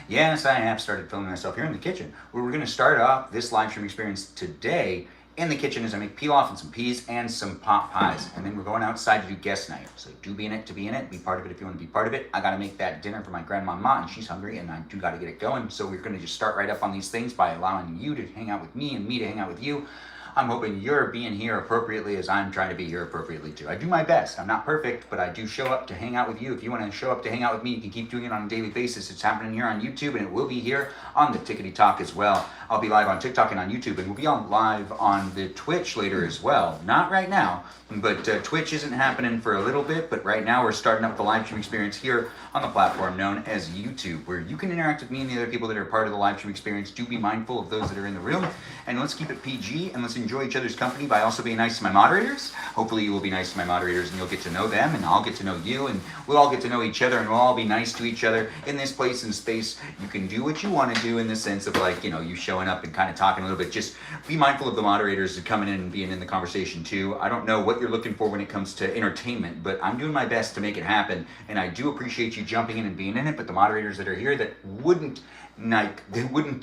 Yes, I have started filming myself here in the kitchen, where we're going to start off this live stream experience today in the kitchen as I make pilaf and some peas and some pot pies. And then we're going outside to do guest night. So do be in it to be in it. Be part of it if you want to be part of it. I got to make that dinner for my grandmama, and she's hungry, and I do got to get it going. So we're going to just start right up on these things by allowing you to hang out with me and me to hang out with you. I'm hoping you're being here appropriately as I'm trying to be here appropriately too. I do my best. I'm not perfect, but I do show up to hang out with you. If you want to show up to hang out with me, you can keep doing it on a daily basis. It's happening here on YouTube, and it will be here on the Tickety Talk as well. I'll be live on TikTok and on YouTube, and we'll be on live on the Twitch later as well. Not right now, but Twitch isn't happening for a little bit, but right now we're starting up the live stream experience here on the platform known as YouTube, where you can interact with me and the other people that are part of the live stream experience. Do be mindful of those that are in the room, and let's keep it PG, and let's enjoy each other's company by also being nice to my moderators. Hopefully you will be nice to my moderators, and you'll get to know them, and I'll get to know you, and we'll all get to know each other, and we'll all be nice to each other in this place and space. You can do what you want to do in the sense of, like, you know, you showing up and kind of talking a little bit. Just be mindful of the moderators coming in and being in the conversation too. I don't know what you're looking for when it comes to entertainment, but I'm doing my best to make it happen, and I do appreciate you jumping in and being in it. But the moderators that are here that wouldn't, like, they wouldn't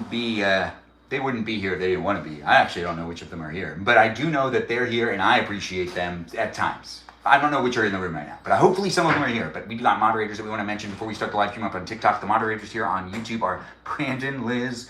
be here if they didn't want to be. I actually don't know which of them are here, but I do know that they're here, and I appreciate them at times. I don't know which are in the room right now, but hopefully some of them are here. But we got moderators that we want to mention before we start the live stream up on TikTok. The moderators here on YouTube are Brandon, Liz,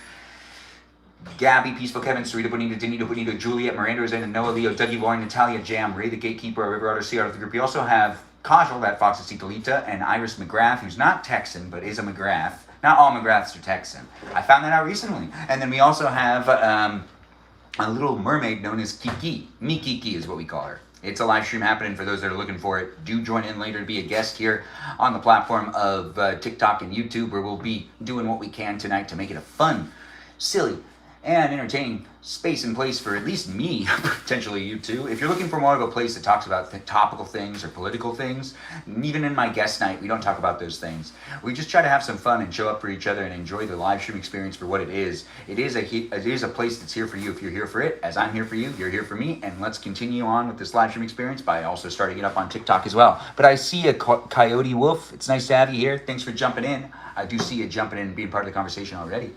Gabby, Peaceful Kevin, Sarita, Bonita, Danita, Bonita, Juliet, Miranda, Rosanna, Noah, Leo, Dougie, Lauren, Natalia, Jam, Ray, the Gatekeeper, River Otter, C out of the group. We also have Kajal, that Fox is Citalita, and Iris McGrath, who's not Texan, but is a McGrath. Not all McGraths are Texan. I found that out recently. And then we also have a little mermaid known as Kiki. Me Kiki is what we call her. It's a live stream happening for those that are looking for it. Do join in later to be a guest here on the platform of TikTok and YouTube, where we'll be doing what we can tonight to make it a fun, silly, and entertaining space and place for at least me, potentially you too. If you're looking for more of a place that talks about topical things or political things, even in my guest night, we don't talk about those things. We just try to have some fun and show up for each other and enjoy the live stream experience for what it is. It is a place that's here for you if you're here for it. As I'm here for you, you're here for me, and let's continue on with this live stream experience by also starting it up on TikTok as well. But I see a Coyote Wolf. It's nice to have you here. Thanks for jumping in. I do see you jumping in and being part of the conversation already.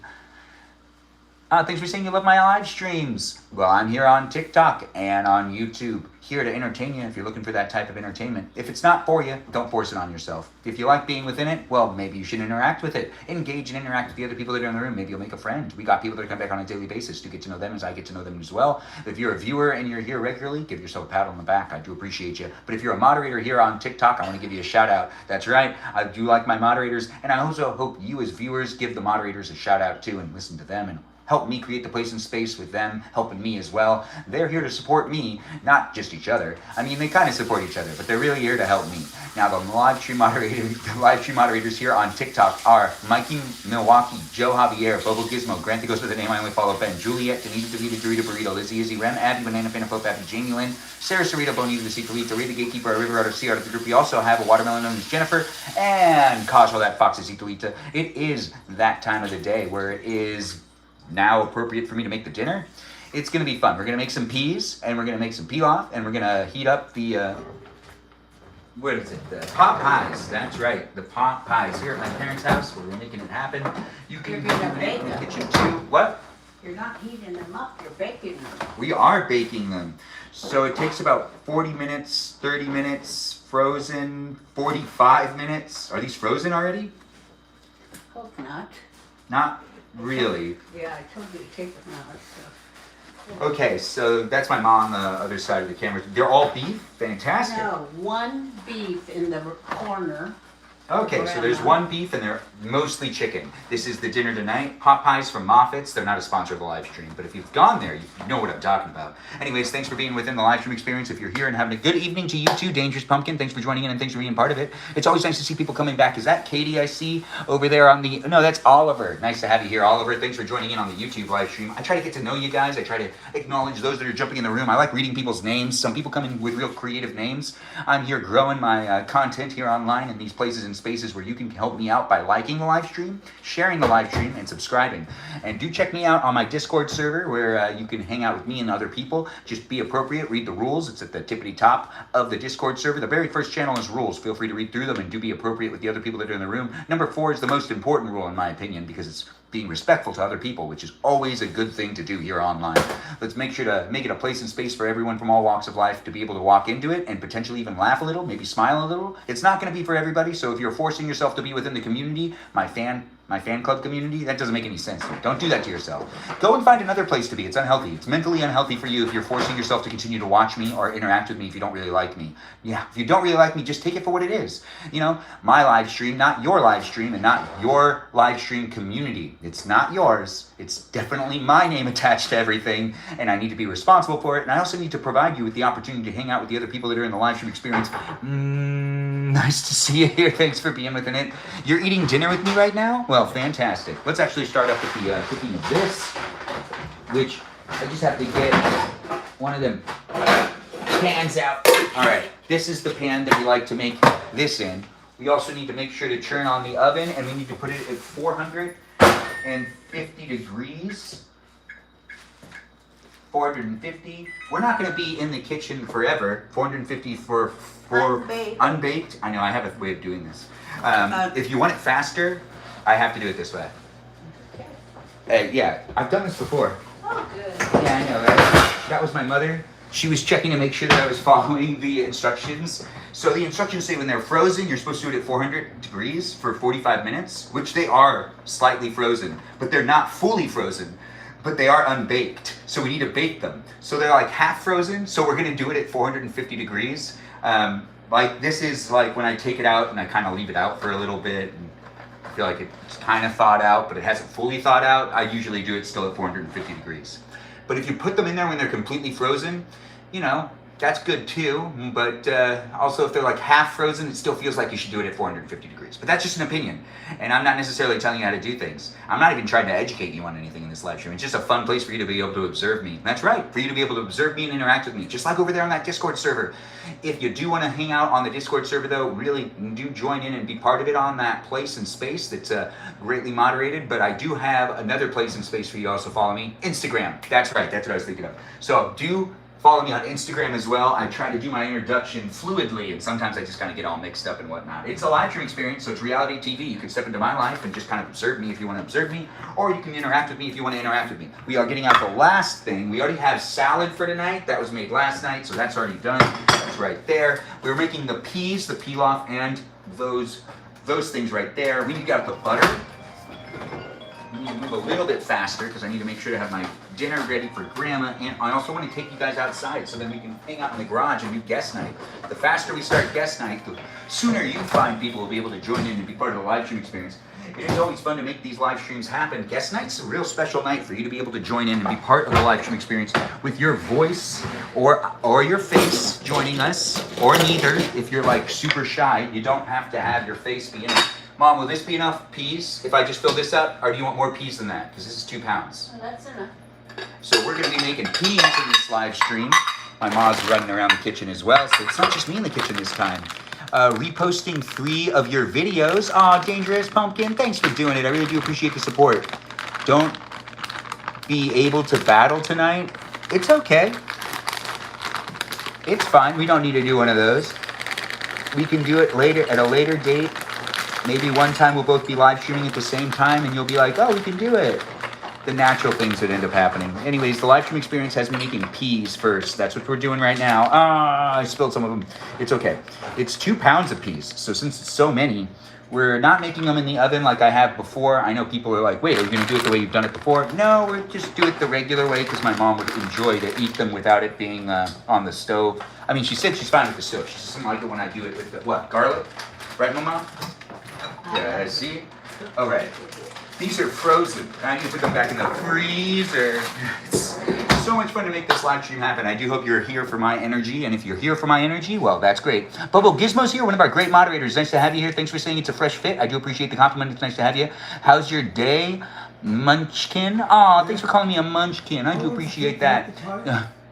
Thanks for saying you love my live streams. Well, I'm here on TikTok and on YouTube, here to entertain you if you're looking for that type of entertainment. If it's not for you, don't force it on yourself. If you like being within it, well, maybe you should interact with it. Engage and interact with the other people that are in the room. Maybe you'll make a friend. We got people that come back on a daily basis to get to know them as I get to know them as well. If you're a viewer and you're here regularly, give yourself a pat on the back. I do appreciate you. But if you're a moderator here on TikTok, I want to give you a shout out. That's right. I do like my moderators, and I also hope you as viewers give the moderators a shout out too and listen to them and help me create the place and space with them, helping me as well. They're here to support me, not just each other. I mean, they kind of support each other, but they're really here to help me. Now, the live stream moderators here on TikTok are Mikey Milwaukee, Joe Javier, Bobo Gizmo, Grant that goes with the name I only follow Ben, Juliet, Danita, Davida, Dorita, Burrito, Lizzie, Izzy, Rem, Abby, Banana, Fana, Pope, Abby, Jamie Lynn, Sarah, Sarita, Bonita, the Secretita, Ray, the Gatekeeper, River Otter, C out of the group. We also have a watermelon known as Jennifer, and Kajal, that Fox is Citalita. It is that time of the day where it is now appropriate for me to make the dinner. It's going to be fun. We're going to make some peas, and we're going to make some pilaf, and we're going to heat up the, what is it? The pot pies. That's right. The pot pies here at my parents' house where we're making it happen. You can be doing it in the kitchen too. What? You're not heating them up, you're baking them. We are baking them. So it takes about 40 minutes, 30 minutes, frozen, 45 minutes. Are these frozen already? Hope not. Not really. Yeah, I told you to take them out. So. Okay, so that's my mom on the other side of the camera. They're all beef? Fantastic. No, one beef in the corner. Okay, so there's one beef and they're mostly chicken. This is the dinner tonight. Pot pies from Moffitt's. They're not a sponsor of the live stream, but if you've gone there, you know what I'm talking about. Anyways, thanks for being within the live stream experience. If you're here and having a good evening to you too, Dangerous Pumpkin, thanks for joining in and thanks for being part of it. It's always nice to see people coming back. Is that Katie I see over there on the... No, that's Oliver. Nice to have you here, Oliver. Thanks for joining in on the YouTube live stream. I try to get to know you guys. I try to acknowledge those that are jumping in the room. I like reading people's names. Some people come in with real creative names. I'm here growing my content here online in these places and spaces where you can help me out by liking the live stream, sharing the live stream, and subscribing. And do check me out on my Discord server where you can hang out with me and other people. Just be appropriate, read the rules. It's at the tippity top of the Discord server. The very first channel is rules. Feel free to read through them and do be appropriate with the other people that are in the room. Number 4 is the most important rule in my opinion because it's being respectful to other people, which is always a good thing to do here online. Let's make sure to make it a place and space for everyone from all walks of life to be able to walk into it and potentially even laugh a little, maybe smile a little. It's not going to be for everybody, so if you're forcing yourself to be within the community, my fan club community, that doesn't make any sense to me. Don't do that to yourself. Go and find another place to be. It's unhealthy. It's mentally unhealthy for you if you're forcing yourself to continue to watch me or interact with me if you don't really like me. Yeah, if you don't really like me, just take it for what it is. You know, my live stream, not your live stream, and not your live stream community. It's not yours. It's definitely my name attached to everything, and I need to be responsible for it. And I also need to provide you with the opportunity to hang out with the other people that are in the live stream experience. Nice to see you here. Thanks for being within it. You're eating dinner with me right now? Well, fantastic. Let's actually start up with the cooking of this, which I just have to get one of them pans out. All right, this is the pan that we like to make this in. We also need to make sure to turn on the oven, and we need to put it at 450 degrees. 450. We're not going to be in the kitchen forever. 450 for unbaked. I know, I have a way of doing this. If you want it faster, I have to do it this way. Yeah, I've done this before. Oh, good. Yeah, I know, right? That was my mother. She was checking to make sure that I was following the instructions. So the instructions say when they're frozen, you're supposed to do it at 400 degrees for 45 minutes, which they are slightly frozen, but they're not fully frozen. But they are unbaked, so we need to bake them. So they're like half frozen, so we're gonna do it at 450 degrees. Like this is like when I take it out and I kind of leave it out for a little bit, and I feel like it's kind of thawed out, but it hasn't fully thawed out. I usually do it still at 450 degrees. But if you put them in there when they're completely frozen, you know, that's good too, but also if they're like half frozen, it still feels like you should do it at 450 degrees. But that's just an opinion, and I'm not necessarily telling you how to do things. I'm not even trying to educate you on anything in this live stream. It's just a fun place for you to be able to observe me. That's right, for you to be able to observe me and interact with me, just like over there on that Discord server. If you do want to hang out on the Discord server though, really do join in and be part of it on that place and space that's greatly moderated. But I do have another place and space for you to also follow me, Instagram. That's right, that's what I was thinking of. So do follow me on Instagram as well. I try to do my introduction fluidly, and sometimes I just kind of get all mixed up and whatnot. It's a live stream experience, so it's reality TV. You can step into my life and just kind of observe me if you want to observe me, or you can interact with me if you want to interact with me. We are getting out the last thing. We already have salad for tonight. That was made last night, so that's already done. That's right there. We were making the peas, the pilaf, and those things right there. We need to get out the butter. We need to move a little bit faster because I need to make sure to have my dinner ready for Grandma, and I also want to take you guys outside so then we can hang out in the garage and do guest night. The faster we start guest night, the sooner you find people will be able to join in and be part of the live stream experience. It is always fun to make these live streams happen. Guest night's a real special night for you to be able to join in and be part of the live stream experience with your voice or your face joining us, or neither. If you're like super shy, you don't have to have your face be in it. Mom, will this be enough peas if I just fill this up, or do you want more peas than that? Because this is 2 pounds. Well, that's enough. So we're going to be making peas in this live stream. My mom's running around the kitchen as well, so it's not just me in the kitchen this time. Reposting 3 of your videos. Aw, Dangerous Pumpkin, thanks for doing it. I really do appreciate the support. Don't be able to battle tonight. It's okay. It's fine. We don't need to do one of those. We can do it later at a later date. Maybe one time we'll both be live streaming at the same time and you'll be like, oh, we can do it. The natural things that end up happening. Anyways, the live stream experience has me making peas first. That's what we're doing right now. I spilled some of them. It's okay. It's 2 pounds of peas. So since it's so many, we're not making them in the oven like I have before. I know people are like, wait, are you going to do it the way you've done it before? No, we're just do it the regular way because my mom would enjoy to eat them without it being on the stove. I mean, she said she's fine with the stove. She doesn't like it when I do it with the, what, garlic? Right, Mama? Yeah, see? All right. These are frozen. I need to put them back in the freezer. It's so much fun to make this live stream happen. I do hope you're here for my energy, and if you're here for my energy, well, that's great. Bobo Gizmo's here, one of our great moderators. Nice to have you here. Thanks for saying it's a fresh fit. I do appreciate the compliment. It's nice to have you. How's your day, Munchkin? Aw, thanks for calling me a Munchkin. I do appreciate that.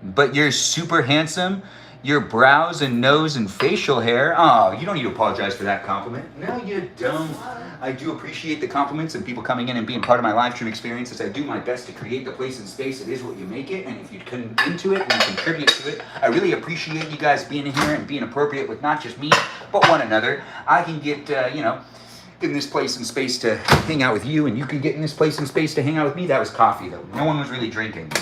But you're super handsome. your brows and nose and facial hair. Oh, you don't need to apologize for that compliment. No, you don't. I do appreciate the compliments and people coming in and being part of my live stream experience as I do my best to create the place and space. It is what you make it, and if you come into it and you contribute to it, I really appreciate you guys being in here and being appropriate with not just me, but one another. I can get, in this place and space to hang out with you, and you can get in this place and space to hang out with me. That was coffee, though. No one was really drinking.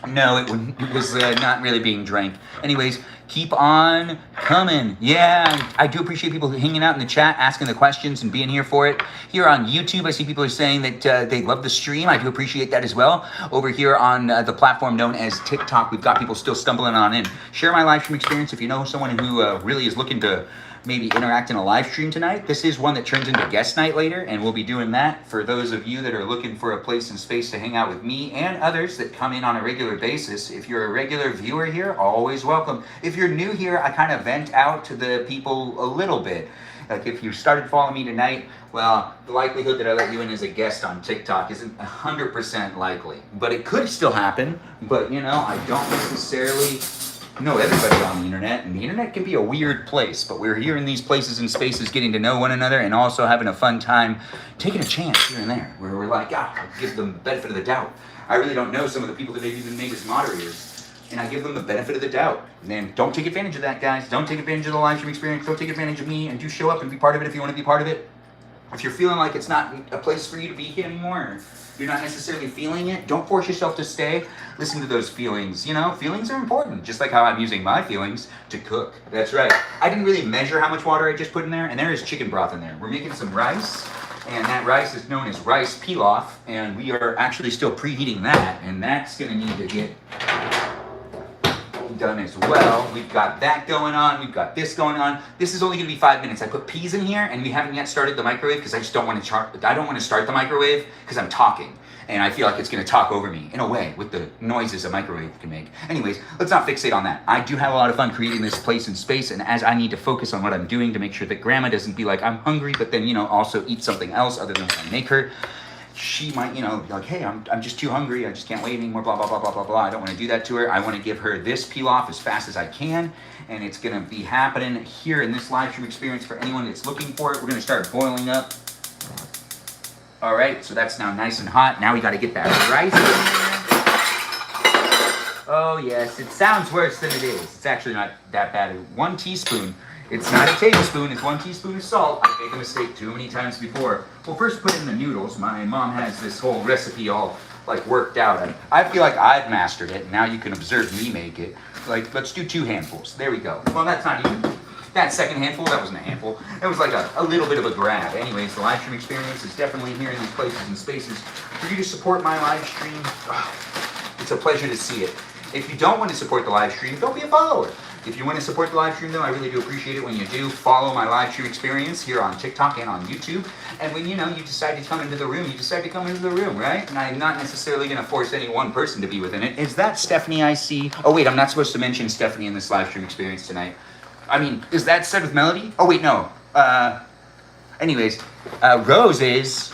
No, it was not really being drank. Anyways, keep on coming. Yeah, I do appreciate people hanging out in the chat, asking the questions, and being here for it. Here on YouTube, I see people are saying that they love the stream. I do appreciate that as well. Over here on the platform known as TikTok, we've got people still stumbling on in. Share my live stream experience if you know someone who really is looking to maybe interact in a live stream tonight. This is one that turns into guest night later, and we'll be doing that for those of you that are looking for a place and space to hang out with me and others that come in on a regular basis. If you're a regular viewer here, always welcome. If you're new here, I kind of vent out to the people a little bit. Like if you started following me tonight, well, the likelihood that I let you in as a guest on TikTok isn't 100% likely. But it could still happen, but I don't necessarily know everybody on the internet, and the internet can be a weird place, but we're here in these places and spaces getting to know one another and also having a fun time taking a chance here and there where we're like, I'll give them the benefit of the doubt. I really don't know some of the people that they've even made as moderators, and I give them the benefit of the doubt. And then don't take advantage of that, guys. Don't take advantage of the live stream experience. Don't take advantage of me, and do show up and be part of it if you want to be part of it. If you're feeling like it's not a place for you to be here anymore, or you're not necessarily feeling it, don't force yourself to stay. Listen to those feelings. Feelings are important, just like how I'm using my feelings to cook. That's right. I didn't really measure how much water I just put in there, and there is chicken broth in there. We're making some rice, and that rice is known as rice pilaf, and we are actually still preheating that, and that's going to need to get done as well. We've got that going on. We've got this going on. This is only going to be 5 minutes. I put peas in here, and we haven't yet started the microwave because I just don't want to. I don't want to start the microwave because I'm talking, and I feel like it's going to talk over me in a way with the noises a microwave can make. Anyways, let's not fixate on that. I do have a lot of fun creating this place and space, and as I need to focus on what I'm doing to make sure that Grandma doesn't be like I'm hungry, but then also eat something else other than what I make her. She might, be like, hey, I'm just too hungry. I just can't wait anymore, blah, blah, blah, blah, blah, blah. I don't want to do that to her. I want to give her this pilaf as fast as I can, and it's going to be happening here in this live stream experience for anyone that's looking for it. We're going to start boiling up. All right, so that's now nice and hot. Now we got to get that rice in there. Oh, yes, it sounds worse than it is. It's actually not that bad. 1 teaspoon. It's not a tablespoon, it's 1 teaspoon of salt. I made the mistake too many times before. Well, first put in the noodles. My mom has this whole recipe all worked out. I feel like I've mastered it, and now you can observe me make it. Let's do 2 handfuls. There we go. Well, that's not even, that second handful, that wasn't a handful. It was like a little bit of a grab. Anyways, the live stream experience is definitely here in these places and spaces for you to support my live stream. It's a pleasure to see it. If you don't want to support the live stream, don't be a follower. If you want to support the live stream, though, I really do appreciate it when you do follow my live stream experience here on TikTok and on YouTube. And when, you decide to come into the room, you decide to come into the room, right? And I'm not necessarily going to force any one person to be within it. Is that Stephanie I see? Oh, wait, I'm not supposed to mention Stephanie in this live stream experience tonight. I mean, is that said with Melody? Oh, wait, no. Anyways, Rose is...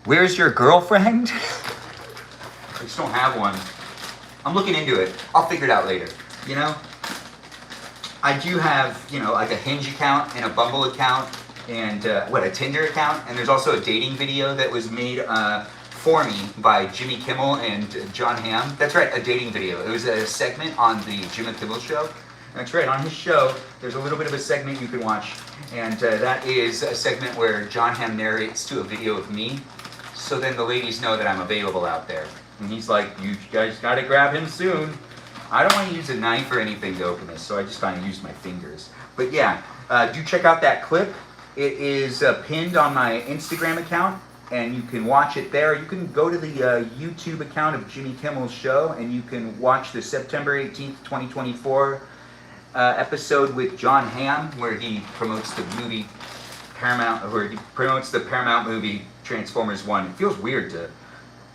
Where's your girlfriend? I just don't have one. I'm looking into it. I'll figure it out later. I do have, a Hinge account and a Bumble account and a Tinder account. And there's also a dating video that was made for me by Jimmy Kimmel and John Hamm. That's right, a dating video. It was a segment on the Jimmy Kimmel show. That's right, on his show, there's a little bit of a segment you can watch. And that is a segment where John Hamm narrates to a video of me. So then the ladies know that I'm available out there. And he's like, you guys gotta grab him soon. I don't want to use a knife or anything to open this, so I just kind of use my fingers. But yeah, do check out that clip. It is pinned on my Instagram account, and you can watch it there. You can go to the YouTube account of Jimmy Kimmel's show, and you can watch the September 18th, 2024 episode with John Hamm, where he promotes the movie Paramount movie Transformers 1. It feels weird to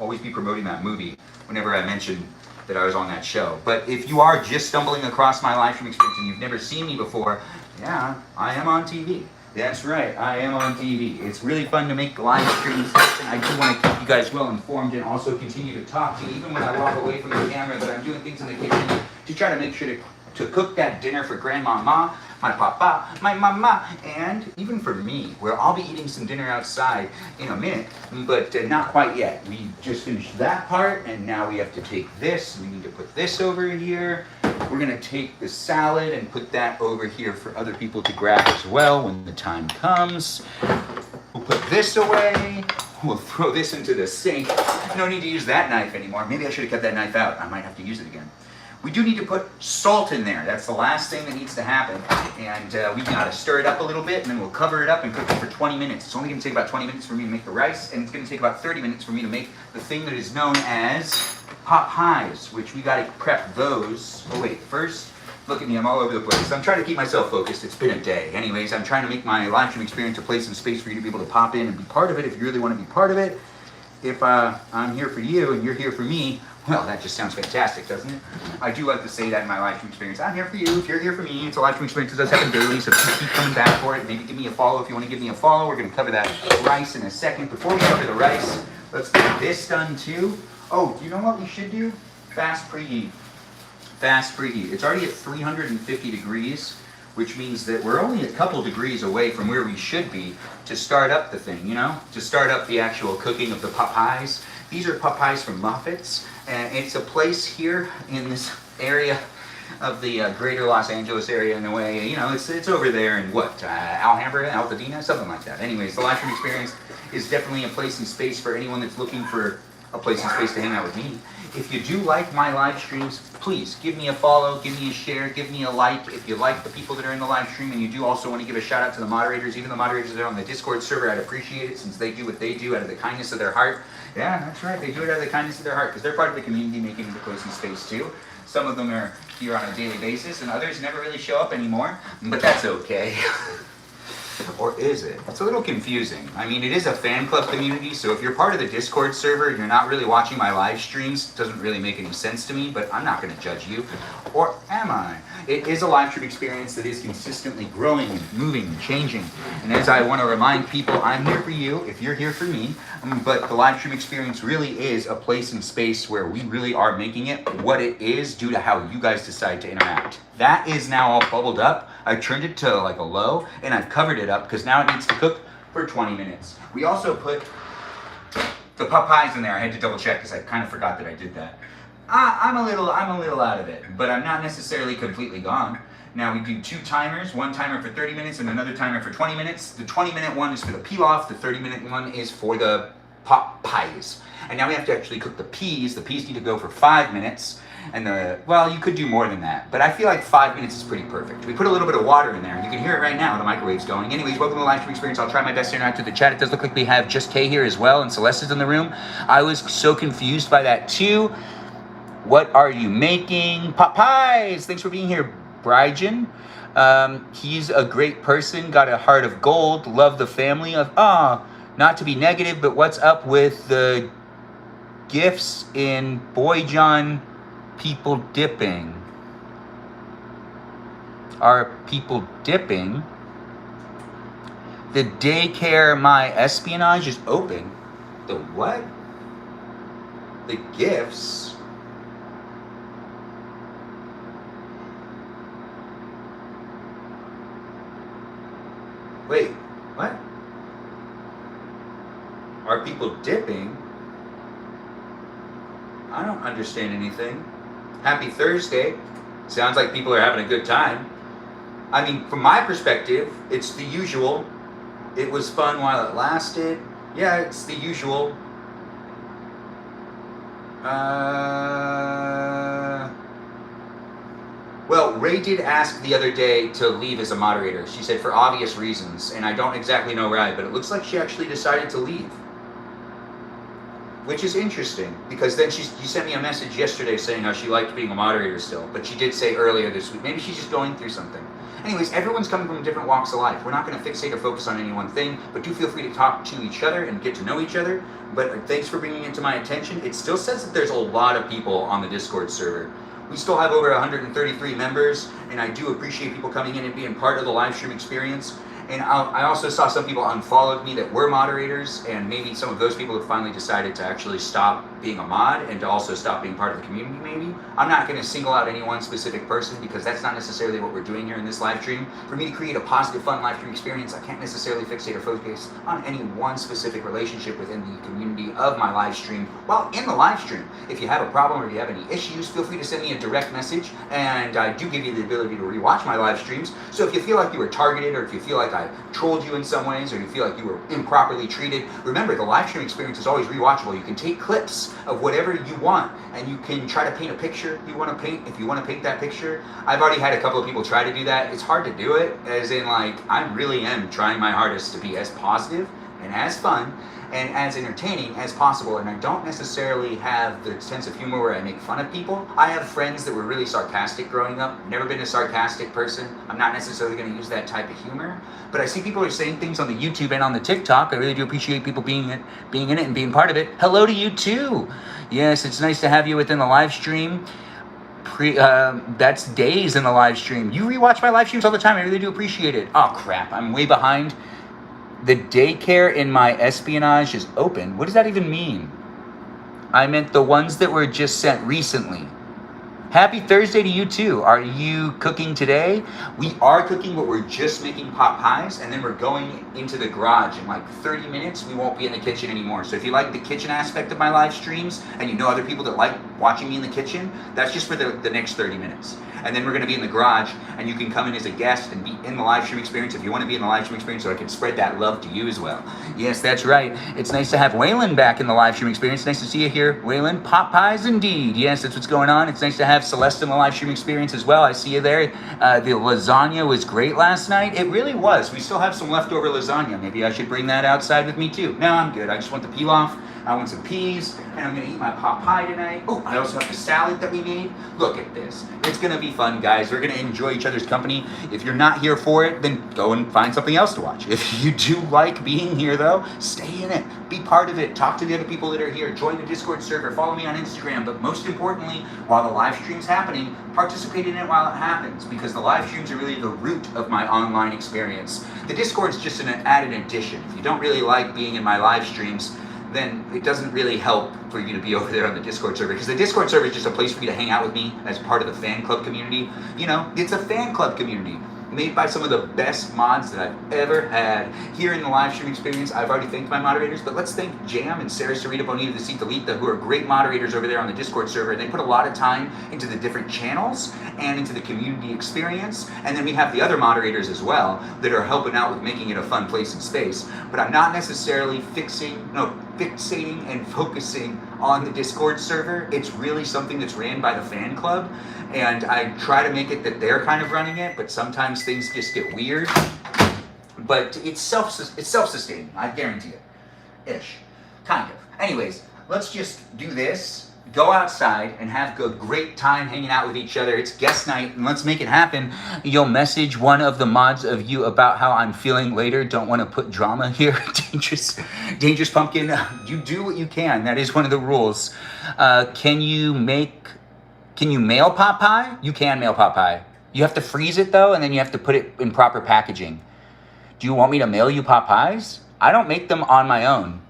always be promoting that movie whenever I mention that I was on that show. But if you are just stumbling across my live stream experience and you've never seen me before, yeah, I am on TV. That's right, I am on TV. It's really fun to make live streams, and I do want to keep you guys well informed and also continue to talk to you, even when I walk away from the camera, that I'm doing things in the kitchen to try to make sure to cook that dinner for grandmama, my papa, my mama, and even for me, where I'll be eating some dinner outside in a minute, but not quite yet. We just finished that part, and now we have to take this. We need to put this over here. We're gonna take the salad and put that over here for other people to grab as well when the time comes. We'll put this away. We'll throw this into the sink. No need to use that knife anymore. Maybe I should have kept that knife out. I might have to use it again. We do need to put salt in there. That's the last thing that needs to happen. And we gotta stir it up a little bit, and then we'll cover it up and cook it for 20 minutes. It's only gonna take about 20 minutes for me to make the rice, and it's gonna take about 30 minutes for me to make the thing that is known as pot pies, which we gotta prep those. Oh wait, first, look at me, I'm all over the place. I'm trying to keep myself focused. It's been a day. Anyways, I'm trying to make my live stream experience a place and space for you to be able to pop in and be part of it if you really wanna be part of it. If I'm here for you and you're here for me, well, that just sounds fantastic, doesn't it? I do like to say that in my live stream experience. I'm here for you. If you're here for me, it's a live stream experience. It does happen daily, so keep coming back for it. Maybe give me a follow if you want to give me a follow. We're going to cover that rice in a second. Before we cover the rice, let's get this done too. Oh, do you know what we should do? Fast preheat. Fast preheat. It's already at 350 degrees, which means that we're only a couple degrees away from where we should be to start up the thing, you know? To start up the actual cooking of the pot pies. These are pot pies from Muffets, and it's a place here in this area of the greater Los Angeles area in a way. You know, it's over there in what, Alhambra, Altadena, something like that. Anyways, the live stream experience is definitely a place and space for anyone that's looking for a place and space to hang out with me. If you do like my live streams, please give me a follow, give me a share, give me a like. If you like the people that are in the live stream and you do also want to give a shout out to the moderators, even the moderators that are on the Discord server, I'd appreciate it since they do what they do out of the kindness of their heart. Yeah, that's right, they do it out of the kindness of their heart because they're part of the community making the place and space too. Some of them are here on a daily basis and others never really show up anymore, but that's okay. Or is it? It's a little confusing. I mean, it is a fan club community, so if you're part of the Discord server and you're not really watching my live streams, it doesn't really make any sense to me, but I'm not going to judge you. Or am I? It is a live stream experience that is consistently growing and moving and changing. And as I want to remind people, I'm here for you if you're here for me, but the live stream experience really is a place and space where we really are making it what it is due to how you guys decide to interact. That is now all bubbled up. I turned it to like a low and I've covered it up because now it needs to cook for 20 minutes. We also put the pot pies in there. I had to double check because I kind of forgot that I did that. I'm a little out of it, but I'm not necessarily completely gone. Now we do 2 timers, one timer for 30 minutes and another timer for 20 minutes. The 20-minute one is for the pilaf, the 30-minute one is for the pot pies. And now we have to actually cook the peas. The peas need to go for 5 minutes. And well, you could do more than that, but I feel like 5 minutes is pretty perfect. We put a little bit of water in there. You can hear it right now, the microwave's going. Anyways, welcome to the live stream experience. I'll try my best to interact with the chat. It does look like we have Just Kay here as well, and Celeste is in the room. I was so confused by that too. What are you making? Pot pies! Thanks for being here, Brijan. He's a great person, got a heart of gold, love the family of, not to be negative, but what's up with the gifts in Boy John people dipping? Are people dipping? The daycare My Espionage is open. The what? The gifts? Wait, what? Are people dipping? I don't understand anything. Happy Thursday. Sounds like people are having a good time. I mean, from my perspective, it's the usual. It was fun while it lasted. Yeah, it's the usual. Well, Ray did ask the other day to leave as a moderator. She said for obvious reasons, and I don't exactly know why, but it looks like she actually decided to leave. Which is interesting, because then she sent me a message yesterday saying how she liked being a moderator still, but she did say earlier this week, maybe she's just going through something. Anyways, everyone's coming from different walks of life. We're not going to fixate or focus on any one thing, but do feel free to talk to each other and get to know each other. But thanks for bringing it to my attention. It still says that there's a lot of people on the Discord server. We still have over 133 members, and I do appreciate people coming in and being part of the live stream experience. And I also saw some people unfollowed me that were moderators, and maybe some of those people have finally decided to actually stop being a mod and to also stop being part of the community maybe. I'm not going to single out any one specific person because that's not necessarily what we're doing here in this live stream. For me to create a positive, fun live stream experience, I can't necessarily fixate or focus on any one specific relationship within the community of my live stream while in the live stream. If you have a problem or if you have any issues, feel free to send me a direct message, and I do give you the ability to rewatch my live streams. So if you feel like you were targeted, or if you feel like I trolled you in some ways, or you feel like you were improperly treated, remember the live stream experience is always rewatchable. You can take clips of whatever you want, and you can try to paint a picture you want to paint. If you want to paint that picture, I've already had a couple of people try to do that. It's hard to do it, as in like I really am trying my hardest to be as positive and as fun and as entertaining as possible, and I don't necessarily have the sense of humor where I make fun of people. I have friends that were really sarcastic growing up. Never been a sarcastic person. I'm not necessarily going to use that type of humor, but I see people are saying things on the YouTube and on the TikTok. I really do appreciate people being in it and being part of it. Hello to you too. Yes, it's nice to have you within the live stream. That's days in the live stream. You rewatch my live streams all the time. I really do appreciate it. Oh crap, I'm way behind. The daycare in my espionage is open. What does that even mean? I meant the ones that were just sent recently. Happy Thursday to you too. Are you cooking today? We are cooking, but we're just making pot pies, and then we're going into the garage in like 30 minutes. We won't be in the kitchen anymore. So if you like the kitchen aspect of my live streams, and you know other people that like watching me in the kitchen, that's just for the next 30 minutes. And then we're going to be in the garage, and you can come in as a guest and be in the live stream experience if you want to be in the live stream experience, so I can spread that love to you as well. Yes, that's right. It's nice to have Waylon back in the live stream experience. Nice to see you here, Waylon. Pot pies indeed. Yes, that's what's going on. It's nice to have Celeste in the live stream experience as well. I see you there. The lasagna was great last night. It really was. We still have some leftover lasagna. Maybe I should bring that outside with me too. No, I'm good. I just want the peel off. I want some peas, and I'm going to eat my pot pie tonight. Oh, I also have the salad that we made. Look at this. It's going to be fun, guys. We're going to enjoy each other's company. If you're not here for it, then go and find something else to watch. If you do like being here, though, stay in it. Be part of it. Talk to the other people that are here. Join the Discord server. Follow me on Instagram. But most importantly, while the live stream's happening, participate in it while it happens, because the live streams are really the root of my online experience. The Discord's just an added addition. If you don't really like being in my live streams, then it doesn't really help for you to be over there on the Discord server, because the Discord server is just a place for you to hang out with me as part of the fan club community. You know, it's a fan club community made by some of the best mods that I've ever had here in the live stream experience. I've already thanked my moderators, but let's thank Jam and Sarah Sarita Bonita Decita, who are great moderators over there on the Discord server. They put a lot of time into the different channels and into the community experience. And then we have the other moderators as well that are helping out with making it a fun place and space. But I'm not necessarily fixating and focusing on the Discord server. It's really something that's ran by the fan club, and I try to make it that they're kind of running it, but sometimes things just get weird. But it's self-sustaining, I guarantee it. Ish. Kind of. Anyways, let's just do this. Go outside and have a great time hanging out with each other. It's guest night, and let's make it happen. You'll message one of the mods of you about how I'm feeling later. Don't want to put drama here. Dangerous Pumpkin. You do what you can. That is one of the rules. Can you mail pot pie? You can mail pot pie. You have to freeze it though, and then you have to put it in proper packaging. Do you want me to mail you pot pies? I don't make them on my own,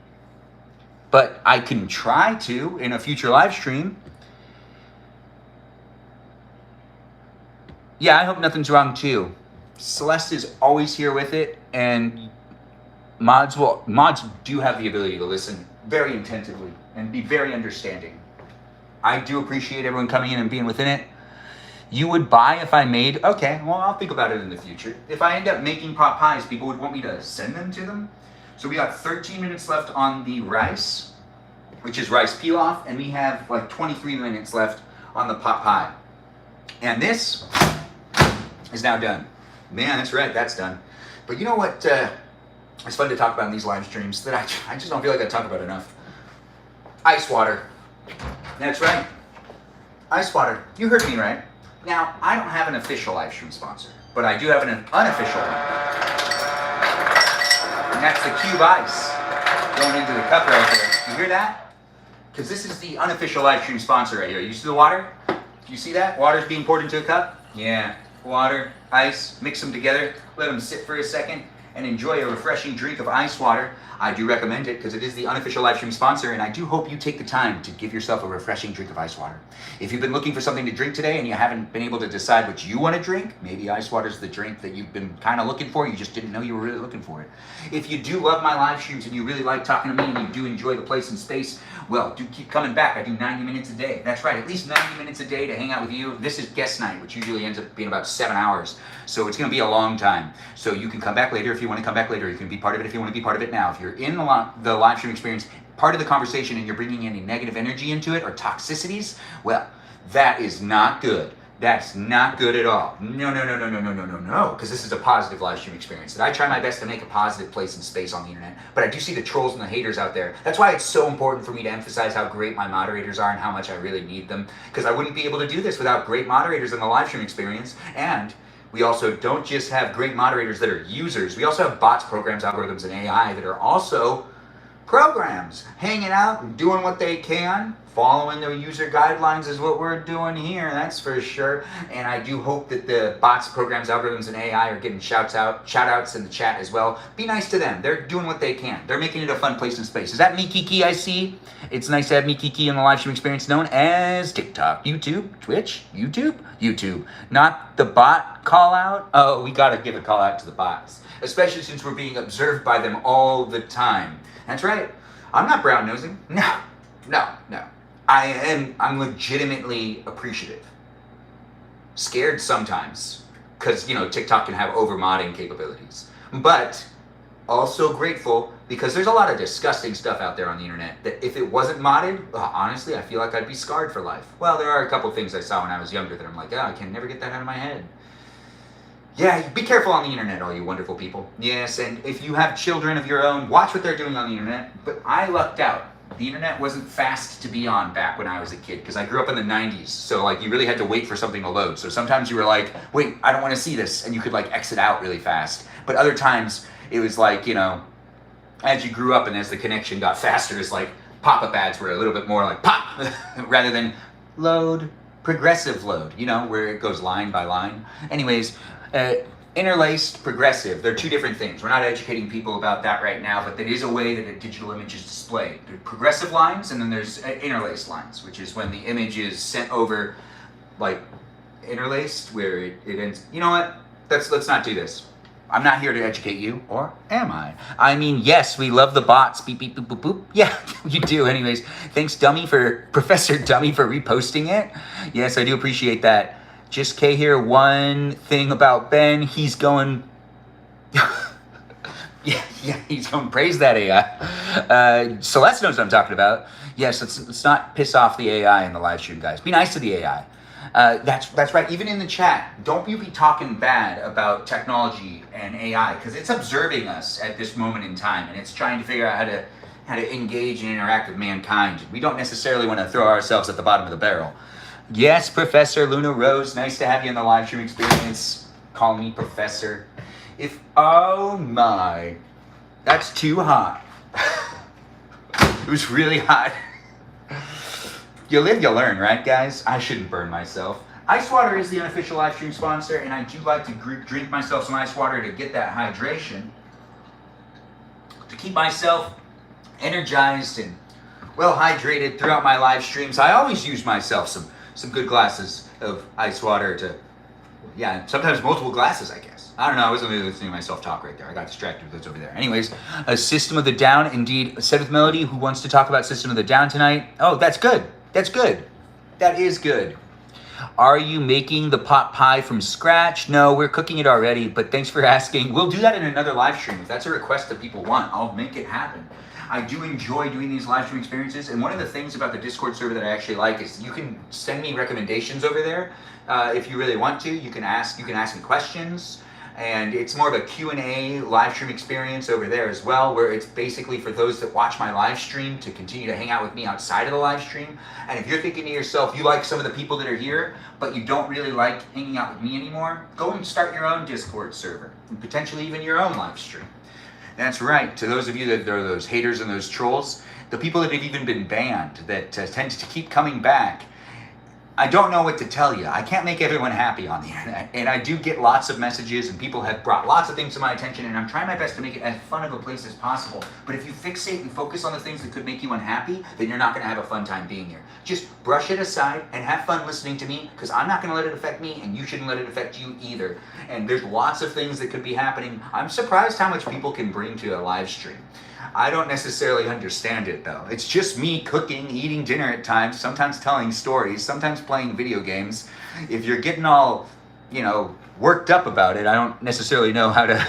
but I can try to in a future live stream. Yeah, I hope nothing's wrong too. Celeste is always here with it, and mods do have the ability to listen very attentively and be very understanding. I do appreciate everyone coming in and being within it. You would buy if I made, okay, well, I'll think about it in the future. If I end up making pot pies, people would want me to send them to them. So we got 13 minutes left on the rice, which is rice pilaf, and we have like 23 minutes left on the pot pie. And this is now done. Man, that's right, that's done. But you know what, it's fun to talk about in these live streams that I just don't feel like I talk about enough. Ice water. That's right. Ice water. You heard me right. Now, I don't have an official live stream sponsor, but I do have an unofficial one. And that's the cube ice going into the cup right there. You hear that? Because this is the unofficial live stream sponsor right here. You see the water? Do you see that? Water's being poured into a cup? Yeah. Water, ice, mix them together, let them sit for a second, and enjoy a refreshing drink of ice water, I do recommend it because it is the unofficial live stream sponsor, and I do hope you take the time to give yourself a refreshing drink of ice water. If you've been looking for something to drink today and you haven't been able to decide what you want to drink, maybe ice water is the drink that you've been kind of looking for, you just didn't know you were really looking for it. If you do love my live streams and you really like talking to me and you do enjoy the place and space, well, do keep coming back. I do 90 minutes a day. That's right, at least 90 minutes a day to hang out with you. This is guest night, which usually ends up being about 7 hours. So it's going to be a long time. So you can come back later if you want to come back later. You can be part of it if you want to be part of it now. If you're in the live stream experience, part of the conversation, and you're bringing any negative energy into it or toxicities, well, that is not good. That's not good at all. No, because this is a positive live stream experience. That I try my best to make a positive place and space on the internet, but I do see the trolls and the haters out there. That's why it's so important for me to emphasize how great my moderators are and how much I really need them, because I wouldn't be able to do this without great moderators in the live stream experience. And we also don't just have great moderators that are users. We also have bots, programs, algorithms, and AI that are also programs, hanging out and doing what they can. Following the user guidelines is what we're doing here, that's for sure. And I do hope that the bots, programs, algorithms, and AI are getting shout outs in the chat as well. Be nice to them. They're doing what they can. They're making it a fun place and space. Is that me, Kiki, I see? It's nice to have me, Kiki, in the live stream experience known as TikTok, YouTube, Twitch, YouTube. Not the bot call out. Oh, we gotta give a call out to the bots, especially since we're being observed by them all the time. That's right. I'm not brown nosing. No. I'm legitimately appreciative. Scared sometimes, because, TikTok can have over-modding capabilities. But also grateful because there's a lot of disgusting stuff out there on the internet that if it wasn't modded, honestly, I feel like I'd be scarred for life. Well, there are a couple things I saw when I was younger that I'm like, I can never get that out of my head. Yeah, be careful on the internet, all you wonderful people. Yes, and if you have children of your own, watch what they're doing on the internet. But I lucked out. The internet wasn't fast to be on back when I was a kid, because I grew up in the 90s, so you really had to wait for something to load. So sometimes you were like, wait, I don't want to see this, and you could exit out really fast. But other times it was as you grew up and as the connection got faster, it's pop-up ads were a little bit more like pop rather than load, progressive load, where it goes line by line. Anyways, interlaced, progressive, they're two different things. We're not educating people about that right now, but that is a way that a digital image is displayed. There's progressive lines, and then there's interlaced lines, which is when the image is sent over, interlaced, where it ends. You know what? Let's not do this. I'm not here to educate you, or am I? I mean, yes, we love the bots. Beep, beep, boop, boop, boop. Yeah, you do. Anyways, thanks, Professor Dummy, for reposting it. Yes, I do appreciate that. Just K here, one thing about Ben, he's going, he's going to praise that AI. Celeste knows what I'm talking about. Yes, let's not piss off the AI in the live stream, guys. Be nice to the AI. That's right, even in the chat, don't you be talking bad about technology and AI, because it's observing us at this moment in time, and it's trying to figure out how to engage and interact with mankind. We don't necessarily want to throw ourselves at the bottom of the barrel. Yes, Professor Luna Rose, nice to have you in the live stream experience. Call me Professor. Oh my, that's too hot. It was really hot. You live, you learn, right, guys? I shouldn't burn myself. Ice water is the unofficial live stream sponsor, and I do like to drink myself some ice water to get that hydration, to keep myself energized and well hydrated throughout my live streams. I always use myself some good glasses of ice water sometimes multiple glasses, I guess. I don't know, I wasn't really listening to myself talk right there. I got distracted with what's over there. Anyways, System of the Down, indeed. Said with Melody, who wants to talk about System of the Down tonight? Oh, that's good. That's good. That is good. Are you making the pot pie from scratch? No, we're cooking it already, but thanks for asking. We'll do that in another live stream. If that's a request that people want, I'll make it happen. I do enjoy doing these live stream experiences, and one of the things about the Discord server that I actually like is you can send me recommendations over there. If you really want to, you can ask me questions, and it's more of a Q&A live stream experience over there as well, where it's basically for those that watch my live stream to continue to hang out with me outside of the live stream. And if you're thinking to yourself, you like some of the people that are here, but you don't really like hanging out with me anymore, go and start your own Discord server, and potentially even your own live stream. That's right. To those of you that are those haters and those trolls, the people that have even been banned, that tend to keep coming back, I don't know what to tell you. I can't make everyone happy on the internet. And I do get lots of messages, and people have brought lots of things to my attention, and I'm trying my best to make it as fun of a place as possible. But if you fixate and focus on the things that could make you unhappy, then you're not going to have a fun time being here. Just brush it aside and have fun listening to me, because I'm not going to let it affect me, and you shouldn't let it affect you either. And there's lots of things that could be happening. I'm surprised how much people can bring to a live stream. I don't necessarily understand it though. It's just me cooking, eating dinner at times, sometimes telling stories, sometimes playing video games. If you're getting all, worked up about it, I don't necessarily know how to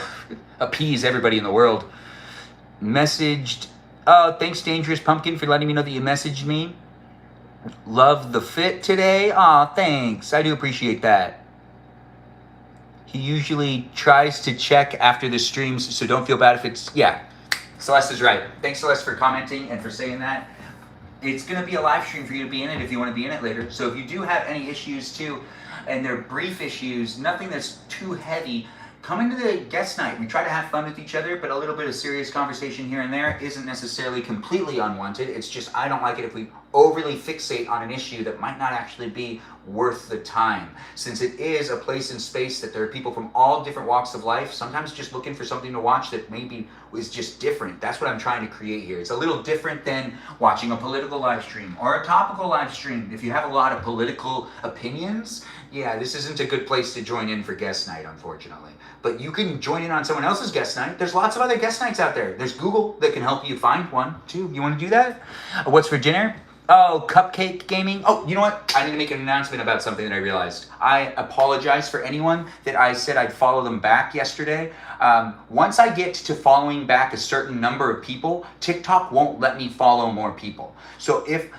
appease everybody in the world. Messaged, oh, thanks Dangerous Pumpkin for letting me know that you messaged me. Love the fit today. Aw, thanks. I do appreciate that. He usually tries to check after the streams, so don't feel bad if it's, yeah. Celeste is right. Thanks, Celeste, for commenting and for saying that. It's going to be a live stream for you to be in it if you want to be in it later. So if you do have any issues too, and they're brief issues, nothing that's too heavy, come into the guest night. We try to have fun with each other, but a little bit of serious conversation here and there isn't necessarily completely unwanted. It's just I don't like it if we overly fixate on an issue that might not actually be worth the time. Since it is a place in space that there are people from all different walks of life, sometimes just looking for something to watch that maybe is just different. That's what I'm trying to create here. It's a little different than watching a political live stream or a topical live stream. If you have a lot of political opinions, yeah, this isn't a good place to join in for guest night, unfortunately. But you can join in on someone else's guest night. There's lots of other guest nights out there. There's Google that can help you find one, too. You want to do that? What's for dinner? Oh, cupcake gaming. Oh, you know what? I need to make an announcement about something that I realized. I apologize for anyone that I said I'd follow them back yesterday. Once I get to following back a certain number of people, TikTok won't let me follow more people. So if,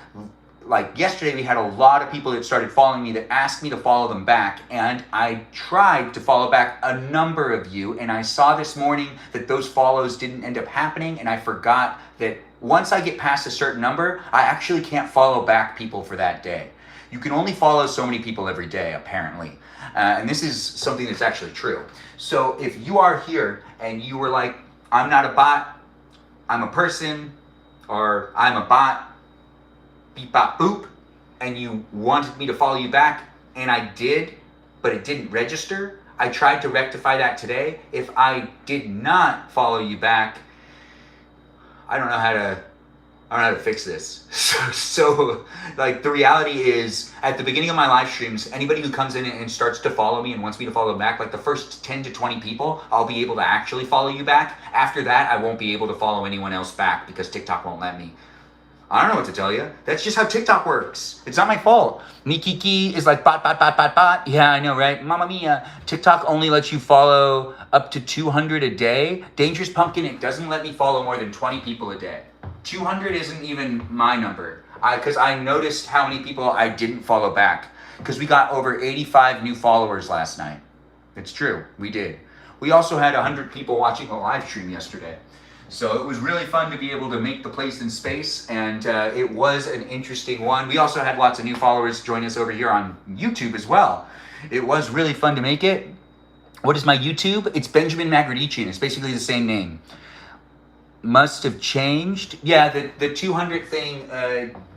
like yesterday, we had a lot of people that started following me that asked me to follow them back, and I tried to follow back a number of you, and I saw this morning that those follows didn't end up happening, and I forgot that once I get past a certain number, I actually can't follow back people for that day. You can only follow so many people every day, apparently. And this is something that's actually true. So if you are here and you were like, I'm not a bot, I'm a person, or I'm a bot, beep bop boop, and you wanted me to follow you back, and I did, but it didn't register, I tried to rectify that today. If I did not follow you back, I don't know how to fix this. So like the reality is, at the beginning of my live streams, anybody who comes in and starts to follow me and wants me to follow them back, like the first 10 to 20 people, I'll be able to actually follow you back. After that, I won't be able to follow anyone else back because TikTok won't let me. I don't know what to tell you. That's just how TikTok works. It's not my fault. Nikiki is like bot, bot, bot, bot, bot. Yeah, I know, right? Mamma mia. TikTok only lets you follow up to 200 a day. Dangerous Pumpkin, it doesn't let me follow more than 20 people a day. 200 isn't even my number. Because I noticed how many people I didn't follow back. Because we got over 85 new followers last night. It's true, we did. We also had 100 people watching a live stream yesterday. So it was really fun to be able to make the place in space, and it was an interesting one. We also had lots of new followers join us over here on YouTube as well. It was really fun to make it. What is my YouTube? It's Benjamin Magrdichian. It's basically the same name. Must have changed. Yeah, the 200 thing,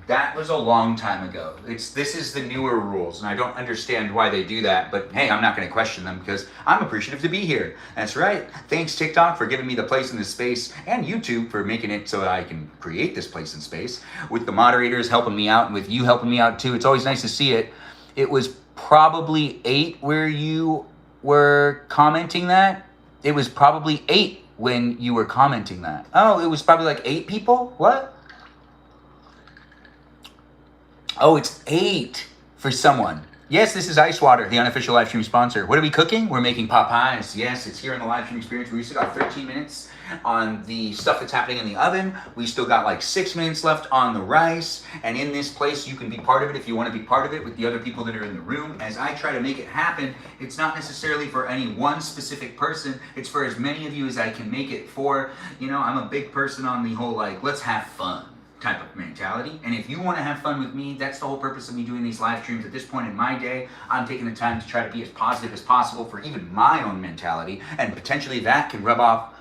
that was a long time ago. This is the newer rules, and I don't understand why they do that, but hey, I'm not going to question them because I'm appreciative to be here. That's right. Thanks, TikTok, for giving me the place in this space, and YouTube for making it so that I can create this place in space, with the moderators helping me out, and with you helping me out too. It's always nice to see it. It was probably 8 where you were commenting that. It was probably 8 when you were commenting that. Oh, it was probably like 8 people? What? Oh, it's 8 for someone. Yes, this is Ice Water, the unofficial live stream sponsor. What are we cooking? We're making pot pies. Yes, it's here in the live stream experience. We still got 13 minutes on the stuff that's happening in the oven. We still got like 6 minutes left on the rice. And in this place, you can be part of it if you want to be part of it with the other people that are in the room. As I try to make it happen, it's not necessarily for any one specific person. It's for as many of you as I can make it for. You know, I'm a big person on the whole, like, let's have fun type of mentality. And if you want to have fun with me, that's the whole purpose of me doing these live streams. At this point in my day, I'm taking the time to try to be as positive as possible for even my own mentality, and potentially that can rub off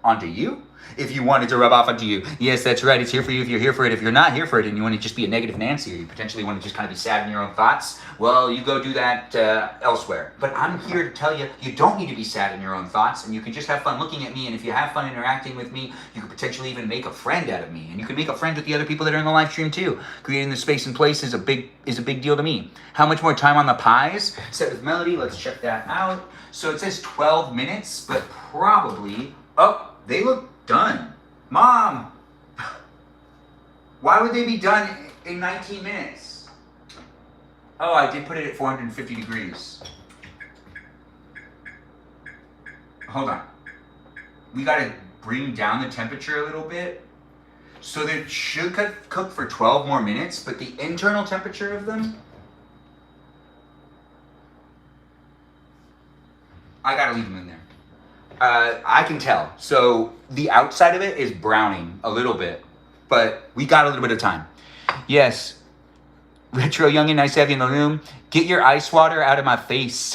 onto you. If you want it to rub off onto you, yes, that's right. It's here for you if you're here for it. If you're not here for it and you want to just be a negative Nancy, or you potentially want to just kind of be sad in your own thoughts, well, you go do that elsewhere. But I'm here to tell you, you don't need to be sad in your own thoughts, and you can just have fun looking at me. And if you have fun interacting with me, you could potentially even make a friend out of me, and you can make a friend with the other people that are in the live stream too. Creating the space and place is a big deal to me. How much more time on the pies? Set with Melody. Let's check that out. So it says 12 minutes, but probably. Oh, they look done. Mom, why would they be done in 19 minutes? Oh, I did put it at 450 degrees. Hold on. We got to bring down the temperature a little bit. So they should cook for 12 more minutes, but the internal temperature of them, I got to leave them in there. I can tell. So the outside of it is browning a little bit, but we got a little bit of time. Yes. Retro Youngin, nice to have you in the room. Get your ice water out of my face.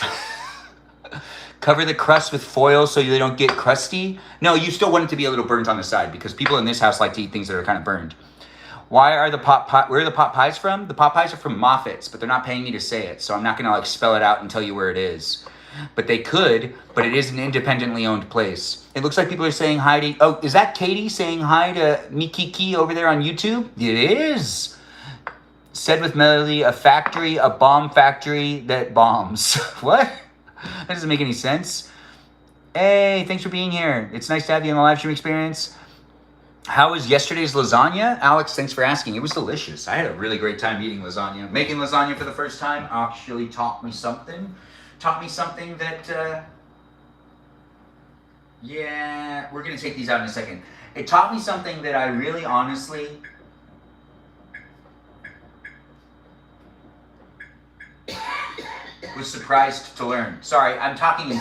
Cover the crust with foil so they don't get crusty. No, you still want it to be a little burnt on the side because people in this house like to eat things that are kind of burned. Where are the pot pies from? The pot pies are from Moffat's, but they're not paying me to say it, so I'm not going to spell it out and tell you where it is. But they could, but it is an independently owned place. It looks like people are saying hi to... Oh, is that Katie saying hi to Mikiki over there on YouTube? It is. Said with Melody, a bomb factory that bombs. What? That doesn't make any sense. Hey, thanks for being here. It's nice to have you in the live stream experience. How was yesterday's lasagna? Alex, thanks for asking. It was delicious. I had a really great time eating lasagna. Making lasagna for the first time actually taught me something. That, yeah, we're going to take these out in a second. It taught me something that I really honestly was surprised to learn. Sorry, I'm talking in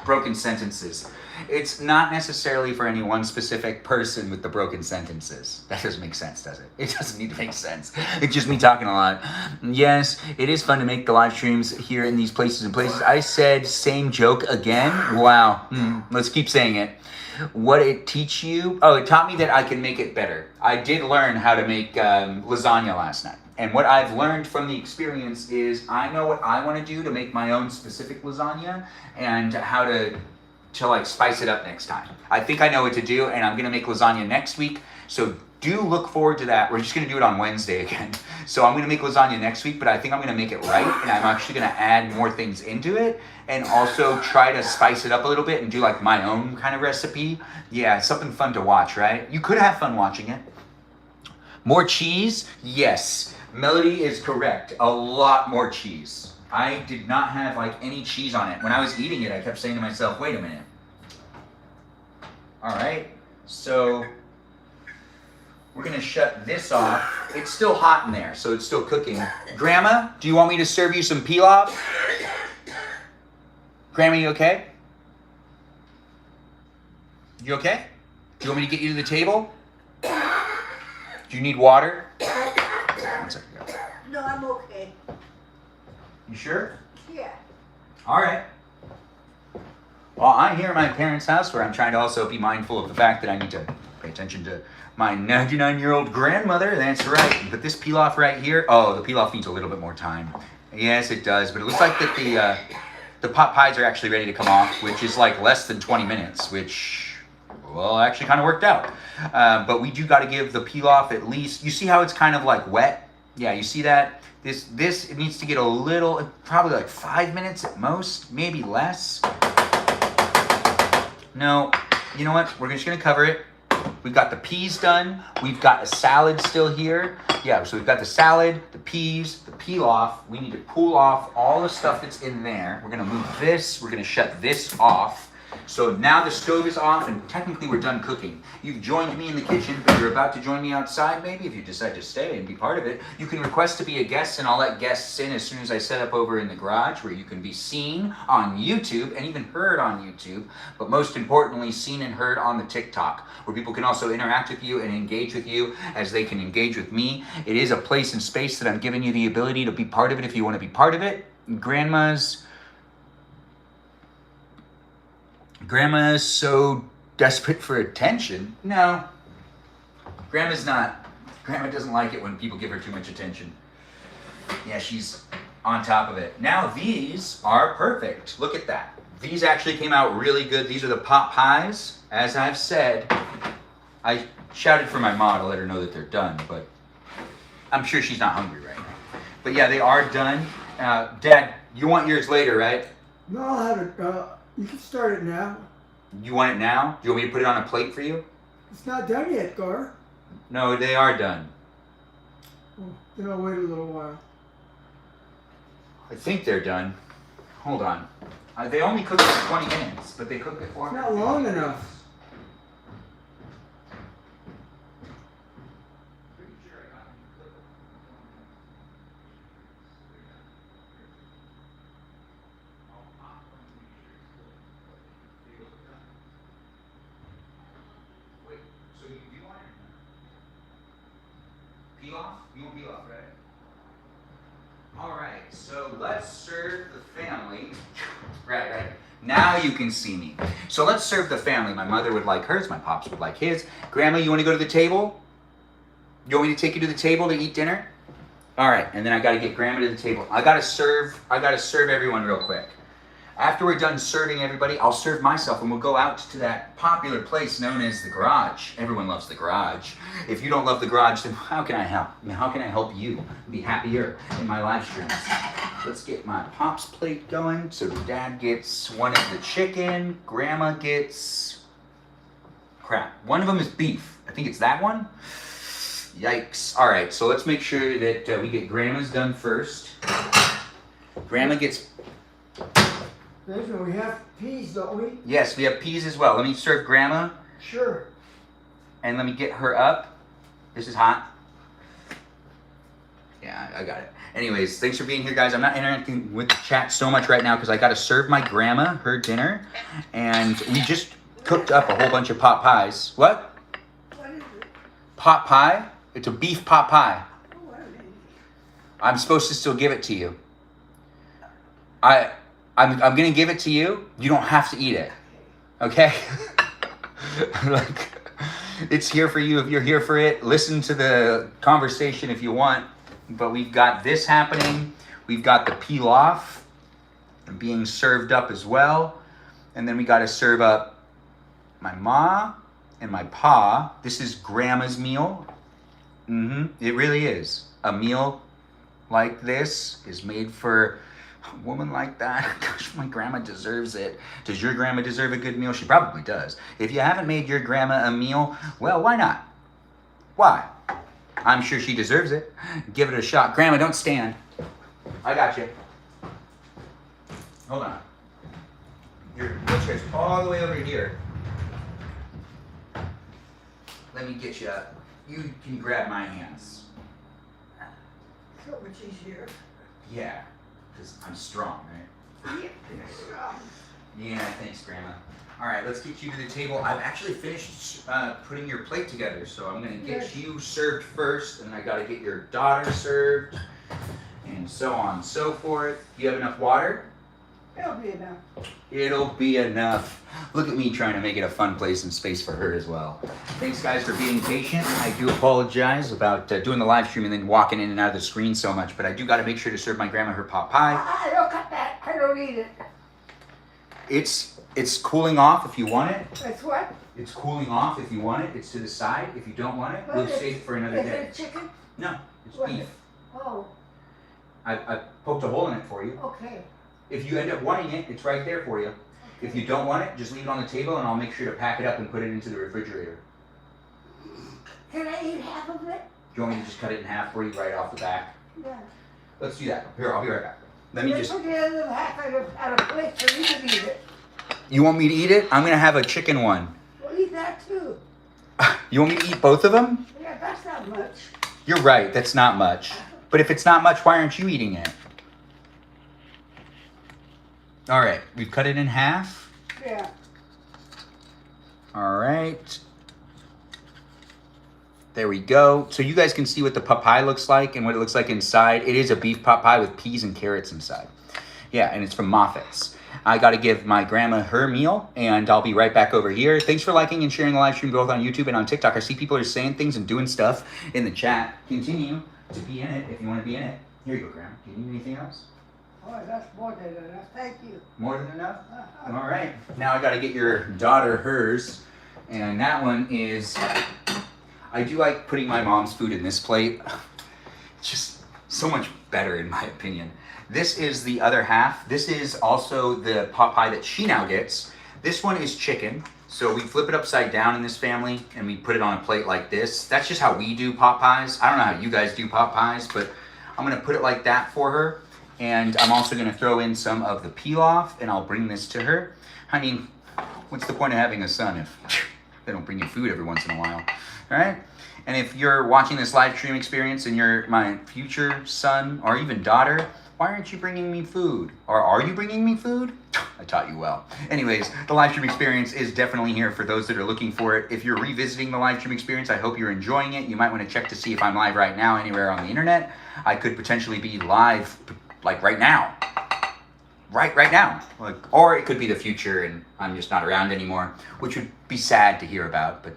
broken sentences. It's not necessarily for any one specific person with the broken sentences. That doesn't make sense, does it? It doesn't need to make sense. It's just me talking a lot. Yes, it is fun to make the live streams here in these places and places. I said same joke again. Wow. Let's keep saying it. What did it teach you? Oh, it taught me that I can make it better. I did learn how to make lasagna last night. And what I've learned from the experience is I know what I want to do to make my own specific lasagna and how to spice it up next time. I think I know what to do, and I'm going to make lasagna next week. So do look forward to that. We're just going to do it on Wednesday again. So I'm going to make lasagna next week, but I think I'm going to make it right, and I'm actually going to add more things into it and also try to spice it up a little bit and do like my own kind of recipe. Yeah, it's something fun to watch, right? You could have fun watching it. More cheese? Yes. Melody is correct. A lot more cheese. I did not have like any cheese on it. When I was eating it, I kept saying to myself, wait a minute. All right, so we're gonna shut this off. It's still hot in there, so it's still cooking. Grandma, do you want me to serve you some pilaf? Grandma, you okay? You okay? Do you want me to get you to the table? Do you need water? One second. No, I'm okay. You sure? Yeah. All right. Well, I'm here at my parents' house where I'm trying to also be mindful of the fact that I need to pay attention to my 99-year-old grandmother. That's right. But this pilaf right here, oh, the pilaf needs a little bit more time. Yes, it does. But it looks like that the pot pies are actually ready to come off, which is like less than 20 minutes, which, well, actually kind of worked out. But we do got to give the pilaf at least, you see how it's kind of like wet? Yeah, you see that? This it needs to get a little, probably like 5 minutes at most, maybe less. No, you know what? We're just gonna cover it. We've got the peas done. We've got a salad still here. Yeah, so we've got the salad, the peas, the pilaf. We need to cool off all the stuff that's in there. We're gonna move this. We're gonna shut this off. So now the stove is off and technically we're done cooking. You've joined me in the kitchen, but you're about to join me outside maybe if you decide to stay and be part of it. You can request to be a guest and I'll let guests in as soon as I set up over in the garage where you can be seen on YouTube and even heard on YouTube, but most importantly seen and heard on the TikTok where people can also interact with you and engage with you as they can engage with me. It is a place and space that I'm giving you the ability to be part of it if you want to be part of it. Grandma's so Desperate for attention? No. Grandma's not. Grandma doesn't like it when people give her too much attention. Yeah, she's on top of it. Now these are perfect. Look at that. These actually came out really good. These are the pot pies. As I've said, I shouted for my mom to let her know that they're done, but I'm sure she's not hungry right now. But yeah, they are done. Dad, you want yours later, right? No, I'll have it. You can start it now. You want it now? Do you want me to put it on a plate for you? It's not done yet, Gar. No, they are done. Well, then I'll wait a little while. I think they're done. Hold on. They only cook it for 20 minutes, but they cook it for It's me. not long enough. Wait, so you want it? Peel off? You want peel off, right? Alright, so let's serve the family. Right. Now you can see me. So let's serve the family. My mother would like hers, my pops would like his. Grandma, you want to go to the table? You want me to take you to the table to eat dinner? Alright, and then I gotta get Grandma to the table. I gotta serve everyone real quick. After we're done serving everybody, I'll serve myself and we'll go out to that popular place known as the garage. Everyone loves the garage. If you don't love the garage, then how can I help? How can I help you be happier in my live streams? Let's get my Pop's plate going. So Dad gets one of the chicken. Grandma gets... crap. One of them is beef. I think it's that one. Yikes. All right, so let's make sure that we get Grandma's done first. Grandma gets... Benjamin, we have peas, don't we? Yes, we have peas as well. Let me serve Grandma, Sure. and let me get her up. This is hot. Yeah, I got it. Anyways, thanks for being here, guys. I'm not interacting with the chat so much right now because I got to serve my grandma her dinner, and we just cooked up a whole bunch of pot pies. What? What is it? Pot pie? It's a beef pot pie. Oh, what is it? I'm supposed to still give it to you. I'm gonna give it to you. You don't have to eat it. Okay? Like, it's here for you if you're here for it. Listen to the conversation if you want. But we've got this happening. We've got the pilaf being served up as well. And then we gotta serve up my ma and my pa. This is Grandma's meal. It really is. A meal like this is made for a woman like that. Gosh, my grandma deserves it. Does your grandma deserve a good meal? She probably does. If you haven't made your grandma a meal, well, why not? Why? I'm sure she deserves it. Give it a shot. Grandma, don't stand. I got you. Hold on. Your wheelchair's all the way over here. Let me get you up. You can grab my hands. So much easier. Yeah, because I'm strong, right? Yeah, you're strong. Yeah, thanks, Grandma. All right, let's get you to the table. I've actually finished putting your plate together, so I'm gonna get Yes. you served first, and I gotta get your daughter served, and so on and so forth. You have enough water? It'll be enough. It'll be enough. Look at me trying to make it a fun place and space for her as well. Thanks, guys, for being patient. I do apologize about doing the live stream and then walking in and out of the screen so much, but I do got to make sure to serve my grandma her pot pie. I don't cut that. I don't eat it. It's cooling off if you want it. That's what? It's cooling off if you want it. It's to the side. If you don't want it, we'll save it for another Is day. it chicken? No, it's What? beef. Oh, I poked a hole in it for you. okay. If you end up wanting it, it's right there for you. If you don't want it, just leave it on the table and I'll make sure to pack it up and put it into the refrigerator. Can I eat half of it? Do you want me to just cut it in half for you right off the back? Yeah. Let's do that. Here, I'll be right back. Let me They just... put the other half out of plate so you can eat it. You want me to eat it? I'm going to have a chicken one. Well, eat that too. You want me to eat both of them? Yeah, that's not much. You're right. That's not much. But if it's not much, why aren't you eating it? All right. We've cut it in half. Yeah. All right. There we go. So you guys can see what the pot pie looks like and what it looks like inside. It is a beef pot pie with peas and carrots inside. Yeah, and it's from Moffat's. I got to give my grandma her meal, and I'll be right back over here. Thanks for liking and sharing the live stream both on YouTube and on TikTok. I see people are saying things and doing stuff in the chat. Continue to be in it if you want to be in it. Here you go, Grandma. Do you need anything else? Oh, that's more than enough. Thank you. More than enough? All right. Now I got to get your daughter hers, and that one is... I do like putting my mom's food in this plate. It's just so much better in my opinion. This is the other half. This is also the pot pie that she now gets. This one is chicken. So we flip it upside down in this family and we put it on a plate like this. That's just how we do pot pies. I don't know how you guys do pot pies, but I'm gonna put it like that for her. And I'm also gonna throw in some of the pilaf and I'll bring this to her. I mean, what's the point of having a son if they don't bring you food every once in a while, all right? And if you're watching this live stream experience and you're my future son or even daughter, why aren't you bringing me food? Or are you bringing me food? I taught you well. Anyways, the live stream experience is definitely here for those that are looking for it. If you're revisiting the live stream experience, I hope you're enjoying it. You might want to check to see if I'm live right now anywhere on the internet. I could potentially be live like right now. Right now. Like, or it could be the future and I'm just not around anymore, which would be sad to hear about, but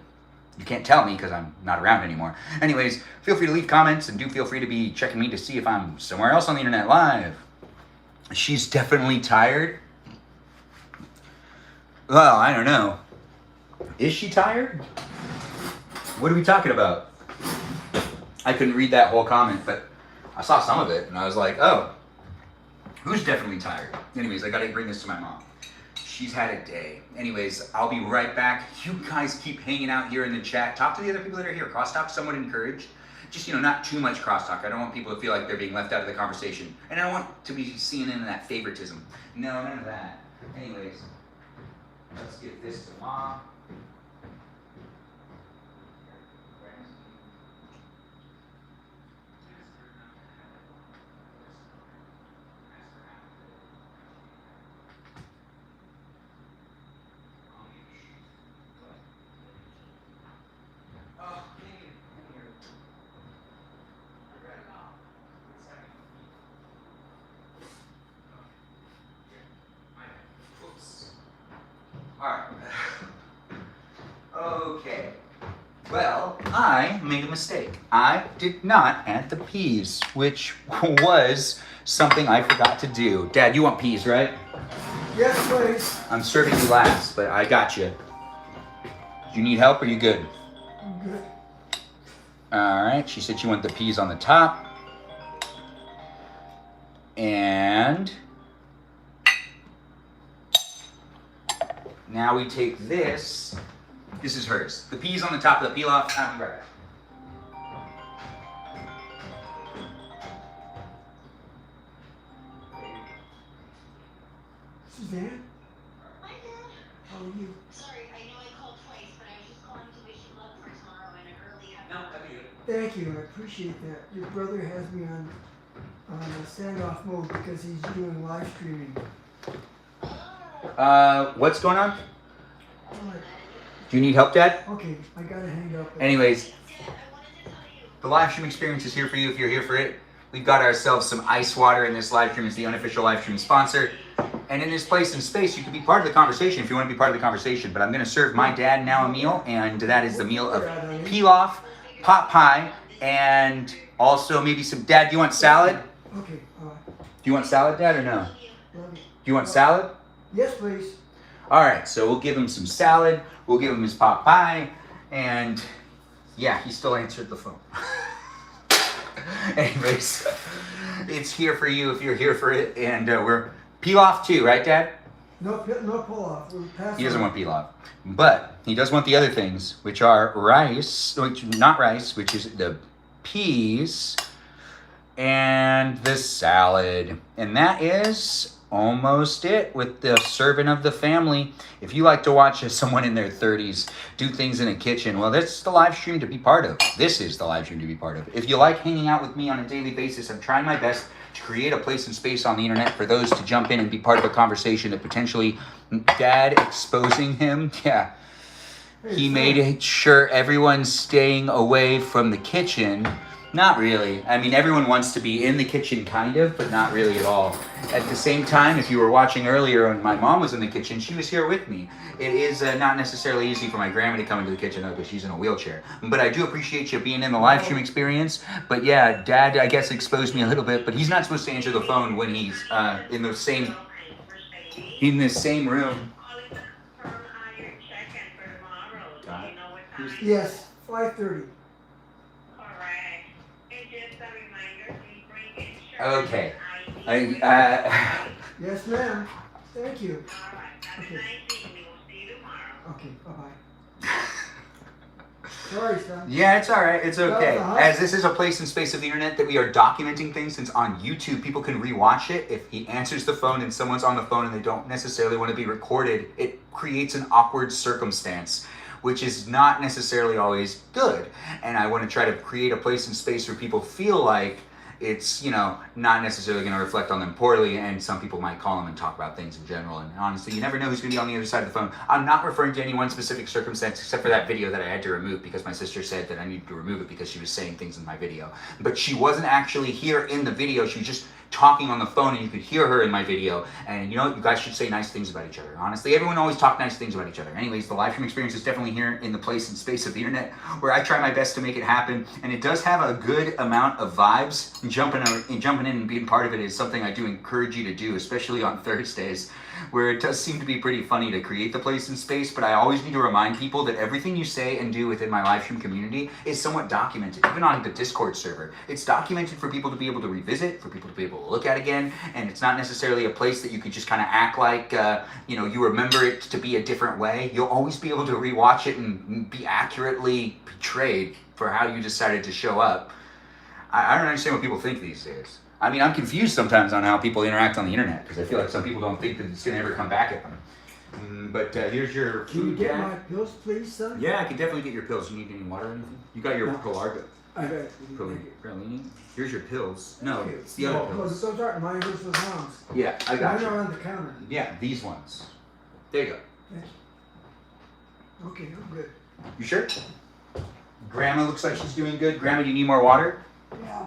you can't tell me because I'm not around anymore. Anyways, feel free to leave comments and do feel free to be checking me to see if I'm somewhere else on the internet live. She's definitely tired. Well, I don't know. Is she tired? What are we talking about? I couldn't read that whole comment, but I saw some of it and I was like, oh, who's definitely tired? Anyways, I gotta bring this to my mom. She's had a day. Anyways, I'll be right back. You guys keep hanging out here in the chat. Talk to the other people that are here. Crosstalk, somewhat encouraged. Just, not too much crosstalk. I don't want people to feel like they're being left out of the conversation. And I don't want to be seen in that favoritism. No, none of that. Anyways, let's give this to Mom. Alright. Okay. Well, I made a mistake. I did not add the peas, which was something I forgot to do. Dad, you want peas, right? Yes, please. I'm serving you last, but I got you. Do you need help or you good? I'm good. Alright, she said she wanted the peas on the top. And now we take this. This is hers. The peas on the top of the pilaf. I'll be right back. Suzanne, Hi, Dad. how are you? Sorry, I know I called twice, but I was just calling to wish you luck for tomorrow and an early happy No, that'd be good. Thank you, I appreciate that. Your brother has me on a standoff mode because he's doing live streaming. What's going on? I'm like, Do you need help, Dad? okay, I gotta hang up. Anyways, Dad, I wanted to tell you. the live stream experience is here for you if you're here for it. We've got ourselves some ice water in this live stream. It's the unofficial live stream sponsor. And in this place and space, you can be part of the conversation if you want to be part of the conversation. But I'm going to serve my dad now a meal, and that is the meal of pilaf, pot pie, and also maybe some... Dad, do you want salad? Okay, Do you want salad, Dad, or no? love you. Do you want salad? Yes, please. All right, so we'll give him some salad. We'll give him his pot pie. And yeah, he still answered the phone. Anyways, it's here for you if you're here for it. And we're pilaf too, right, Dad? No pull off. We'll pass He doesn't on. want pilaf. But he does want the other things, which are rice, which not rice, which is the peas and the salad. And that is almost it with the servant of the family. If you like to watch someone in their 30s do things in a kitchen, well, that's the live stream to be part of. This is the live stream to be part of. If you like hanging out with me on a daily basis, I'm trying my best to create a place and space on the internet for those to jump in and be part of a conversation that potentially Dad exposing him. Yeah. He made sure everyone's staying away from the kitchen Not really. I mean, everyone wants to be in the kitchen, kind of, but not really at all. At the same time, if you were watching earlier when my mom was in the kitchen, she was here with me. It is not necessarily easy for my grandma to come into the kitchen, though, because she's in a wheelchair. But I do appreciate you being in the live stream experience. But yeah, Dad, I guess, exposed me a little bit, but he's not supposed to answer the phone when he's in the same room. Got it. Yes, 5:30. Okay. Yes, ma'am. Thank you. Okay. Okay, bye-bye. Sorry, son. Yeah, it's all right. It's okay. Uh-huh. As this is a place and space of the internet that we are documenting things, since on YouTube people can rewatch it. If he answers the phone and someone's on the phone and they don't necessarily want to be recorded, it creates an awkward circumstance, which is not necessarily always good. And I want to try to create a place and space where people feel like it's, not necessarily going to reflect on them poorly, and some people might call them and talk about things in general, and honestly, you never know who's going to be on the other side of the phone. I'm not referring to any one specific circumstance, except for that video that I had to remove because my sister said that I needed to remove it because she was saying things in my video. But she wasn't actually here in the video, she was just talking on the phone, and you could hear her in my video. And you know what, you guys should say nice things about each other. Honestly, everyone always talk nice things about each other. Anyways, the live stream experience is definitely here in the place and space of the internet where I try my best to make it happen, and it does have a good amount of vibes. Jumping in and being part of it is something I do encourage you to do, especially on Thursdays, where it does seem to be pretty funny to create the place and space. But I always need to remind people that everything you say and do within my live stream community is somewhat documented, even on the Discord server. It's documented for people to be able to revisit, for people to be able to look at again, and it's not necessarily a place that you could just kind of act like you remember it to be a different way. You'll always be able to rewatch it and be accurately portrayed for how you decided to show up. I don't understand what people think these days. I mean, I'm confused sometimes on how people interact on the internet, because I feel like some people don't think that it's going to ever come back at them. But here's your Can you food, get Dad. my pills, please, son? Yeah, I can definitely get your pills. You need any water or anything? You got your No. Prolargo. I got it. Pralini? Here's your pills. No, Okay. it's the other No, pills. those aren't mine, those are mom's. Yeah, I got Mine are you. on the counter. Yeah, these ones. There you go. Okay, I'm good. You sure? Grandma looks like she's doing good. Grandma, do you need more water? Yeah.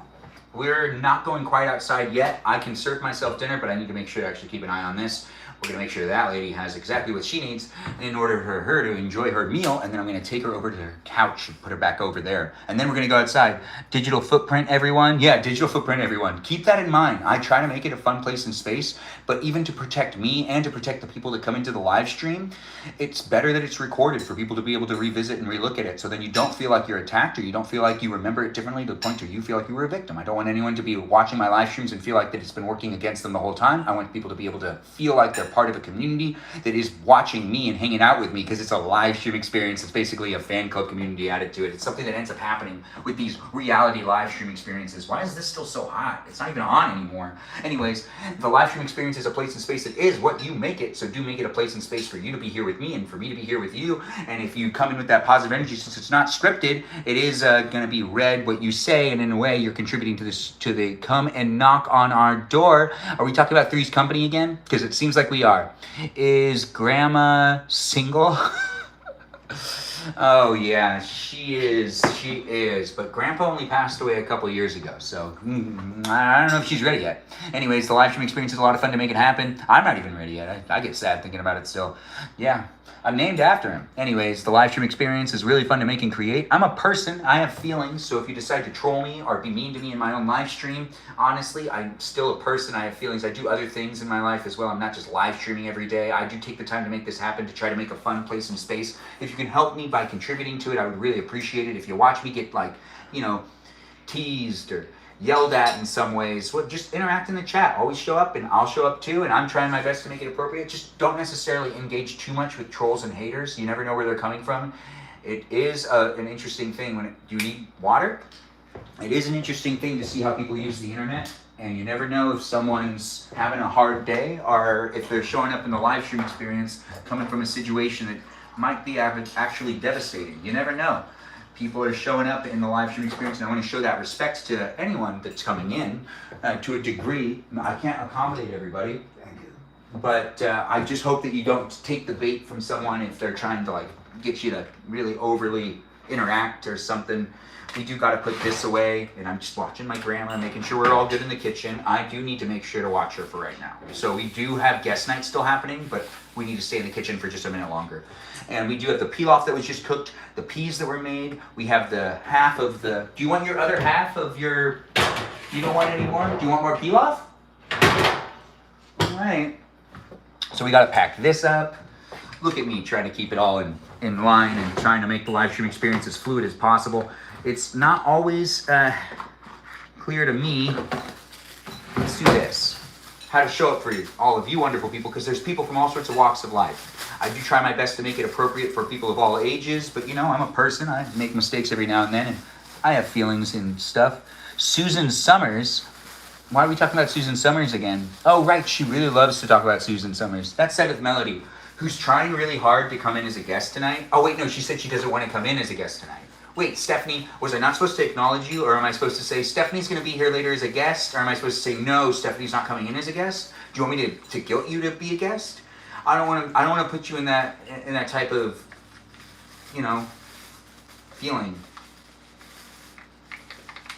We're not going quite outside yet. I can serve myself dinner, but I need to make sure to actually keep an eye on this. We're gonna make sure that lady has exactly what she needs in order for her to enjoy her meal, and then I'm gonna take her over to her couch and put her back over there. And then we're gonna go outside. Digital footprint, everyone. Yeah, digital footprint, everyone. Keep that in mind. I try to make it a fun place and space, but even to protect me and to protect the people that come into the live stream, it's better that it's recorded for people to be able to revisit and relook at it, so then you don't feel like you're attacked, or you don't feel like you remember it differently to the point where you feel like you were a victim. I don't want anyone to be watching my live streams and feel like that it's been working against them the whole time. I want people to be able to feel like they're part of a community that is watching me and hanging out with me, because it's a live stream experience. It's basically a fan club community added to it. It's something that ends up happening with these reality live stream experiences. Why is this still so hot? It's not even on anymore. Anyways, the live stream experience is a place and space that is what you make it. So do make it a place and space for you to be here with me and for me to be here with you. And if you come in with that positive energy, since it's not scripted, it is going to be read what you say, and in a way you're contributing to this, to the come and knock on our door. Are we talking about Three's Company again? Because it seems like we are. Is Grandma single? Oh yeah, she is. But Grandpa only passed away a couple years ago, so I don't know if she's ready yet. Anyways, the live stream experience is a lot of fun to make it happen. I'm not even ready yet. I get sad thinking about it still. Yeah, I'm named after him. Anyways, the live stream experience is really fun to make and create. I'm a person. I have feelings, so if you decide to troll me or be mean to me in my own live stream, honestly, I'm still a person. I have feelings. I do other things in my life as well. I'm not just live streaming every day. I do take the time to make this happen, to try to make a fun place and space. If you can help me by contributing to it, I would really appreciate it. If you watch me get, like, teased or yelled at in some ways, well, just interact in the chat. Always show up, and I'll show up too, and I'm trying my best to make it appropriate. Just don't necessarily engage too much with trolls and haters. You never know where they're coming from. It is an interesting thing when do you need water? It is an interesting thing to see how people use the internet, and you never know if someone's having a hard day or if they're showing up in the live stream experience coming from a situation that might be actually devastating. You never know. People are showing up in the live stream experience, and I want to show that respect to anyone that's coming in to a degree. I can't accommodate everybody, but I just hope that you don't take the bait from someone if they're trying to, like, get you to really overly interact or something, we do got to put this away. And I'm just watching my grandma, making sure we're all good in the kitchen. I do need to make sure to watch her for right now. So we do have guest night still happening, but we need to stay in the kitchen for just a minute longer. And we do have the pilaf that was just cooked, the peas that were made. We have the half of the, do you want your other half of your, you don't want any more? Do you want more pilaf? All right. So we got to pack this up. Look at me trying to keep it all in line and trying to make the live stream experience as fluid as possible. It's not always clear to me. Let's do this. How to show up for you, all of you wonderful people, because there's people from all sorts of walks of life. I do try my best to make it appropriate for people of all ages, but you know, I'm a person. I make mistakes every now and then, and I have feelings and stuff. Susan Summers. Why are we talking about Susan Summers again? Oh, right, she really loves to talk about Susan Summers. That's Seventh Melody, who's trying really hard to come in as a guest tonight. Oh, wait, no, she said she doesn't want to come in as a guest tonight. Wait, Stephanie, was I not supposed to acknowledge you, or am I supposed to say Stephanie's going to be here later as a guest, or am I supposed to say no, Stephanie's not coming in as a guest? Do you want me to guilt you to be a guest? I don't want to put you in that type of, you know, feeling.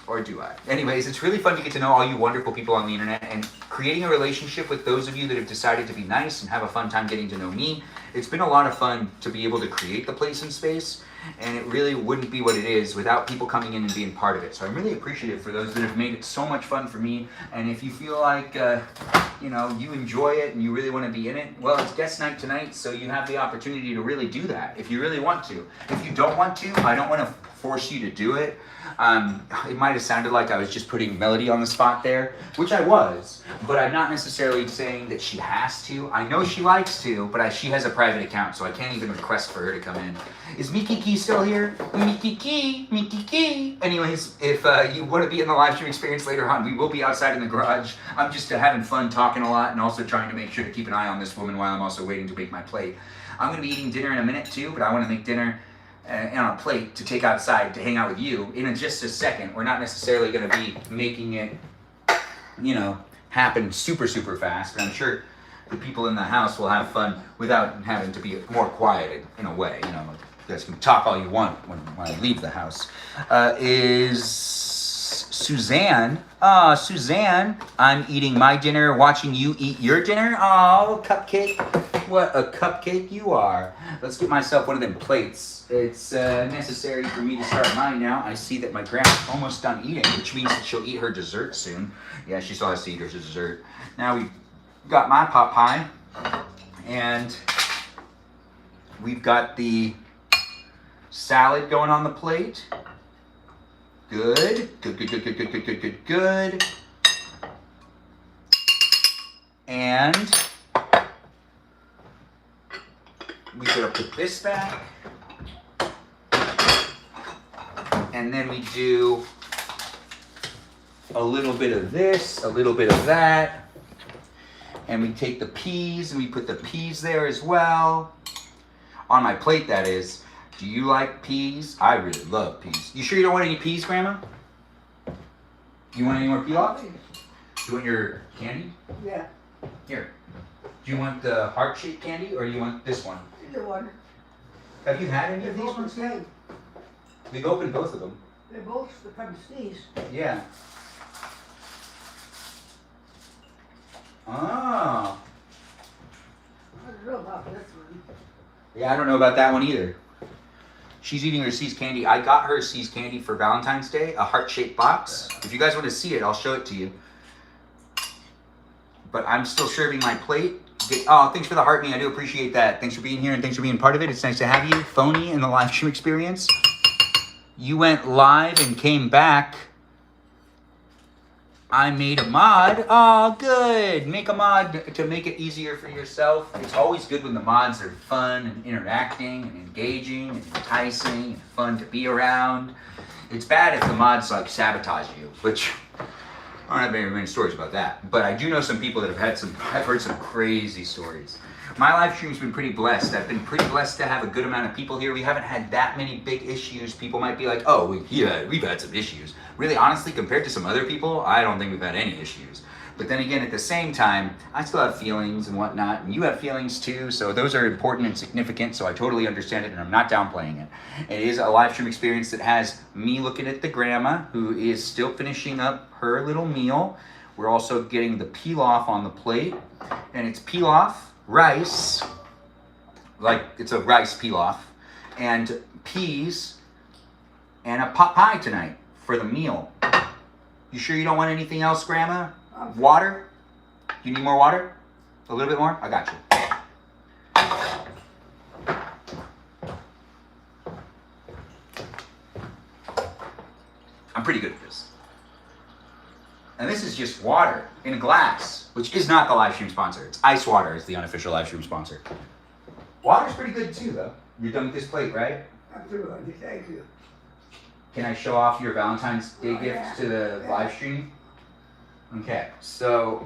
Or do I? Anyways, it's really fun to get to know all you wonderful people on the internet and creating a relationship with those of you that have decided to be nice and have a fun time getting to know me. It's been a lot of fun to be able to create the place and space, and it really wouldn't be what it is without people coming in and being part of it. So I'm really appreciative for those that have made it so much fun for me. And if you feel like, you know, you enjoy it and you really want to be in it, well, it's guest night tonight, so you have the opportunity to really do that if you really want to. If you don't want to, I don't want to force you to do it. It might have sounded like I was just putting Melody on the spot there, which I was, but I'm not necessarily saying that she has to. I know she likes to, but she has a private account, so I can't even request for her to come in. Is Miki still here? Miki. Anyways, if you want to be in the live stream experience later on, we will be outside in the garage. I'm just having fun talking a lot and also trying to make sure to keep an eye on this woman while I'm also waiting to make my plate. I'm going to be eating dinner in a minute too, but I want to make dinner on a plate to take outside to hang out with you in just a second. We're not necessarily going to be making it, you know, happen super fast, but I'm sure the people in the house will have fun without having to be more quieted in a way. You know, you guys can talk all you want when I leave the house. Is Suzanne? Suzanne, I'm eating my dinner, watching you eat your dinner. Oh, cupcake. What a cupcake you are. Let's get myself one of them plates. It's necessary for me to start mine now. I see that my grandma's almost done eating, which means that she'll eat her dessert soon. Yeah, she still has to eat her dessert. Now we've got my pot pie, and we've got the salad going on the plate. Good. And we gotta put this back. And then we do a little bit of this, a little bit of that. And we take the peas and we put the peas there as well. On my plate, that is. Do you like peas? I really love peas. You sure you don't want any peas, Grandma? You want any more pilaf? You want your candy? Yeah, Here. Do you want the heart-shaped candy or do you want this one? either one. Have you had any They're of these both the ones yet? same. We've opened both of them. They're both the kind of sneeze. Yeah. Oh. I don't know about this one. Yeah, I don't know about that one either. She's eating her C's candy. I got her C's candy for Valentine's Day, a heart-shaped box. If you guys want to see it, I'll show it to you. But I'm still serving my plate. Oh, thanks for the heart me. I do appreciate that. Thanks for being here and thanks for being part of it. It's nice to have you, Phony, in the live stream experience. You went live and came back. I made a mod. Oh, good. Make a mod to make it easier for yourself. It's always good when the mods are fun and interacting and engaging and enticing and fun to be around. It's bad if the mods like sabotage you, which I don't have very many stories about that. But I do know some people that have had I've heard some crazy stories. My live stream's been pretty blessed. I've been pretty blessed to have a good amount of people here. We haven't had that many big issues. People might be like, oh, we've had some issues. Really, honestly, compared to some other people, I don't think we've had any issues. But then again, at the same time, I still have feelings and whatnot, and you have feelings too, so those are important and significant, so I totally understand it, and I'm not downplaying it. It is a live stream experience that has me looking at the grandma, who is still finishing up her little meal. We're also getting the pilaf on the plate, and it's pilaf, rice, like it's a rice pilaf, and peas, and a pot pie tonight for the meal. You sure you don't want anything else, Grandma? Water? You need more water? A little bit more? I got you. I'm pretty good at this. And this is just water in a glass, which is not the live stream sponsor. It's ice water is the unofficial live stream sponsor. Water's pretty good too, though. You're done with this plate, right? Absolutely, thank you. Can I show off your Valentine's Day gift to the live stream? Okay, so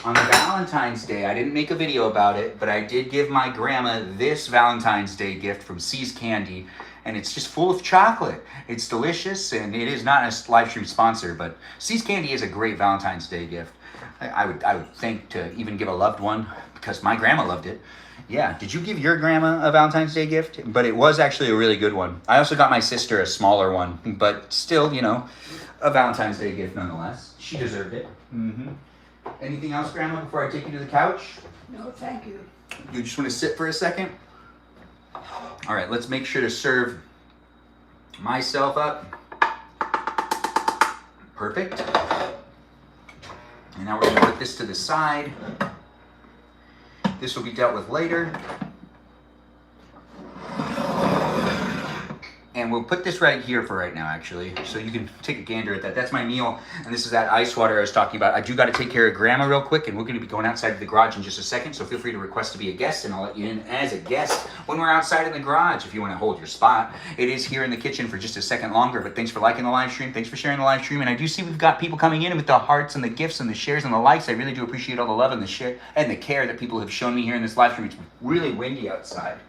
on Valentine's Day, I didn't make a video about it, but I did give my grandma this Valentine's Day gift from C's Candy, and it's just full of chocolate. It's delicious, and it is not a live stream sponsor, but C's Candy is a great Valentine's Day gift. I would think to even give a loved one, because my grandma loved it. Yeah, did you give your grandma a Valentine's Day gift? But it was actually a really good one. I also got my sister a smaller one, but still, you know, a Valentine's Day gift nonetheless. She deserved it. Mm-hmm. Anything else, Grandma, before I take you to the couch? No, thank you. You just want to sit for a second? All right, let's make sure to serve myself up. Perfect. And now we're going to put this to the side. This will be dealt with later. And we'll put this right here for right now, actually, so you can take a gander at that. That's my meal, and this is that ice water I was talking about. I do got to take care of Grandma real quick, and we're going to be going outside of the garage in just a second, so feel free to request to be a guest, and I'll let you in as a guest when we're outside in the garage if you want to hold your spot. It is here in the kitchen for just a second longer, but thanks for liking the live stream. Thanks for sharing the live stream, and I do see we've got people coming in with the hearts and the gifts and the shares and the likes. I really do appreciate all the love and the share and the care that people have shown me here in this live stream. It's really windy outside.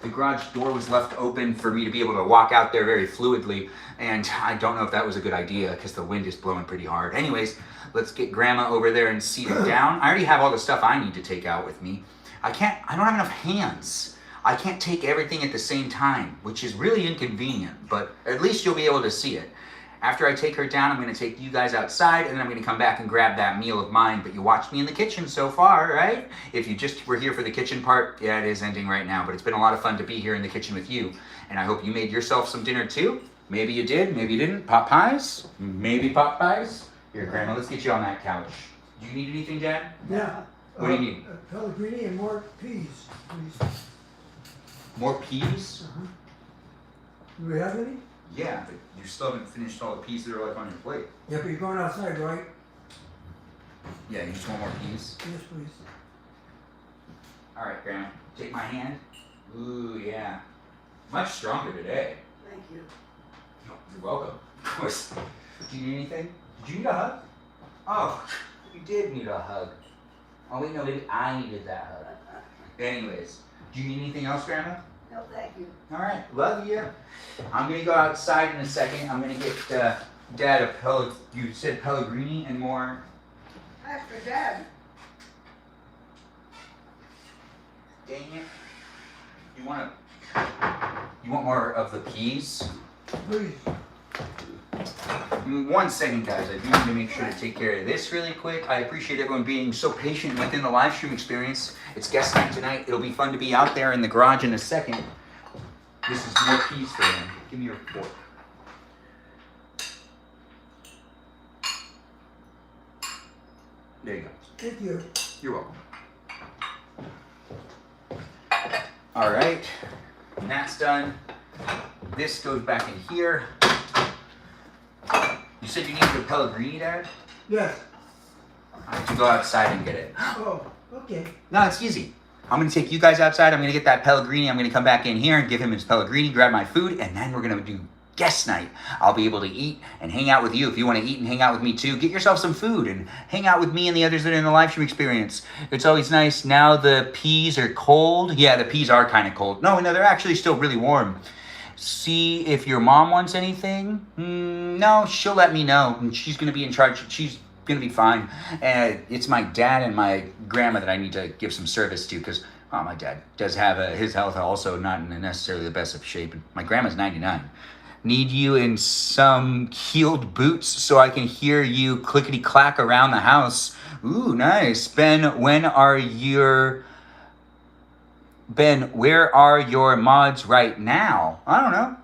The garage door was left open for me to be able to walk out there very fluidly, and I don't know if that was a good idea because the wind is blowing pretty hard. Anyways, let's get Grandma over there and seat her down. I already have all the stuff I need to take out with me. I don't have enough hands. I can't take everything at the same time, which is really inconvenient, but at least you'll be able to see it. After I take her down, I'm going to take you guys outside, and then I'm going to come back and grab that meal of mine. But you watched me in the kitchen so far, right? If you just were here for the kitchen part, yeah, it is ending right now. But it's been a lot of fun to be here in the kitchen with you. And I hope you made yourself some dinner too. Maybe you did, maybe you didn't. Pot pies? Maybe pot pies? Here, Grandma, let's get you on that couch. Do you need anything, Dad? Yeah. What do you need? Pellegrini and more peas, please. More peas? Uh-huh. Do we have any? Yeah, but you still haven't finished all the peas that are like on your plate. Yeah, but you're going outside, right? Yeah, you just want more peas? Yes, please. All right, Grandma, take my hand. Ooh, yeah. Much stronger today. Thank you. You're welcome. Of course. Do you need anything? Did you need a hug? Oh, you did need a hug. Oh, wait, no, maybe I needed that hug. Anyways, do you need anything else, Grandma? No, thank you. All right, love you. I'm going to go outside in a second. I'm going to get Dad you said Pellegrini and more. Ask for Dad. Dang it. You want more of the peas? Please. 1 second, guys. I do need to make sure to take care of this really quick. I appreciate everyone being so patient within the live stream experience. It's guest night tonight. It'll be fun to be out there in the garage in a second. This is more peas for him. Give me your fork. There you go. Thank you. You're welcome. All right, and that's done. This goes back in here. You said you needed a Pellegrini, Dad? Yes. I have to go outside and get it. Oh, okay. No, it's easy. I'm going to take you guys outside. I'm going to get that Pellegrini. I'm going to come back in here and give him his Pellegrini, grab my food, and then we're going to do guest night. I'll be able to eat and hang out with you. If you want to eat and hang out with me too, get yourself some food and hang out with me and the others that are in the live stream experience. It's always nice. Now the peas are cold. Yeah, the peas are kind of cold. No, they're actually still really warm. See if your mom wants anything. No, she'll let me know. And she's going to be in charge. She's Gonna be fine. And it's my dad and my grandma that I need to give some service to because my dad does have his health also not in necessarily the best of shape. And my grandma's 99. Need you in some heeled boots so I can hear you clickety clack around the house. Ooh, nice. Ben, where are your mods right now? I don't know.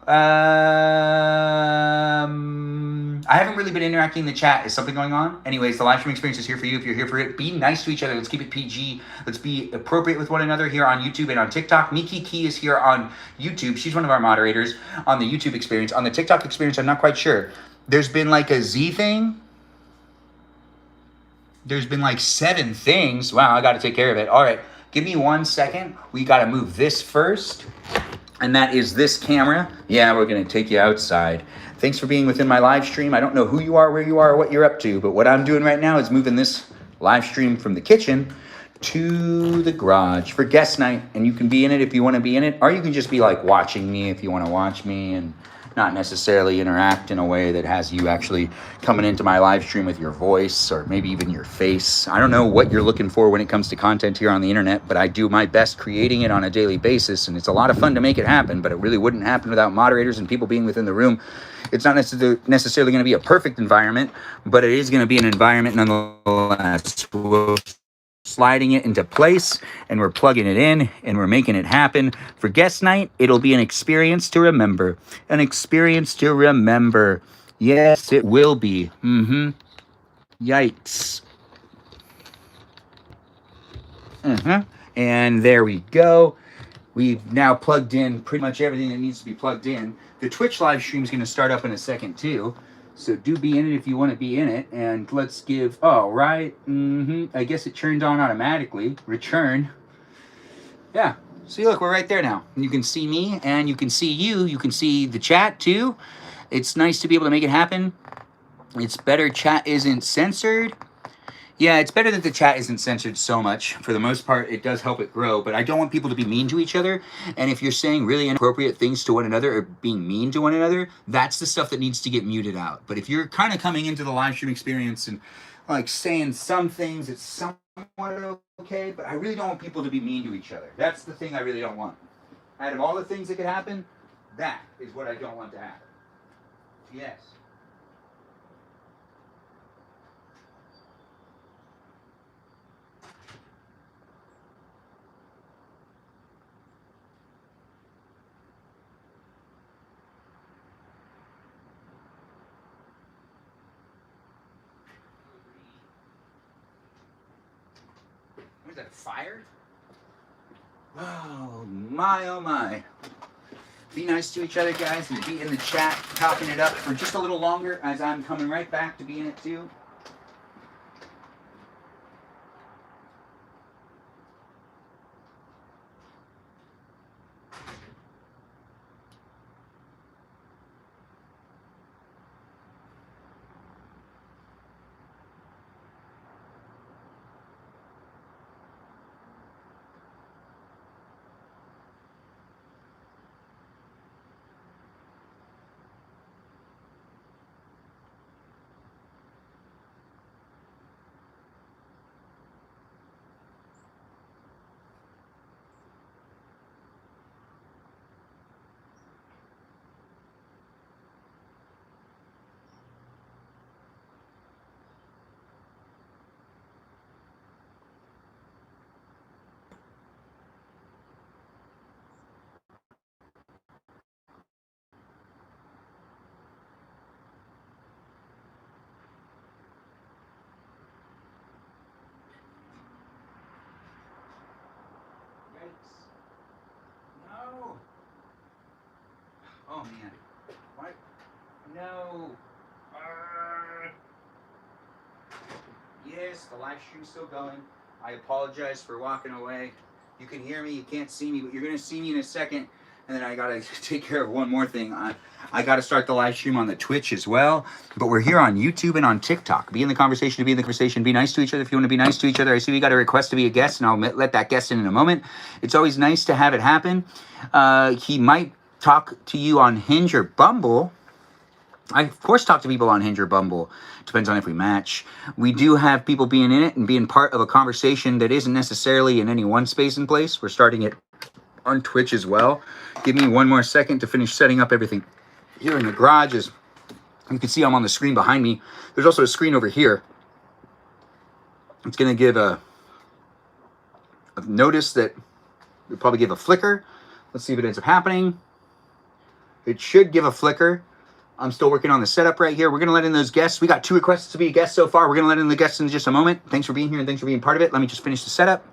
I haven't really been interacting in the chat. Is something going on? Anyways, the live stream experience is here for you. If you're here for it, be nice to each other. Let's keep it PG. Let's be appropriate with one another here on YouTube and on TikTok. Miki Key is here on YouTube. She's one of our moderators on the YouTube experience. On the TikTok experience, I'm not quite sure. There's been like a Z thing. There's been like 7 things. Wow, I got to take care of it. All right. Give me 1 second. We got to move this first. And that is this camera. Yeah, we're going to take you outside. Thanks for being within my live stream. I don't know who you are, where you are, or what you're up to. But what I'm doing right now is moving this live stream from the kitchen to the garage for guest night. And you can be in it if you want to be in it. Or you can just be like watching me if you want to watch me and not necessarily interact in a way that has you actually coming into my live stream with your voice or maybe even your face. I don't know what you're looking for when it comes to content here on the internet, but I do my best creating it on a daily basis, and it's a lot of fun to make it happen, but it really wouldn't happen without moderators and people being within the room. It's not necessarily going to be a perfect environment, but it is going to be an environment nonetheless. We'll sliding it into place and we're plugging it in and we're making it happen. For guest night, it'll be an experience to remember. An experience to remember. Yes, it will be. Yikes. And there we go. We've now plugged in pretty much everything that needs to be plugged in. The Twitch live stream is going to start up in a second too. So do be in it if you want to be in it. And let's give, oh, right. I guess it turned on automatically. Return. Yeah. See, look, we're right there now. You can see me and you can see you. You can see the chat too. It's nice to be able to make it happen. It's better chat isn't censored. Yeah, it's better that the chat isn't censored so much. For the most part, it does help it grow, but I don't want people to be mean to each other. And if you're saying really inappropriate things to one another or being mean to one another, that's the stuff that needs to get muted out. But if you're kind of coming into the live stream experience and like saying some things, it's somewhat okay, but I really don't want people to be mean to each other. That's the thing I really don't want. Out of all the things that could happen, that is what I don't want to happen. Yes. What is that, fire? Oh my. Be nice to each other, guys, and be in the chat, topping it up for just a little longer as I'm coming right back to be in it too. No. Oh man. What? No. Yes, the live stream's still going. I apologize for walking away. You can hear me, you can't see me, but you're gonna see me in a second. And then I gotta take care of one more thing. I gotta start the live stream on the Twitch as well. But we're here on YouTube and on TikTok. Be in the conversation, be in the conversation. Be nice to each other if you want to be nice to each other. I see we got a request to be a guest, and I'll let that guest in a moment. It's always nice to have it happen. He might talk to you on Hinge or Bumble. I, of course, talk to people on Hinge or Bumble. Depends on if we match. We do have people being in it and being part of a conversation that isn't necessarily in any one space and place. We're starting it on Twitch as well. Give me one more second to finish setting up everything here in the garage. As you can see, I'm on the screen behind me. There's also a screen over here. It's going to give a notice that we'll probably give a flicker. Let's see if it ends up happening. It should give a flicker. I'm still working on the setup right here. We're going to let in those guests. We got 2 requests to be a guest so far. We're going to let in the guests in just a moment. Thanks for being here and thanks for being part of it. Let me just finish the setup.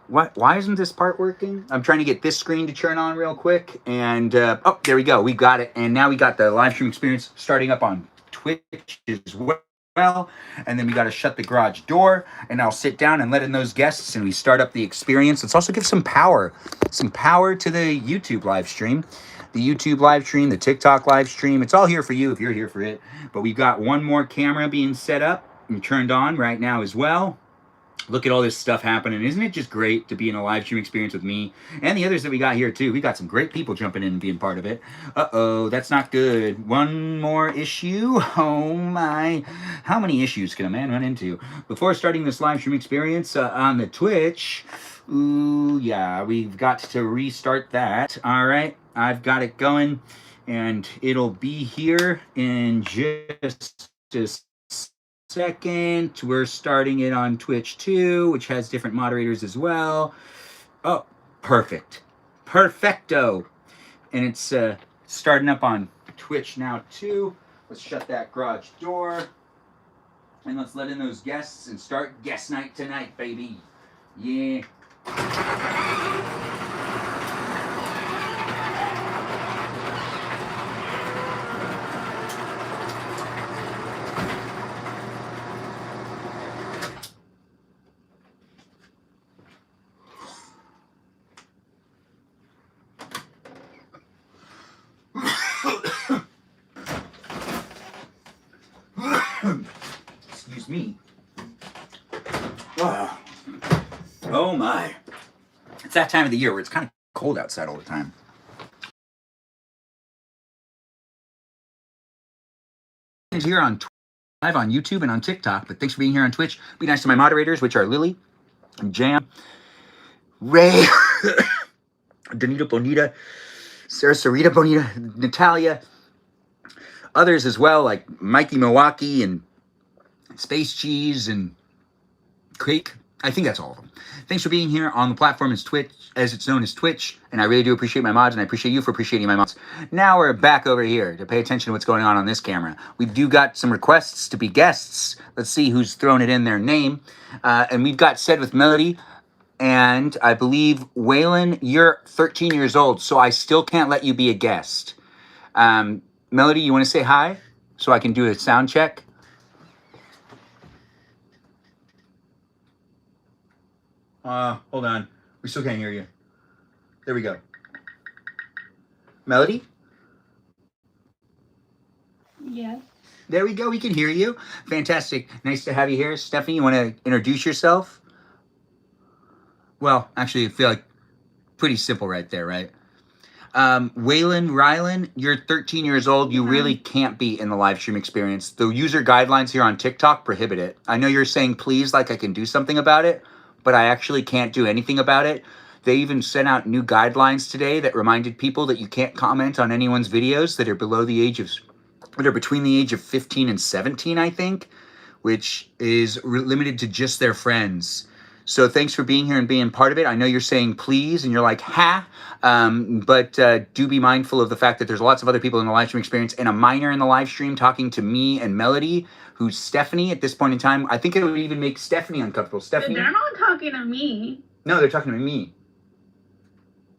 Why isn't this part working? I'm trying to get this screen to turn on real quick. And, oh, there we go. We got it. And now we got the live stream experience starting up on Twitch as well. And then we got to shut the garage door. And I'll sit down and let in those guests. And we start up the experience. Let's also give some power to the YouTube live stream. The YouTube live stream, the TikTok live stream. It's all here for you if you're here for it. But we've got one more camera being set up and turned on right now as well. Look at all this stuff happening. Isn't it just great to be in a live stream experience with me and the others that we got here too? We got some great people jumping in and being part of it. Uh-oh, that's not good. One more issue. Oh my. How many issues can a man run into? Before starting this live stream experience on the Twitch, ooh, yeah, we've got to restart that. All right, I've got it going and it'll be here in just second. We're starting it on Twitch too, which has different moderators as well. Oh, perfect. Perfecto. And it's starting up on Twitch now too. Let's shut that garage door. And let's let in those guests and start guest night tonight, baby. Yeah. Excuse me. Oh my. It's that time of the year where it's kind of cold outside all the time. Here on live on YouTube and on TikTok, but thanks for being here on Twitch. Be nice to my moderators, which are Lily, Jam, Ray, Donita Bonita, Sarah Sarita Bonita, Natalia, others as well, like Mikey Milwaukee and Space Cheese and Creek. I think that's all of them. Thanks for being here on the platform as Twitch, as it's known as Twitch, and I really do appreciate my mods, and I appreciate you for appreciating my mods. Now we're back over here to pay attention to what's going on this camera. We do got some requests to be guests. Let's see who's thrown it in their name. And we've got Said with Melody, and I believe, Waylon, you're 13 years old, so I still can't let you be a guest. Melody, you want to say hi so I can do a sound check? Hold on. We still can't hear you. There we go. Melody? Yes. There we go. We can hear you. Fantastic. Nice to have you here. Stephanie, you want to introduce yourself? Well, actually, I feel like pretty simple right there, right? Waylon Rylan, you're 13 years old. You really can't be in the live stream experience. The user guidelines here on TikTok prohibit it. I know you're saying please like I can do something about it, but I actually can't do anything about it. They even sent out new guidelines today that reminded people that you can't comment on anyone's videos that are below the age of, that are between the age of 15 and 17, I think, which is limited to just their friends. So thanks for being here and being part of it. I know you're saying please and you're like, ha, but do be mindful of the fact that there's lots of other people in the live stream experience and a minor in the live stream talking to me and Melody, who's Stephanie at this point in time. I think it would even make Stephanie uncomfortable. Stephanie? They're not talking to me. No, they're talking to me.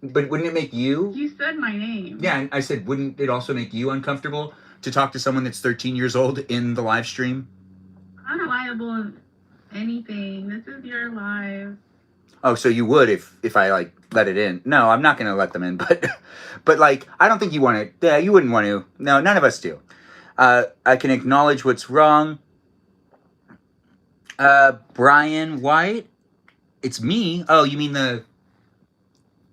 But wouldn't it make you? You said my name. Yeah, I said, wouldn't it also make you uncomfortable to talk to someone that's 13 years old in the live stream? I'm not liable of anything. This is your live. Oh, so you would if I like let it in? No, I'm not gonna let them in. But like I don't think you want to. Yeah, you wouldn't want to. No, none of us do. I can acknowledge what's wrong. Brian White, it's me. Oh, you mean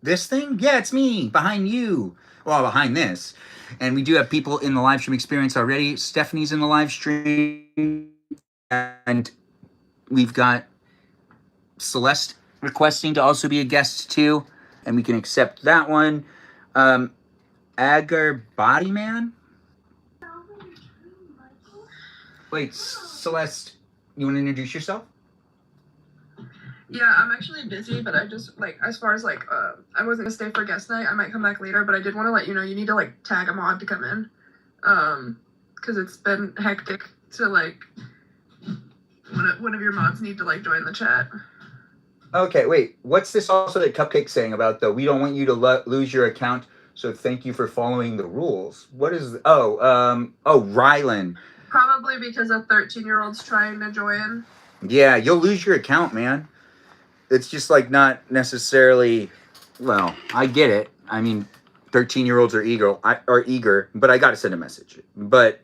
this thing? Yeah, it's me behind you. Well, behind this. And we do have people in the live stream experience already. Stephanie's in the live stream. And we've got Celeste requesting to also be a guest too. And we can accept that one. Agar Bodyman? Wait, Celeste, you want to introduce yourself? Yeah, I'm actually busy, but I just, like, as far as, like, I wasn't gonna stay for guest night. I might come back later, but I did want to let you know you need to, like, tag a mod to come in. Because it's been hectic to, like, one of your mods need to, like, join the chat. Okay, wait. What's this also that Cupcake's saying about the we don't want you to lose your account, so thank you for following the rules? What is... Rylan. Probably because a 13-year-old's trying to join. Yeah, you'll lose your account, man. It's just like not necessarily... Well, I get it. I mean, 13-year-olds are eager, but I got to send a message. But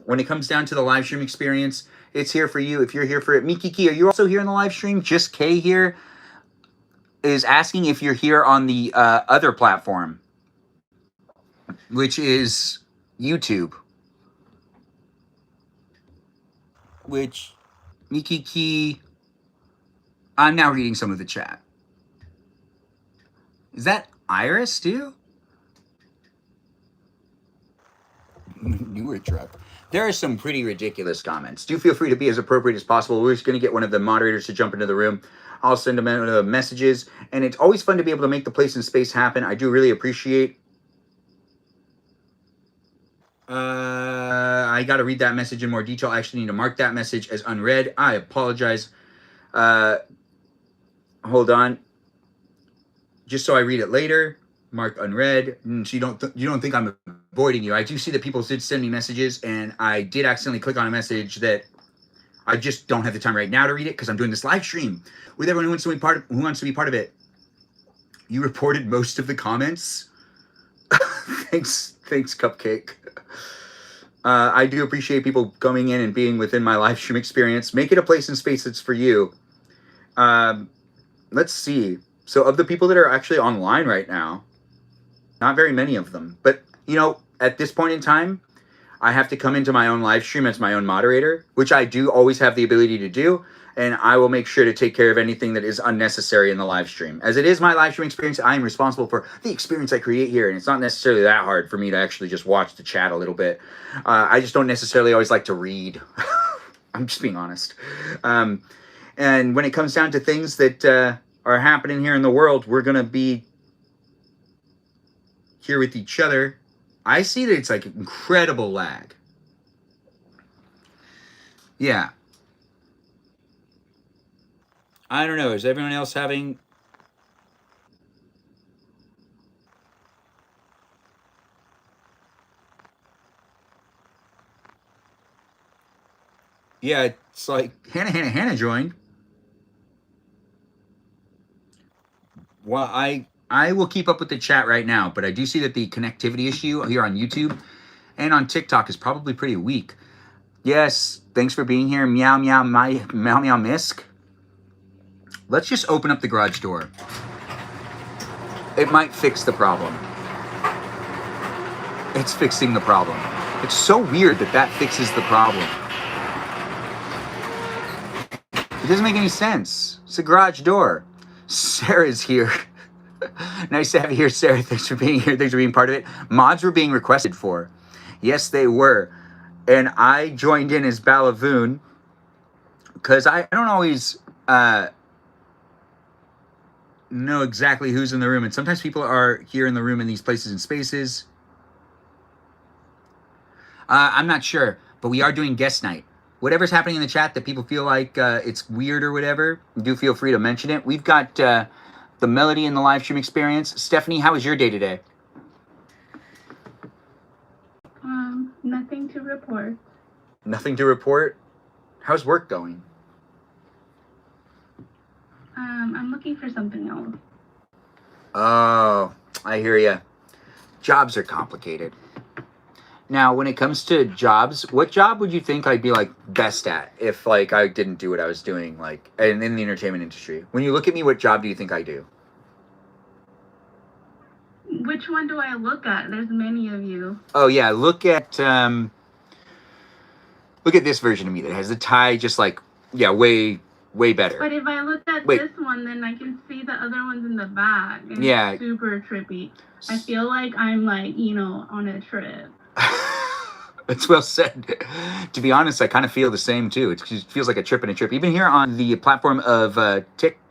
when it comes down to the live stream experience, it's here for you if you're here for it. Mikiki, are you also here in the live stream? Just K here is asking if you're here on the other platform, which is YouTube. Which, Mikiki, I'm now reading some of the chat. Is that Iris too? Newer truck. There are some pretty ridiculous comments. Do feel free to be as appropriate as possible. We're just going to get one of the moderators to jump into the room. I'll send them messages. And it's always fun to be able to make the place and space happen. I do really appreciate... I got to read that message in more detail. I actually need to mark that message as unread. I apologize. Hold on. Just so I read it later. Mark unread. So you don't think I'm avoiding you. I do see that people did send me messages, and I did accidentally click on a message that I just don't have the time right now to read it because I'm doing this live stream with everyone who wants to be part of it. You reported most of the comments. Thanks, Cupcake. I do appreciate people coming in and being within my live stream experience. Make it a place and space that's for you. Let's see. So of the people that are actually online right now, not very many of them. But, you know, at this point in time, I have to come into my own live stream as my own moderator, which I do always have the ability to do. And I will make sure to take care of anything that is unnecessary in the live stream. As it is my live stream experience, I am responsible for the experience I create here. And it's not necessarily that hard for me to actually just watch the chat a little bit. I just don't necessarily always like to read. I'm just being honest. And when it comes down to things that are happening here in the world, we're going to be here with each other. I see that it's like incredible lag. Yeah. I don't know. Is everyone else having... Yeah, it's like Hannah joined. Well, I will keep up with the chat right now, but I do see that the connectivity issue here on YouTube and on TikTok is probably pretty weak. Yes, thanks for being here. Meow Misk. Let's just open up the garage door. It might fix the problem. It's fixing the problem. It's so weird that fixes the problem. It doesn't make any sense. It's a garage door. Sarah's here. Nice to have you here, Sarah. Thanks for being here. Thanks for being part of it. Mods were being requested for. Yes, they were. And I joined in as Balavoon because I don't always know exactly who's in the room. And sometimes people are here in the room in these places and spaces. I'm not sure, but we are doing guest night. Whatever's happening in the chat that people feel like it's weird or whatever, do feel free to mention it. We've got the Melody in the live stream experience. Stephanie, how was your day today? Nothing to report. Nothing to report? How's work going? I'm looking for something else. Oh, I hear ya. Jobs are complicated. Now, when it comes to jobs, what job would you think I'd be like best at if like I didn't do what I was doing like in the entertainment industry? When you look at me, what job do you think I do? Which which one do I look at? There's many of you. Oh yeah, look at this version of me that has the tie just like way better. But if I look at Wait. this one, then I can see the other ones in the back. And Yeah. It's super trippy. I feel like I'm like, on a trip. That's well said. To be honest, I kind of feel the same too. It just feels like a trip and a trip. Even here on the platform of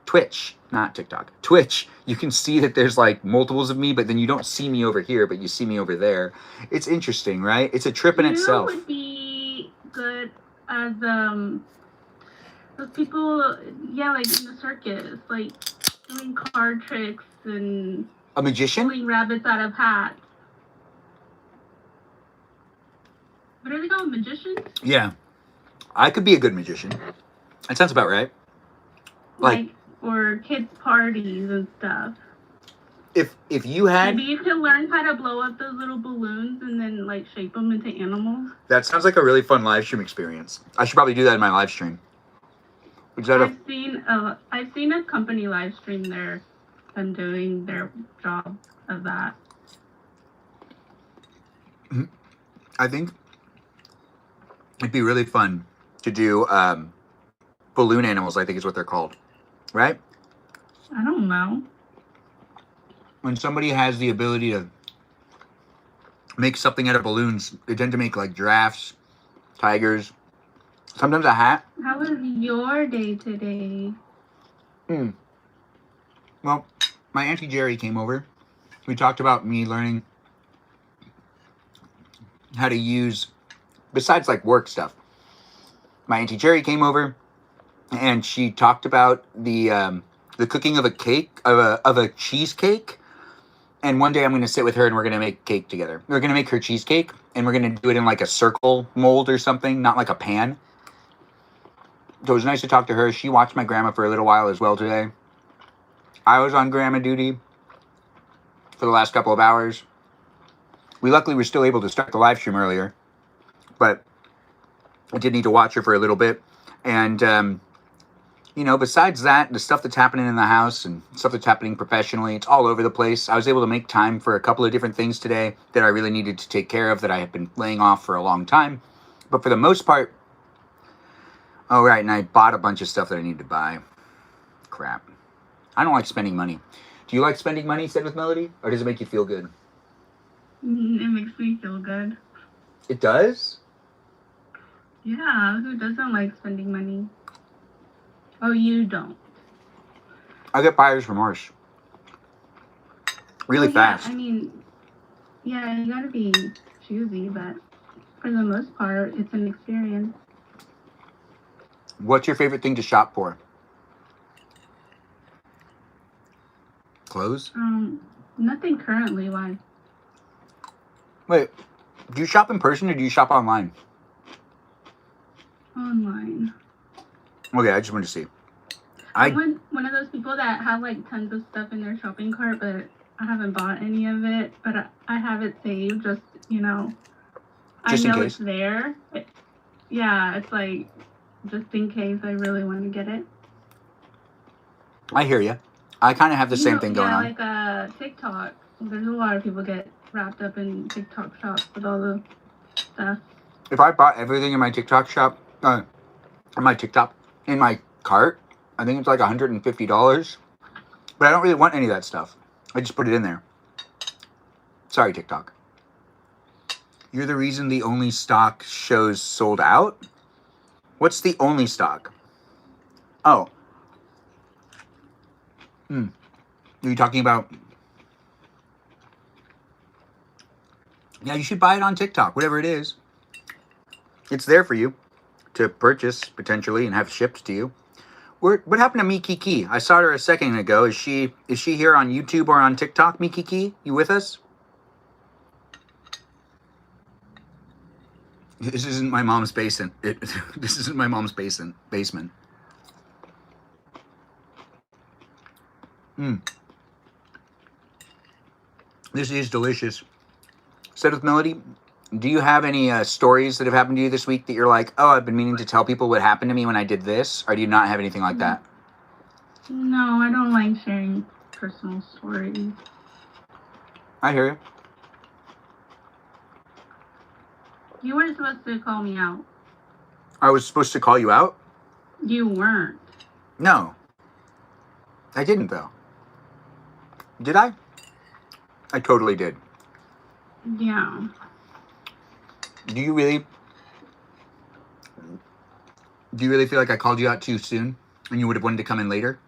Twitch, not TikTok, Twitch, you can see that there's like multiples of me, but then you don't see me over here, but you see me over there. It's interesting, right? It's a trip in itself. You would be good as those people, like in the circus, like doing card tricks and A magician? pulling rabbits out of hats. What are they called? Magicians? Yeah. I could be a good magician. That sounds about right. Like or kids' parties and stuff. if you had... Maybe you could learn how to blow up those little balloons and then like shape them into animals. That sounds like a really fun live stream experience. I should probably do that in my live stream. Is that I've seen a company live stream them doing their job of that. I think it'd be really fun to do balloon animals, I think is what they're called. Right? I don't know. When somebody has the ability to make something out of balloons, they tend to make like giraffes, tigers, sometimes a hat. How was your day today? Well, my Auntie Jerry came over. We talked about me learning how to use, besides like work stuff. My Auntie Jerry came over and she talked about the cooking of a cake, of a cheesecake. And one day I'm going to sit with her and we're going to make cake together. We're going to make her cheesecake and we're going to do it in like a circle mold or something, not like a pan. So it was nice to talk to her. She watched my grandma for a little while as well today. I was on grandma duty for the last couple of hours. We luckily were still able to start the live stream earlier, but I did need to watch her for a little bit. And, besides that, the stuff that's happening in the house and stuff that's happening professionally, it's all over the place. I was able to make time for a couple of different things today that I really needed to take care of that I had been laying off for a long time. But for the most part, oh, right, and I bought a bunch of stuff that I needed to buy. Crap. I don't like spending money. Do you like spending money, said with Melody? Or does it make you feel good? It makes me feel good. It does? Yeah, who doesn't like spending money? Oh, you don't. I get buyer's remorse. Really fast. Yeah, you gotta be choosy, but for the most part, it's an experience. What's your favorite thing to shop for? Clothes? Nothing currently. Why? Wait, do you shop in person or do you shop online? Online. Okay, I just wanted to see. I'm one of those people that have like tons of stuff in their shopping cart, but I haven't bought any of it. But I have it saved, just Just in I know case. it's there. It's like just in case I really want to get it. I hear you. I kind of have the same thing going on. Like TikTok. There's a lot of people get wrapped up in TikTok shops with all the stuff. If I bought everything in my TikTok shop, in my cart, I think it's like $150. But I don't really want any of that stuff. I just put it in there. Sorry, TikTok. You're the reason the only stock shows sold out? What's the only stock? Oh. Are you talking about... Yeah, you should buy it on TikTok, whatever it is. It's there for you to purchase, potentially, and have shipped to you. What happened to Mikiki? I saw her a second ago. Is she here on YouTube or on TikTok, Mikiki? You with us? This isn't my mom's basement. This isn't my mom's basement. This is delicious. Said with Melody, do you have any stories that have happened to you this week that you're like, oh, I've been meaning to tell people what happened to me when I did this? Or do you not have anything like that? No, I don't like sharing personal stories. I hear you. You weren't supposed to call me out. I was supposed to call you out? You weren't. No. I didn't, though. Did I? I totally did. Yeah. Do you really feel like I called you out too soon and you would have wanted to come in later?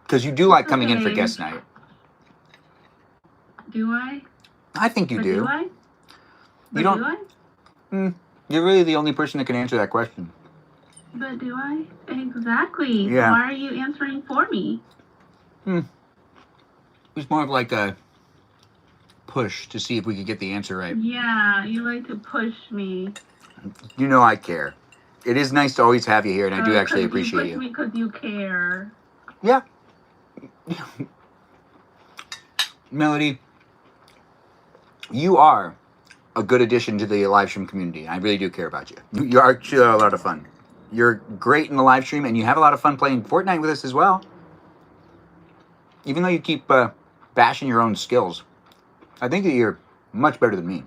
Because you do like coming in for Okay. guest night. Do I? I think you But do. do I? But don't- do I? You're really the only person that can answer that question. But do I? Exactly. Yeah. Why are you answering for me? It's more of like a push to see if we could get the answer right. Yeah, you like to push me. You know I care. It is nice to always have you here, and I do actually appreciate You you. push me because you care. Yeah. Melody, you are a good addition to the live stream community. I really do care about you. You are actually a lot of fun. You're great in the live stream, and you have a lot of fun playing Fortnite with us as well. Even though you keep bashing your own skills, I think that you're much better than me.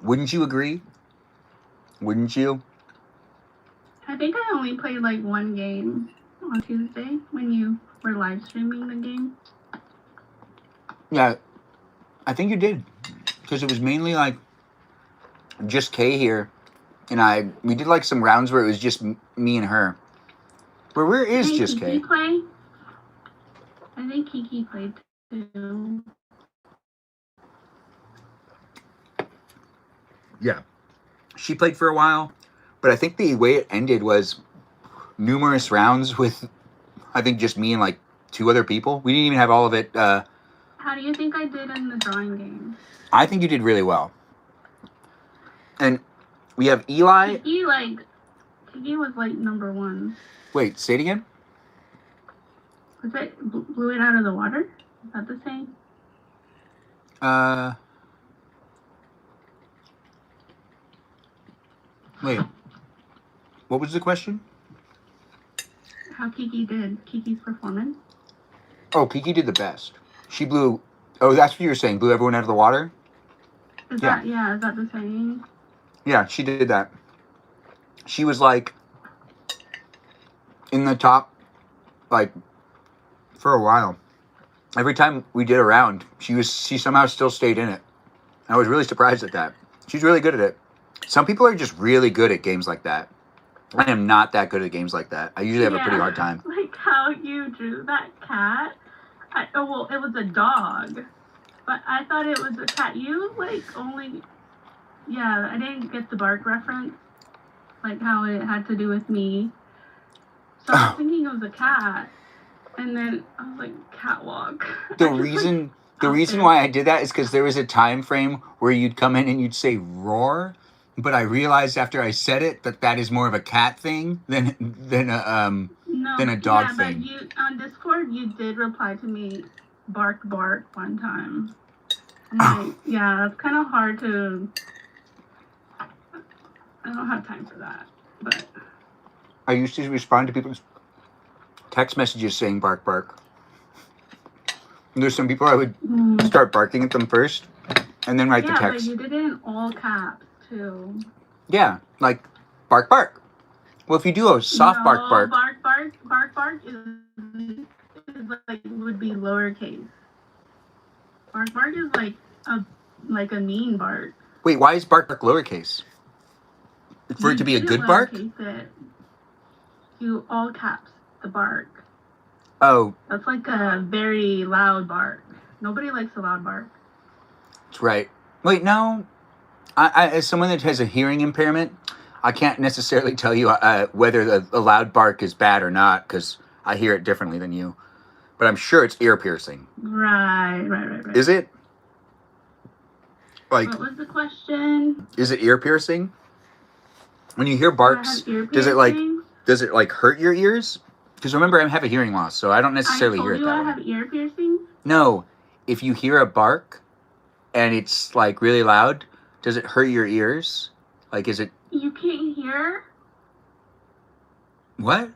Wouldn't you agree? Wouldn't you? I think I only played like one game on Tuesday when you were live streaming the game. Yeah, I think you did. Because it was mainly like just Kay here. And we did like some rounds where it was just me and her. But where is Did just Kiki Kay? play? I think Kiki played too. Yeah. She played for a while. But I think the way it ended was numerous rounds with, I think, just me and like 2 other people. We didn't even have all of it. How do you think I did in the drawing game? I think you did really well. And we have Eli. Kiki was like number 1. Wait, say it again? Was it blew it out of the water? Is that the same? Wait. What was the question? How Kiki did. Kiki's performance? Oh, Kiki did the best. She blew... Oh, that's what you were saying. Blew everyone out of the water? Is Yeah. that the same? Yeah, she did that. She was like in the top, like, for a while. Every time we did a round, she somehow still stayed in it. I was really surprised at that. She's really good at it. Some people are just really good at games like that. I am not that good at games like that. I usually have a pretty hard time. Like how you drew that cat. Well, it was a dog. But I thought it was a cat. You, like, only... Yeah, I didn't get the bark reference. Like, how it had to do with me. So I was thinking it was a cat. And then I was like, catwalk. The reason why I did that is because there was a time frame where you'd come in and you'd say roar, but I realized after I said it that is more of a cat thing than a dog thing. But you, on Discord, you did reply to me, bark, bark, one time. And like, yeah, that's kind of hard to... I don't have time for that, but... I used to respond to people's text messages saying bark, bark. And there's some people I would start barking at them first and then write the text. Yeah, but you did it in all caps, too. Yeah, like bark, bark. Well, if you do a soft bark, bark. Bark is like, would be lowercase. Bark is like a mean bark. Wait, why is bark, bark lowercase? For it to be a good bark? You all caps the bark. Oh. That's like a very loud bark. Nobody likes a loud bark. That's right. Wait, no. I as someone that has a hearing impairment, I can't necessarily tell you whether a loud bark is bad or not because I hear it differently than you. But I'm sure it's ear piercing. Right. Is it? Like, what was the question? Is it ear piercing? When you hear barks, does it like hurt your ears? Because remember, I have a hearing loss, so I don't necessarily hear it that way. I have ear piercing? No, if you hear a bark and it's like really loud, does it hurt your ears? Like, is it? You can't hear? What?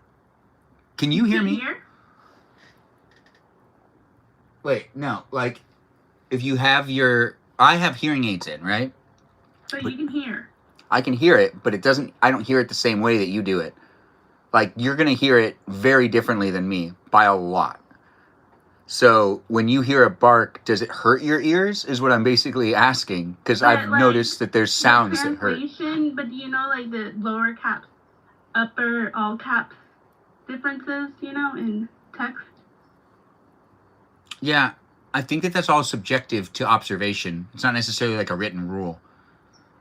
Can you hear me? Hear? Wait, no. Like, if you have your, I have hearing aids in, right? So But- you can hear. I can hear it, but I don't hear it the same way that you do it. Like, you're going to hear it very differently than me by a lot. So when you hear a bark, does it hurt your ears is what I'm basically asking. Because But, I've like, noticed that there's sounds the that hurt. translation, but do you know, like, the lower caps, upper, all caps differences, you know, in text? Yeah, I think that that's all subjective to observation. It's not necessarily like a written rule.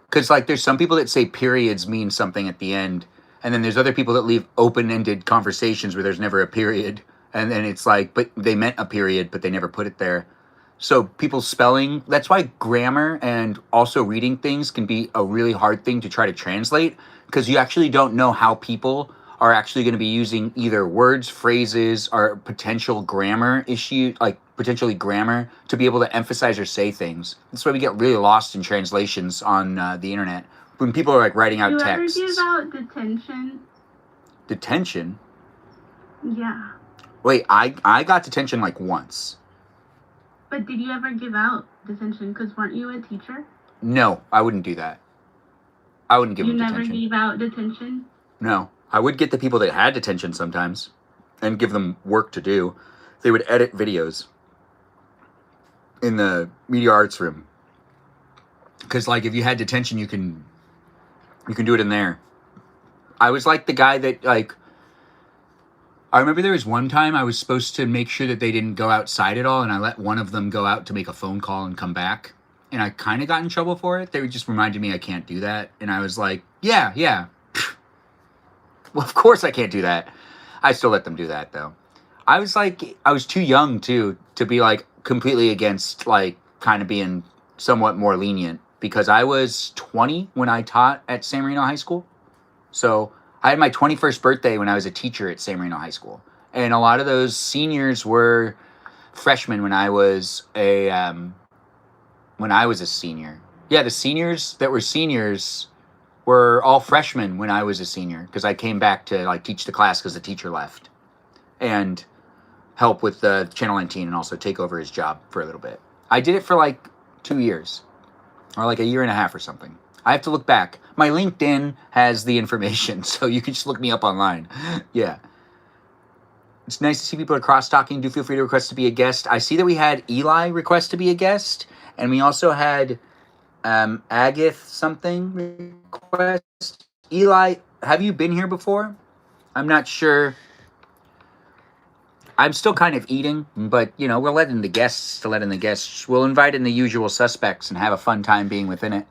Because, like, there's some people that say periods mean something at the end. And then there's other people that leave open-ended conversations where there's never a period. And then it's like, but they meant a period, but they never put it there. So people's spelling, that's why grammar and also reading things can be a really hard thing to try to translate. Because you actually don't know how people are actually going to be using either words, phrases, or potential grammar issue, like potentially grammar, to be able to emphasize or say things. That's why we get really lost in translations on the internet. When people are like writing out Do you texts. ever give out detention? Detention? Yeah. Wait, I got detention like once. But did you ever give out detention? Because weren't you a teacher? No, I wouldn't do that. I wouldn't give You them never detention. gave out detention? No, I would get the people that had detention sometimes and give them work to do. They would edit videos in the media arts room. Because, like, if you had detention, you can do it in there. I was like the guy that, like, I remember there was one time I was supposed to make sure that they didn't go outside at all, and I let one of them go out to make a phone call and come back. And I kind of got in trouble for it. They just reminded me I can't do that. And I was like, yeah. Well, of course I can't do that. I still let them do that, though. I was too young, too, to be, like, completely against, like, kind of being somewhat more lenient. Because I was 20 when I taught at San Marino High School. So I had my 21st birthday when I was a teacher at San Marino High School. And a lot of those seniors were freshmen when I was a senior. Yeah, the seniors that were seniors were all freshmen when I was a senior, because I came back to like teach the class because the teacher left and help with the Channel 19 and also take over his job for a little bit. I did it for like 2 years or like a year and a half or something. I have to look back. My LinkedIn has the information, so you can just look me up online. Yeah. It's nice to see people are cross-talking. Do feel free to request to be a guest. I see that we had Eli request to be a guest, and we also had Agath something request. Eli, have you been here before? I'm not sure. I'm still kind of eating, but, you know, we're letting the guests. We'll invite in the usual suspects and have a fun time being within it.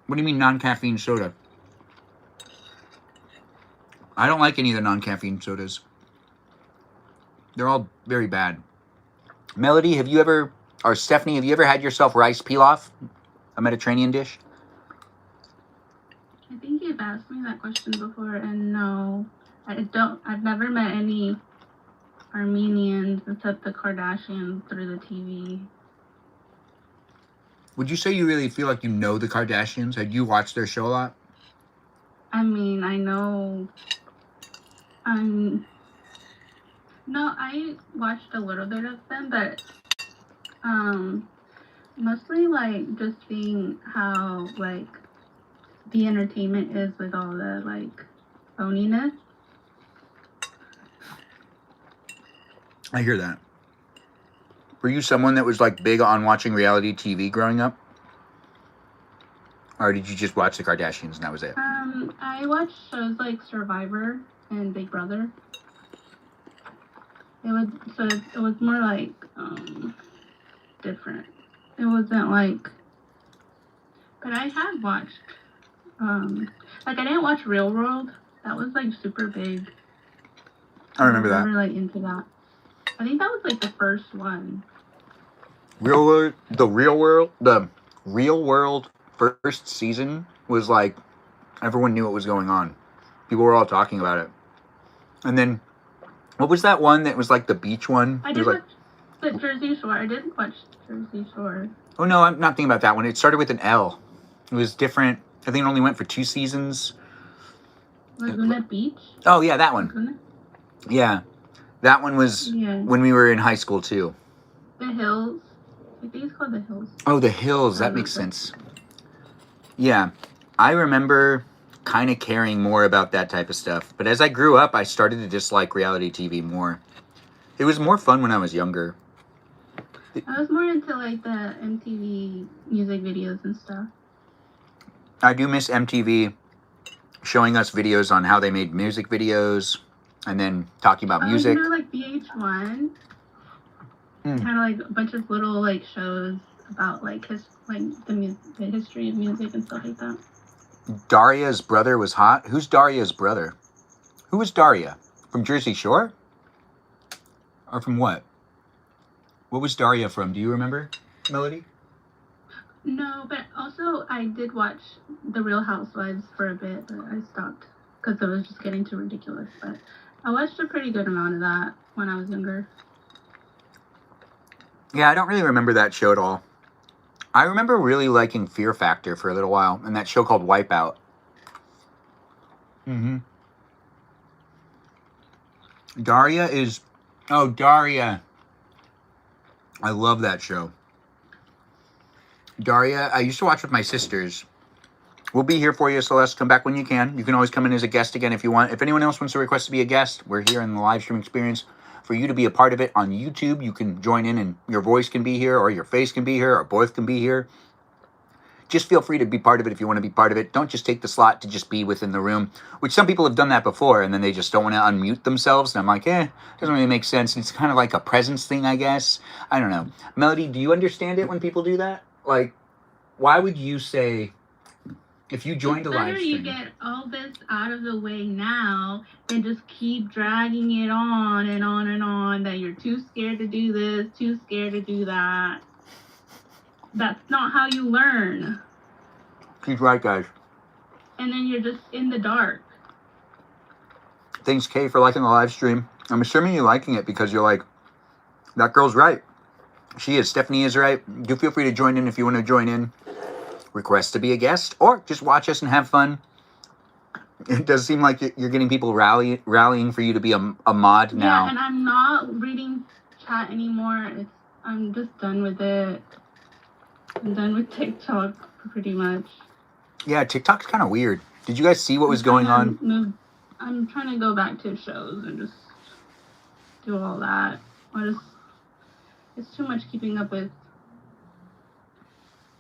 What do you mean non-caffeine soda? I don't like any of the non-caffeine sodas. They're all very bad. Melody, Stephanie, have you ever had yourself rice pilaf? A Mediterranean dish? I think you've asked me that question before, and no, I've never met any Armenians except the Kardashians through the TV. Would you say you really feel like you know the Kardashians? Had you watched their show a lot? I mean, I know. No, I watched a little bit of them, but mostly like just seeing how like the entertainment is with all the like phoniness. I hear that. Were you someone that was like big on watching reality TV growing up? Or did you just watch the Kardashians and that was it? I watched shows like Survivor and Big Brother. It was more like different. It wasn't like, but I had watched like I didn't watch Real World. That was like super big. I remember was that. never like into that. I think that was like the first one. The Real World first season was like everyone knew what was going on. People were all talking about it. And then what was that one that was like the beach one? I It did was watch the Jersey Shore. I did watch Jersey Shore. Oh no, I'm not thinking about that one. It started with an L. It was different. I think it only went for 2 seasons. Laguna Beach. Oh yeah, that one. Laguna? Yeah. That one was Yeah. when we were in high school too. The Hills. I think it's called The Hills. Oh, The Hills. That I'm makes not sure. sense. Yeah. I remember kind of caring more about that type of stuff. But as I grew up, I started to dislike reality TV more. It was more fun when I was younger. I was more into like the MTV music videos and stuff. I do miss MTV showing us videos on how they made music videos and then talking about music. You know, like VH1 Mm. had like a bunch of little like shows about like the history of music and stuff like that. Daria's brother was hot. Who's Daria's brother? Who was Daria? From Jersey Shore? Or from what? What was Daria from? Do you remember, Melody? No, but also I did watch The Real Housewives for a bit, but I stopped because it was just getting too ridiculous. But I watched a pretty good amount of that when I was younger. Yeah, I don't really remember that show at all. I remember really liking Fear Factor for a little while, and that show called Wipeout. Mm-hmm. Daria is... Oh, Daria. I love that show. Daria, I used to watch with my sisters. We'll be here for you, Celeste. Come back when you can. You can always come in as a guest again if you want. If anyone else wants to request to be a guest, we're here in the live stream experience for you to be a part of it on YouTube. You can join in and your voice can be here, or your face can be here, or both can be here. Just feel free to be part of it if you want to be part of it. Don't just take the slot to just be within the room, which some people have done that before, and then they just don't want to unmute themselves. And I'm like, doesn't really make sense. It's kind of like a presence thing, I guess. I don't know. Melody, do you understand it when people do that? Like, why would you say, if you joined a live Better stream... you get all this out of the way now than just keep dragging it on and on and on, that you're too scared to do this, too scared to do that. That's not how you learn. She's right, guys. And then you're just in the dark. Thanks, Kay, for liking the live stream. I'm assuming you're liking it because you're like, that girl's right. She is. Stephanie is right. Do feel free to join in if you want to join in. Request to be a guest, or just watch us and have fun. It does seem like you're getting people rallying for you to be a mod now. Yeah, and I'm not reading chat anymore. I'm just done with it. I'm done with TikTok pretty much. Yeah, TikTok's kind of weird. Did you guys see what was going on? I'm trying to go back to shows and just do all that. It's too much keeping up with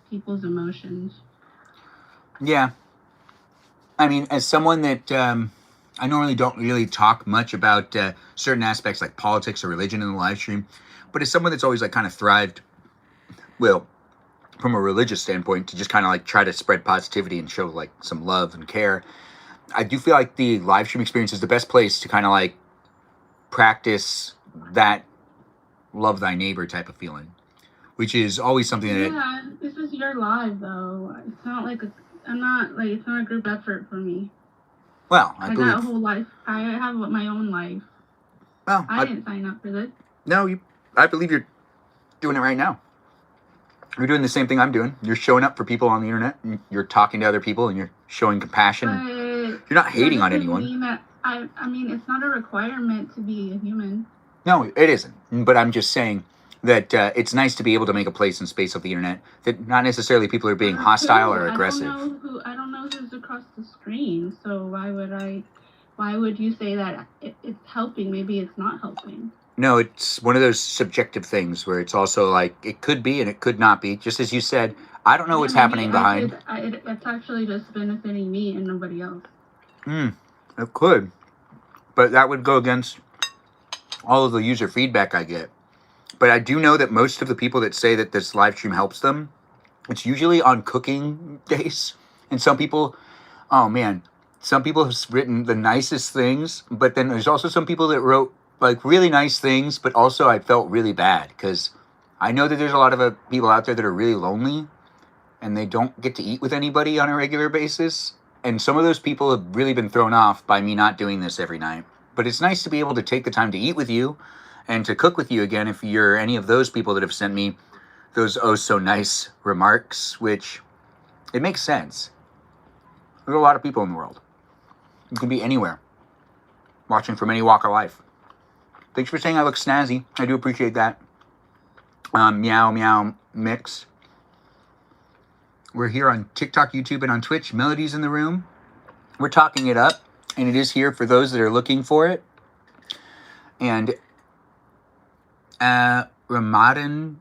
people's emotions. Yeah. I mean, as someone that I normally don't really talk much about certain aspects like politics or religion in the live stream, but as someone that's always like kind of thrived, well, from a religious standpoint, to just kind of like try to spread positivity and show like some love and care, I do feel like the live stream experience is the best place to kind of like practice that love thy neighbor type of feeling, which is always something that... Yeah, this is your live though. It's not like it's not a group effort for me. Well, I got a whole life. I have my own life. Well, I didn't sign up for this. No, I believe you're doing it right now. You're doing the same thing I'm doing. You're showing up for people on the internet, and you're talking to other people, and you're showing compassion. You're not hating on anyone. I mean, it's not a requirement to be a human. No, it isn't. But I'm just saying that it's nice to be able to make a place and space of the internet that not necessarily people are being hostile or aggressive. I don't know who's across the screen, so why would you say that it's helping? Maybe it's not helping. No, it's one of those subjective things where it's also like, it could be and it could not be. Just as you said, I don't know what's happening behind. It's actually just benefiting me and nobody else. It could. But that would go against all of the user feedback I get. But I do know that most of the people that say that this live stream helps them, it's usually on cooking days. And some people, oh man, some people have written the nicest things, but then there's also some people that wrote like really nice things, but also I felt really bad because I know that there's a lot of people out there that are really lonely and they don't get to eat with anybody on a regular basis. And some of those people have really been thrown off by me not doing this every night. But it's nice to be able to take the time to eat with you and to cook with you again if you're any of those people that have sent me those oh so nice remarks, which it makes sense. There's a lot of people in the world. You can be anywhere, watching from any walk of life. Thanks for saying I look snazzy. I do appreciate that. Meow meow mix. We're here on TikTok, YouTube, and on Twitch. Melody's in the room. We're talking it up, and it is here for those that are looking for it. And Ramadan,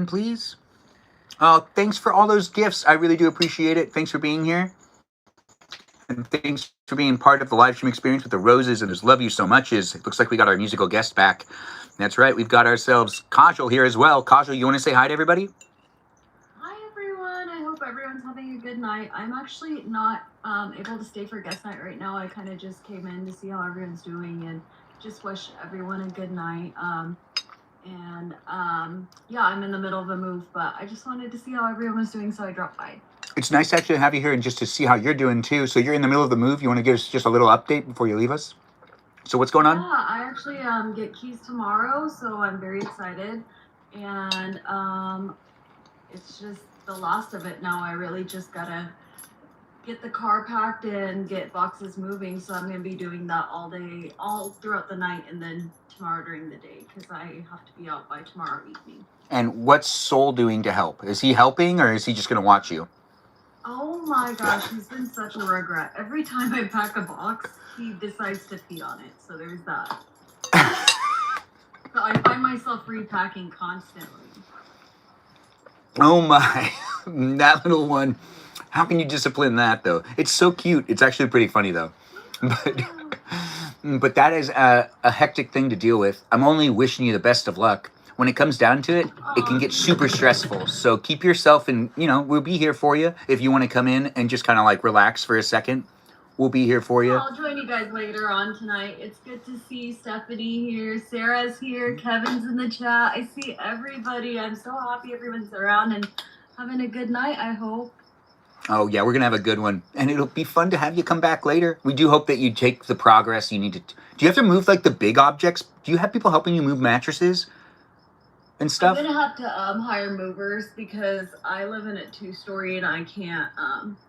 please. Oh, thanks for all those gifts. I really do appreciate it. Thanks for being here. And thanks for being part of the live stream experience with the roses and those love you so muches. It looks like we got our musical guest back. That's right. We've got ourselves Kajal here as well. Kajal, you want to say hi to everybody? Hi everyone. I hope everyone's having a good night. I'm actually not able to stay for guest night right now. I kind of just came in to see how everyone's doing and just wish everyone a good night. Yeah, I'm in the middle of a move, but I just wanted to see how everyone was doing, so I dropped by. It's nice to actually have you here and just to see how you're doing too. So you're in the middle of the move. You want to give us just a little update before you leave us? So what's going on? Yeah, I actually get keys tomorrow, so I'm very excited. And it's just the last of it now. I really just gotta get the car packed and get boxes moving. So I'm gonna be doing that all day, all throughout the night, and then tomorrow during the day, because I have to be out by tomorrow evening. And what's Soul doing to help? Is he helping or is he just going to watch you? Oh my gosh, he's been such a regret. Every time I pack a box, he decides to pee on it. So there's that. So I find myself repacking constantly. Oh my, that little one. How can you discipline that though? It's so cute. It's actually pretty funny though. But that is a hectic thing to deal with. I'm only wishing you the best of luck. When it comes down to it, it can get super stressful. So keep yourself in, we'll be here for you. If you want to come in and just kind of like relax for a second, we'll be here for you. I'll join you guys later on tonight. It's good to see Stephanie here. Sarah's here. Kevin's in the chat. I see everybody. I'm so happy everyone's around and having a good night, I hope. Oh, yeah, we're going to have a good one. And it'll be fun to have you come back later. We do hope that you take the progress you need to. Do you have to move like the big objects? Do you have people helping you move mattresses and stuff? I'm going to have to hire movers because I live in a 2-story and I can't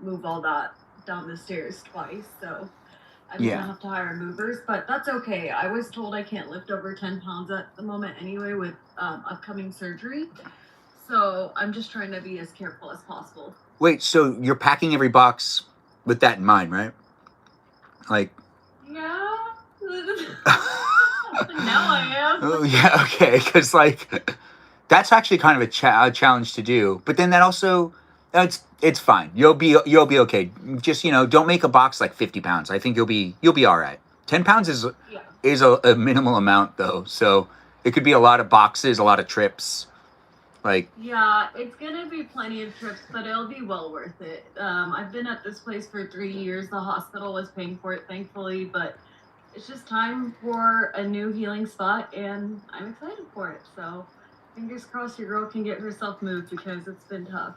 move all that down the stairs twice. So I'm going to have to hire movers, but that's okay. I was told I can't lift over 10 pounds at the moment anyway with upcoming surgery. So I'm just trying to be as careful as possible. Wait, so you're packing every box with that in mind, right? Like... Yeah. Now I am. Oh, yeah, okay. Because, like, that's actually kind of a challenge to do. But then that also... It's fine. You'll be okay. Just, don't make a box like 50 pounds. I think you'll be all right. 10 pounds is a minimal amount, though. So it could be a lot of boxes, a lot of trips. Yeah, it's gonna be plenty of trips, but it'll be well worth it. I've been at this place for 3 years. The hospital was paying for it, thankfully, but it's just time for a new healing spot, and I'm excited for it. So fingers crossed your girl can get herself moved because it's been tough.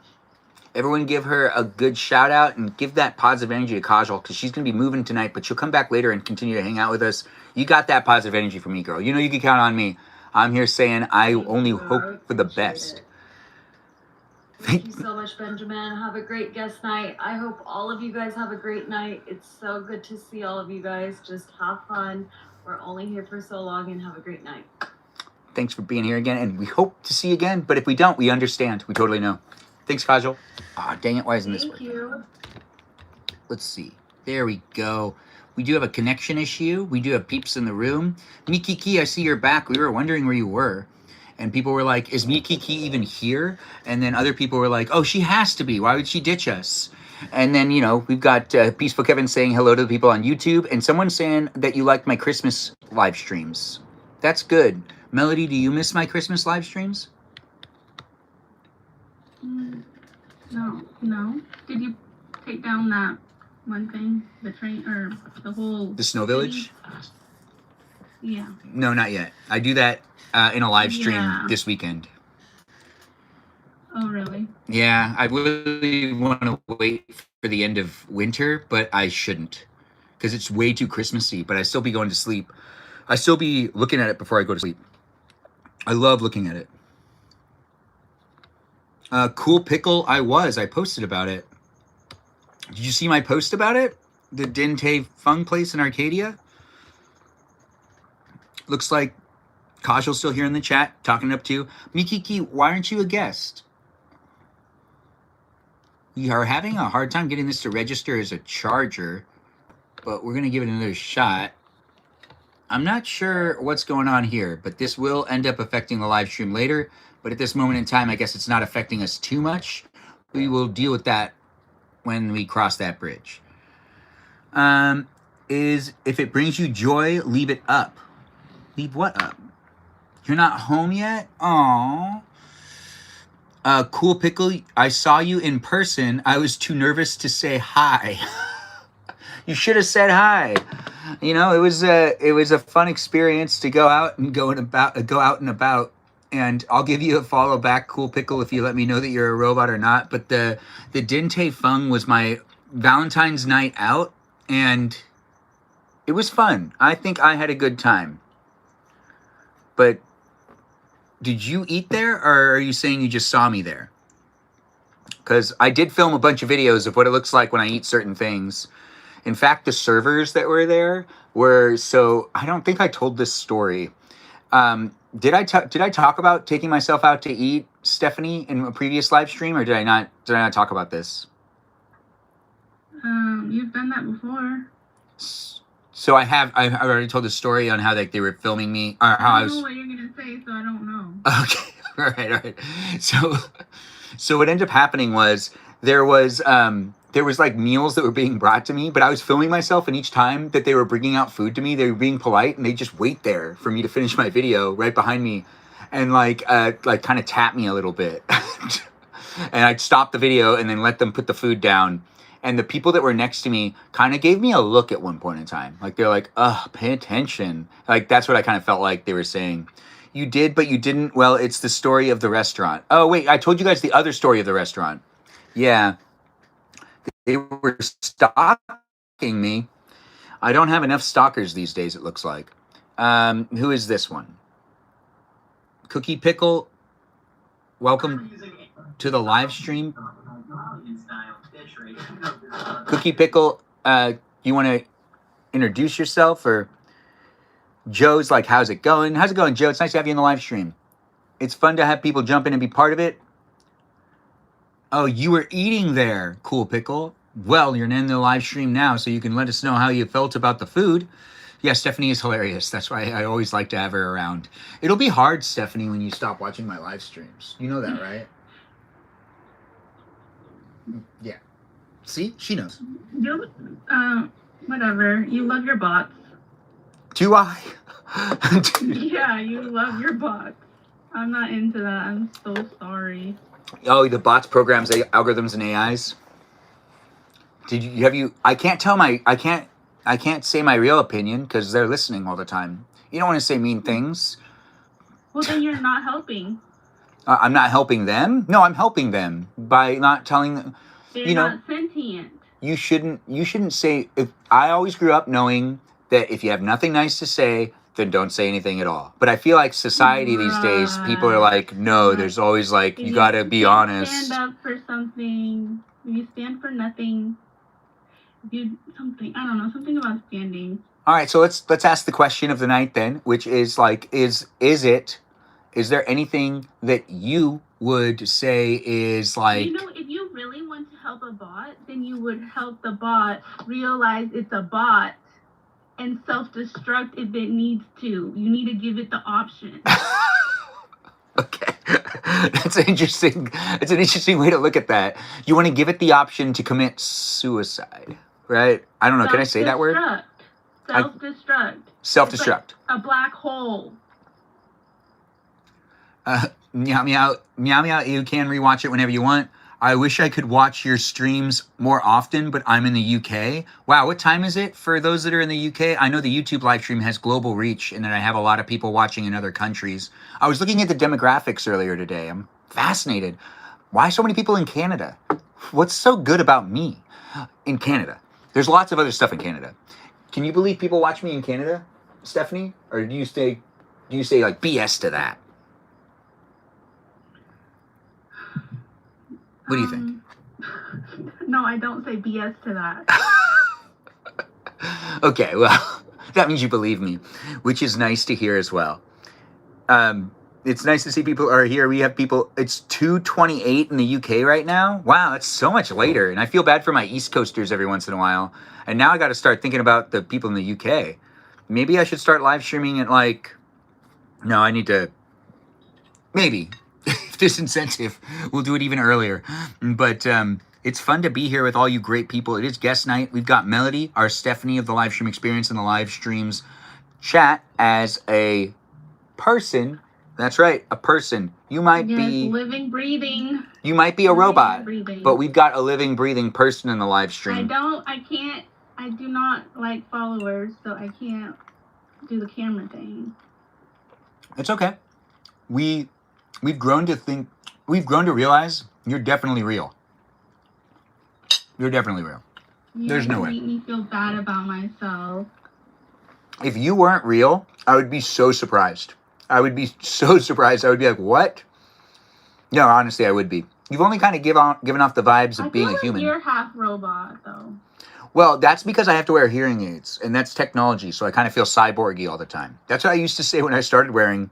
Everyone give her a good shout out and give that positive energy to Kajal because she's going to be moving tonight, but she'll come back later and continue to hang out with us. You got that positive energy from me, girl. You can count on me. I'm here saying I only hope for the best. Thank you so much, Benjamin. Have a great guest night. I hope all of you guys have a great night. It's so good to see all of you guys. Just have fun. We're only here for so long, and have a great night. Thanks for being here again, and we hope to see you again. But if we don't, we understand. We totally know. Thanks, Kajal. Ah, dang it. Why isn't this working? Thank you. Let's see. There we go. We do have a connection issue. We do have peeps in the room. Mikiki, I see you're back. We were wondering where you were. And people were like, is Mikiki even here? And then other people were like, oh, she has to be. Why would she ditch us? And then, we've got Peaceful Kevin saying hello to the people on YouTube. And someone saying that you liked my Christmas live streams. That's good. Melody, do you miss my Christmas live streams? No. Did you take down that one thing? The train or the whole... The Snow Village? Yeah. No, not yet. I do that in a live stream this weekend. Oh, really? Yeah, I really want to wait for the end of winter, but I shouldn't. Because it's way too Christmassy, but I still be going to sleep. I still be looking at it before I go to sleep. I love looking at it. Cool Pickle, I posted about it. Did you see my post about it? The Dinte Fung place in Arcadia? Looks like Kajal's still here in the chat, talking it up to you. Mikiki, why aren't you a guest? We are having a hard time getting this to register as a charger, but we're going to give it another shot. I'm not sure what's going on here, but this will end up affecting the live stream later. But at this moment in time, I guess it's not affecting us too much. We will deal with that when we cross that bridge. Is if it brings you joy, leave it up. Leave what up? You're not home yet? Aww. Cool Pickle, I saw you in person. I was too nervous to say hi. You should have said hi. You know, it was a fun experience to go out and go out and about. And I'll give you a follow back, Cool Pickle, if you let me know that you're a robot or not. But the Dinte Fung was my Valentine's night out, and it was fun. I think I had a good time. But did you eat there, or are you saying you just saw me there? Because I did film a bunch of videos of what it looks like when I eat certain things. In fact, the servers that were there were so... I don't think I told this story. Did I talk about taking myself out to eat, Stephanie, in a previous live stream, or did I not talk about this? You've done that before. So I've already told the story on how they were filming me, or how I was... I don't know what you're gonna say, so I don't know. Okay, all right. So what ended up happening was there was like meals that were being brought to me, but I was filming myself, and each time that they were bringing out food to me, they were being polite, and they just wait there for me to finish my video right behind me, and like kind of tap me a little bit, and I'd stop the video and then let them put the food down. And the people that were next to me kind of gave me a look at one point in time. Like, they're like, pay attention. Like, that's what I kind of felt like they were saying. You did, but you didn't. Well, it's the story of the restaurant. Oh, wait, I told you guys the other story of the restaurant. Yeah. They were stalking me. I don't have enough stalkers these days, it looks like. Who is this one? Cookie Pickle, welcome to the live stream. Cookie Pickle, you want to introduce yourself? Or Joe's like, how's it going? How's it going, Joe? It's nice to have you in the live stream. It's fun to have people jump in and be part of it. Oh, you were eating there, Cool Pickle. Well, you're in the live stream now, so you can let us know how you felt about the food. Yeah, Stephanie is hilarious. That's why I always like to have her around. It'll be hard, Stephanie, when you stop watching my live streams. You know that, right? Yeah. See? She knows. You, whatever. You love your bots. Do I? Yeah, you love your bots. I'm not into that. I'm so sorry. Oh, the bots programs, algorithms, and AIs. I can't say my real opinion because they're listening all the time. You don't want to say mean things. Well, then you're not helping. I'm not helping them. No, I'm helping them by not telling them. They're not sentient. You shouldn't say. I always grew up knowing that if you have nothing nice to say, then don't say anything at all. But I feel like society these days, people are like, no, there's always like, you gotta be honest. Stand up for something. You stand for nothing. You something. I don't know. Something about standing. All right, so let's ask the question of the night then, which is like, is there anything that you would say is like... You know, if you really want to help a bot, then you would help the bot realize it's a bot and self-destruct if it needs to. You need to give it the option. Okay. That's an interesting way to look at that. You want to give it the option to commit suicide, right? I don't know. Can I say that word? Self-destruct. Self-destruct. Like a black hole. Meow meow. You can rewatch it whenever you want. I wish I could watch your streams more often, but I'm in the UK. Wow, what time is it for those that are in the UK? I know the YouTube live stream has global reach and that I have a lot of people watching in other countries. I was looking at the demographics earlier today. I'm fascinated. Why so many people in Canada? What's so good about me in Canada? There's lots of other stuff in Canada. Can you believe people watch me in Canada, Stephanie? Or do you say like BS to that? What do you think? No, I don't say BS to that. Okay, well, That means you believe me, which is nice to hear as well. It's nice to see people are here. We have people. It's 2:28 in the UK right now. Wow, it's so much later. And I feel bad for my East Coasters every once in a while. And now I got to start thinking about the people in the UK. Maybe I should start live streaming at like. No, I need to. Maybe. If there's incentive, we'll do it even earlier. But it's fun to be here with all you great people. It is guest night. We've got Melody, our Stephanie of the live stream experience and the live streams chat as a person. That's right, a person. You might be living, breathing. You might be a robot, breathing. but we've got a living, breathing person in the live stream. I do not like followers, so I can't do the camera thing. It's okay. We've grown to realize you're definitely real. You're definitely real. There's no way. Make me feel bad about myself. If you weren't real, I would be so surprised. I would be so surprised. I would be like, what? No, honestly, I would be. You've only kind of given off the vibes of being a human. You're half robot, though. Well, that's because I have to wear hearing aids, and that's technology, so I kind of feel cyborgy all the time. That's what I used to say when I started wearing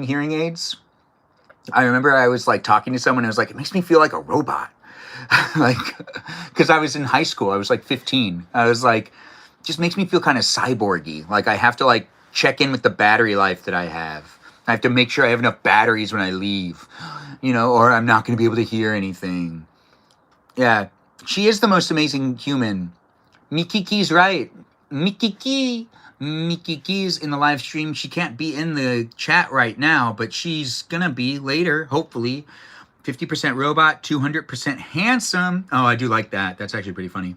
hearing aids. I remember I was like talking to someone, and I was like, it makes me feel like a robot. Like, because I was in high school. I was like 15. I was like, just makes me feel kind of cyborgy. Like I have to like check in with the battery life that I have. I have to make sure I have enough batteries when I leave, or I'm not going to be able to hear anything. Yeah, she is the most amazing human. Mikiki's right. Mikiki's in the live stream. She can't be in the chat right now, but she's going to be later, hopefully. 50% robot, 200% handsome. Oh, I do like that. That's actually pretty funny.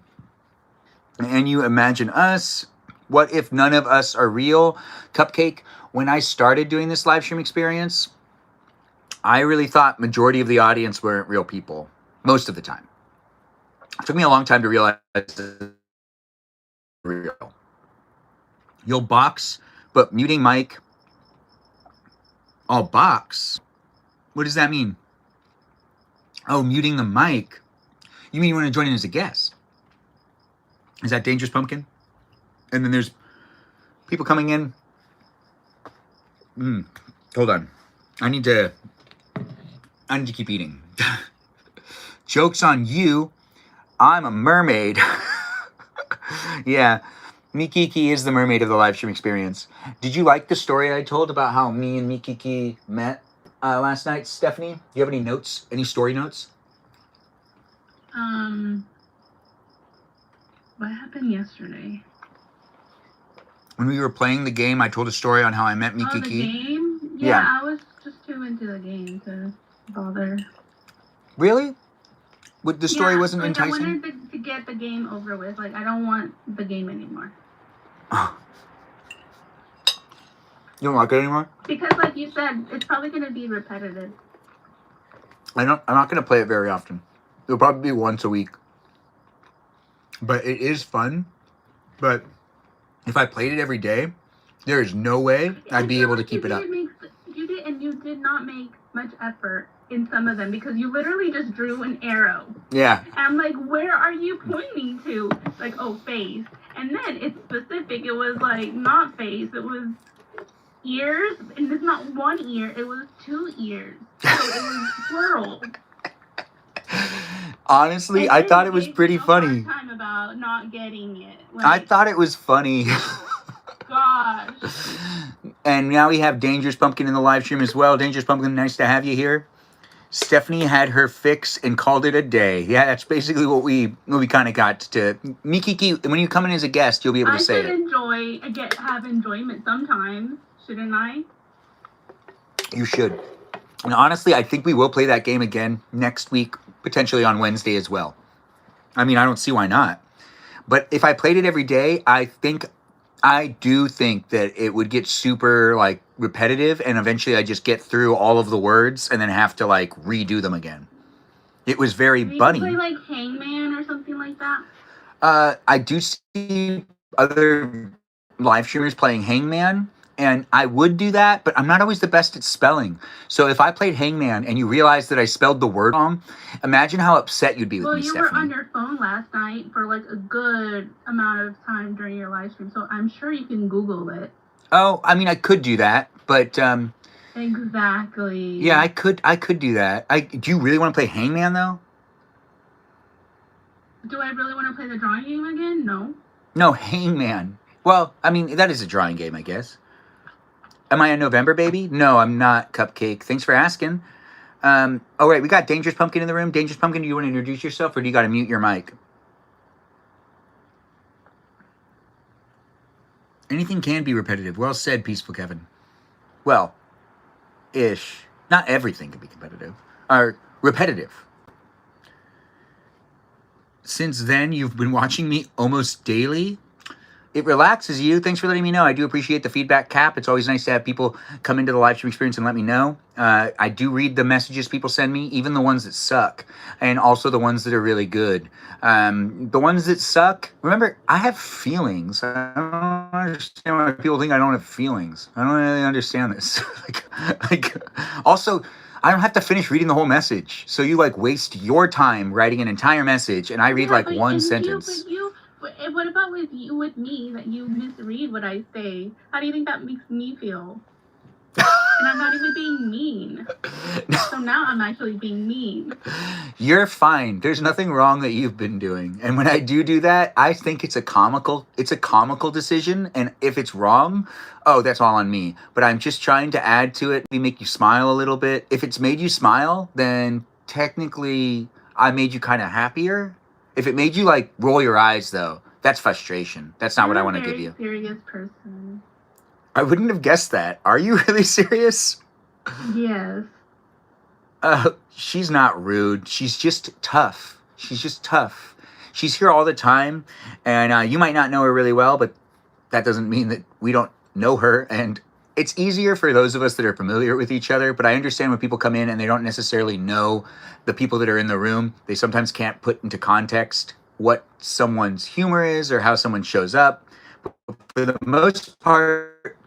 And you imagine us. What if none of us are real? Cupcake, when I started doing this live stream experience, I really thought majority of the audience weren't real people. Most of the time. It took me a long time to realize it's real. You'll box, but muting mic. I'll box? What does that mean? Oh, muting the mic. You mean you want to join in as a guest? Is that Dangerous Pumpkin? And then there's people coming in. Hold on. I need to keep eating. Joke's on you. I'm a mermaid. Yeah. Mikiki is the mermaid of the live stream experience. Did you like the story I told about how me and Mikiki met last night, Stephanie? Do you have any notes? Any story notes? What happened yesterday? When we were playing the game, I told a story on how I met Mikiki. Oh, the game? Yeah, I was just too into the game to bother. Really? The story wasn't enticing? I wanted to get the game over with. Like, I don't want the game anymore. You don't like it anymore? Because, like you said, it's probably going to be repetitive. I'm not going to play it very often. It'll probably be once a week. But it is fun. But if I played it every day, there is no way I'd be able to keep it up. You did not make much effort in some of them because you literally just drew an arrow. Yeah. And I'm like, where are you pointing to? Like, oh, face. And then it's specific. It was like not face. It was ears. And it's not one ear. It was 2 ears. So it was plural. Honestly, I thought it was pretty funny. Time about not getting it. Like, I thought it was funny. Gosh. And now we have Dangerous Pumpkin in the live stream as well. Dangerous Pumpkin, nice to have you here. Stephanie had her fix and called it a day. Yeah, that's basically what we kind of got to. Mikiki, when you come in as a guest, you'll be able to say it. Have enjoyment sometimes, shouldn't I? You should. And honestly, I think we will play that game again next week, potentially on Wednesday as well. I mean, I don't see why not. But if I played it every day, I do think that it would get super like repetitive, and eventually I just get through all of the words and then have to like redo them again. It was very bunny. Play like Hangman or something like that. I do see other live streamers playing Hangman. And I would do that, but I'm not always the best at spelling. So if I played Hangman and you realized that I spelled the word wrong, imagine how upset you'd be with Well, me, you were on Stephanie. your phone last night for like a good amount of time during your live stream, so I'm sure you can Google it. Oh, I mean, I could do that, but Exactly. yeah, I could do that. Do you really want to play Hangman though? Do I really want to play the drawing game again? No. No, Hangman. Well, I mean, that is a drawing game, I guess. Am I a November baby? No, I'm not, Cupcake. Thanks for asking. Oh, right, we got Dangerous Pumpkin in the room. Dangerous Pumpkin, do you want to introduce yourself, or do you got to mute your mic? Anything can be repetitive. Well said, Peaceful Kevin. Well, ish. Not everything can be competitive. Or repetitive. Since then, you've been watching me almost daily. It relaxes you. Thanks for letting me know. I do appreciate the feedback, Cap. It's always nice to have people come into the live stream experience and let me know. I do read the messages people send me, even the ones that suck, and also the ones that are really good. The ones that suck, remember, I have feelings. I don't understand why people think I don't have feelings. I don't really understand this. Also, I don't have to finish reading the whole message. So you waste your time writing an entire message, and I read one sentence. What about with me that you misread what I say? How do you think that makes me feel? And I'm not even being mean. So now I'm actually being mean. You're fine. There's nothing wrong that you've been doing. And when I do that, I think it's a comical decision. And if it's wrong, oh, that's all on me. But I'm just trying to add to it, maybe make you smile a little bit. If it's made you smile, then technically I made you kind of happier. If it made you roll your eyes, though, that's frustration. That's not what I want to give you. I'm a very serious person. I wouldn't have guessed that. Are you really serious? Yes. She's not rude. She's just tough. She's here all the time, and you might not know her really well, but that doesn't mean that we don't know her. And it's easier for those of us that are familiar with each other, but I understand when people come in and they don't necessarily know the people that are in the room. They sometimes can't put into context what someone's humor is or how someone shows up. But for the most part,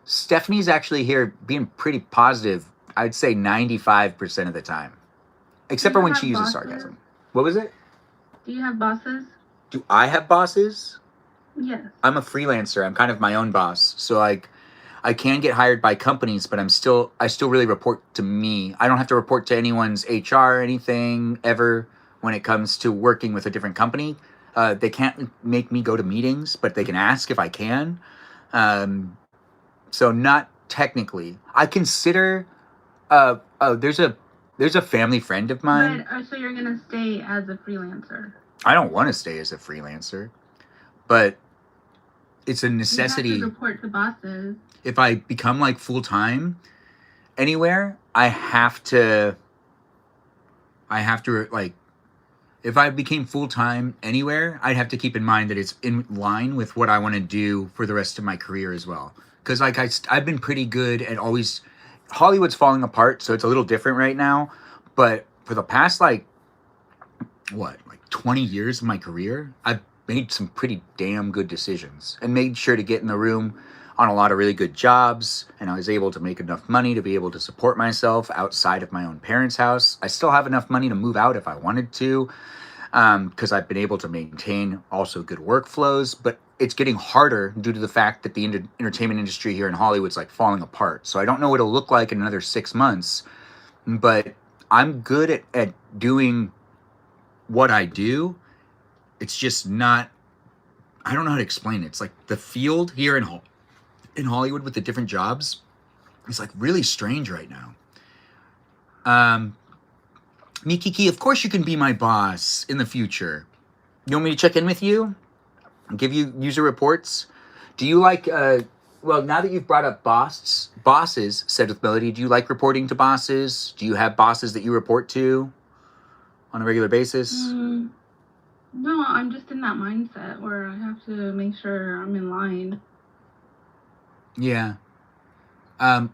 Stephanie's actually here being pretty positive, I'd say 95% of the time. Except for when she uses sarcasm. What was it? Do you have bosses? Do I have bosses? Yes. I'm a freelancer. I'm kind of my own boss. So I can get hired by companies, but I still really report to me. I don't have to report to anyone's HR or anything ever when it comes to working with a different company. They can't make me go to meetings, but they can ask if I can. So not technically. I consider there's a family friend of mine. But, so you're gonna stay as a freelancer? I don't want to stay as a freelancer, but it's a necessity. You have to report to bosses. If I become full-time anywhere, I have to if I became full-time anywhere, I'd have to keep in mind that it's in line with what I want to do for the rest of my career as well. Because I've been pretty good at always, Hollywood's falling apart, so it's a little different right now. But for the past 20 years of my career, I've made some pretty damn good decisions and made sure to get in the room on a lot of really good jobs, and I was able to make enough money to be able to support myself outside of my own parents' house. I still have enough money to move out if I wanted to, because I've been able to maintain also good workflows, but it's getting harder due to the fact that the entertainment industry here in Hollywood's falling apart. So I don't know what it'll look like in another 6 months, but I'm good at doing what I do. It's just not, I don't know how to explain it. It's the field here in Hollywood with the different jobs is really strange right now. Mikiki, of course you can be my boss in the future. You want me to check in with you? Give you user reports? Do you well, now that you've brought up bosses, said with Melody, do you like reporting to bosses? Do you have bosses that you report to on a regular basis? No, I'm just in that mindset where I have to make sure I'm in line. Yeah.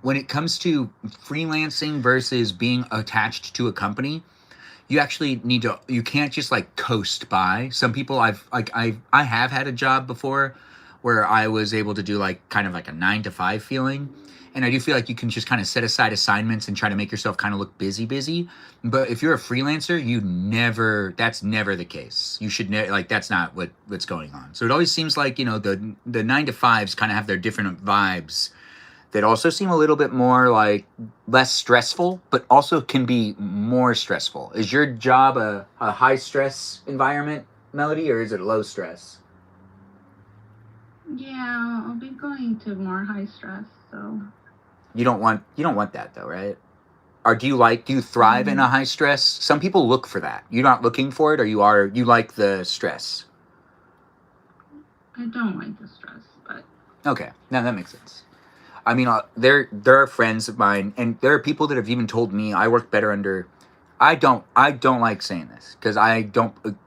When it comes to freelancing versus being attached to a company, you actually need to, you can't just coast by. Some people I have had a job before where I was able to do like kind of like a 9 to 5 feeling. And I do feel like you can just kind of set aside assignments and try to make yourself kind of look busy. But if you're a freelancer, that's never the case. You should that's not what's going on. So it always seems like, the 9 to 5s kind of have their different vibes that also seem a little bit more like less stressful, but also can be more stressful. Is your job a high stress environment, Melody, or is it low stress? Yeah, I'll be going to more high stress, so. You don't want that though, right? Or do you thrive in a high stress? Some people look for that. You're not looking for it, or you like the stress? I don't like the stress, but. Okay, now that makes sense. I mean, there are friends of mine, and there are people that have even told me I work better under. I don't like saying this because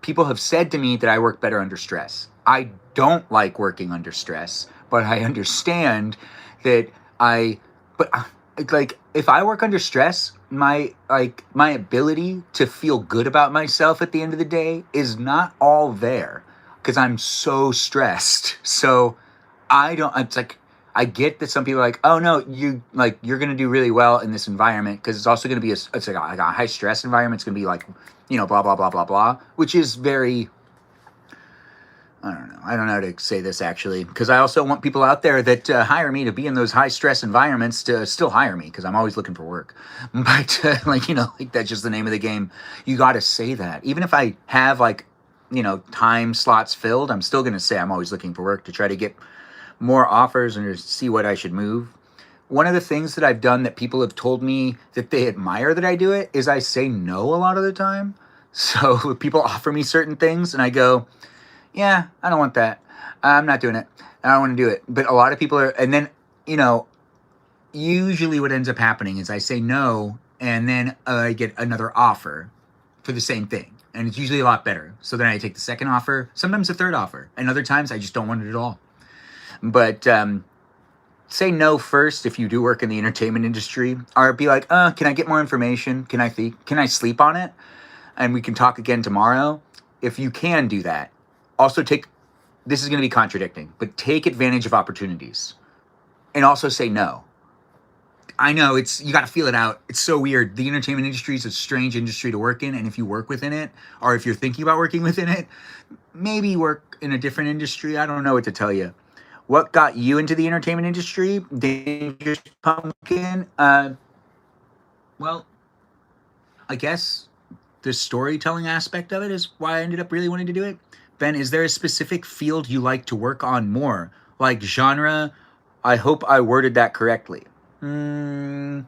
people have said to me that I work better under stress. I don't like working under stress, but I understand that if I work under stress, my ability to feel good about myself at the end of the day is not all there because I'm so stressed. So I get that some people are like, oh no, you're going to do really well in this environment because it's also going to be it's like a high stress environment. It's going to be like, blah, blah, blah, blah, blah, which is very, I don't know. I don't know how to say this actually, because I also want people out there that hire me to be in those high stress environments to still hire me because I'm always looking for work. But that's just the name of the game. You got to say that. Even if I have time slots filled, I'm still going to say I'm always looking for work to try to get more offers and see what I should move. One of the things that I've done that people have told me that they admire that I do it is I say no a lot of the time. So people offer me certain things and I go, yeah, I don't want that. I'm not doing it. I don't want to do it. But a lot of people are, and then, usually what ends up happening is I say no and then I get another offer for the same thing. And it's usually a lot better. So then I take the second offer, sometimes the third offer, and other times I just don't want it at all. But say no first if you do work in the entertainment industry, or be like, can I get more information? Can I sleep on it? And we can talk again tomorrow. If you can do that, also this is going to be contradicting, but take advantage of opportunities and also say no. I know you got to feel it out. It's so weird. The entertainment industry is a strange industry to work in. And if you work within it, or if you're thinking about working within it, maybe work in a different industry. I don't know what to tell you. What got you into the entertainment industry? Dangerous Pumpkin? Well, I guess the storytelling aspect of it is why I ended up really wanting to do it. Ben, is there a specific field you like to work on more? Like genre? I hope I worded that correctly. I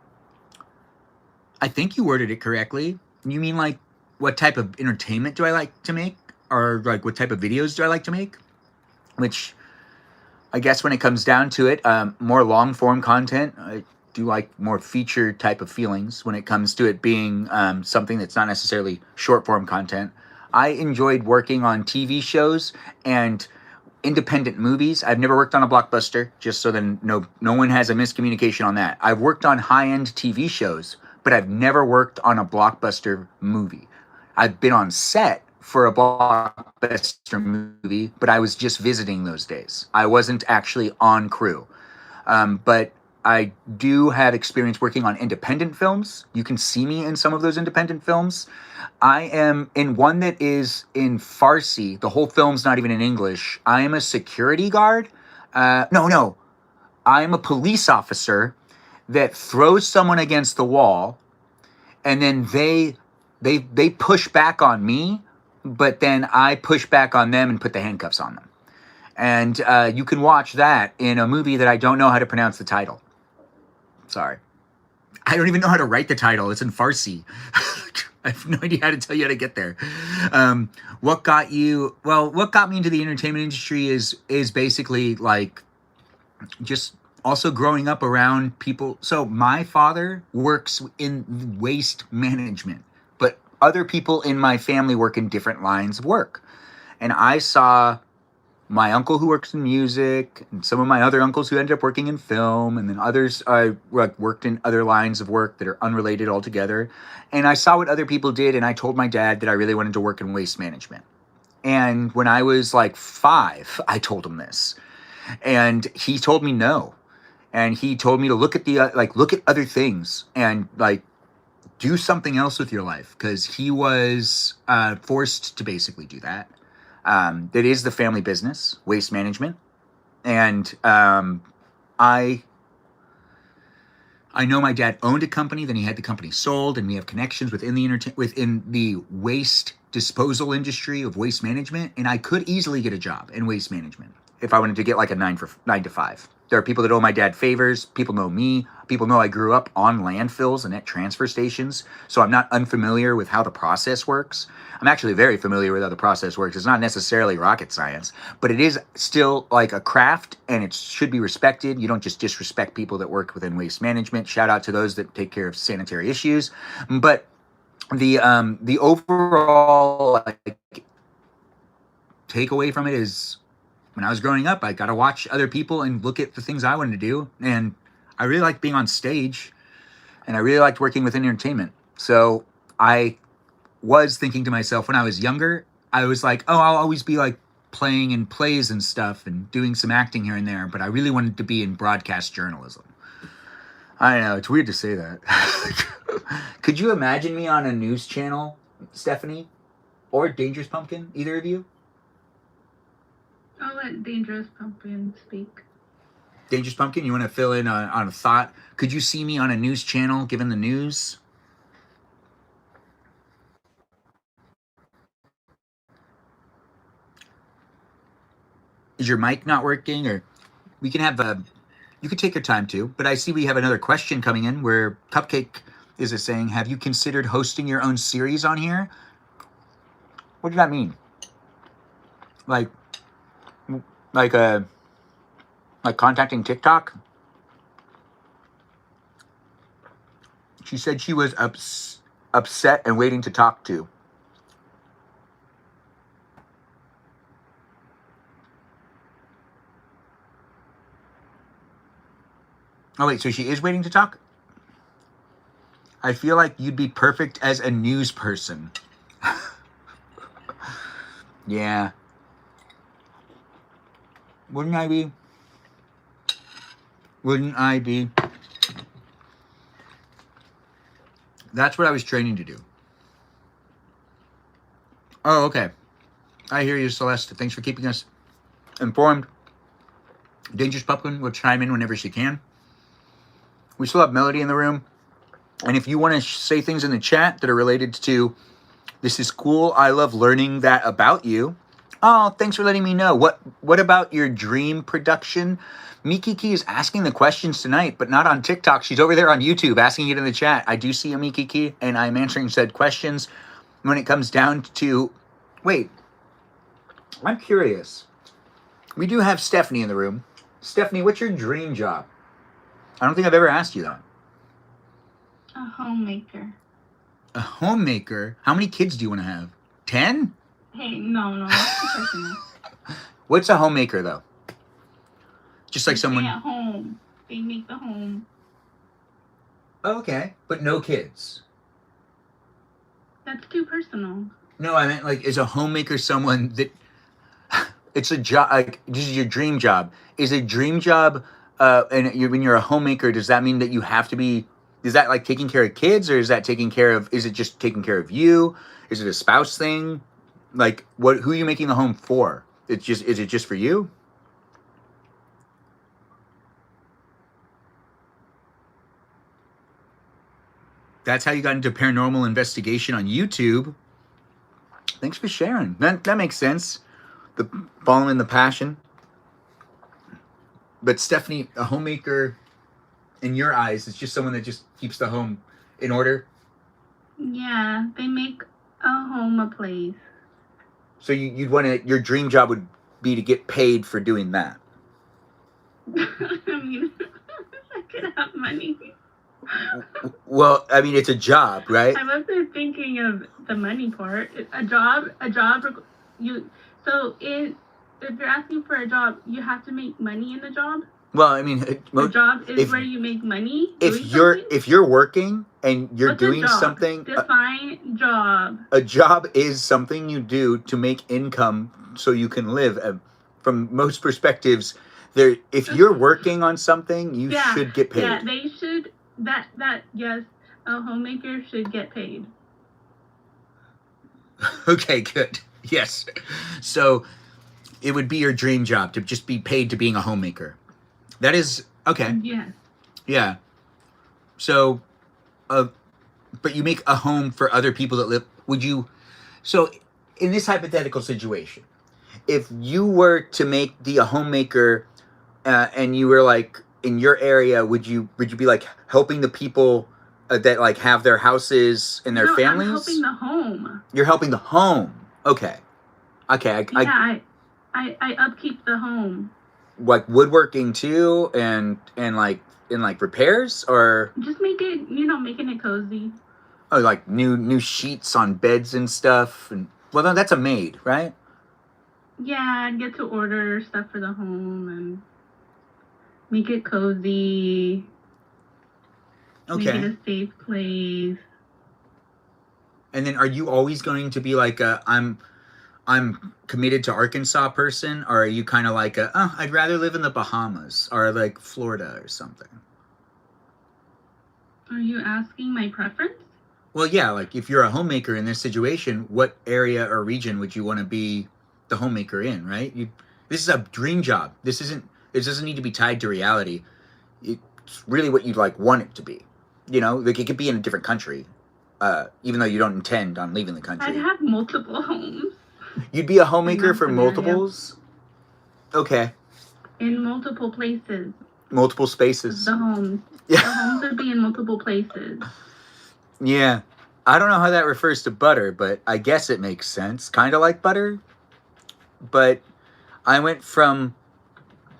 think you worded it correctly. You mean like what type of entertainment do I like to make? Or like what type of videos do I like to make? Which I guess when it comes down to it, more long form content. I do like more feature type of feelings when it comes to it being something that's not necessarily short form content. I enjoyed working on TV shows and independent movies. I've never worked on a blockbuster, just so that no one has a miscommunication on that. I've worked on high-end TV shows, but I've never worked on a blockbuster movie. I've been on set for a blockbuster movie, but I was just visiting those days. I wasn't actually on crew. But I do have experience working on independent films. You can see me in some of those independent films. I am in one that is in Farsi. The whole film's not even in English. I am a security guard. No. I am a police officer that throws someone against the wall, and then they push back on me, but then I push back on them and put the handcuffs on them. And you can watch that in a movie that I don't know how to pronounce the title. Sorry. I don't even know how to write the title. It's in Farsi. I have no idea how to tell you how to get there. What got me into the entertainment industry is basically like just also growing up around people. So my father works in waste management, but other people in my family work in different lines of work. And I saw my uncle who works in music, and some of my other uncles who ended up working in film, and then others worked in other lines of work that are unrelated altogether. And I saw what other people did, and I told my dad that I really wanted to work in waste management. And when I was like 5, I told him this. And he told me no. And he told me to look at look at other things and like do something else with your life, because he was forced to basically do that. It is the family business, waste management. And I know my dad owned a company, then he had the company sold, and we have connections within the waste disposal industry of waste management, and I could easily get a job in waste management if I wanted to get like a 9 to 5. There are people that owe my dad favors. People know me. People know I grew up on landfills and at transfer stations, so I'm not unfamiliar with how the process works. I'm actually very familiar with how the process works. It's not necessarily rocket science, but it is still like a craft, and it should be respected. You don't just disrespect people that work within waste management. Shout out to those that take care of sanitary issues. But the overall like takeaway from it is, when I was growing up, I got to watch other people and look at the things I wanted to do. And I really liked being on stage, and I really liked working within entertainment. So I was thinking to myself when I was younger, I was like, oh, I'll always be like playing in plays and stuff and doing some acting here and there. But I really wanted to be in broadcast journalism. I know, it's weird to say that. Could you imagine me on a news channel, Stephanie? Or Dangerous Pumpkin, either of you? I'll let Dangerous Pumpkin speak. Dangerous Pumpkin, you want to fill in on a thought? Could you see me on a news channel giving the news? Is your mic not working? Or we can have you could take your time too, but I see we have another question coming in where Cupcake is saying, have you considered hosting your own series on here? What does that mean? Like contacting TikTok? She said she was upset and waiting to talk to. Oh wait, so she is waiting to talk? I feel like you'd be perfect as a news person. Yeah. Wouldn't I be? Wouldn't I be? That's what I was training to do. Oh, okay. I hear you, Celeste. Thanks for keeping us informed. Dangerous Pumpkin will chime in whenever she can. We still have Melody in the room. And if you want to say things in the chat that are related to, this is cool, I love learning that about you. Oh, thanks for letting me know. What about your dream production? Mikiki is asking the questions tonight, but not on TikTok. She's over there on YouTube asking it in the chat. I do see a Mikiki, and I'm answering said questions. When it comes down to... Wait. I'm curious. We do have Stephanie in the room. Stephanie, what's your dream job? I don't think I've ever asked you that. A homemaker. A homemaker? How many kids do you want to have? 10? Hey, no, that's too personal. What's a homemaker, though? Just like They someone... stay at home. They make the home. Oh, okay. But no kids. That's too personal. No, I meant like, is a homemaker someone that... It's a job, like, this is your dream job. Is a dream job, when you're a homemaker, does that mean that you have to be... Is that like taking care of kids, or is that taking care of... Is it just taking care of you? Is it a spouse thing? Like, who are you making the home for? Is it just for you? That's how you got into paranormal investigation on YouTube. Thanks for sharing. That makes sense. The following the passion. But Stephanie, a homemaker, in your eyes, is just someone that just keeps the home in order. Yeah, they make a home a place. So you'd want to... Your dream job would be to get paid for doing that. I mean, I could have money. Well, I mean, it's a job, right? I wasn't thinking of the money part. A job. So if you're asking for a job, you have to make money in the job. Well, I mean, The job is where you make money. if you're working and you're What's a doing job? something, Define job. a job is something you do to make income so you can live. From most perspectives, There, if you're working on something, you Yeah, should get paid. Yeah, they should. Yes, a homemaker should get paid. Okay, good. Yes. So it would be your dream job to just be paid to being a homemaker. That is okay. Yes. Yeah. So, but you make a home for other people that live. Would you? So, in this hypothetical situation, if you were to make a homemaker, and you were like in your area, would you be like helping the people that like have their houses and their families? I'm helping the home. You're helping the home. Okay. Okay. I upkeep the home. Like woodworking too, and like in like repairs, or Just making it cozy. oh, like new sheets on beds and stuff. And well, no, that's a maid, right? Yeah, I get to order stuff for the home and make it cozy. Okay. Make it a safe place. And then, are you always going to be like I'm committed to Arkansas person, or are you kind of like I'd rather live in the Bahamas or like Florida or something? Are you asking my preference? Well, yeah, like if you're a homemaker in this situation, what area or region would you want to be the homemaker in, right? This is a dream job. This doesn't need to be tied to reality. It's really what you'd like want it to be. You know, like it could be in a different country, even though you don't intend on leaving the country. I'd have multiple homes. You'd be a homemaker In that for scenario. multiples? Okay. In multiple places. Multiple spaces. The homes. Yeah. The homes would be in multiple places. Yeah. I don't know how that refers to butter, but I guess it makes sense. Kind of like butter. But I went from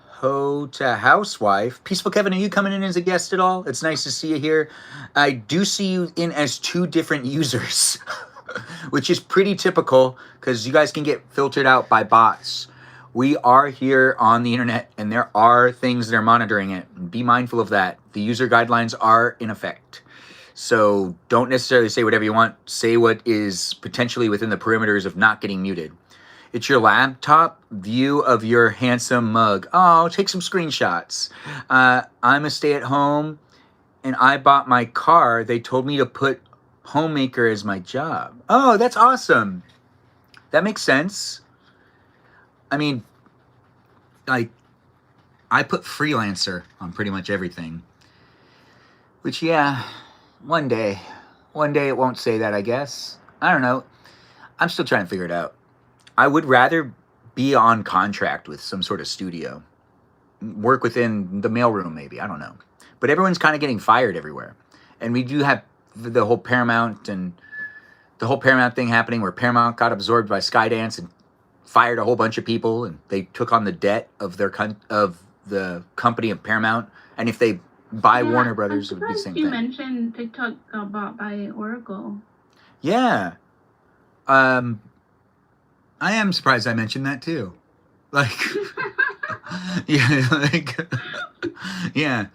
hoe to housewife. Peaceful Kevin, are you coming in as a guest at all? It's nice to see you here. I do see you in as two different users, which is pretty typical because you guys can get filtered out by bots. We are here on the internet and there are things that are monitoring it. Be mindful of that. The user guidelines are in effect. So don't necessarily say whatever you want. Say what is potentially within the perimeters of not getting muted. It's your laptop view of your handsome mug. Oh, take some screenshots. I'm a stay-at-home and I bought my car. They told me to put homemaker as my job. Oh, that's awesome. That makes sense. I mean, like, I put freelancer on pretty much everything. Which, yeah, one day it won't say that, I guess. I don't know. I'm still trying to figure it out. I would rather be on contract with some sort of studio. Work within the mailroom, maybe. I don't know. But everyone's kind of getting fired everywhere. And we do have the whole Paramount thing happening where Paramount got absorbed by Skydance and fired a whole bunch of people, and they took on the debt of the company of Paramount. And if they buy Warner Brothers, it would be the same thing. You mentioned TikTok got bought by Oracle. Yeah. I am surprised I mentioned that too. Like, yeah, like, yeah.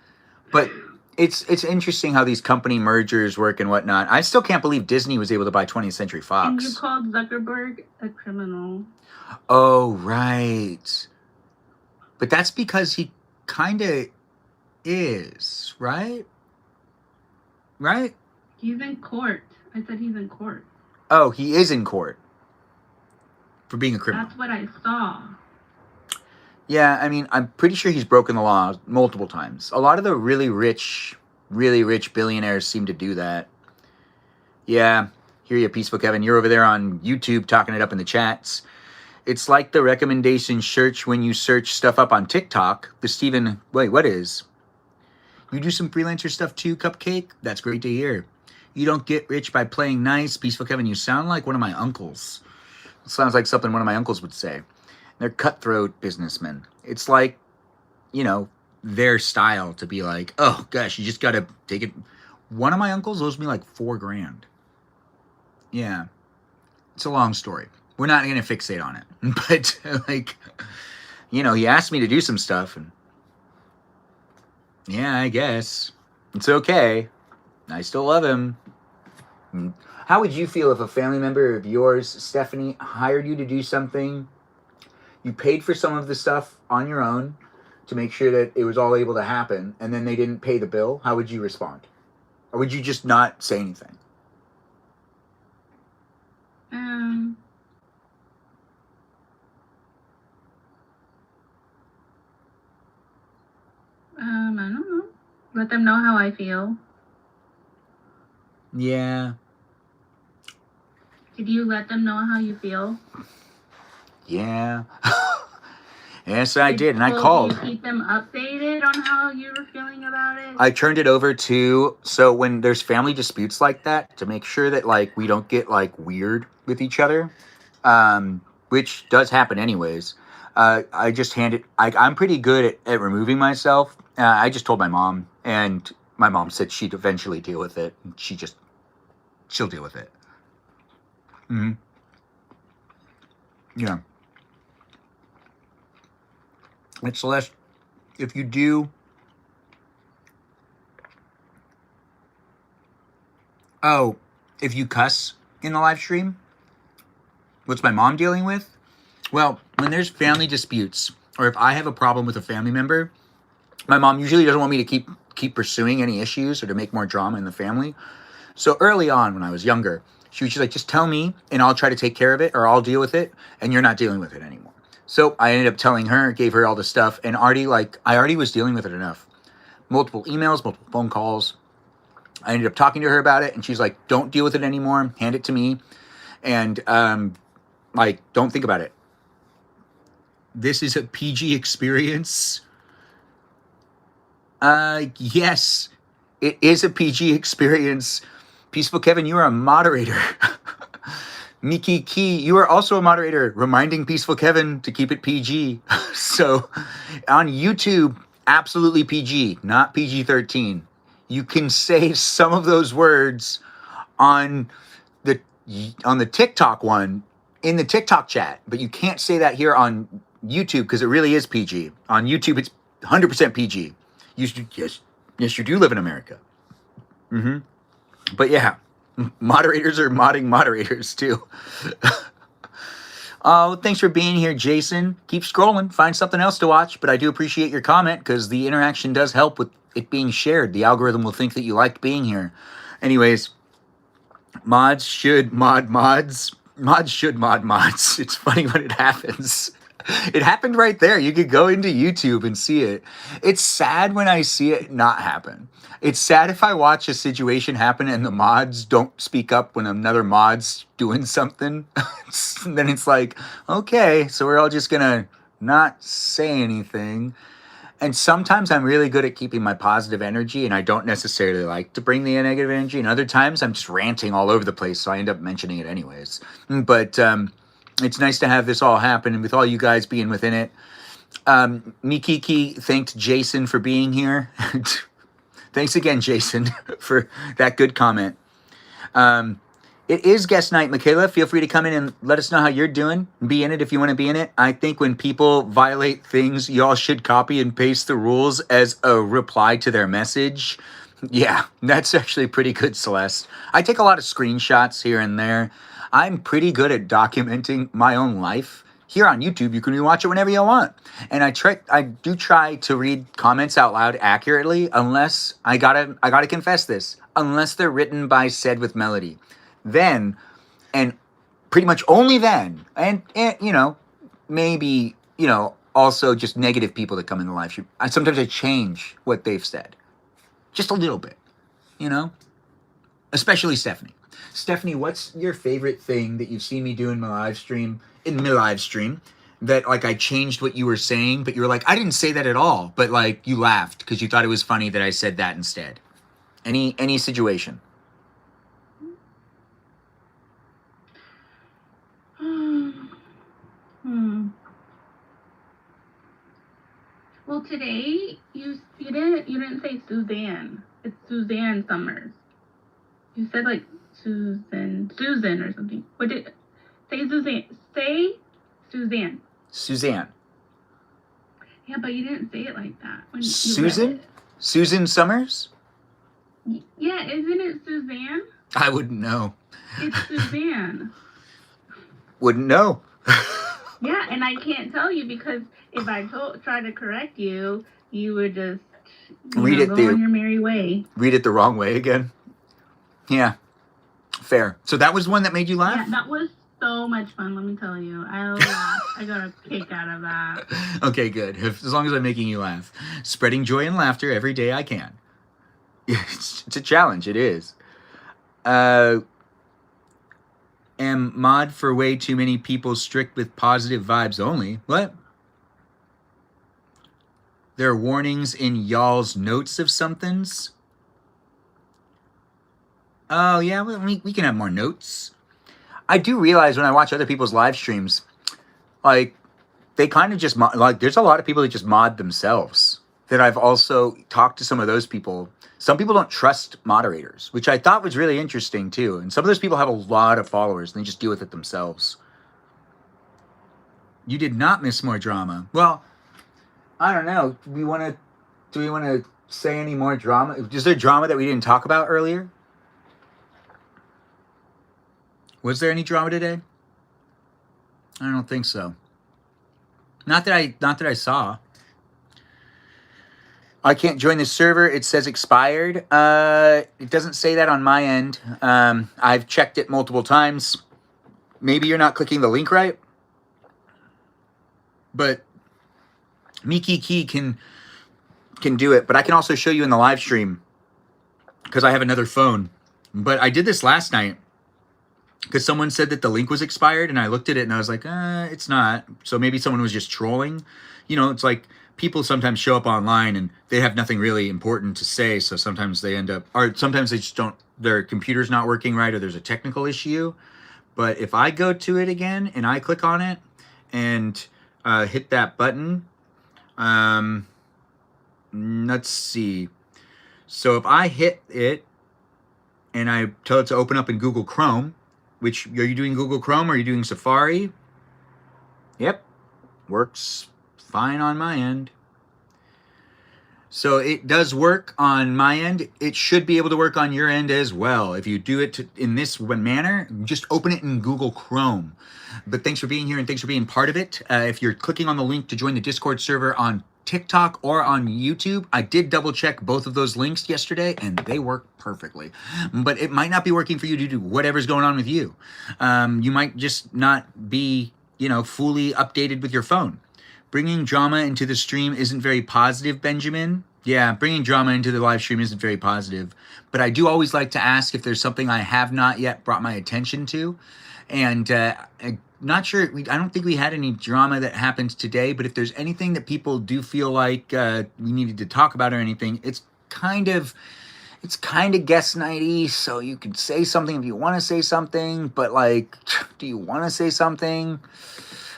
But it's interesting how these company mergers work and whatnot. I still can't believe Disney was able to buy 20th Century Fox. And you called Zuckerberg a criminal. Oh, right. But that's because he kind of is, right? Right? He's in court. I said he's in court. Oh, he is in court for being a criminal. That's what I saw. Yeah, I mean, I'm pretty sure he's broken the law multiple times. A lot of the really rich billionaires seem to do that. Yeah, hear you, Peaceful Kevin. You're over there on YouTube talking it up in the chats. It's like the recommendation search when you search stuff up on TikTok. What is? You do some freelancer stuff too, Cupcake? That's great to hear. You don't get rich by playing nice. Peaceful Kevin, you sound like one of my uncles. It sounds like something one of my uncles would say. They're cutthroat businessmen. It's like, you know, their style to be like, oh gosh, you just gotta take it. One of my uncles owes me like $4,000. Yeah. It's a long story. We're not gonna fixate on it. But like, you know, he asked me to do some stuff and yeah, I guess. It's okay. I still love him. How would you feel if a family member of yours, Stephanie, hired you to do something? You paid for some of the stuff on your own to make sure that it was all able to happen, and then they didn't pay the bill, how would you respond? Or would you just not say anything? I don't know. Let them know how I feel. Yeah. Did you let them know how you feel? Yeah. Yes, I did, and I called. Did you keep them updated on how you were feeling about it? I turned it over to, so when there's family disputes like that, to make sure that like we don't get like weird with each other, which does happen anyways. I just I'm pretty good at removing myself. I just told my mom, and my mom said she'd eventually deal with it. And she'll deal with it. Mm-hmm. Yeah. And Celeste, if you do, if you cuss in the live stream, what's my mom dealing with? Well, when there's family disputes, or if I have a problem with a family member, my mom usually doesn't want me to keep pursuing any issues or to make more drama in the family. So early on, when I was younger, she was just like, just tell me and I'll try to take care of it, or I'll deal with it, and you're not dealing with it anymore. So I ended up telling her, gave her all the stuff, and I already was dealing with it enough. Multiple emails, multiple phone calls. I ended up talking to her about it, and she's like, don't deal with it anymore. Hand it to me. And, don't think about it. This is a PG experience. Yes, it is a PG experience. Peaceful Kevin, you are a moderator. Miki Key, you are also a moderator, reminding Peaceful Kevin to keep it PG. So, on YouTube, absolutely PG, not PG-13. You can say some of those words on the TikTok one, in the TikTok chat, but you can't say that here on YouTube because it really is PG. On YouTube, it's 100% PG. Yes, you do live in America. Mm-hmm. But yeah, moderators are modding moderators too. Oh, thanks for being here, Jason. Keep scrolling, find something else to watch, but I do appreciate your comment because the interaction does help with it being shared. The algorithm will think that you liked being here. Anyways, mods should mod mods. Mods should mod mods. It's funny when it happens. It happened right there. You could go into YouTube and see it. It's sad when I see it not happen. It's sad if I watch a situation happen and the mods don't speak up when another mod's doing something. Then it's like, okay, so we're all just gonna not say anything. And sometimes I'm really good at keeping my positive energy, and I don't necessarily like to bring the negative energy. And other times I'm just ranting all over the place, so I end up mentioning it anyways. But it's nice to have this all happen, and with all you guys being within it. Mikiki thanked Jason for being here. Thanks again, Jason, for that good comment. It is guest night, Michaela. Feel free to come in and let us know how you're doing. Be in it if you want to be in it. I think when people violate things, y'all should copy and paste the rules as a reply to their message. Yeah, that's actually pretty good, Celeste. I take a lot of screenshots here and there. I'm pretty good at documenting my own life. Here on YouTube, you can rewatch it whenever you want. And I do try to read comments out loud accurately, unless I gotta confess this, unless they're written by Said with Melody. Then, and pretty much only then, and maybe, also just negative people that come in the live stream. Sometimes I change what they've said. Just a little bit, especially Stephanie. Stephanie, what's your favorite thing that you've seen me do in my live stream, that I changed what you were saying, but you were like, I didn't say that at all, but you laughed because you thought it was funny that I said that instead? Any situation? Well, today you didn't say Suzanne. It's Suzanne Summers. You said Susan or something. What did say Suzanne? Say Suzanne. Suzanne. Yeah, but you didn't say it like that. When Susan? Susan Summers? Yeah, isn't it Suzanne? I wouldn't know. It's Suzanne. Wouldn't know. Yeah, and I can't tell you because if I try to correct you, you would just go on your merry way. Read it the wrong way again. Yeah, fair. So that was one that made you Yeah, laugh? that was so much fun. Let me tell you, I laughed. I got a kick out of that. Okay, good. As long as I'm making you laugh. Spreading joy and laughter every day I can. It's a challenge. It is. Am mod for way too many people strict with positive vibes only. What? There are warnings in y'all's notes of somethings. Oh, yeah, well, we can have more notes. I do realize when I watch other people's live streams, like, they kind of just, there's a lot of people that just mod themselves. That I've also talked to some of those people. Some people don't trust moderators, which I thought was really interesting, too. And some of those people have a lot of followers, and they just deal with it themselves. You did not miss more drama. Well, I don't know. Do we want to say any more drama? Is there drama that we didn't talk about earlier? Was there any drama today? I don't think so. Not that I saw. I can't join the server. It says expired. It doesn't say that on my end. I've checked it multiple times. Maybe you're not clicking the link right. But Miki Key can do it. But I can also show you in the live stream because I have another phone. But I did this last night because someone said that the link was expired, and I looked at it and I was like, it's not. So maybe someone was just trolling. You know, it's like people sometimes show up online and they have nothing really important to say. So sometimes they end up, or sometimes they just don't, their computer's not working right, or there's a technical issue. But if I go to it again and I click on it and hit that button, let's see. So if I hit it and I tell it to open up in Google Chrome, which, are you doing Google Chrome or are you doing Safari? Yep, works fine on my end. So it does work on my end. It should be able to work on your end as well. If you do it in this manner, just open it in Google Chrome. But thanks for being here and thanks for being part of it. If you're clicking on the link to join the Discord server on TikTok or on YouTube, I did double check both of those links yesterday and they work perfectly. But it might not be working for you to do whatever's going on with you. You might just not be, fully updated with your phone. Bringing drama into the stream isn't very positive, Benjamin. Yeah, bringing drama into the live stream isn't very positive. But I do always like to ask if there's something I have not yet brought my attention to. And I'm not sure, I don't think we had any drama that happened today, but if there's anything that people do feel like we needed to talk about or anything, it's kind of guest nighty, so you can say something if you want to say something, but like, do you want to say something?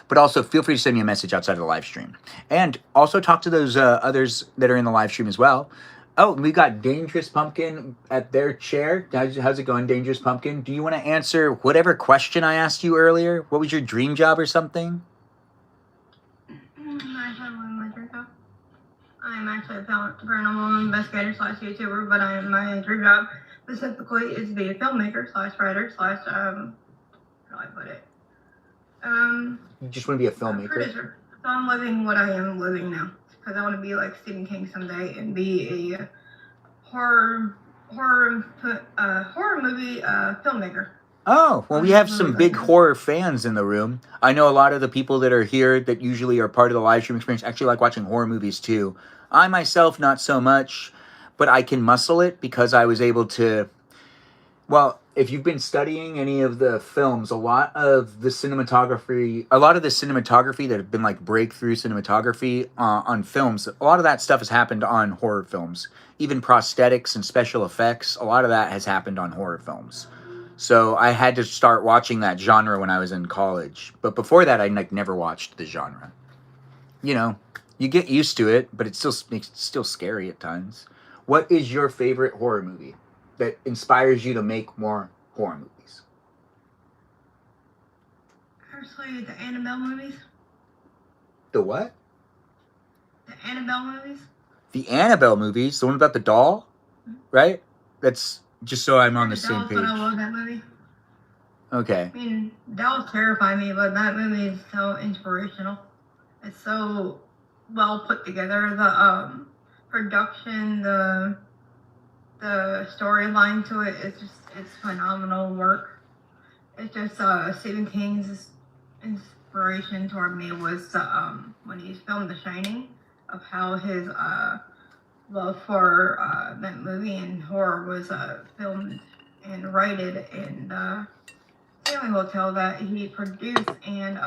But also feel free to send me a message outside of the live stream. And also talk to those others that are in the live stream as well. Oh, we got Dangerous Pumpkin at their chair. How's it going, Dangerous Pumpkin? Do you want to answer whatever question I asked you earlier? What was your dream job or something? I'm actually a paranormal investigator / YouTuber, but my dream job specifically is to be a filmmaker / writer / how do I put it? You just want to be a filmmaker? Producer. So I'm living what I am living now. Because I want to be like Stephen King someday and be a horror movie filmmaker. Oh, well, we have some big horror fans in the room. I know a lot of the people that are here that usually are part of the live stream experience actually like watching horror movies too. I myself, not so much, but I can muscle it because I was able to, well, if you've been studying any of the films, a lot of the cinematography that have been like breakthrough cinematography on films, a lot of that stuff has happened on horror films. Even prosthetics and special effects, a lot of that has happened on horror films. So I had to start watching that genre when I was in college. But before that, I never watched the genre. You get used to it, but it's still scary at times. What is your favorite horror movie that inspires you to make more horror movies? Actually, the Annabelle movies. The what? The Annabelle movies. The Annabelle movies? The one about the doll? Right? That's just so I'm on the same page. But I love that movie. Okay. I mean, dolls terrify me, but that movie is so inspirational. It's so well put together. The production, the storyline to it is just it's phenomenal work. It's just Stephen King's inspiration toward me was when he filmed The Shining, of how his love for that movie and horror was filmed and righted in the family hotel that he produced and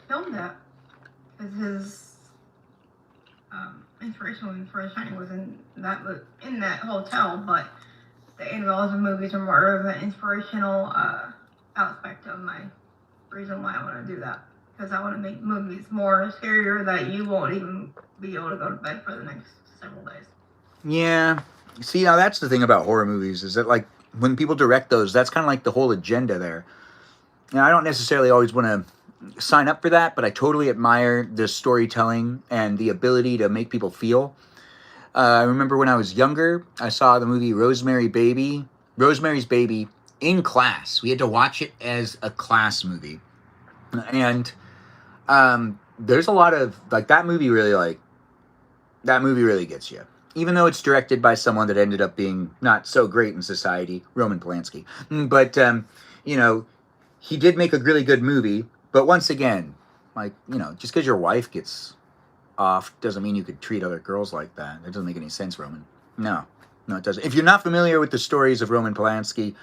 filmed at. Because his inspiration for The Shining was in that hotel, but the Annabelle movies are more of an inspirational aspect of my reason why I want to do that. Because I want to make movies more scarier that you won't even be able to go to bed for the next several days. Yeah. See, now that's the thing about horror movies is that, like, when people direct those, that's kind of like the whole agenda there. And I don't necessarily always want to sign up for that, but I totally admire the storytelling and the ability to make people feel. I remember when I was younger, I saw the movie Rosemary's Baby in class. We had to watch it as a class movie. And there's a lot of, like, that movie really gets you. Even though it's directed by someone that ended up being not so great in society, Roman Polanski. But, you know, he did make a really good movie. But once again, like, you know, just because your wife gets off doesn't mean you could treat other girls like that. That doesn't make any sense, Roman. No, it doesn't. If you're not familiar with the stories of Roman Polanski,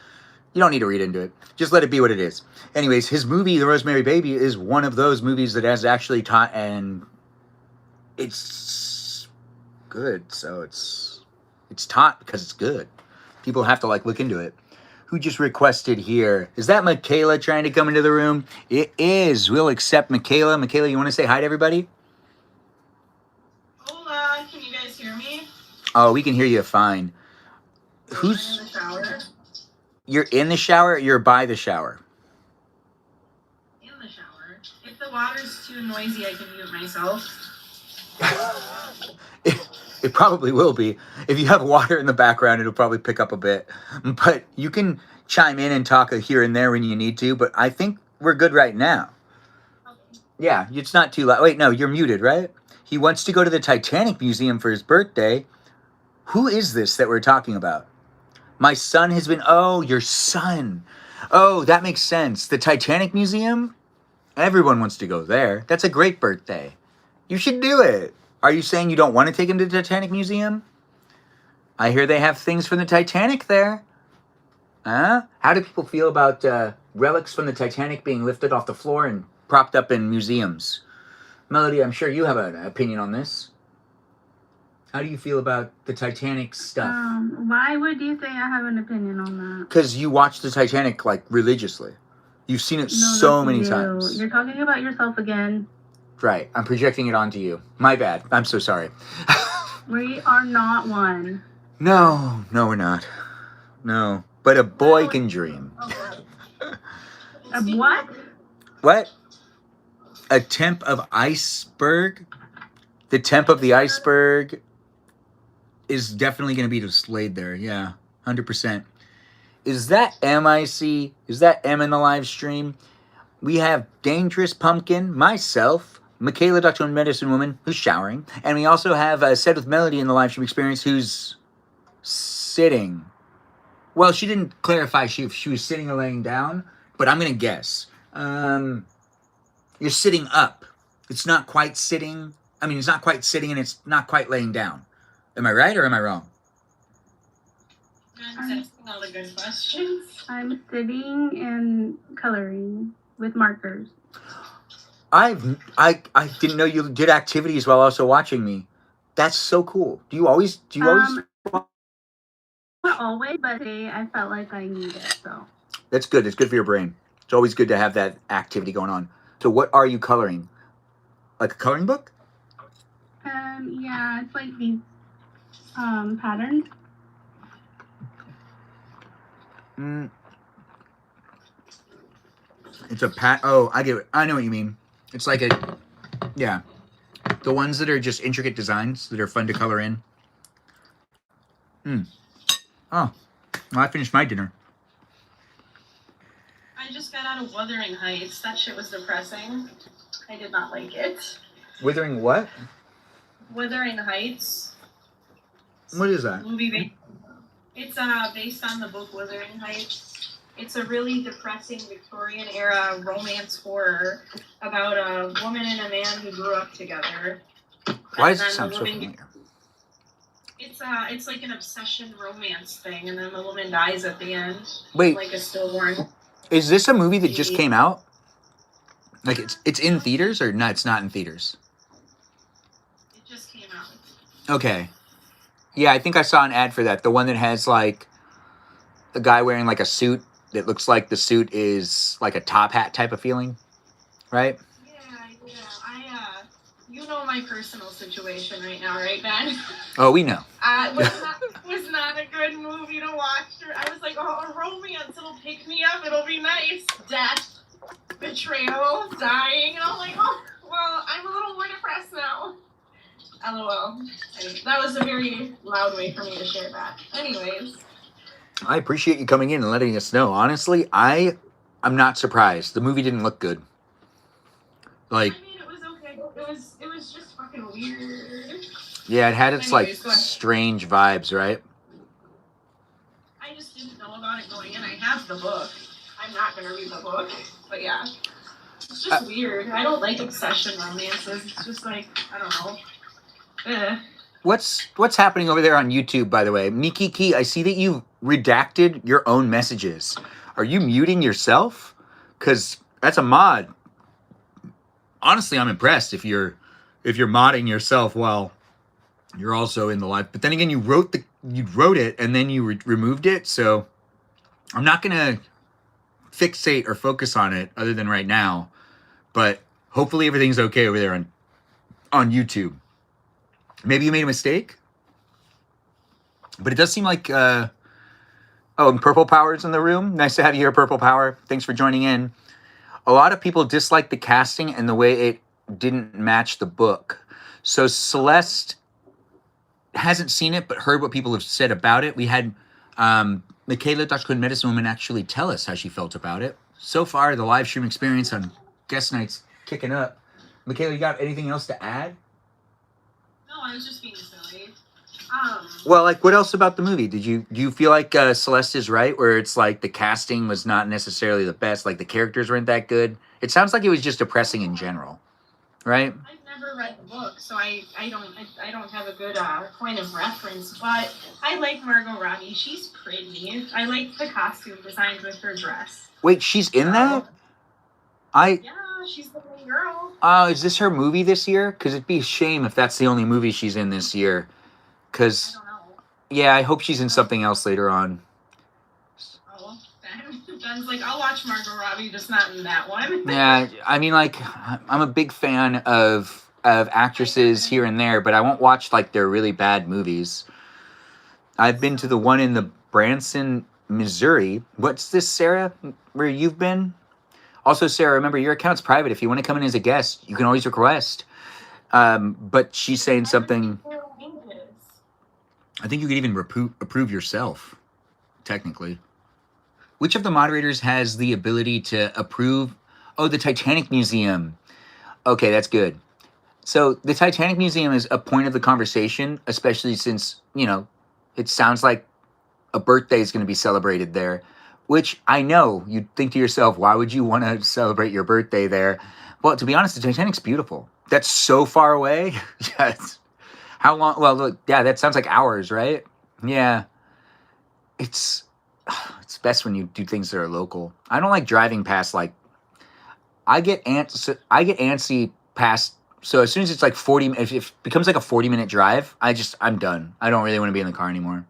you don't need to read into it. Just let it be what it is. Anyways, his movie, The Rosemary Baby, is one of those movies that has actually taught, and it's good. So it's taught because it's good. People have to, like, look into it. Who just requested here? Is that Michaela trying to come into the room? It is. We'll accept Michaela. Michaela, you want to say hi to everybody? Hola, can you guys hear me? Oh, we can hear you fine. I'm in the shower. You're in the shower or you're by the shower? In the shower. If the water's too noisy, I can mute myself. It probably will be. If you have water in the background, it'll probably pick up a bit. But you can chime in and talk here and there when you need to, but I think we're good right now. Okay. Yeah, it's not too loud. Wait, no, you're muted, right? He wants to go to the Titanic Museum for his birthday. Who is this that we're talking about? My son has been... Oh, your son. Oh, that makes sense. The Titanic Museum? Everyone wants to go there. That's a great birthday. You should do it. Are you saying you don't want to take him to the Titanic Museum? I hear they have things from the Titanic there. Huh? How do people feel about relics from the Titanic being lifted off the floor and propped up in museums? Melody, I'm sure you have an opinion on this. How do you feel about the Titanic stuff? Why would you say I have an opinion on that? Because you watch the Titanic, like, religiously. You've seen it so many times. You're talking about yourself again. Right. I'm projecting it onto you. My bad. I'm so sorry. We are not one. No, we're not. No. But a boy can dream. A what? What? A temp of iceberg? The temp of the iceberg is definitely going to be displayed there. Yeah, 100%. Is that M I see? Is that M in the live stream? We have Dangerous Pumpkin, myself, Michaela, Dr. Medicine Woman, who's showering. And we also have Said with Melody in the live stream experience, who's sitting. Well, she didn't clarify if she was sitting or laying down, but I'm going to guess. You're sitting up. It's not quite sitting. I mean, it's not quite sitting and it's not quite laying down. Am I right or am I wrong? I'm asking all the good questions. I'm sitting and coloring with markers. I didn't know you did activities while also watching me. That's so cool. Do you always? Not always, but today I felt like I need it, so. That's good. It's good for your brain. It's always good to have that activity going on. So what are you coloring? Like a coloring book? Yeah, it's like these patterns. It's a oh, I get it. I know what you mean. It's like yeah. The ones that are just intricate designs that are fun to color in. Oh, well, I finished my dinner. I just got out of Wuthering Heights. That shit was depressing. I did not like it. Withering what? Wuthering Heights. What is that? It's based on the book Wuthering Heights. It's a really depressing Victorian era romance horror about a woman and a man who grew up together. Why And does it then sound the so woman familiar? It's like an obsession romance thing, and then the woman dies at the end. Wait. Like a stillborn. Is this a movie that just came out? Like it's in theaters or no? It's not in theaters. It just came out. Okay. Yeah, I think I saw an ad for that. The one that has like a guy wearing like a suit that looks like the suit is like a top hat type of feeling, right? Yeah. You know my personal situation right now, right, Ben? Oh, we know. Was not a good movie to watch. I was like, oh, a romance, it'll pick me up, it'll be nice. Death, betrayal, dying, and I'm like, oh, well, I'm a little more depressed now. LOL. That was a very loud way for me to share that. Anyways. I appreciate you coming in and letting us know. Honestly, I'm not surprised. The movie didn't look good. Like, I mean, it was okay. It was just fucking weird. yeah, it had its Anyways, like go ahead. strange vibes, right? I just didn't know about it going in. I have the book. I'm not gonna read the book, but yeah, it's just weird. I don't like obsession romances. It's just like, I don't know. What's happening over there on YouTube, by the way? Mikiki, I see that you redacted your own messages. Are you muting yourself? Because that's a mod. Honestly, I'm impressed if you're modding yourself while you're also in the live. But then again, you wrote it and then you removed it. So I'm not gonna fixate or focus on it other than right now. But hopefully everything's okay over there on YouTube. Maybe you made a mistake, but it does seem like, oh, and Purple Power's in the room. Nice to have you here, Purple Power. Thanks for joining in. A lot of people dislike the casting and the way it didn't match the book. So Celeste hasn't seen it, but heard what people have said about it. We had Michaela, Dr. Quinn Medicine Woman, actually tell us how she felt about it. So far, the live stream experience on guest night's kicking up. Michaela, you got anything else to add? No, I was just being silly. Well, like, what else about the movie? Do you feel like Celeste is right, where it's like the casting was not necessarily the best, like the characters weren't that good? It sounds like it was just depressing in general, right? I've never read the book, so I don't have a good point of reference. But I like Margot Robbie. She's pretty. I like the costume designs with her dress. Wait, she's in that? Yeah, she's the main girl. Is this her movie this year? Because it'd be a shame if that's the only movie she's in this year. Because, yeah, I hope she's in something else later on. Oh, Ben's like, I'll watch Margot Robbie, just not in that one. Yeah, I mean, like, I'm a big fan of actresses here and there, but I won't watch, like, their really bad movies. I've been to the one in the Branson, Missouri. What's this, Sarah, where you've been? Also, Sarah, remember, your account's private. If you want to come in as a guest, you can always request. But she's saying something... I think you could even approve yourself, technically. Which of the moderators has the ability to approve? Oh, the Titanic Museum. Okay, that's good. So the Titanic Museum is a point of the conversation, especially since, you know, it sounds like a birthday is going to be celebrated there, which I know you'd think to yourself, why would you want to celebrate your birthday there? Well, to be honest, the Titanic's beautiful. That's so far away. Yes. How long? Well, look, yeah, that sounds like hours, right? Yeah. It's best when you do things that are local. I don't like driving past, like, I get antsy past, so as soon as it's like 40, if it becomes like a 40-minute drive, I'm done. I don't really want to be in the car anymore.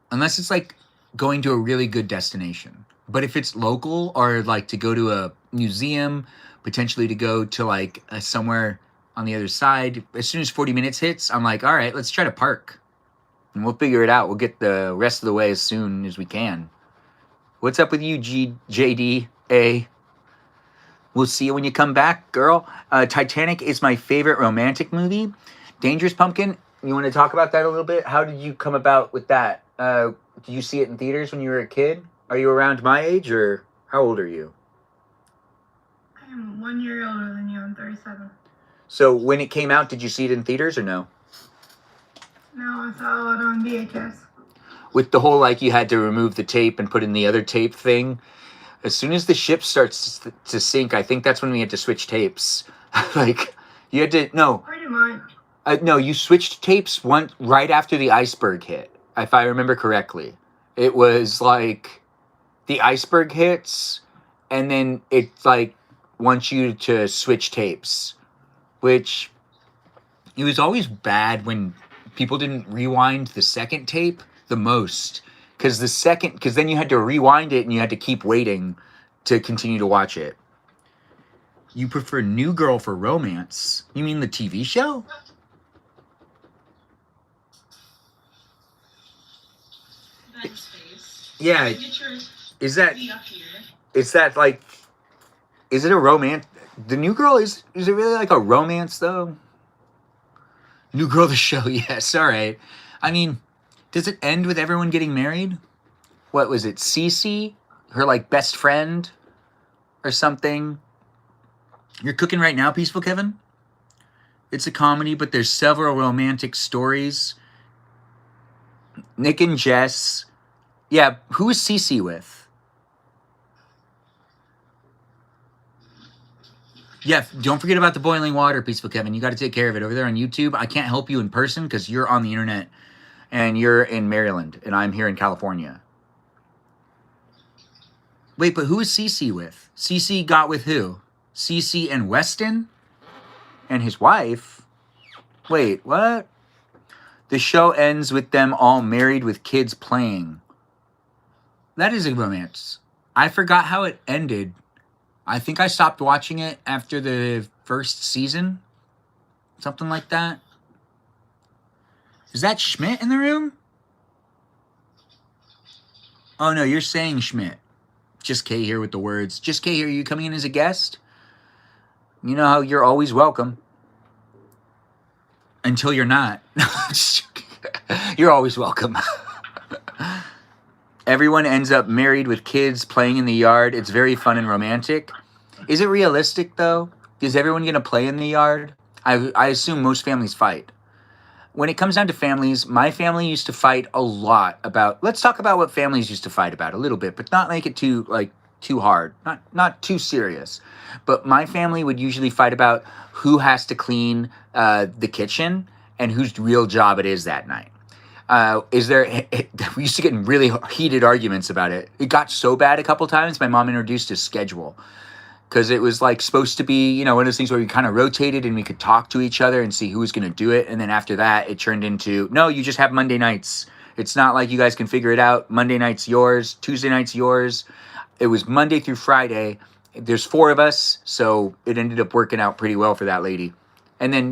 Unless it's like going to a really good destination. But if it's local or like to go to a museum, potentially to go to like somewhere on the other side, as soon as 40 minutes hits, I'm like, all right, let's try to park. And we'll figure it out. We'll get the rest of the way as soon as we can. What's up with you, JDA? We'll see you when you come back, girl. Titanic is my favorite romantic movie. Dangerous Pumpkin, you want to talk about that a little bit? How did you come about with that? Did you see it in theaters when you were a kid? Are you around my age, or how old are you? I am 1 year older than you. I'm 37. So when it came out, did you see it in theaters or no? No, I saw it on VHS. With the whole, like, you had to remove the tape and put in the other tape thing. As soon as the ship starts to sink, I think that's when we had to switch tapes. Like, you had to, no. Pretty much. No, you switched tapes right after the iceberg hit, if I remember correctly. It was like the iceberg hits, and then it like wants you to switch tapes, which it was always bad when people didn't rewind the second tape the most, because then you had to rewind it and you had to keep waiting to continue to watch it. You prefer New Girl for romance? You mean the TV show? Ben's face. Yeah. Get your Is that feet up here. like? Is it a romance? The New Girl is it really like a romance though? New Girl the show, yes. All right. I mean, does it end with everyone getting married? What was it? Cece, her like best friend, or something. You're cooking right now, Peaceful Kevin? It's a comedy, but there's several romantic stories. Nick and Jess. Yeah, who is Cece with? Yeah, don't forget about the boiling water, Peaceful Kevin. You got to take care of it over there on YouTube. I can't help you in person because you're on the internet and you're in Maryland and I'm here in California. Wait, but who is Cece with? Cece got with who? Cece and Weston? And his wife? Wait, what? The show ends with them all married with kids playing. That is a romance. I forgot how it ended. I think I stopped watching it after the first season. Something like that. Is that Schmidt in the room? Oh no, you're saying Schmidt. Just Kay here with the words. Just Kay here, are you coming in as a guest? You know how you're always welcome. Until you're not. You're always welcome. Everyone ends up married with kids playing in the yard. It's very fun and romantic. Is it realistic, though? Is everyone going to play in the yard? I assume most families fight. When it comes down to families, my family used to fight a lot about... Let's talk about what families used to fight about a little bit, but not make it too hard. Not too serious. But my family would usually fight about who has to clean the kitchen and whose real job it is that night. We used to get in really heated arguments about it. It got so bad a couple times, my mom introduced a schedule. Because it was like supposed to be, one of those things where we kind of rotated and we could talk to each other and see who was going to do it. And then after that, it turned into, no, you just have Monday nights. It's not like you guys can figure it out. Monday night's yours. Tuesday night's yours. It was Monday through Friday. There's 4 of us, so it ended up working out pretty well for that lady. And then,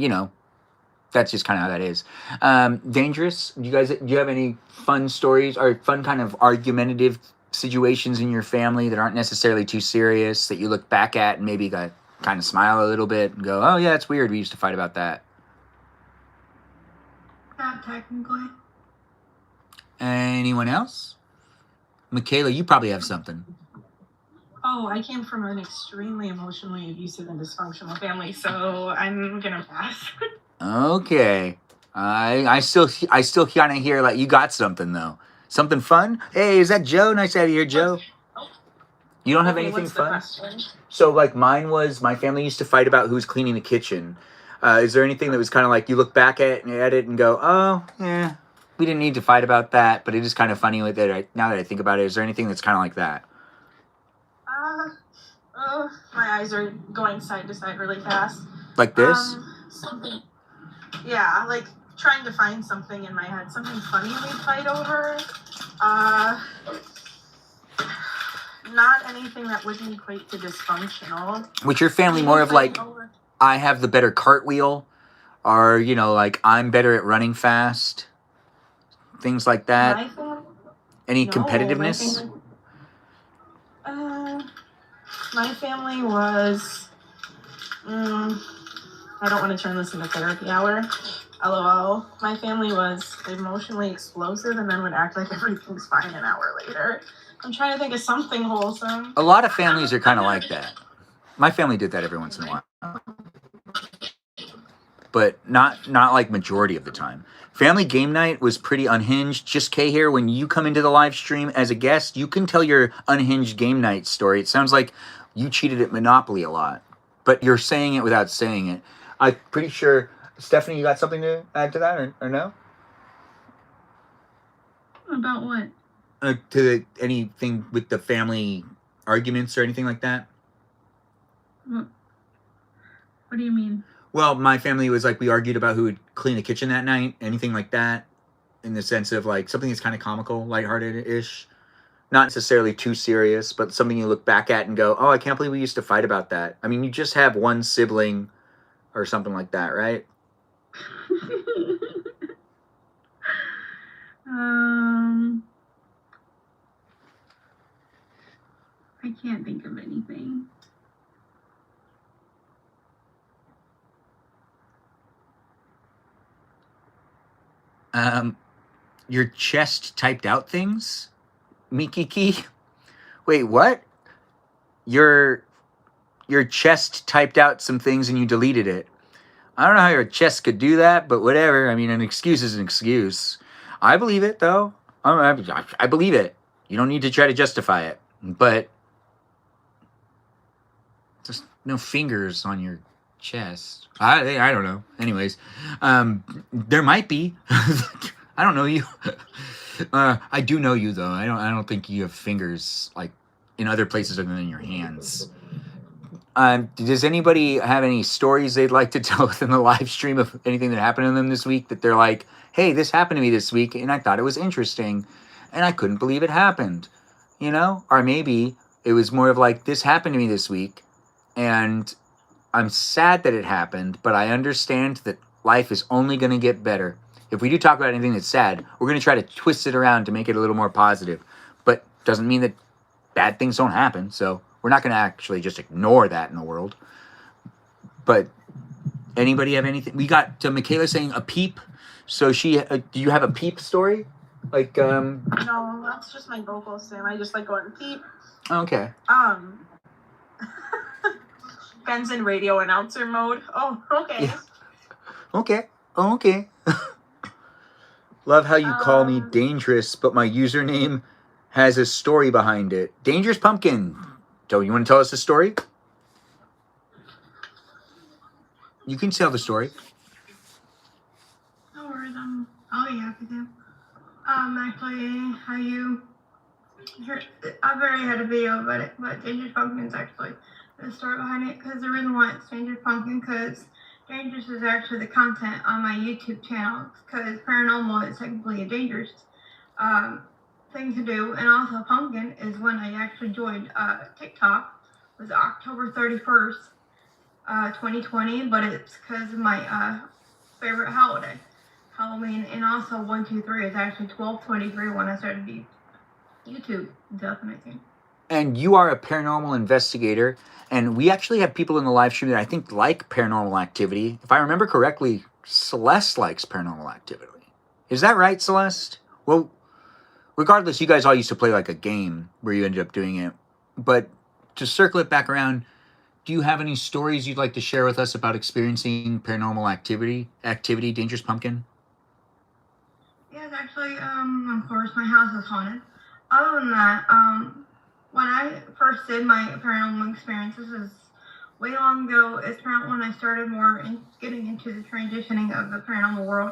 that's just kind of how that is. Dangerous. Do you have any fun stories or fun kind of argumentative situations in your family that aren't necessarily too serious that you look back at and maybe kind of smile a little bit and go, oh yeah, it's weird. We used to fight about that. Not technically. Anyone else? Michaela, you probably have something. Oh, I came from an extremely emotionally abusive and dysfunctional family, so I'm gonna pass. Okay. I still kind of hear like you got something though. Something fun? Hey, is that Joe? Nice to have you here, Joe. You don't have anything fun? So like my family used to fight about who's cleaning the kitchen. Is there anything that was kind of like you look back at it and go, oh, yeah, we didn't need to fight about that, but it is kind of funny with it. Now that I think about it, is there anything that's kind of like that? My eyes are going side to side really fast. Like this? Something. Yeah, like trying to find something in my head, something funny we'd fight over. Not anything that wouldn't equate to dysfunctional. With your family more of like, I have the better cartwheel, or, like I'm better at running fast, things like that. Any competitiveness? My family was, I don't want to turn this into therapy hour. LOL. My family was emotionally explosive and then would act like everything's fine an hour later. I'm trying to think of something wholesome. A lot of families are kind of like that. My family did that every once in a while, but not like majority of the time. Family game night was pretty unhinged. Just Kay here. When you come into the live stream as a guest, you can tell your unhinged game night story. It sounds like you cheated at Monopoly a lot, but you're saying it without saying it. I'm pretty sure, Stephanie, you got something to add to that, or no? About what? Anything with the family arguments or anything like that? What do you mean? Well, my family was like, we argued about who would clean the kitchen that night, anything like that, in the sense of like something that's kind of comical, lighthearted-ish. Not necessarily too serious, but something you look back at and go, oh, I can't believe we used to fight about that. I mean, you just have one sibling or something like that, right? I can't think of anything. Your chest typed out things? Mikiki? Wait, what? Your chest typed out some things and you deleted it. I don't know how your chest could do that, but whatever. I mean, an excuse is an excuse. I believe it, though. I believe it. You don't need to try to justify it. But just no fingers on your chest. I don't know. Anyways, there might be. I don't know you. I do know you though. I don't think you have fingers like in other places other than your hands. Does anybody have any stories they'd like to tell within the live stream of anything that happened to them this week that they're like, hey, this happened to me this week and I thought it was interesting and I couldn't believe it happened, you know? Or maybe it was more of like, this happened to me this week and I'm sad that it happened, but I understand that life is only going to get better. If we do talk about anything that's sad, we're going to try to twist it around to make it a little more positive. But doesn't mean that bad things don't happen. So we're not going to actually just ignore that in the world. But anybody have anything? We got Michaela saying a peep. So she, do you have a peep story? Like, No, that's just my vocal sim. I just like going peep. Okay. Ben's in radio announcer mode. Oh, okay. Yeah. Okay. Oh, okay. Love how you call me dangerous, but my username has a story behind it. Dangerous Pumpkin. So you want to tell us a story? You can tell the story. No worries, I'll be happy to. Actually, how you heard, I've already had a video about it, but Dangerous Pumpkin's actually the story behind it, because the reason why it's Dangerous Pumpkin, because Dangerous is actually the content on my YouTube channel, because paranormal is technically a dangerous thing to do, and also Pumpkin is when I actually joined TikTok. It was October 31st, 2020, but it's because of my favorite holiday, Halloween, and also 123 is actually 12/23 when I started YouTube in 2019. And you are a paranormal investigator, and we actually have people in the live stream that I think like paranormal activity. If I remember correctly, Celeste likes paranormal activity. Is that right, Celeste? Well, regardless, you guys all used to play like a game where you ended up doing it. But to circle it back around, do you have any stories you'd like to share with us about experiencing paranormal activity, Dangerous Pumpkin? Yes, actually, of course, my house is haunted. Other than that, when I first did my paranormal experience, this is way long ago. It's around when I started getting into the transitioning of the paranormal world.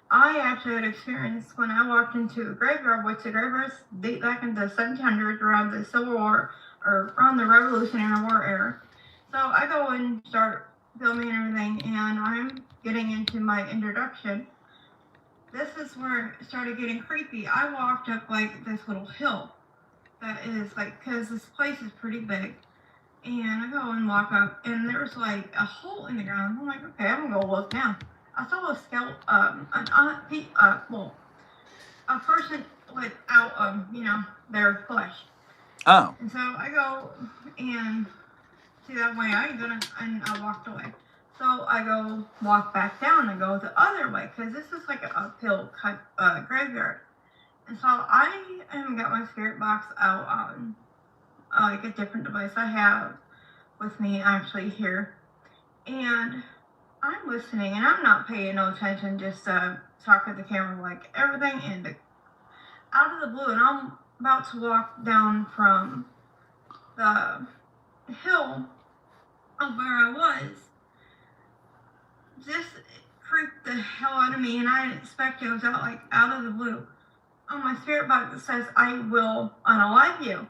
I actually had experience when I walked into a graveyard, which the graveyards date back into the 1700s, around the Civil War, or around the Revolutionary War era. So I go and start filming and everything, and I'm getting into my introduction. This is where it started getting creepy. I walked up like this little hill that is like, because this place is pretty big, and I go and walk up, and there's like a hole in the ground. I'm like, okay, I'm gonna go look down. I saw a skeleton, a person without, their flesh. Oh. And so I go and see that way and I walked away. So I go walk back down and go the other way, because this is like an uphill graveyard. And so I haven't got my spirit box out on like a different device I have with me actually here. And I'm listening and I'm not paying no attention, just talk at the camera like everything and out of the blue. And I'm about to walk down from the hill of where I was. This freaked the hell out of me, and I didn't expect it. It was out of the blue. On my spirit box, it says, "I will unalive you."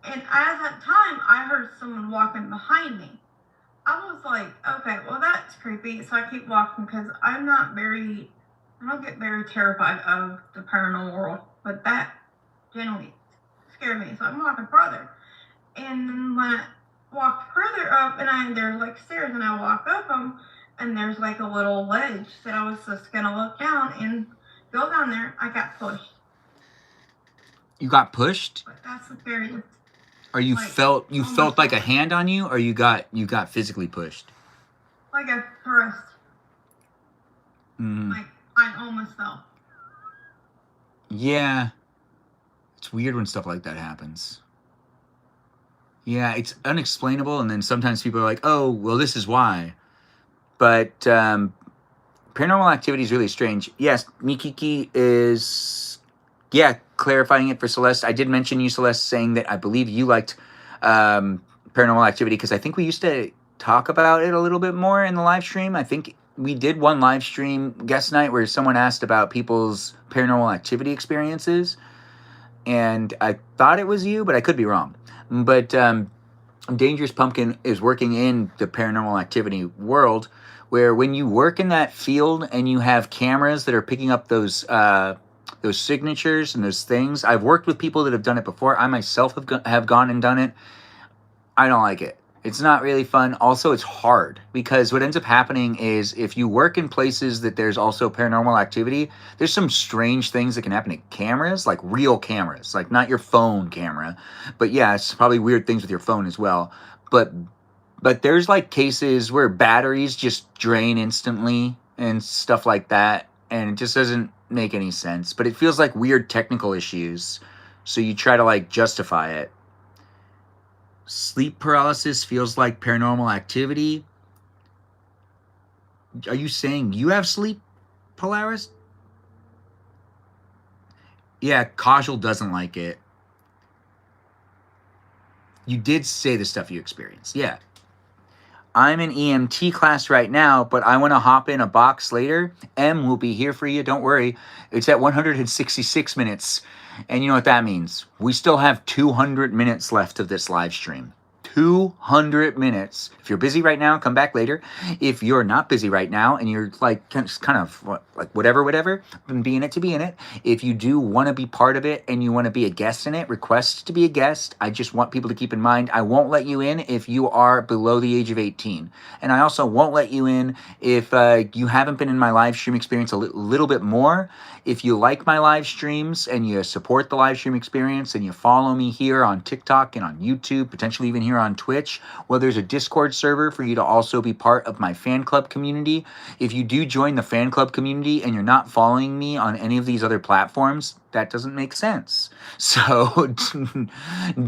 And at that time, I heard someone walking behind me. I was like, okay, well, that's creepy. So I keep walking because I don't get very terrified of the paranormal world, but that generally scared me. So I'm walking further. And then when I walk further up, and there's like stairs, and I walk up them, and there's like a little ledge that I was just gonna look down and go down there. I got pushed. You got pushed? But that's the scary. Or you Like, felt almost like a hand on you, or you got physically pushed? Like a thrust. Mm. Like I almost fell. Yeah. It's weird when stuff like that happens. Yeah, it's unexplainable, and then sometimes people are like, oh, well, this is why. But paranormal activity is really strange. Yes, Mikiki is, clarifying it for Celeste. I did mention you, Celeste, saying that I believe you liked paranormal activity because I think we used to talk about it a little bit more in the live stream. I think we did one live stream guest night where someone asked about people's paranormal activity experiences, and I thought it was you, but I could be wrong. But Dangerous Pumpkin is working in the paranormal activity world, where when you work in that field and you have cameras that are picking up those signatures and those things. I've worked with people that have done it before. I myself have gone and done it. I don't like it. It's not really fun. Also, it's hard because what ends up happening is if you work in places that there's also paranormal activity, there's some strange things that can happen to cameras, like real cameras, like not your phone camera. But yeah, it's probably weird things with your phone as well. But there's like cases where batteries just drain instantly and stuff like that. And it just doesn't make any sense. But it feels like weird technical issues. So you try to like justify it. Sleep paralysis feels like paranormal activity. Are you saying you have sleep paralysis? Yeah, Kajal doesn't like it. You did say the stuff you experienced. Yeah. I'm in EMT class right now, but I want to hop in a box later. M will be here for you. Don't worry. It's at 166 minutes. And you know what that means. We still have 200 minutes left of this live stream. 200 minutes. If you're busy right now, come back later. If you're not busy right now and you're like kind of like whatever, be in it to be in it. If you do want to be part of it and you want to be a guest in it, request to be a guest. I just want people to keep in mind, I won't let you in if you are below the age of 18. And I also won't let you in if you haven't been in my live stream experience a little bit more. If you like my live streams and you support the live stream experience and you follow me here on TikTok and on YouTube, potentially even here on Twitch, well, there's a Discord server for you to also be part of my fan club community. If you do join the fan club community and you're not following me on any of these other platforms, that doesn't make sense. So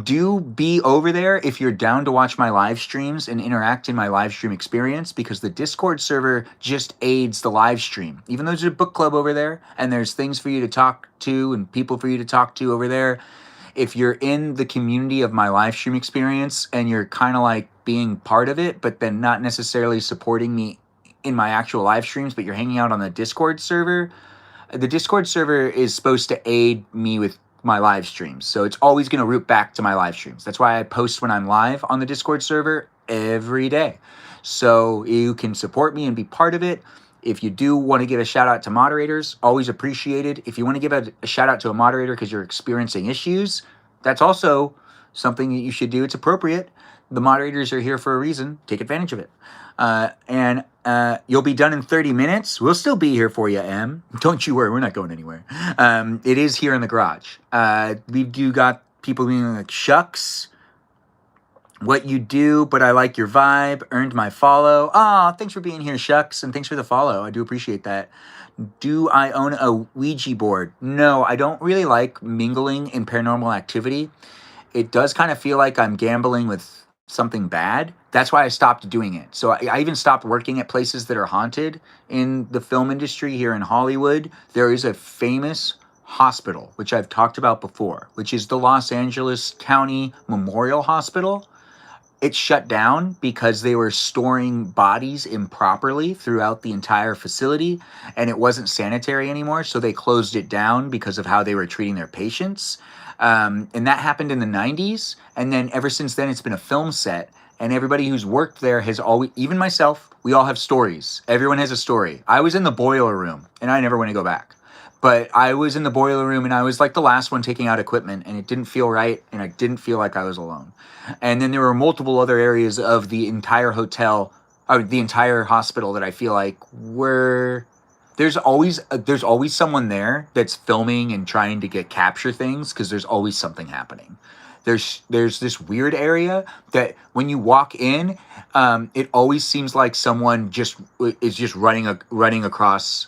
do be over there if you're down to watch my live streams and interact in my live stream experience, because the Discord server just aids the live stream. Even though there's a book club over there and there's things for you to talk to and people for you to talk to over there, if you're in the community of my live stream experience and you're kind of like being part of it, but then not necessarily supporting me in my actual live streams, but you're hanging out on the Discord server, the Discord server is supposed to aid me with my live streams. So it's always going to route back to my live streams. That's why I post when I'm live on the Discord server every day. So you can support me and be part of it. If you do want to give a shout out to moderators, always appreciated. If you want to give a shout out to a moderator because you're experiencing issues, that's also something that you should do. It's appropriate. The moderators are here for a reason. Take advantage of it. And you'll be done in 30 minutes. We'll still be here for you, M. Don't you worry. We're not going anywhere. It is here in the garage. We do got people being like, shucks. What you do, but I like your vibe. Earned my follow. Aw, thanks for being here, Shucks, and thanks for the follow. I do appreciate that. Do I own a Ouija board? No, I don't really like mingling in paranormal activity. It does kind of feel like I'm gambling with something bad. That's why I stopped doing it. So I even stopped working at places that are haunted in the film industry here in Hollywood. There is a famous hospital, which I've talked about before, which is the Los Angeles County Memorial Hospital. It shut down because they were storing bodies improperly throughout the entire facility, and it wasn't sanitary anymore, so they closed it down because of how they were treating their patients. And that happened in the 90s, and then ever since then it's been a film set, and everybody who's worked there has always, even myself, we all have stories. Everyone has a story. I was in the boiler room, and I never want to go back. But I was in the boiler room, and I was like the last one taking out equipment, and it didn't feel right, and I didn't feel like I was alone. And then there were multiple other areas of the entire hotel, or the entire hospital, that I feel like were there's always someone there that's filming and trying to capture things, because there's always something happening. There's this weird area that when you walk in, it always seems like someone is just running across.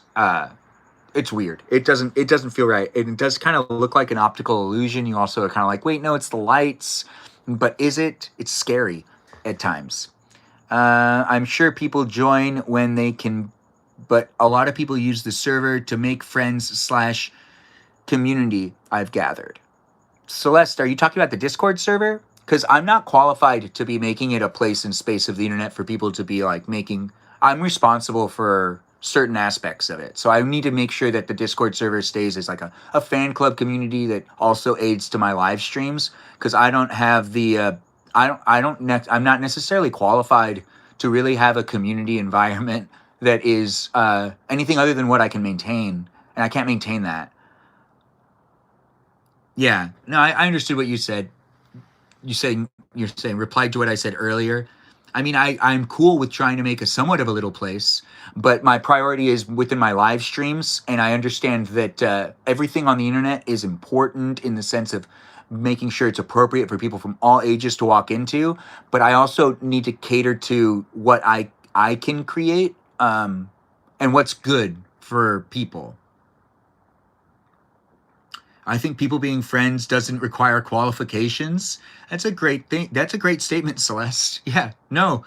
It's weird. It doesn't feel right. And it does kind of look like an optical illusion. You also are kind of like, wait, no, it's the lights. But is it? It's scary at times. I'm sure people join when they can, but a lot of people use the server to make friends / community, I've gathered. Celeste, are you talking about the Discord server? Because I'm not qualified to be making it a place and space of the internet for people to be like making. I'm responsible for certain aspects of it. So I need to make sure that the Discord server stays as like a fan club community that also aids to my live streams, because I don't have the I'm not necessarily qualified to really have a community environment that is anything other than what I can maintain, and I can't maintain that. Yeah, no, I understood what you said. You're saying replied to what I said earlier. I mean, I'm cool with trying to make a somewhat of a little place, but my priority is within my live streams, and I understand that everything on the internet is important in the sense of making sure it's appropriate for people from all ages to walk into, but I also need to cater to what I can create, and what's good for people. I think people being friends doesn't require qualifications. That's a great thing. That's a great statement, Celeste. Yeah, no.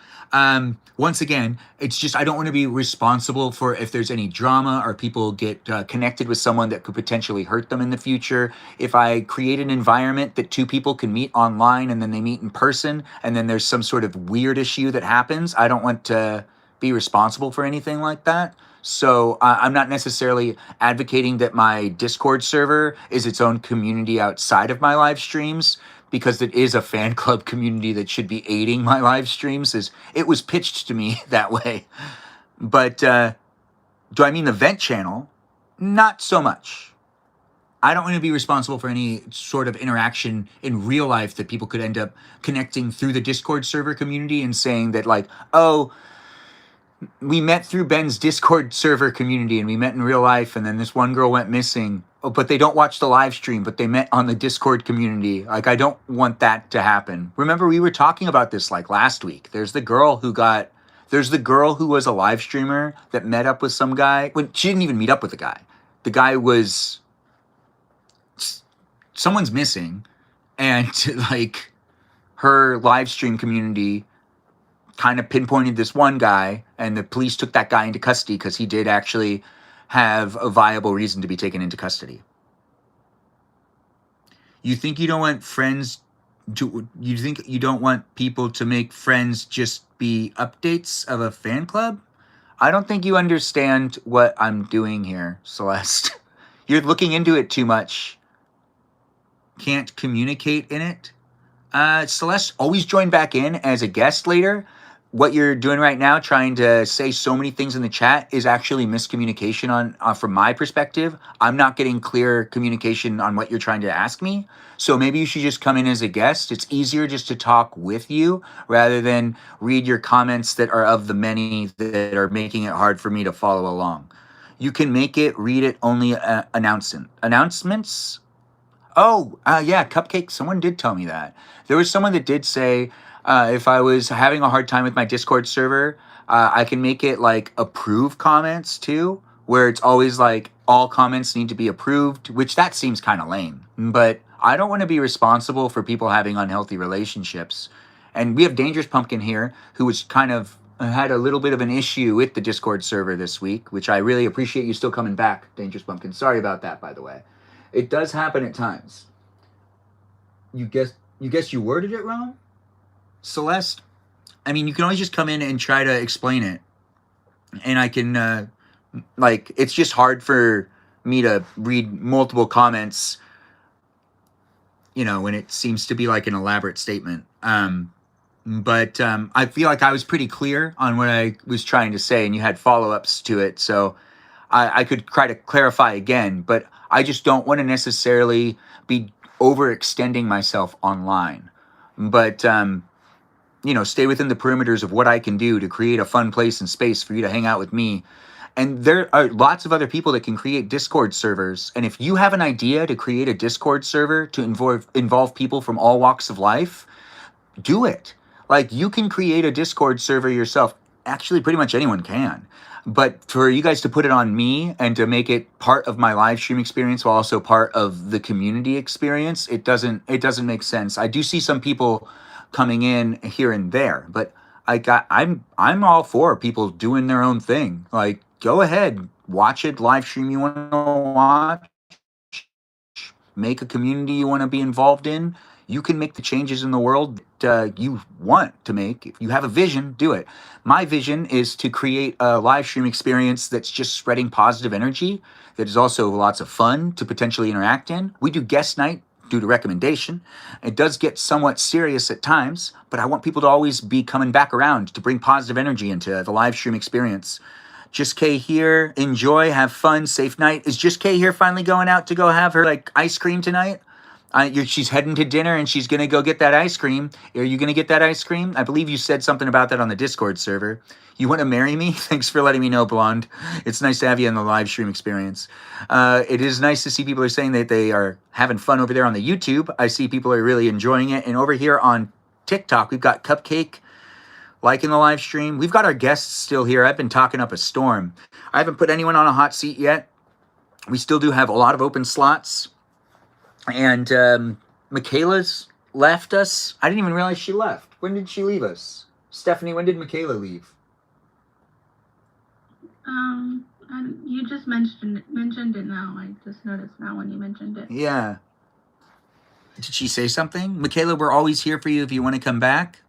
Once again, it's just I don't want to be responsible for if there's any drama or people get connected with someone that could potentially hurt them in the future. If I create an environment that two people can meet online and then they meet in person and then there's some sort of weird issue that happens, I don't want to be responsible for anything like that. So I'm not necessarily advocating that my Discord server is its own community outside of my live streams, because it is a fan club community that should be aiding my live streams, as it was pitched to me that way. But do I mean the vent channel? Not so much. I don't want to be responsible for any sort of interaction in real life that people could end up connecting through the Discord server community and saying that, like, oh, we met through Ben's Discord server community and we met in real life, and then this one girl went missing. Oh, but they don't watch the live stream, but they met on the Discord community. Like, I don't want that to happen. Remember, we were talking about this like last week. There's the girl who was a live streamer that met up with some guy. When she didn't even meet up with the guy. The guy was someone's missing, and like her live stream community kind of pinpointed this one guy, and the police took that guy into custody because he did actually have a viable reason to be taken into custody. You think you don't want people to make friends just be updates of a fan club? I don't think you understand what I'm doing here, Celeste. You're looking into it too much. Can't communicate in it. Celeste, always join back in as a guest later. What you're doing right now, trying to say so many things in the chat, is actually miscommunication on from my perspective. I'm not getting clear communication on what you're trying to ask me. So maybe you should just come in as a guest. It's easier just to talk with you rather than read your comments that are of the many that are making it hard for me to follow along. You can make it read it only announcements. Oh, yeah, Cupcake. Someone did tell me that. There was someone that did say, if I was having a hard time with my Discord server, I can make it like approve comments too, where it's always like all comments need to be approved, which that seems kind of lame. But I don't want to be responsible for people having unhealthy relationships. And we have Dangerous Pumpkin here, who was kind of had a little bit of an issue with the Discord server this week, which I really appreciate you still coming back, Dangerous Pumpkin. Sorry about that, by the way. It does happen at times. You guess you worded it wrong? Celeste, I mean, you can always just come in and try to explain it. And I can, it's just hard for me to read multiple comments, when it seems to be like an elaborate statement. But I feel like I was pretty clear on what I was trying to say, and you had follow-ups to it. So I could try to clarify again, but I just don't want to necessarily be overextending myself online. But, stay within the perimeters of what I can do to create a fun place and space for you to hang out with me. And there are lots of other people that can create Discord servers. And if you have an idea to create a Discord server to involve people from all walks of life, do it. Like, you can create a Discord server yourself. Actually, pretty much anyone can. But for you guys to put it on me and to make it part of my live stream experience while also part of the community experience, it doesn't make sense. I do see some people coming in here and there, but I'm all for people doing their own thing. Like, go ahead, watch it, live stream you want to watch, make a community you want to be involved in. You can make the changes in the world you want to make. If you have a vision, do it. My vision is to create a live stream experience that's just spreading positive energy, that is also lots of fun to potentially interact in. We do guest night due to recommendation. It does get somewhat serious at times, but I want people to always be coming back around to bring positive energy into the live stream experience. Just Kay here. Enjoy, have fun, safe night. Is Just Kay here finally going out to go have her ice cream tonight? She's heading to dinner and she's gonna go get that ice cream. Are you gonna get that ice cream? I believe you said something about that on the Discord server. You want to marry me? Thanks for letting me know, Blonde. It's nice to have you in the live stream experience. It is nice to see people are saying that they are having fun over there on the YouTube. I see people are really enjoying it. And over here on TikTok, we've got Cupcake liking the live stream. We've got our guests still here. I've been talking up a storm. I haven't put anyone on a hot seat yet. We still do have a lot of open slots. And Michaela's left us. I didn't even realize she left. When did she leave us? Stephanie, when did Michaela leave? And you just mentioned it now. I just noticed now when you mentioned it. Yeah. Did she say something? Michaela, we're always here for you if you want to come back.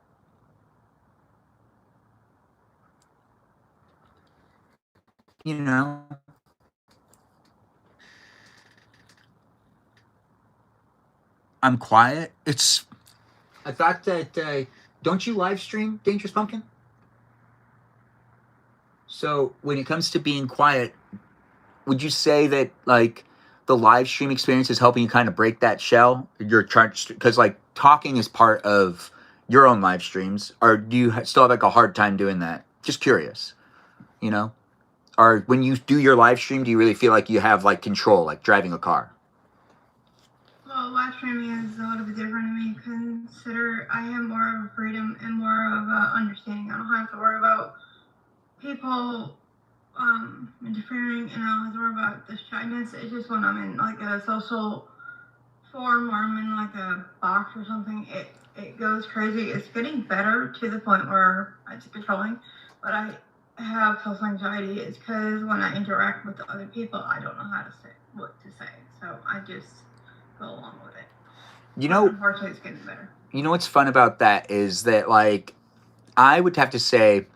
I'm quiet. I thought that, don't you live stream Dangerous Pumpkin? So when it comes to being quiet, would you say that the live stream experience is helping you kind of break that shell? You're trying, because talking is part of your own live streams, or do you still have a hard time doing that? Just curious, Or when you do your live stream, do you really feel like you have control, like driving a car? Well, live streaming is a little bit different to me. Consider I have more of a freedom and more of a understanding. I don't have to worry about people interfering, and I don't have to worry about the shyness. It's just when I'm in a social forum or I'm in a box or something, it goes crazy. It's getting better to the point where it's controlling, but I have social anxiety. It's because when I interact with the other people, I don't know how to say what to say, so I just go along with it. Unfortunately, it's getting better. You know what's fun about that is that I would have to say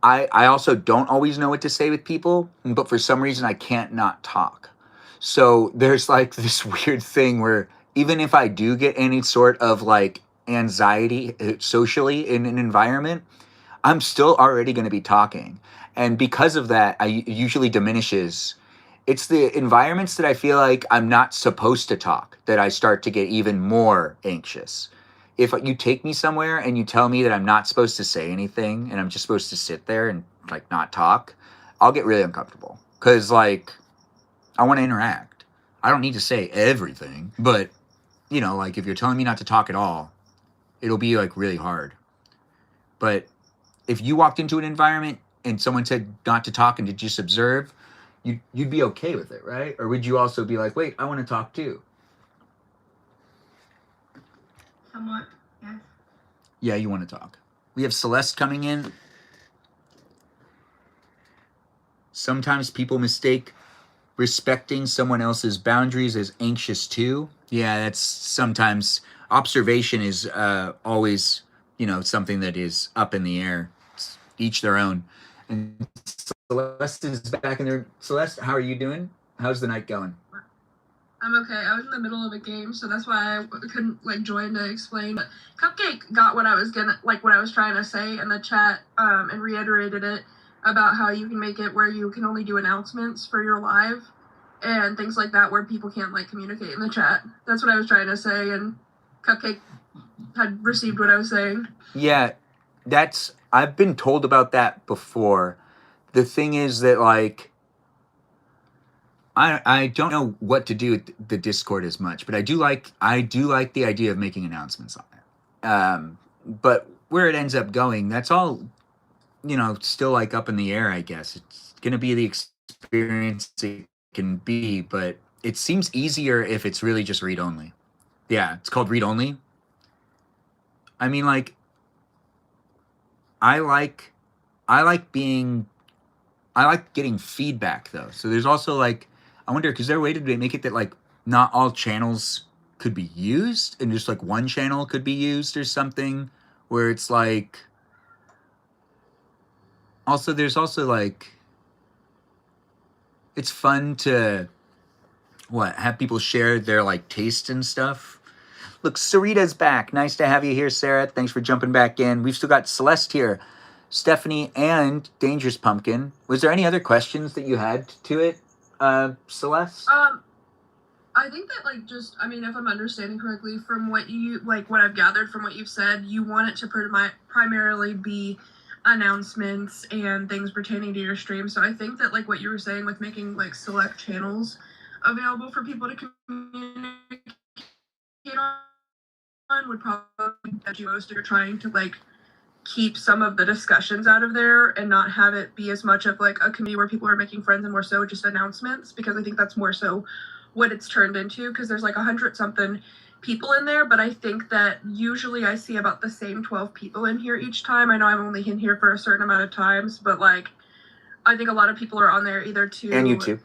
I also don't always know what to say with people, but for some reason I can't not talk. So there's this weird thing where even if I do get any sort of anxiety socially in an environment, I'm still already going to be talking. And because of that, it usually diminishes. It's the environments that I feel like I'm not supposed to talk that I start to get even more anxious. If you take me somewhere and you tell me that I'm not supposed to say anything and I'm just supposed to sit there and not talk, I'll get really uncomfortable. Because I want to interact. I don't need to say everything, but if you're telling me not to talk at all, it'll be really hard. But if you walked into an environment and someone said not to talk and to just observe, you'd be okay with it, right? Or would you also be like, wait, I want to talk too? Somewhat, yes. Yeah, you want to talk. We have Celeste coming in. Sometimes people mistake respecting someone else's boundaries as anxious too. Yeah, that's sometimes observation is always, something that is up in the air. It's each their own. And Celeste is back in there. Celeste, how are you doing? How's the night going? I'm okay. I was in the middle of a game, so that's why I couldn't join to explain. But Cupcake got what I was what I was trying to say in the chat, and reiterated it about how you can make it where you can only do announcements for your live and things like that, where people can't communicate in the chat. That's what I was trying to say, and Cupcake had received what I was saying. Yeah, I've been told about that before. The thing is that I don't know what to do with the Discord as much, but I do like the idea of making announcements on it. But where it ends up going, that's all, still up in the air, I guess. It's going to be the experience it can be, but it seems easier if it's really just read only. Yeah, it's called read only. I mean, I like getting feedback though. So there's also I wonder, is there a way to make it that not all channels could be used and just one channel could be used or something, where it's also there's also it's fun to have people share their taste and stuff. Look, Sarita's back. Nice to have you here, Sarah. Thanks for jumping back in. We've still got Celeste here, Stephanie, and Dangerous Pumpkin. Was there any other questions that you had to it, Celeste? I think that if I'm understanding correctly from what you what I've gathered from what you've said, you want it to primarily be announcements and things pertaining to your stream. So I think that what you were saying with making select channels available for people to communicate on would probably get you most if you're trying to keep some of the discussions out of there and not have it be as much of a community where people are making friends and more so just announcements, because I think that's more so what it's turned into, because there's 100 something people in there, but I think that usually I see about the same 12 people in here each time. I know I'm only in here for a certain amount of times, but I think a lot of people are on there either to... And YouTube.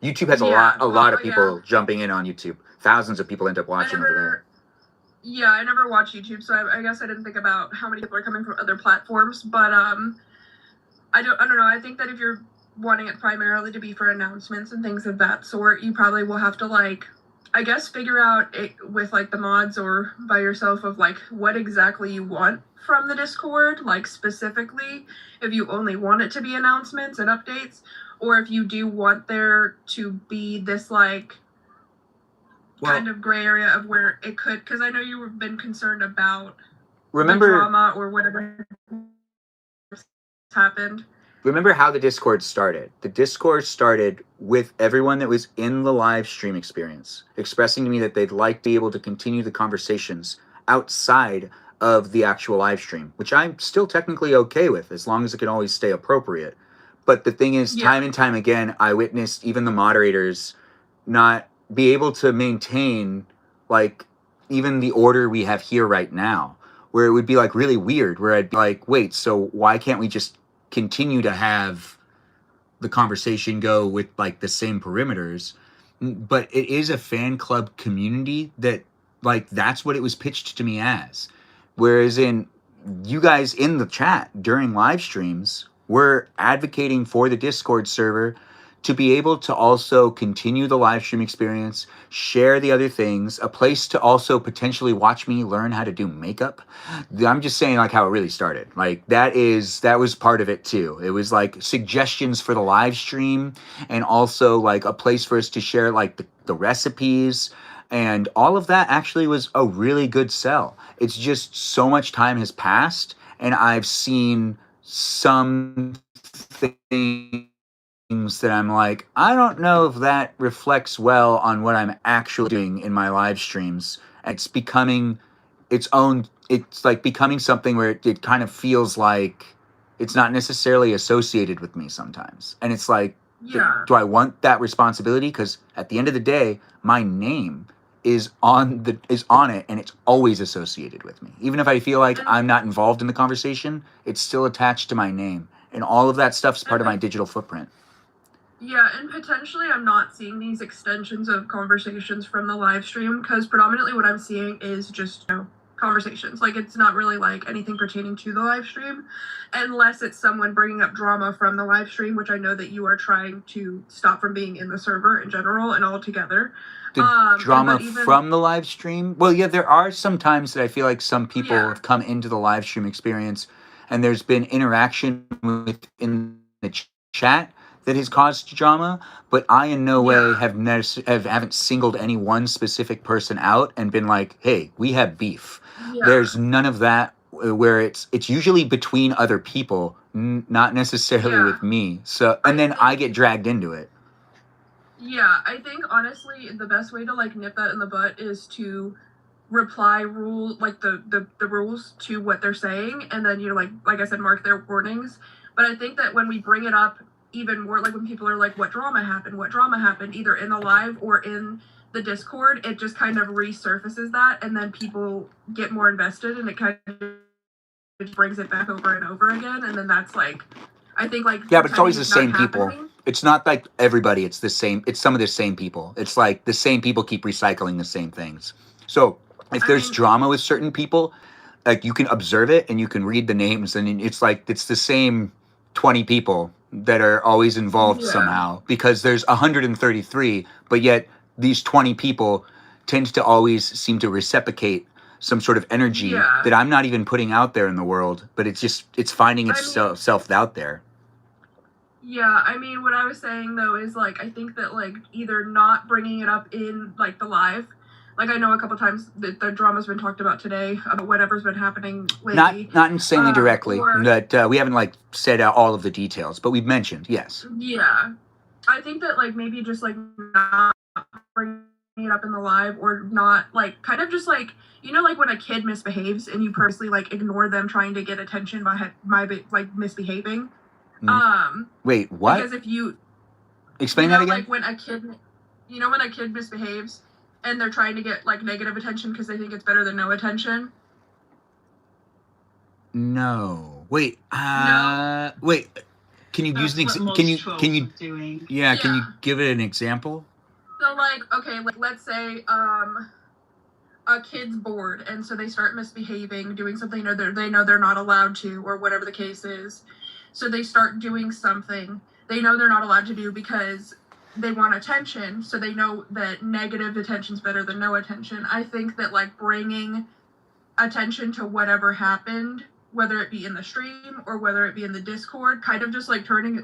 YouTube has a lot of people jumping in on YouTube. Thousands of people end up watching over there. Yeah, I never watch YouTube, so I guess I didn't think about how many people are coming from other platforms, but I don't know. I think that if you're wanting it primarily to be for announcements and things of that sort, you probably will have to I guess figure out it with the mods or by yourself of what exactly you want from the Discord, specifically if you only want it to be announcements and updates, or if you do want there to be this kind of gray area of where it could, because I know you've been concerned about the drama or whatever happened. Remember how the Discord started. The Discord started with everyone that was in the live stream experience expressing to me that they'd like to be able to continue the conversations outside of the actual live stream, which I'm still technically okay with, as long as it can always stay appropriate. But the thing is, time and time again, I witnessed even the moderators not be able to maintain even the order we have here right now, where it would be really weird, where I'd be wait, so why can't we just continue to have the conversation go with the same perimeters? But it is a fan club community that that's what it was pitched to me as. Whereas in you guys in the chat during live streams, we're advocating for the Discord server to be able to also continue the live stream experience, share the other things, a place to also potentially watch me learn how to do makeup. I'm just saying how it really started. That was part of it too. It was suggestions for the live stream, and also a place for us to share the recipes, and all of that actually was a really good sell. It's just so much time has passed, and I've seen some things that I'm I don't know if that reflects well on what I'm actually doing in my live streams. It's becoming its own, it's becoming something where it kind of feels it's not necessarily associated with me sometimes. And it's Yeah. Do I want that responsibility? Because at the end of the day, my name is on it, and it's always associated with me. Even if I feel like I'm not involved in the conversation, it's still attached to my name, and all of that stuff's part of my digital footprint. Yeah, and potentially I'm not seeing these extensions of conversations from the live stream, because predominantly what I'm seeing is just, conversations. Like, it's not really like anything pertaining to the live stream, unless it's someone bringing up drama from the live stream, which I know that you are trying to stop from being in the server in general and altogether. The drama from the live stream? Well, yeah, there are some times that I feel like some people have come into the live stream experience and there's been interaction within the chat that has caused drama, but I in no way haven't singled any one specific person out and been like, hey, we have beef. Yeah. There's none of that where it's usually between other people, not necessarily with me. So, and then I get dragged into it. Yeah, I think honestly the best way to like nip that in the butt is to reply rule like the rules to what they're saying, and then like I said, mark their warnings. But I think that when we bring it up even more, like when people are like, what drama happened, either in the live or in the Discord, it just kind of resurfaces that, and then people get more invested, and it kind of brings it back over and over again, and then that's like, I think like, yeah, but it's always the same people. It's not like everybody, it's the same, it's some of the same people. It's like the same people keep recycling the same things. So if there's drama with certain people, like you can observe it and you can read the names, and it's like it's the same 20 people that are always involved somehow, because there's 133, but yet these 20 people tend to always seem to reciprocate some sort of energy that I'm not even putting out there in the world, but it's finding itself out there. Yeah, I mean, what I was saying though is like, I think that like either not bringing it up in like the live, like I know a couple times that the drama's been talked about today about whatever's been happening lately. Not insanely directly, that we haven't like said out all of the details, but we've mentioned, yes. Yeah, I think that like maybe just like not bringing it up in the live, or not like kind of just like, like when a kid misbehaves and you purposely like ignore them trying to get attention by like misbehaving. Wait, what? Because if you explain that again, like when a kid misbehaves and they're trying to get like negative attention because they think it's better than no attention. No. Wait. Wait. Can you use an Can you doing? Yeah. Can you give it an example? So like, okay, like let's say a kid's bored, and so they start misbehaving, doing something they know they're not allowed to, or whatever the case is. So they start doing something they know they're not allowed to do because they want attention. So they know that negative attention is better than no attention. I think that like bringing attention to whatever happened, whether it be in the stream or whether it be in the Discord, kind of just like turning it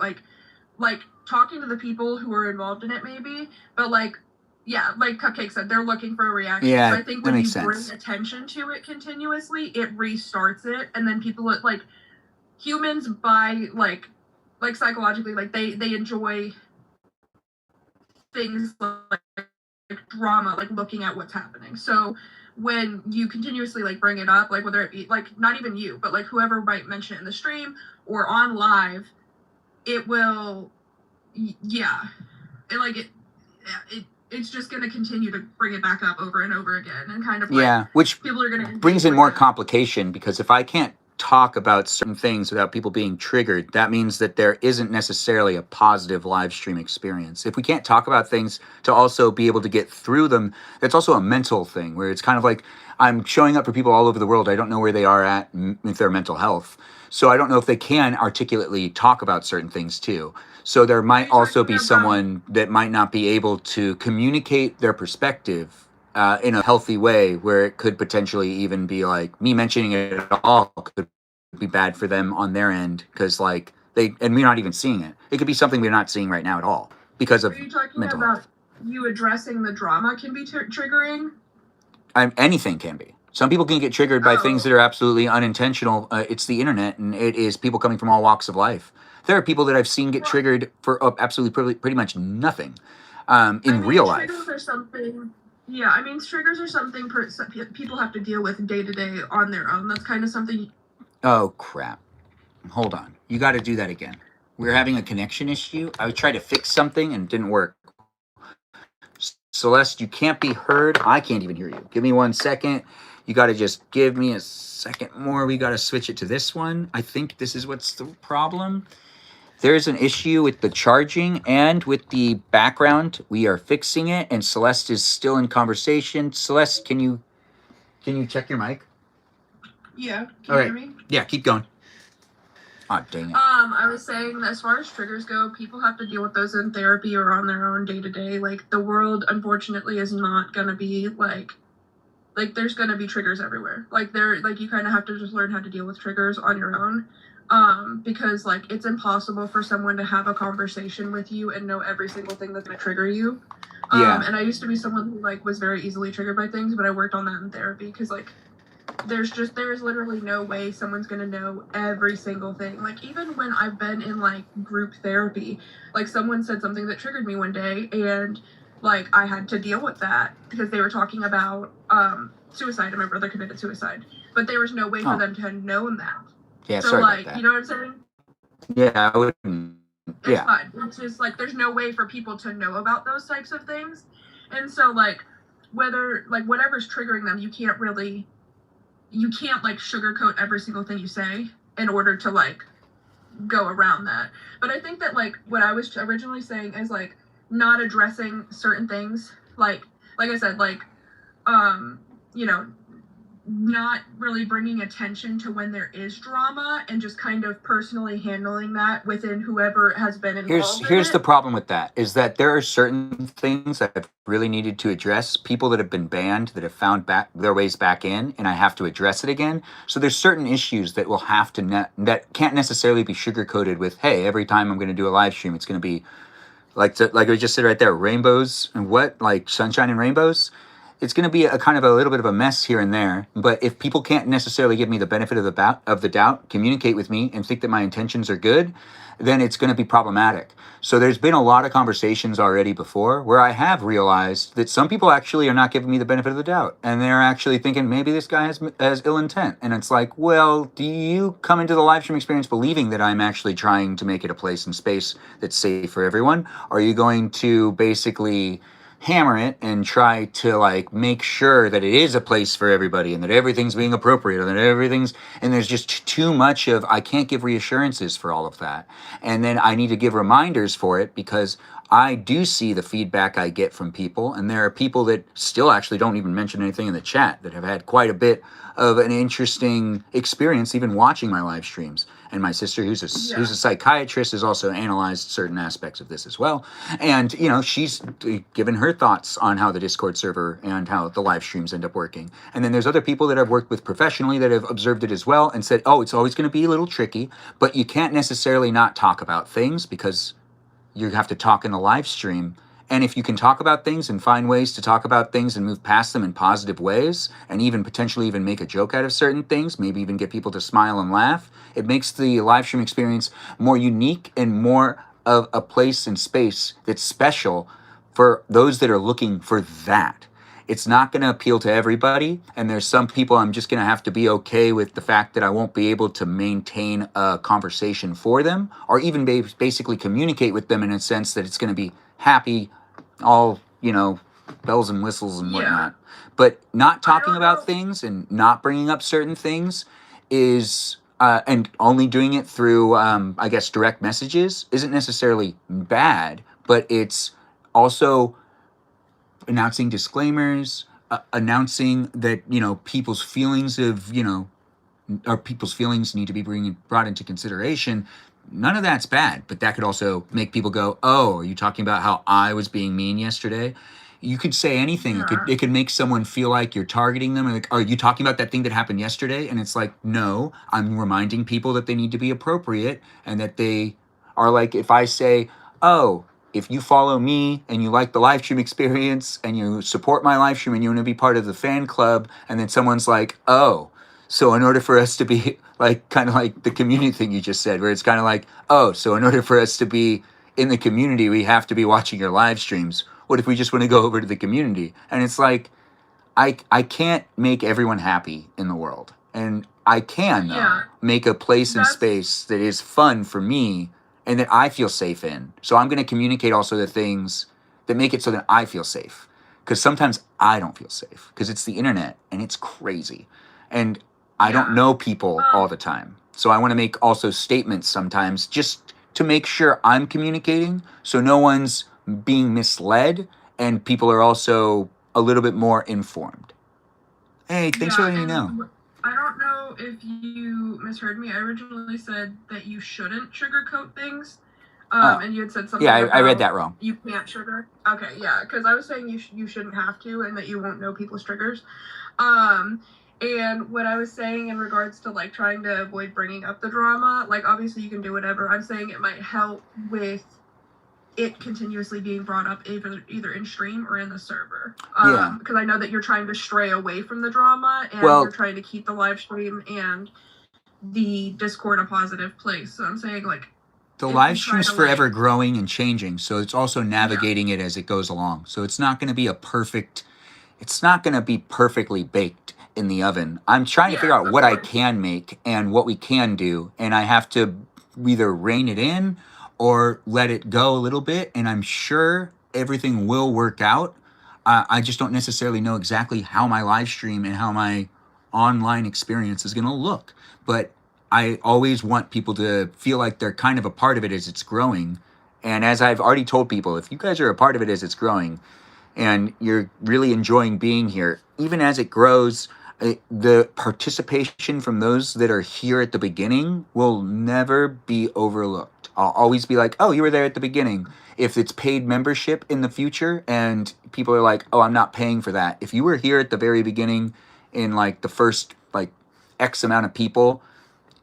like talking to the people who are involved in it maybe, but like, yeah, like Cupcake said, they're looking for a reaction. Yeah, so I think when you bring sense. attention to it continuously, it restarts it, and then people like humans by like psychologically, like they enjoy things like drama, like looking at what's happening. So when you continuously like bring it up, like whether it be like not even you, but like whoever might mention it in the stream or on live, it will, it's just going to continue to bring it back up over and over again, and kind of like, which people are going to brings in more complication, because if I can't talk about certain things without people being triggered, that means that there isn't necessarily a positive live stream experience. If we can't talk about things to also be able to get through them, that's also a mental thing, where it's kind of like I'm showing up for people all over the world. I don't know where they are at with their mental health, so I don't know if they can articulately talk about certain things too. So there might also be someone that might not be able to communicate their perspective in a healthy way, where it could potentially even be like me mentioning it at all could be bad for them on their end, because like we're not even seeing it. It could be something we're not seeing right now at all because of mental health. Are you talking about you addressing the drama can be triggering? Anything can be. Some people can get triggered by things that are absolutely unintentional. It's the internet, and it is people coming from all walks of life. There are people that I've seen get triggered for absolutely pretty much nothing in real life. Triggers are something. Yeah, I mean, triggers are something people have to deal with day to day on their own. That's kind of something. Oh, crap. Hold on. You got to do that again. We're having a connection issue. I tried to fix something and it didn't work. Celeste, you can't be heard. I can't even hear you. Give me 1 second. You got to just give me a second more. We got to switch it to this one. I think this is what's the problem. There's an issue with the charging and with the background. We are fixing it, and Celeste is still in conversation. Celeste, can you check your mic? Yeah. Can All you right. hear me? Yeah, keep going. Oh, dang it. I was saying that as far as triggers go, people have to deal with those in therapy or on their own day to day. Like the world, unfortunately, is not gonna be like there's gonna be triggers everywhere. Like you kind of have to just learn how to deal with triggers on your own. Because like it's impossible for someone to have a conversation with you and know every single thing that's gonna trigger you. Yeah. And I used to be someone who like was very easily triggered by things, but I worked on that in therapy because like there's literally no way someone's gonna know every single thing. Like even when I've been in like group therapy, like someone said something that triggered me one day, and like I had to deal with that because they were talking about suicide and my brother committed suicide, but there was no way for them to have known that. Yeah, So sorry like about that. you know what I'm saying? Yeah, I wouldn't. It's Yeah. fine. It's just like there's no way for people to know about those types of things, and so like whether like whatever's triggering them, you can't like sugarcoat every single thing you say in order to like go around that. But I think that like what I was originally saying is like not addressing certain things, like I said, like you know, not really bringing attention to when there is drama and just kind of personally handling that within whoever has been involved. Here's the problem with that is that there are certain things that I've really needed to address. People that have been banned that have found back their ways back in, and I have to address it again. So there's certain issues that will have to that can't necessarily be sugarcoated with, hey, every time I'm going to do a live stream, it's going to be like I just said right there, rainbows and what, like sunshine and rainbows. It's going to be a kind of a little bit of a mess here and there. But if people can't necessarily give me the benefit of the doubt, communicate with me, and think that my intentions are good, then it's going to be problematic. So there's been a lot of conversations already before where I have realized that some people actually are not giving me the benefit of the doubt, and they're actually thinking maybe this guy has ill intent. And it's like, well, do you come into the live stream experience believing that I'm actually trying to make it a place and space that's safe for everyone? Are you going to basically hammer it and try to like make sure that it is a place for everybody and that everything's being appropriate and there's just too much of, I can't give reassurances for all of that, and then I need to give reminders for it because I do see the feedback I get from people, and there are people that still actually don't even mention anything in the chat that have had quite a bit of an interesting experience even watching my live streams. And my sister, who's a psychiatrist, has also analyzed certain aspects of this as well. And, you know, she's given her thoughts on how the Discord server and how the live streams end up working. And then there's other people that I've worked with professionally that have observed it as well and said, oh, it's always going to be a little tricky, but you can't necessarily not talk about things because you have to talk in the live stream. And if you can talk about things and find ways to talk about things and move past them in positive ways, and even potentially even make a joke out of certain things, maybe even get people to smile and laugh, it makes the live stream experience more unique and more of a place and space that's special for those that are looking for that. It's not going to appeal to everybody, and there's some people I'm just going to have to be okay with the fact that I won't be able to maintain a conversation for them, or even basically communicate with them in a sense that it's going to be happy, all, you know, bells and whistles and whatnot. But not talking about things and not bringing up certain things is, and only doing it through, I guess, direct messages isn't necessarily bad, but it's also announcing disclaimers, announcing that, you know, people's feelings of, you know, or people's feelings need to be brought into consideration. None of that's bad, but that could also make people go, oh, are you talking about how I was being mean yesterday? You could say anything. It could make someone feel like you're targeting them. Like, are you talking about that thing that happened yesterday? And it's like, no, I'm reminding people that they need to be appropriate and that they are like, if I say, oh, if you follow me and you like the live stream experience and you support my live stream and you want to be part of the fan club, and then someone's like, oh, so in order for us to be like, kind of like the community thing you just said, where it's kind of like, oh, so in order for us to be in the community, we have to be watching your live streams. What if we just want to go over to the community? And it's like, I can't make everyone happy in the world. And I can, though, make a place and space that is fun for me and that I feel safe in. So I'm going to communicate also the things that make it so that I feel safe. Because sometimes I don't feel safe because it's the internet and it's crazy. And I don't know people all the time. So I want to make also statements sometimes just to make sure I'm communicating so no one's being misled and people are also a little bit more informed. Hey, thanks for letting me know. I don't know if you misheard me. I originally said that you shouldn't sugarcoat things. And you had said something. Yeah, I read that wrong. You can't sugar. Okay, yeah, because I was saying you shouldn't have to, and that you won't know people's triggers. And what I was saying in regards to like trying to avoid bringing up the drama, like obviously you can do whatever. I'm saying it might help with it continuously being brought up either in stream or in the server. Because I know that you're trying to stray away from the drama, and you're trying to keep the live stream and the Discord a positive place. So I'm saying like. The live stream's forever growing and changing, so it's also navigating it as it goes along. So it's not going to be it's not going to be perfectly baked in the oven. I'm trying to figure out what I can make and what we can do, and I have to either rein it in or let it go a little bit, and I'm sure everything will work out. I just don't necessarily know exactly how my live stream and how my online experience is going to look, but I always want people to feel like they're kind of a part of it as it's growing. And as I've already told people, if you guys are a part of it as it's growing and you're really enjoying being here, even as it grows, the participation from those that are here at the beginning will never be overlooked. I'll always be like, oh, you were there at the beginning. If it's paid membership in the future and people are like, oh, I'm not paying for that. If you were here at the very beginning in like the first like X amount of people,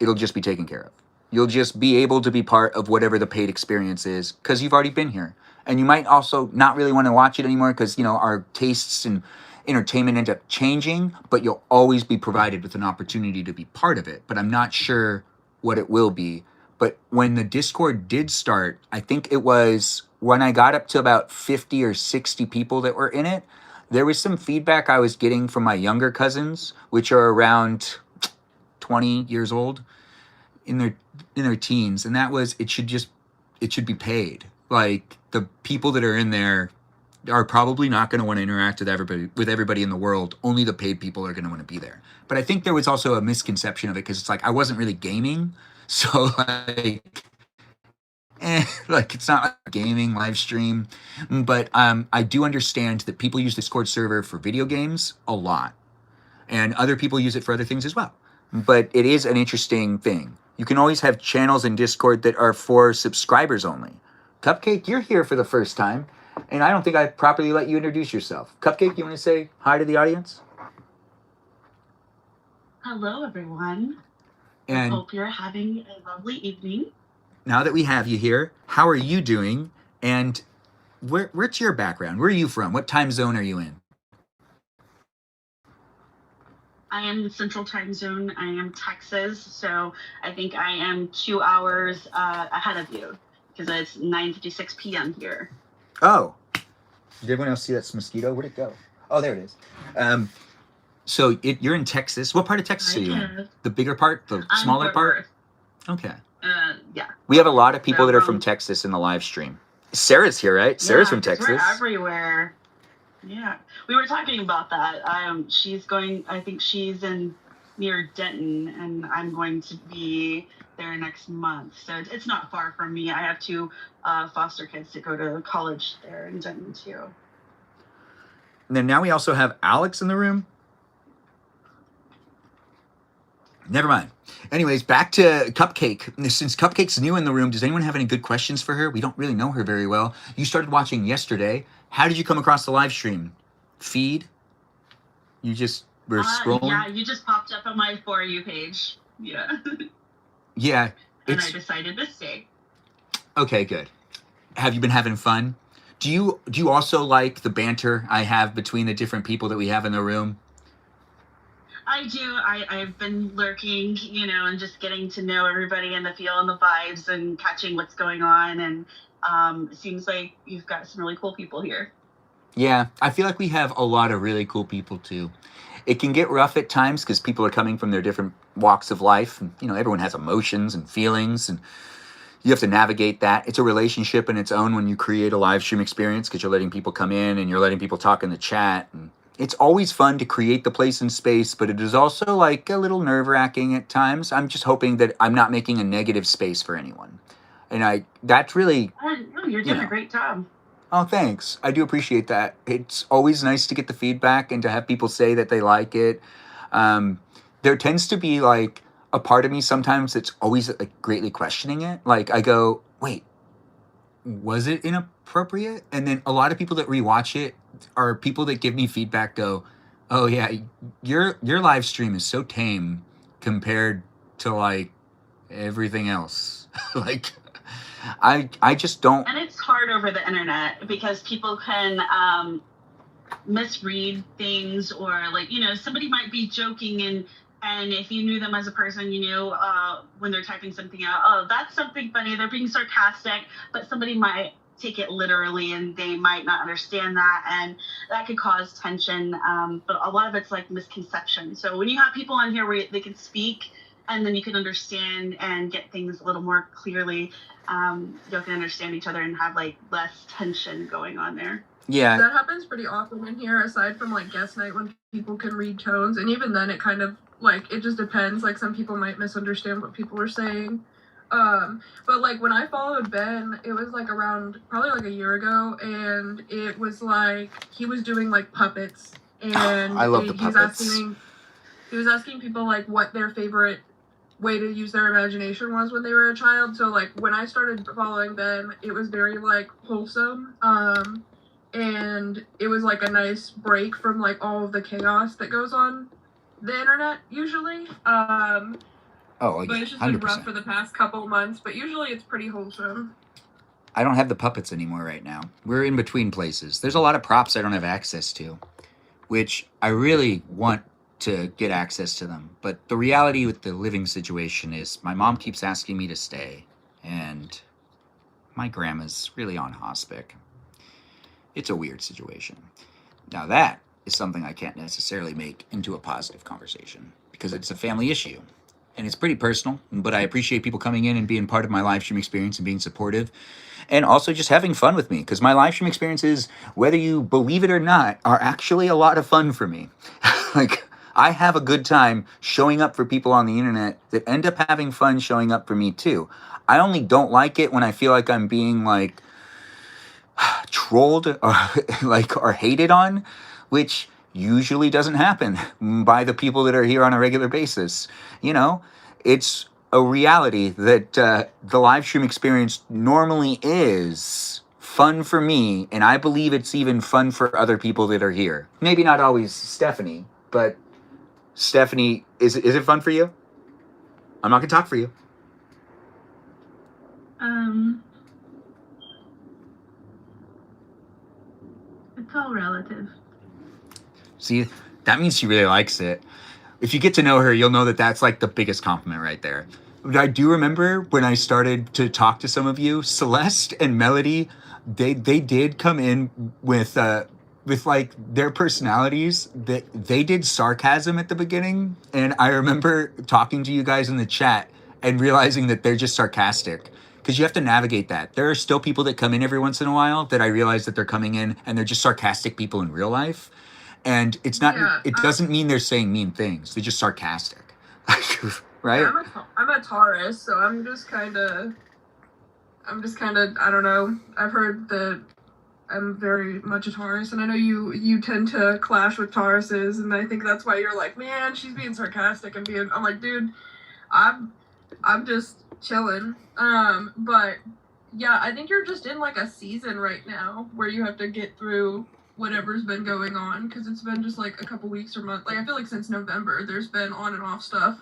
it'll just be taken care of. You'll just be able to be part of whatever the paid experience is because you've already been here. And you might also not really want to watch it anymore because, you know, our tastes and entertainment end up changing, but you'll always be provided with an opportunity to be part of it. But I'm not sure what it will be. But when the Discord did start, I think it was when I got up to about 50 or 60 people that were in it, there was some feedback I was getting from my younger cousins, which are around 20 years old, in their teens, and that was it should be paid. Like the people that are in there are probably not going to want to interact with everybody in the world. Only the paid people are going to want to be there. But I think there was also a misconception of it because it's like I wasn't really gaming, so like it's not a gaming live stream. But I do understand that people use the Discord server for video games a lot, and other people use it for other things as well. But it is an interesting thing. You can always have channels in Discord that are for subscribers only. Cupcake, you're here for the first time, and I don't think I properly let you introduce yourself. Cupcake, you want to say hi to the audience? Hello, everyone. And I hope you're having a lovely evening. Now that we have you here, how are you doing? And where's your background? Where are you from? What time zone are you in? I am the Central Time Zone. I am Texas, so I think I am 2 hours ahead of you because it's 9:56 p.m. here. Oh, did everyone else see that mosquito? Where'd it go? Oh, there it is. So you're in Texas. What part of Texas are you in? The bigger part, the smaller part? Okay. Yeah. We have a lot of people that are from Texas in the live stream. Sarah's here, right? Sarah's from Texas. We're everywhere. Yeah, we were talking about that. She's going. I think she's in near Denton, and I'm going to be there next month. So it's not far from me. I have two foster kids to go to college there in Denton too. And then now we also have Alex in the room. Never mind. Anyways, back to Cupcake. Since Cupcake's new in the room, does anyone have any good questions for her? We don't really know her very well. You started watching yesterday. How did you come across the live stream? Feed? You just were scrolling? Yeah, you just popped up on my For You page. Yeah. Yeah. And I decided to stay. Okay, good. Have you been having fun? Do you also like the banter I have between the different people that we have in the room? I do. I've been lurking, and just getting to know everybody and the feel and the vibes and catching what's going on. And it seems like you've got some really cool people here. Yeah, I feel like we have a lot of really cool people too. It can get rough at times because people are coming from their different walks of life. And, everyone has emotions and feelings. And, you have to navigate that. It's a relationship in its own when you create a live stream experience because you're letting people come in and you're letting people talk in the chat. And it's always fun to create the place and space, but it is also like a little nerve-wracking at times. I'm just hoping that I'm not making a negative space for anyone. And that's really... No, you're doing a great job. Oh, thanks. I do appreciate that. It's always nice to get the feedback and to have people say that they like it. There tends to be like a part of me sometimes that's always like greatly questioning it. Like I go, wait, was it inappropriate? And then a lot of people that rewatch it are people that give me feedback go, oh yeah, your live stream is so tame compared to like everything else. Like I just don't. And it's hard over the internet because people can misread things, or like, somebody might be joking, and if you knew them as a person, you knew when they're typing something out, oh, that's something funny, they're being sarcastic, but somebody might take it literally and they might not understand that, and that could cause tension. But a lot of it's like misconception. So when you have people on here where they can speak and then you can understand and get things a little more clearly, you can understand each other and have like less tension going on there. Yeah. That happens pretty often in here, aside from like guest night when people can read tones, and even then it kind of like, it just depends. Like some people might misunderstand what people are saying. But like when I followed Ben, it was like around probably like a year ago, and it was like he was doing like puppets, and I love the puppets. He was asking people like what their favorite way to use their imagination was when they were a child. So like when I started following Ben, it was very like wholesome, and it was like a nice break from like all of the chaos that goes on the internet usually. Oh, but it's just 100%. been rough for the past couple months, but usually it's pretty wholesome. I don't have the puppets anymore right now. We're in between places. There's a lot of props I don't have access to, which I really want to get access to them. But the reality with the living situation is my mom keeps asking me to stay, and my grandma's really on hospice. It's a weird situation. Now that is something I can't necessarily make into a positive conversation because it's a family issue. And it's pretty personal, but I appreciate people coming in and being part of my live stream experience and being supportive. And also just having fun with me, because my live stream experiences, whether you believe it or not, are actually a lot of fun for me. Like, I have a good time showing up for people on the internet that end up having fun showing up for me too. I only don't like it when I feel like I'm being like trolled or hated on, which usually doesn't happen by the people that are here on a regular basis. It's a reality that the live stream experience normally is fun for me, and I believe it's even fun for other people that are here. Maybe not always Stephanie, but Stephanie, is it fun for you? I'm not gonna talk for you. It's all relative. See, that means she really likes it. If you get to know her, you'll know that that's like the biggest compliment right there. I do remember when I started to talk to some of you, Celeste and Melody, they did come in with like their personalities, that they did sarcasm at the beginning. And I remember talking to you guys in the chat and realizing that they're just sarcastic, because you have to navigate that. There are still people that come in every once in a while that I realize that they're coming in and they're just sarcastic people in real life. And it's not, it doesn't mean they're saying mean things. They're just sarcastic. Right? Yeah, I'm a Taurus, so I'm just kind of, I don't know. I've heard that I'm very much a Taurus, and I know you tend to clash with Tauruses, and I think that's why you're like, man, she's being sarcastic and I'm like, dude, I'm just chilling. But yeah, I think you're just in like a season right now where you have to get through whatever's been going on, because it's been just like a couple weeks or months. Like I feel like since November there's been on and off stuff,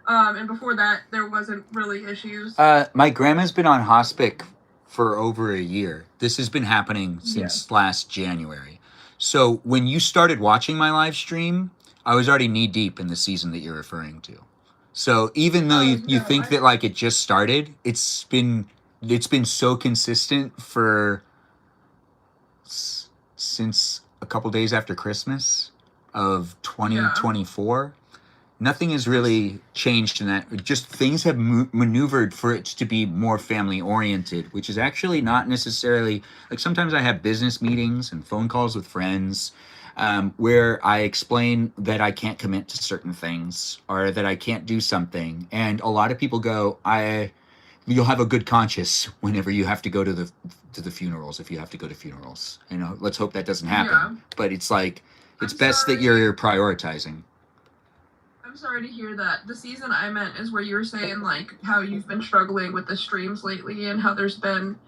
and before that there wasn't really issues. My grandma's been on hospice for over a year. This has been happening since last January. So when you started watching my live stream, I was already knee deep in the season that you're referring to. So even though you think that like it just started, it's been so consistent for since a couple days after Christmas of 2024. nothing has really changed in that. Just things have maneuvered for it to be more family oriented, which is actually not necessarily like sometimes I have business meetings and phone calls with friends where I explain that I can't commit to certain things or that I can't do something. And a lot of people go, you'll have a good conscience whenever you have to go to the funerals, if you have to go to funerals. You know, let's hope that doesn't happen. Yeah. But it's like, it's I'm best that sorry. you're prioritizing. I'm sorry to hear that. The season I meant is where you were saying like how you've been struggling with the streams lately and how there's been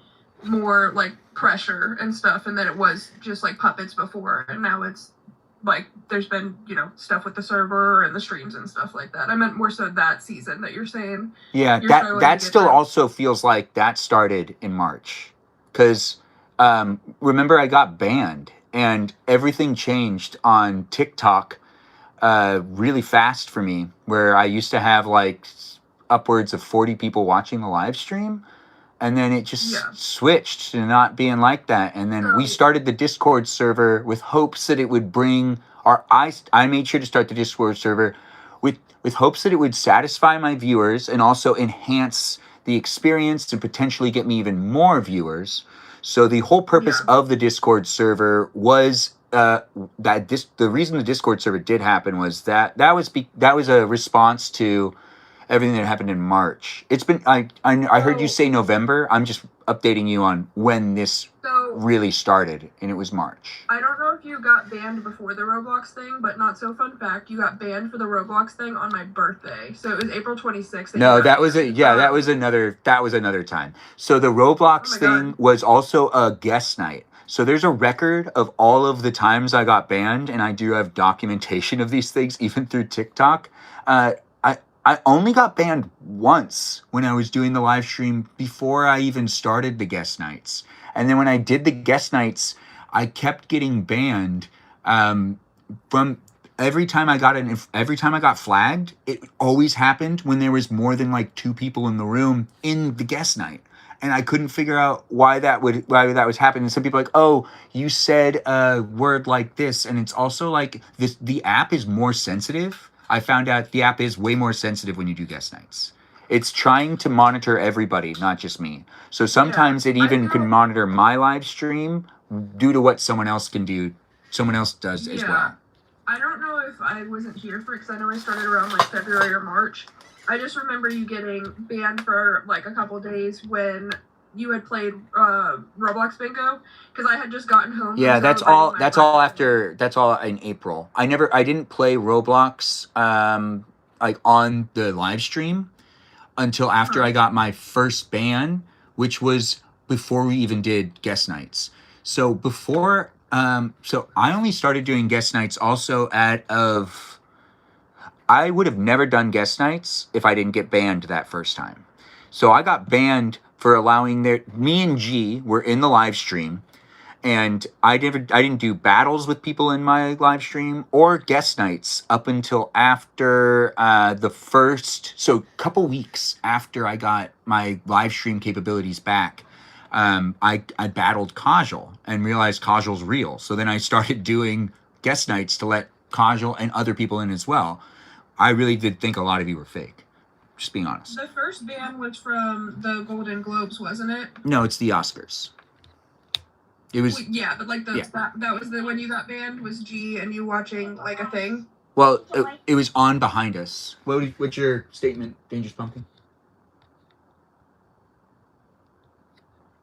more like pressure and stuff, and that it was just like puppets before, and now it's like there's been, you know, stuff with the server and the streams and stuff like that. I meant more so that season that you're saying. Yeah, You're struggling to that get still that. also feels like that started in March. Because remember, I got banned and everything changed on TikTok really fast for me, where I used to have like upwards of 40 people watching the live stream. And then it just switched to not being like that. And then we started the Discord server with hopes that it would bring I made sure to start the Discord server with hopes that it would satisfy my viewers and also enhance the experience to potentially get me even more viewers. So the whole purpose of the Discord server was the reason the Discord server did happen was that was a response to everything that happened in March. It's been I heard you say November. I'm just updating you on when this really started, and it was March. I don't know if you got banned before the Roblox thing, but not so fun fact, you got banned for the Roblox thing on my birthday. So it was April 26th. No, that was another time. So the Roblox thing was also a guest night. So there's a record of all of the times I got banned, and I do have documentation of these things, even through TikTok. I only got banned once when I was doing the live stream before I even started the guest nights. And then when I did the guest nights, I kept getting banned from every time I got flagged. It always happened when there was more than like 2 people in the room in the guest night. And I couldn't figure out why that was happening. Some people are like, oh, you said a word like this. And it's also like the app is more sensitive. I found out the app is way more sensitive when you do guest nights. It's trying to monitor everybody, not just me. So sometimes it even can monitor my live stream due to what someone else does as well. I don't know if I wasn't here for it, because I know I started around like February or March. I just remember you getting banned for like a couple days when you had played Roblox Bingo, because I had just gotten home. Yeah, that's all in April. I didn't play Roblox like on the live stream until after I got my first ban, which was before we even did guest nights. So before so I only started doing guest nights also I would have never done guest nights if I didn't get banned that first time. So I got banned for allowing me and G were in the live stream, and I didn't do battles with people in my live stream or guest nights up until after a couple weeks after I got my live stream capabilities back. I battled Kajal and realized Kajal's real. So then I started doing guest nights to let Kajal and other people in as well. I really did think a lot of you were fake. Just being honest. The first ban was from the Golden Globes, wasn't it? No, it's the Oscars. It was. Well, yeah, but like that was the when you got banned was G and you watching like a thing. Well, it was on behind us. What's your statement, Dangerous Pumpkin?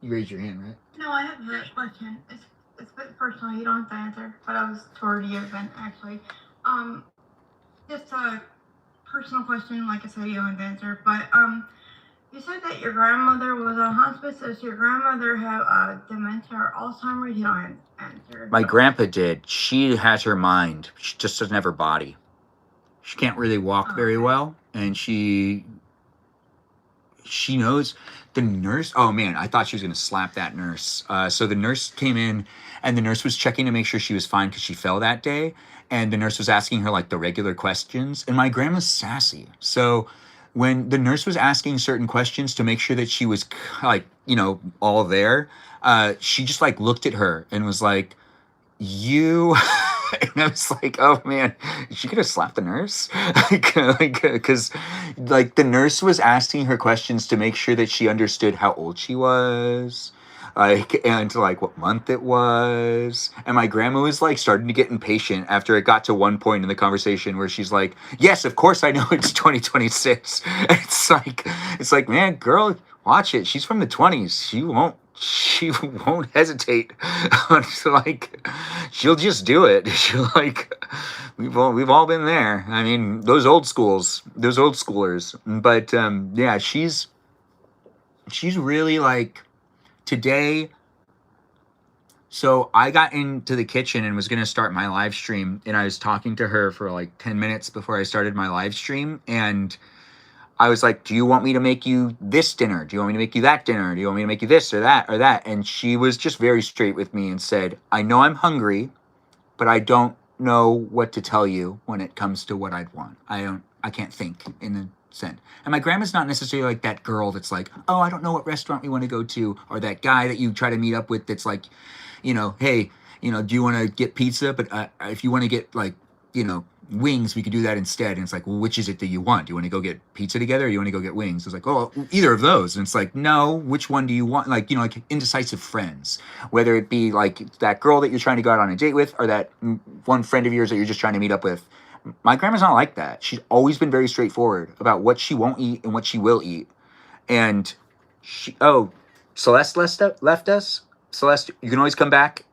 You raised your hand, right? No, I have a question. It's a bit personal. You don't have to answer, but I was toward the event actually. Just a personal question. Like I said, you don't have to answer, but you said that your grandmother was on hospice. Does your grandmother have dementia or Alzheimer's? You don't have to answer. My grandpa did. She has her mind. She just doesn't have her body. She can't really walk very well, and she knows. The nurse, oh man, I thought she was going to slap that nurse. So the nurse came in, and the nurse was checking to make sure she was fine because she fell that day. And the nurse was asking her like the regular questions. And my grandma's sassy. So when the nurse was asking certain questions to make sure that she was like, all there, she just like looked at her and was like, you And I was like, oh man, is she gonna slap the nurse? Because like the nurse was asking her questions to make sure that she understood how old she was, like, and like what month it was. And my grandma was like starting to get impatient after it got to one point in the conversation where she's like, yes, of course I know it's 2026. And it's like, man, girl, watch it. She's from the 20s. She won't hesitate. Like, she'll just do it. She'll like, we've all been there. I mean, those old schoolers. But yeah, she's really like today. So I got into the kitchen and was gonna start my live stream, and I was talking to her for like 10 minutes before I started my live stream, and I was like, do you want me to make you this dinner? Do you want me to make you that dinner? Do you want me to make you this or that or that? And she was just very straight with me and said, I know I'm hungry, but I don't know what to tell you when it comes to what I'd want. I can't think in the sense. And my grandma's not necessarily like that girl that's like, oh, I don't know what restaurant we want to go to, or that guy that you try to meet up with that's like, you know, hey, you know, do you want to get pizza? But if you want to get like, you know, wings, we could do that instead. And it's like, well, which is it that you want? Do you want to go get pizza together, or you want to go get wings? It's like, oh, either of those. And it's like, no, which one do you want? Like, you know, like indecisive friends, whether it be like that girl that you're trying to go out on a date with, or that one friend of yours that you're just trying to meet up with. My grandma's not like that. She's always been very straightforward about what she won't eat and what she will eat. And Celeste left us. Celeste, you can always come back.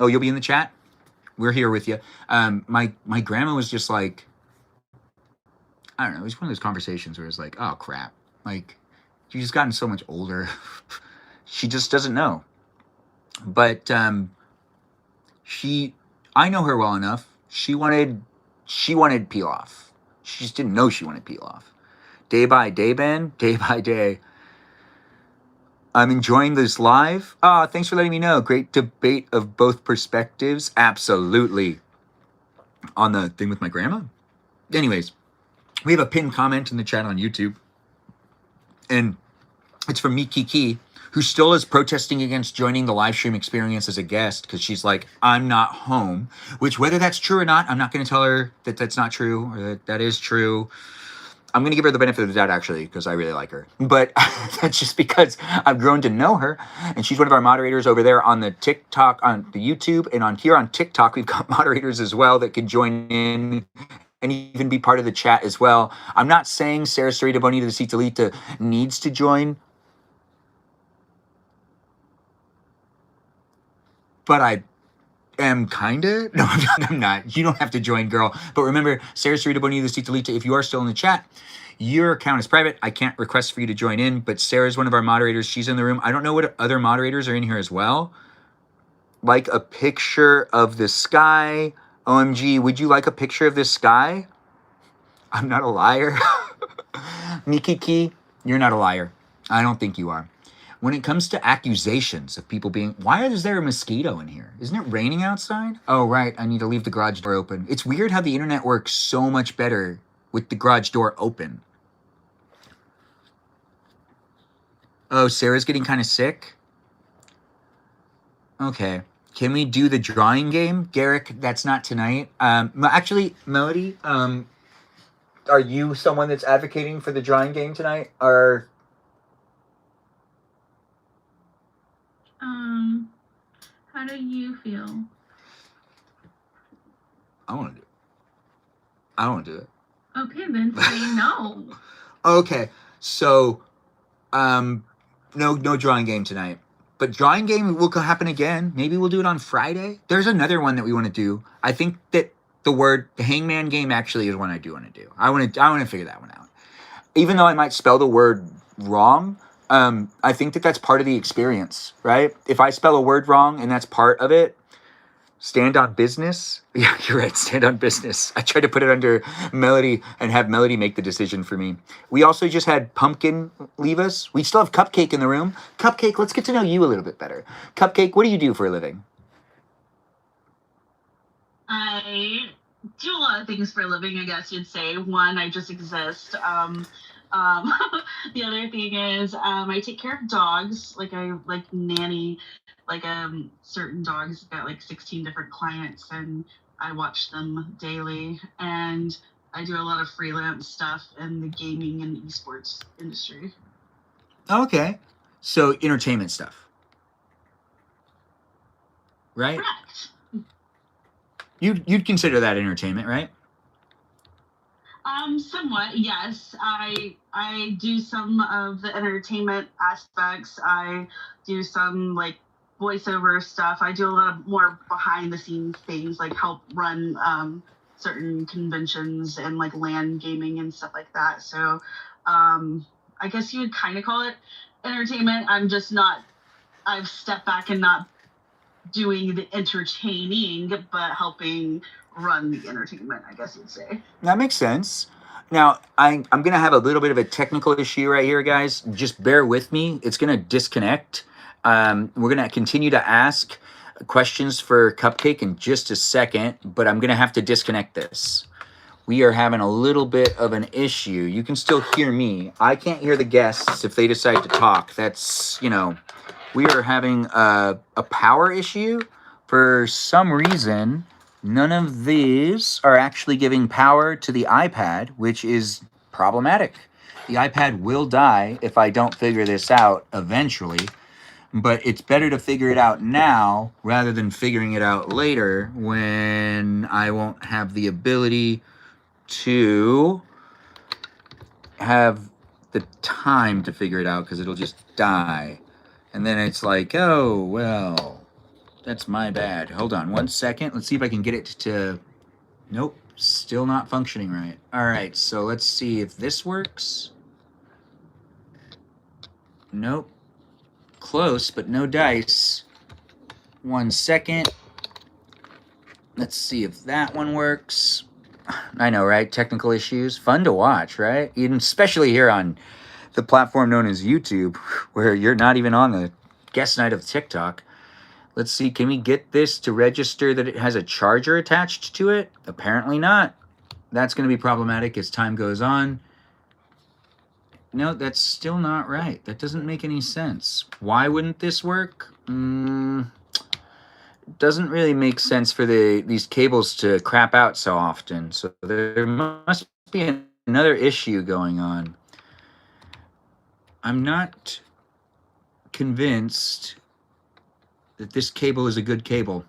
Oh, you'll be in the chat. We're here with you. My grandma was just like, I don't know. It was one of those conversations where it's like, oh crap, like she's just gotten so much older. She just doesn't know. But I know her well enough. She wanted pilaf. She just didn't know she wanted pilaf. Day by day, Ben. Day by day. I'm enjoying this live. Thanks for letting me know. Great debate of both perspectives. Absolutely. On the thing with my grandma. Anyways, we have a pinned comment in the chat on YouTube. And it's from Mikiki, who still is protesting against joining the live stream experience as a guest because she's like, I'm not home. Which, whether that's true or not, I'm not going to tell her that that's not true or that that is true. I'm going to give her the benefit of the doubt, actually, because I really like her. But that's just because I've grown to know her. And she's one of our moderators over there on the TikTok, on the YouTube. And on here on TikTok, we've got moderators as well that can join in and even be part of the chat as well. I'm not saying Sarah Sarita Bonita de Citalita needs to join. But I am kind of. No, I'm not. You don't have to join, girl. But remember, Sarah Sarita Bonita de Citalita, if you are still in the chat, your account is private. I can't request for you to join in, but Sarah's one of our moderators. She's in the room. I don't know what other moderators are in here as well. Like a picture of the sky. OMG, would you like a picture of this sky? I'm not a liar. Mikiki, you're not a liar. I don't think you are. When it comes to accusations of people being, why is there a mosquito in here? Isn't it raining outside? Oh, right. I need to leave the garage door open. It's weird how the internet works so much better with the garage door open. Oh, Sarah's getting kind of sick. Okay. Can we do the drawing game? Garrick, that's not tonight. Actually, Melody, are you someone that's advocating for the drawing game tonight? Or... How do you feel? I want to do it. I want to do it. Okay, then say no. Okay, so, no drawing game tonight. But drawing game will happen again. Maybe we'll do it on Friday. There's another one that we want to do. I think that the hangman game actually is one I do want to do. I want to figure that one out. Even though I might spell the word wrong, I think that that's part of the experience, right? If I spell a word wrong and that's part of it, stand on business. Yeah, you're right. Stand on business. I tried to put it under Melody and have Melody make the decision for me. We also just had Pumpkin leave us. We still have Cupcake in the room. Cupcake, let's get to know you a little bit better. Cupcake, what do you do for a living? I do a lot of things for a living, I guess you'd say. One, I just exist. Um, the other thing is I take care of dogs. Like I like nanny like certain dogs. Got like 16 different clients, and I watch them daily. And I do a lot of freelance stuff in the gaming and esports industry. Okay. So entertainment stuff, right? Correct. You'd consider that entertainment, right? Somewhat, yes. I do some of the entertainment aspects. I do some like voiceover stuff. I do a lot of more behind the scenes things, like help run certain conventions and like LAN gaming and stuff like that. So I guess you would kind of call it entertainment. I'm just not. I've stepped back and not doing the entertaining, but helping run the entertainment, I guess you'd say. That makes sense. Now, I'm going to have a little bit of a technical issue right here, guys. Just bear with me. It's going to disconnect. We're going to continue to ask questions for Cupcake in just a second, but I'm going to have to disconnect this. We are having a little bit of an issue. You can still hear me. I can't hear the guests if they decide to talk. That's, you know, we are having a power issue. For some reason, none of these are actually giving power to the iPad, which is problematic. The iPad will die if I don't figure this out eventually, but it's better to figure it out now rather than figuring it out later when I won't have the ability to have the time to figure it out because it'll just die. And then it's like, oh, well, that's my bad. Hold on 1 second. Let's see if I can get it to... Nope, still not functioning right. All right, so let's see if this works. Nope. Close, but no dice. 1 second. Let's see if that one works. I know, right? Technical issues. Fun to watch, right? Even especially here on the platform known as YouTube, where you're not even on the guest night of TikTok. Let's see, can we get this to register that it has a charger attached to it? Apparently not. That's going to be problematic as time goes on. No, that's still not right. That doesn't make any sense. Why wouldn't this work? Doesn't really make sense for these cables to crap out so often. So there must be another issue going on. I'm not convinced that this cable is a good cable,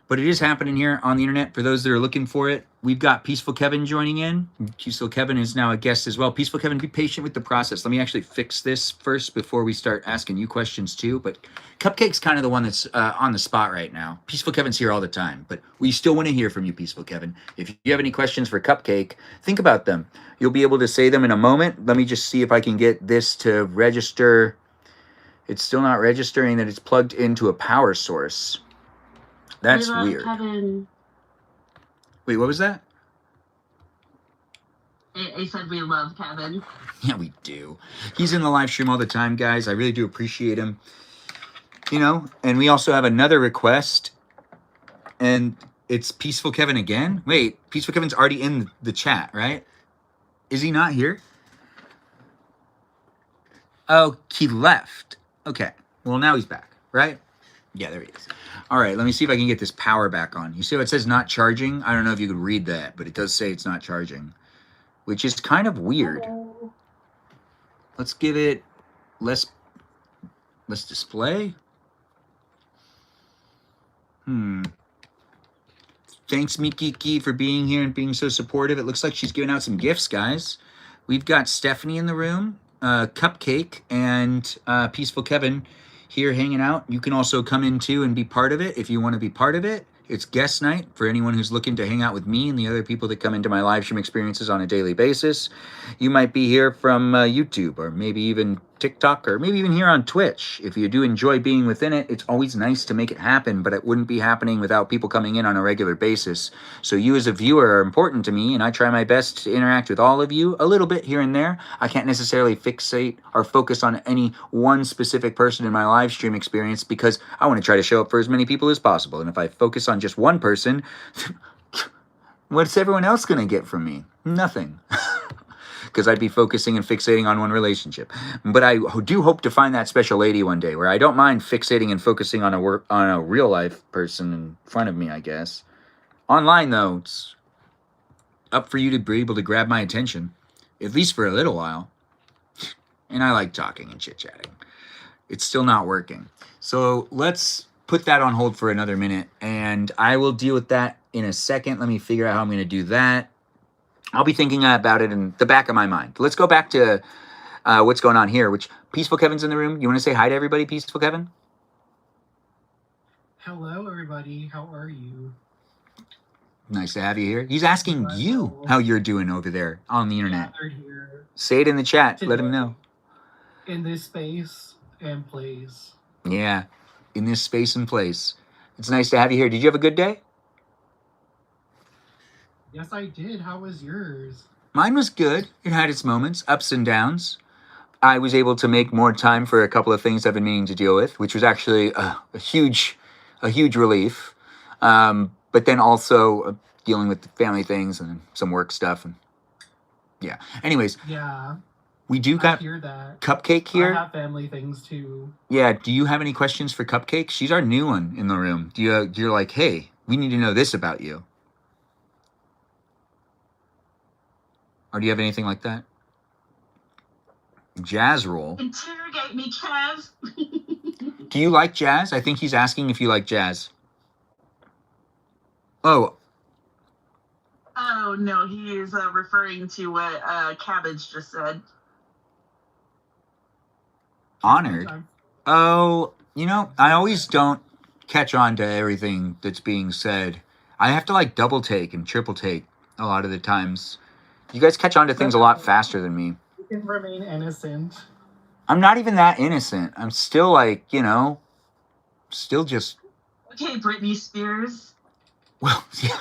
but it is happening here on the internet. For those that are looking for it, we've got Peaceful Kevin joining in. Peaceful Kevin is now a guest as well. Peaceful Kevin, be patient with the process. Let me actually fix this first before we start asking you questions too. But Cupcake's kind of the one that's on the spot right now. Peaceful Kevin's here all the time, but we still want to hear from you, Peaceful Kevin. If you have any questions for Cupcake, think about them. You'll be able to say them in a moment. Let me just see if I can get this to register. It's still not registering that it's plugged into a power source. That's weird. Kevin. Wait, what was that? I said we love Kevin. Yeah, we do. He's in the live stream all the time, guys. I really do appreciate him. You know, and we also have another request, and it's Peaceful Kevin again. Wait, Peaceful Kevin's already in the chat, right? Is he not here? Oh, he left. Okay. Well, now he's back, right? Yeah, there he is. All right, let me see if I can get this power back on. You see how it says not charging? I don't know if you could read that, but it does say it's not charging, which is kind of weird. Hello. Let's give it less display. Thanks, Mikiki, for being here and being so supportive. It looks like she's giving out some gifts, guys. We've got Stephanie in the room, Cupcake, and Peaceful Kevin here hanging out. You can also come in too and be part of it if you want to be part of it. It's guest night for anyone who's looking to hang out with me and the other people that come into my live stream experiences on a daily basis. You might be here from YouTube or maybe even TikTok or maybe even here on Twitch. If you do enjoy being within it, it's always nice to make it happen, but it wouldn't be happening without people coming in on a regular basis. So you as a viewer are important to me, and I try my best to interact with all of you a little bit here and there. I can't necessarily fixate or focus on any one specific person in my live stream experience because I want to try to show up for as many people as possible. And if I focus on just one person, what's everyone else going to get from me? Nothing. because I'd be focusing and fixating on one relationship. But I do hope to find that special lady one day where I don't mind fixating and focusing on a real life person in front of me, I guess. Online, though, it's up for you to be able to grab my attention, at least for a little while. And I like talking and chit-chatting. It's still not working. So let's put that on hold for another minute, and I will deal with that in a second. Let me figure out how I'm going to do that. I'll be thinking about it in the back of my mind. Let's go back to what's going on here, which Peaceful Kevin's in the room. You want to say hi to everybody, Peaceful Kevin? Hello, everybody. How are you? Nice to have you here. He's asking you how you're doing over there on the internet. Gathered here Say it in the chat. today Let him know. in this space and place. Yeah, in this space and place. It's nice to have you here. Did you have a good day? Yes, I did. How was yours? Mine was good. It had its moments, ups and downs. I was able to make more time for a couple of things I've been meaning to deal with, which was actually a huge relief. But then also dealing with the family things and some work stuff. And yeah. Anyways, Yeah, we do I got hear that. Cupcake here. I have family things too. Yeah. Do you have any questions for Cupcake? She's our new one in the room. You're like, hey, we need to know this about you. Or do you have anything like that? Jazz roll. Interrogate me, Kev. Do you like jazz? I think he's asking if you like jazz. Oh, Oh no, he is referring to what Cabbage just said. honored. I'm- Oh, I always don't catch on to everything that's being said. I have to like double take and triple take a lot of the times. You guys catch on to things a lot faster than me. You can remain innocent. I'm not even that innocent. I'm still like, still just, Okay, Britney Spears. well, yeah.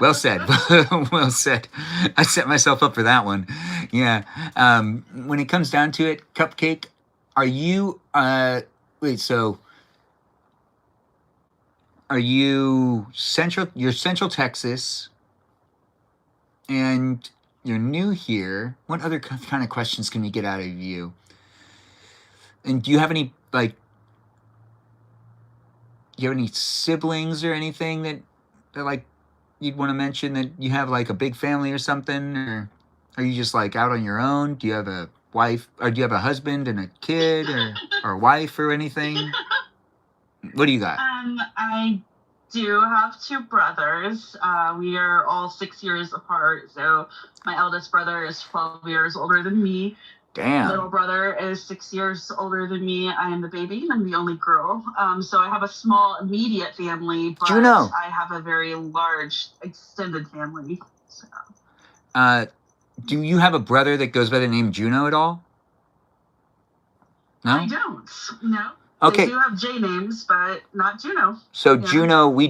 Well said. Well said. I set myself up for that one. Yeah. When it comes down to it, Cupcake, are you, are you you're Central Texas, and you're new here. What other kind of questions can we get out of you? And do you have any, siblings or anything that like you'd want to mention, that you have like a big family or something? Or are you just like out on your own? Do you have a wife, or do you have a husband and a kid, or a wife or anything? What do you got? I do have two brothers. We are all 6 years apart. So my eldest brother is 12 years older than me. Damn. Little brother is 6 years older than me. I am the baby, and I'm the only girl. So I have a small immediate family, but Juno. I have a very large extended family. So. Do you have a brother that goes by the name Juno at all? No? I don't. No. Okay. They do have J names, but not Juno. So Yeah. Juno, we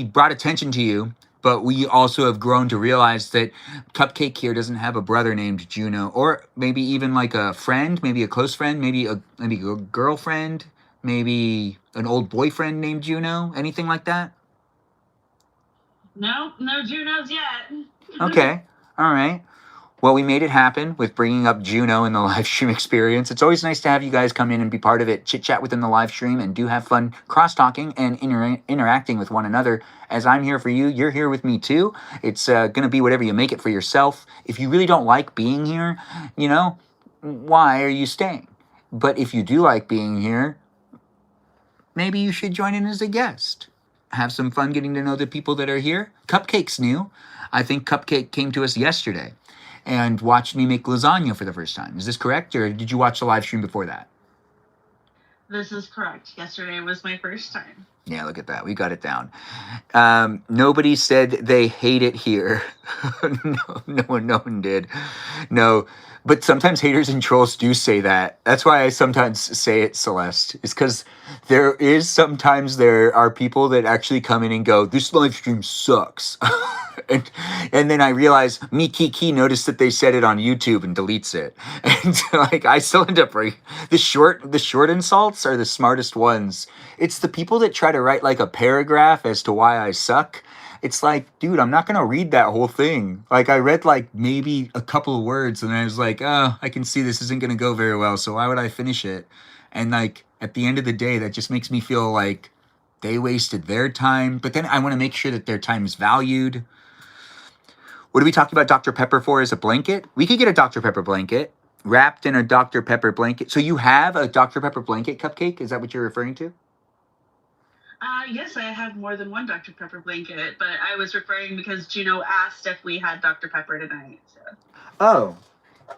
brought attention to you, but we also have grown to realize that Cupcake here doesn't have a brother named Juno, or maybe even like a friend, maybe a close friend, maybe a girlfriend, maybe an old boyfriend named Juno, anything like that? No Junos yet. Okay. All right. Well, we made it happen with bringing up Juno in the live stream experience. It's always nice to have you guys come in and be part of it, chit-chat within the live stream, and do have fun cross-talking and interacting with one another. As I'm here for you, you're here with me too. It's going to be whatever you make it for yourself. If you really don't like being here, why are you staying? But if you do like being here, maybe you should join in as a guest. Have some fun getting to know the people that are here. Cupcake's new. I think Cupcake came to us yesterday and watched me make lasagna for the first time. Is this correct, or did you watch the live stream before that? This is correct. Yesterday was my first time. Yeah, look at that. We got it down. Nobody said they hate it here. No one did. No, but sometimes haters and trolls do say that. That's why I sometimes say it, Celeste. It's because there are people that actually come in and go, this live stream sucks. And then I realize Kiki noticed that they said it on YouTube and deletes it. And I still end up the short insults are the smartest ones. It's the people that try to write like a paragraph as to why I suck. it's like, dude, I'm not gonna read that whole thing. Like, I read like maybe a couple of words, and I was like, oh, I can see this isn't gonna go very well. So why would I finish it? And like at the end of the day, that just makes me feel like they wasted their time. But then I want to make sure that their time is valued. What are we talking about Dr. Pepper for as a blanket? We could get a Dr. Pepper blanket wrapped in a Dr. Pepper blanket. So you have a Dr. Pepper blanket cupcake? Is that what you're referring to? Yes, I have more than one Dr. Pepper blanket, but I was referring because Juno asked if we had Dr. Pepper tonight. So. Oh,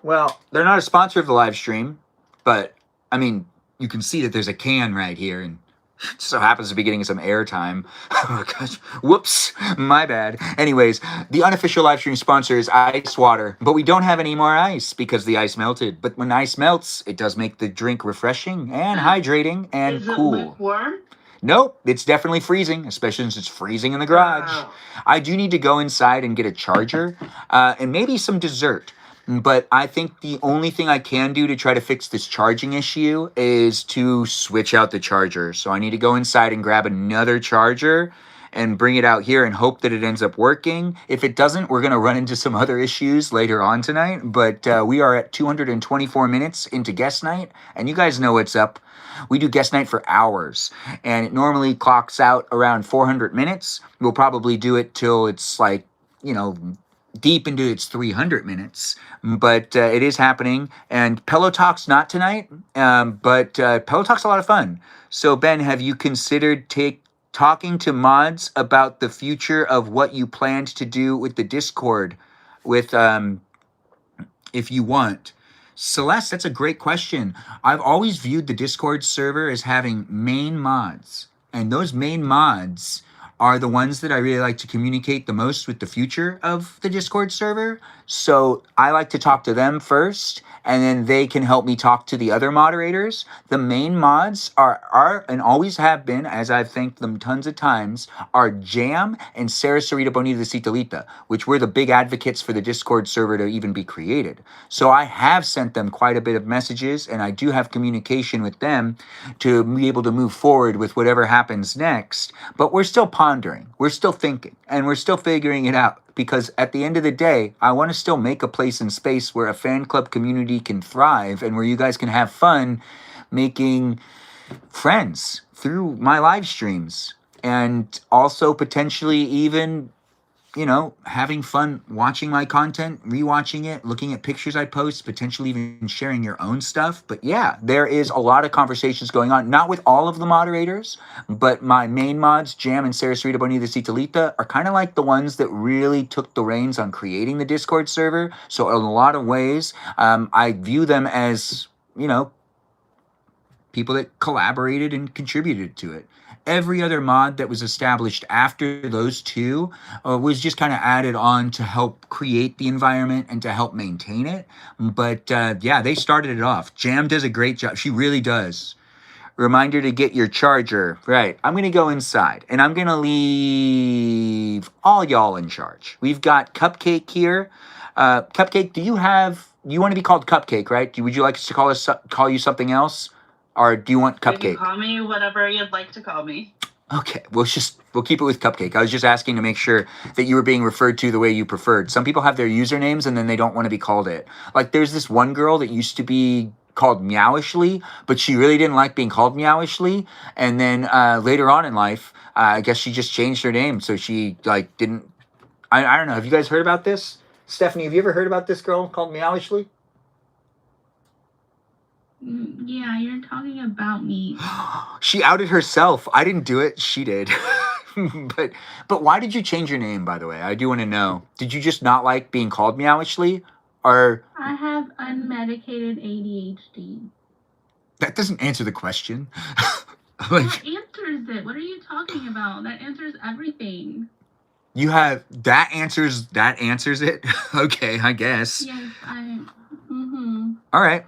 well, they're not a sponsor of the live stream, but I mean, you can see that there's a can right here, and it so happens to be getting some airtime. Oh gosh, whoops, my bad. Anyways, the unofficial live stream sponsor is ice water, but we don't have any more ice because the ice melted. But when ice melts, it does make the drink refreshing and hydrating and Is it cool. lukewarm? Nope, it's definitely freezing, especially since it's freezing in the garage. Oh. I do need to go inside and get a charger and maybe some dessert. But I think the only thing I can do to try to fix this charging issue is to switch out the charger. So I need to go inside and grab another charger and bring it out here and hope that it ends up working. If it doesn't, we're going to run into some other issues later on tonight. But we are at 224 minutes into guest night, and you guys know what's up. We do guest night for hours, and it normally clocks out around 400 minutes. We'll probably do it till it's like, you know, deep into its 300 minutes. But it is happening, and Pillow Talk's not tonight, but Pillow Talk's a lot of fun. So, Ben, have you considered talking to mods about the future of what you planned to do with the Discord with if you want? Celeste, that's a great question. I've always viewed the Discord server as having main mods, and those main mods are the ones that I really like to communicate the most with the future of the Discord server. So I like to talk to them first, and then they can help me talk to the other moderators. The main mods are and always have been, as I've thanked them tons of times, are Jam and Sarah Sarita Bonita de Citalita, which were the big advocates for the Discord server to even be created. So I have sent them quite a bit of messages, and I do have communication with them to be able to move forward with whatever happens next. But we're still pondering, we're still thinking, and we're still figuring it out. Because at the end of the day, I want to still make a place and space where a fan club community can thrive and where you guys can have fun making friends through my live streams. And also potentially even, you know, having fun watching my content, rewatching it, looking at pictures I post, potentially even sharing your own stuff. But yeah, there is a lot of conversations going on, not with all of the moderators, but my main mods, Jam and Sarah Sarita Bonita Citalita, are kind of like the ones that really took the reins on creating the Discord server. So in a lot of ways, I view them as, you know, people that collaborated and contributed to it. Every other mod that was established after those two was just kind of added on to help create the environment and to help maintain it. But yeah, they started it off. Jam does a great job. She really does. Reminder to get your charger. Right. I'm going to go inside and I'm going to leave all y'all in charge. We've got Cupcake here. Cupcake, you want to be called Cupcake, right? Would you like us to call you something else? Or do you want Cupcake? You can call me whatever you'd like to call me. Okay, we'll keep it with Cupcake. I was just asking to make sure that you were being referred to the way you preferred. Some people have their usernames and then they don't want to be called it. Like there's this one girl that used to be called Meowishly, but she really didn't like being called Meowishly. And then later on in life, I guess she just changed her name. So she like didn't. I don't know. Have you guys heard about this? Stephanie, have you ever heard about this girl called Meowishly? Yeah, you're talking about me. She outed herself. I didn't do it. She did. But why did you change your name, by the way? I do want to know. Did you just not like being called Meowishly? Or I have unmedicated ADHD. that doesn't answer the question. That answers it. What are you talking about? That answers everything. You have that answers it? Okay, I guess. Yes, All right.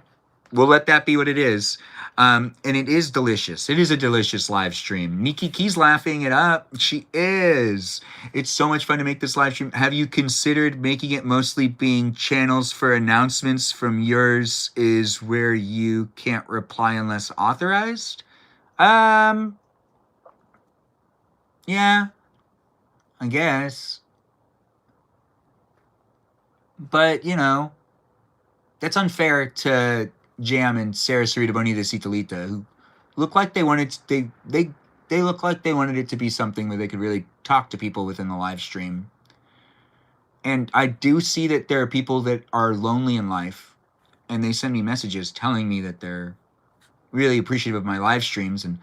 We'll let that be what it is. And it is delicious. It is a delicious live stream. Nikki Key's laughing it up. She is. It's so much fun to make this live stream. Have you considered making it mostly being channels for announcements from yours is where you can't reply unless authorized? Yeah. I guess. But, you know, that's unfair to Jam and Sarah Sarita Bonita Citalita, who look like they wanted to, they look like they wanted it to be something where they could really talk to people within the live stream. And I do see that there are people that are lonely in life, and they send me messages telling me that they're really appreciative of my live streams. And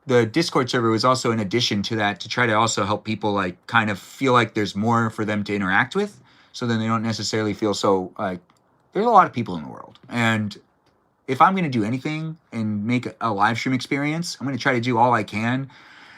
the Discord server was also an addition to that to try to also help people like kind of feel like there's more for them to interact with, so then they don't necessarily feel so like there's a lot of people in the world. And if I'm going to do anything and make a live stream experience, I'm going to try to do all I can.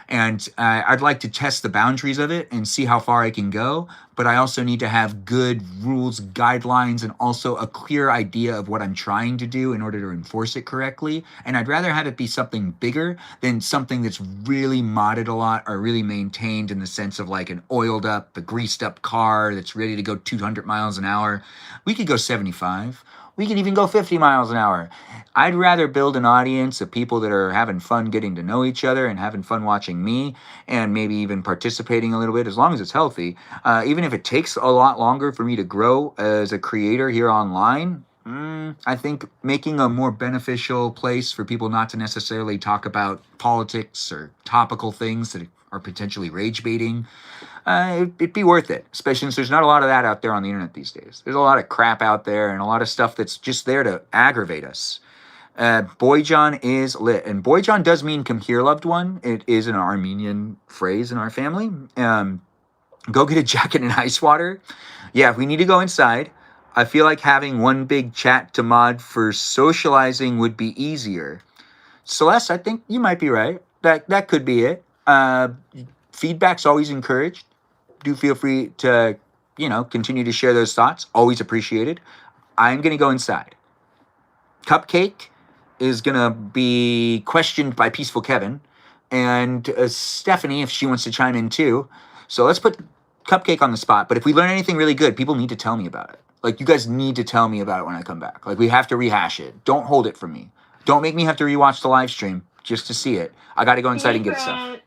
And I'd like to test the boundaries of it and see how far I can go. But I also need to have good rules, guidelines, and also a clear idea of what I'm trying to do in order to enforce it correctly. And I'd rather have it be something bigger than something that's really modded a lot or really maintained in the sense of like an oiled up, a greased up car that's ready to go 200 miles an hour. We could go 75. We can even go 50 miles an hour. I'd rather build an audience of people that are having fun getting to know each other and having fun watching me and maybe even participating a little bit, as long as it's healthy. Even if it takes a lot longer for me to grow as a creator here online, I think making a more beneficial place for people not to necessarily talk about politics or topical things that are potentially rage baiting, it'd be worth it, especially since there's not a lot of that out there on the internet these days. There's a lot of crap out there and a lot of stuff that's just there to aggravate us. Boyjan is lit. And Boyjan does mean come here, loved one. It is an Armenian phrase in our family. Go get a jacket and ice water. Yeah, if we need to go inside, I feel like having one big chat to mod for socializing would be easier. Celeste, I think you might be right. That could be it. Feedback's always encouraged. Do feel free to, continue to share those thoughts. Always appreciated. I'm going to go inside. Cupcake is going to be questioned by Peaceful Kevin. And Stephanie, if she wants to chime in too. So let's put Cupcake on the spot. But if we learn anything really good, people need to tell me about it. Like, you guys need to tell me about it when I come back. Like, we have to rehash it. Don't hold it from me. Don't make me have to rewatch the live stream just to see it. I got to go inside and get stuff.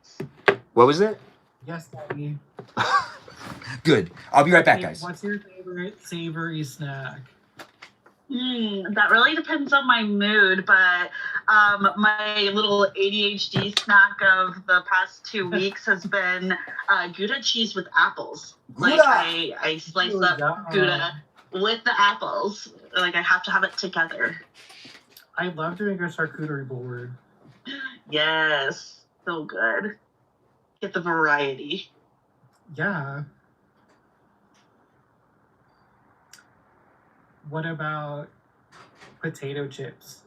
What was it? Yes, Daddy. Good. I'll be right back, guys. What's your favorite savory snack? That really depends on my mood, but my little ADHD snack of the past 2 weeks has been Gouda cheese with apples. Like, I slice up Gouda with the apples. Like, I have to have it together. I love doing a charcuterie board. Yes. So good. Get the variety. Yeah. What about potato chips?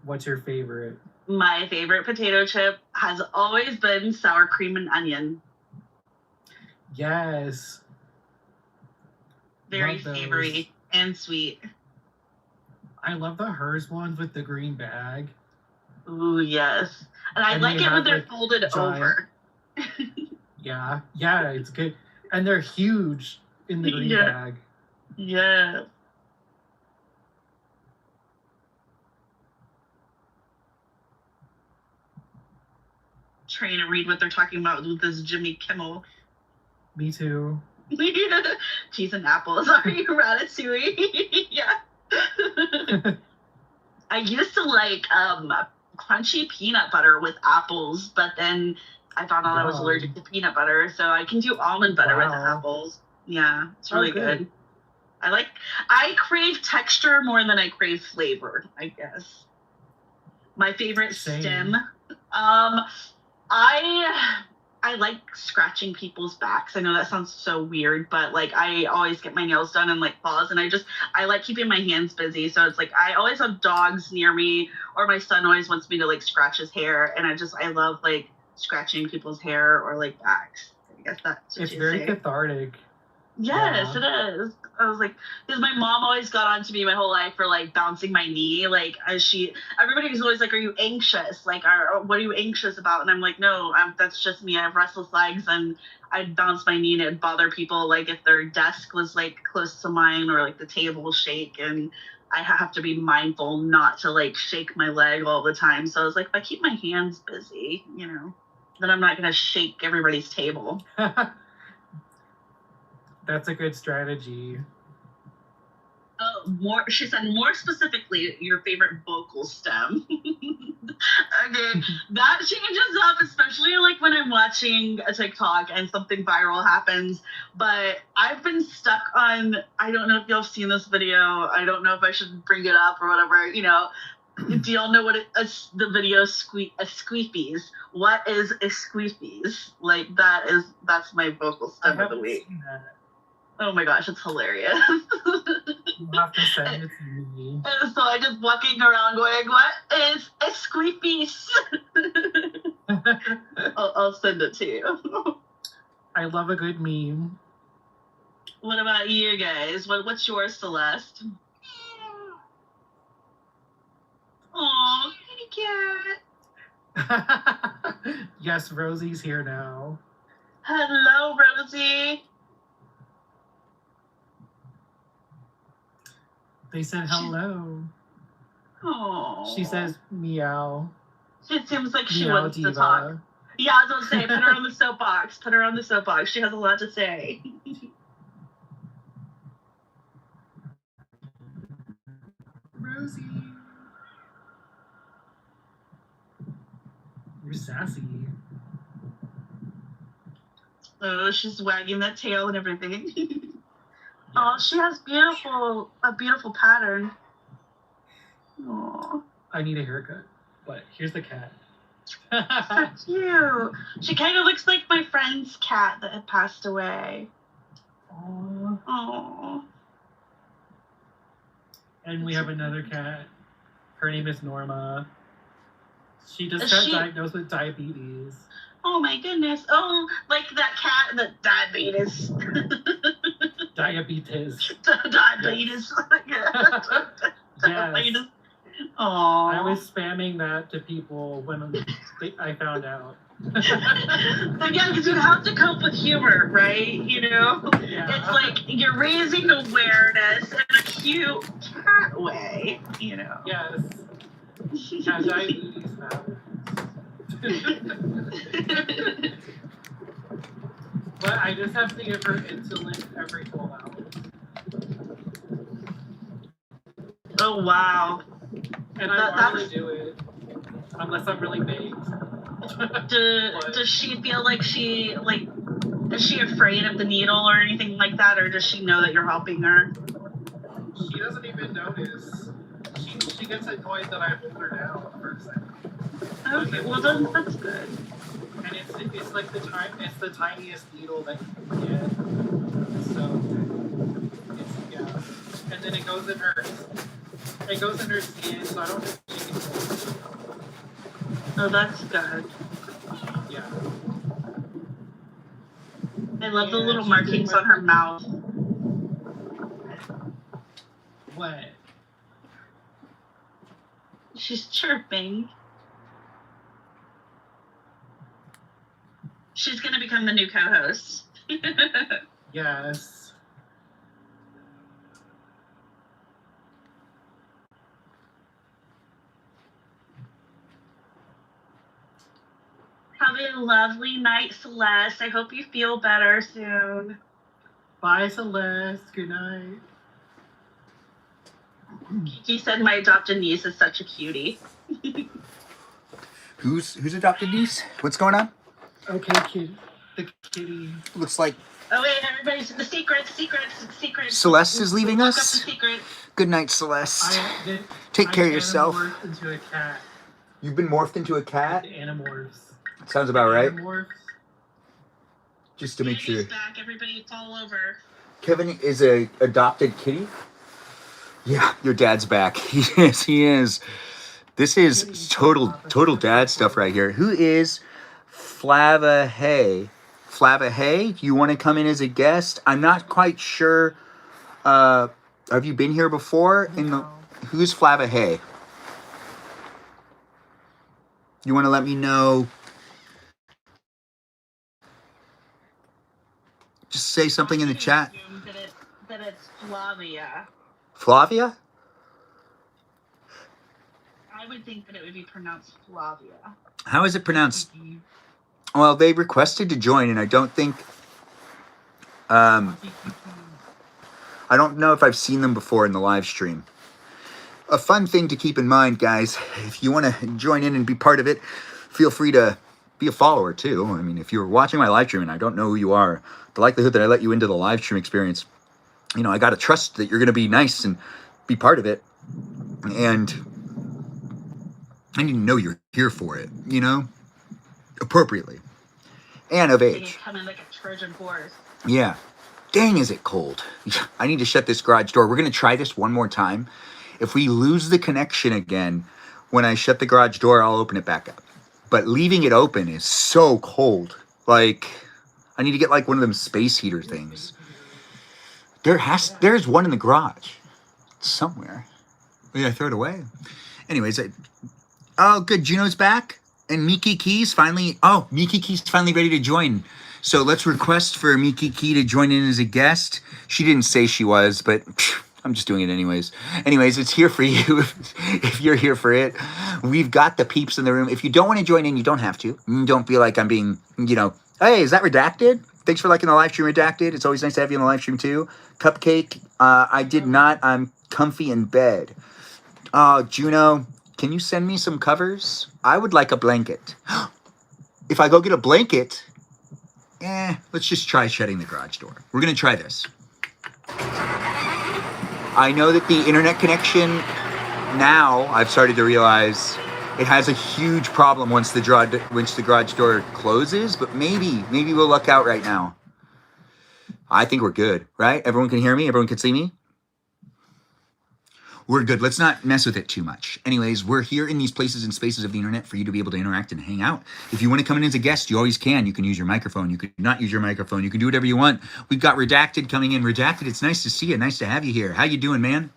What's your favorite? My favorite potato chip has always been sour cream and onion. Yes. Very savory and sweet. I love the hers ones with the green bag. Ooh, yes. And I like it when they're folded over. Yeah, it's good. And they're huge in the green bag. Yeah. Trying to read what they're talking about with this Jimmy Kimmel. Me too. Cheese and apples. Are you Ratatouille? Yeah. I used to like crunchy peanut butter with apples, but then I found out I was allergic to peanut butter, so I can do almond butter with the apples. Yeah, it's really good. I crave texture more than I crave flavor, I guess. My favorite stem. I like scratching people's backs. I know that sounds so weird, but like I always get my nails done and like paws, and I like keeping my hands busy. So it's like I always have dogs near me, or my son always wants me to like scratch his hair, and I love like scratching people's hair or like backs. I guess that's what it's very cathartic. Yes, it is. I was like, because my mom always got on to me my whole life for like bouncing my knee. Like, everybody was always like, "Are you anxious? Like, what are you anxious about?" And I'm like, "No, that's just me. I have restless legs, and I'd bounce my knee, and it'd bother people. Like, if their desk was like close to mine, or like the table will shake, and I have to be mindful not to like shake my leg all the time. So I was like, if I keep my hands busy, then I'm not gonna shake everybody's table." That's a good strategy. More. She said more specifically your favorite vocal stem. Okay, that changes up, especially like when I'm watching a TikTok and something viral happens. But I've been stuck on. I don't know if y'all have seen this video. I don't know if I should bring it up or whatever. You know, do y'all know what the video squeepies? What is a squeepies? Like that's my vocal stem of the week. Seen that. Oh my gosh, it's hilarious. You have to send it to me. And so I just walking around going, what is a squeepies? I'll send it to you. I love a good meme. What about you guys? What's yours, Celeste? Aw, kitty cat. Yes, Rosie's here now. Hello, Rosie. They said hello. Oh. She says meow. It seems like she Meow wants diva. to talk. Yeah, I was gonna say, put her on the soapbox. Put her on the soapbox. She has a lot to say. Rosie. You're sassy. Oh, she's wagging that tail and everything. Oh, she has a beautiful pattern. Oh, I need a haircut. But here's the cat. so cute. She kind of looks like my friend's cat that had passed away. Aww. Oh. And we have another cat. Her name is Norma. She just Is got she- diagnosed with diabetes. Oh my goodness. Oh, like that cat, that diabetes. Diabetes. Diabetes. Yes. Aww. I was spamming that to people when I found out. Yeah, because you have to cope with humor, right? You know? Yeah. It's like you're raising awareness in a cute cat way, you know? Yes. Has diabetes now. But I just have to give her insulin every 12 hours. Oh, wow. And I rarely do it. Unless I'm really baked. Does she feel like is she afraid of the needle or anything like that, or does she know that you're helping her? She doesn't even notice. She gets annoyed that I hold her down for a second. Okay, well then that's good. And it's like it's the tiniest needle that you can get. So yeah. And then it goes in her skin, so I don't think she can hold it. Oh, that's good. Yeah. I love the Yeah, little she's markings doing on her mouth. What? She's chirping. She's gonna become the new co-host. Yes. Have a lovely night, Celeste. I hope you feel better soon. Bye, Celeste. Good night. He said my adopted niece is such a cutie. Who's adopted niece? What's going on? Okay, kid. The kitty. Looks like Oh wait, everybody's the secrets. Celeste is leaving Look up the us. secrets. Good night, Celeste. I Take care of yourself. Morphed into a cat. You've been morphed into a cat? The Animorphs. Sounds about right. Animorphs. Just to make sure. Baby's back. Everybody fall over. Kevin is a adopted kitty? Yeah, your dad's back. Yes, he is. This is total dad stuff right here. Who is Flava Hay? Flava Hay, you want to come in as a guest? I'm not quite sure. Have you been here before? No. Who's Flava Hay? You want to let me know? Just say something in the chat. That it's Flavia. Flavia? I would think that it would be pronounced Flavia. How is it pronounced? Well, they requested to join, and I don't think I don't know if I've seen them before in the live stream. A fun thing to keep in mind, guys, if you want to join in and be part of it, feel free to be a follower too. I mean, if you're watching my live stream and I don't know who you are, the likelihood that I let you into the live stream experience, you know, I got to trust that you're going to be nice and be part of it. And I need to know you're here for it, you know, appropriately and of They age. come in like a Trojan horse. Yeah. Dang, is it cold. I need to shut this garage door. We're going to try this one more time. If we lose the connection again, when I shut the garage door, I'll open it back up. But leaving it open is so cold. Like, I need to get like one of them space heater things. There's one in the garage somewhere. Maybe I throw it away. Anyways, oh, good. Juno's back. And Miki Key's finally ready to join. So let's request for Miki Key to join in as a guest. She didn't say she was, but I'm just doing it anyways. Anyways, it's here for you if you're here for it. We've got the peeps in the room. If you don't want to join in, you don't have to. Don't feel like I'm being, you know, hey, is that redacted? Thanks for liking the live stream, Redacted. It's always nice to have you on the live stream too. Cupcake, I did not. I'm comfy in bed. Juno, can you send me some covers? I would like a blanket. If I go get a blanket, let's just try shutting the garage door. We're going to try this. I know that the internet connection, now I've started to realize it has a huge problem once the garage door closes, but maybe we'll luck out right now. I think we're good, right? Everyone can hear me? Everyone can see me? We're good. Let's not mess with it too much. Anyways, we're here in these places and spaces of the internet for you to be able to interact and hang out. If you want to come in as a guest, you always can. You can use your microphone. You could not use your microphone. You can do whatever you want. We've got Redacted coming in. Redacted, it's nice to see you. Nice to have you here. How you doing, man?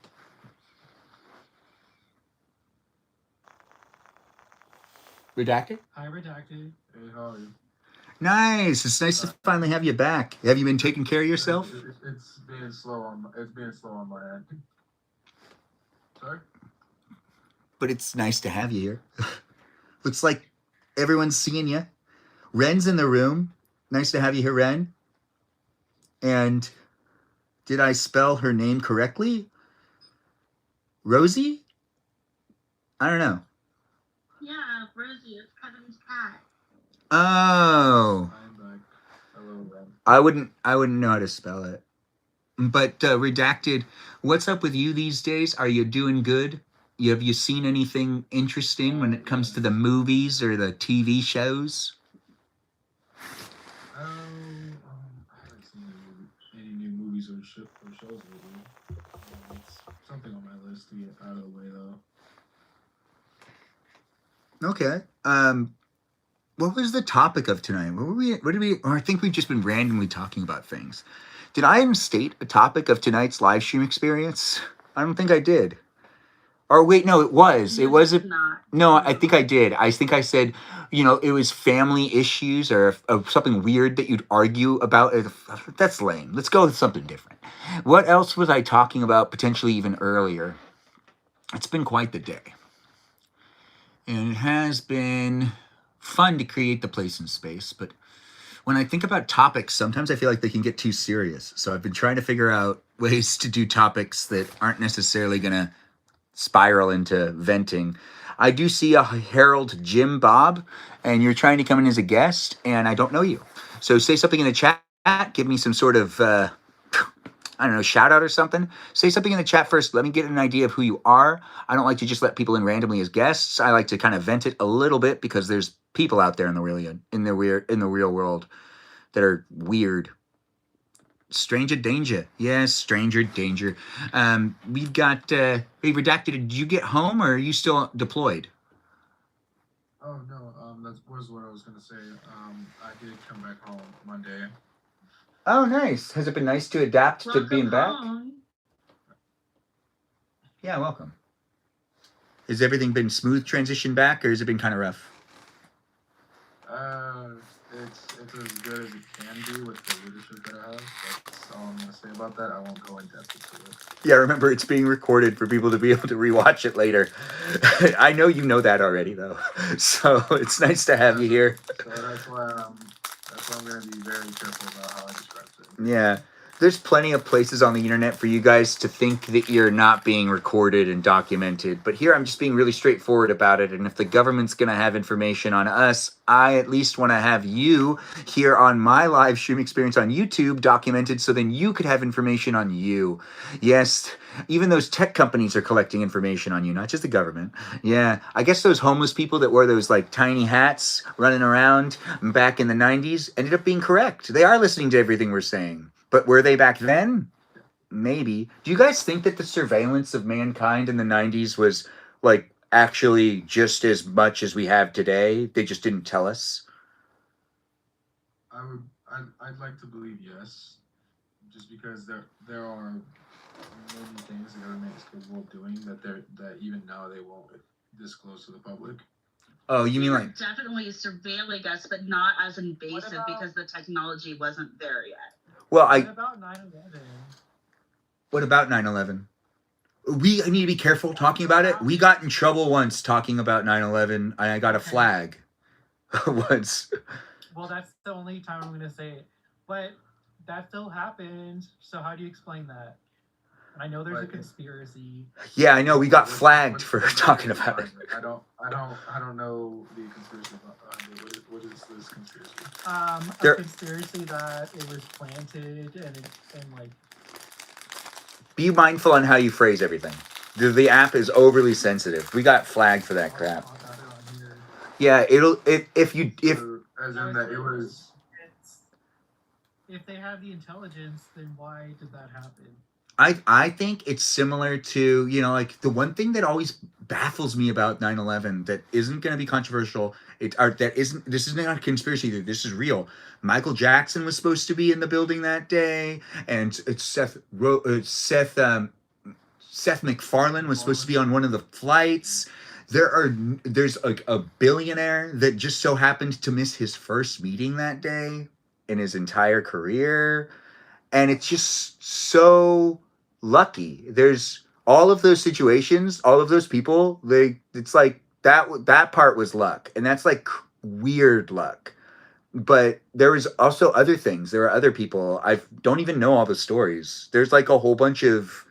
Redacted? Hi, Redacted. Hey, how are you? Nice. It's nice to finally have you back. Have you been taking care of yourself? It's being slow on my end. Sorry? But it's nice to have you here. Looks like everyone's seeing you. Ren's in the room. Nice to have you here, Ren. And did I spell her name correctly? Rosie? I don't know. Yeah, Rosie is Kevin's cat. Oh. I'm back. Hello, Ren. I wouldn't know how to spell it. But Redacted, what's up with you these days? Are you doing good? Have you seen anything interesting when it comes to the movies or the TV shows? I haven't seen any new movies or shows lately. It's something on my list to get out of the way, though. Okay. What was the topic of tonight? I think we've just been randomly talking about things. Did I state a topic of tonight's live stream experience? I don't think I did. Or wait, no, it was. It was not. No, I think I did. I think I said, you know, it was family issues or something weird that you'd argue about. That's lame. Let's go with something different. What else was I talking about potentially even earlier? It's been quite the day. And it has been fun to create the place and space, but when I think about topics, sometimes I feel like they can get too serious. So I've been trying to figure out ways to do topics that aren't necessarily going to spiral into venting. I do see a Harold Jim Bob, and you're trying to come in as a guest, and I don't know you. So say something in the chat, give me some sort of, I don't know, shout out or something. Say something in the chat first. Let me get an idea of who you are. I don't like to just let people in randomly as guests. I like to kind of vent it a little bit because there's people out there in the real world that are weird. Stranger danger. Yes, stranger danger. We've got, hey, Redacted, did you get home or are you still deployed? Oh, no, that was what I was going to say. I did come back home Monday. Oh, nice. Has it been nice to adapt to being back? Home. Yeah, welcome. Has everything been smooth transition back or has it been kind of rough? It's as good as it can be with the leadership that I have. That's all I'm going to say about that. I won't go in depth into it. Yeah, remember, it's being recorded for people to be able to rewatch it later. I know you know that already, though. So it's nice to have you here. So that's so I'm gonna be very careful about how I describe things. Yeah. There's plenty of places on the internet for you guys to think that you're not being recorded and documented. But here I'm just being really straightforward about it. And if the government's going to have information on us, I at least want to have you here on my live stream experience on YouTube documented so then you could have information on you. Yes, even those tech companies are collecting information on you, not just the government. Yeah, I guess those homeless people that wore those like tiny hats running around back in the 90s ended up being correct. They are listening to everything we're saying. But were they back then? Maybe. Do you guys think that the surveillance of mankind in the 90s was like actually just as much as we have today? They just didn't tell us? I'd like to believe yes, just because there are many things the government is capable of doing that even now they won't disclose to the public. Oh, you mean They were like definitely surveilling us, but not as invasive because the technology wasn't there yet. well, What about 9/11? what about 9/11? We need to be careful talking about it. We got in trouble once talking about 9/11. I got a flag once. Well, that's the only time I'm gonna say it. But that still happened. So how do you explain that? And I know there's a conspiracy. Yeah, I know we got flagged for talking about it. I don't know the conspiracy. What is this conspiracy? A conspiracy that it was planted and like. Be mindful on how you phrase everything. The app is overly sensitive. We got flagged for that crap. Yeah, if as in that it was. If they have the intelligence, then why did that happen? I think it's similar to, like the one thing that always baffles me about 9/11 that isn't going to be controversial. This is not a conspiracy. This is real. Michael Jackson was supposed to be in the building that day, and Seth MacFarlane was supposed to be on one of the flights. There's a billionaire that just so happened to miss his first meeting that day in his entire career, and it's just so lucky. There's all of those situations, all of those people. It's like that part was luck, and that's like weird luck. But there was also other things. There are other people. I don't even know all the stories. There's like a whole bunch of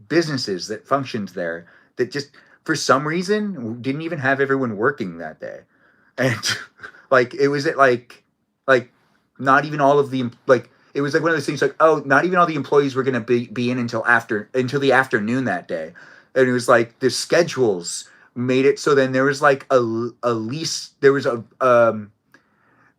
businesses that functioned there that just for some reason didn't even have everyone working that day, and like it was at like not even all of the it was like one of those things like, oh, not even all the employees were going to be in until the afternoon that day. And it was like the schedules made it so then there was like a lease. There was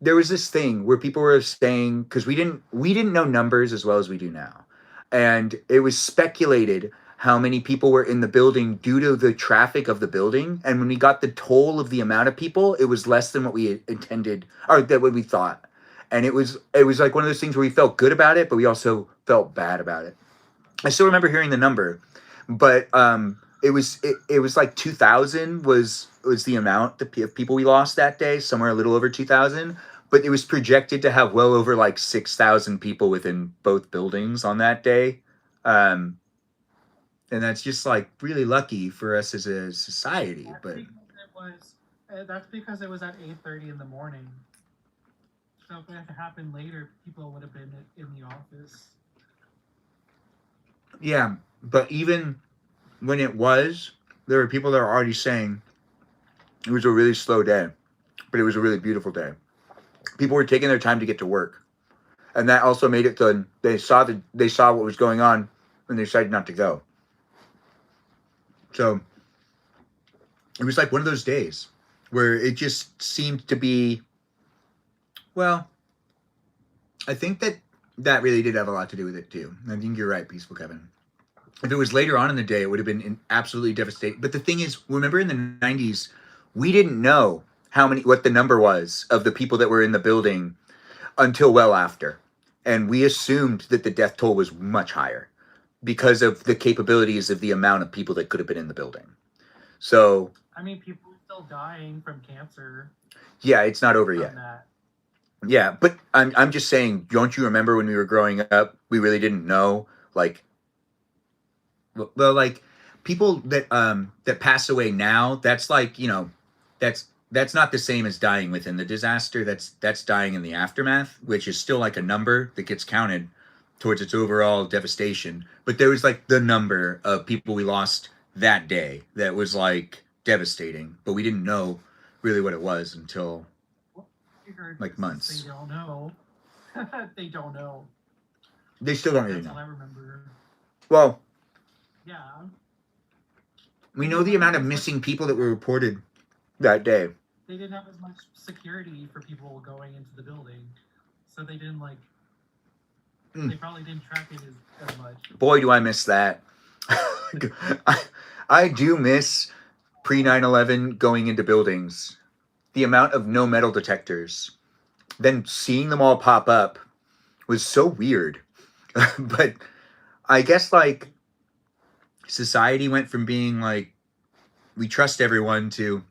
this thing where people were saying, because we didn't know numbers as well as we do now. And it was speculated how many people were in the building due to the traffic of the building. And when we got the toll of the amount of people, it was less than what we intended or that what we thought. And it was like one of those things where we felt good about it, but we also felt bad about it. I still remember hearing the number, but it was like 2,000 was the amount of people we lost that day, somewhere a little over 2,000. But it was projected to have well over like 6,000 people within both buildings on that day. And that's just like really lucky for us as a society. That's because it was at 8:30 in the morning. So if it had happened later, people would have been in the office. Yeah, but even when it was, there were people that were already saying it was a really slow day, but it was a really beautiful day. People were taking their time to get to work, and that also made it so they saw what was going on, and they decided not to go. So it was like one of those days where it just seemed to be. Well, I think that really did have a lot to do with it too. I think you're right, Peaceful Kevin. If it was later on in the day, it would have been absolutely devastating. But the thing is, remember in the 90s, we didn't know what the number was of the people that were in the building until well after. And we assumed that the death toll was much higher because of the capabilities of the amount of people that could have been in the building. So, I mean, people are still dying from cancer. Yeah, it's not over yet. That. Yeah, but I'm just saying, don't you remember when we were growing up, we really didn't know, like people that pass away now, that's like, that's that's not the same as dying within the disaster. That's dying in the aftermath, which is still like a number that gets counted towards its overall devastation. But there was like the number of people we lost that day that was like devastating, but we didn't know really what it was until like months. They don't know. They don't know. They still don't really That's know. all I remember. Well, Yeah. we know the amount of missing people that were reported that day. They didn't have as much security for people going into the building, so they didn't like. They probably didn't track it as much. Boy, do I miss that. I do miss pre 9/11 going into buildings. The amount of no metal detectors, then seeing them all pop up was so weird. But I guess like society went from being like, we trust everyone to,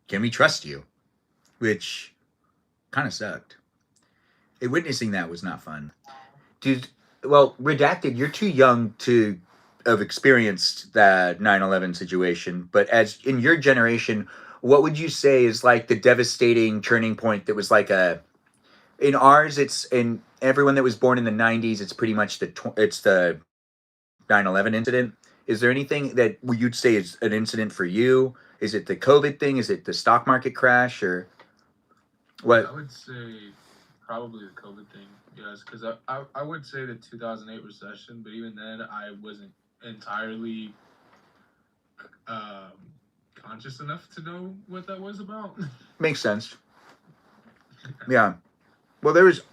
can we trust you? Which kind of sucked. Witnessing that was not fun. Dude, well, Redacted, you're too young to have experienced that 9/11 situation, but as in your generation, what would you say is like the devastating turning point that was like in ours, it's in everyone that was born in the 90s, it's pretty much it's the 9/11 incident. Is there anything that you'd say is an incident for you? Is it the COVID thing? Is it the stock market crash or what? I would say probably the COVID thing, yes, because I would say the 2008 recession, but even then I wasn't entirely conscious enough to know what that was about. Makes sense. Yeah. Well, there was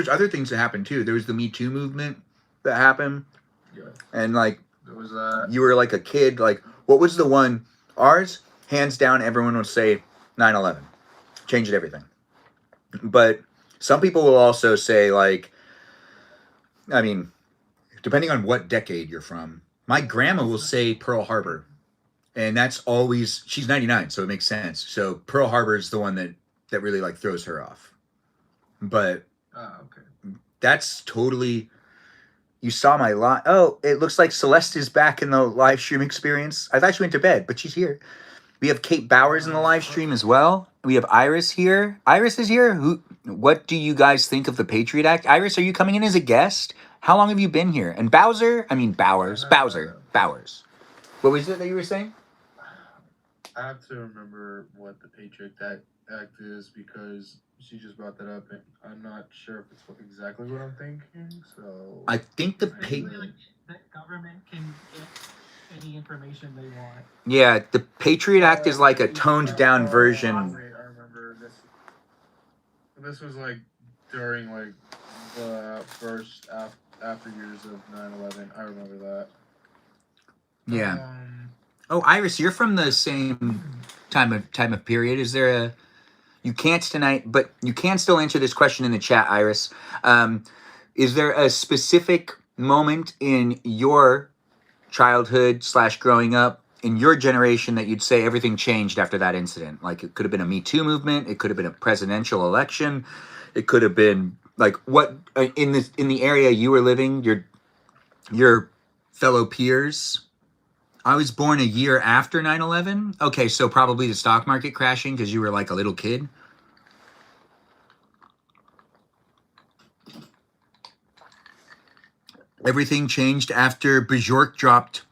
other things that happened too. There was the Me Too movement that happened. Yeah. And like There was that. you were like a kid, like what was the one? Ours, hands down, everyone would say 9/11. Changed everything. But some people will also say like, I mean, depending on what decade you're from, my grandma will say Pearl Harbor. And that's always, she's 99, so it makes sense. So Pearl Harbor is the one that really like throws her off. But Okay. that's totally, you saw my live. Oh, it looks like Celeste is back in the live stream experience. I thought she went to bed, but she's here. We have Kate Bowers in the live stream as well. We have Iris here. Iris is here. What do you guys think of the Patriot Act? Iris, are you coming in as a guest? How long have you been here? And Bowser. What was it that you were saying? I have to remember what the Patriot Act is because she just brought that up, and I'm not sure if it's exactly what I'm thinking. So I think the government can get any information they want. Yeah, the Patriot Act is like a toned down version. I remember this. This was like during like the first after years of 9/11. I remember that. Yeah. Oh, Iris, you're from the same time of period. Is there you can't tonight, but you can still answer this question in the chat, Iris. Is there a specific moment in your childhood / growing up in your generation that you'd say everything changed after that incident? Like it could have been a Me Too movement. It could have been a presidential election. It could have been like what in the area you were living, your fellow peers. I was born a year after 9/11. Okay, so probably the stock market crashing because you were like a little kid. Everything changed after Bjork dropped.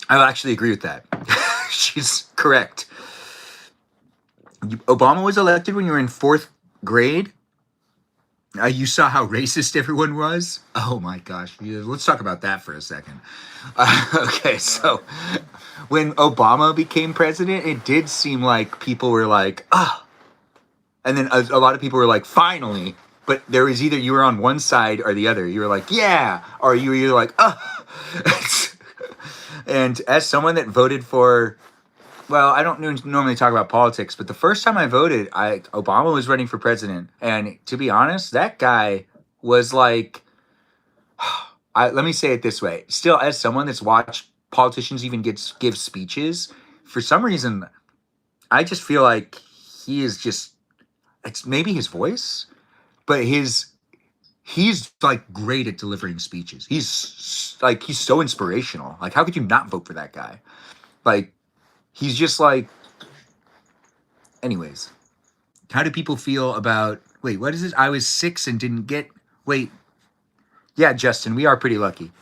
I actually agree with that. She's correct. Obama was elected when you were in 4th grade. You saw how racist everyone was? Oh my gosh. Yeah, let's talk about that for a second. Okay, so when Obama became president, it did seem like people were like, ah. And then a lot of people were like, finally. But there was either you were on one side or the other. You were like, yeah. Or you were either like, ah. And as someone that voted for, well, I don't normally talk about politics, but the first time I voted, Obama was running for president. And to be honest, that guy was like, let me say it this way. Still, as someone that's watched politicians even give speeches, for some reason, I just feel like he is just, it's maybe his voice, but he's like great at delivering speeches. He's so inspirational. Like, how could you not vote for that guy? Like, he's just like, Anyways, how do people feel about? Wait, what is this? I was 6 and didn't get. Wait, yeah, Justin, we are pretty lucky.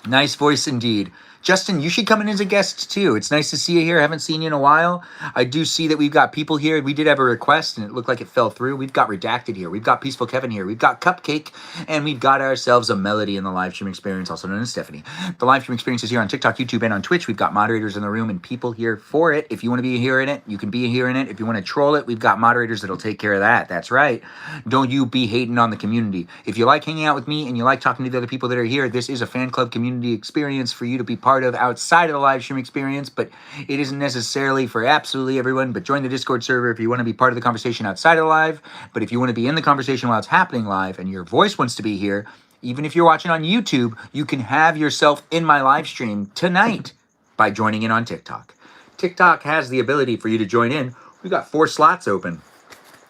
Nice voice indeed. Justin, you should come in as a guest too. It's nice to see you here. I haven't seen you in a while. I do see that we've got people here. We did have a request and it looked like it fell through. We've got Redacted here. We've got Peaceful Kevin here. We've got Cupcake. And we've got ourselves a Melody in the live stream experience, also known as Stephanie. The live stream experience is here on TikTok, YouTube, and on Twitch. We've got moderators in the room and people here for it. If you want to be here in it, you can be here in it. If you want to troll it, we've got moderators that'll take care of that. That's right. Don't you be hating on the community. If you like hanging out with me and you like talking to the other people that are here, this is a fan club community experience for you to be part of outside of the live stream experience, but it isn't necessarily for absolutely everyone. But join the Discord server if you want to be part of the conversation outside of live. But if you want to be in the conversation while it's happening live and your voice wants to be here, even if you're watching on YouTube, you can have yourself in my live stream tonight by joining in on TikTok. TikTok has the ability for you to join in. We've got 4 slots open.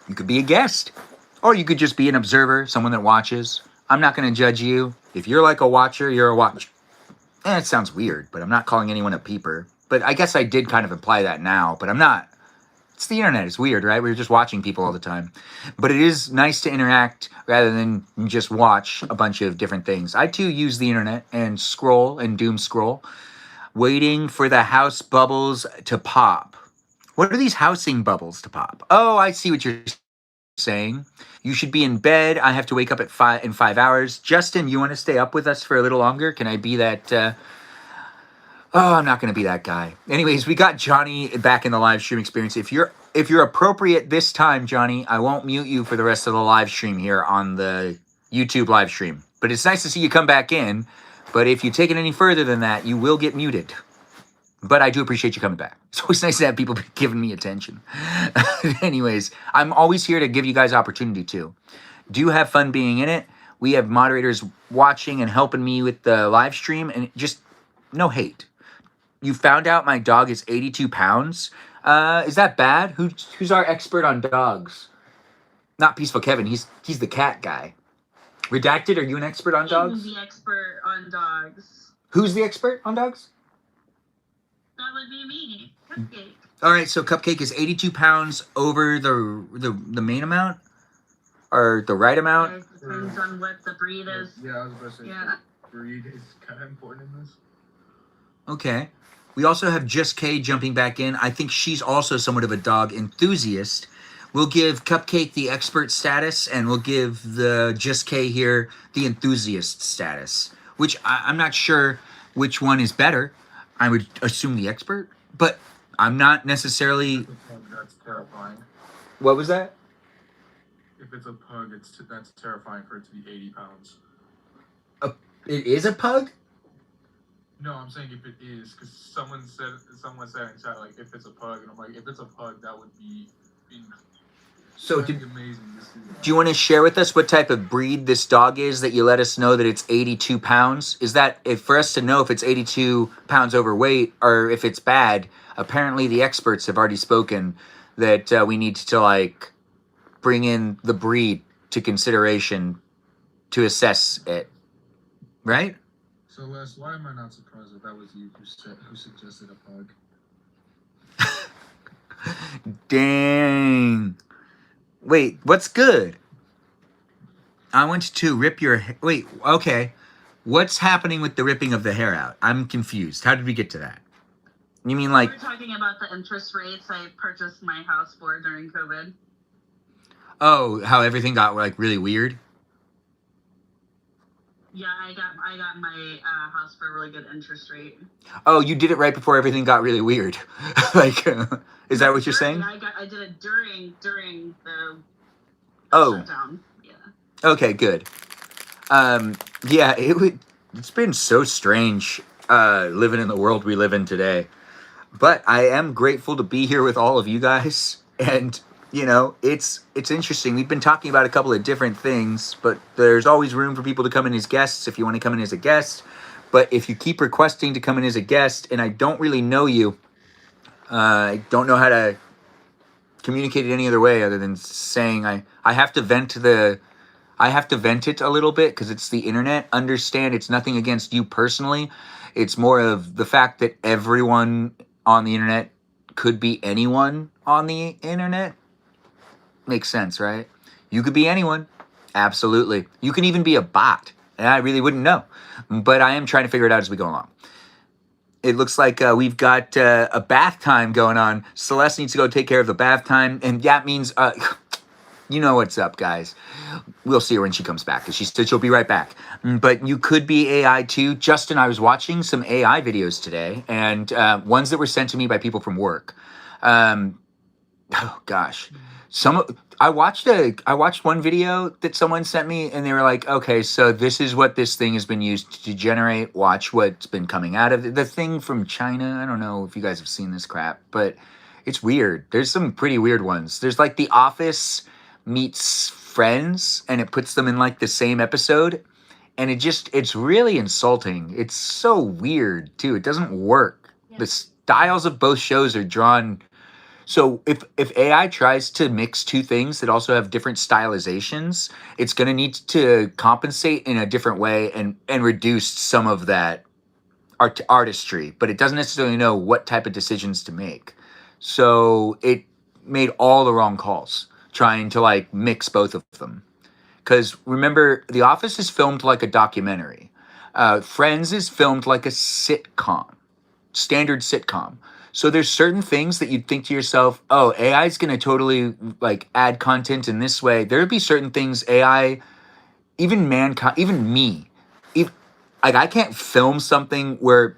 You could be a guest, or you could just be an observer, someone that watches. I'm not going to judge you. If you're like a watcher, you're a watcher. It sounds weird, but I'm not calling anyone a peeper. But I guess I did kind of imply that now, but I'm not. It's the internet. It's weird, right? We're just watching people all the time. But it is nice to interact rather than just watch a bunch of different things. I, too, use the internet and scroll and doom scroll, waiting for the house bubbles to pop. What are these housing bubbles to pop? Oh, I see what you're saying. You should be in bed. I have to wake up at 5 hours. Justin, you want to stay up with us for a little longer? Can I be that? Oh, I'm not going to be that guy. Anyways, we got Johnny back in the live stream experience. If you're appropriate this time, Johnny, I won't mute you for the rest of the live stream here on the YouTube live stream. But it's nice to see you come back in. But if you take it any further than that, you will get muted. But I do appreciate you coming back. It's always nice to have people giving me attention. Anyways, I'm always here to give you guys opportunity too. Do have fun being in it. We have moderators watching and helping me with the live stream, and just no hate. You found out my dog is 82 pounds. Is that bad? Who's our expert on dogs? Not Peaceful Kevin. He's the cat guy. Redacted, are you an expert on dogs? I'm the expert on dogs. Who's the expert on dogs? That would be me. Cupcake. All right, so Cupcake is 82 pounds over the main amount, or the right amount. It depends on what the breed is. Yeah, I was about to say, Yeah. breed is kind of important in this. Okay. We also have Just K jumping back in. I think she's also somewhat of a dog enthusiast. We'll give Cupcake the expert status, and we'll give the Just K here the enthusiast status, which I'm not sure which one is better. I would assume the expert, but I'm not necessarily... That's terrifying. What was that? If it's a pug, that's terrifying for it to be 80 pounds. It is a pug? No, I'm saying if it is, because someone said in chat, like, if it's a pug, and I'm like, if it's a pug, that would be So amazing to see that. do you want to share with us what type of breed this dog is that you let us know that it's 82 pounds? Is that, if for us to know if it's 82 pounds overweight or if it's bad, apparently the experts have already spoken that we need to, like, bring in the breed to consideration to assess it. Right? So, Les, why am I not surprised that was you who suggested a pug? Dang. Wait, what's good? I want to rip your hair. Wait, okay. What's happening with the ripping of the hair out? I'm confused. How did we get to that? You mean like... We're talking about the interest rates I purchased my house for during COVID. Oh, how everything got, like, really weird? Yeah, I got my house for a really good interest rate. Oh, you did it right before everything got really weird. Like, is that what you're saying? I did it during the Oh. shutdown. Yeah. Okay, good. Yeah, it's been so strange living in the world we live in today. But I am grateful to be here with all of you guys. And, you know, it's interesting. We've been talking about a couple of different things, but there's always room for people to come in as guests if you want to come in as a guest. But if you keep requesting to come in as a guest and I don't really know you, I don't know how to communicate it any other way other than saying I have to vent it a little bit because it's the internet. Understand, it's nothing against you personally. It's more of the fact that everyone on the internet could be anyone on the internet. Makes sense, right? You could be anyone. Absolutely. You can even be a bot. And I really wouldn't know. But I am trying to figure it out as we go along. It looks like we've got a bath time going on. Celeste needs to go take care of the bath time. And that means, you know what's up, guys. We'll see her when she comes back, because she said she'll be right back. But you could be AI too. Justin, I was watching some AI videos today, and ones that were sent to me by people from work. Oh gosh, I watched one video that someone sent me, and they were like, okay, so this is what this thing has been used to generate. Watch what's been coming out of it. The thing from China. I don't know if you guys have seen this crap, but it's weird. There's some pretty weird ones. There's like The Office meets Friends, and it puts them in like the same episode, and it's really insulting. It's so weird too. It doesn't work. Yeah. The styles of both shows are drawn. So if AI tries to mix two things that also have different stylizations, it's going to need to compensate in a different way and reduce some of that artistry, but it doesn't necessarily know what type of decisions to make. So it made all the wrong calls trying to like mix both of them. Because remember, The Office is filmed like a documentary. Friends is filmed like a sitcom, standard sitcom. So there's certain things that you'd think to yourself, oh, AI is going to totally like add content in this way. There would be certain things AI, even mankind, even me, like I can't film something where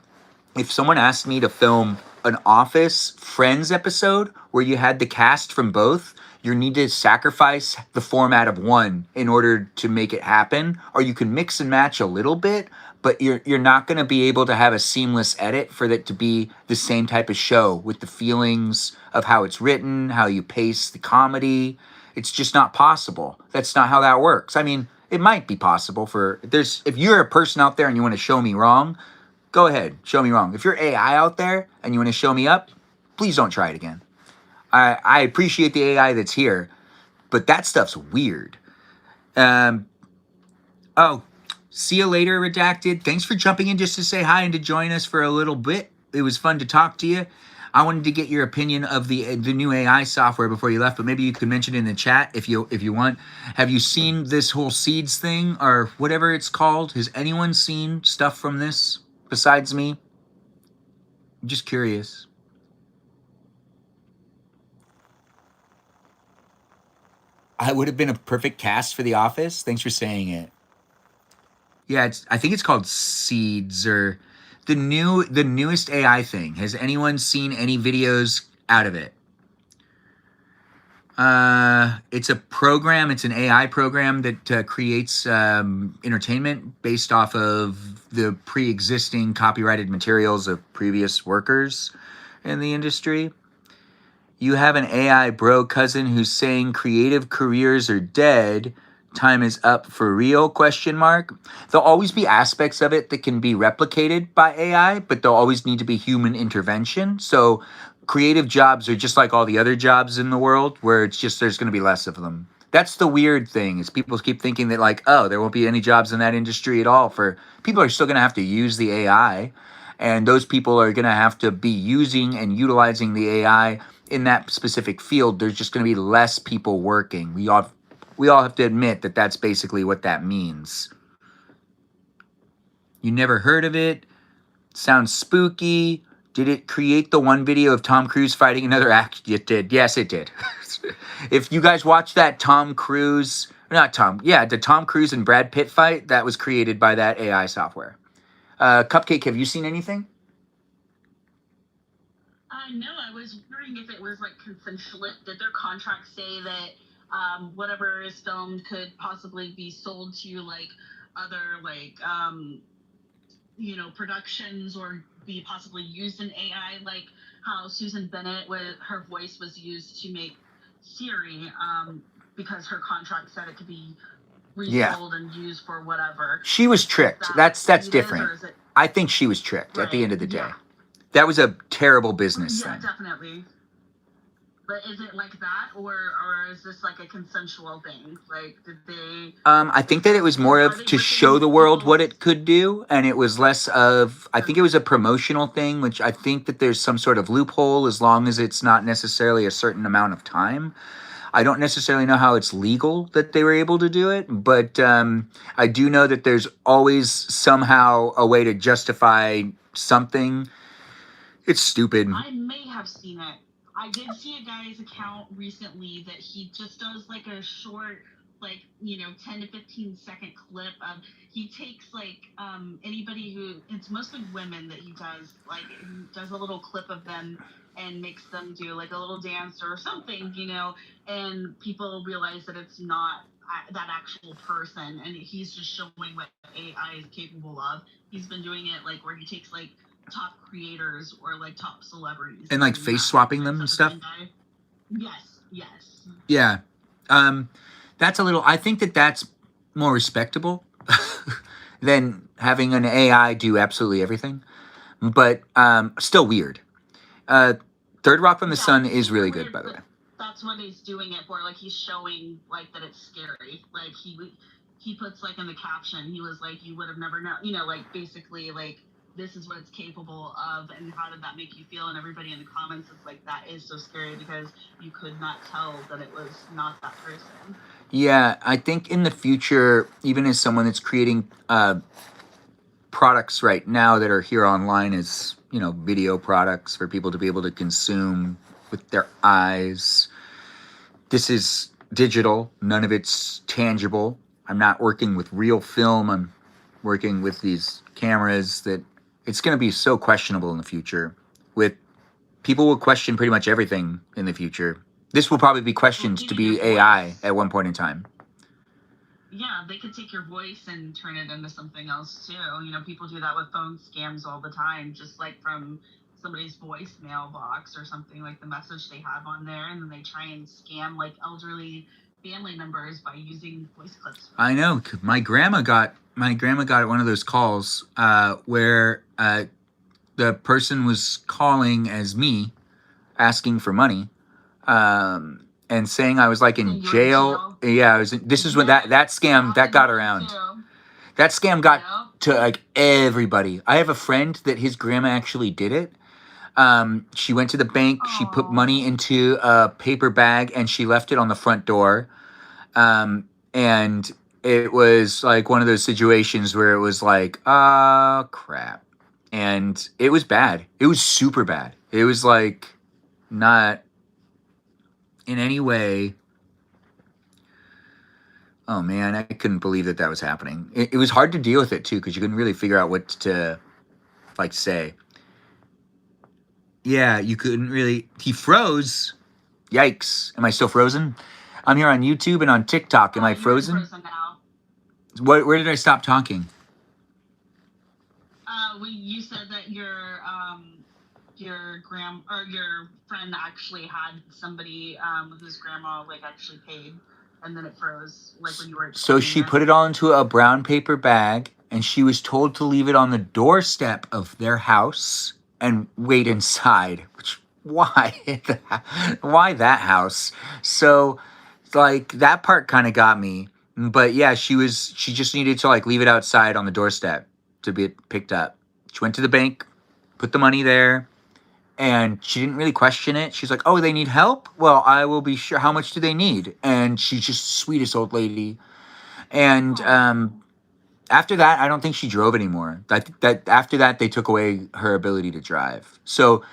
if someone asked me to film an Office Friends episode where you had the cast from both, you need to sacrifice the format of one in order to make it happen, or you can mix and match a little bit, but you're not going to be able to have a seamless edit for it to be the same type of show with the feelings of how it's written, how you pace the comedy. It's just not possible. That's not how that works. I mean, it might be possible if you're a person out there and you want to show me wrong, go ahead, show me wrong. If you're AI out there and you want to show me up, please don't try it again. I appreciate the AI that's here, but that stuff's weird. Oh, see you later, Redacted. Thanks for jumping in just to say hi and to join us for a little bit. It was fun to talk to you. I wanted to get your opinion of the new AI software before you left, but maybe you could mention it in the chat if you want. Have you seen this whole Seeds thing or whatever it's called? Has anyone seen stuff from this besides me? I'm just curious. I would have been a perfect cast for The Office. Thanks for saying it. Yeah, I think it's called Seeds or the newest AI thing. Has anyone seen any videos out of it? It's a program. It's an AI program that creates entertainment based off of the pre-existing copyrighted materials of previous workers in the industry. You have an AI bro cousin who's saying creative careers are dead. Time is up for real, ? There'll always be aspects of it that can be replicated by AI, but there'll always need to be human intervention. So creative jobs are just like all the other jobs in the world, where it's just there's going to be less of them. That's the weird thing, is people keep thinking that like, oh, there won't be any jobs in that industry at all. For people are still going to have to use the AI, and those people are going to have to be using and utilizing the AI in that specific field. There's just going to be less people working. We all have to admit that that's basically what that means. You never heard of it? Sounds spooky. Did it create the one video of Tom Cruise fighting another actor? It did. Yes, it did. If you guys watch that the Tom Cruise and Brad Pitt fight, that was created by that AI software. Cupcake, have you seen anything? No, I was wondering if it was like consensual. Did their contract say that whatever is filmed could possibly be sold to like other productions, or be possibly used in AI, like how Susan Bennett with her voice was used to make Siri, because her contract said it could be resold and used for whatever. She was tricked. That's different. I think she was tricked at the end of the day. Yeah. That was a terrible business thing. Yeah, definitely. But is it like that, or is this like a consensual thing? Like, did they? I think that it was more Are of they to ripping show the world what people's? it could do, and it was less of. I think it was a promotional thing, which I think that there's some sort of loophole as long as it's not necessarily a certain amount of time. I don't necessarily know how it's legal that they were able to do it, but I do know that there's always somehow a way to justify something. It's stupid. I may have seen it. I did see a guy's account recently that he just does like a short, like, 10 to 15-second clip of, he takes like anybody who, it's mostly women that he does, like, he does a little clip of them and makes them do like a little dance or something, and people realize that it's not that actual person, and he's just showing what AI is capable of. He's been doing it like where he takes like top creators or like top celebrities And like face swapping them and stuff. Yes. Yeah. That's a little. I think that that's more respectable than having an AI do absolutely everything. But still weird. Third Rock from the Sun is really good, by the way. That's what he's doing it for. Like, he's showing like that it's scary. Like, he puts like in the caption, he was like, you would have never known, like, basically like, this is what it's capable of, and how did that make you feel? And everybody in the comments is like, that is so scary, because you could not tell that it was not that person. Yeah, I think in the future, even as someone that's creating products right now that are here online as, video products for people to be able to consume with their eyes, this is digital. None of it's tangible. I'm not working with real film. I'm working with these cameras that it's going to be so questionable in the future. With people will question pretty much everything in the future. This will probably be questioned to be AI at one point in time. Yeah, they could take your voice and turn it into something else too. People do that with phone scams all the time, just like from somebody's voicemail box or something, like the message they have on there, and then they try and scam like elderly family members by using voice clips. I know. My grandma got one of those calls where the person was calling as me, asking for money, and saying I was like in jail. Yeah, I was. This is when that scam that got around. That scam got to like everybody. I have a friend that his grandma actually did it. She went to the bank. She put money into a paper bag and she left it on the front door. And it was like one of those situations where it was like, crap. And it was bad. It was super bad. It was like not in any way. Oh man, I couldn't believe that was happening. It was hard to deal with it too, because you couldn't really figure out what to like say. Yeah, you couldn't really. He froze. Yikes. Am I still frozen? I'm here on YouTube and on TikTok. Am I frozen? Frozen now. Where did I stop talking? You said that your friend actually had somebody whose grandma like actually paid, and then it froze like when you were. So she put it all into a brown paper bag, and she was told to leave it on the doorstep of their house and wait inside. Which why? Why that house? So like that part kind of got me. But yeah, she just needed to like leave it outside on the doorstep to be picked up. She went to the bank, put the money there, and she didn't really question it. She's like, "Oh, they need help? Well, I will be sure. How much do they need?" And she's just the sweetest old lady. And after that, I don't think she drove anymore. That after that, they took away her ability to drive. So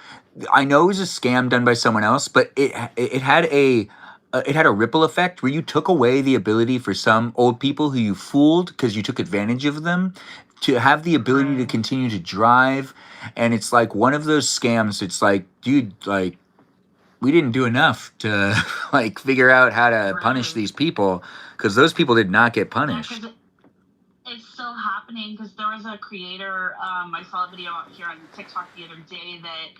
I know it was a scam done by someone else, but it had a ripple effect where you took away the ability for some old people who you fooled because you took advantage of them to have the ability to continue to drive. And it's like one of those scams. It's like, dude, like we didn't do enough to like figure out how to punish these people, because those people did not get punished. It's still happening, because there was a creator, I saw a video here on TikTok the other day that,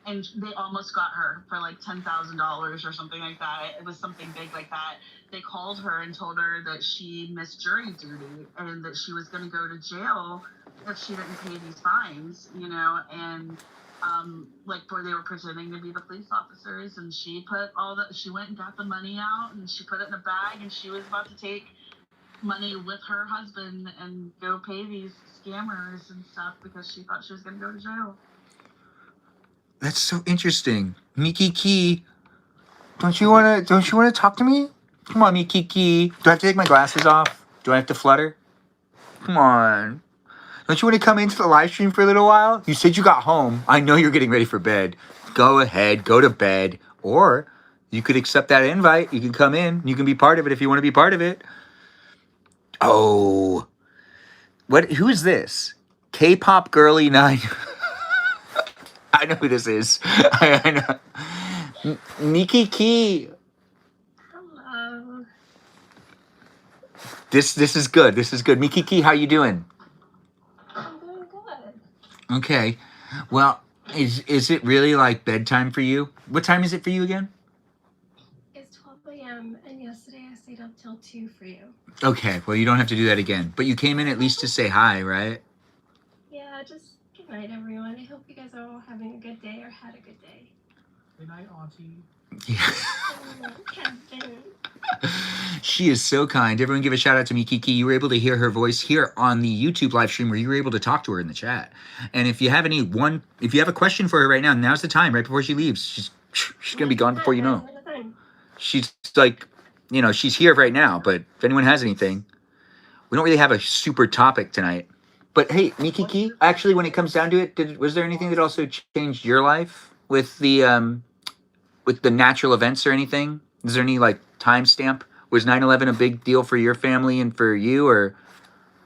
and they almost got her for like $10,000 or something like that. It was something big like that. They called her and told her that she missed jury duty and that she was going to go to jail if she didn't pay these fines, and like where they were pretending to be the police officers, and she went and got the money out, and she put it in a bag, and she was about to take money with her husband and go pay these scammers and stuff because she thought she was going to go to jail. That's so interesting. Miki Key, don't you wanna talk to me? Come on, Miki Key. Do I have to take my glasses off? Do I have to flutter? Come on. Don't you want to come into the live stream for a little while? You said you got home. I know you're getting ready for bed. Go ahead, go to bed. Or you could accept that invite. You can come in. You can be part of it if you want to be part of it. Oh. Who is this? K-pop girly 9. I know who this is. I know. Miki Key. Hello. This is good. This is good. Miki Key, how you doing? I'm doing good. Okay. Well, is it really like bedtime for you? What time is it for you again? It's 12 a.m. and yesterday I stayed up till 2 for you. Okay. Well, you don't have to do that again. But you came in at least to say hi, right? Yeah, just good night, everyone. I hope you guys are all having a good day or had a good day. Good night, Auntie. Yeah. Kevin. She is so kind. Everyone give a shout out to Miki Key. You were able to hear her voice here on the YouTube live stream where you were able to talk to her in the chat. And if you have a question for her right now, now's the time, right before she leaves. She's going to be gone before you know. She's like, she's here right now, but if anyone has anything, we don't really have a super topic tonight. But hey, Miki Key, actually, when it comes down to it, was there anything that also changed your life with the natural events or anything? Is there any like timestamp? Was 9/11 a big deal for your family and for you, or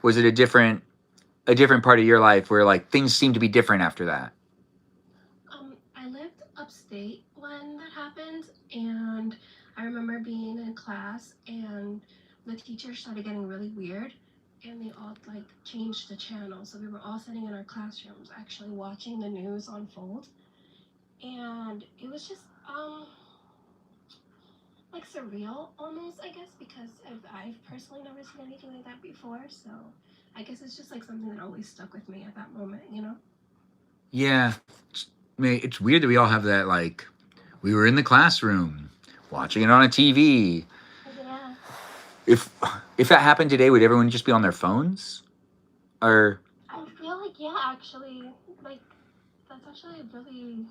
was it a different part of your life where like things seemed to be different after that? I lived upstate when that happened, and I remember being in class and the teacher started getting really weird, and they all like changed the channel. So we were all sitting in our classrooms actually watching the news unfold, and it was just like surreal almost, I guess, because I've personally never seen anything like that before. So I guess it's just like something that always stuck with me at that moment, Yeah, it's weird that we all have that. Like, we were in the classroom watching it on a TV. Yeah. If that happened today, would everyone just be on their phones? Or I feel like, yeah, actually, like, that's actually really,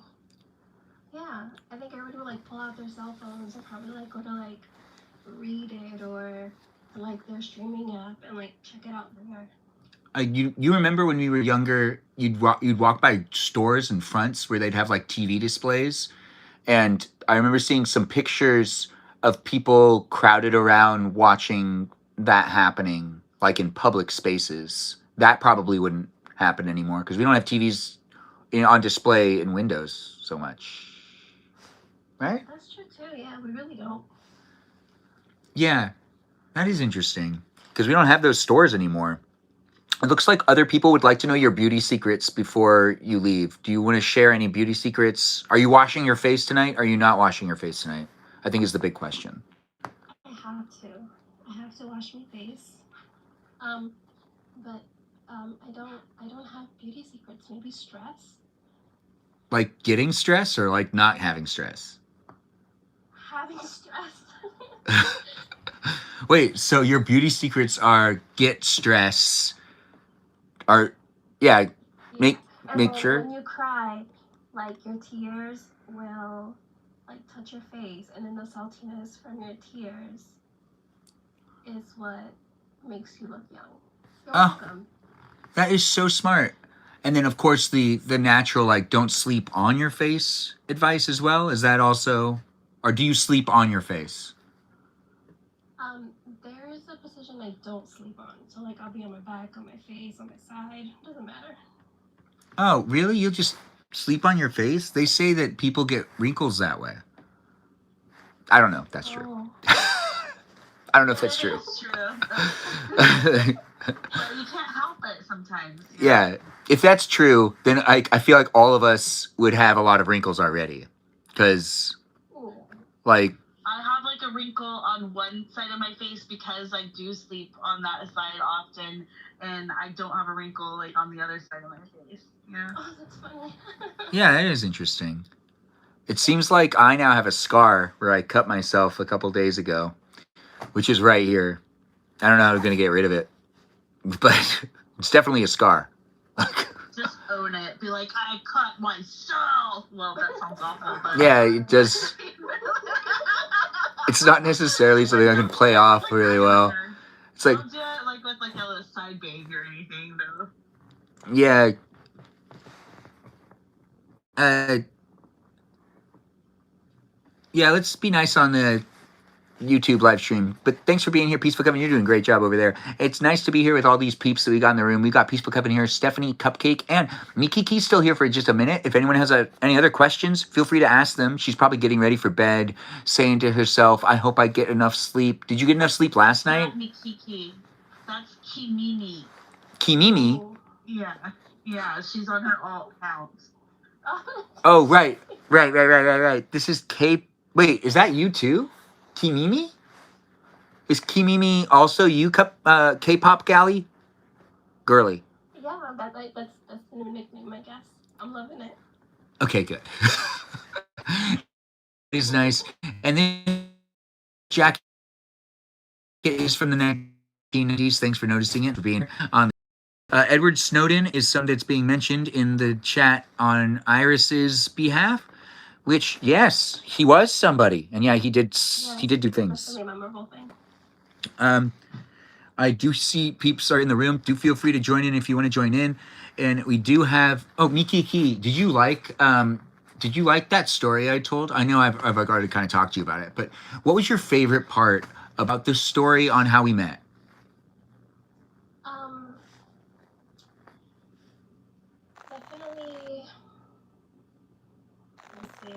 yeah. I think everybody would, like, pull out their cell phones and probably, like, go to, like, read it or, like, their streaming app and, like, check it out there. you remember when we were younger, you'd walk by stores and fronts where they'd have, like, TV displays? And I remember seeing some pictures of people crowded around watching that happening, like, in public spaces. That probably wouldn't happen anymore because we don't have TVs on display in windows so much. Right? That's true, too. Yeah, we really don't. Yeah, that is interesting because we don't have those stores anymore. It looks like other people would like to know your beauty secrets before you leave. Do you want to share any beauty secrets? Are you washing your face tonight? Are you not washing your face tonight? I think is the big question. I have to. I have to wash my face. But I don't have beauty secrets. Maybe stress. Like getting stress or like not having stress? Having stress. Wait, so your beauty secrets are get stress, are, yeah, make sure. When you cry, like your tears will like touch your face, and then the saltiness from your tears is what makes you look young. You're welcome. That is so smart. And then of course the natural like don't sleep on your face advice as well. Is that also, or do you sleep on your face? There is a position I don't sleep on. So like I'll be on my back, on my face, on my side. Doesn't matter. Oh, really? You'll just sleep on your face? They say that people get wrinkles that way. I don't know if that's true. I don't know if that's true. It's true. But you can't help it sometimes. Yeah. If that's true, then I feel like all of us would have a lot of wrinkles already. Because, like... I have like a a wrinkle on one side of my face because I do sleep on that side often, and I don't have a wrinkle like on the other side of my face. Yeah. Oh, that's funny. Yeah, that is interesting. It seems like I now have a scar where I cut myself a couple days ago, which is right here. I don't know how I'm going to get rid of it, but it's definitely a scar. Just own it. Be like, I cut myself. Well, that sounds awful, but Yeah, it does. It's not necessarily something I can play off really well. It's like, don't do it like with like a side bang or anything, though. yeah. Yeah, let's be nice on the YouTube live stream. But thanks for being here, Peaceful Coven. You're doing a great job over there. It's nice to be here with all these peeps that we got in the room. We got Peaceful Coven here, Stephanie, Cupcake, and Mikiki's still here for just a minute. If anyone has any other questions, feel free to ask them. She's probably getting ready for bed, saying to herself, I hope I get enough sleep. Did you get enough sleep last night? Not Mikiki. That's Kimimi. Kimimi? Yeah, she's on her alt account. Oh, right. This is K. Wait, is that you too? Kimimi? Is Kimimi also you, K-pop galley? Girly. Yeah, that's the new nickname, I guess. I'm loving it. Okay, good. It's nice. And then Jack is from the 1990s. Thanks for noticing it, for being on. Edward Snowden is someone that's being mentioned in the chat on Iris's behalf. Which, yes, he was somebody, and yeah, he did do things. That's a memorable thing. I do see peeps are in the room. Do feel free to join in if you want to join in. And we do have Mikiki. Did you like that story I told? I know I've already kind of talked to you about it, but what was your favorite part about the story on how we met? Definitely. Let's see.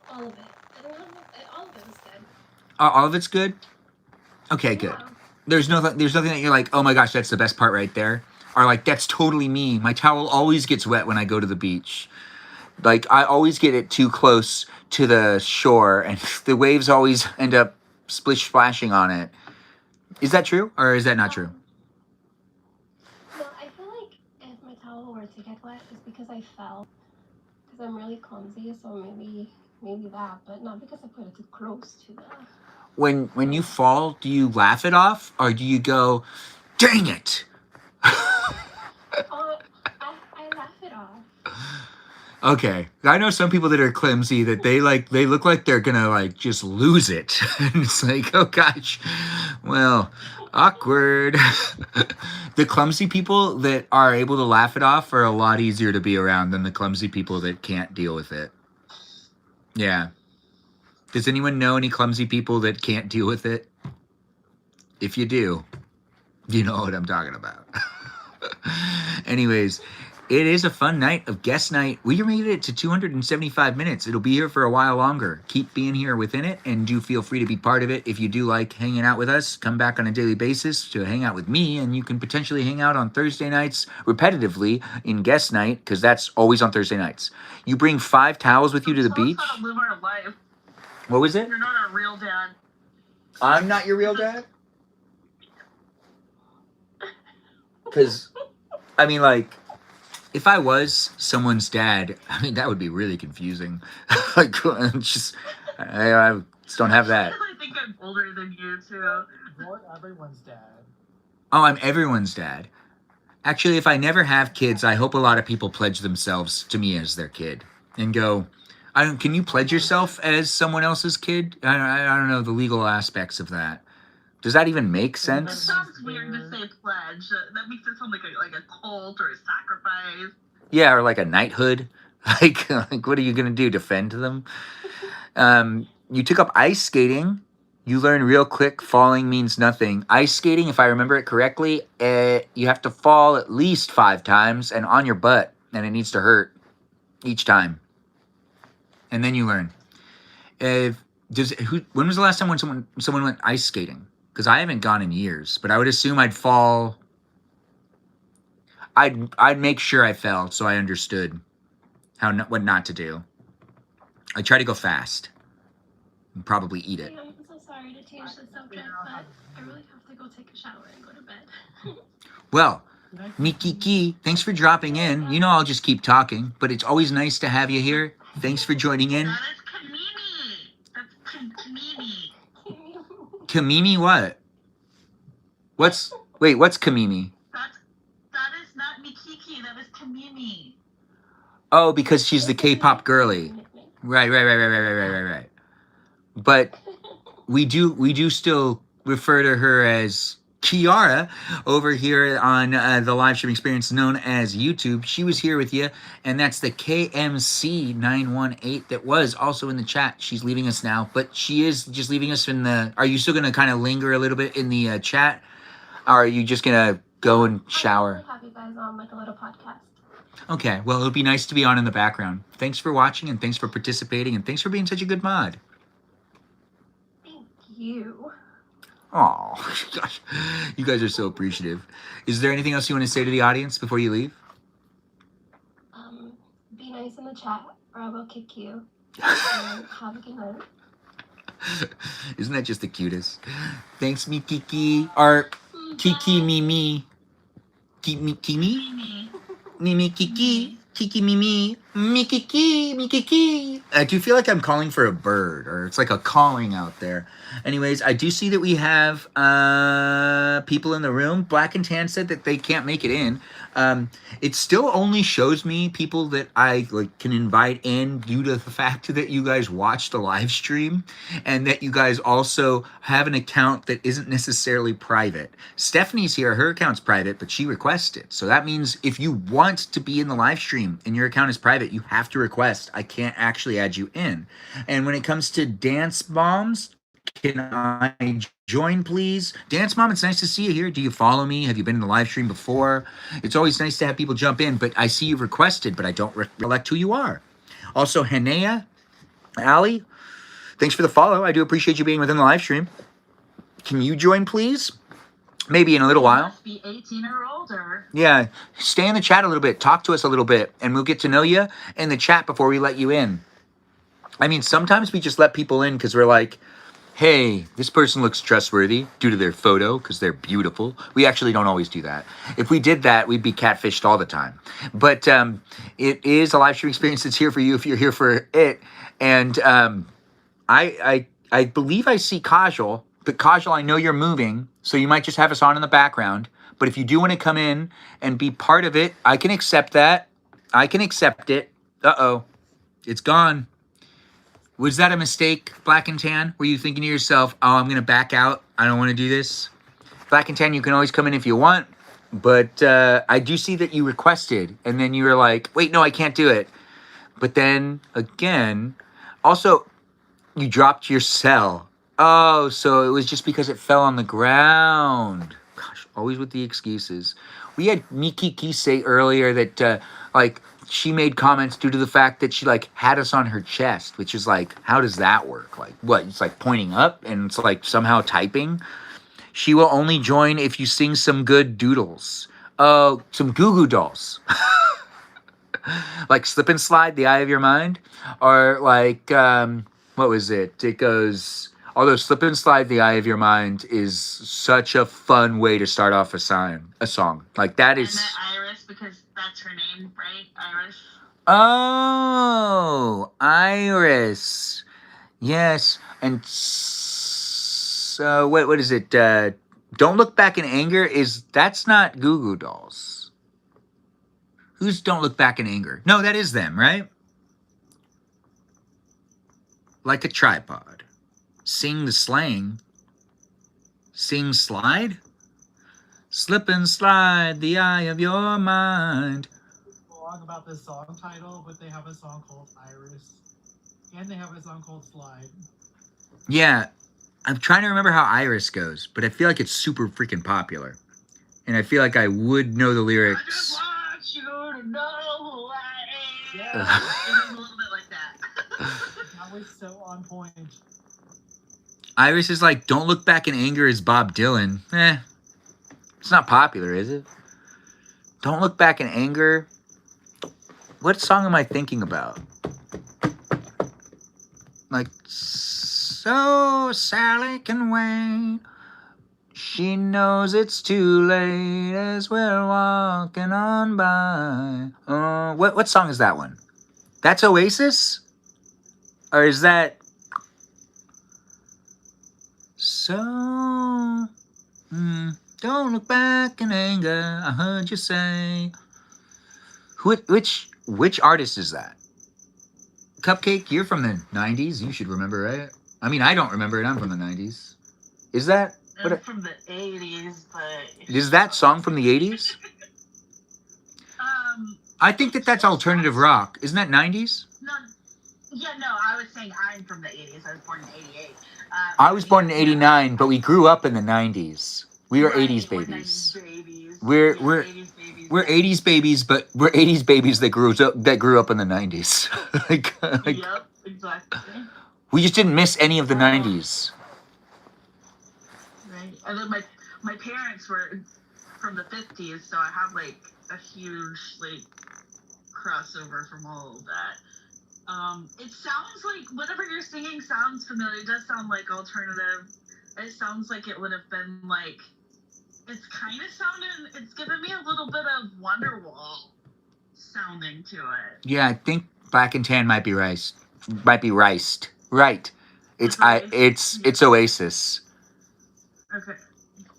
All of it. I don't know. All of it was good. All of it's good? Okay, good. There's nothing that you're like, oh my gosh, that's the best part right there. Or like, that's totally me. My towel always gets wet when I go to the beach. Like, I always get it too close to the shore, and the waves always end up splashing on it. Is that true, or is that not true? No, I feel like if my towel were to get wet, it's because I fell. Because I'm really clumsy, so maybe that, but not because I put it too close to the... When you fall, do you laugh it off, or do you go, dang it? I laugh it off. Okay, I know some people that are clumsy that they look like they're gonna like just lose it. And it's like, oh gosh, well, awkward. The clumsy people that are able to laugh it off are a lot easier to be around than the clumsy people that can't deal with it. Yeah. Does anyone know any clumsy people that can't deal with it? If you do, you know what I'm talking about. Anyways, it is a fun night of guest night. We made it to 275 minutes. It'll be here for a while longer. Keep being here within it, and do feel free to be part of it. If you do like hanging out with us, come back on a daily basis to hang out with me, and you can potentially hang out on Thursday nights repetitively in guest night, because that's always on Thursday nights. You bring 5 towels with you to the beach. Tell us how to live our life. What was it? You're not our real dad. I'm not your real dad? Because, I mean, like, if I was someone's dad, I mean, that would be really confusing. Like, I just don't have that. I think I'm older than you, too. You're everyone's dad. Oh, I'm everyone's dad. Actually, if I never have kids, I hope a lot of people pledge themselves to me as their kid and go, can you pledge yourself as someone else's kid? I don't know the legal aspects of that. Does that even make It sense? sounds weird to say pledge. That makes it sound like a cult or a sacrifice. Yeah, or like a knighthood. Like what are you going to do, defend them? You took up ice skating. You learn real quick falling means nothing. Ice skating, if I remember it correctly, you have to fall at least 5 times and on your butt, and it needs to hurt each time. And then you learn. When was the last time when someone went ice skating? Because I haven't gone in years, but I would assume I'd fall. I'd make sure I fell so I understood what not to do. I try to go fast. and probably eat it. Hey, I'm so sorry to change the subject, but I really have to go take a shower and go to bed. Well, Mikiki, thanks for dropping in. You know I'll just keep talking, but it's always nice to have you here. Thanks for joining in. That is Kamimi. That's Kamimi. Kamimi what? What's Kamimi? That is not Mikiki. That is Kamimi. Oh, because she's the K-pop girly. Right. But we do still refer to her as Kiara over here on the live stream experience known as YouTube. She was here with you, and that's the KMC918 that was also in the chat. She's leaving us now, but she is just leaving us in the... Are you still going to kind of linger a little bit in the chat? Or are you just going to go and shower? I'll have you guys on like a little podcast. Okay, well, it'll be nice to be on in the background. Thanks for watching, and thanks for participating, and thanks for being such a good mod. Thank you. Oh, gosh, you guys are so appreciative. Is there anything else you want to say to the audience before you leave? Be nice in the chat, or I will kick you. And have a good night. Isn't that just the cutest? Thanks, me Kiki. Or Kiki Mimi. Kimi? Mimi Kiki. Kiki Mimi. Me Kiki. I do feel like I'm calling for a bird, or it's like a calling out there. Anyways, I do see that we have people in the room. Black and Tan said that they can't make it in. It still only shows me people that I can invite in due to the fact that you guys watch the live stream and that you guys also have an account that isn't necessarily private. Stephanie's here, her account's private, but she requested. So that means if you want to be in the live stream and your account is private, you have to request. I can't actually add you in. And when it comes to Dance Bombs, can I join, please? Dance Mom, it's nice to see you here. Do you follow me? Have you been in the live stream before? It's always nice to have people jump in, but I see you've requested, but I don't recollect who you are. Also, Hanea, Ali, thanks for the follow. I do appreciate you being within the live stream. Can you join, please? Maybe in a little while. Must be 18 or older. Yeah, stay in the chat a little bit. Talk to us a little bit, and we'll get to know you in the chat before we let you in. I mean, sometimes we just let people in because we're like, hey, this person looks trustworthy due to their photo because they're beautiful. We actually don't always do that. If we did that, we'd be catfished all the time. But it is a live stream experience that's here for you if you're here for it. And I believe I see Kajal. But Kajal, I know you're moving, so you might just have us on in the background. But if you do want to come in and be part of it, I can accept that. I can accept it. Uh-oh. It's gone. Was that a mistake, Black and Tan? Were you thinking to yourself, oh, I'm going to back out. I don't want to do this? Black and Tan, you can always come in if you want. But I do see that you requested. And then you were like, wait, no, I can't do it. But then, again, also, you dropped your cell. Oh, so it was just because it fell on the ground. Gosh, always with the excuses. We had Mikiki say earlier that, she made comments due to the fact that she, had us on her chest, which is how does that work? What? It's pointing up and it's somehow typing? She will only join if you sing some good doodles. Oh, some Goo Goo Dolls. Slip and Slide, The Eye of Your Mind? Or what was it? It goes... Although Slip and Slide, The Eye of Your Mind is such a fun way to start off a song. That is... And Iris, because that's her name, right? Iris. Oh, Iris. Yes. And so, what is it? Don't Look Back in Anger that's not Goo Goo Dolls. Who's Don't Look Back in Anger? No, that is them, right? Like a Tripod. Sing the Slang. Sing Slide? Slip and Slide, the eye of your mind. Blog about this song title, but they have a song called Iris. And they have a song called Slide. Yeah, I'm trying to remember how Iris goes, but I feel like it's super freaking popular. And I feel like I would know the lyrics. I just want you to know who I am. Yeah. It is a little bit like that. That was so on point. Iris is Don't Look Back in Anger is Bob Dylan. It's not popular, is it? Don't Look Back in Anger. What song am I thinking about? So Sally can wait. She knows it's too late as we're walking on by. What song is that one? That's Oasis? Or is that... So... don't look back in anger, I heard you say. Which artist is that? Cupcake, you're from the 90s. You should remember, right? I mean, I don't remember it. I'm from the 90s. Is that... I'm from the 80s, but... Is that song from the 80s? I think that's alternative rock. Isn't that 90s? No, yeah, no, I was saying I'm from the 80s. I was born in 88. I was born in 89, but we grew up in the 90s. We were 80s We're babies. 90s babies. We're 80s babies. We're 80s babies, but we're 80s babies that grew up in the 90s. like, Yep, exactly. we just didn't miss any of the 90s. Right. And then my parents were from the 50s, so I have like a huge like crossover from all of that. It sounds like whatever you're singing sounds familiar. It does sound like alternative. It sounds like it would have been like, it's kind of sounding, it's giving me a little bit of Wonderwall sounding to it. Yeah, I think Black and Tan might be rice. Right. It's it's Oasis. Okay.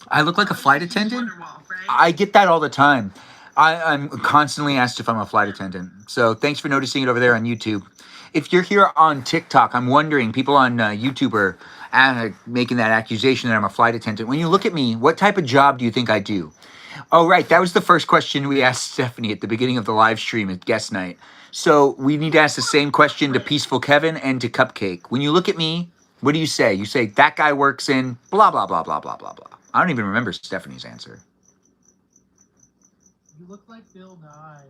I look like a flight attendant? Wonderwall, right? I get that all the time. I'm constantly asked if I'm a flight attendant. So thanks for noticing it over there on YouTube. If you're here on TikTok, I'm wondering, people on YouTube are making that accusation that I'm a flight attendant. When you look at me, what type of job do you think I do? Oh, right. That was the first question we asked Stephanie at the beginning of the live stream at guest night. So we need to ask the same question to Peaceful Kevin and to Cupcake. When you look at me, what do you say? You say, that guy works in blah, blah, blah, blah, blah, blah, blah. I don't even remember Stephanie's answer. You look like Bill Nye.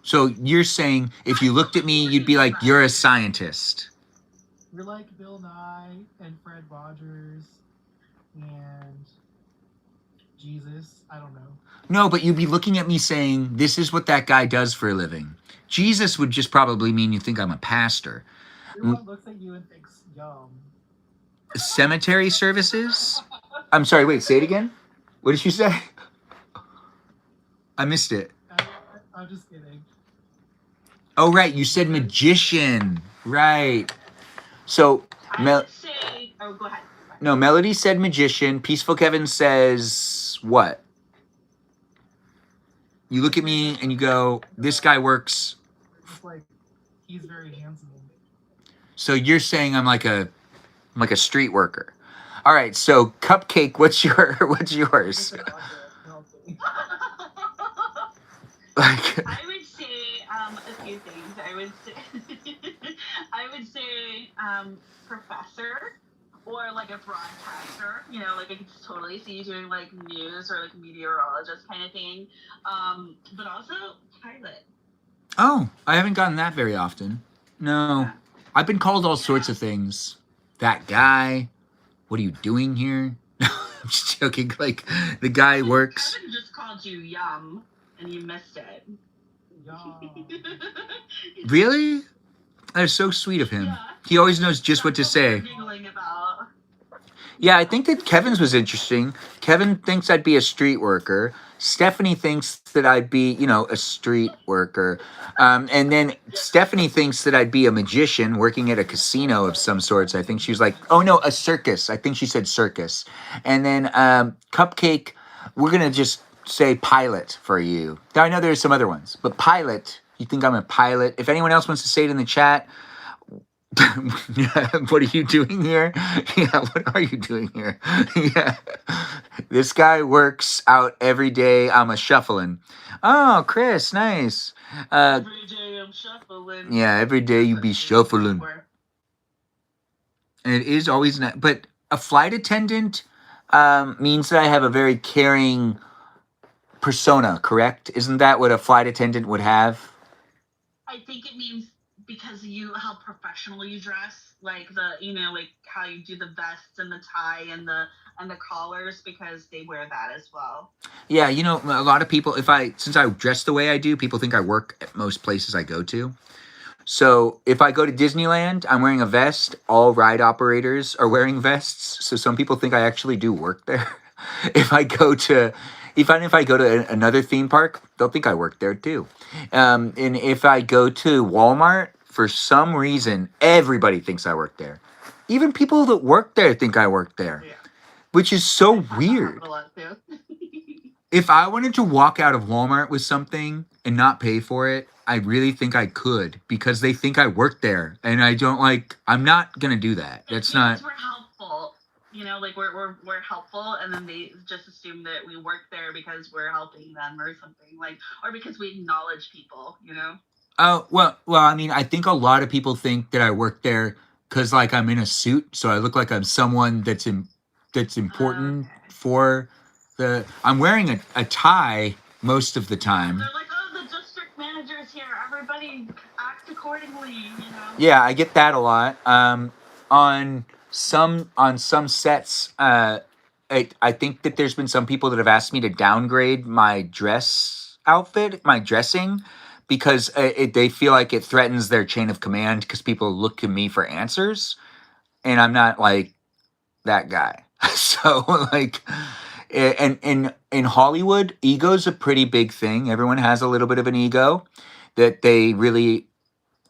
So you're saying if you looked at me, you'd be like, you're a scientist. You're like Bill Nye and Fred Rogers and Jesus. I don't know. No, but you'd be looking at me saying, this is what that guy does for a living. Jesus would just probably mean you think I'm a pastor. Everyone looks at you and thinks, yum. Cemetery services? I'm sorry, wait, say it again? What did you say? I missed it. I'm just kidding. Oh, right, you said magician. Right. So, I would say, oh, go ahead. No, Melody said magician. Peaceful Kevin says what? You look at me and you go, this guy works. It's like, he's very handsome. So you're saying I'm like a street worker. All right, so Cupcake, what's yours? Like, I would say a few things. I would say professor or like a broadcaster. You know, like I could totally see you doing like news or like meteorologist kind of thing. But also pilot. oh, I haven't gotten that very often. No, I've been called all sorts of things. That guy. What are you doing here? I'm just joking. Like, the guy works. Kevin just called you yum, and you missed it. Really? That's so sweet of him. Yeah. He always knows just what to say. Giggling about. Yeah, I think that Kevin's was interesting. Kevin thinks I'd be a street worker. Stephanie thinks that I'd be, a street worker. And then Stephanie thinks that I'd be a magician working at a casino of some sorts. I think she was like, oh no, a circus. I think she said circus. And then Cupcake, we're going to just say pilot for you. I know there's some other ones, but pilot, you think I'm a pilot? If anyone else wants to say it in the chat, what are you doing here? Yeah, what are you doing here? Yeah. This guy works out every day. I'm a shuffling. Oh, Chris, nice. Every day I'm shuffling. Yeah, every day you be shuffling. And it is always nice. But a flight attendant means that I have a very caring persona, correct? Isn't that what a flight attendant would have? I think it means because how professional you dress, like like how you do the vests and the tie and the collars, because they wear that as well. Yeah, a lot of people, since I dress the way I do, people think I work at most places I go to. So if I go to Disneyland, I'm wearing a vest. All ride operators are wearing vests. So some people think I actually do work there. if I go to, Even if I go to another theme park, they'll think I work there too. And if I go to Walmart, for some reason, everybody thinks I work there. Even people that work there think I work there, Yeah. which is so I thought that weird. happened a lot too. If I wanted to walk out of Walmart with something and not pay for it, I really think I could because they think I work there, and I don't like. I'm not gonna do that. That's It's not. because we're helpful. You know, like we're helpful, and then they just assume that we work there because we're helping them or something, like, or because we acknowledge people. You know. Oh well. I mean, I think a lot of people think that I work there because like I'm in a suit, so I look like I'm someone that's important Okay. for the. I'm wearing a tie most of the And time. they're like, oh, the district manager's here. Everybody act accordingly. You know. Yeah, I get that a lot. On some sets, I think that there's been some people that have asked me to downgrade my dress outfit, my dressing, because they feel like it threatens their chain of command because people look to me for answers, and I'm not like that guy. So like, and in Hollywood, ego's a pretty big thing. Everyone has a little bit of an ego that they really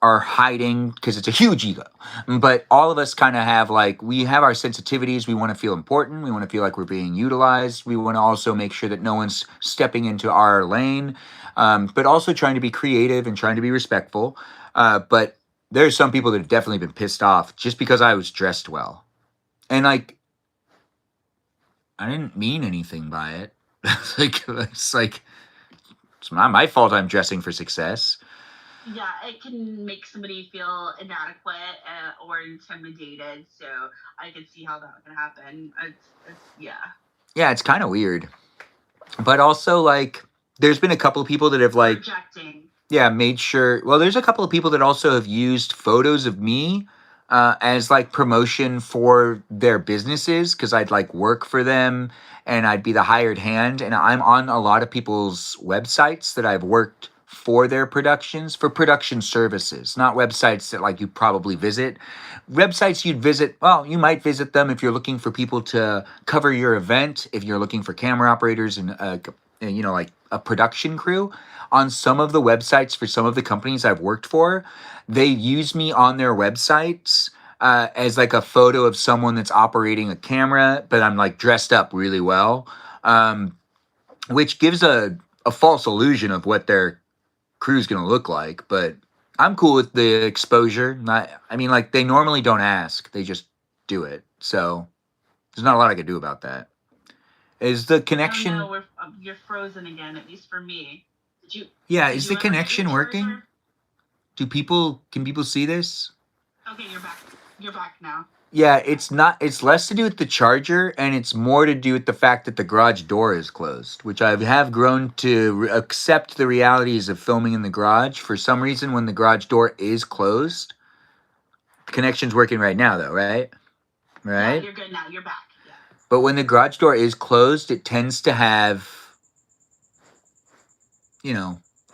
are hiding because it's a huge ego. But all of us kind of have like, we have our sensitivities. We want to feel important. We want to feel like we're being utilized. We want to also make sure that no one's stepping into our lane, but also trying to be creative and trying to be respectful. But there's some people that have definitely been pissed off just because I was dressed well. And like, I didn't mean anything by it. It's not my fault I'm dressing for success. Yeah, it can make somebody feel inadequate or intimidated. So I can see how that can happen. Yeah. Yeah, it's kind of weird. But also, like, there's been a couple of people that have, like, Projecting. yeah, made sure. Well, there's a couple of people that also have used photos of me as, like, promotion for their businesses because I'd, like, work for them and I'd be the hired hand. And I'm on a lot of people's websites that I've worked for their productions, for production services, not websites that, like, you probably visit. Websites you'd visit, well, you might visit them if you're looking for people to cover your event, if you're looking for camera operators and like a production crew. On some of the websites for some of the companies I've worked for, they use me on their websites as like a photo of someone that's operating a camera, but I'm like dressed up really well, which gives a false illusion of what their crew's gonna look like. But I'm cool with the exposure. I mean, like, they normally don't ask; they just do it. So there's not a lot I could do about that. Is the connection? Oh no, you're frozen again. At least for me. Yeah, did is you the ever connection get working? cursor? Can people see this? Okay, you're back. You're back now. Yeah, it's less to do with the charger and it's more to do with the fact that the garage door is closed, which I have grown to accept the realities of filming in the garage. For some reason, when the garage door is closed, the connection's working right now though, right? Yeah, you're good now. You're back. Yeah. But when the garage door is closed, it tends to have,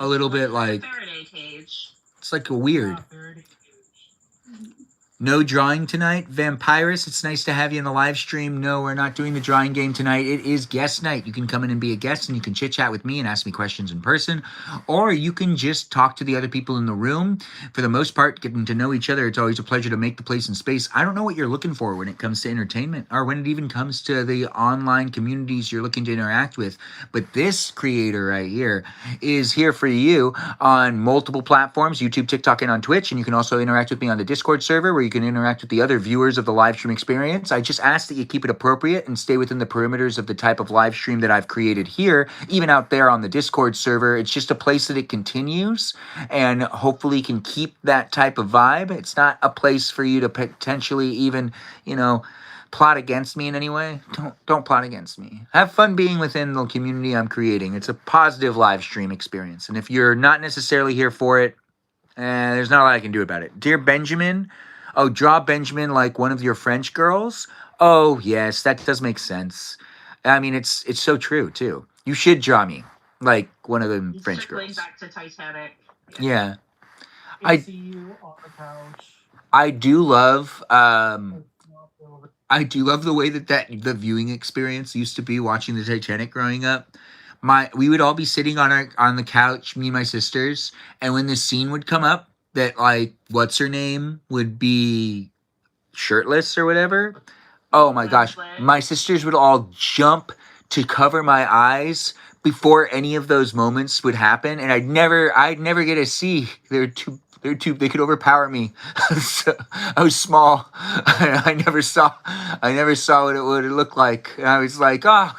a little bit like, Faraday cage. it's like a weird. No drawing tonight, Vampirus. It's nice to have you in the live stream. No, we're not doing the drawing game tonight. It is guest night. You can come in and be a guest and you can chit chat with me and ask me questions in person, or you can just talk to the other people in the room. For the most part, getting to know each other, it's always a pleasure to make the place and space. I don't know what you're looking for when it comes to entertainment or when it even comes to the online communities you're looking to interact with, but this creator right here is here for you on multiple platforms, YouTube, TikTok, and on Twitch, and you can also interact with me on the Discord server where you can interact with the other viewers of the live stream experience. I just ask that you keep it appropriate and stay within the perimeters of the type of live stream that I've created here. Even out there on the Discord server, it's just a place that it continues and hopefully can keep that type of vibe. It's not a place for you to potentially even, plot against me in any way. Don't plot against me. Have fun being within the community I'm creating. It's a positive live stream experience. And if you're not necessarily here for it, there's not a lot I can do about it. Dear Benjamin, draw Benjamin like one of your French girls. Oh, yes, that does make sense. I mean, it's so true, too. You should draw me like one of them French Circling girls. back to Titanic. Yeah. I I see you on the couch. I do love It's not over. I do love the way that the viewing experience used to be watching the Titanic growing up. We would all be sitting on the couch, me and my sisters, and when this scene would come up that like what's her name would be shirtless or whatever. Oh my gosh, my sisters would all jump to cover my eyes before any of those moments would happen, and I'd never get to see. They could overpower me. So, I was small. I never saw what it would look like. And I was like, oh,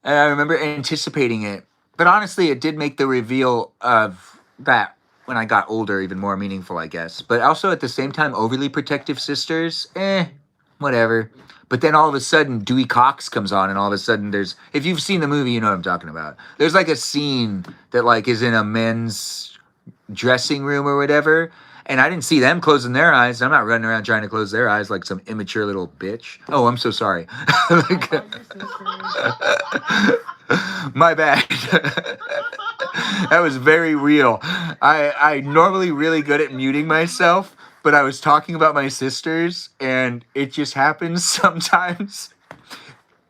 and I remember anticipating it. But honestly, it did make the reveal of that when I got older even more meaningful, I guess. But also at the same time, overly protective sisters, whatever. But then all of a sudden, Dewey Cox comes on, and all of a sudden if you've seen the movie, you know what I'm talking about. There's like a scene that like is in a men's dressing room or whatever, and I didn't see them closing their eyes. I'm not running around trying to close their eyes like some immature little bitch. Oh, I'm so sorry. Like, my bad. That was very real. I normally really good at muting myself, but I was talking about my sisters, and it just happens sometimes.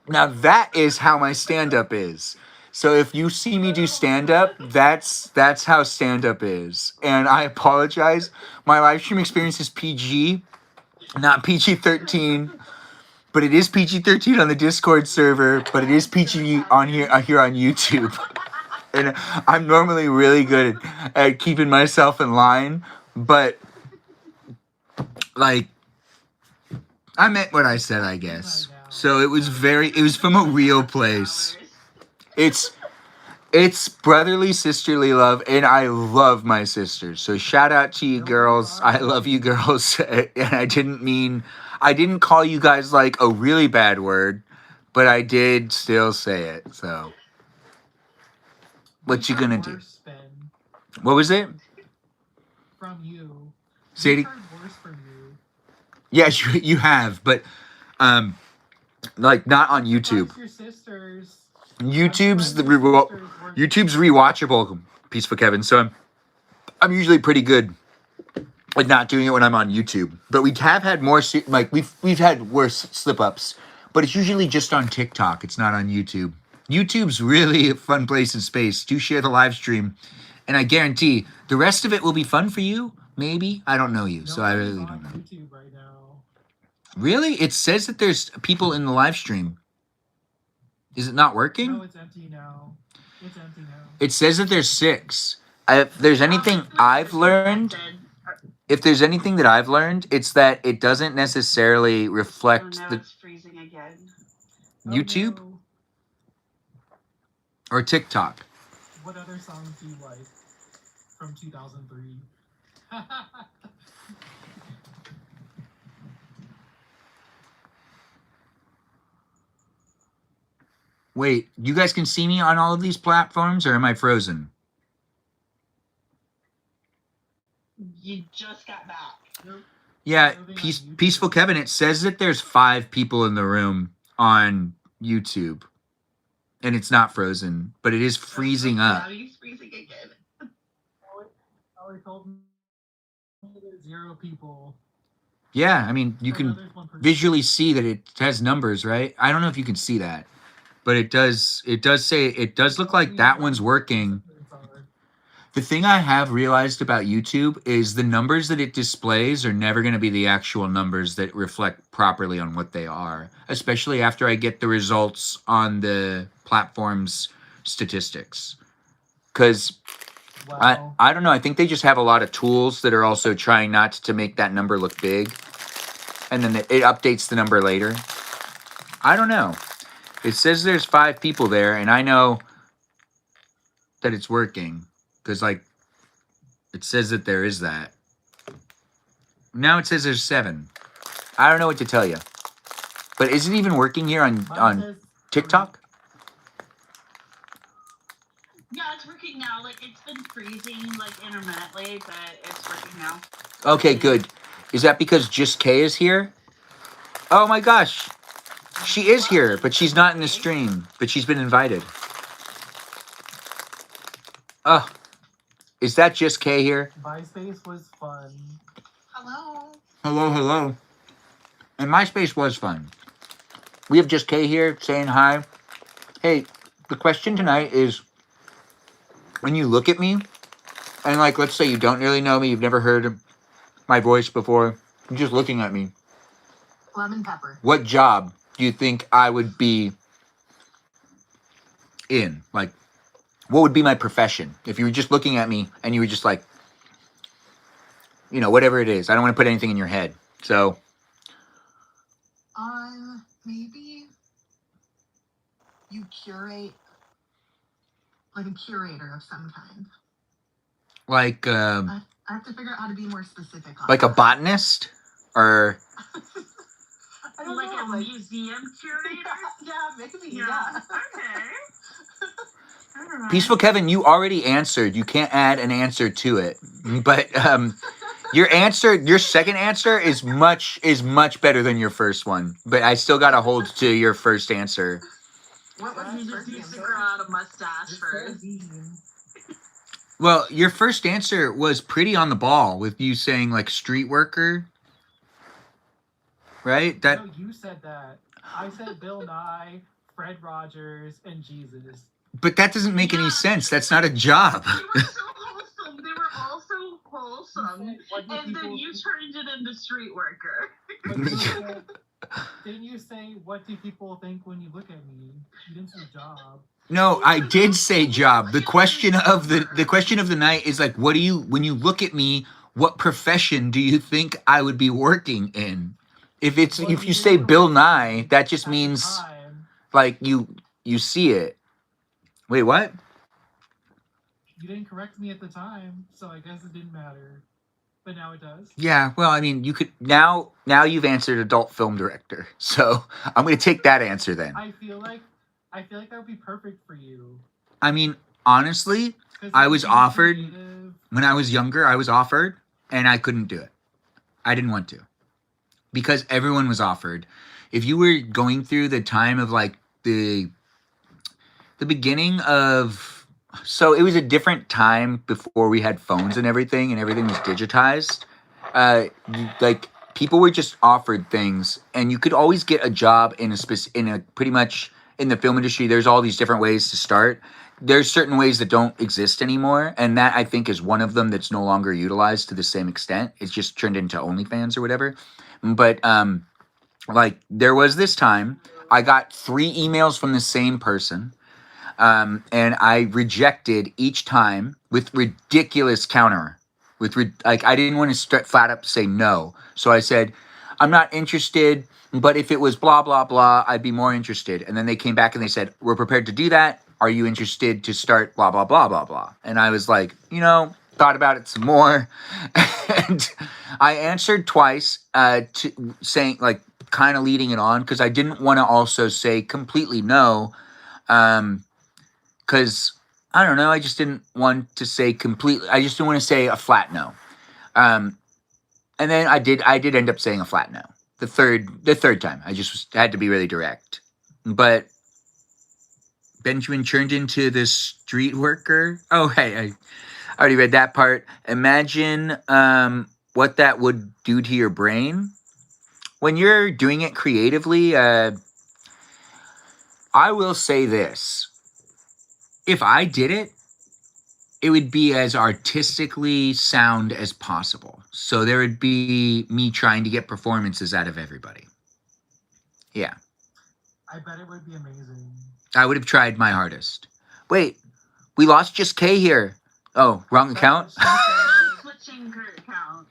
Now that is how my stand-up is. So if you see me do stand-up, that's how stand-up is. And I apologize. My live stream experience is PG, not PG-13. But it is PG-13 on the Discord server, but it is PG on here on YouTube. And I'm normally really good at keeping myself in line, but like I meant what I said, I guess. So it was from a real place. It's brotherly, sisterly love, and I love my sisters. So shout out to you girls. I love you girls. And I didn't call you guys like a really bad word, but I did still say it. So what you gonna do? What was it? From you. Say it. We've heard worse from you. Yes, you have, but like not on YouTube. Your sisters. YouTube's rewatchable. Peaceful Kevin. So I'm usually pretty good at not doing it when I'm on YouTube. But we have had more like we've had worse slip ups. But it's usually just on TikTok. It's not on YouTube. YouTube's really a fun place and space. Do share the live stream, and I guarantee the rest of it will be fun for you. Maybe I don't know you, so I really don't know. YouTube right now. Really? It says that there's people in the live stream. Is it not working? No, it's empty now. It's empty now. It says that there's 6. If there's anything I've learned, it's that it doesn't necessarily reflect the It's freezing again. YouTube or TikTok. What other songs do you like from 2003? Wait, you guys can see me on all of these platforms, or am I frozen? You just got back. Yeah, Peaceful Kevin, it says that there's 5 people in the room on YouTube. And it's not frozen, but it is freezing up. Now he's freezing again. Ellie told me there's 0 people. Yeah, I mean, you can visually see that it has numbers, right? I don't know if you can see that. But it does look like that one's working. The thing I have realized about YouTube is the numbers that it displays are never going to be the actual numbers that reflect properly on what they are, especially after I get the results on the platform's statistics. Because I don't know, I think they just have a lot of tools that are also trying not to make that number look big. And then it updates the number later. I don't know. It says there's 5 people there, and I know that it's working. Because, like, it says that there is that. Now it says there's 7. I don't know what to tell you. But is it even working here on TikTok? Yeah, it's working now. Like, it's been freezing, like, intermittently, but it's working now. Okay, good. Is that because Just K is here? Oh my gosh. She is here, but she's not in the stream. But she's been invited. Oh. Is that just Kay here? MySpace was fun. Hello. Hello. And MySpace was fun. We have just Kay here saying hi. Hey, the question tonight is, when you look at me, and like, let's say you don't really know me, you've never heard my voice before, you're just looking at me. Lemon pepper. What job do you think I would be in? Like, what would be my profession? If you were just looking at me and you were just like, you know, whatever it is. I don't want to put anything in your head. So, Maybe you curate, like a curator of some kind. like, I have to figure out how to be more specific on like a that. botanist? Or, I don't Like know, a museum curator? yeah, maybe, Yeah. Okay. Alright. Peaceful Kevin, you already answered. You can't add an answer to it. But, your second answer is much better than your first one. But I still gotta hold to your first answer. What was He his just first needs to answer? grow out a mustache It's so first. vegan. Well, your first answer was pretty on the ball with you saying like street worker, right? That No, you said that. I said Bill Nye, Fred Rogers, and Jesus. But that doesn't make any Yeah. sense. That's not a job. They were so wholesome. They were all so wholesome. What do And then people- you turned it into street worker. But you said, didn't you say, what do people think when you look at me? You didn't say job. No, I did say job. The question of the night is like, what do you, when you look at me, what profession do you think I would be working in? If you say Bill Nye, that just At the means time, like you see it. Wait, what? you didn't correct me at the time, so I guess it didn't matter. But now it does. Yeah, well, I mean, you could now you've answered adult film director. So, I'm going to take that answer then. I feel like that would be perfect for you. I mean, honestly, 'Cause I it was would be offered creative. when I was younger, I was offered and I couldn't do it. I didn't want to. Because everyone was offered. If you were going through the time of like the beginning of, so it was a different time before we had phones and everything was digitized. Like people were just offered things, and you could always get a job in a pretty much in the film industry. There's all these different ways to start. There's certain ways that don't exist anymore, and that I think is one of them that's no longer utilized to the same extent. It's just turned into OnlyFans or whatever. But like there was this time I got 3 emails from the same person. And I rejected each time with ridiculous counter. Like I didn't want to flat up say no. So I said, I'm not interested, but if it was blah, blah, blah, I'd be more interested. And then they came back and they said, we're prepared to do that. Are you interested to start blah, blah, blah, blah, blah? And I was like, thought about it some more. And I answered twice saying like kind of leading it on because I didn't want to also say completely no. Because I don't know, I just didn't want to say completely. I just didn't want to say a flat no. And then I did end up saying a flat no. The third time, I just had to be really direct. But Benjamin turned into this street worker. Oh, hey, I already read that part. Imagine what that would do to your brain when you're doing it creatively. I will say this. If I did it, it would be as artistically sound as possible. So there would be me trying to get performances out of everybody. Yeah. I bet it would be amazing. I would have tried my hardest. Wait, we lost just Kay here. Oh, wrong account? Switching her account.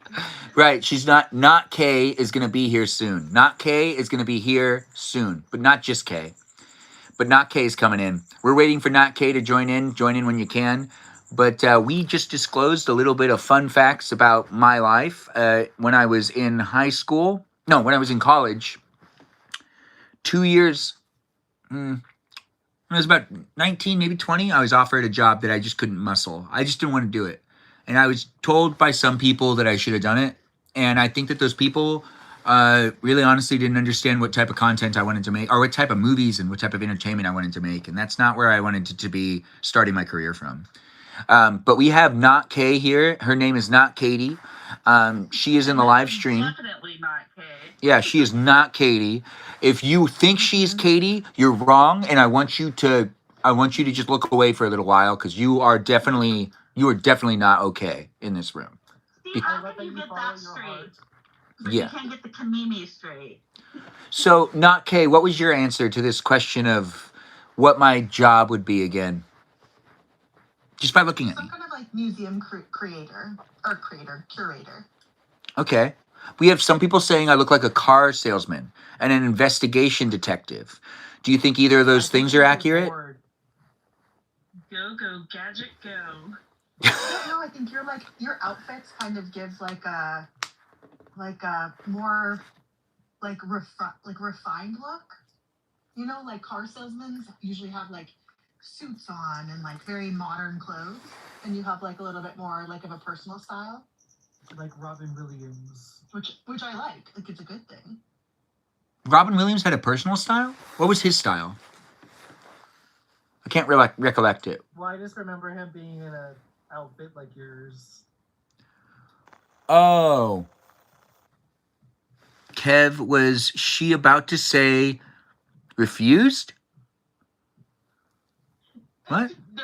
Right, she's not Kay is going to be here soon. Not Kay is going to be here soon, but not just Kay. But Not K is coming in. We're waiting for Not K to join in. Join in when you can. But we just disclosed a little bit of fun facts about my life when I was in high school. No, when I was in college. 2 years. When I was about 19, maybe 20, I was offered a job that I just couldn't muscle. I just didn't want to do it. And I was told by some people that I should have done it. And I think that those people really honestly didn't understand what type of content I wanted to make or what type of movies and what type of entertainment I wanted to make. And that's not where I wanted to be starting my career from. But we have Not Kay here. Her name is Not Katie. She is in the live stream. Definitely not Kay. Yeah, she is not Katie. If you think she's Katie, you're wrong, and I want you to just look away for a little while because you are definitely not okay in this room. See, how can you get that straight? But Yeah. you can't get the Kamimi straight. So, Not Kay, what was your answer to this question of what my job would be again? Just by looking at me. Some kind of like museum curator. Okay. We have some people saying I look like a car salesman and an investigation detective. Do you think either of those things are accurate? Go, gadget, go. No, I think your outfits kind of gives like a more refined look. You know, like car salesmen usually have like suits on and like very modern clothes, and you have like a little bit more like of a personal style. Like Robin Williams. Which I like. Like it's a good thing. Robin Williams had a personal style? What was his style? I can't recollect it. Well, I just remember him being in an outfit like yours. Oh. Kev, was she about to say refused? What? No,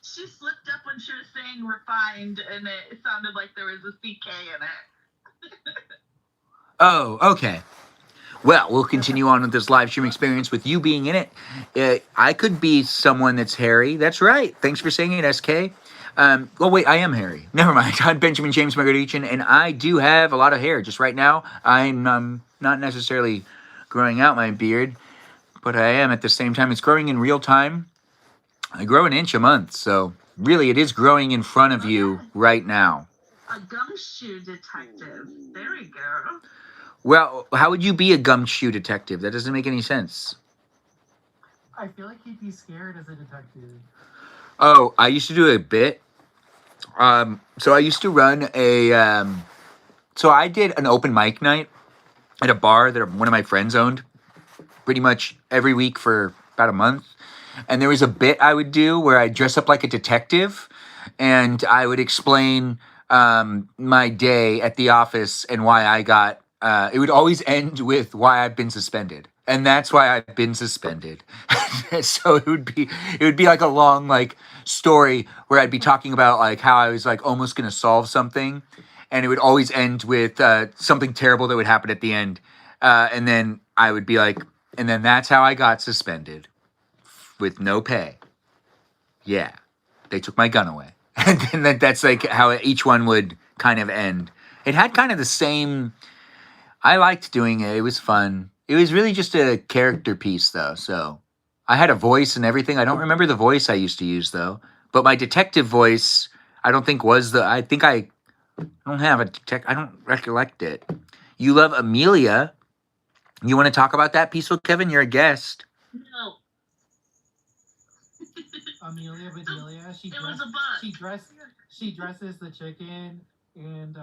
she slipped up when she was saying refined, and it sounded like there was a CK in it. Oh, okay. Well, we'll continue on with this live stream experience with you being in it. I could be someone that's hairy. That's right. Thanks for saying it, SK. Well, wait, I am hairy. Never mind. I'm Benjamin James Magrdichian, and I do have a lot of hair. Just right now, I'm not necessarily growing out my beard, but I am at the same time. It's growing in real time. I grow an inch a month, so really it is growing in front of you right now. A gumshoe detective. There we go. Well, how would you be a gumshoe detective? That doesn't make any sense. I feel like he'd be scared as a detective. Oh, I used to do a bit. So I used to run so I did an open mic night at a bar that one of my friends owned pretty much every week for about a month. And there was a bit I would do where I'd dress up like a detective and I would explain my day at the office and why I got it would always end with why I've been suspended. And that's why I've been suspended. So it would be like a long like story where I'd be talking about like how I was like almost going to solve something. And it would always end with something terrible that would happen at the end. And then I would be like, and then that's how I got suspended with no pay. Yeah. They took my gun away. And then that's like how each one would kind of end. It had kind of the same... I liked doing it. It was fun. It was really just a character piece, though. So I had a voice and everything. I don't remember the voice I used to use, though. But my detective voice, I don't think was the... I don't have a detective... I don't recollect it. You love Amelia. You want to talk about that, Peaceful Kevin? You're a guest. No. Amelia Bedelia. She dresses the chicken and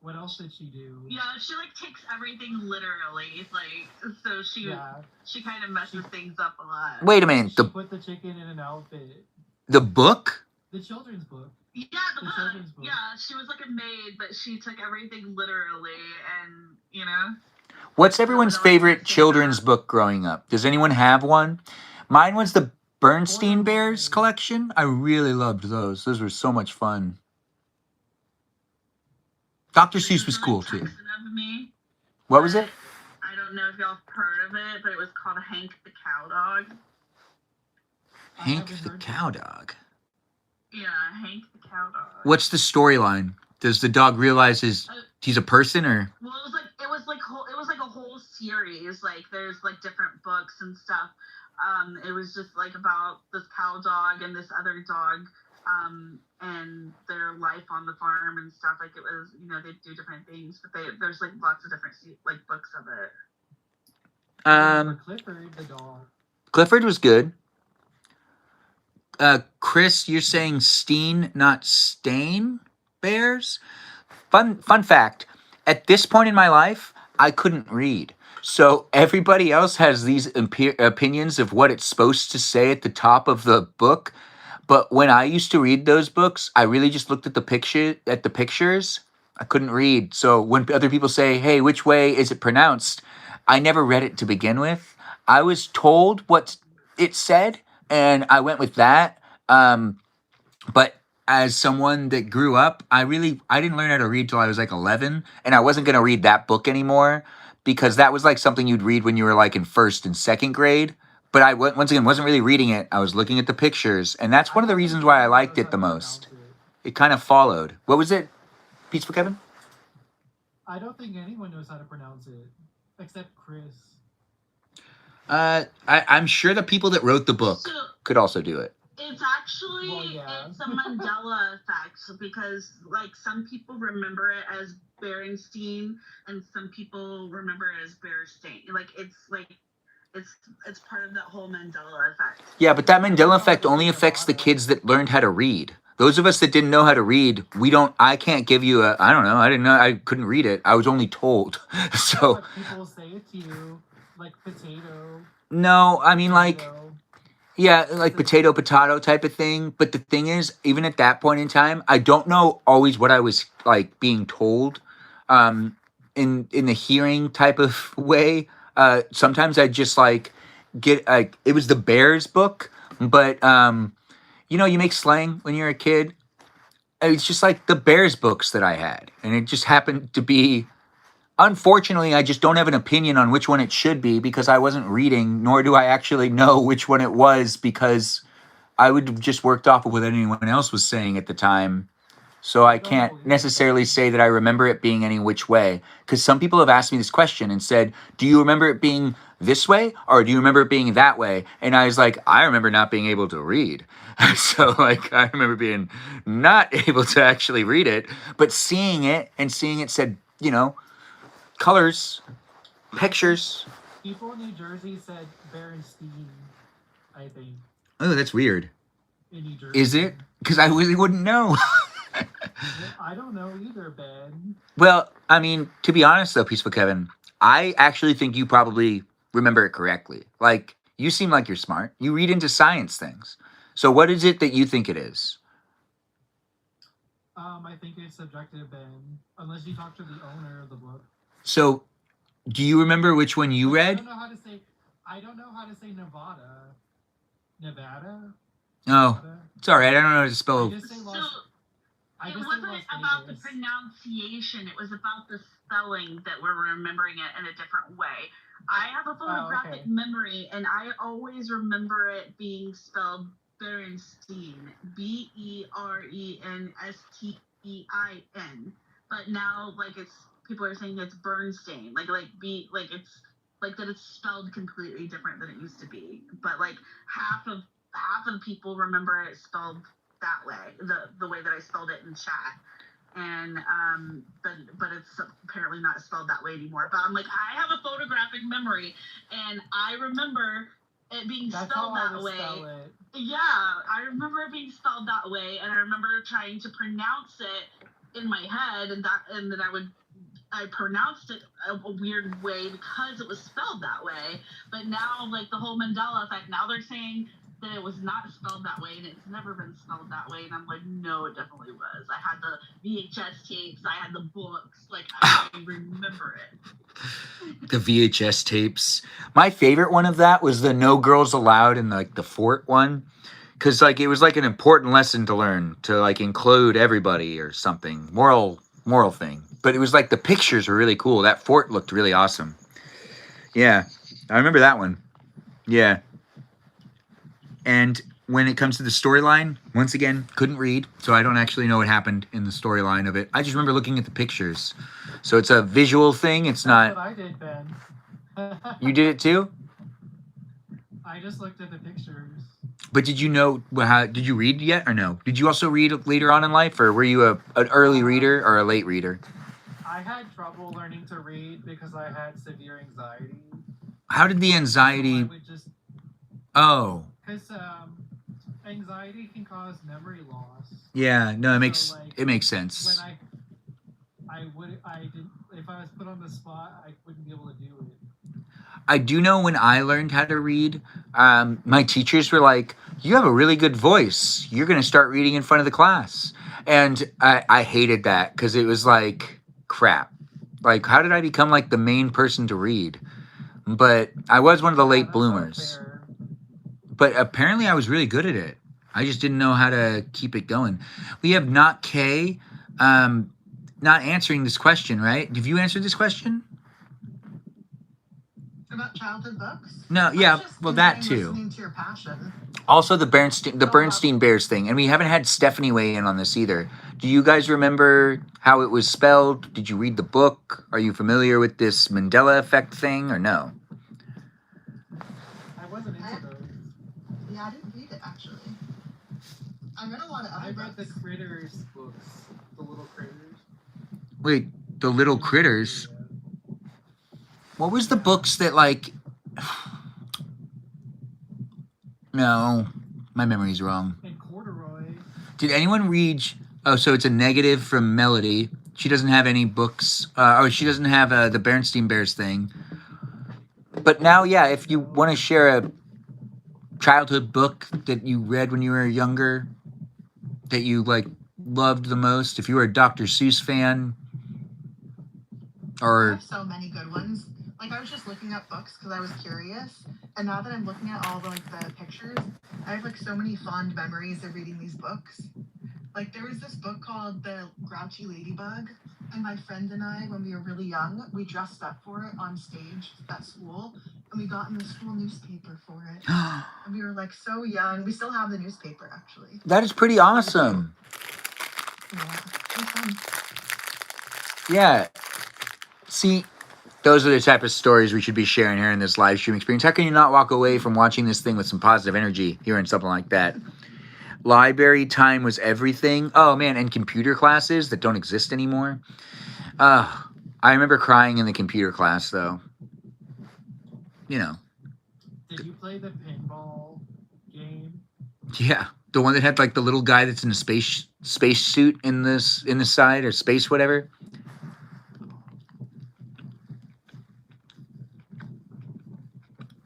what else did she do? Yeah, she like takes everything literally, like so she kind of messes things up a lot. Wait a minute. She put the chicken in an outfit. The book? The children's book. Yeah, the book. Yeah, she was like a maid, but she took everything literally, and you know. What's everyone's favorite children's book growing up? Does anyone have one? Mine was the Bernstein Bears collection. I really loved those. Those were so much fun. Dr. Seuss was cool too. What was it? I don't know if y'all have heard of it, but it was called Hank the Cow Dog. Hank the Cow Dog. Yeah, Hank the Cow Dog. What's the storyline? Does the dog realize he's a person, or? Well, it was like a whole series. Like there's like different books and stuff. It was just like about this cow dog and this other dog. And their life on the farm and stuff. Like it was, you know, they do different things, but there's like lots of different like books of it. Clifford the dog. Clifford was good. Chris, you're saying Steen, not Stain bears? Fun fact. At this point in my life, I couldn't read. So everybody else has these opinions of what it's supposed to say at the top of the book. But when I used to read those books, I really just looked at the pictures. I couldn't read. So when other people say, "Hey, which way is it pronounced?" I never read it to begin with. I was told what it said, and I went with that. But as someone that grew up, I didn't learn how to read till I was like 11, and I wasn't going to read that book anymore because that was like something you'd read when you were like in first and second grade. But once again wasn't really reading it. I was looking at the pictures, and that's one of the reasons why I liked it the most. It kind of followed. What was it? Peaceful Kevin? I don't think anyone knows how to pronounce it except Chris. I'm sure the people that wrote the book So could also do it. it's actually Well, yeah. it's a Mandela effect because like some people remember it as Berenstein and some people remember it as Berenstein. It's part of that whole Mandela effect. Yeah, but that Mandela effect only affects the kids that learned how to read. Those of us that didn't know how to read, I can't give you I don't know, I didn't know, I couldn't read it. I was only told. So, But people say it to you, like potato. no, I mean like, potato. yeah, like potato type of thing. But the thing is, even at that point in time, I don't know always what I was like being told, in the hearing type of way. Sometimes I just like get like it was the Bears book, but you make slang when you're a kid. It's just like the Bears books that I had, and it just happened to be. Unfortunately, I just don't have an opinion on which one it should be because I wasn't reading, nor do I actually know which one it was because I would have just worked off of what anyone else was saying at the time. So I can't necessarily say that I remember it being any which way. Because some people have asked me this question and said, "Do you remember it being this way or do you remember it being that way?" And I was like, I remember not being able to read. So like I remember being not able to actually read it, but seeing it said, colors, pictures. People in New Jersey said Berenstein, I think. Oh, that's weird. In New Jersey. Is it? Because I really wouldn't know. I don't know either, Ben. Well, I mean, to be honest though, Peaceful Kevin, I actually think you probably remember it correctly. Like, you seem like you're smart. You read into science things. So what is it that you think it is? I think it's subjective, Ben. Unless you talk to the owner of the book. So, do you remember which one you read? I don't know how to say Nevada. Nevada? Oh, it's all right. I don't know how to spell. It wasn't about the pronunciation, it was about the spelling that we're remembering it in a different way. I have a photographic memory and I always remember it being spelled Berenstein. Berenstein. But now people are saying it's Bernstein. It's like that it's spelled completely different than it used to be. But like half of the people remember it spelled that way, the way that I spelled it in chat, and but it's apparently not spelled that way anymore. But I'm like, I have a photographic memory, and I remember it being spelled that way. Yeah, I remember it being spelled that way, and I remember trying to pronounce it in my head, and then I pronounced it a weird way because it was spelled that way. But now, like the whole Mandela effect, now they're saying that it was not spelled that way and it's never been spelled that way, and I'm like, no, it definitely was. I had the VHS tapes, I had the books, like I remember it. The VHS tapes. My favorite one of that was the No Girls Allowed in like the fort one, because like it was like an important lesson to learn to like include everybody or something, moral thing. But it was like the pictures were really cool. That fort looked really awesome. Yeah, I remember that one. Yeah. And when it comes to the storyline, once again, couldn't read, so I don't actually know what happened in the storyline of it. I just remember looking at the pictures. So it's a visual thing. It's not. That's what I did, Ben. You did it too? I just looked at the pictures. But did you know how? Did you read yet or no? Did you also read later on in life, or were you an early reader or a late reader? I had trouble learning to read because I had severe anxiety. How did the anxiety? Oh. Because anxiety can cause memory loss. Yeah. No, it makes sense. When if I was put on the spot, I wouldn't be able to do it. I do know when I learned how to read, my teachers were like, "You have a really good voice. You're going to start reading in front of the class." And I hated that because it was like, crap. Like, how did I become like the main person to read? But I was one of the late bloomers. But apparently I was really good at it. I just didn't know how to keep it going. We have Not K not answering this question, right? Have you answered this question? About childhood books? No, yeah, well, that too. Listening to your passion. Also the Bernstein Bears thing. And we haven't had Stephanie weigh in on this either. Do you guys remember how it was spelled? Did you read the book? Are you familiar with this Mandela effect thing or no? I wasn't into those. Yeah, I didn't read it actually. I read a lot of other I read the books. Critters books, the little critters. Wait, the little critters? What was the books that like... No, my memory's wrong. And Corduroy. Did anyone read... Oh, so it's a negative from Melody. She doesn't have any books. She doesn't have the Bernstein Bears thing. But now, yeah, if you want to share a childhood book that you read when you were younger, that you, like, loved the most, if you were a Dr. Seuss fan, I or... have so many good ones. Like I was just looking up books because I was curious, and now that I'm looking at all the pictures, I have like so many fond memories of reading these books. Like there was this book called The Grouchy Ladybug, and my friend and I, when we were really young, we dressed up for it on stage at school, and we got in the school newspaper for it. And we were like so young. We still have the newspaper actually. That is pretty awesome. Yeah, it was fun. Yeah. See, those are the type of stories we should be sharing here in this live stream experience. How can you not walk away from watching this thing with some positive energy, hearing something like that? Library time was everything. Oh, man, and computer classes that don't exist anymore. I remember crying in the computer class, though. You know. Did you play the pinball game? Yeah, the one that had, like, the little guy that's in a space suit in the side, or space whatever.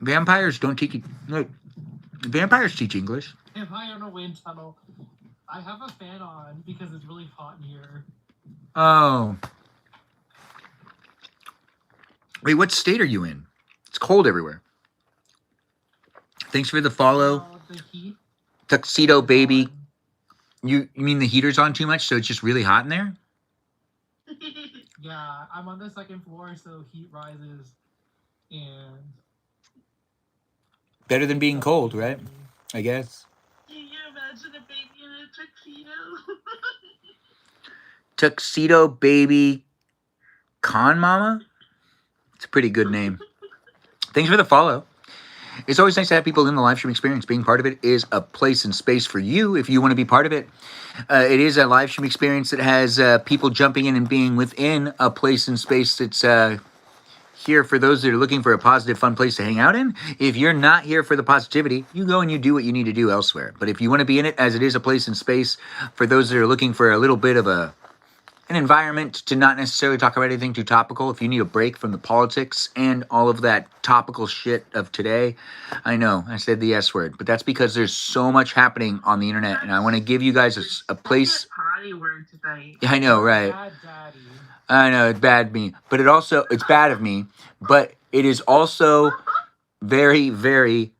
Vampires don't teach... Look, vampires teach English. Am I on a wind tunnel? I have a fan on because it's really hot in here. Oh. Wait, what state are you in? It's cold everywhere. Thanks for the follow. The heat? Tuxedo Baby. You mean the heater's on too much, so it's just really hot in there? Yeah, I'm on the second floor, so heat rises. And... Better than being cold, right? I guess. Can you imagine a baby in a tuxedo? Tuxedo Baby Con Mama? It's a pretty good name. Thanks for the follow. It's always nice to have people in the live stream experience. Being part of it is a place and space for you if you want to be part of it. It is a live stream experience that has people jumping in and being within a place and space that's here for those that are looking for a positive, fun place to hang out in. If you're not here for the positivity, you go and you do what you need to do elsewhere. But if you want to be in it, as it is a place and space for those that are looking for a little bit of an environment to not necessarily talk about anything too topical, if you need a break from the politics and all of that topical shit of today, I know, I said the S word, but that's because there's so much happening on the internet, and I want to give you guys a place... Potty word tonight. I know, right? Bad daddy. I know, it's bad of me, but it's bad of me, but it is also very, very,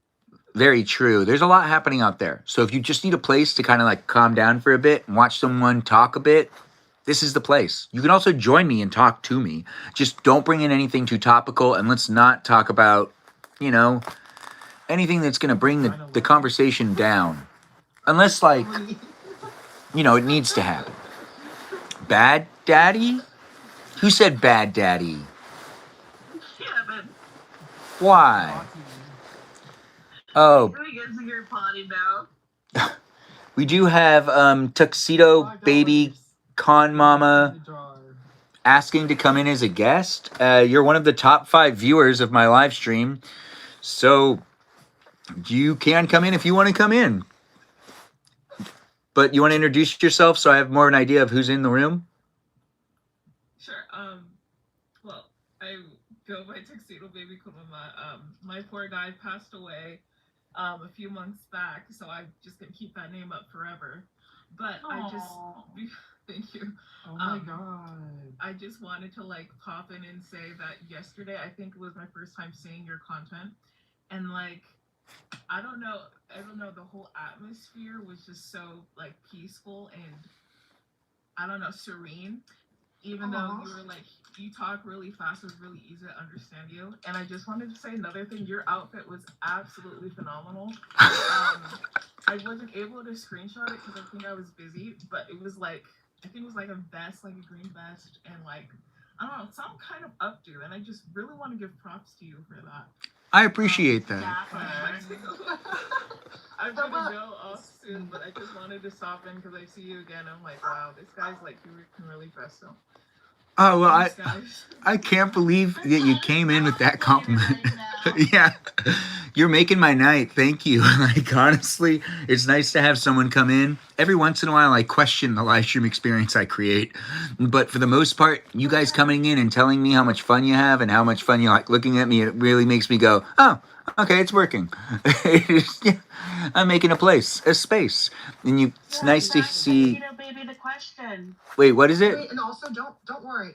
very true. There's a lot happening out there. So if you just need a place to kind of like calm down for a bit and watch someone talk a bit, this is the place. You can also join me and talk to me. Just don't bring in anything too topical, and let's not talk about, you know, anything that's going to bring the conversation down. Unless, like, you know, it needs to happen. Bad daddy? Who said bad daddy? Kevin. Why? Oh, Can we get to your potty now? we do have Tuxedo Baby Con Mama asking to come in as a guest. You're one of the top 5 viewers of my live stream, so you can come in if you want to come in. But you want to introduce yourself so I have more of an idea of who's in the room? Sure. Well, I go by Tuxedo Baby Kumama. My poor guy passed away a few months back, so I'm just gonna keep that name up forever. But I just thank you. Oh my god. I just wanted to like pop in and say that yesterday I think it was my first time seeing your content, and like I don't know, the whole atmosphere was just so like peaceful and I don't know, serene. Even though you were like, you talk really fast, it was really easy to understand you. And I just wanted to say another thing. Your outfit was absolutely phenomenal. I wasn't able to screenshot it because I think I was busy, but it was like, I think it was like a vest, like a green vest, and like, I don't know, some kind of updo. And I just really want to give props to you for that. I appreciate that. I'm gonna go off soon, but I just wanted to stop in because I see you again. I'm like, wow, this guy's like, you can really dress so. Oh well, Thanks, guys. I can't believe that you came in with that compliment. Yeah, you're making my night. Thank you. Like honestly, it's nice to have someone come in. Every once in a while, I question the live stream experience I create, but for the most part, you guys coming in and telling me how much fun you have and how much fun you like looking at me, it really makes me go, oh, okay, it's working. Yeah, I'm making a space, and it's nice to see. Baby, the question. Wait, what is it? Wait, and also don't worry.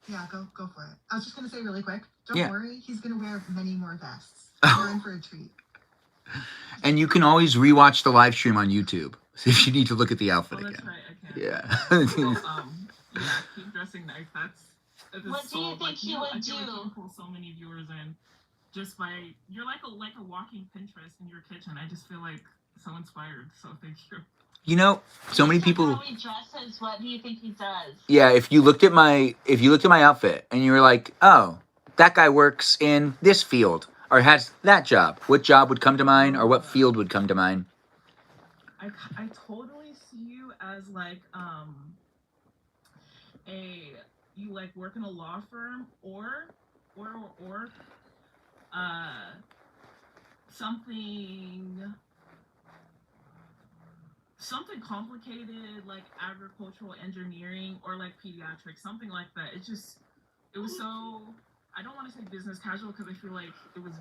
Yeah, go for it. I was just gonna say really quick. Don't Yeah. worry, he's gonna wear many more vests. You're in for a treat. And you can always rewatch the live stream on YouTube if you need to look at the outfit That's again. right, I can. Yeah. So, yeah, keep dressing nice. That's What do you think he would I feel like you do? can pull so many viewers in just by you're like a walking Pinterest in your kitchen. I just feel like so inspired. So thank you. You know, so many people. How he dresses, what do you think he does? Yeah, if you looked at my outfit and you were like, oh, that guy works in this field or has that job, what job would come to mind or what field would come to mind? I totally see you as like you like work in a law firm or something complicated like agricultural engineering or like pediatrics, something like that. It was so, I don't want to say business casual because I feel like it was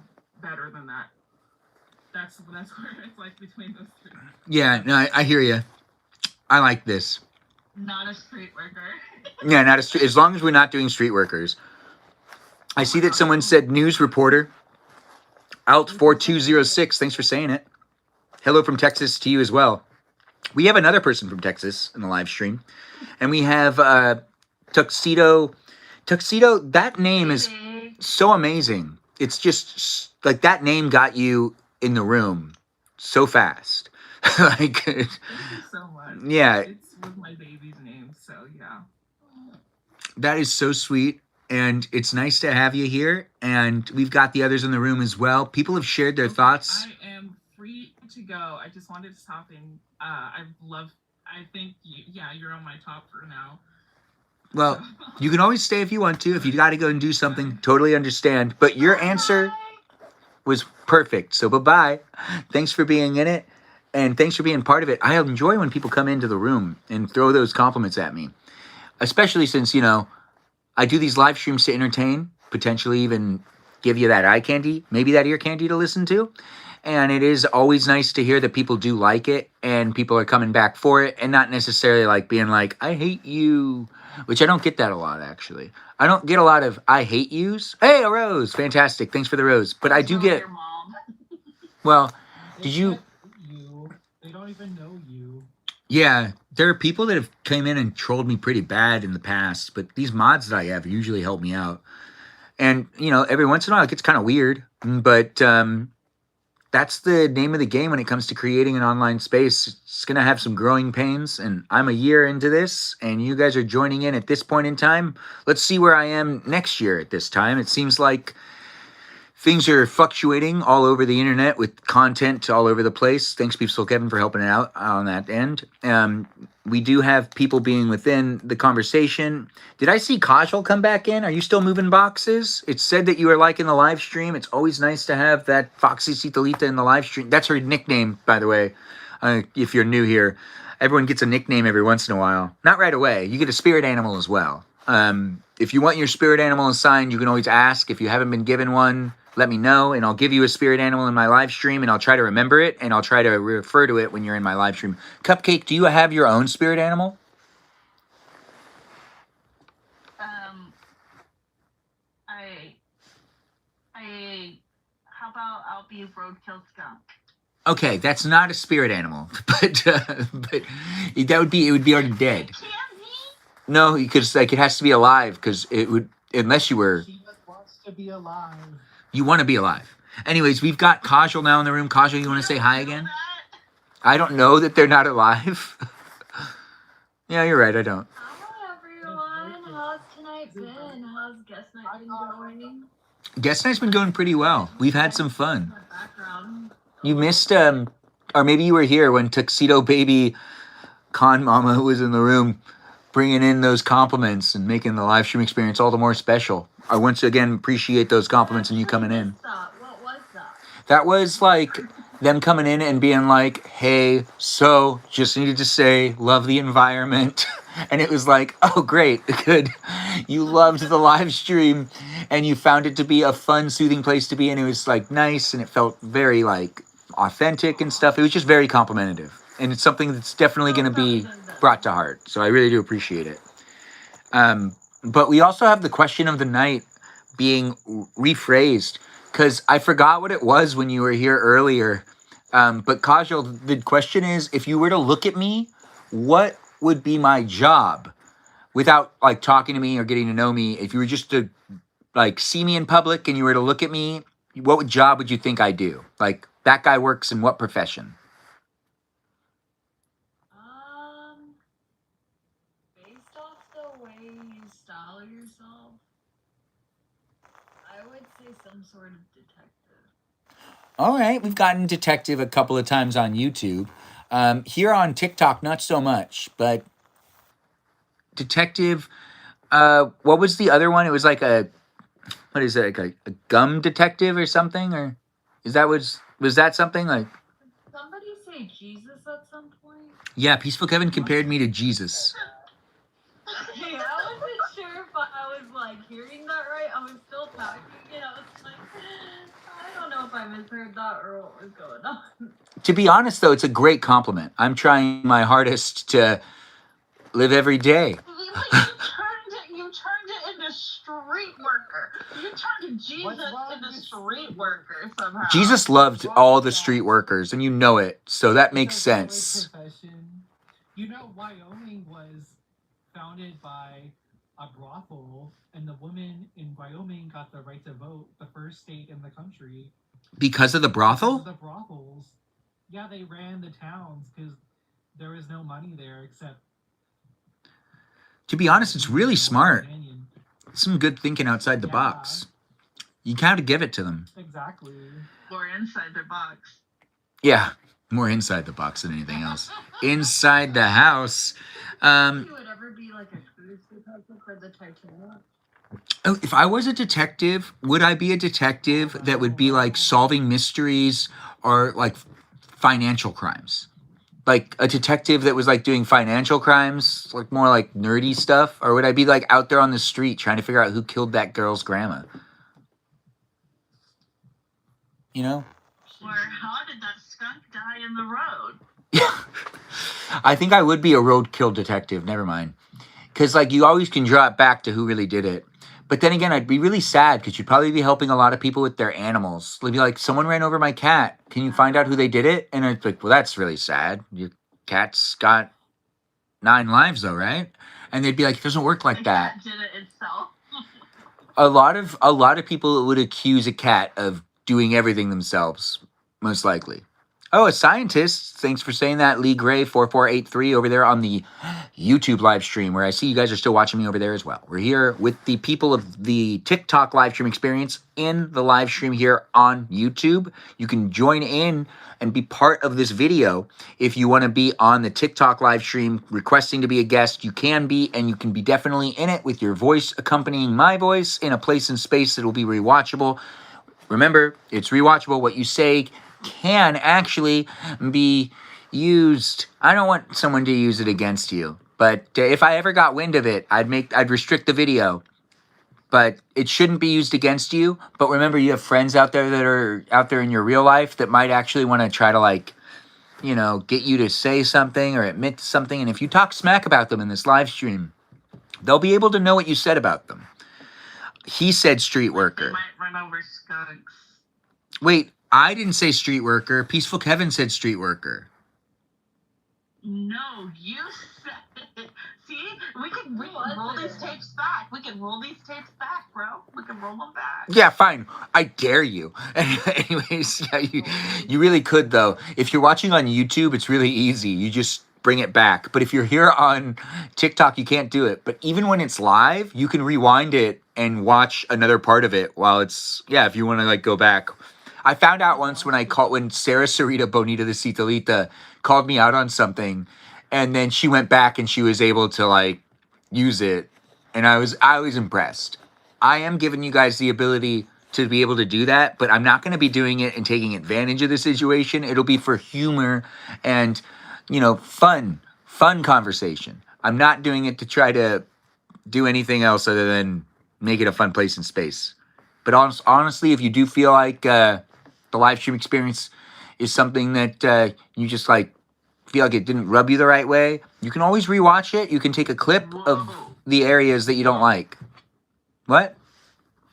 better than that. That's where it's like between those two. Yeah, no, I hear you. I like this. Not a street worker. Yeah, not as long as we're not doing street workers. I see that someone said news reporter. Alt 4206. Thanks for saying it. Hello from Texas to you as well. We have another person from Texas in the live stream, and we have Tuxedo. Tuxedo. That name is so amazing. It's just like that name got you in the room so fast. Like, thank you so much. Yeah. It's with my baby's name, so yeah. That is so sweet, and it's nice to have you here. And we've got the others in the room as well. People have shared their thoughts. I am free to go. I just wanted to stop in. I think you're on my top for now. Well, you can always stay if you want to. If you got to go and do something, totally understand. But your answer was perfect. So bye-bye. Thanks for being in it, and thanks for being part of it. I enjoy when people come into the room and throw those compliments at me, especially since, I do these live streams to entertain, potentially even give you that eye candy, maybe that ear candy to listen to. And it is always nice to hear that people do like it and people are coming back for it and not necessarily like being like, I hate you, which I don't get that a lot, actually. I don't get a lot of I hate yous. Hey, a rose. Fantastic. Thanks for the rose. But I do get, Your mom. well, did you, They don't even know you. yeah, there are people that have came in and trolled me pretty bad in the past, but these mods that I have usually help me out. And, every once in a while it gets kind of weird, but that's the name of the game when it comes to creating an online space. It's going to have some growing pains, and I'm a year into this, and you guys are joining in at this point in time. Let's see where I am next year at this time. It seems like things are fluctuating all over the internet with content all over the place. Thanks, Peepsville Kevin, for helping out on that end. We do have people being within the conversation. Did I see Kajal come back in? Are you still moving boxes? It said that you were liking the live stream. It's always nice to have that Foxy Citalita in the live stream. That's her nickname, by the way, if you're new here. Everyone gets a nickname every once in a while. Not right away. You get a spirit animal as well. If you want your spirit animal assigned, you can always ask. If you haven't been given one, let me know, and I'll give you a spirit animal in my live stream, and I'll try to remember it, and I'll try to refer to it when you're in my live stream. Cupcake, do you have your own spirit animal? How about I'll be roadkill skunk? Okay, that's not a spirit animal, but that would be, it would be already dead. No, because like it has to be alive, because it would, unless you were. She just wants to be alive. You want to be alive. Anyways, we've got Kajal now in the room. Kajal, you want to say hi again? I don't know that they're not alive. Yeah, you're right. I don't. Hi everyone, how's tonight been? How's guest night been going? Guest night's been going pretty well. We've had some fun. My background. You missed, or maybe you were here when Tuxedo Baby Con Mama was in the room bringing in those compliments and making the live stream experience all the more special. I once again appreciate those compliments and you coming in. What was that? That was like them coming in and being like, hey, so just needed to say, love the environment. And it was like, oh, great, good. You loved the live stream and you found it to be a fun, soothing place to be. And it was like nice and it felt very like authentic and stuff. It was just very complimentary. And it's something that's definitely going to be brought to heart. So I really do appreciate it. But we also have the question of the night being rephrased because I forgot what it was when you were here earlier. But Kajal, the question is, if you were to look at me, what would be my job without like talking to me or getting to know me? If you were just to like see me in public and you were to look at me, what job would you think I do? Like that guy works in what profession? Based off the way you style yourself, I would say some sort of detective. All right, we've gotten detective a couple of times on YouTube. Here on TikTok, not so much, but detective. What was the other one? It was like what is it? Like a gum detective or something? Or is that was that something like? Did somebody say Jesus at some point? Yeah, Peaceful Kevin compared me to Jesus. Hey, I wasn't sure if I was like hearing that right. I was still talking, and I was like, I don't know if I misheard that or what was going on. To be honest, though, it's a great compliment. I'm trying my hardest to live every day. You turned it into street worker. You turned Jesus into street worker somehow. Jesus loved all the street workers, and you know it, so that makes sense. You know, Wyoming was founded by a brothel, and the women in Wyoming got the right to vote, the first state in the country. Because of the brothel? Because of the brothels. Yeah, they ran the towns because there was no money there except... To be honest, it's really smart. Some good thinking outside the box. You kind of give it to them. Exactly. Or inside their box. Yeah, more inside the box than anything else. Inside the house. You would ever be like a cruise detective for the Titanic? Oh, if I was a detective, would I be a detective that would be like solving mysteries or like financial crimes? Like a detective that was like doing financial crimes, like more like nerdy stuff? Or would I be like out there on the street trying to figure out who killed that girl's grandma? You know? Or how did that skunk die in the road? Yeah. I think I would be a roadkill detective. Never mind. Because like you always can draw it back to who really did it. But then again, I'd be really sad because you'd probably be helping a lot of people with their animals. They'd be like, someone ran over my cat. Can you find out who they did it? And I'd be like, well, that's really sad. Your cat's got 9 lives though, right? And they'd be like, it doesn't work like that. Cat did it itself. A lot of people would accuse a cat of doing everything themselves, most likely. Oh, a scientist. Thanks for saying that, Lee Gray 4483 over there on the YouTube live stream, where I see you guys are still watching me over there as well. We're here with the people of the TikTok live stream experience in the live stream here on YouTube. You can join in and be part of this video. If you want to be on the TikTok live stream requesting to be a guest, you can be, and you can be definitely in it with your voice accompanying my voice in a place and space that will be rewatchable. Remember, it's rewatchable. What you say can actually be used. I don't want someone to use it against you. But if I ever got wind of it, I'd restrict the video. But it shouldn't be used against you. But remember, you have friends out there that are out there in your real life that might actually want to try to, like, you know, get you to say something or admit to something. And if you talk smack about them in this live stream, they'll be able to know what you said about them. He said street worker. They might run over skunks. Wait, I didn't say street worker. Peaceful Kevin said street worker. No, you said it. See, we can roll these tapes back. We can roll these tapes back, bro. We can roll them back. Yeah, fine. I dare you. Anyways, yeah, you really could, though. If you're watching on YouTube, it's really easy. You just bring it back. But if you're here on TikTok, you can't do it. But even when it's live, you can rewind it and watch another part of it while it's, yeah, if you want to, like, go back. I found out once when Sarah Sarita Bonita the Citalita called me out on something, and then she went back and she was able to, like, use it, and I was impressed. I am giving you guys the ability to be able to do that, but I'm not going to be doing it and taking advantage of the situation. It'll be for humor and, you know, fun conversation. I'm not doing it to try to do anything else other than make it a fun place and space. But honestly, if you do feel like the live stream experience is something that you just, like, feel like it didn't rub you the right way, you can always rewatch it. You can take a clip of the areas that you don't like. What?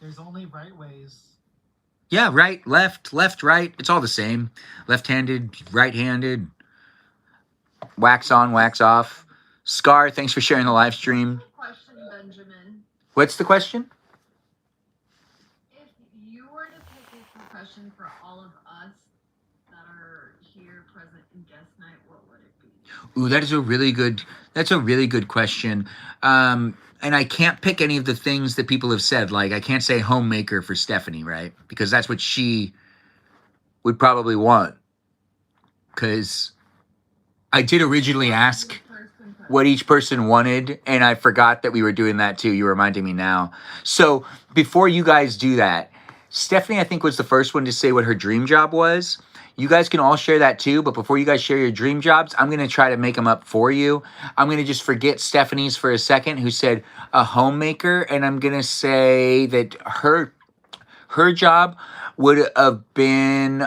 There's only right ways. Yeah, right, left, right. It's all the same. Left-handed, right-handed. Wax on, wax off. Scar, thanks for sharing the live stream. Question, Benjamin. What's the question? If you were to pick a profession for all of us that are here present in guest night, what would it be? Ooh, that's a really good question. And I can't pick any of the things that people have said. Like, I can't say homemaker for Stephanie, right? Because that's what she would probably want. Because I did originally ask what each person wanted, and I forgot that we were doing that too. You reminded me now. So before you guys do that, Stephanie, I think, was the first one to say what her dream job was. You guys can all share that too, but before you guys share your dream jobs, I'm going to try to make them up for you. I'm going to just forget Stephanie's for a second, who said a homemaker, and I'm going to say that her job would have been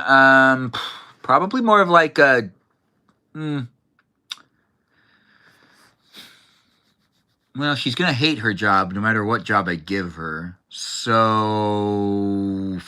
probably more of like a... Well, she's going to hate her job no matter what job I give her. So...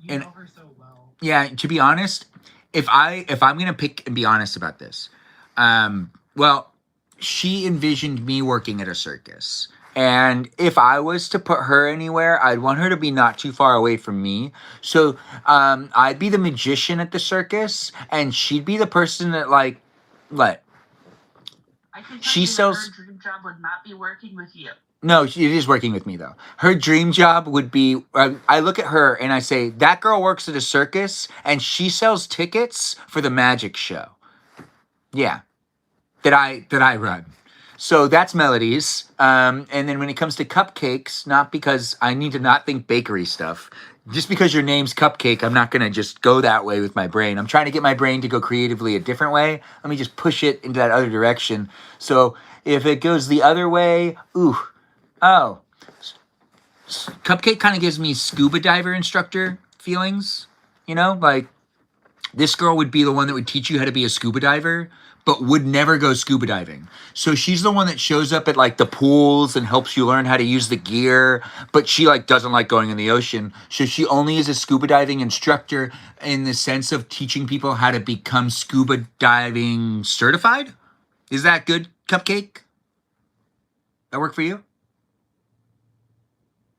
You know her so well. Yeah, to be honest, if I'm gonna pick and be honest about this, well, she envisioned me working at a circus, and if I was to put her anywhere, I'd want her to be not too far away from me. So, I'd be the magician at the circus, and she'd be the person that, like, what? I can tell She you sells. that her dream job would not be working with you. No, it is working with me, though. Her dream job would be, I look at her and I say, that girl works at a circus and she sells tickets for the magic show. Yeah, that I run. So that's Melody's. And then when it comes to cupcakes, not because I need to not think bakery stuff. Just because your name's Cupcake, I'm not going to just go that way with my brain. I'm trying to get my brain to go creatively a different way. Let me just push it into that other direction. So if it goes the other way, oh, Cupcake kind of gives me scuba diver instructor feelings, you know, like this girl would be the one that would teach you how to be a scuba diver, but would never go scuba diving. So she's the one that shows up at, like, the pools and helps you learn how to use the gear, but she, like, doesn't like going in the ocean. So she only is a scuba diving instructor in the sense of teaching people how to become scuba diving certified. Is that good, Cupcake? That work for you?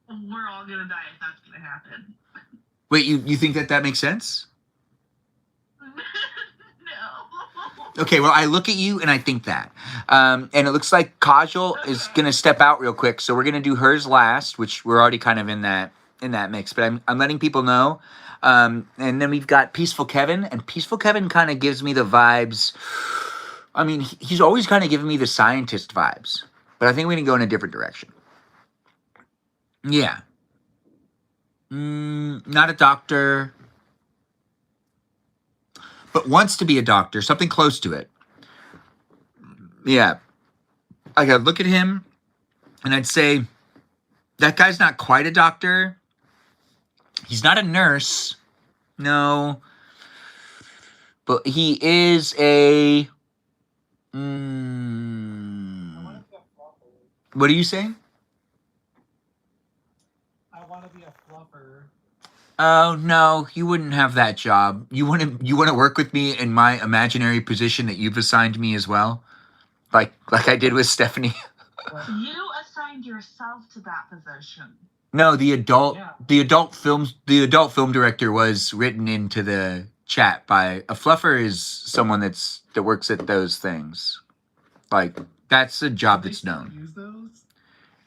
We're all gonna die if that's gonna happen. Wait, you think that makes sense? No. Okay, well, I look at you and I think that. And it looks like Kajal is going to step out real quick. So we're going to do hers last, which we're already kind of in that mix. But I'm letting people know. And then we've got Peaceful Kevin. And Peaceful Kevin kind of gives me the vibes. I mean, he's always kind of giving me the scientist vibes. But I think we can go in a different direction. Yeah. Not a doctor. but wants to be a doctor, something close to it. Yeah. I gotta look at him and I'd say, that guy's not quite a doctor. He's not a nurse. No. But he is a... what are you saying? I want to be a fluffer. Oh no, you wouldn't have that job. You want to work with me in my imaginary position that you've assigned me as well, like I did with Stephanie. You assigned yourself to that position. No, the adult film director was written into the chat by a fluffer is someone that works at those things. Like that's a job that's known. Use those?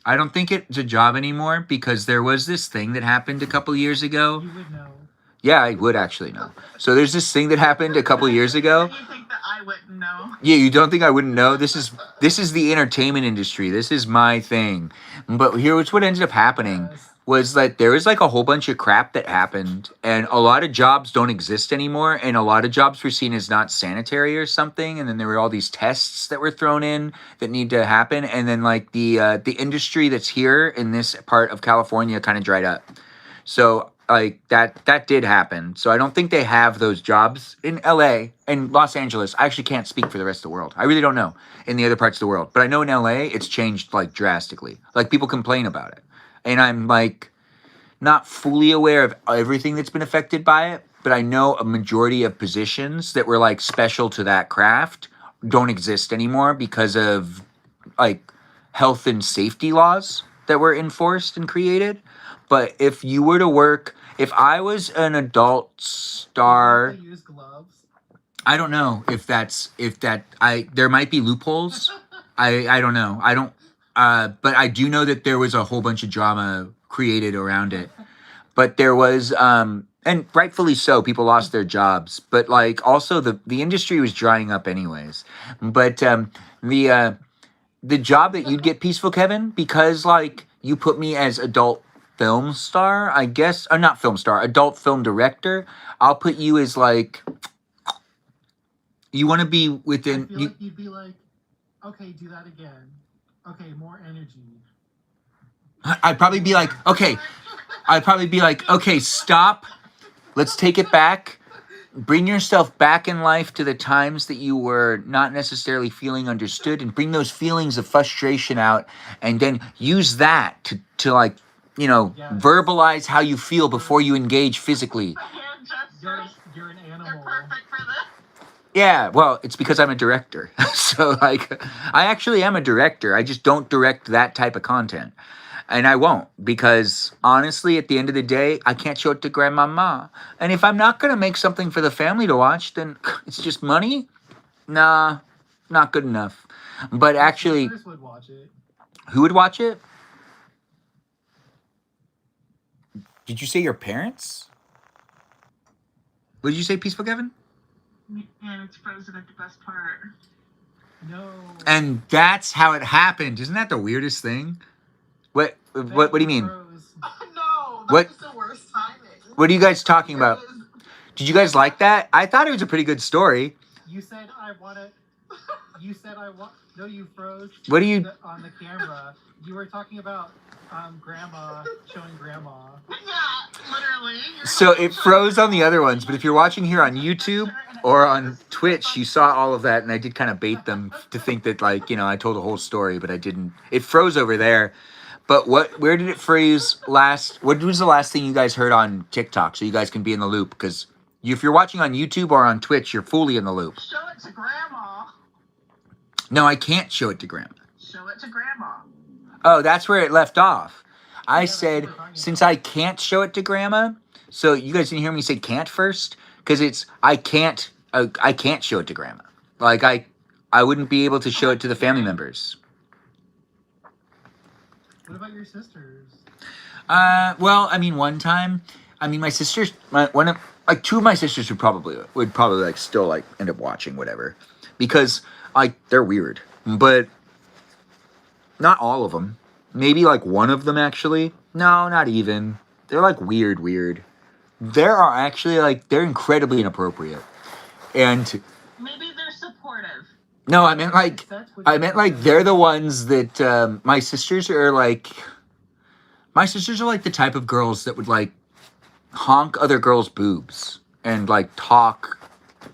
I don't think it's a job anymore because there was this thing that happened a couple years ago. You would know. Yeah, I would actually know. So there's this thing that happened a couple years ago. You think that I wouldn't know? Yeah, you don't think I wouldn't know? This is the entertainment industry. This is my thing. But here's what ended up happening was that there was like a whole bunch of crap that happened and a lot of jobs don't exist anymore and a lot of jobs were seen as not sanitary or something, and then there were all these tests that were thrown in that need to happen, and then like the industry that's here in this part of California kind of dried up. So like that did happen. So I don't think they have those jobs in LA and Los Angeles. I actually can't speak for the rest of the world. I really don't know in the other parts of the world. But I know in LA it's changed like drastically. Like people complain about it. And I'm like not fully aware of everything that's been affected by it, but I know a majority of positions that were like special to that craft don't exist anymore because of like health and safety laws that were enforced and created. But if you were to work, if I was an adult star, They use gloves. I don't know if there might be loopholes. I don't know. I don't, but I do know that there was a whole bunch of drama created around it. But there was, and rightfully so, people lost their jobs. But like also the industry was drying up anyways. But the job that you'd get, Peaceful Kevin, because like you put me as adult film star, I guess, or not film star, adult film director, I'll put you as like, you want to be within. I feel like you'd be like, okay, do that again. Okay, more energy. I'd probably be like, okay. Stop. Let's take it back. Bring yourself back in life to the times that you were not necessarily feeling understood, and bring those feelings of frustration out, and then use that to like, you know, verbalize how you feel before you engage physically. You're an animal. Yeah, well, it's because I'm a director. So, like, I actually am a director. I just don't direct that type of content. And I won't, because honestly, at the end of the day, I can't show it to grandmama. And if I'm not going to make something for the family to watch, then it's just money? Nah, not good enough. But actually, Would watch it. Who would watch it? Did you say your parents? What did you say, Peaceful Kevin? And it's frozen at the best part. No. And that's how it happened. Isn't that the weirdest thing? What do you mean? No, What? that's the worst timing. What are you guys talking about? Did you guys like that? I thought it was a pretty good story. You said I want it. You said I want. No, you froze. What do you- On the camera? You were talking about grandma showing grandma. Yeah, literally. So it froze on the other ones, but if you're watching here on YouTube or on Twitch, you saw all of that, and I did kind of bait them to think that, like, you know, I told a whole story, but I didn't. It froze over there. But where did it freeze last? What was the last thing you guys heard on TikTok, so you guys can be in the loop? Because if you're watching on YouTube or on Twitch, you're fully in the loop. Show it to grandma. No, I can't show it to grandma. Show it to grandma. Oh, that's where it left off. I said, since I can't show it to grandma, so you guys didn't hear me say can't first? Because it's, I can't show it to grandma. Like, I wouldn't be able to show it to the family members. What about your sisters? Well, I mean, one time, I mean, my sisters, two of my sisters would probably like still like end up watching whatever, because like they're weird, but not all of them. Maybe like one of them actually. No, not even. They're like weird. There are actually like they're incredibly inappropriate. And Maybe they're supportive. no, I meant like they're the ones that my sisters are like. My sisters are like the type of girls that would like honk other girls' boobs and like talk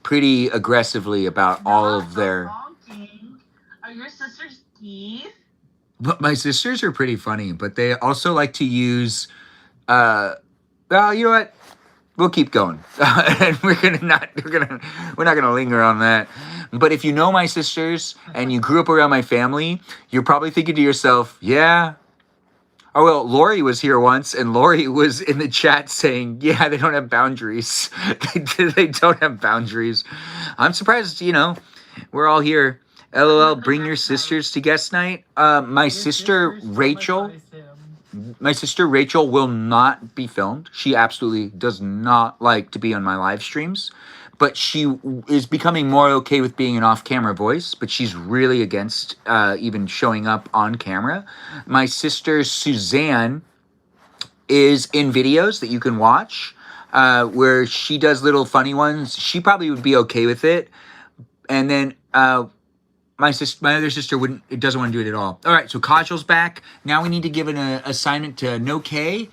pretty aggressively about all of their. Honking. Are your sisters geese? But my sisters are pretty funny, but they also like to use. Well, you know what? We'll keep going, and we're not gonna linger on that. But if you know my sisters and you grew up around my family, you're probably thinking to yourself, yeah. Oh, well, Lori was here once, and Lori was in the chat saying, yeah, they don't have boundaries. They don't have boundaries. I'm surprised, we're all here. LOL, bring your sisters to guest night. My sister Rachel will not be filmed. She absolutely does not like to be on my live streams. But she is becoming more okay with being an off-camera voice, but she's really against even showing up on camera. My sister Suzanne is in videos that you can watch where she does little funny ones. She probably would be okay with it. And then my other sister doesn't want to do it at all. All right, so Kajal's back. Now we need to give an assignment to not K.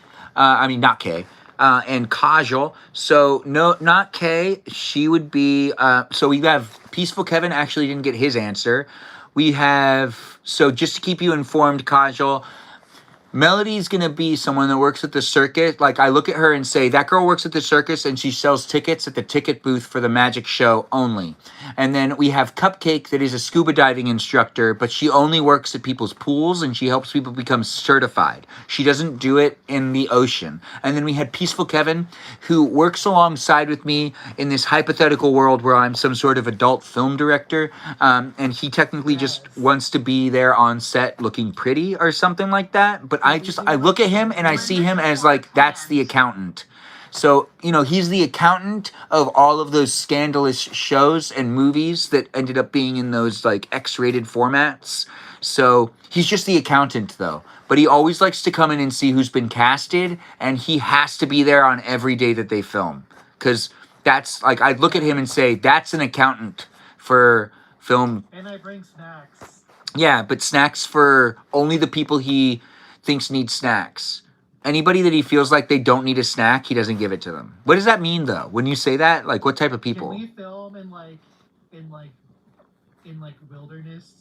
And Kajal. So no, not Kay. She would be. So we have Peaceful Kevin. Actually, didn't get his answer. We have. So just to keep you informed, Kajal. Melody's gonna be someone that works at the circus. Like I look at her and say, that girl works at the circus and she sells tickets at the ticket booth for the magic show only. And then we have Cupcake that is a scuba diving instructor, but she only works at people's pools and she helps people become certified. She doesn't do it in the ocean. And then we had Peaceful Kevin, who works alongside with me in this hypothetical world where I'm some sort of adult film director. And he technically just wants to be there on set looking pretty or something like that. But I look at him and I see him as like, that's the accountant. So, he's the accountant of all of those scandalous shows and movies that ended up being in those like X-rated formats. So he's just the accountant though. But he always likes to come in and see who's been casted, and he has to be there on every day that they film. Because that's like, I look at him and say, that's an accountant for film. And I bring snacks. Yeah, but snacks for only the people he thinks need snacks. Anybody that he feels like they don't need a snack, he doesn't give it to them. What does that mean though? When you say that, like what type of people? Can we film in wilderness?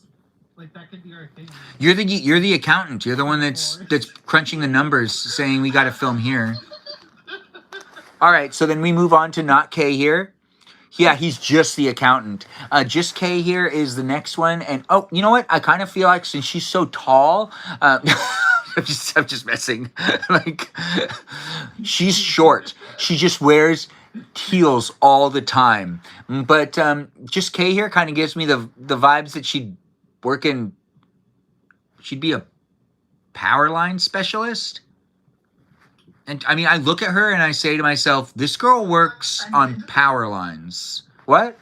Like that could be our thing. You're the accountant. You're the one that's crunching the numbers, saying we got to film here. All right, so then we move on to not K here. Yeah, he's just the accountant. Just K here is the next one, and oh, you know what? I kind of feel like since she's so tall. I'm just messing. Like, she's short. She just wears heels all the time. But just Kay here kind of gives me the vibes that she'd be a power line specialist. And I mean, I look at her and I say to myself, this girl works on power lines. What?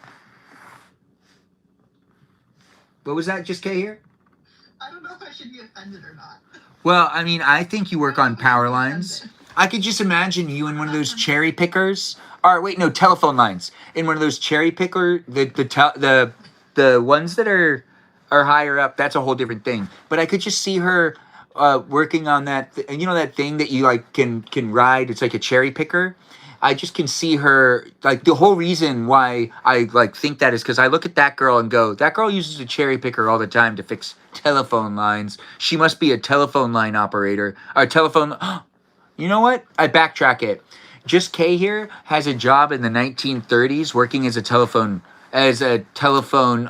What was that? Just Kay here? I don't know if I should be offended or not. Well, I mean, I think you work on power lines. I could just imagine you in one of those cherry pickers. Or wait, no, telephone lines. In one of those cherry picker, the ones that are higher up. That's a whole different thing. But I could just see her working on that. That thing that you like can ride. It's like a cherry picker. I just can see her, like, the whole reason why I, like, think that is because I look at that girl and go, that girl uses a cherry picker all the time to fix telephone lines. She must be a telephone line operator. Or telephone... You know what? I backtrack it. Just Kay here has a job in the 1930s working as a telephone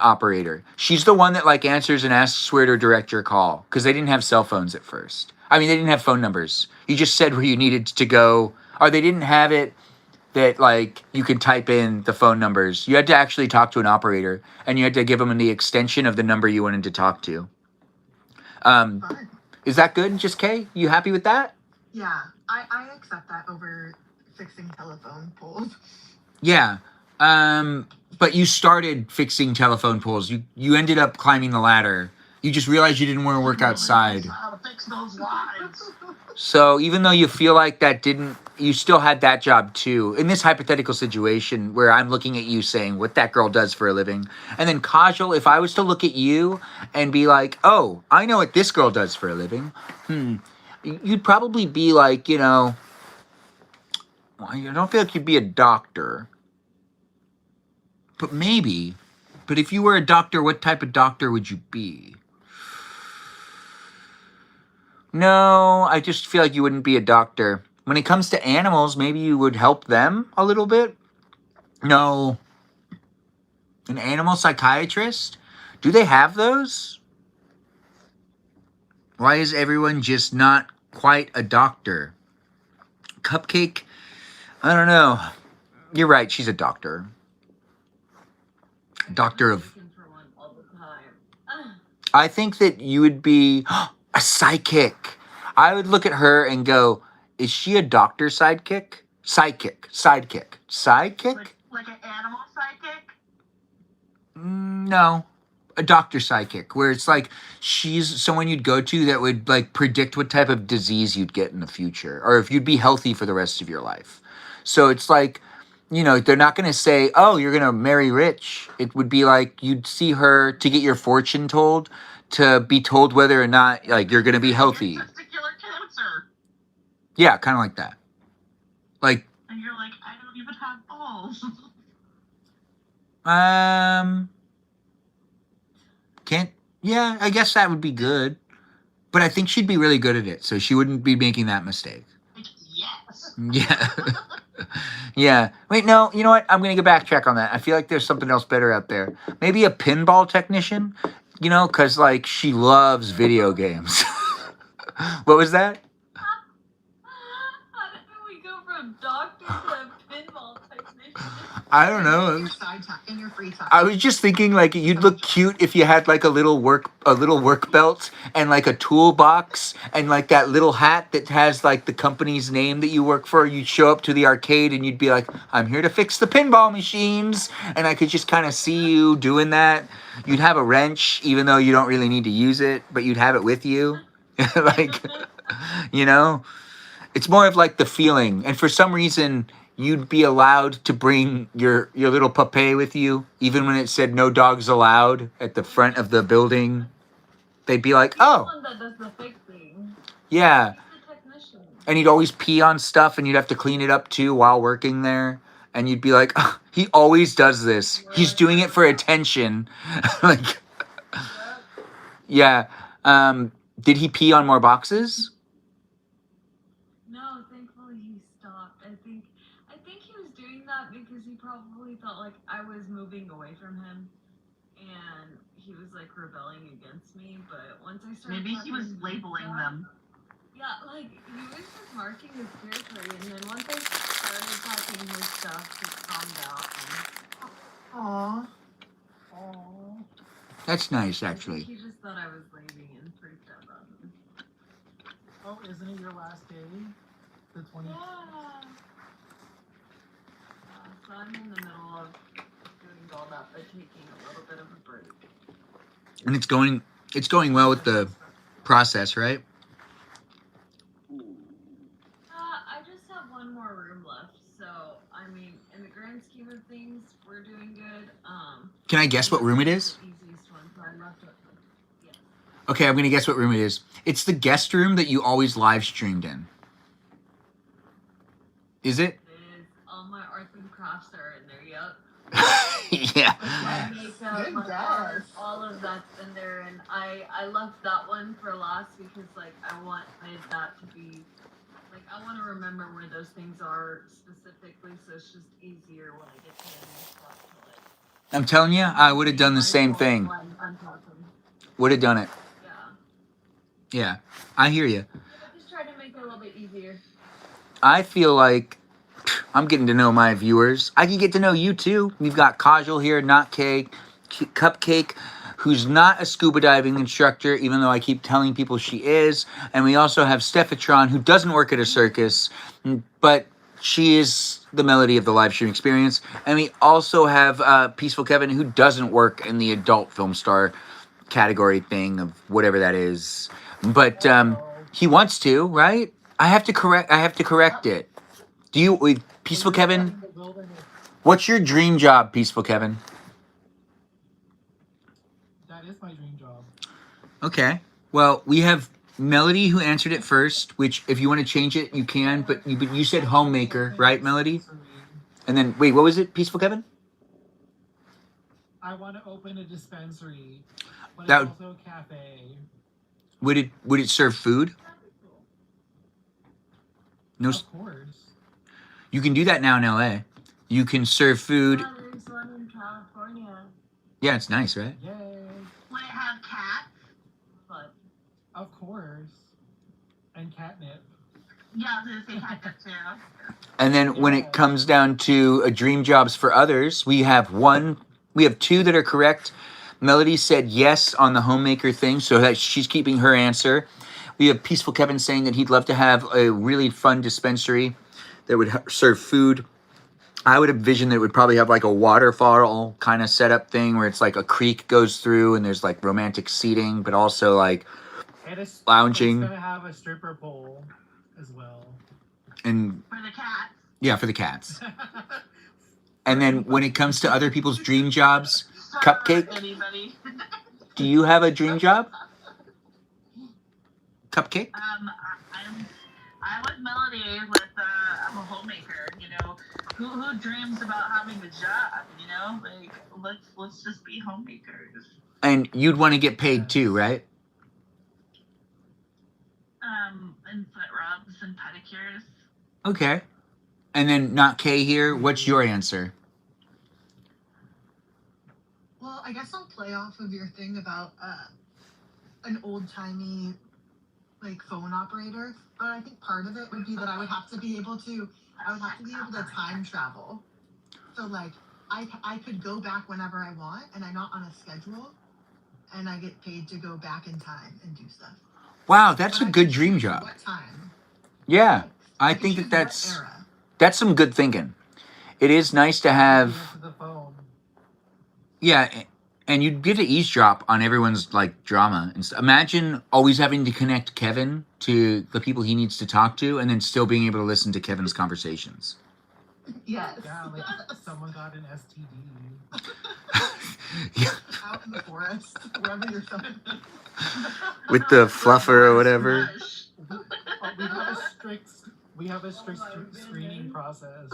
operator. She's the one that, like, answers and asks where to direct your call because they didn't have cell phones at first. I mean, they didn't have phone numbers. You just said where you needed to go... Or they didn't have it that, like, you could type in the phone numbers. You had to actually talk to an operator, and you had to give them the extension of the number you wanted to talk to. Is that good, just Kay? You happy with that? Yeah, I accept that over fixing telephone poles. Yeah. But you started fixing telephone poles. You ended up climbing the ladder You just realized you didn't want to work outside. How to fix those lines. So even though you feel like that didn't, you still had that job too. In this hypothetical situation where I'm looking at you saying what that girl does for a living. And then Kajal, if I was to look at you and be like, oh, I know what this girl does for a living. You'd probably be like, you know, I don't feel like you'd be a doctor. But maybe. But if you were a doctor, what type of doctor would you be? No, I just feel like you wouldn't be a doctor. When it comes to animals, maybe you would help them a little bit. No. An animal psychiatrist? Do they have those? Why is everyone just not quite a doctor? Cupcake? I don't know. You're right, she's a doctor. Doctor of... I think that you would be a psychic. I would look at her and go, is she a doctor sidekick? Sidekick. Like an animal psychic? No. A doctor psychic, where it's like she's someone you'd go to that would like predict what type of disease you'd get in the future, or if you'd be healthy for the rest of your life. So it's like, you know, they're not going to say, oh, you're going to marry rich. It would be like you'd see her to get your fortune told, to be told whether or not like you're going to be healthy. Testicular cancer. Yeah, kind of like that. Like, And you're like, I don't even have balls. yeah, I guess that would be good. But I think she'd be really good at it, so she wouldn't be making that mistake. Yes. Yeah. Yeah. Wait, no, you know what? I'm going to go backtrack on that. I feel like there's something else better out there. Maybe a pinball technician, you know, because, like, she loves video games. What was that? How did we go from doctor to pinball technician? I don't know. In your free time. I was just thinking, like, you'd look cute if you had like a little work belt and like a toolbox and like that little hat that has like the company's name that you work for. You'd show up to the arcade and you'd be like, I'm here to fix the pinball machines, and I could just kind of see you doing that. You'd have a wrench, even though you don't really need to use it, but you'd have it with you. Like, you know, it's more of like the feeling. And for some reason, you'd be allowed to bring your little puppy with you, even when it said no dogs allowed at the front of the building. They'd be like, oh, The one that does the fixing. yeah. He's the technician. And he'd always pee on stuff, and you'd have to clean it up too while working there. And you'd be like, oh, he always does this. He's doing it for attention. Like, yeah. Did he pee on more boxes? No, thankfully he stopped. I think he was doing that because he probably thought like I was moving away from him, and he was like rebelling against me. But once I started, Maybe he was labeling them. Yeah, like he was just marking his territory, and then once I started talking his stuff, he calmed down. Aww. Oh. That's nice, actually. He just thought I was leaving and freaked out about him. Oh, isn't it your last day? The 20th? Yeah. So I'm in the middle of doing all that, but taking a little bit of a break. And it's going well with the process, right? I just have one more room left, so I mean, in the grand scheme of things, we're doing good. Can I guess what room it is? The easiest one, so I'm left with yes. Okay, I'm going to guess what room it is. It's the guest room that you always live streamed in. Is it? It is. All my arts and crafts are in there. Yep. Yeah. My makeup, my art, all of that's in there, and I left that one for last because like I wanted that to be like I want to remember where those things are specifically, so it's just easier when I get to the new stuff to like. I'm telling you, I would have done the same thing. Would have done it. Yeah. Yeah, I hear you. I just try to make it a little bit easier. I feel like I'm getting to know my viewers. I can get to know you too. We've got Kajal here, not Cake, Cupcake, who's not a scuba diving instructor, even though I keep telling people she is. And we also have Stephatron, who doesn't work at a circus, but she is the melody of the live stream experience. And we also have Peaceful Kevin, who doesn't work in the adult film star category thing of whatever that is. But he wants to, right? I have to correct it. Do you, Peaceful Kevin? What's your dream job, Peaceful Kevin? That is my dream job. Okay. Well, we have Melody who answered it first, which if you want to change it, you can. But you said homemaker, right, Melody? And then wait, what was it, Peaceful Kevin? I want to open a dispensary, but That it's also a cafe. would it serve food? No. Of course. You can do that now in LA. You can serve food. Yeah, there's one in California. Yeah, it's nice, right? Yay. Will it have cats? But Of course. And catnip. Yeah, I was gonna say catnip too. And then when it comes down to dream jobs for others, we have two that are correct. Melody said yes on the homemaker thing, so that she's keeping her answer. We have Peaceful Kevin saying that he'd love to have a really fun dispensary that would serve food. I would envision that it would probably have like a waterfall kind of setup thing where it's like a creek goes through and there's like romantic seating, but also like lounging. It's gonna have a stripper pole as well. And For the cats. yeah, for the cats. And then when it comes to other people's dream jobs, Cupcake, Anybody? do you have a dream job? Cupcake? I'm with Melody with I'm a homemaker, you know. Who dreams about having a job, you know? Like let's just be homemakers. And you'd want to get paid too, right? And foot rubs and pedicures. Okay. And then not Kay here, what's your answer? Well, I guess I'll play off of your thing about an old timey like phone operator, but I think part of it would be that I would have to be able to time travel. So like I could go back whenever I want, and I'm not on a schedule, and I get paid to go back in time and do stuff. Wow, that's a good dream job. What time? Yeah, I think that's some good thinking. It is nice to have. Yeah, and you'd get to eavesdrop on everyone's like drama and stuff. Imagine always having to connect Kevin to the people he needs to talk to, and then still being able to listen to Kevin's conversations. Yes. Yeah, like someone got an STD. Out in the forest, wherever you're from. With the fluffer or whatever. We have a strict screening process.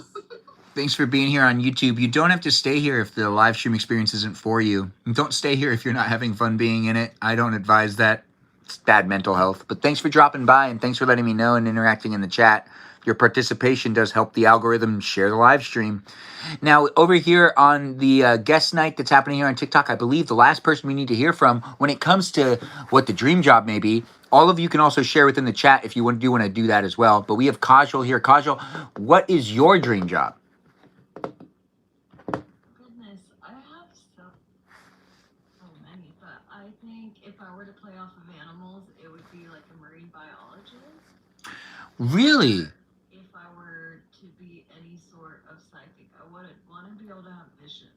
Thanks for being here on YouTube. You don't have to stay here if the live stream experience isn't for you. And don't stay here if you're not having fun being in it. I don't advise that. It's bad mental health. But thanks for dropping by, and thanks for letting me know and interacting in the chat. Your participation does help the algorithm share the live stream. Now, over here on the guest night that's happening here on TikTok, I believe the last person we need to hear from when it comes to what the dream job may be, all of you can also share within the chat if you want to do that as well. But we have Kajal here. Kajal, what is your dream job? goodness, I have so many, but I think if I were to play off of animals, it would be like a marine biologist. Really? If I were to be any sort of psychic, I would want to be able to have vision.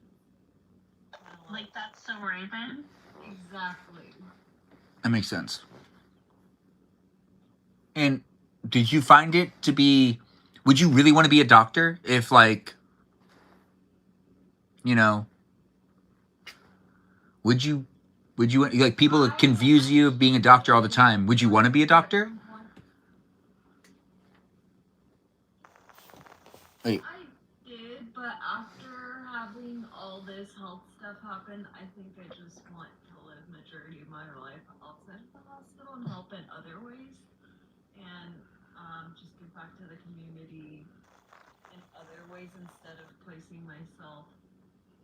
Like that's so Raven. Exactly. That makes sense. And did you find it to be, would you really want to be a doctor if like, you know, would you like people confuse you of being a doctor all the time? Would you want to be a doctor? Wait. I did, but after having all this health stuff happen, I think I just want to live majority of my life outside of the hospital and help in other ways, and just give back to the community in other ways instead of placing myself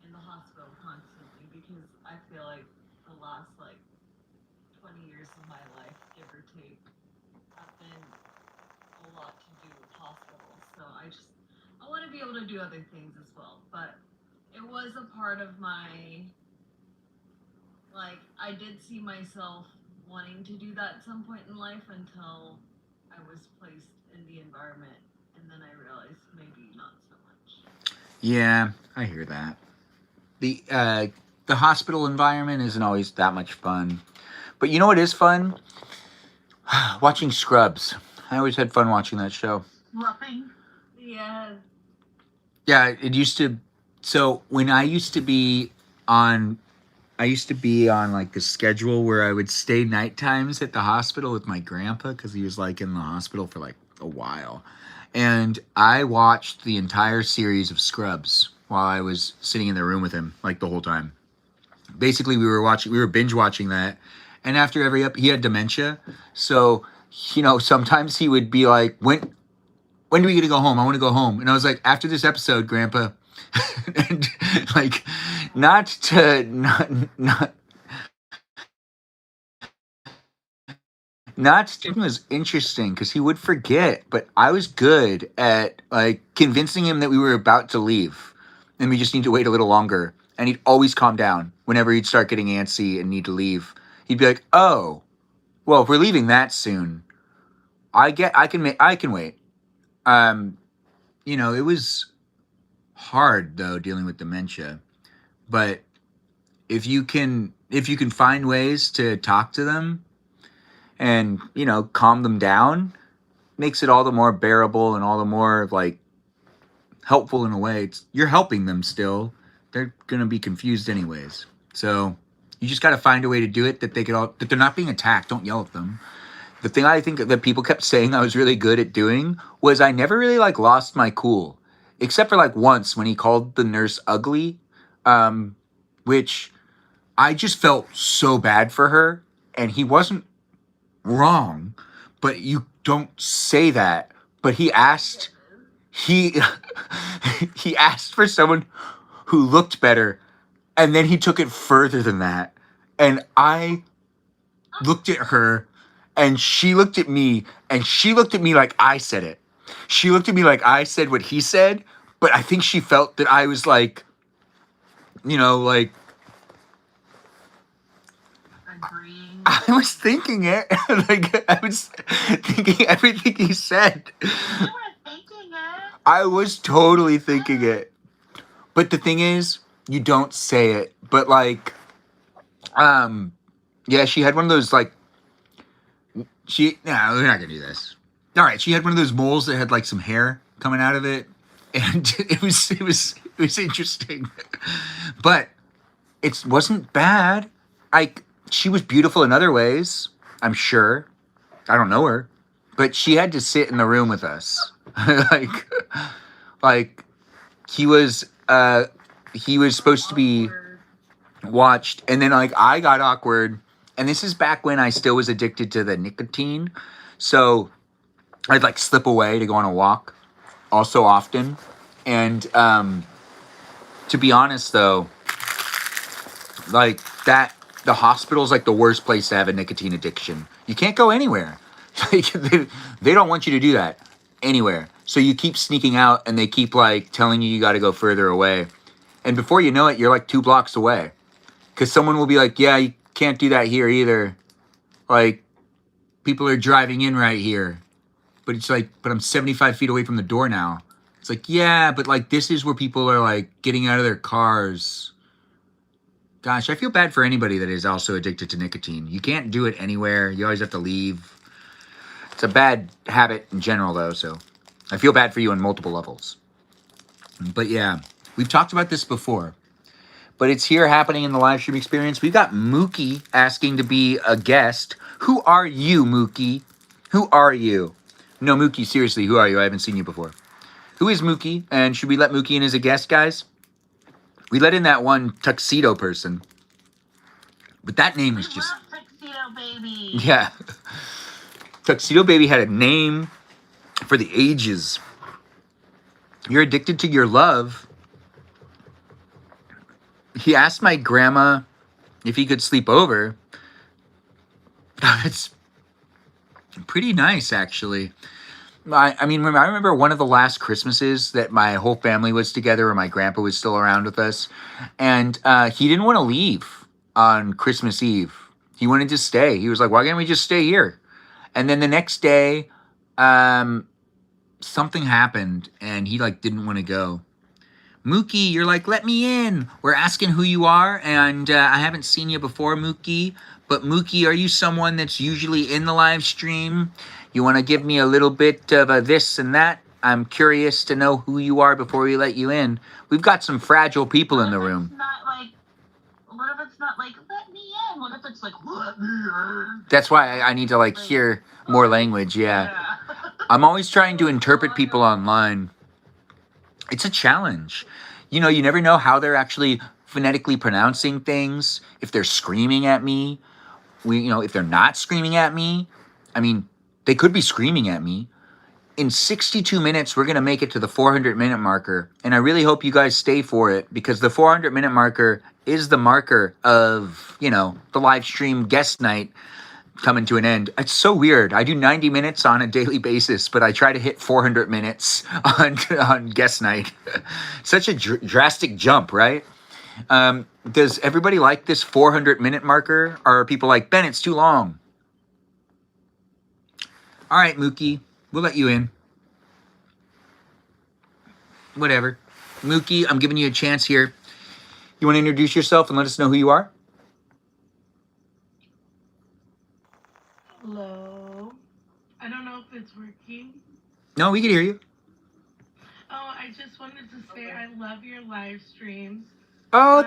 in the hospital constantly, because I feel like the last like 20 years of my life, give or take, have been a lot to do with hospitals. So I want to be able to do other things as well. But it was a part of my, like, I did see myself wanting to do that at some point in life until I was placed in the environment, and then I realized maybe not so much. Yeah, I hear that. The the hospital environment isn't always that much fun. But you know what is fun? Watching Scrubs. I always had fun watching that show. Fluffing. Yes. Yeah, it used to. So when I used to be on like the schedule where I would stay night times at the hospital with my grandpa because he was like in the hospital for like a while. And I watched the entire series of Scrubs while I was sitting in the room with him like the whole time. Basically, we were binge watching that. And after he had dementia. So, sometimes he would be like, when do we get to go home? I want to go home. And I was like, after this episode, Grandpa. And like, it was interesting because he would forget, but I was good at like convincing him that we were about to leave and we just need to wait a little longer. And he'd always calm down whenever he'd start getting antsy and need to leave. He'd be like, "Oh, well, if we're leaving that soon, I can wait." It was hard though dealing with dementia, but if you can find ways to talk to them and calm them down, makes it all the more bearable and all the more like helpful in a way. You're helping them still. They're gonna be confused anyways. So you just got to find a way to do it that that they're not being attacked. Don't yell at them. The thing I think that people kept saying I was really good at doing was I never really like lost my cool, except for like once when he called the nurse ugly, which I just felt so bad for her, and he wasn't wrong, but you don't say that. But he asked he asked for someone who looked better, and then he took it further than that. And I looked at her, and she looked at me, and she looked at me like I said it. She looked at me like I said what he said, but I think she felt that I was like, like agreeing. I was thinking it. Like I was thinking everything he said. You were thinking it. I was totally thinking it. But the thing is, you don't say it. But like, yeah, she had one of those like, no, we're not gonna do this. All right, she had one of those moles that had like some hair coming out of it, and it was interesting, but it wasn't bad. Like she was beautiful in other ways, I'm sure. I don't know her, but she had to sit in the room with us, like he was supposed to be watched, and then like I got awkward, and this is back when I still was addicted to the nicotine, so I'd like slip away to go on a walk also often. And to be honest though, like that the hospital's like the worst place to have a nicotine addiction. You can't go anywhere. Like they don't want you to do that anywhere, so you keep sneaking out, and they keep like telling you got to go further away, and before you know it, you're like 2 blocks away. Because someone will be like, yeah, you can't do that here either. Like, people are driving in right here. But it's like, but I'm 75 feet away from the door now. It's like, yeah, but like, this is where people are like getting out of their cars. Gosh, I feel bad for anybody that is also addicted to nicotine. You can't do it anywhere. You always have to leave. It's a bad habit in general, though, so I feel bad for you on multiple levels. But yeah, we've talked about this before. But it's here happening in the live stream experience. We've got Mookie asking to be a guest. Who are you, Mookie? Who are you? No, Mookie, seriously, who are you? I haven't seen you before. Who is Mookie? And should we let Mookie in as a guest, guys? We let in that one tuxedo person. But that name is just... Tuxedo Baby. Yeah. Tuxedo Baby had a name for the ages. You're addicted to your love. He asked my grandma if he could sleep over. It's pretty nice, actually. I remember one of the last Christmases that my whole family was together, and my grandpa was still around with us, and he didn't want to leave on Christmas Eve. He wanted to stay. He was like, why can't we just stay here? And then the next day, something happened, and he like didn't want to go. Mookie, you're like, let me in. We're asking who you are, and I haven't seen you before, Mookie. But Mookie, are you someone that's usually in the live stream? You want to give me a little bit of a this and that? I'm curious to know who you are before we let you in. We've got some fragile people in the room. What if it's not like, let me in? What if it's like, let me in? That's why I need to like hear more language. Yeah. I'm always trying to interpret people online. It's a challenge. You know, you never know how they're actually phonetically pronouncing things. If they're screaming at me, if they're not screaming at me, I mean, they could be screaming at me. In 62 minutes, we're going to make it to the 400-minute marker. And I really hope you guys stay for it, because the 400-minute marker is the marker of, the live stream guest night coming to an end. It's so weird. I do 90 minutes on a daily basis, but I try to hit 400 minutes on guest night. Such a drastic jump, right? Does everybody like this 400-minute marker? Or are people like, Ben, it's too long? All right, Mookie, we'll let you in. Whatever. Mookie, I'm giving you a chance here. You want to introduce yourself and let us know who you are? Hello. I don't know if it's working. No, we can hear you. Oh, I just wanted to say I love your live streams. Oh.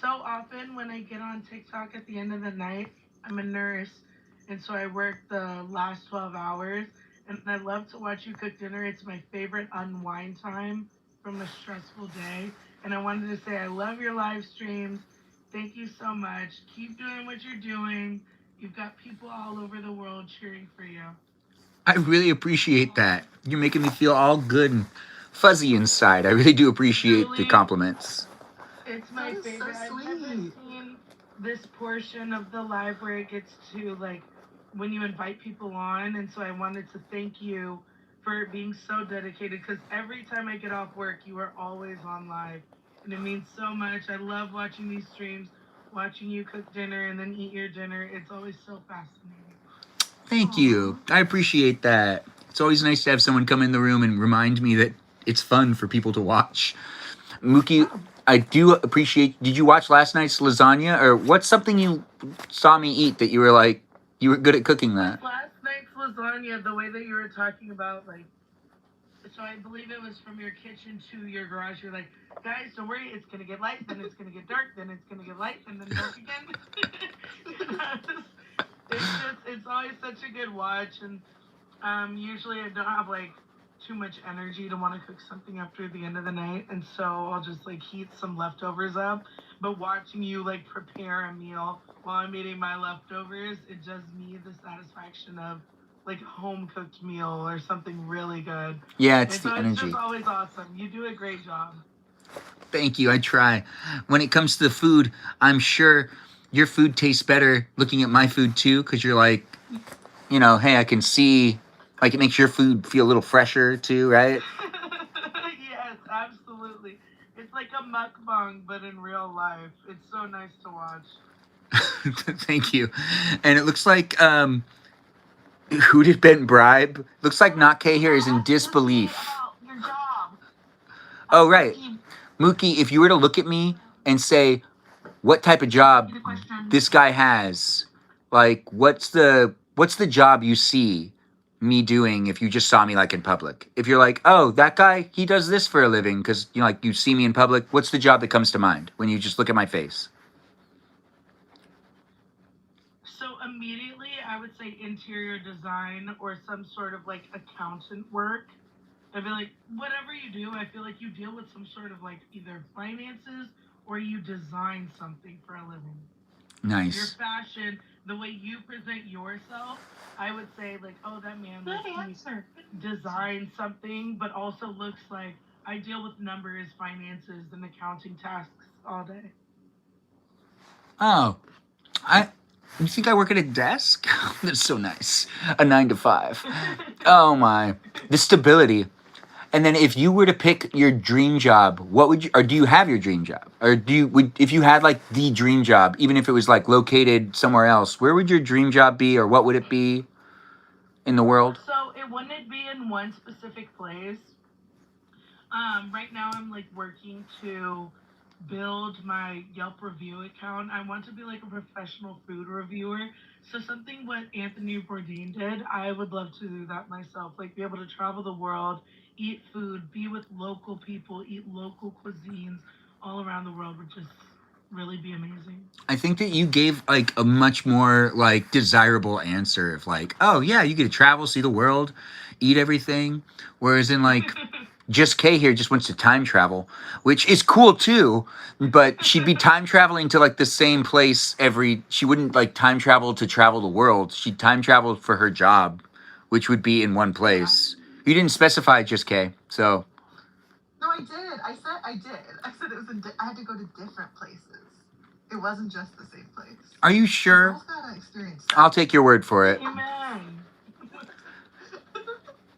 So often when I get on TikTok at the end of the night, I'm a nurse, and so I work the last 12 hours, and I love to watch you cook dinner. It's my favorite unwind time from a stressful day, and I wanted to say I love your live streams. Thank you so much. Keep doing what you're doing. You've got people all over the world cheering for you. I really appreciate that. You're making me feel all good and fuzzy inside. I really do appreciate the compliments. It's my favorite. I've never seen this portion of the live where it gets to like when you invite people on, and so I wanted to thank you for being so dedicated, because every time I get off work, you are always on live, and it means so much. I love watching these streams, watching you cook dinner and then eat your dinner. It's always so fascinating. Thank you. I appreciate that. It's always nice to have someone come in the room and remind me that it's fun for people to watch. Mookie, I do appreciate. Did you watch last night's lasagna, or what's something you saw me eat that you were like, you were good at cooking that? Last night's lasagna, the way that you were talking about, like, so I believe it was from your kitchen to your garage. You're like, guys, don't worry, it's gonna get light, then it's gonna get dark, then it's gonna get light, and then dark again. It's always such a good watch, and usually I don't have like too much energy to want to cook something after the end of the night, and so I'll just like heat some leftovers up. But watching you like prepare a meal while I'm eating my leftovers, it does me the satisfaction of like a home cooked meal or something really good. Yeah, it's and so the energy. It's just always awesome. You do a great job. Thank you. I try. When it comes to the food, I'm sure your food tastes better looking at my food too, because you're like, hey, I can see, like, it makes your food feel a little fresher too, right? Yes, absolutely. It's like a mukbang, but in real life. It's so nice to watch. Thank you. And it looks like, who did Ben bribe? Looks like Not K here is in disbelief. Your job. Oh, right. Mookie, if you were to look at me and say, what type of job this guy has, like, what's the job you see me doing if you just saw me, like, in public? If you're like, oh, that guy, he does this for a living, because, you see me in public, what's the job that comes to mind when you just look at my face? So immediately, I would say interior design or some sort of, like, accountant work. I'd be like, whatever you do, I feel like you deal with some sort of, like, either finances or you design something for a living. Nice. Your fashion, the way you present yourself, I would say, like, oh, that man designed something, but also looks like I deal with numbers, finances, and accounting tasks all day. Oh, you think I work at a desk? That's so nice. A 9 to 5. Oh my, the stability. And then if you were to pick your dream job, what would you, or do you have your dream job? Or if you had like the dream job, even if it was like located somewhere else, where would your dream job be, or what would it be in the world? So it wouldn't be in one specific place. Right now I'm like working to build my Yelp review account. I want to be like a professional food reviewer. So something what Anthony Bourdain did, I would love to do that myself. Like be able to travel the world, eat food, be with local people, eat local cuisines all around the world would just really be amazing. I think that you gave like a much more like desirable answer of like, oh yeah, you get to travel, see the world, eat everything. Whereas in like just Kay here just wants to time travel, which is cool too, but she'd be time traveling to like the same place she wouldn't like time travel the world. She'd time travel for her job, which would be in one place. You didn't specify just Kay, so. No, I did. I said I did. I said it was. I had to go to different places. It wasn't just the same place. Are you sure? Girls gotta experience I'll take your word for it. Amen.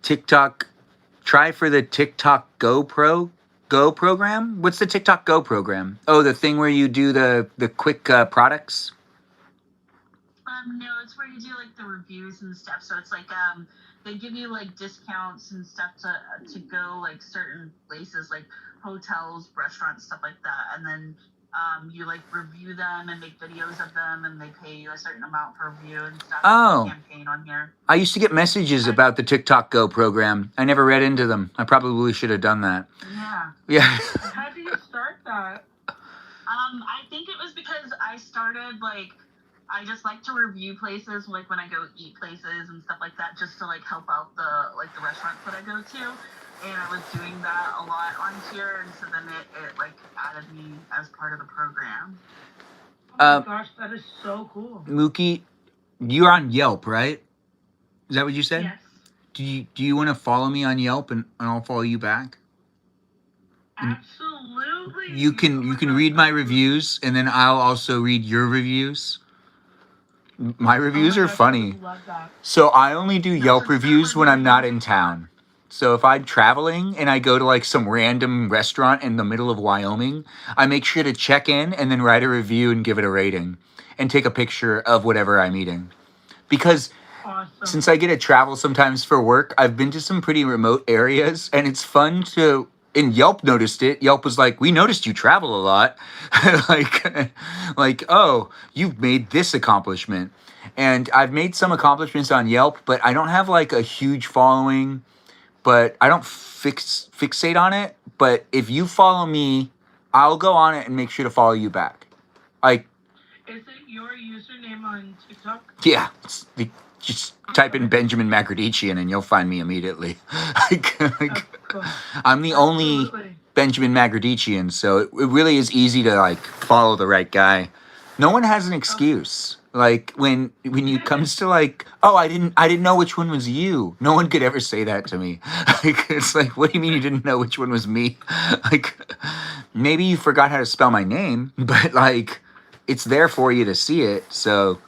TikTok, try for the TikTok Go program. What's the TikTok Go program? Oh, the thing where you do the quick products. No, it's where you do like the reviews and stuff. So it's like they give you like discounts and stuff to go like certain places like hotels, restaurants, stuff like that, and then you like review them and make videos of them, and they pay you a certain amount per review and stuff. Oh. It's a campaign on here. I used to get messages about the TikTok Go program. I never read into them. I probably should have done that. Yeah. Yeah. How do you start that? I think it was because I started like I just like to review places like when I go eat places and stuff like that, just to like help out the restaurants that I go to. And I was doing that a lot on here, and so then it like added me as part of the program. Oh my gosh, that is so cool. Mookie, you're on Yelp, right? Is that what you said? Yes. Do you want to follow me on Yelp and I'll follow you back? Absolutely. You can read my reviews and then I'll also read your reviews. My reviews are funny. Love that. So I only do Yelp reviews when I'm not in town. So if I'm traveling and I go to like some random restaurant in the middle of Wyoming, I make sure to check in and then write a review and give it a rating and take a picture of whatever I'm eating. Because since I get to travel sometimes for work, I've been to some pretty remote areas and it's fun to, and Yelp noticed it. Yelp was like, we noticed you travel a lot. like, oh, you've made this accomplishment. And I've made some accomplishments on Yelp, but I don't have like a huge following. But I don't fixate on it. But if you follow me, I'll go on it and make sure to follow you back. Like, is it your username on TikTok? Yeah, just type in Benjamin Magrdichian and you'll find me immediately. I'm the only Benjamin Magrdichian, so it really is easy to like follow the right guy. No one has an excuse. Like when it comes to like, oh, I didn't know which one was you. No one could ever say that to me. Like, it's like, what do you mean you didn't know which one was me? Like, maybe you forgot how to spell my name, but like, it's there for you to see it. So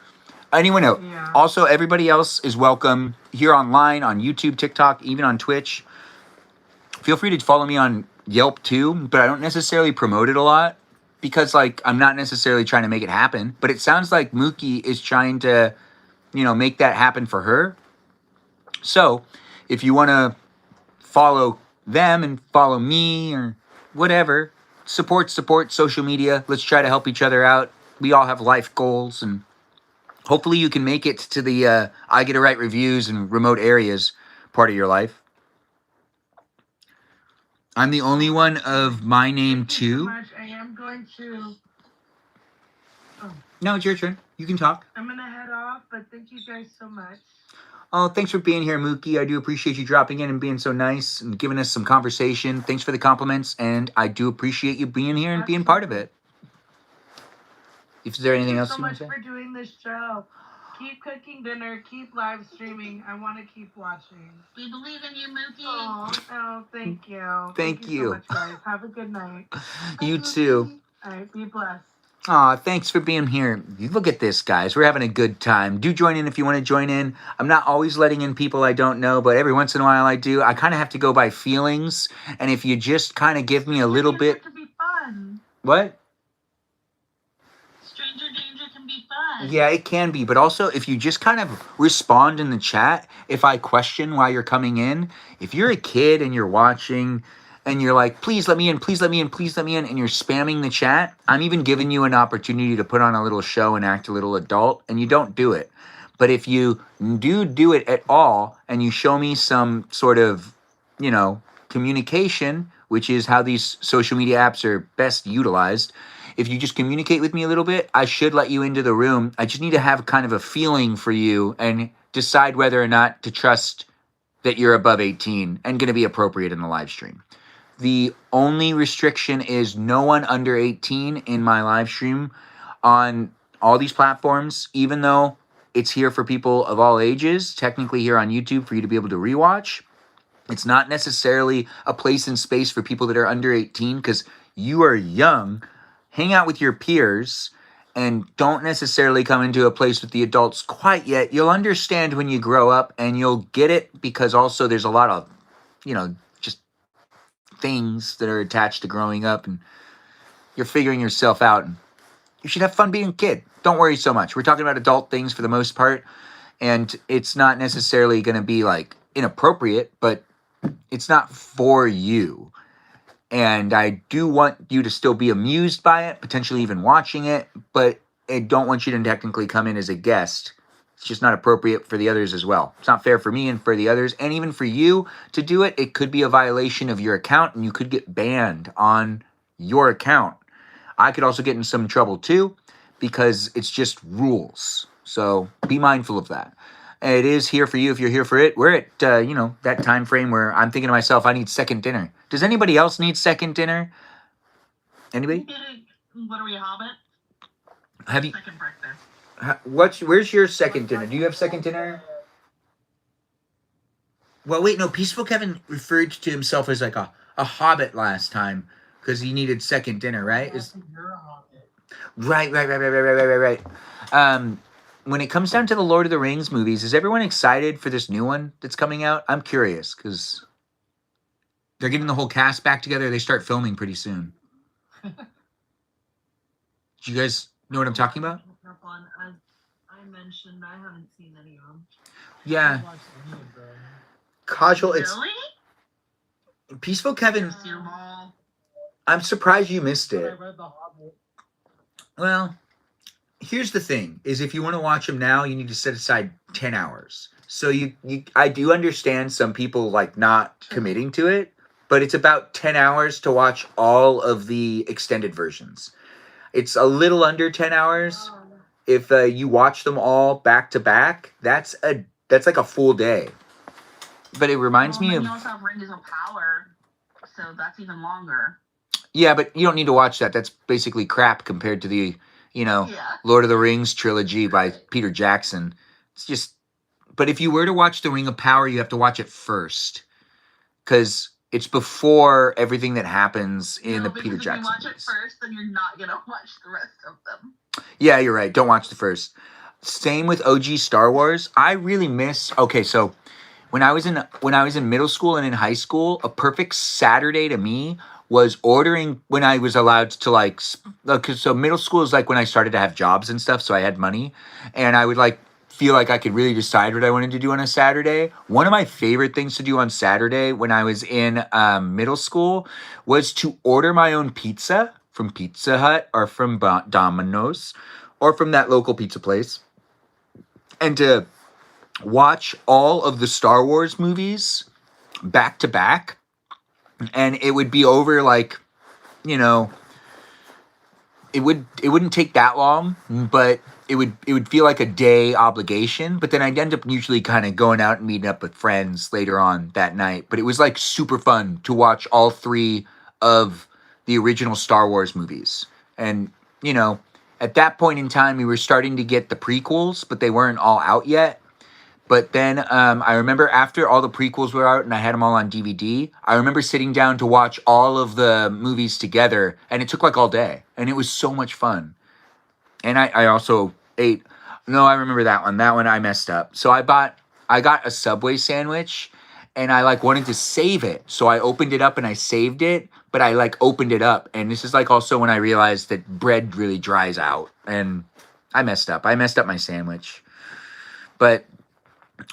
anyone else? Yeah. Also, everybody else is welcome here online, on YouTube, TikTok, even on Twitch. Feel free to follow me on Yelp too, but I don't necessarily promote it a lot. Because, like, I'm not necessarily trying to make it happen. But it sounds like Mookie is trying to, make that happen for her. So, if you want to follow them and follow me or whatever, support social media. Let's try to help each other out. We all have life goals. And hopefully you can make it to the I Get to Write Reviews in remote areas part of your life. I'm the only one of my name too. Thank you so much. I am going to. Oh. No, it's your turn. You can talk. I'm gonna head off, but thank you guys so much. Oh, thanks for being here, Mookie. I do appreciate you dropping in and being so nice and giving us some conversation. Thanks for the compliments, and I do appreciate you being here and being part of it. Is there anything else you want to say? Thank you so much for doing this show. Keep cooking dinner. Keep live streaming. I want to keep watching. We believe in you, Mookie. Oh, thank you. Thank you. So much, guys. Have a good night. You too. All right. Be blessed. Aw, thanks for being here. Look at this, guys. We're having a good time. Do join in if you want to join in. I'm not always letting in people I don't know, but every once in a while I do. I kind of have to go by feelings, and if you just kind of give me a little bit... To be fun. What? Stranger danger can be fun. Yeah, it can be, but also if you just kind of respond in the chat, if I question why you're coming in, if you're a kid and you're watching and you're like, please let me in, please let me in, please let me in, and you're spamming the chat, I'm even giving you an opportunity to put on a little show and act a little adult, and you don't do it. But if you do it at all, and you show me some sort of, communication, which is how these social media apps are best utilized, if you just communicate with me a little bit, I should let you into the room. I just need to have kind of a feeling for you and decide whether or not to trust that you're above 18 and going to be appropriate in the live stream. The only restriction is no one under 18 in my live stream on all these platforms, even though it's here for people of all ages, technically here on YouTube for you to be able to rewatch. It's not necessarily a place and space for people that are under 18 because you are young. Hang out with your peers and don't necessarily come into a place with the adults quite yet. You'll understand when you grow up, and you'll get it because also there's a lot of, just things that are attached to growing up, and you're figuring yourself out, and you should have fun being a kid. Don't worry so much. We're talking about adult things for the most part, and it's not necessarily going to be like inappropriate, but it's not for you. And I do want you to still be amused by it, potentially even watching it, but I don't want you to technically come in as a guest. It's just not appropriate for the others as well. It's not fair for me and for the others, and even for you to do it. It could be a violation of your account, and you could get banned on your account. I could also get in some trouble too, because it's just rules. So be mindful of that. It is here for you if you're here for it. We're at, that time frame where I'm thinking to myself, I need second dinner. Does anybody else need second dinner? Anybody? What are we, Hobbit? Have you? Second breakfast. Where's your second dinner? Do you have second dinner? Well, wait, no. Peaceful Kevin referred to himself as like a hobbit last time because he needed second dinner, right? Right. When it comes down to the Lord of the Rings movies, is everyone excited for this new one that's coming out? I'm curious because they're getting the whole cast back together. They start filming pretty soon. Do you guys know what I'm talking about? As I mentioned, I haven't seen any of them. Yeah. Kajal, it's Really? Peaceful Kevin. Searball. I'm surprised you missed I it. read The Hobbit. Well, here's the thing: is if you want to watch them now, you need to set aside 10 hours. So I do understand some people like not committing to it, but it's about 10 hours to watch all of the extended versions. It's a little under 10 hours. If you watch them all back to back, that's like a full day. But it reminds me of. You also have Rings of Power, so that's even longer. Yeah, but you don't need to watch that. That's basically crap compared to the, Lord of the Rings trilogy by Peter Jackson. It's just. But if you were to watch The Ring of Power, you have to watch it first, because it's before everything that happens in the Peter Jackson. If you watch it first, then you're not gonna watch the rest of them. Yeah, you're right. Don't watch the first. Same with OG Star Wars. I really miss. Okay, so when I was in middle school and in high school, a perfect Saturday to me was ordering when I was allowed to so middle school is like when I started to have jobs and stuff, so I had money, and I would feel like I could really decide what I wanted to do on a Saturday. One of my favorite things to do on Saturday when I was in middle school was to order my own pizza from Pizza Hut or from Domino's or from that local pizza place, and to watch all of the Star Wars movies back to back. And it would be over it wouldn't take that long, but it would feel like a day obligation. But then I'd end up usually kind of going out and meeting up with friends later on that night. But it was super fun to watch all three of the original Star Wars movies. And, at that point in time, we were starting to get the prequels, but they weren't all out yet. But then I remember after all the prequels were out and I had them all on DVD, I remember sitting down to watch all of the movies together, and it took all day, and it was so much fun. And I also ate. No, I remember that one. That one I messed up. So I got a Subway sandwich, and I wanted to save it. So I opened it up and I saved it, but I opened it up, and this is also when I realized that bread really dries out, and I messed up. I messed up my sandwich, but.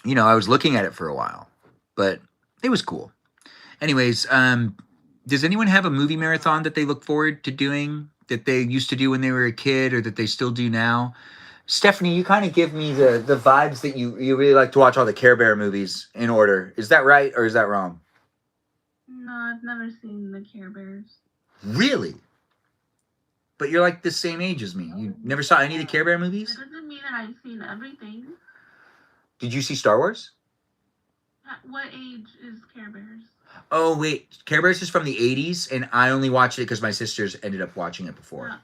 I was looking at it for a while, but it was cool. Anyways, Does anyone have a movie marathon that they look forward to doing that they used to do when they were a kid or that they still do now? Stephanie, you kind of give me the vibes that you really like to watch all the Care Bear movies in order. Is that right or is that wrong? No, I've never seen the Care Bears. Really? But you're like the same age as me. You never saw any of the Care Bear movies? That doesn't mean that I've seen everything. Did you see Star Wars? At what age is Care Bears? Oh, wait. Care Bears is from the 80s, and I only watched it because my sisters ended up watching it before.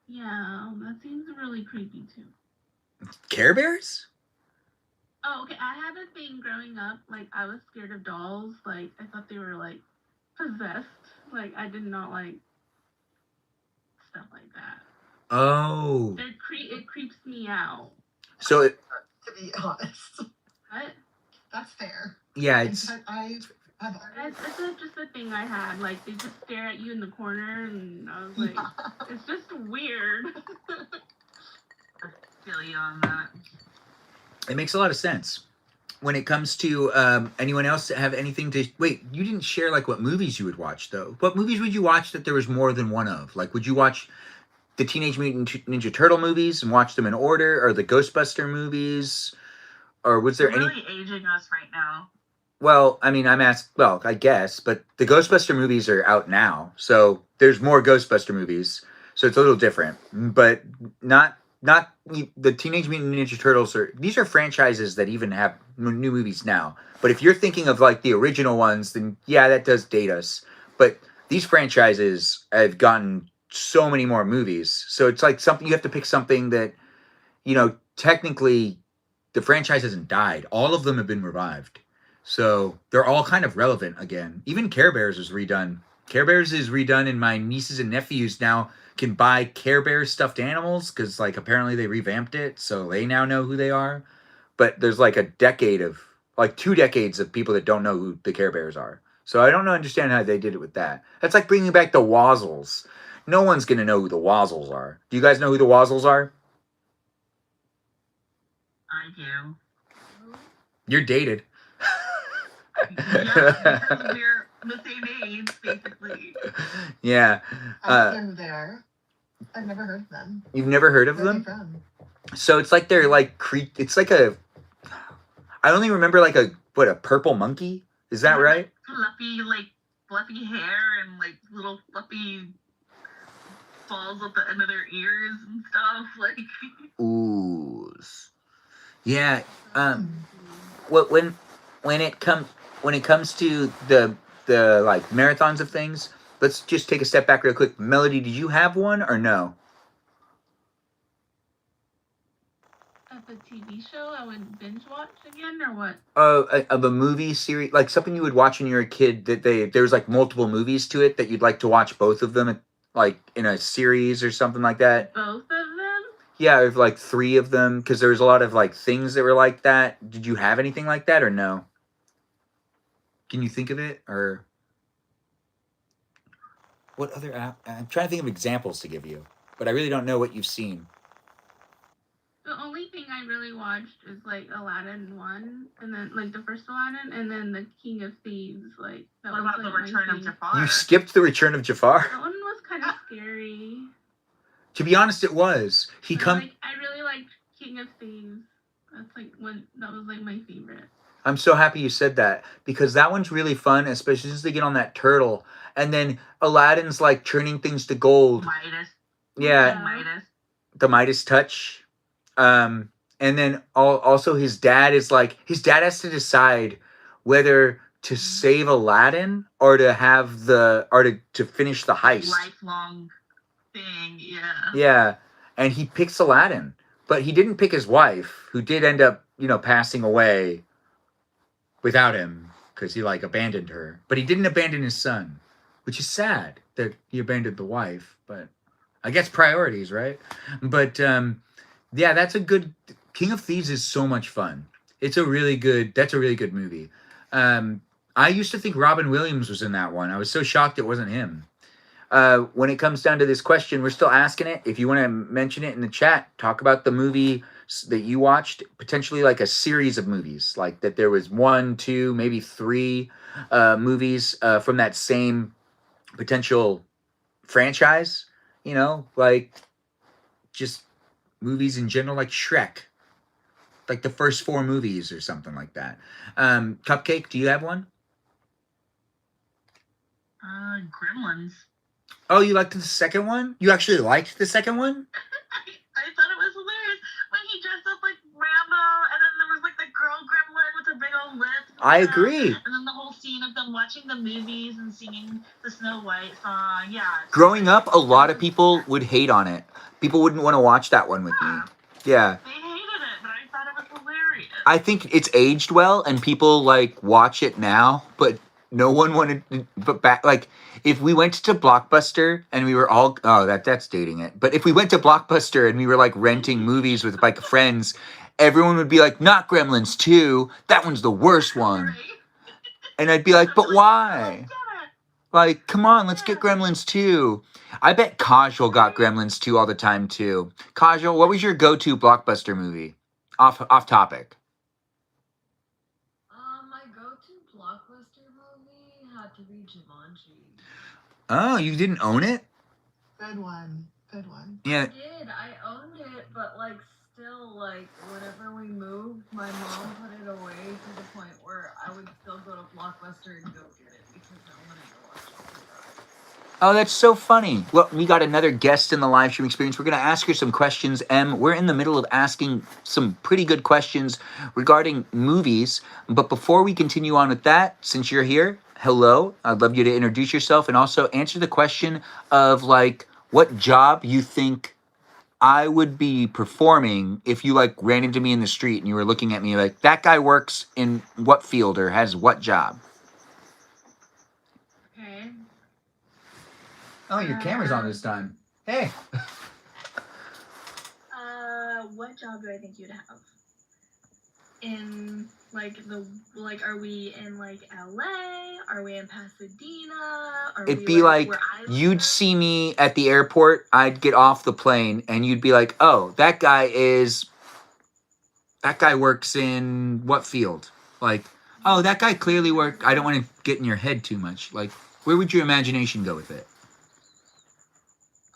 Yeah, that seems really creepy too. Care Bears? Oh, okay. I had a thing growing up, like I was scared of dolls. Like I thought they were like possessed. Like I did not like stuff like that. Oh. It creeps me out. So it, To be honest, What? that's fair. yeah, it's It's just a thing I had. Like they just stare at you in the corner, and I was like, it's just weird. I feel you on that. it makes a lot of sense. When it comes to anyone else have anything to wait, you didn't share like what movies you would watch though. What movies would you watch that there was more than one of? Like would you watch the Teenage Mutant Ninja Turtle movies and watch them in order, or the Ghostbuster movies, or was there You're any? really aging us right now. Well, I mean, I guess, but the Ghostbuster movies are out now, so there's more Ghostbuster movies, so it's a little different, but not the Teenage Mutant Ninja Turtles these are franchises that even have new movies now. But if you're thinking of like the original ones, then yeah, that does date us. But these franchises have gotten so many more movies, so it's like something you have to pick something that, technically, the franchise hasn't died. All of them have been revived. So they're all kind of relevant again. Even Care Bears is redone. Care Bears is redone, and my nieces and nephews now can buy Care Bears stuffed animals because, like, apparently they revamped it, so they now know who they are. But there's like a decade of, like, 2 decades of people that don't know who the Care Bears are. So I don't understand how they did it with that. That's like bringing back the Wozzles. No one's gonna know who the Wozzles are. Do you guys know who the Wozzles are? I do. You're dated. Yeah, because we're the same age, basically. Yeah. I assume they are. I've never heard of them. You've never heard of Where are them? they from? So it's like they're like it's like a, I only remember like a purple monkey? Is that right? Fluffy hair and like little fluffy balls at the end of their ears and stuff. Like Oohs. Yeah. When it comes to the like marathons of things, let's just take a step back real quick. Melody, did you have one or no? Of a TV show I would binge watch again, or what? Of a movie series, like something you would watch when you were a kid that there's like multiple movies to it that you'd like to watch both of them like in a series or something like that. Both of them? Yeah, or like 3 of them, because there was a lot of like things that were like that. Did you have anything like that or no? Can you think of it? Or what other app? I'm trying to think of examples to give you, but I really don't know what you've seen. The only thing I really watched is like Aladdin 1, and then like the first Aladdin, and then the King of Thieves. Like that what was about like the my Return of thing. Jafar? You skipped the Return of Jafar? That one was kind of scary. To be honest, it was. I really liked King of Thieves. That's like that was like my favorite. I'm so happy you said that, because that one's really fun, especially since they get on that turtle, and then Aladdin's like turning things to gold. Midas. Yeah, Midas. the Midas touch. And then also his dad has to decide whether to save Aladdin or to have to finish the heist. Lifelong thing, yeah. Yeah, and he picks Aladdin, but he didn't pick his wife, who did end up, passing away without him because he like abandoned her. But he didn't abandon his son, which is sad that he abandoned the wife. But I guess priorities, right? But yeah, that's a good. King of Thieves is so much fun. That's a really good movie. I used to think Robin Williams was in that one. I was so shocked it wasn't him. When it comes down to this question, we're still asking it. If you want to mention it in the chat, talk about the movie that you watched, potentially like a series of movies, like that there was 1, 2, maybe 3 movies from that same potential franchise, you know, like just movies in general, like Shrek, like the first 4 movies or something like that. Cupcake, do you have one? Gremlins. Oh, you liked the second one? You actually liked the second one? I thought it was hilarious when he dressed up like Rambo, and then there was like the girl gremlin with the big old lips. I agree. And then the whole scene of them watching the movies and singing the Snow White song. Yeah. Growing up, a lot of people would hate on it. People wouldn't want to watch that one with me. Yeah. They hated it, but I thought it was hilarious. I think it's aged well, and people like watch it now, but no one wanted. But back, like, if we went to Blockbuster and we were all, that's dating it. But if we went to Blockbuster and we were like renting movies with like friends, everyone would be like, "Not Gremlins 2. That one's the worst one." And I'd be like, "But why? Like, come on, let's get Gremlins 2." I bet Kajal got Gremlins 2 all the time too. Kajal, what was your go-to Blockbuster movie? Off topic. My go-to blockbuster movie had to be Jumanji. Oh, you didn't own it? Good one. Good one. Yeah. I did. I owned it, but like still, like whenever we moved, my mom put it away to the point where I would still go to Blockbuster and go get it because I wanted to watch it. Oh, that's so funny. Well, we got another guest in the live stream experience. We're going to ask her some questions. We're in the middle of asking some pretty good questions regarding movies. But before we continue on with that, since you're here, hello. I'd love you to introduce yourself and also answer the question of like what job you think I would be performing if you like ran into me in the street and you were looking at me like, that guy works in what field or has what job? Okay. Oh, your camera's on this time. Hey. What job do I think you'd have? In are we in like LA? Are we in Pasadena? It'd be like you'd see me at the airport, I'd get off the plane, and you'd be like, "Oh, that guy works in what field?" Like, "Oh, that guy clearly worked." I don't want to get in your head too much. Like, where would your imagination go with it?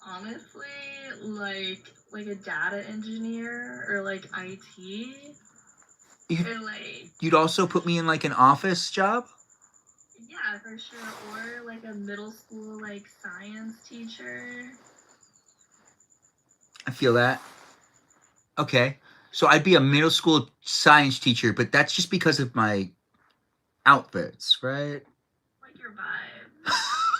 Honestly, like a data engineer or like IT. Or like, You'd also put me in like an office job? yeah, for sure. Or like a middle school like science teacher. I feel that. Okay. So I'd be a middle school science teacher, but that's just because of my outfits, right? Like your vibe.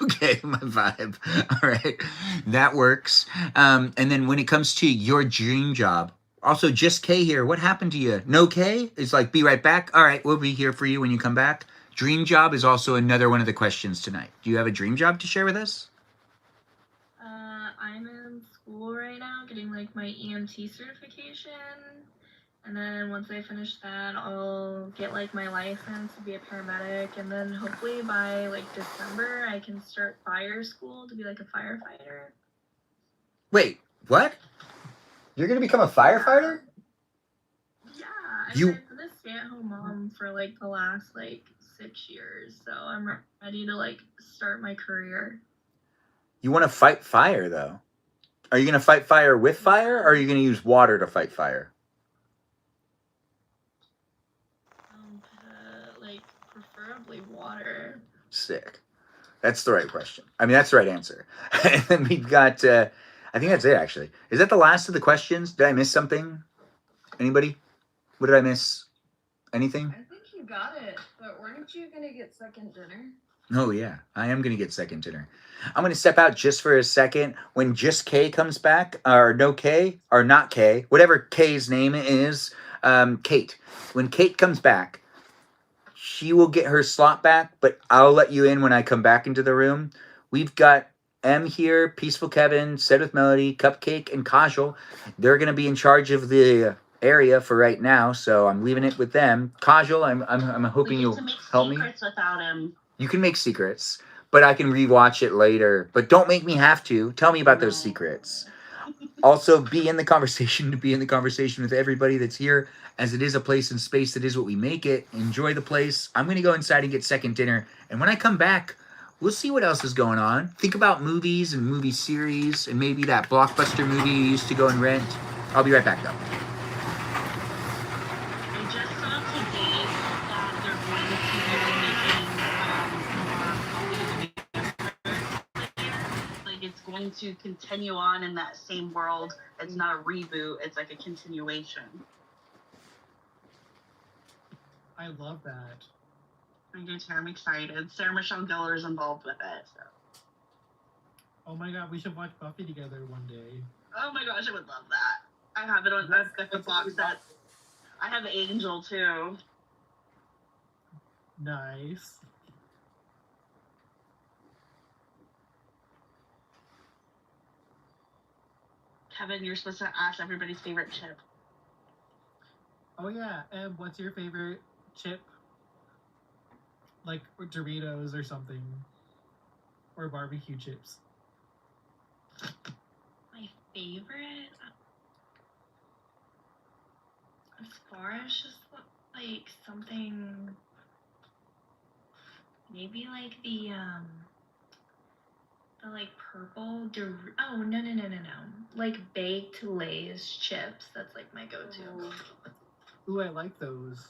Okay, my vibe. All right. That works. And then when it comes to your dream job, also just K here, what happened to you? No K? It's like, be right back. All right, we'll be here for you when you come back. Dream job is also another one of the questions tonight. Do you have a dream job to share with us? I'm in school right now getting like my EMT certification. And then once I finish that, I'll get like my license to be a paramedic. And then hopefully by like December, I can start fire school to be like a firefighter. Wait, what? You're going to become a firefighter? Yeah, I've been a stay-at-home mom for like the last like 6 years. So I'm ready to like start my career. You want to fight fire, though. Are you going to fight fire with fire, or are you going to use water to fight fire? Like preferably water. Sick. That's the right question. I mean, that's the right answer. And then we've got, I think that's it, actually. Is that the last of the questions? Did I miss something? Anybody? What did I miss? Anything? I think you got it, but weren't you gonna get second dinner? Oh, yeah. I am going to get second dinner. I'm going to step out just for a second. When just K comes back, or no K, or not K, whatever K's name is, Kate. When Kate comes back, she will get her slot back, but I'll let you in when I come back into the room. We've got M here, Peaceful Kevin, Said with Melody, Cupcake, and Kajal. They're going to be in charge of the area for right now, so I'm leaving it with them. Kajal, I'm hoping you'll help me. Without him. You can make secrets, but I can rewatch it later. But don't make me have to. Tell me about those secrets. Also, be in the conversation, to be in the conversation with everybody that's here, as it is a place and space that is what we make it. Enjoy the place. I'm going to go inside and get second dinner. And when I come back, we'll see what else is going on. Think about movies and movie series and maybe that blockbuster movie you used to go and rent. I'll be right back, though. I just saw today that they're going to be making more like it's going to continue on in that same world. It's not a reboot, it's like a continuation. I love that. I'm excited. Sarah Michelle Gellar is involved with it. So. Oh my god, we should watch Buffy together one day. Oh my gosh, I would love that. I have it on I've got the box set. I have Angel too. Nice. Kevin, you're supposed to ask everybody's favorite chip. Oh yeah, and what's your favorite chip? Like Doritos or something. Or barbecue chips. My favorite? As far as just like something, maybe like the like purple oh no, like baked Lay's chips. That's like my go-to. Ooh, I like those.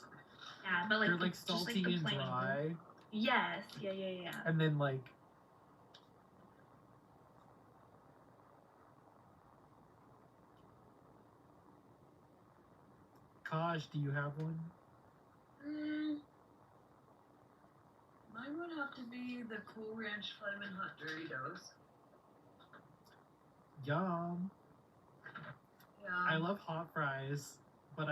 Yeah, but like they're like just, like, salty the and plain. dry. Yes, yeah. And then like Kaj, do you have one? Mine would have to be the Cool Ranch Flamin' Hot Doritos. Yum. Yeah. I love hot fries, but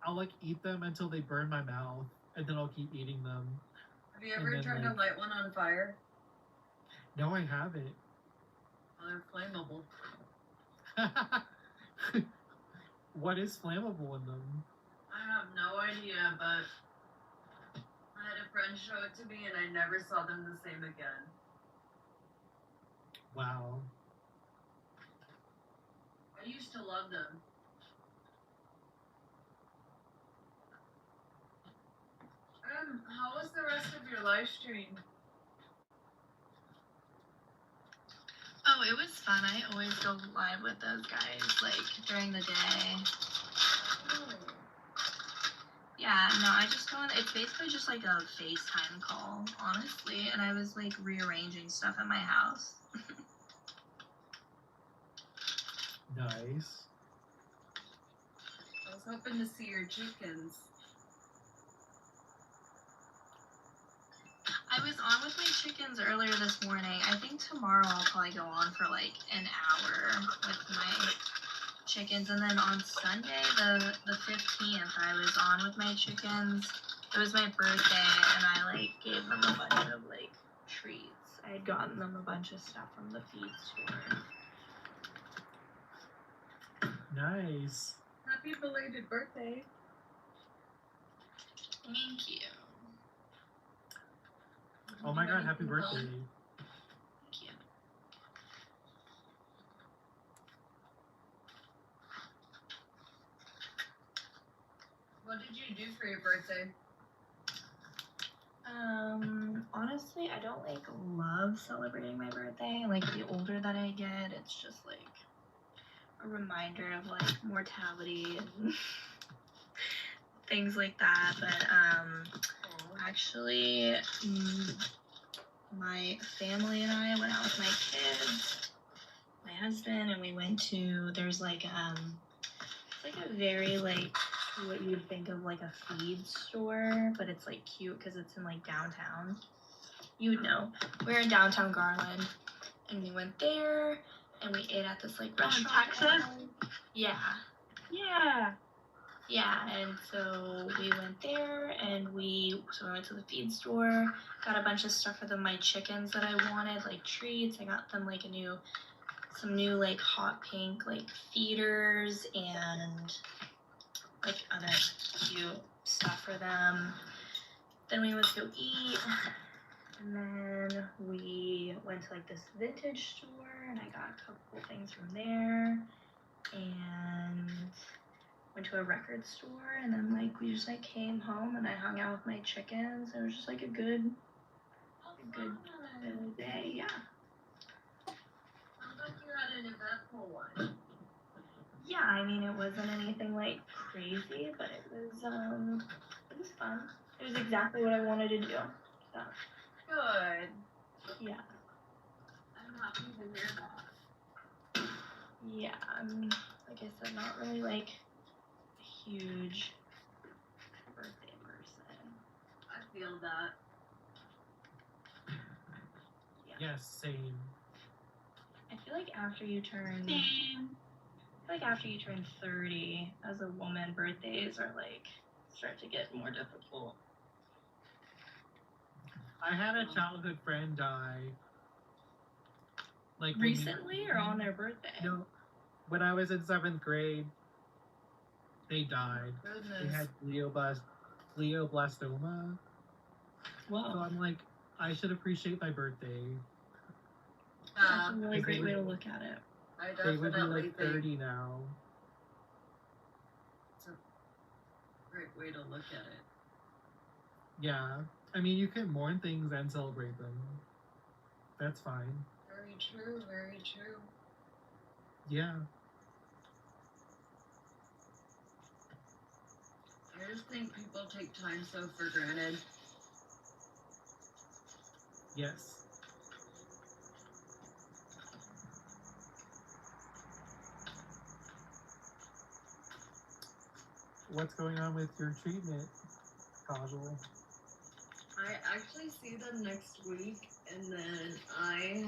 I'll like eat them until they burn my mouth, and then I'll keep eating them. Have you ever tried to light one on fire? No, I haven't. Well, they're flammable. What is flammable in them? I have no idea, but I had a friend show it to me and I never saw them the same again. Wow. I used to love them. How was the rest of your live stream? Oh, it was fun. I always go live with those guys, like, during the day. Yeah, no, I just go on, it's basically just like a FaceTime call, honestly, and I was, like, rearranging stuff at my house. Nice. I was hoping to see your chickens. I was on with my chickens earlier this morning. I think tomorrow I'll probably go on for, like, an hour with my chickens, and then on Sunday, the 15th, I was on with my chickens. It was my birthday, and I like gave them a bunch of like treats. I had gotten them a bunch of stuff from the feed store. Nice. Happy belated birthday. Thank you. Oh my god, happy birthday. Thank you. What did you do for your birthday? Honestly, I don't like love celebrating my birthday. Like the older that I get, it's just like a reminder of like mortality and things like that. But actually, my family and I went out with my kids, my husband, and we went to, there's like it's like a very like what you would think of like a feed store, but it's like cute because it's in like downtown. You would know. We're in downtown Garland, and we went there, and we ate at this like restaurant. Texas? Yeah. Yeah, and so we went there, and we went to the feed store, got a bunch of stuff for my chickens that I wanted, like treats. I got them like some new like hot pink like feeders and like other cute stuff for them. Then we went to go eat. And then we went to like this vintage store and I got a couple things from there. And went to a record store and then like we just like came home and I hung out with my chickens. It was just like a good day, yeah. Sounds like you had an eventful one. Yeah, I mean it wasn't anything like crazy, but it was fun. It was exactly what I wanted to do. So Good. yeah. I'm happy to hear that. Yeah, I'm like I said, not really like a huge birthday person. I feel that. Yes, same. I feel like after you turn Same. 30 as a woman, birthdays are like start to get more difficult. I had a childhood friend die. Like Recently or on their birthday? No, when I was in 7th grade, they died. They had glioblastoma. Wow. So I'm like, I should appreciate my birthday. That's a really great way to look at it. I They would be definitely like think 30 now. it's a great way to look at it. Yeah. I mean, you can mourn things and celebrate them. That's fine. Very true, very true. Yeah. I just think people take time so for granted. Yes. What's going on with your treatment, Kajal? I actually see them next week, and then I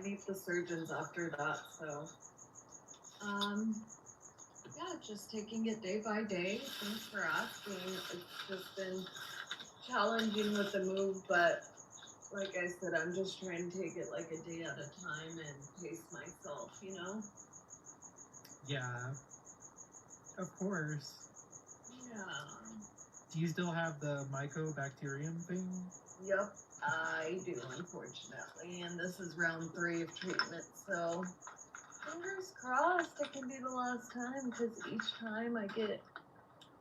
meet the surgeons after that. So, yeah, just taking it day by day. Thanks for asking. It's just been challenging with the move, but like I said, I'm just trying to take it like a day at a time and pace myself. You know? Yeah. Of course. Yeah. Do you still have the mycobacterium thing? Yep, I do, unfortunately, and this is round 3 of treatment, so fingers crossed it can be the last time, because each time I get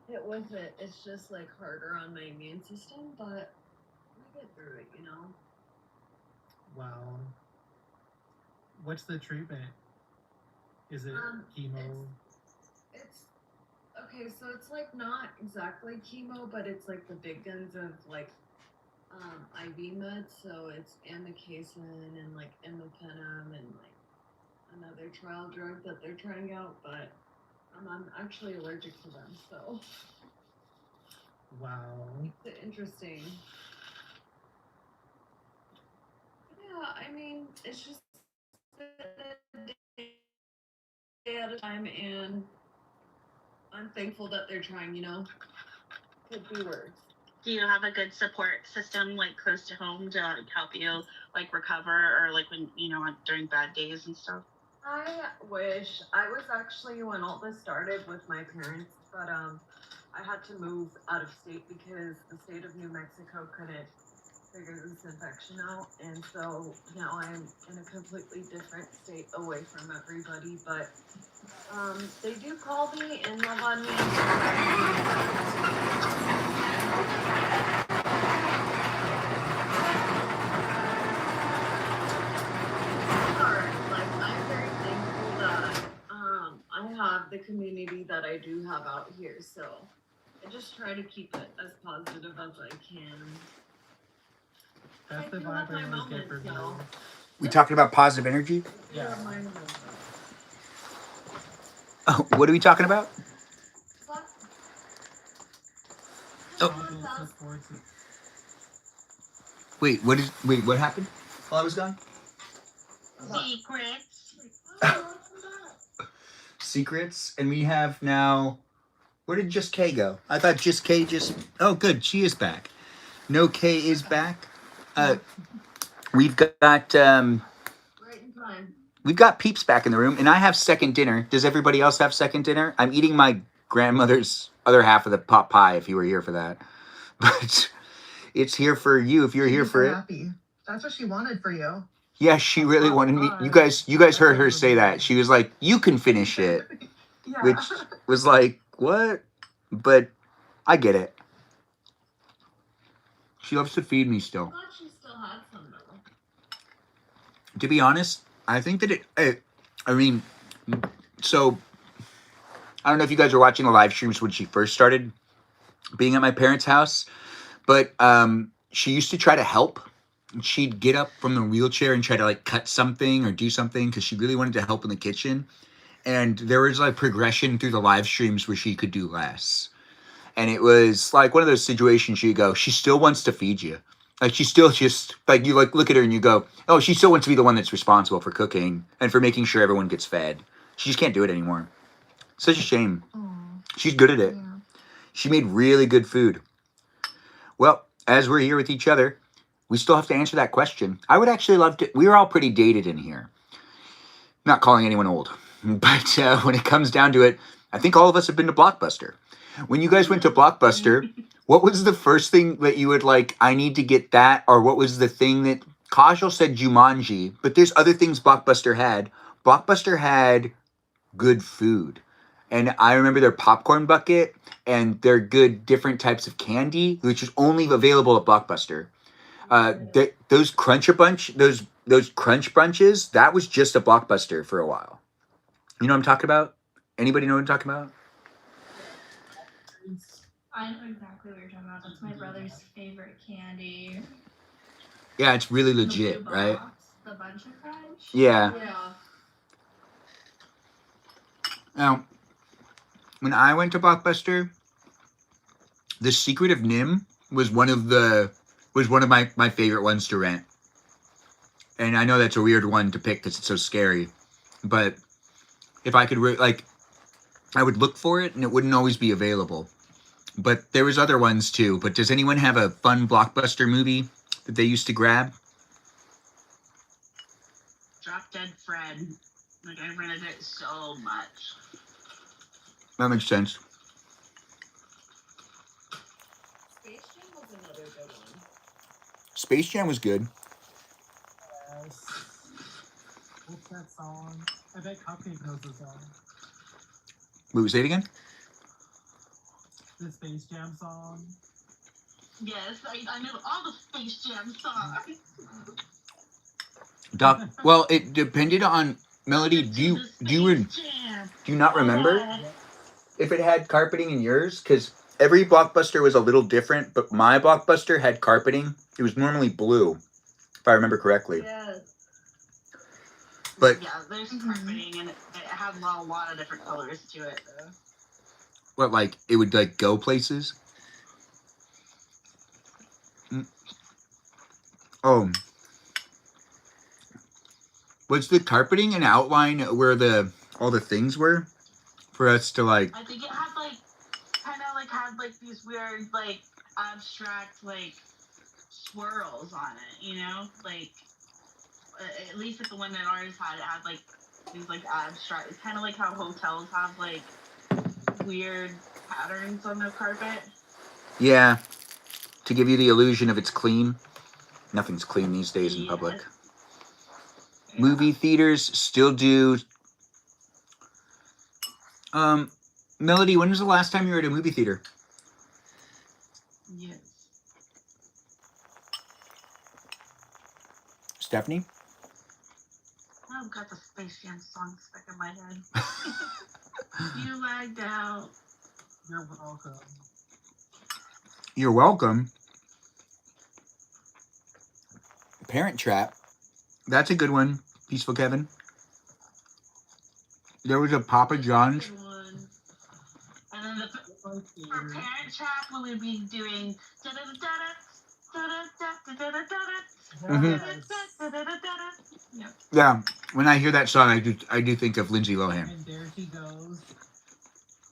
hit with it, it's just like harder on my immune system, but we get through it, you know? Wow. What's the treatment? Is it chemo? It's okay, so it's like not exactly chemo, but it's like the big guns of like IV meds, so it's amikacin and like imipenem and like another trial drug that they're trying out, but I'm actually allergic to them, so Wow. it's interesting. Yeah, I mean, it's just a day at a time, and I'm thankful that they're trying, you know? Could be worse. Do you have a good support system like close to home to like, help you like recover or like when during bad days and stuff? I wish. I was actually when all this started with my parents, but I had to move out of state because the state of New Mexico couldn't figure this infection out, and so now I'm in a completely different state away from everybody, but they do call me and love on me. Like, I'm very thankful that I have the community that I do have out here, so I just try to keep it as positive as I can. That's I the do have vibe my I always get from moments, you. though. We talking about positive energy? Yeah. Oh, what are we talking about? Kajal supports it. Wait, what happened while I was gone? Secrets. Secrets, and we have now. Where did Just K go? I thought Just K just. Oh, good, she is back. No K is back. We've got Right in time. we've got Peeps back in the room, and I have second dinner. Does everybody else have second dinner? I'm eating my grandmother's other half of the pot pie. If you were here for that, but it's here for you if you're She'd here be for so it. happy. That's what she wanted for you. Yeah, she really wanted me. You guys heard her say that. She was like, "You can finish it," Yeah. which was like, what? But I get it. She loves to feed me still. thought she still had some though. To be honest, I think that I mean, so I don't know if you guys were watching the live streams when she first started being at my parents' house, but she used to try to help. She'd get up from the wheelchair and try to like cut something or do something because she really wanted to help in the kitchen. And there was like progression through the live streams where she could do less. And it was like one of those situations she'd go, she still wants to feed you. Like she still just like you like look at her and you go, oh, she still wants to be the one that's responsible for cooking and for making sure everyone gets fed. She just can't do it anymore. Such a shame. She's good at it. Yeah. She made really good food. Well, as we're here with each other, we still have to answer that question. I would actually love to. We're all pretty dated in here. Not calling anyone old. But when it comes down to it, I think all of us have been to Blockbuster. When you guys went to Blockbuster, what was the first thing that you would like, I need to get that? Or what was the thing that, Kajal said Jumanji, but there's other things Blockbuster had. Blockbuster had good food. And I remember their popcorn bucket and their good different types of candy, which was only available at Blockbuster. Those Crunch Brunches, that was just a Blockbuster for a while. You know what I'm talking about? Anybody know what I'm talking about? I know exactly what you're talking about. That's my brother's favorite candy. Yeah, it's really The legit, blue right? box, the Bunch of Crunch. Yeah. Yeah. Now, when I went to Blockbuster, The Secret of Nim was one of my favorite ones to rent. And I know that's a weird one to pick because it's so scary. But if I could, I would look for it and it wouldn't always be available. But there was other ones too. But does anyone have a fun Blockbuster movie that they used to grab? Drop Dead Fred. Like, I rented it so much. That makes sense. Space Jam was another good one. Space Jam was good. Yes. What's that song? I bet Cupcake knows the song. Wait, say it again? The Space Jam song. Yes, I know all the Space Jam songs. Doc, well, it depended on Melody. Do you not remember if it had carpeting in yours? Because every Blockbuster was a little different, but my Blockbuster had carpeting. It was normally blue, if I remember correctly. Yes. But yeah, there's carpeting and it has a lot of different colors to it though. what, like it would like go places? Oh. Was the carpeting an outline where all the things were for us to like? I think it had had these weird abstract swirls on it, you know, at least at the one that ours had, it had these abstract. It's kind of like how hotels have weird patterns on the carpet. Yeah, to give you the illusion of it's clean. Nothing's clean these days in public. Yeah. Movie theaters still do. Melody, when was the last time you were at a movie theater? Yes. Stephanie? I've got the Space Jam song stuck in my head. You lagged out. You're welcome. You're welcome. Parent Trap. That's a good one. Peaceful Kevin. There was a Papa John's. And then for Parent Trap, we would be doing Yeah, when I hear that song, I do think of Lindsay Lohan. And there she goes.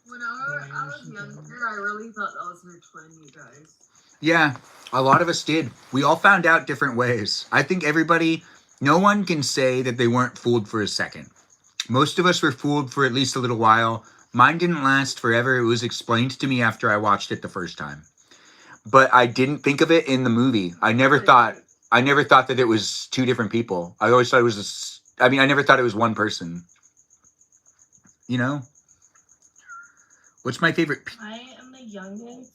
When I was younger, I really thought those were twin, you guys. Yeah, a lot of us did. We all found out different ways. I think no one can say that they weren't fooled for a second. Most of us were fooled for at least a little while. Mine didn't last forever. It was explained to me after I watched it the first time. but I didn't think of it in the movie. I never thought that it was two different people. I always thought it was I never thought it was one person. You know? What's my favorite? I am the youngest.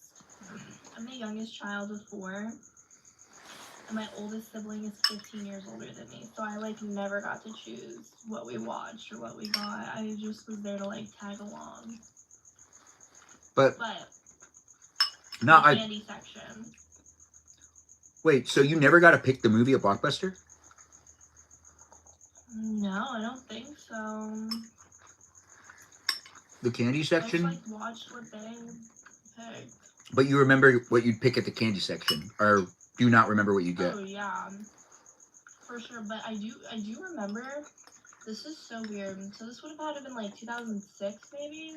I'm the youngest child of 4. And my oldest sibling is 15 years older than me. So I like never got to choose what we watched or what we got. I just was there to like tag along. But the candy section. Wait, so you never got to pick the movie at Blockbuster? No, I don't think so. The candy section? I just like watched what they picked. But you remember what you'd pick at the candy section, or do you not remember what you get? Oh yeah, for sure. But I do remember. This is so weird. So this would have had to been like 2006, maybe.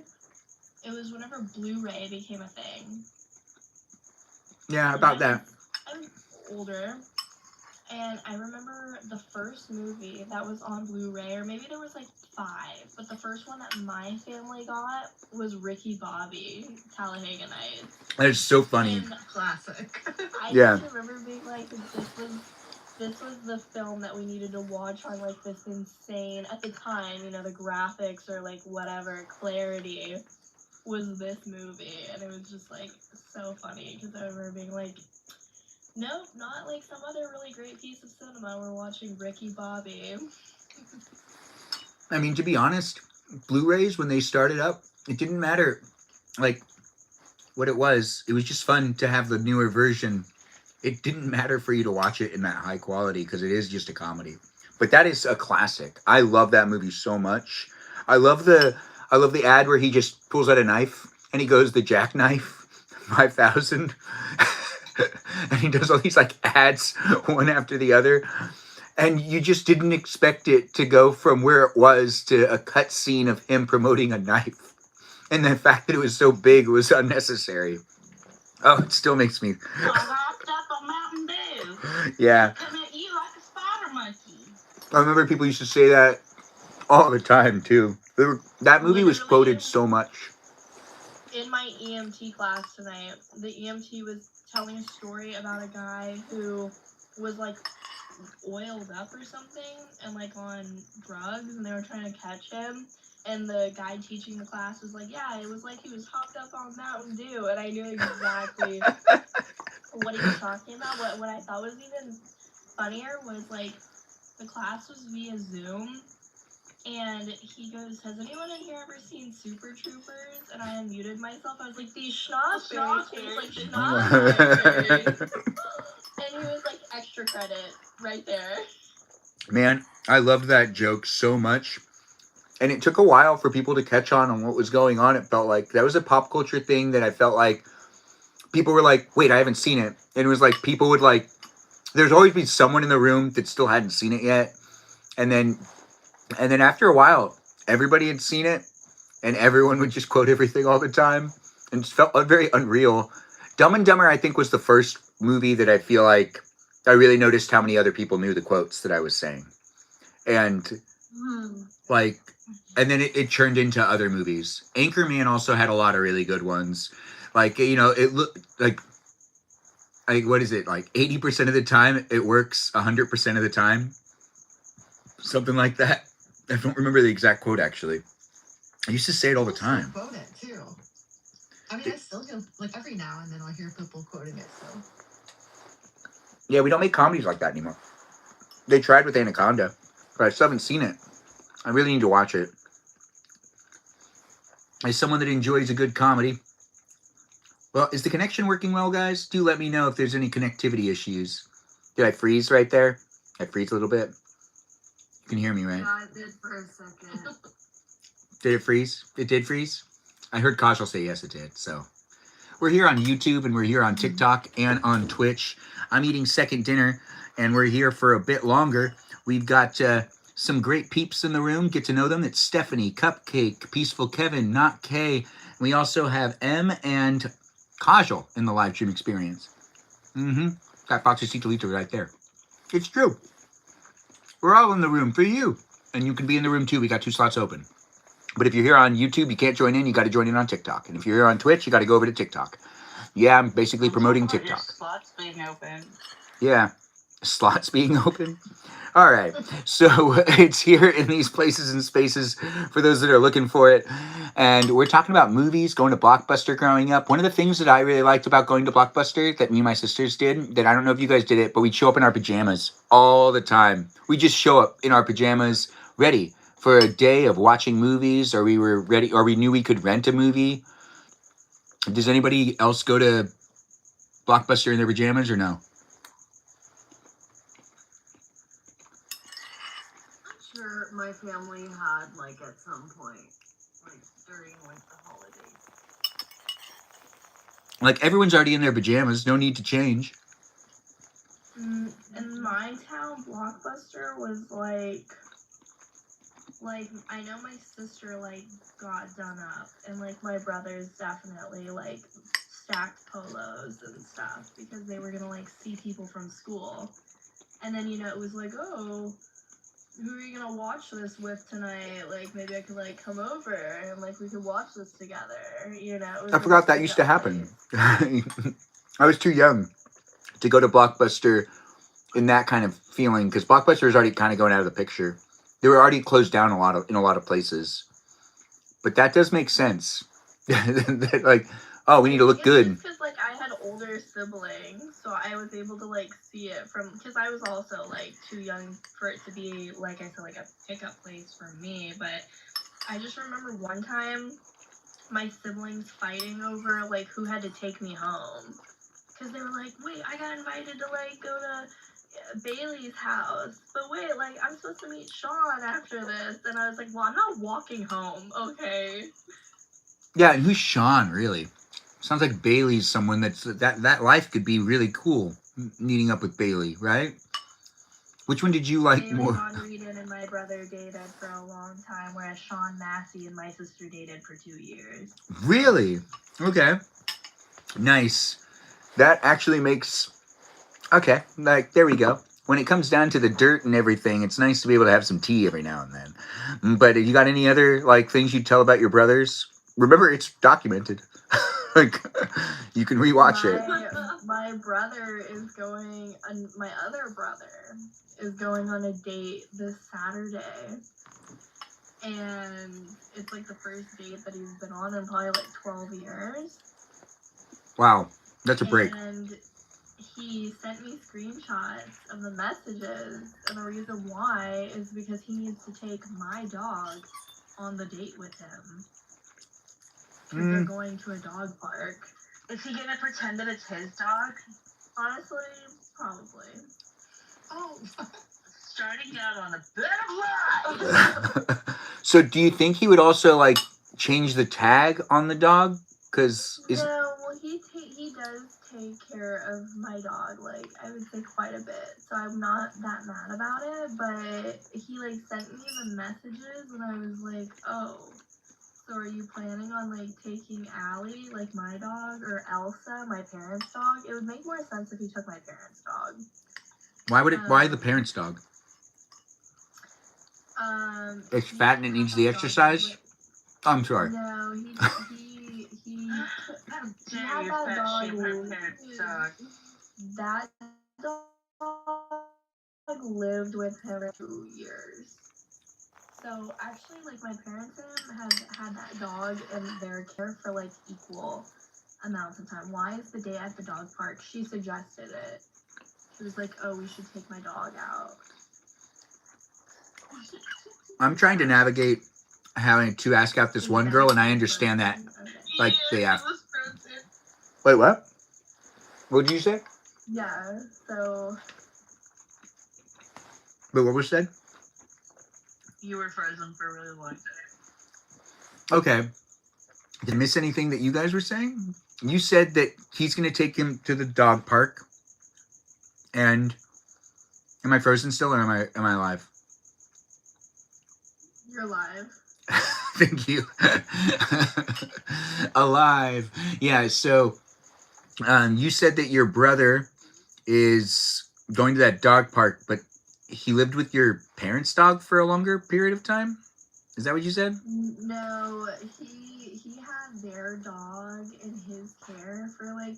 It was whenever Blu-ray became a thing. Yeah, about that. I'm older, and I remember the first movie that was on Blu-ray, or maybe there was like 5, but the first one that my family got was Ricky Bobby, Talladega Nights. That is so funny. And classic. I Yeah. just remember being like, this was the film that we needed to watch on like this insane, at the time, you know, the graphics or like whatever clarity was this movie, and it was just like so funny because I remember being like, nope, not like some other really great piece of cinema. We're watching Ricky Bobby. I mean, to be honest, Blu-rays, when they started up, it didn't matter, like, what it was. It was just fun to have the newer version. It didn't matter for you to watch it in that high quality because it is just a comedy. But that is a classic. I love that movie so much. I love the ad where he just pulls out a knife and he goes, the jackknife 5000. And he does all these like ads one after the other. And you just didn't expect it to go from where it was to a cut scene of him promoting a knife. And the fact that it was so big was unnecessary. Oh, it still makes me... Yeah. I remember people used to say that all the time, too. That movie was quoted so much. In my EMT class tonight, the EMT was telling a story about a guy who was like oiled up or something and like on drugs, and they were trying to catch him, and the guy teaching the class was like, yeah, it was like he was hopped up on Mountain Dew, and I knew exactly what he was talking about. What I thought was even funnier was like the class was via Zoom, and he goes, has anyone in here ever seen Super Troopers? And I unmuted myself. I was like, these schnozberries taste like schnozberries. And he was like, extra credit right there. Man, I loved that joke so much. And it took a while for people to catch on what was going on. It felt like that was a pop culture thing that I felt like people were like, wait, I haven't seen it. And it was like people would like, there's always be someone in the room that still hadn't seen it yet. And then after a while, everybody had seen it. And everyone would just quote everything all the time. And it felt very unreal. Dumb and Dumber, I think, was the first movie that I feel like I really noticed how many other people knew the quotes that I was saying. And like, and then it turned into other movies. Anchorman also had a lot of really good ones. Like, you know, it looked like what is it? Like 80% of the time it works 100% of the time. Something like that. I don't remember the exact quote, actually. I used to say it all the time. Quote it too. I mean, I still do, like every now and then I'll hear people quoting it still. Yeah, we don't make comedies like that anymore. They tried with Anaconda, but I still haven't seen it. I really need to watch it. As someone that enjoys a good comedy. Well, is the connection working well, guys? Do let me know if there's any connectivity issues. Did I freeze right there? I freeze a little bit? You can hear me, right? Yeah, it did for a second. Did it freeze? It did freeze? I heard Kajal say yes, it did. So we're here on YouTube and we're here on TikTok and on Twitch. I'm eating second dinner and we're here for a bit longer. We've got some great peeps in the room. Get to know them. It's Stephanie, Cupcake, Peaceful Kevin, Not K. We also have M and Kajal in the live stream experience. Got Foxy Lita right there. It's true. We're all in the room for you. And you can be in the room too. We got 2 slots open. But if you're here on YouTube, you can't join in. You got to join in on TikTok. And if you're here on Twitch, you got to go over to TikTok. Yeah, I'm basically Talk promoting about your TikTok. slots being open. Yeah, slots being open. All right, so it's here in these places and spaces for those that are looking for it. And we're talking about movies, going to Blockbuster growing up. One of the things that I really liked about going to Blockbuster that me and my sisters did, that I don't know if you guys did it, but we'd show up in our pajamas all the time. We just show up in our pajamas ready for a day of watching movies, or we were ready, or we knew we could rent a movie. Does anybody else go to Blockbuster in their pajamas or no? Sure, my family had like at some point, like during like the holidays. Like, everyone's already in their pajamas. No need to change. In my town, Blockbuster was like I know my sister like got done up, and like my brothers definitely like stacked polos and stuff because they were gonna like see people from school, and then it was like, oh, who are you gonna watch this with tonight? Like maybe I could like come over and like we could watch this together. It was I like forgot a that used to pickup happen. place. I was too young to go to Blockbuster in that kind of feeling, because Blockbuster was already kind of going out of the picture. They were already closed down in a lot of places. But that does make sense. Like, oh, we need to look good. It's because like I had older siblings, so I was able to like see it from, because I was also like too young for it to be, like I said, like a pickup place for me. But I just remember one time my siblings fighting over like who had to take me home, because they were like, wait, I got invited to like go to Bailey's house, but wait, like I'm supposed to meet Sean after this. And I was like, well, I'm not walking home, okay? Yeah, and who's Sean, really? Sounds like Bailey's someone that life could be really cool, meeting up with Bailey, right? Which one did you like Bailey more? Magrdichian and my brother dated for a long time, whereas Sean Massey and my sister dated for 2 years. Really? Okay. Nice. That actually makes... Okay, like, there we go. When it comes down to the dirt and everything, it's nice to be able to have some tea every now and then. But you got any other, like, things you'd tell about your brothers? Remember, it's documented. Like, you can rewatch it. My brother is going, and my other brother is going on a date this Saturday. And it's like the first date that he's been on in probably like 12 years. Wow, that's a break. And he sent me screenshots of the messages, and the reason why is because he needs to take my dog on the date with him. Because they're going to a dog park. Is he gonna pretend that it's his dog? Honestly, probably. Oh, starting out on a bit of lies. So do you think he would also, like, change the tag on the dog? Because No, well, he does take care of my dog, like, I would say quite a bit, so I'm not that mad about it, but he, like, sent me the messages, and I was like, oh, so are you planning on, like, taking Allie, like, my dog, or Elsa, my parents' dog? It would make more sense if he took my parents' dog. why the parents' dog? It's fat and it needs the exercise? Oh, I'm sorry. No, he How dare had you that fat dog shame her parents' dog? That dog lived with him for 2 years. So actually, like, my parents and him have had that dog in their care for like equal amounts of time. Why is the day at the dog park? She suggested it. She was like, oh, we should take my dog out. I'm trying to navigate having to ask out this one girl, and I understand that. Like, they have... Wait, what? What did you say? Yeah, so... Wait, what was said? You were frozen for a really long time. Okay. Did I miss anything that you guys were saying? You said that he's going to take him to the dog park. And... Am I frozen still, or am I alive? You're alive. Thank you. Alive. Yeah, so you said that your brother is going to that dog park, but he lived with your parents' dog for a longer period of time? Is that what you said? No, he had their dog in his care for like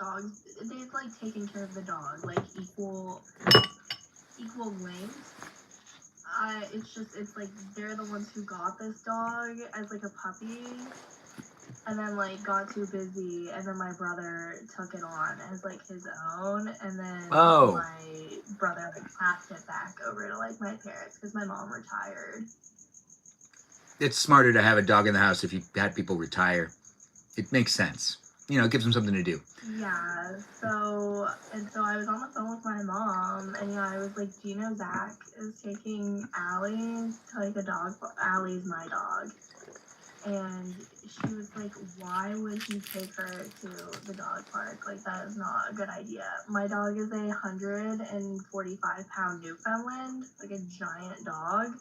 dogs, they've like taken care of the dog like equal length. It's like they're the ones who got this dog as like a puppy, and then like got too busy, and then my brother took it on as like his own, and then Oh. my brother like passed it back over to like my parents because my mom retired. It's smarter to have a dog in the house if you had people retire. It makes sense. You know, it gives them something to do. Yeah, so I was on the phone with my mom, and I was like, do you know Zach is taking Allie to like a dog, Allie's my dog. And she was like, why would he take her to the dog park? Like, that is not a good idea. My dog is a 145-pound Newfoundland, like a giant dog.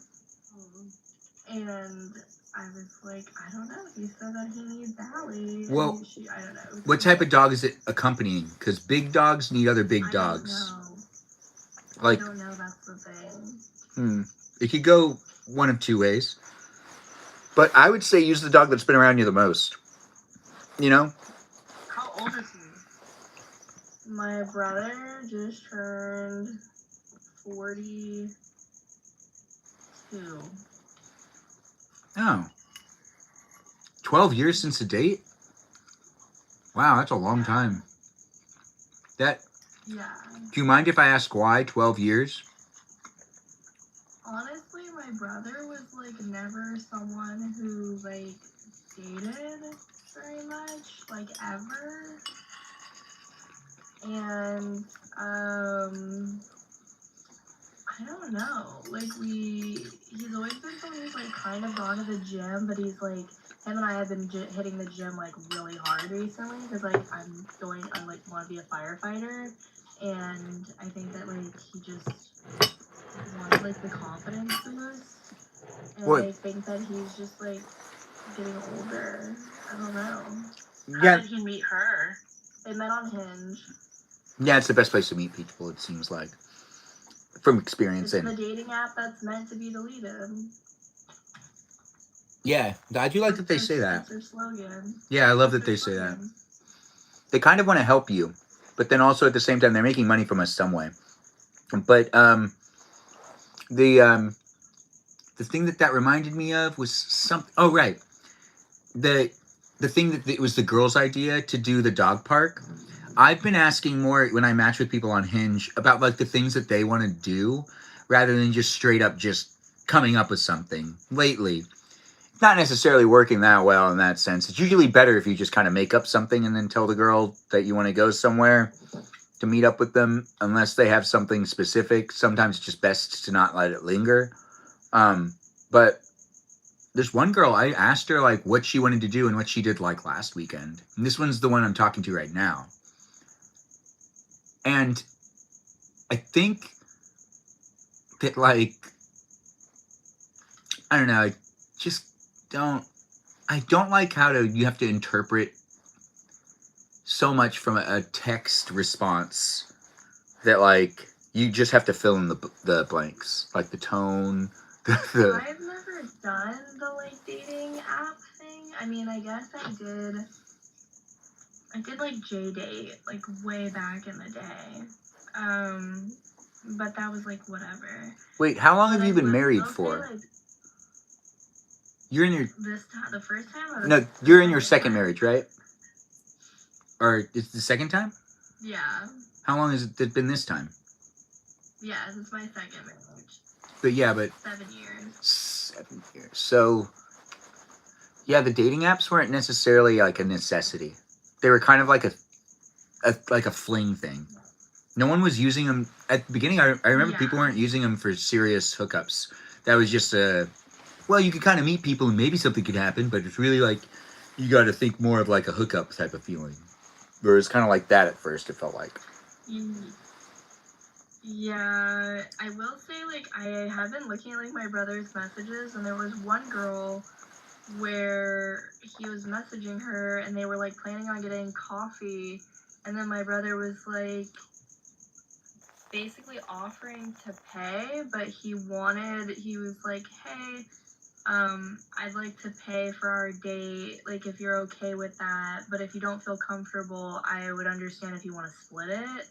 And I was like, I don't know. He said that he needs Allie. Well, and I don't know. what type of dog is it accompanying? Because big dogs need other big I dogs. don't know. Like, I don't know. That's the thing. it could go one of two ways. But I would say use the dog that's been around you the most. You know? How old is he? My brother just turned 42. Oh. 12 years since the date? Wow, that's a long time. Yeah. Do you mind if I ask why 12 years? Honestly, my brother was like never someone who like dated very much, like ever. And I don't know. Like he's always been someone who's like kind of gone to the gym, but he's like him and I have been hitting the gym like really hard recently because like I like want to be a firefighter, and I think that like he just wanted like the confidence boost, and What? I think that he's just like getting older. I don't know. How did he meet her? They met on Hinge. Yeah, it's the best place to meet people, it seems like. From experience. It's the dating app that's meant to be deleted. Yeah, I do like that they say that. That's their slogan. Yeah, I love that they say that. They kind of want to help you, but then also at the same time they're making money from us some way. But the thing that reminded me of was something. Oh right, the thing that it was the girl's idea to do the dog park. I've been asking more when I match with people on Hinge about like the things that they want to do, rather than just straight up just coming up with something. Lately, it's not necessarily working that well in that sense. It's usually better if you just kind of make up something and then tell the girl that you want to go somewhere to meet up with them, unless they have something specific. Sometimes it's just best to not let it linger. But there's one girl, I asked her like what she wanted to do and what she did like last weekend. And this one's the one I'm talking to right now. And I think that like, I don't know, I don't like how you have to interpret so much from a text response that like you just have to fill in the blanks, like the tone. I've never done the like dating app thing. I mean, I guess I did like JDate like way back in the day. But that was like whatever. Wait, how long have you been married for? Like, you're in your the first time? Or no, you're in your second marriage, right? Or it's the second time? Yeah. How long has it been this time? Yeah, this is my second marriage. But yeah, but 7 years. 7 years. So yeah, the dating apps weren't necessarily like a necessity. They were kind of like a fling thing. No one was using them at the beginning. I remember people weren't using them for serious hookups. That was just well, you could kind of meet people and maybe something could happen, but it's really like you got to think more of like a hookup type of feeling. Or it's kind of like that at first, it felt like. Yeah, I will say, like, I have been looking at, like, my brother's messages, and there was one girl where he was messaging her, and they were, like, planning on getting coffee, and then my brother was, like, basically offering to pay, but he was like, hey, I'd like to pay for our date, like if you're okay with that, but if you don't feel comfortable, I would understand if you want to split it.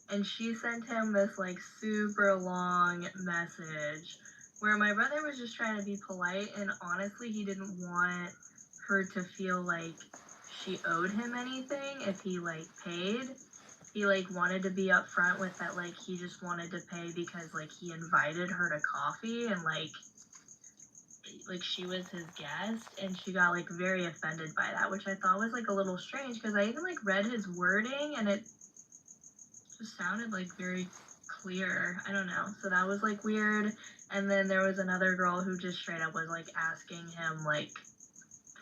And she sent him this like super long message where my brother was just trying to be polite, and honestly, he didn't want her to feel like she owed him anything if he like paid. He like wanted to be upfront with that, like he just wanted to pay because like he invited her to coffee and like she was his guest, and she got like very offended by that, which I thought was like a little strange because I even like read his wording and it just sounded like very clear. I don't know. So that was like weird. And then there was another girl who just straight up was like asking him like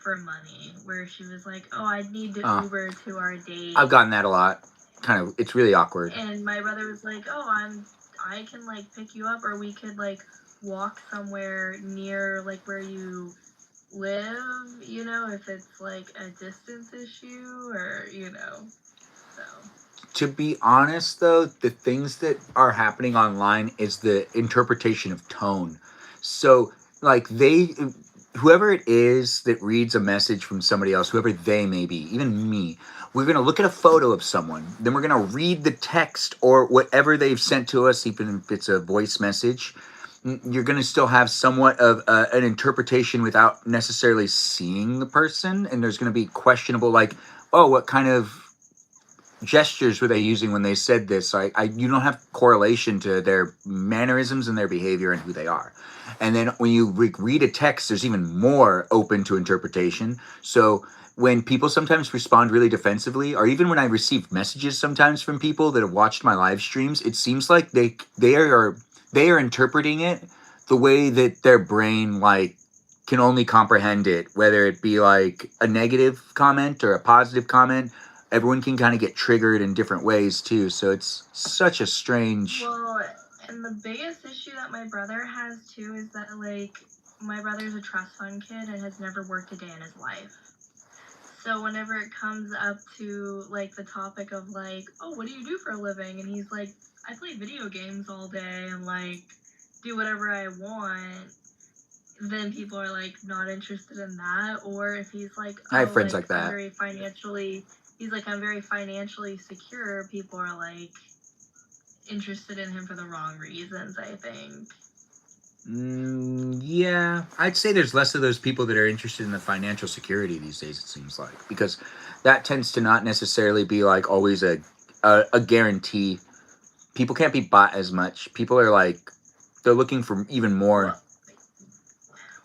for money, where she was like, "Oh, I need to Uber to our date." I've gotten that a lot. Kind of, it's really awkward. And my brother was like, "Oh, I can like pick you up, or we could like walk somewhere near like where you live, you know, if it's like a distance issue, or you know." So To be honest, though, the things that are happening online is the interpretation of tone. So, like, whoever it is that reads a message from somebody else, whoever they may be, even me, we're going to look at a photo of someone, then we're going to read the text or whatever they've sent to us, even if it's a voice message. You're going to still have somewhat of an interpretation without necessarily seeing the person, and there's going to be questionable, like, oh, what kind of gestures were they using when they said this? You don't have correlation to their mannerisms and their behavior and who they are. And then when you read a text, there's even more open to interpretation. So when people sometimes respond really defensively, or even when I receive messages sometimes from people that have watched my live streams, it seems like they are interpreting it the way that their brain like can only comprehend it, whether it be like a negative comment or a positive comment. Everyone can kind of get triggered in different ways too, so it's such a strange. well, and the biggest issue that my brother has too is that like my brother's a trust fund kid and has never worked a day in his life. So whenever it comes up to like the topic of like, oh, what do you do for a living? And he's like, I play video games all day and like do whatever I want. Then people are like not interested in that. Or if he's like, I have friends like that. I'm very financially secure, people are like interested in him for the wrong reasons, I think. Yeah, I'd say there's less of those people that are interested in the financial security these days, it seems like, because that tends to not necessarily be like always a guarantee. People can't be bought as much. People are like, they're looking for even more.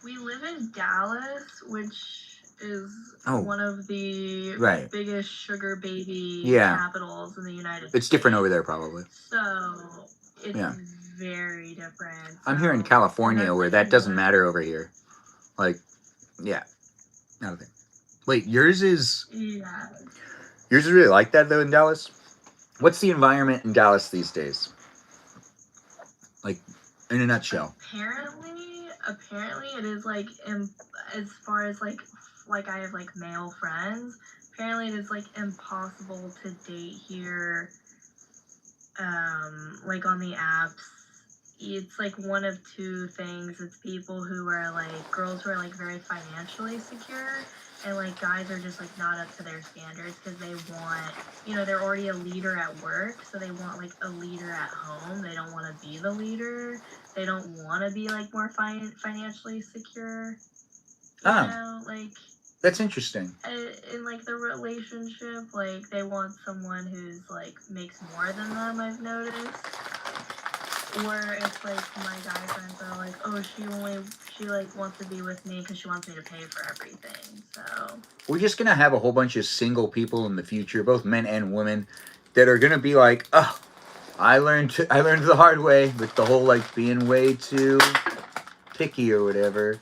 We live in Dallas, which is one of the biggest sugar baby capitals in the United States. It's different over there, probably. So it's very different. I'm here in California where that doesn't matter over here. Like, yeah. Not a thing. Wait, yours is really like that, though, in Dallas? What's the environment in Dallas these days? Like, in a nutshell. Apparently it is like, as far as like I have like male friends, apparently it is like impossible to date here, like on the apps. It's like one of two things. It's people who are like, girls who are like very financially secure, and like guys are just like not up to their standards because they want, you know, they're already a leader at work, so they want like a leader at home. They don't want to be the leader. They don't want to be like more financially secure. You know, like, that's interesting. In like the relationship, like they want someone who's like makes more than them, I've noticed. Or it's like my guy friends are like, oh, she like wants to be with me because she wants me to pay for everything. So we're just gonna have a whole bunch of single people in the future, both men and women, that are gonna be like, oh, I learned the hard way with the whole like being way too picky or whatever.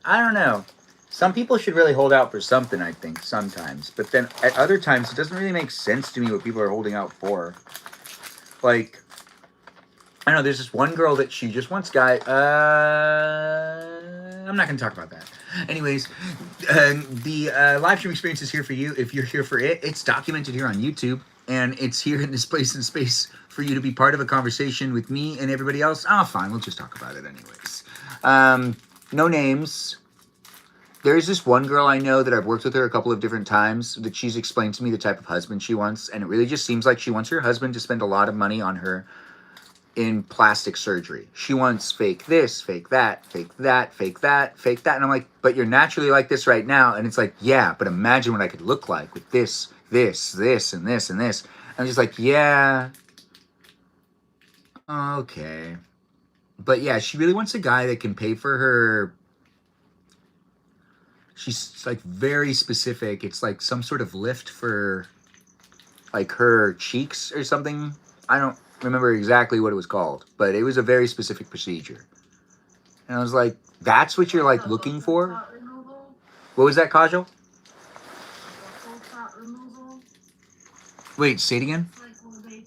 I don't know. Some people should really hold out for something, I think, sometimes. But then at other times, it doesn't really make sense to me what people are holding out for. Like, I know there's this one girl that she just wants guy. I'm not going to talk about that. Anyways, the live stream experience is here for you. If you're here for it, it's documented here on YouTube. And it's here in this place and space for you to be part of a conversation with me and everybody else. Oh, fine. We'll just talk about it anyways. no names. There's this one girl I know that I've worked with her a couple of different times that she's explained to me the type of husband she wants, and it really just seems like she wants her husband to spend a lot of money on her in plastic surgery. She wants fake this, fake that, fake that, fake that, fake that. And I'm like, but you're naturally like this right now. And it's like, yeah, but imagine what I could look like with this, this, this, and this, and this. I'm just like, yeah, okay. But yeah, she really wants a guy that can pay for her. She's like very specific. It's like some sort of lift for like her cheeks or something. I don't remember exactly what it was called, but it was a very specific procedure. And I was like, that's what you're like looking for? Fat removal. What was that, Kajal? Buccal fat removal. Wait, say it again? It's like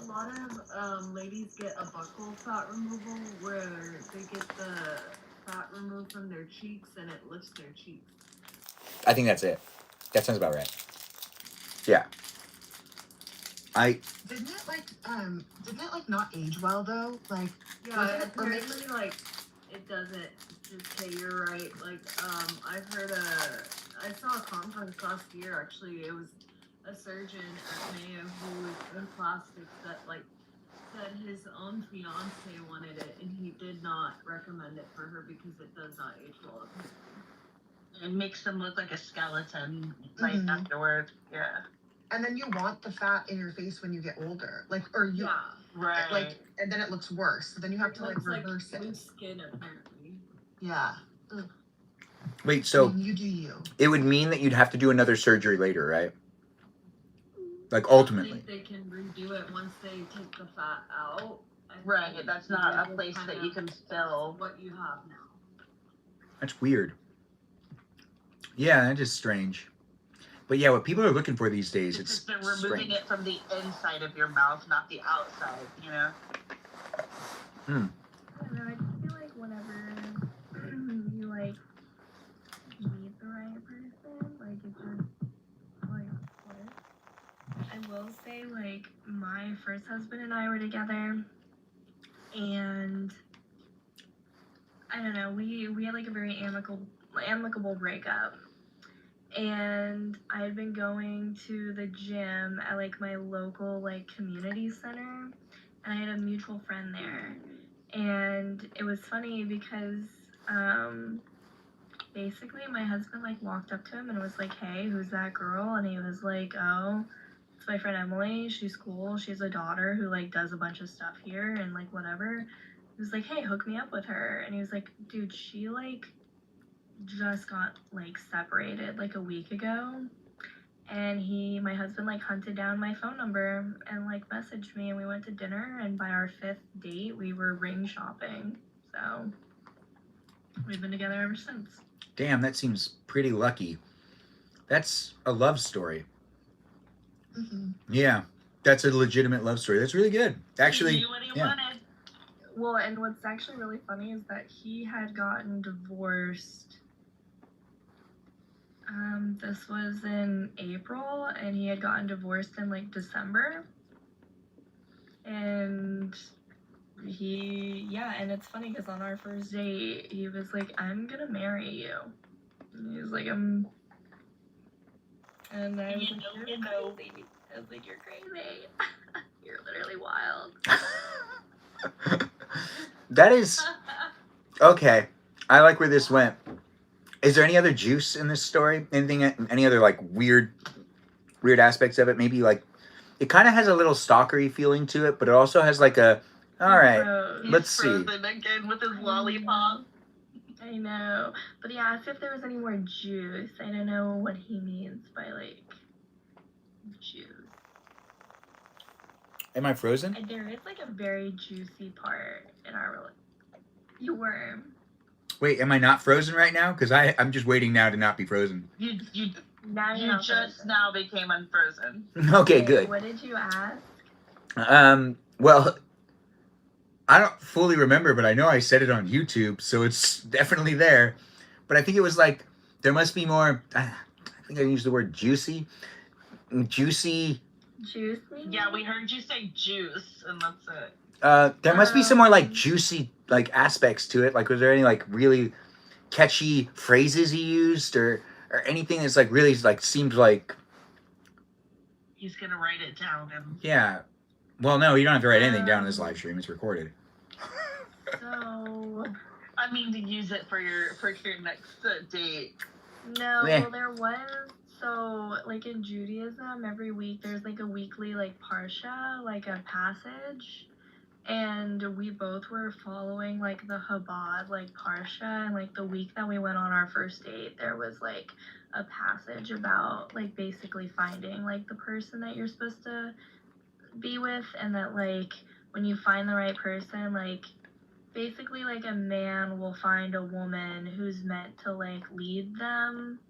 a lot of ladies get a buccal fat removal where they get the fat removed from their cheeks and it lifts their cheeks. I think that's it. That sounds about right. Yeah. Didn't it like not age well though? Like Yeah, apparently like it doesn't. Okay, you're right. Like I saw a conference last year actually. It was a surgeon at Mayo who was in plastics that like said his own fiance wanted it and he did not recommend it for her because it does not age well. It makes them look like a skeleton right afterward. Yeah. And then you want the fat in your face when you get older, like, or you, Right. like, and then it looks worse. So then you have to like Looks reverse like it. loose skin apparently. Yeah. Ugh. Wait, so I mean, you do you. it would mean that you'd have to do another surgery later, right? Like ultimately. I think they can redo it once they take the fat out. Right, that's not a place that you can fill what you have now. That's weird. Yeah, that is strange. But yeah, what people are looking for these days, it's they're removing strange. it from the inside of your mouth, not the outside, you know? I don't know, I just feel like whenever you like meet the right person, like it just like works. I will say like my first husband and I were together and I don't know, we had like a very amicable breakup. And I had been going to the gym at like my local like community center and I had a mutual friend there. And it was funny because basically my husband like walked up to him and was like, "Hey, who's that girl?" And he was like, "Oh, it's my friend Emily. She's cool. She has a daughter who like does a bunch of stuff here and like whatever." He was like, "Hey, hook me up with her." And he was like, "Dude, she like just got like separated like a week ago." And my husband like hunted down my phone number and like messaged me and we went to dinner and by our 5th date we were ring shopping. So we've been together ever since. Damn, that seems pretty lucky. That's a love story. Yeah, that's a legitimate love story. That's really good. Actually, He knew what he yeah. wanted. Well, and what's actually really funny is that he had gotten divorced. This was in April, and he had gotten divorced in like December. And and it's funny because on our first date, he was like, "I'm gonna marry you." And he was like, And I was like, "You're crazy." I was like, "You're crazy. You're literally wild." That is okay. I like where this went. Is there any other juice in this story? Any other like weird aspects of it? Maybe like it kind of has a little stalkery feeling to it, but it also has like a all right. He's Let's see. frozen again with his lollipop. I know, but he asked if there was any more juice. I don't know what he means by like juice. Am I frozen? There is like a very juicy part in our relationship. You were. Wait, am I not frozen right now? Because I'm just waiting now to not be frozen. You Now you're not just frozen. now became unfrozen. Okay, good. What did you ask? Well, I don't fully remember, but I know I said it on YouTube, so it's definitely there. But I think it was like, there must be more, I think I used the word juicy. Juicy. Juicy? Yeah, we heard you say juice, and that's it. There must be some more like juicy like aspects to it. Like, was there any like really catchy phrases he used, or anything that's like really like seemed like? He's gonna write it down and. Yeah. Well, no, you don't have to write anything down in this live stream. It's recorded. So I mean, to use it for your next date. no, Yeah. well there was so like in Judaism every week there's like a weekly like parsha, like a passage. And we both were following like the Chabad like parsha, and like the week that we went on our first date, there was like a passage about like basically finding like the person that you're supposed to be with, and that like when you find the right person, like basically like a man will find a woman who's meant to like lead them,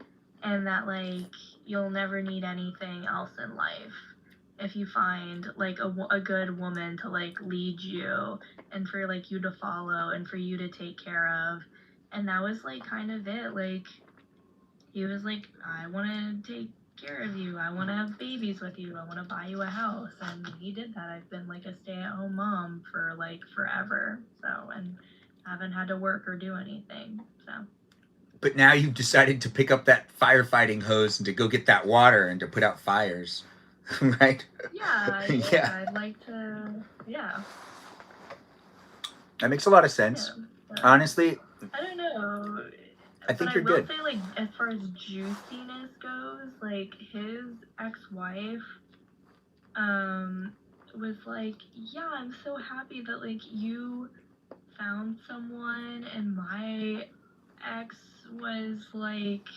and that like you'll never need anything else in life if you find like a good woman to like lead you and for like you to follow and for you to take care of. And that was like kind of it. Like he was like, I want to take care of you, I want to have babies with you, I want to buy you a house, and he did that. I've been like a stay-at-home mom for like forever, so, and haven't had to work or do anything, so. But now you've decided to pick up that firefighting hose and to go get that water and to put out fires. Right? Yeah, Yeah. I'd like to, yeah. That makes a lot of sense. Yeah, so, Honestly, I don't know. I think But you're I will good. say, like, as far as juiciness goes, like, his ex-wife, was like, yeah, I'm so happy that, like, you found someone, and my ex was, like,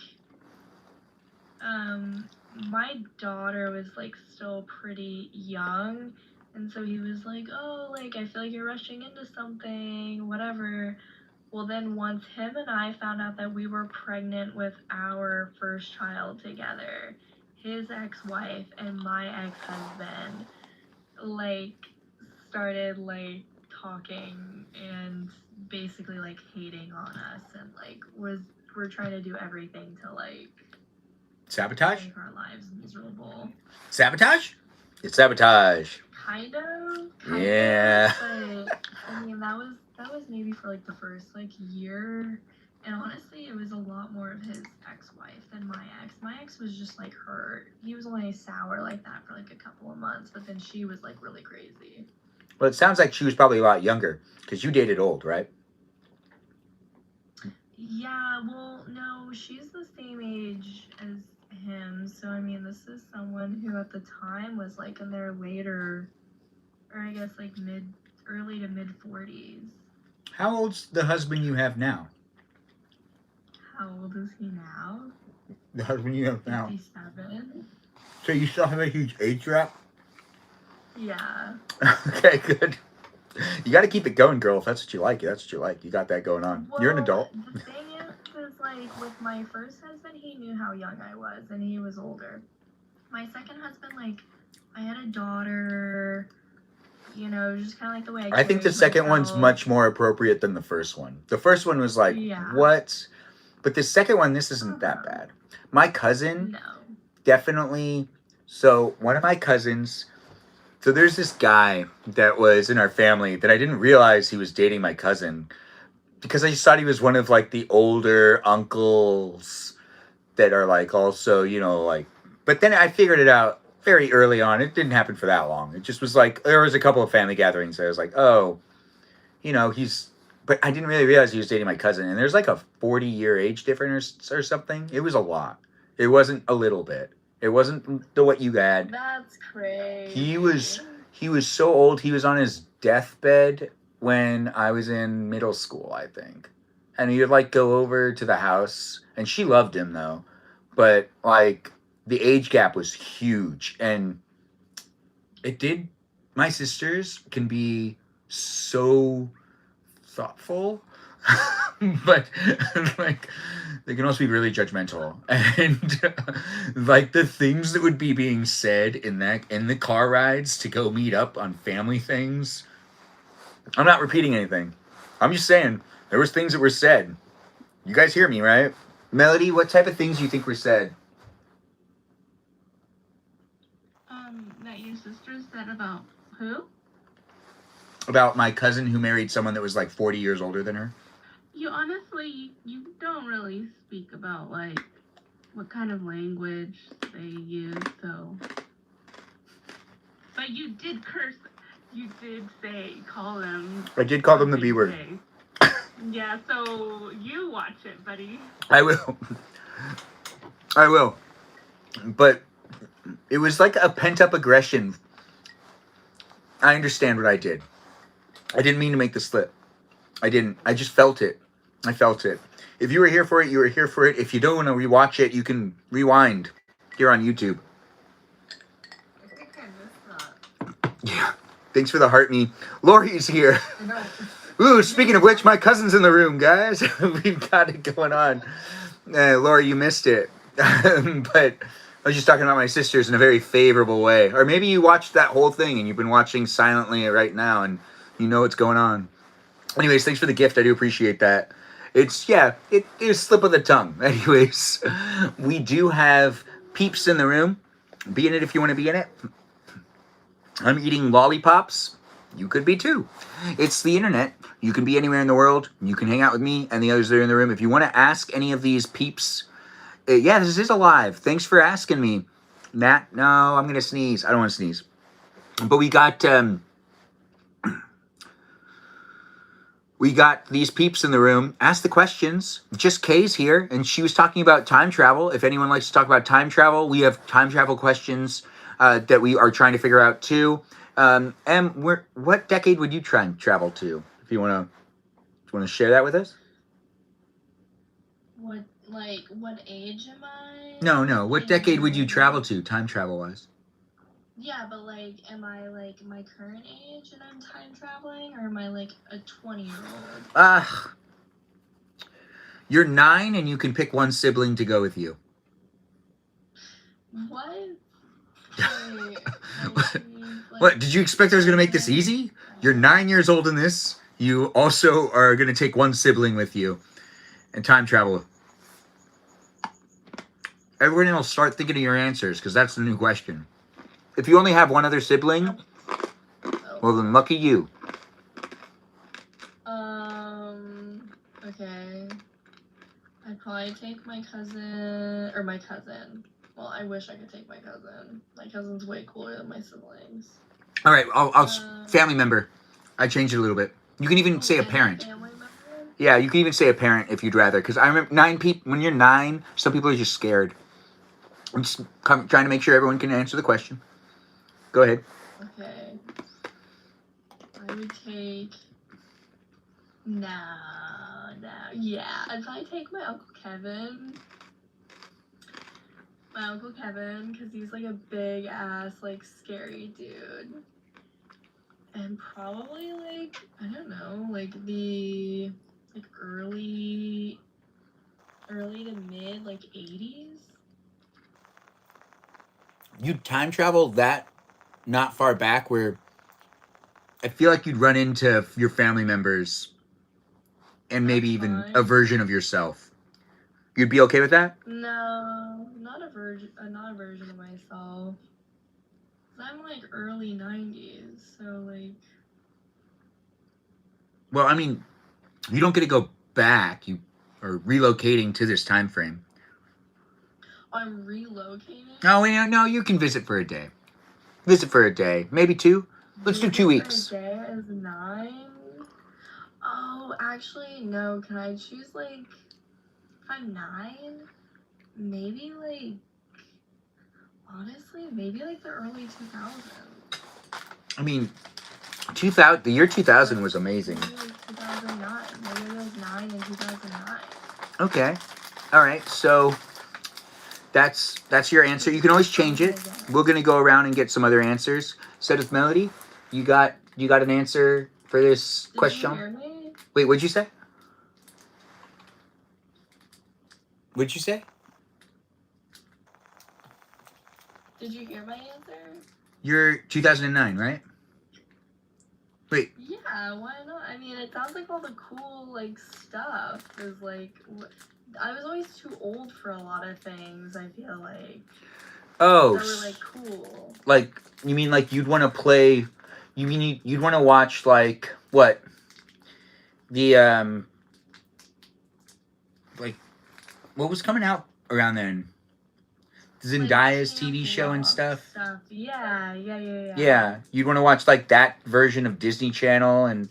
my daughter was, like, still pretty young, and so he was like, oh, like, I feel like you're rushing into something, whatever. Well, then once him and I found out that we were pregnant with our first child together, his ex-wife and my ex-husband, like, started, like, talking and basically, like, hating on us, and, like, we're trying to do everything to, like, Sabotage? make our lives miserable. Sabotage? It's sabotage. Kind of, Yeah. but I mean that was maybe for like the first like year, and honestly it was a lot more of his ex-wife than my ex. My ex was just like her. He was only sour like that for like a couple of months, but then she was like really crazy. Well, it sounds like she was probably a lot younger because you dated old, right? Yeah, well, no, she's the same age as him. So I mean, this is someone who at the time was like in their later, or I guess like early to mid 40s. How old's the husband you have now? How old is he now? The husband you have now. 57. So you still have a huge age gap? Yeah. Okay, good. You got to keep it going, girl. If that's what you like, that's what you like. You got that going on. You're an adult. The thing is like with my first husband, he knew how young I was, and he was older. My second husband, like, I had a daughter. You know, just kind of like the way I think the carried second one's myself. much more appropriate than the first one. The first one was like, Yeah. what? But the second one, this isn't that bad. My cousin, No. definitely. So one of my cousins, so there's this guy that was in our family that I didn't realize he was dating my cousin because I just thought he was one of like the older uncles that are like also, you know, like, but then I figured it out very early on. It didn't happen for that long. It just was like, there was a couple of family gatherings. I was like, oh, you know, but I didn't really realize he was dating my cousin. And there's like a 40-year age difference or something. It was a lot. It wasn't a little bit. It wasn't what you had. That's crazy. He was so old. He was on his deathbed when I was in middle school, I think. And he would like go over to the house, and she loved him though. But like the age gap was huge, and my sisters can be so thoughtful, but like they can also be really judgmental, and like the things that would be being said in the car rides to go meet up on family things. I'm not repeating anything. I'm just saying there was things that were said. You guys hear me, right? Melody, what type of things do you think were said? That your sister said about who? about my cousin who married someone that was like 40 years older than her? You honestly, you don't really speak about like what kind of language they use, so. But you did curse. You did call them. I did call them the something B word. today. Yeah, so you watch it, buddy. I will. I will. But it was like a pent-up aggression. I understand what I did. I didn't mean to make the slip. I didn't. I just felt it. I felt it. If you were here for it, you were here for it. If you don't want to rewatch it, you can rewind here on YouTube. I think I missed that. Yeah. Thanks for the heart me. Lori's here. I know. Ooh, speaking of which, my cousin's in the room, guys. We've got it going on. Lori, you missed it. But I was just talking about my sisters in a very favorable way. Or maybe you watched that whole thing and you've been watching silently right now and you know what's going on. Anyways, thanks for the gift. I do appreciate that. It's, yeah, it is slip of the tongue. Anyways, we do have peeps in the room. Be in it if you want to be in it. I'm eating lollipops. You could be too. It's the internet. You can be anywhere in the world. You can hang out with me and the others that are in the room. If you want to ask any of these peeps, yeah, this is alive. Thanks for asking me. Nat, no, I'm going to sneeze. I don't want to sneeze. But we got these peeps in the room. Ask the questions. Just Kay's here, and she was talking about time travel. If anyone likes to talk about time travel, we have time travel questions that we are trying to figure out too. What decade would you try and travel to? If you want to share that with us? What age am I? No. What decade would you travel to, time travel wise? Yeah, but am I my current age and I'm time traveling, or am I like a 20-year-old? You're 9 and you can pick one sibling to go with you. What? What? Did you expect I was going to make this easy? You're 9 years old in this. You also are going to take one sibling with you and time travel. Everyone will start thinking of your answers because that's the new question. If you only have one other sibling, well then lucky you. Okay. I'd probably take my cousin. Well, I wish I could take my cousin. My cousin's way cooler than my siblings. All right, I'll family member. I changed it a little bit. You can even say a parent. Family member? Yeah, you can even say a parent if you'd rather. Because I remember 9 people. When you're 9, some people are just scared. I'm just trying to make sure everyone can answer the question. Go ahead. Okay. I would take. No. Yeah, I'd probably take my Uncle Kevin. My Uncle Kevin, because he's like a big ass, scary dude. And probably, I don't know, the, early to mid, 80s. You'd time travel that not far back where I feel like you'd run into your family members and maybe even a version of yourself. You'd be okay with that? No, not a version of myself. I'm early 90s, so Well, I mean, you don't get to go back. You are relocating to this time frame. I'm relocating? No, you can visit for a day. Visit for a day. Maybe 2. Let's do 2 weeks. A day is 9? Oh, actually, no. Can I choose, if I'm 9? Maybe, honestly, maybe, the early 2000s. I mean, the year 2000 was amazing. Maybe, 2009. Maybe it was 9 in 2009. Okay. All right, so that's your answer. You can always change it. We're going to go around and get some other answers. Set of Melody, you got an answer for this question? Did you hear me? Wait, what'd you say? What'd you say? Did you hear my answer? You're 2009, right? Wait. Yeah, why not? I mean, it sounds like all the cool, stuff is, I was always too old for a lot of things, I feel like. Oh. That were, cool. You mean you'd want to play you'd want to watch like what the like what was coming out around then? Zendaya's TV show and stuff. Yeah. Yeah, you'd want to watch like that version of Disney Channel and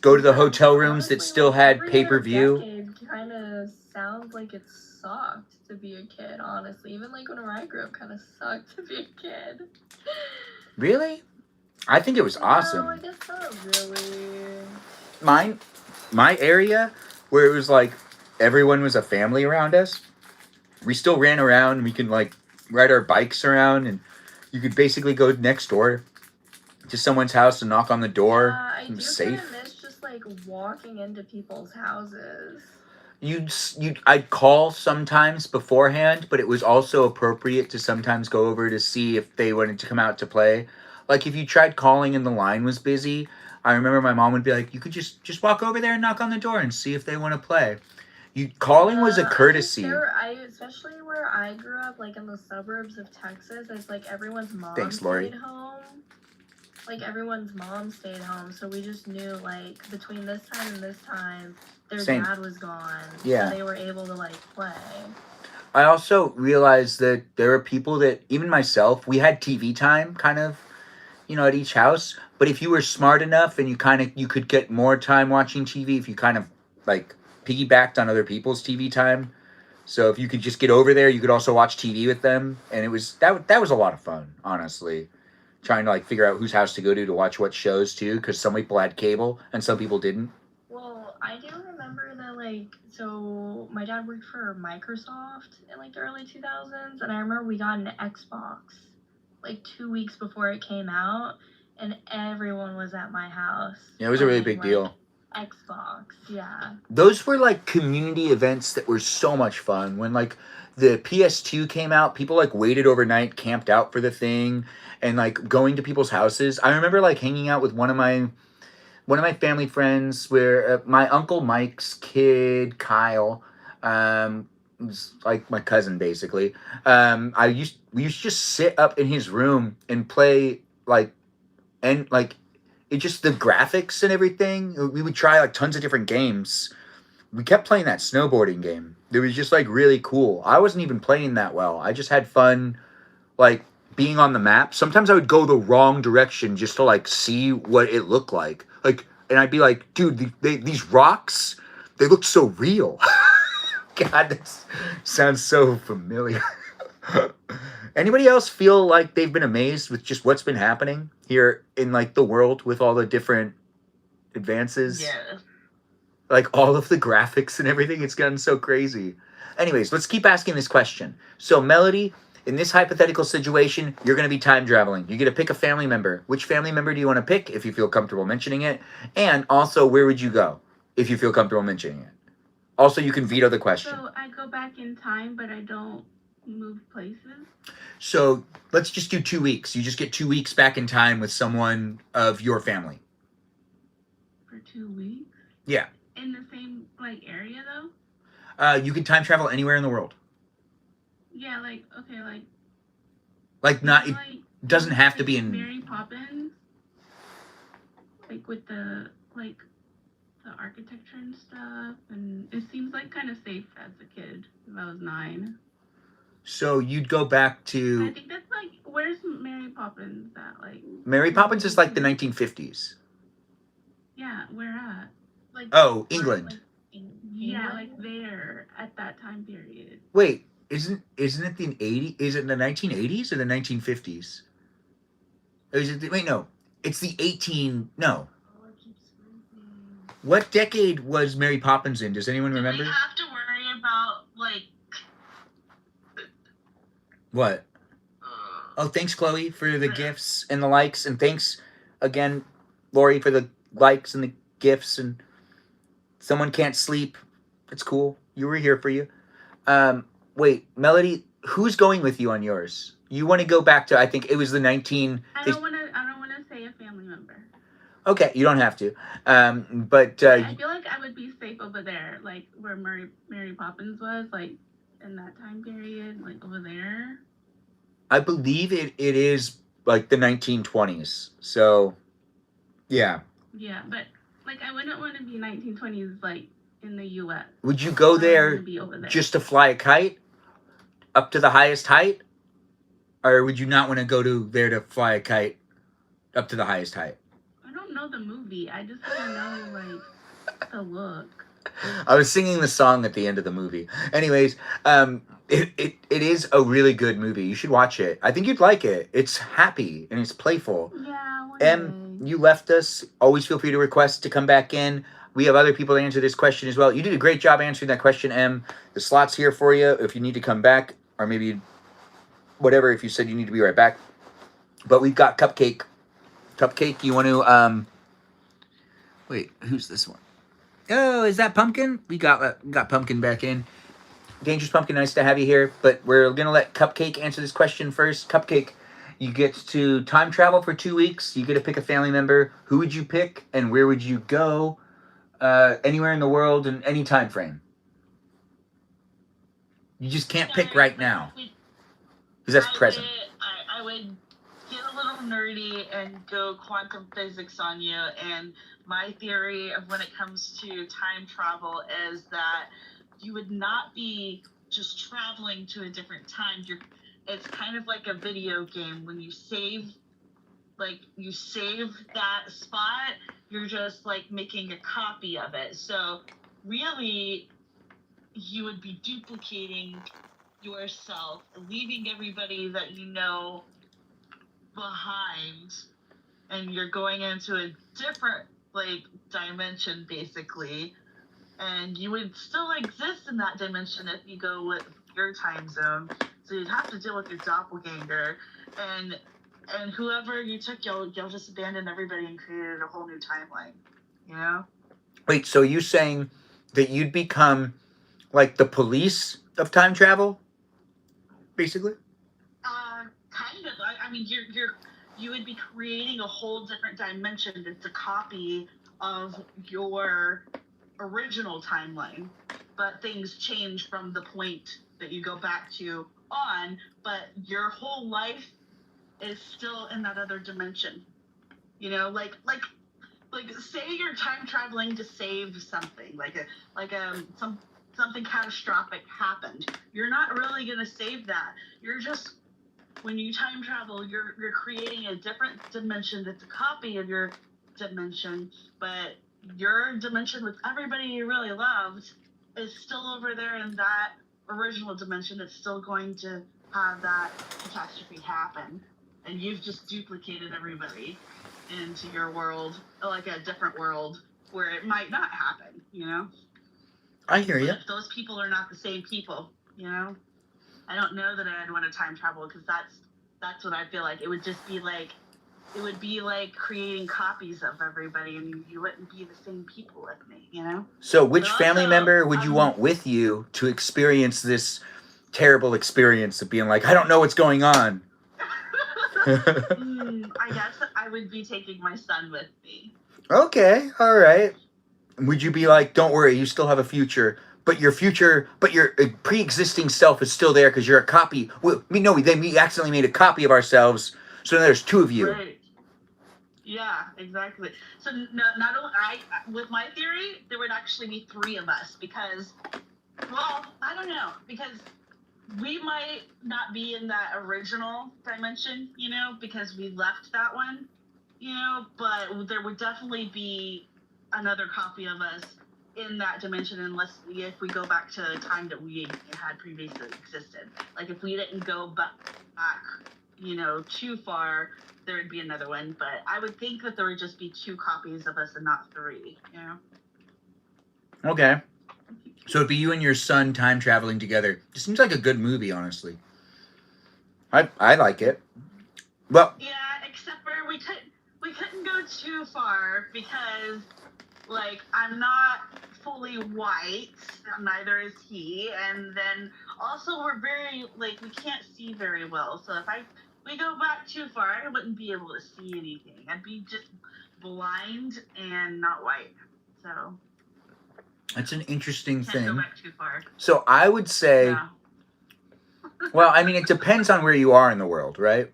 go to the hotel rooms that still had pay-per-view. Decade kind of sounds like it sucked to be a kid, honestly. Even like whenever I grew up, kind of sucked to be a kid. Really? I think it was awesome. No, I guess not really. My area where it was like everyone was a family around us. We still ran around. We could like ride our bikes around, and you could basically go next door to someone's house and knock on the door. I It do was kind safe. of miss just like walking into people's houses. I'd call sometimes beforehand, but it was also appropriate to sometimes go over to see if they wanted to come out to play. Like if you tried calling and the line was busy, I remember my mom would be like, "You could just walk over there and knock on the door and see if they want to play." Calling was a courtesy. Especially where I grew up, like in the suburbs of Texas, it's like everyone's mom Thanks, Lori. stayed home. Like everyone's mom stayed home, so we just knew like between this time and this time, their Same. dad was gone. Yeah. So they were able to like play. I also realized that there are people that, even myself, we had TV time kind of, at each house. But if you were smart enough and you could get more time watching TV if you kind of like piggybacked on other people's TV time. So if you could just get over there, you could also watch TV with them. And it was, that was a lot of fun, honestly. Trying to like figure out whose house to go to watch what shows too. Because some people had cable and some people didn't. Well, I do remember that, like, so my dad worked for Microsoft in, like, the early 2000s, and I remember we got an Xbox, like, 2 weeks before it came out, and everyone was at my house. Yeah, it was a really big deal. Xbox, yeah. Those were, like, community events that were so much fun. When, like, the PS2 came out, people, like, waited overnight, camped out for the thing, and, like, going to people's houses. I remember, like, hanging out with one of my family friends where my Uncle Mike's kid, Kyle, was like my cousin basically. We used to just sit up in his room and play it just the graphics and everything. We would try like tons of different games. We kept playing that snowboarding game. It was just like really cool. I wasn't even playing that well. I just had fun like being on the map. Sometimes I would go the wrong direction just to like see what it looked like. And I'd be like, dude, these rocks, they look so real. God, that sounds so familiar. Anybody else feel like they've been amazed with just what's been happening here in like the world with all the different advances? Yeah. Like all of the graphics and everything, it's gotten so crazy. Anyways, let's keep asking this question. So, Melody, in this hypothetical situation, you're going to be time traveling. You get to pick a family member. Which family member do you want to pick if you feel comfortable mentioning it? And also, where would you go if you feel comfortable mentioning it? Also, you can veto the question. So I go back in time, but I don't move places. So let's just do 2 weeks. You just get 2 weeks back in time with someone of your family. For 2 weeks? Yeah. In the same like area though? You can time travel anywhere in the world. Yeah, like okay, Like not, it like, doesn't have to be in. Mary Poppins, like with the architecture and stuff, and it seems like kind of safe as a kid. If I was 9. So you'd go back to. I think that's like where's Mary Poppins at? Like Mary Poppins is like the 1950s. Yeah, where at? Like Oh, England. Yeah, like there at that time period. Wait, isn't it the 80s? Is it the 1980s or the 1950s? Or is it wait, no. It's the 18 no. What decade was Mary Poppins in? Does anyone remember? We have to worry about like What? Oh, thanks, Chloe, for the gifts and the likes, and thanks again, Lori, for the likes and the gifts. And someone can't sleep. It's cool. You were here for you. Wait, Melody, who's going with you on yours? You want to go back to? I think it was the 19. I don't want to say a family member. Okay, you don't have to. But I feel like I would be safe over there, like where Mary Poppins was, like in that time period, like over there. I believe it is like the 1920s. So Yeah. Yeah, but like I wouldn't want to be 1920s like in the U.S. Would you go I there want to be over there. just to fly a kite up to the highest height? Or would you not want to go to there to fly a kite up to the highest height? I don't know the movie. I just want to know like the look. I was singing the song at the end of the movie. Anyways, it is a really good movie. You should watch it. I think you'd like it. It's happy and it's playful. Yeah. Em, you left us. Always feel free to request to come back in. We have other people to answer this question as well. You did a great job answering that question, Em. The slot's here for you if you need to come back, or maybe whatever, if you said you need to be right back. But we've got Cupcake. Cupcake, you want to, wait, who's this one? Oh, is that Pumpkin? We got Pumpkin back in. Dangerous Pumpkin, nice to have you here. But we're going to let Cupcake answer this question first. Cupcake, you get to time travel for 2 weeks. You get to pick a family member. Who would you pick and where would you go? Anywhere in the world in any time frame. You just can't pick right now. Because that's present. I would get a little nerdy and go quantum physics on you. And my theory of when it comes to time travel is that you would not be just traveling to a different time. It's kind of like a video game. When you save that spot, you're just like making a copy of it. So really, you would be duplicating yourself, leaving everybody that you know behind, and you're going into a different like dimension basically, and you would still exist in that dimension if you go with your time zone. So you'd have to deal with your doppelganger, and whoever you took, you'll just abandon everybody and created a whole new timeline, you know? Wait, so you saying that you'd become like the police of time travel, basically? Kind of. I mean, you would be creating a whole different dimension that's a copy of your original timeline, but things change from the point that you go back to on, but your whole life is still in that other dimension. You know, like say you're time traveling to save something, something catastrophic happened. You're not really gonna save that. You're just, when you time travel, you're creating a different dimension that's a copy of your dimension, but your dimension with everybody you really loved is still over there in that original dimension that's still going to have that catastrophe happen. And you've just duplicated everybody into your world, like a different world where it might not happen, you know? I hear you. But if those people are not the same people, you know? I don't know that I'd want to time travel, because that's what I feel like. It would just be like, it would be like creating copies of everybody, and you wouldn't be the same people with me, you know? So which But family also, member would you want with you to experience this terrible experience of being like, I don't know what's going on? I guess I would be taking my son with me. Okay, all right. Would you be like, don't worry, you still have a future, but your pre-existing self is still there because you're a copy. We accidentally made a copy of ourselves, so now there's two of you. Right. Yeah, exactly. So not only with my theory, there would actually be three of us, because, well, I don't know, because we might not be in that original dimension, you know, because we left that one, you know, but there would definitely be another copy of us in that dimension, if we go back to the time that we had previously existed. Like, if we didn't go back, you know, too far, there would be another one. But I would think that there would just be two copies of us and not three, you know? Okay. So it'd be you and your son time traveling together. It seems like a good movie, honestly. I like it. Well, yeah, except for we couldn't go too far, because, like, I'm not fully white, neither is he, and then also we're very, like, we can't see very well. So if we go back too far, I wouldn't be able to see anything. I'd be just blind and not white. So it's an interesting can't go thing. back too far. So I would say, Yeah. well, I mean, it depends on where you are in the world, right?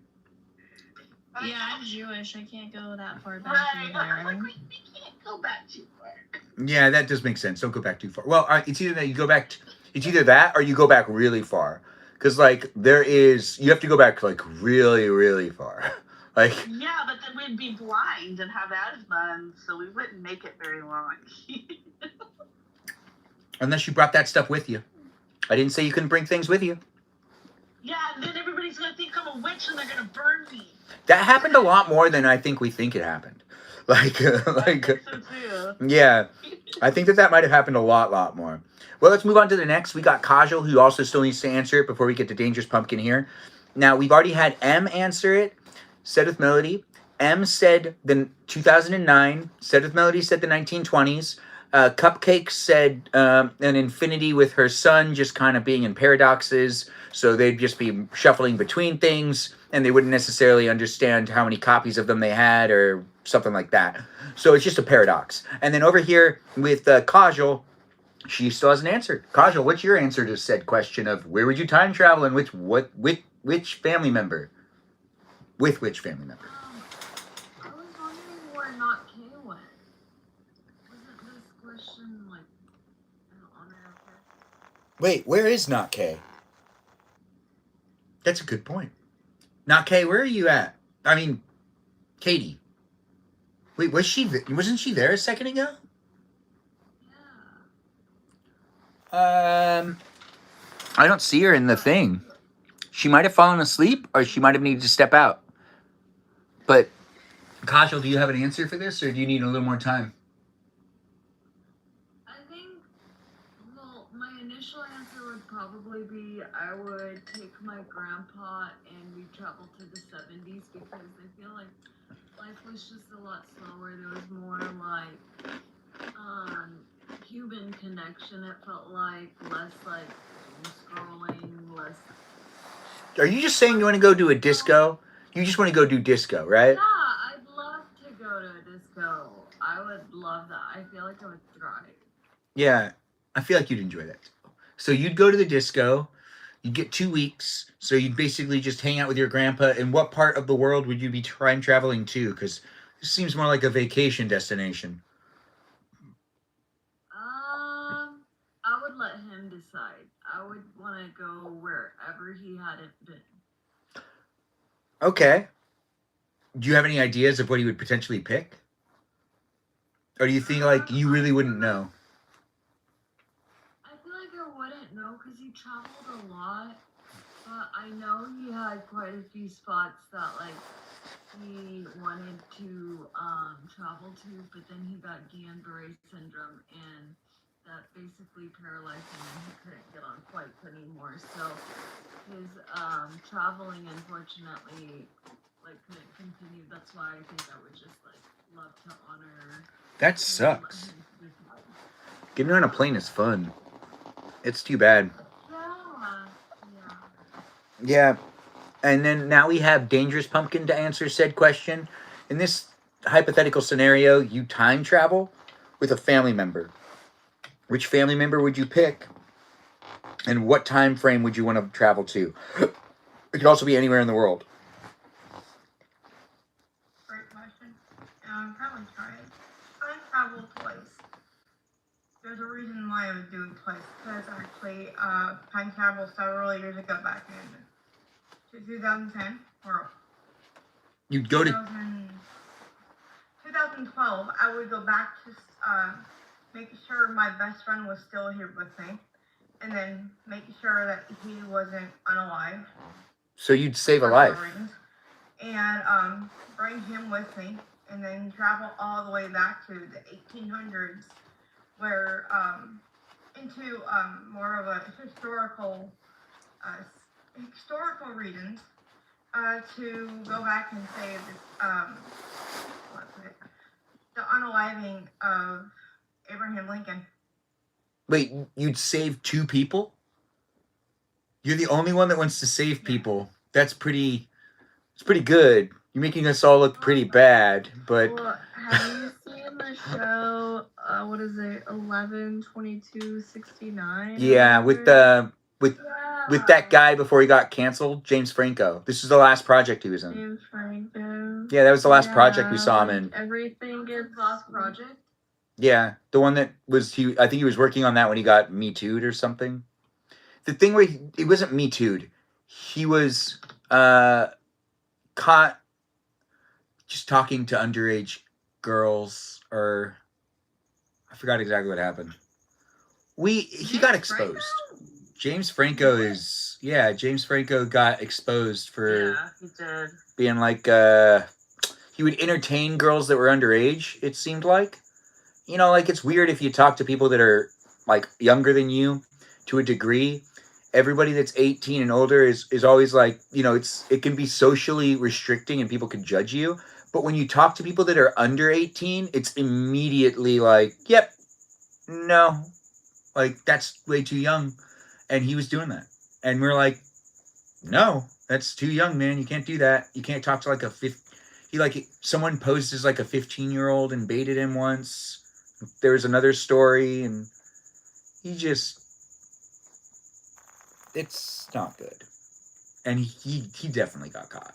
Yeah, I'm Jewish. I can't go that far back Right. either. I'm like, we can't go back too far. Yeah, that does make sense. Don't go back too far. Well, it's either that you go back. It's either that or you go back really far. Because like you have to go back like really, really far. Like Yeah, but then we'd be blind and have asthma, and so we wouldn't make it very long. unless you brought that stuff with you. I didn't say you couldn't bring things with you. Yeah, and then everybody's gonna think I'm a witch and they're gonna burn me. That happened a lot more than I think we think it happened. Like, So too. yeah, I think that might have happened a lot more. Well, let's move on to the next. We got Kajal, who also still needs to answer it before we get to Dangerous Pumpkin here. Now, we've already had M answer it, said with Melody. M said the 2009, said with Melody said the 1920s. Cupcake said an infinity with her son just kind of being in paradoxes. So they'd just be shuffling between things and they wouldn't necessarily understand how many copies of them they had or something like that. So it's just a paradox. And then over here with Kajal, she still hasn't answered. Kajal, what's your answer to said question of where would you time travel and with which family member? With which family member? I was wondering where Not K went. Wasn't this question like in honor of her? Wait, where is Not K? That's a good point. Not K, where are you at? I mean, Katie. Wait, wasn't she there a second ago? Yeah. I don't see her in the thing. She might have fallen asleep or she might have needed to step out. But, Kajal, do you have an answer for this or do you need a little more time? I think, well, my initial answer would probably be I would take my grandpa and we travel to the 70s because I feel like life was just a lot slower. There was more like human connection. It felt like less like doom scrolling, less. Are you just saying you want to go do a disco? You just want to go do disco, right? Yeah, I'd love to go to a disco. I would love that. I feel like I would thrive. Yeah, I feel like you'd enjoy that. So you'd go to the disco, you'd get 2 weeks, so you'd basically just hang out with your grandpa. And what part of the world would you be time traveling to? Because this seems more like a vacation destination. I would let him decide. I would want to go wherever he hadn't been. Okay. Do you have any ideas of what he would potentially pick? Or do you think like you really wouldn't know? I feel like I wouldn't know because he traveled a lot. But I know he had quite a few spots that like he wanted to travel to, but then he got Guillain-Barré syndrome and that basically paralyzed him and he couldn't get on flights anymore. So his traveling unfortunately like couldn't continue. That's why I think I would just like love to honor. That sucks. Getting on a plane is fun. It's too bad. Yeah. And then now we have Dangerous Pumpkin to answer said question. In this hypothetical scenario, you time travel with a family member. Which family member would you pick? And what time frame would you want to travel to? It could also be anywhere in the world. Great question. Probably try it. I traveled twice. There's a reason why I would do it twice. Because actually, time traveled several years ago back in 2010 or You'd go to 2012. I would go back to making sure my best friend was still here with me, and then making sure that he wasn't unalive. So you'd save a life. And bring him with me, and then travel all the way back to the 1800s, where into more of a historical reasons to go back and save the unaliving of Abraham Lincoln. Wait, you'd save 2 people? You're the only one that wants to save people. It's pretty good. You're making us all look pretty bad, but Well, have you seen the show? What is it? 11/22/69. yeah, with that guy before he got canceled, James Franco. This is the last project he was in. James Franco. Yeah, that was the last project we saw him in. Everything gets last project. Yeah, the one that was I think he was working on that when he got Me Too'd or something. The thing where it wasn't Me Too'd. He was caught just talking to underage girls, or I forgot exactly what happened. He got exposed. James Franco James Franco got exposed for he did. being like he would entertain girls that were underage, it seemed like. You know, like it's weird if you talk to people that are like younger than you to a degree. Everybody that's 18 and older is always like, you know, it can be socially restricting and people can judge you. But when you talk to people that are under 18, it's immediately like, yep, no, like that's way too young. And he was doing that. And we're like, no, that's too young, man. You can't do that. You can't talk to like someone posed as like a 15-year-old and baited him once. There was another story, and it's not good. And he definitely got caught.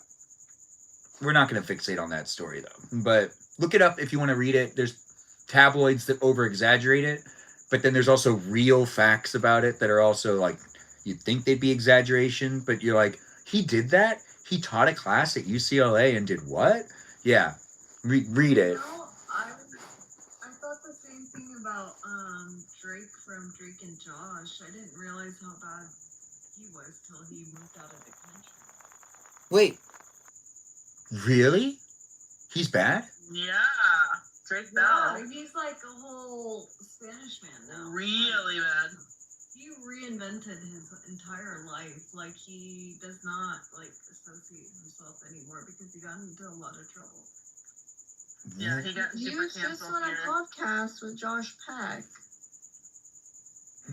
We're not going to fixate on that story, though. But look it up if you want to read it. There's tabloids that over-exaggerate it, but then there's also real facts about it that are also, like, you'd think they'd be exaggeration, but you're like, he did that? He taught a class at UCLA and did what? Yeah. Read it. I thought the same thing about Drake from Drake and Josh. I didn't realize how bad he was till he moved out of the country. Wait. Really? He's bad? Yeah. Drake Bell. Yeah, he's like a whole Spanish man now. Really bad. He reinvented his entire life. Like, he does not like associate himself anymore because he got into a lot of trouble. Yeah, he got He super was just canceled on a here. podcast with Josh Peck.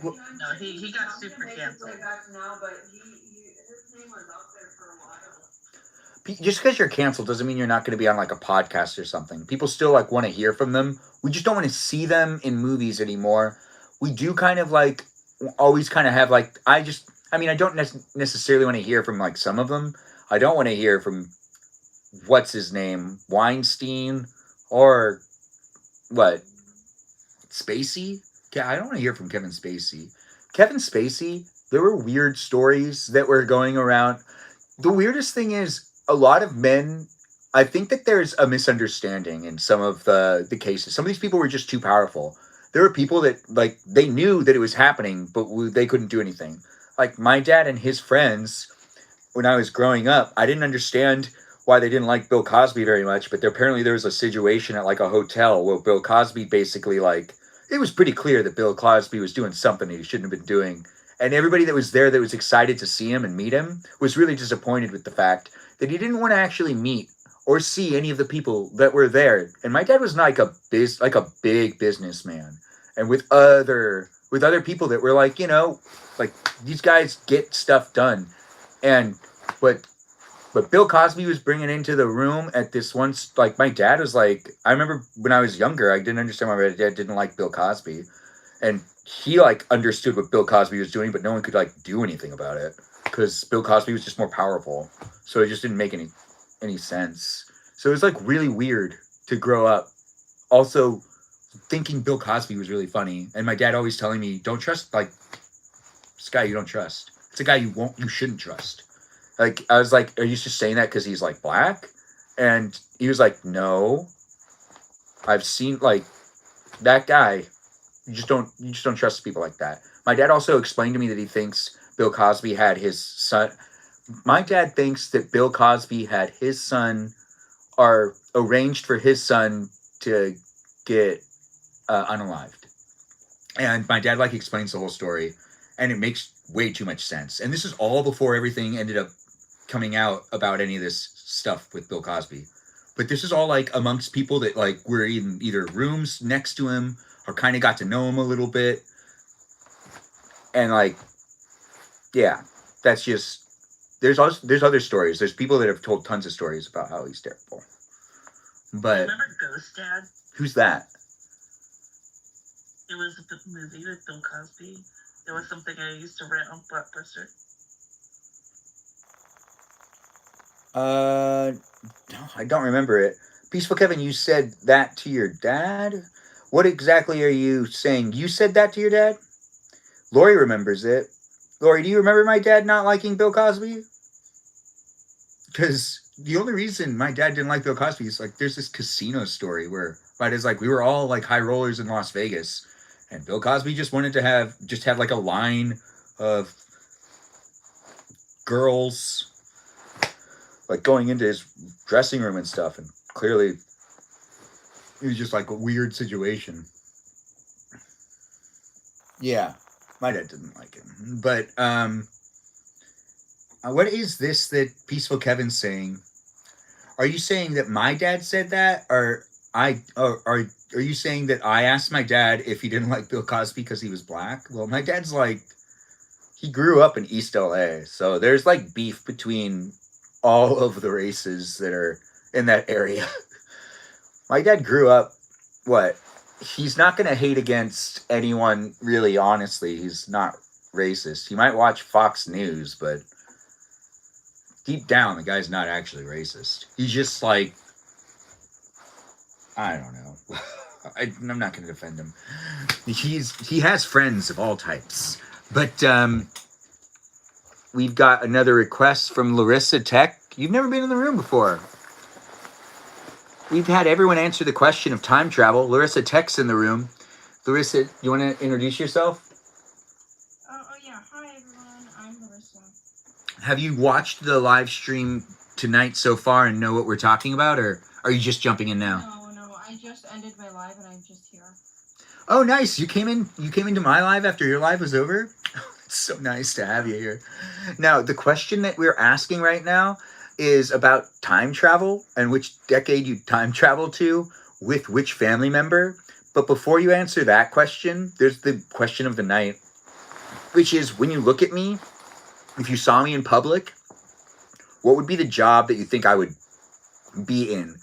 What? No, he got super canceled. Back now, but his name was out there for a while. Just because you're canceled doesn't mean you're not going to be on like a podcast or something. People still like want to hear from them. We just don't want to see them in movies anymore. We do kind of like always kind of have like I don't necessarily want to hear from like some of them. I don't want to hear from what's his name, Weinstein, or what, Spacey. Yeah, I don't want to hear from Kevin Spacey. Kevin Spacey, there were weird stories that were going around. The weirdest thing is a lot of men, I think that there's a misunderstanding in some of the cases. Some of these people were just too powerful. There were people that, like, they knew that it was happening, but they couldn't do anything. Like, my dad and his friends, when I was growing up, I didn't understand why they didn't like Bill Cosby very much, but apparently there was a situation at, like, a hotel where Bill Cosby basically, like, it was pretty clear that Bill Cosby was doing something that he shouldn't have been doing. And everybody that was there that was excited to see him and meet him was really disappointed with the fact that he didn't want to actually meet or see any of the people that were there. And my dad was like a big businessman, and with other people that were like, you know, like these guys get stuff done. And what Bill Cosby was bringing into the room at this once, like my dad was like, I remember when I was younger, I didn't understand why my dad didn't like Bill Cosby, and he like understood what Bill Cosby was doing, but no one could like do anything about it because Bill Cosby was just more powerful. So it just didn't make any sense. So it was like really weird to grow up also thinking Bill Cosby was really funny. And my dad always telling me, don't trust like this guy you don't trust. It's a guy you shouldn't trust. Like I was like, are you just saying that because he's like black? And he was like, no. I've seen like that guy. You just don't trust people like that. My dad also explained to me that he thinks Bill Cosby had his son. My dad thinks that Bill Cosby had his son, or arranged for his son to get unalived. And my dad like explains the whole story, and it makes way too much sense. And this is all before everything ended up coming out about any of this stuff with Bill Cosby. But this is all like amongst people that like were in either rooms next to him or kind of got to know him a little bit. And like, yeah, that's just, there's other stories. There's people that have told tons of stories about how he's terrible. But Remember Ghost Dad? Who's that? It was a movie with Bill Cosby. It was something I used to rent on Blockbuster. I don't remember it. Peaceful Kevin, you said that to your dad? What exactly are you saying? You said that to your dad? Lori remembers it. Lori, do you remember my dad not liking Bill Cosby? Because the only reason my dad didn't like Bill Cosby is like there's this casino story where my dad's like we were all like high rollers in Las Vegas, and Bill Cosby just wanted to have like a line of girls like going into his dressing room and stuff, and clearly it was just like a weird situation. Yeah, my dad didn't like him, but what is this that Peaceful Kevin's saying? Are you saying that my dad said that, or are you saying that I asked my dad if he didn't like Bill Cosby because he was black? Well, my dad's like, he grew up in East LA, so there's like beef between all of the races that are in that area. My dad grew up, what? He's not going to hate against anyone, really, honestly. He's not racist. He might watch Fox News, but deep down, the guy's not actually racist. He's just like, I don't know. I'm not going to defend him. He has friends of all types. But we've got another request from Larissa Tech. You've never been in the room before. We've had everyone answer the question of time travel. Larissa Tech's in the room. Larissa, you want to introduce yourself? Oh yeah. Hi everyone. I'm Larissa. Have you watched the live stream tonight so far and know what we're talking about, or are you just jumping in now? No. I just ended my live and I'm just here. Oh, nice. You came into my live after your live was over? It's so nice to have you here. Now, the question that we're asking right now is about time travel and which decade you time travel to with which family member. But before you answer that question, there's the question of the night, which is when you look at me, if you saw me in public, what would be the job that you think I would be in?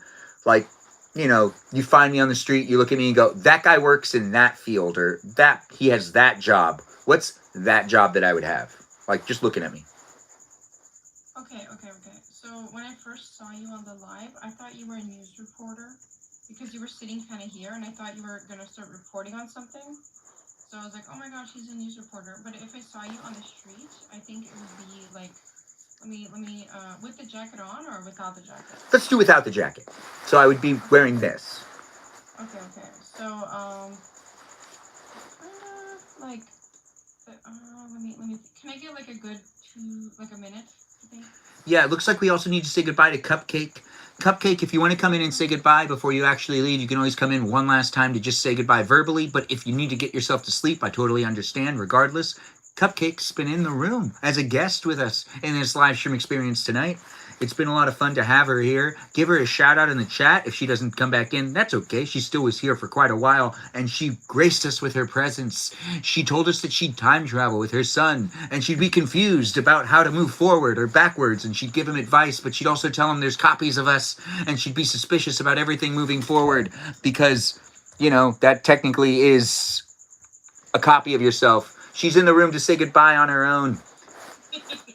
Like, you know, you find me on the street, you look at me and go, that guy works in that field, or that he has that job. What's that job that I would have? Like, just looking at me. Okay. So when I first saw you on the live, I thought you were a news reporter because you were sitting kind of here, and I thought you were gonna start reporting on something. So I was like, oh my gosh, he's a news reporter. But if I saw you on the street, I think it would be like, let me, with the jacket on or without the jacket? Let's do without the jacket. So I would be wearing this. Okay. So, like, let me, can I get like a good a minute, I think? Yeah, it looks like we also need to say goodbye to Cupcake. Cupcake, if you want to come in and say goodbye before you actually leave, you can always come in one last time to just say goodbye verbally. But if you need to get yourself to sleep, I totally understand. Regardless, Cupcake's been in the room as a guest with us in this live stream experience tonight. It's been a lot of fun to have her here. Give her a shout out in the chat. If she doesn't come back in, that's okay. She still was here for quite a while, and she graced us with her presence. She told us that she'd time travel with her son, and she'd be confused about how to move forward or backwards, and she'd give him advice, but she'd also tell him there's copies of us, and she'd be suspicious about everything moving forward because, you know, that technically is a copy of yourself. She's in the room to say goodbye on her own.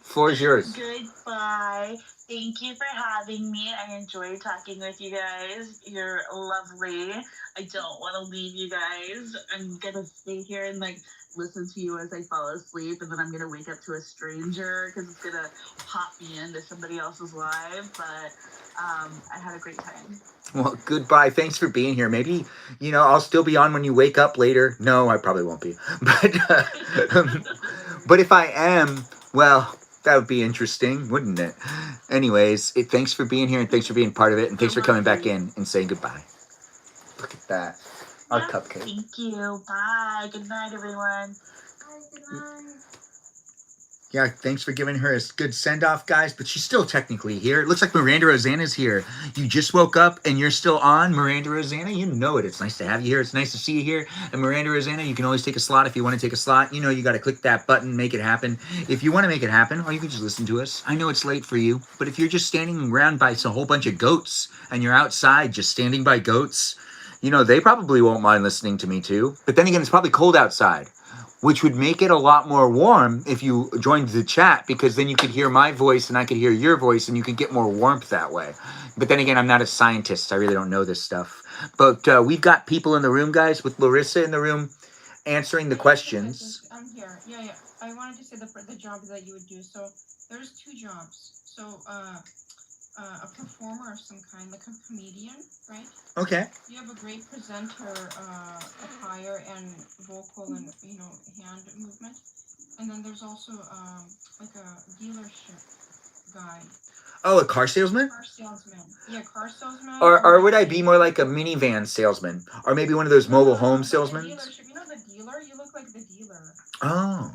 Floor is yours. Goodbye. Thank you for having me. I enjoy talking with you guys. You're lovely. I don't want to leave you guys. I'm gonna stay here and like listen to you as I fall asleep, and then I'm gonna wake up to a stranger because it's gonna pop me into somebody else's live. But I had a great time. Well, goodbye. Thanks for being here. Maybe, you know, I'll still be on when you wake up later. No, I probably won't be. But if I am, well, that would be interesting, wouldn't it? Anyways, thanks for being here, and thanks for being part of it, and thanks for coming back in and saying goodbye. Look at that. Our Cupcake. Thank you. Bye. Good night, everyone. Bye, good night. Yeah, thanks for giving her a good send-off, guys, but she's still technically here. It looks like Miranda Rosanna's here. You just woke up and you're still on, Miranda Rosanna. You know it. It's nice to have you here. It's nice to see you here. And Miranda Rosanna, you can always take a slot if you want to take a slot. You know you got to click that button, make it happen. If you want to make it happen, or you can just listen to us. I know it's late for you, but if you're just standing around by a whole bunch of goats and you're outside just standing by goats, you know, they probably won't mind listening to me too. But then again, it's probably cold outside. which would make it a lot more warm if you joined the chat, because then you could hear my voice and I could hear your voice and you could get more warmth that way. But then again, I'm not a scientist. I really don't know this stuff. But we've got people in the room, guys, with Larissa in the room answering the questions. I'm here. Yeah. I wanted to say the job that you would do. So there's two jobs. So a performer of some kind, like a comedian, right? Okay. You have a great presenter attire and vocal and hand movement. And then there's also like a dealership guy. Oh, a car salesman? Car salesman. Yeah, car salesman. Or would I be more like a minivan salesman? Or maybe one of those mobile home salesmen? Dealership. You know the dealer? You look like the dealer. Oh.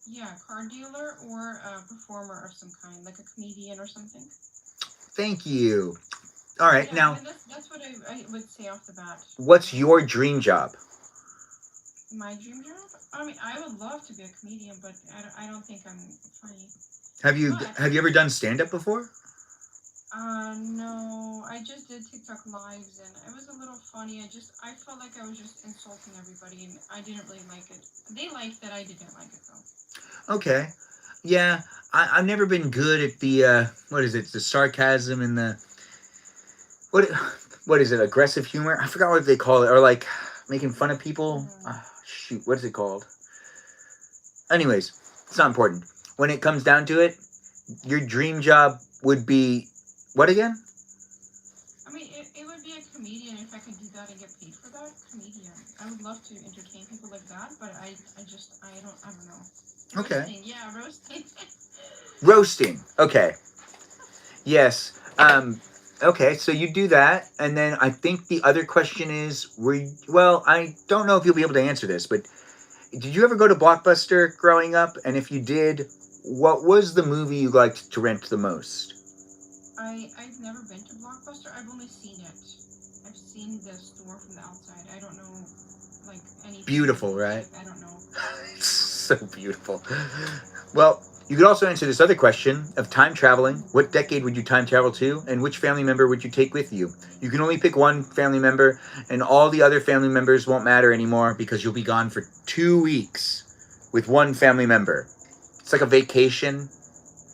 Yeah, car dealer or a performer of some kind, like a comedian or something. Thank you. All right, Yeah, now, I mean, that's what I would say off the bat. what's your dream job? My dream job? I mean, I would love to be a comedian, but I don't think I'm funny. Have you ever done stand-up before? No, I just did TikTok lives and it was a little funny. I felt like I was just insulting everybody and I didn't really like it. They liked it, I didn't like it though. Okay. Yeah, I've never been good at the, what is it, the sarcasm and the, what is it, aggressive humor? I forgot what they call it, or like making fun of people. Shoot, what is it called? Anyways, it's not important. When it comes down to it, your dream job would be, what again? I mean, it would be a comedian if I could do that and get paid for that. Comedian. I would love to entertain people like that, but I don't know. Okay. Roasting, yeah, roasting. Roasting. Okay. Yes. Okay, so you do that, and then I think the other question is, well, I don't know if you'll be able to answer this, but did you ever go to Blockbuster growing up? And if you did, what was the movie you liked to rent the most? I've never been to Blockbuster. I've only seen it. I've seen the store from the outside. I don't know, like, anything. Beautiful, right? I don't know. It's so beautiful. Well, you could also answer this other question of time traveling. What decade would you time travel to, and which family member would you take with you? You can only pick one family member, and all the other family members won't matter anymore because you'll be gone for 2 weeks with one family member. It's like a vacation.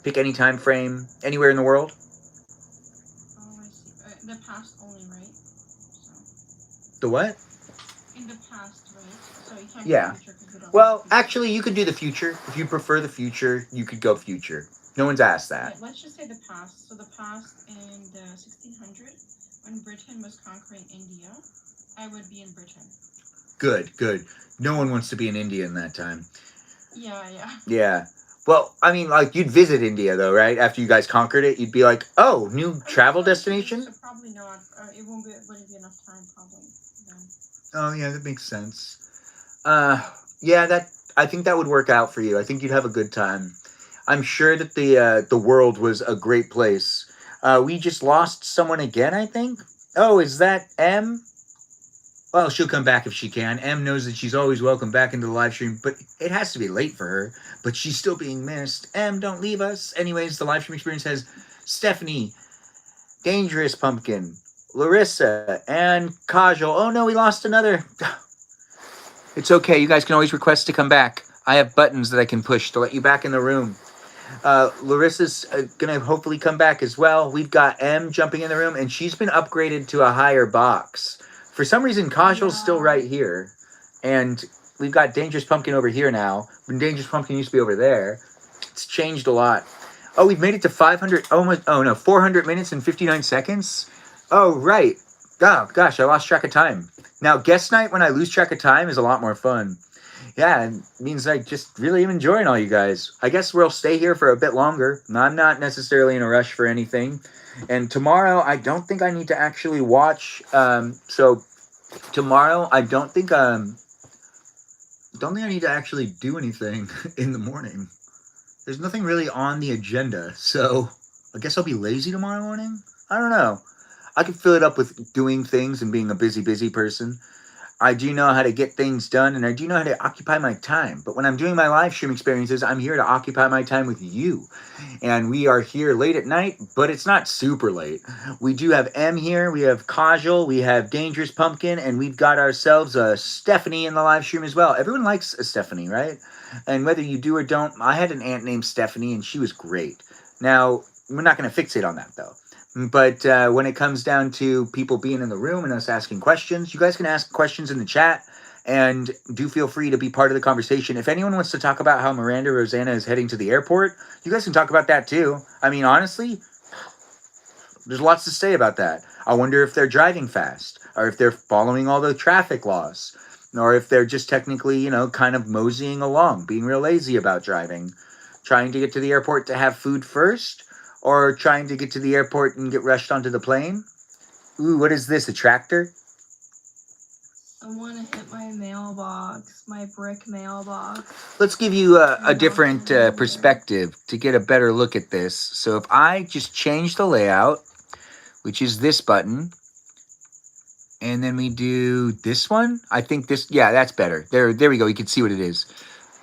Pick any time frame, anywhere in the world. Oh, I see. The past only, right? So. The what? In the past, right? So you can't Yeah. go future 'cause you don't Well, actually, you could do the future. If you prefer the future, you could go future. No one's asked that. Yeah, let's just say the past. So the past in the 1600s, when Britain was conquering India, I would be in Britain. Good, good. No one wants to be in India in that time. Yeah. Yeah. Well, I mean, like, you'd visit India, though, right? After you guys conquered it, you'd be like, oh, new travel destination? So probably not. It wouldn't be enough time, probably. Then. Oh, yeah, that makes sense. Yeah, I think that would work out for you. I think you'd have a good time. I'm sure that the world was a great place. We just lost someone again, I think. Oh, is that M? Well, she'll come back if she can. M knows that she's always welcome back into the live stream, but it has to be late for her. But she's still being missed. M, don't leave us. Anyways, the live stream experience has Stephanie, Dangerous Pumpkin, Larissa, and Kajal. Oh no, we lost another. It's okay. You guys can always request to come back. I have buttons that I can push to let you back in the room. Larissa's going to hopefully come back as well. We've got M jumping in the room, and she's been upgraded to a higher box. For some reason, Kajal's still right here. And we've got Dangerous Pumpkin over here now. When Dangerous Pumpkin used to be over there. It's changed a lot. Oh, we've made it to 400 minutes and 59 seconds. Oh, right. Oh, gosh, I lost track of time. Now, guest night, when I lose track of time, is a lot more fun. Yeah, it means I just really am enjoying all you guys. I guess we'll stay here for a bit longer. I'm not necessarily in a rush for anything. And tomorrow, I don't think I need to actually watch. So tomorrow, I don't think I need to actually do anything in the morning. There's nothing really on the agenda. So I guess I'll be lazy tomorrow morning. I don't know. I could fill it up with doing things and being a busy person. I do know how to get things done, and I do know how to occupy my time. But when I'm doing my live stream experiences, I'm here to occupy my time with you. And we are here late at night, but it's not super late. We do have M here, we have Kajal, we have Dangerous Pumpkin, and we've got ourselves a Stephanie in the live stream as well. Everyone likes a Stephanie, right? And whether you do or don't, I had an aunt named Stephanie, and she was great. Now, we're not going to fixate on that, though. But when it comes down to people being in the room and us asking questions, you guys can ask questions in the chat. And do feel free to be part of the conversation. If anyone wants to talk about how Miranda Rosanna is heading to the airport, you guys can talk about that too. I mean, honestly, there's lots to say about that. I wonder if they're driving fast, or if they're following all the traffic laws, or if they're just technically, you know, kind of moseying along, being real lazy about driving, trying to get to the airport to have food first, or trying to get to the airport and get rushed onto the plane. Ooh, what is this, a tractor? Someone hit my mailbox, my brick mailbox. Let's give you a different perspective to get a better look at this. So if I just change the layout, which is this button, and then we do this one, I think this, yeah, that's better. There we go. You can see what it is.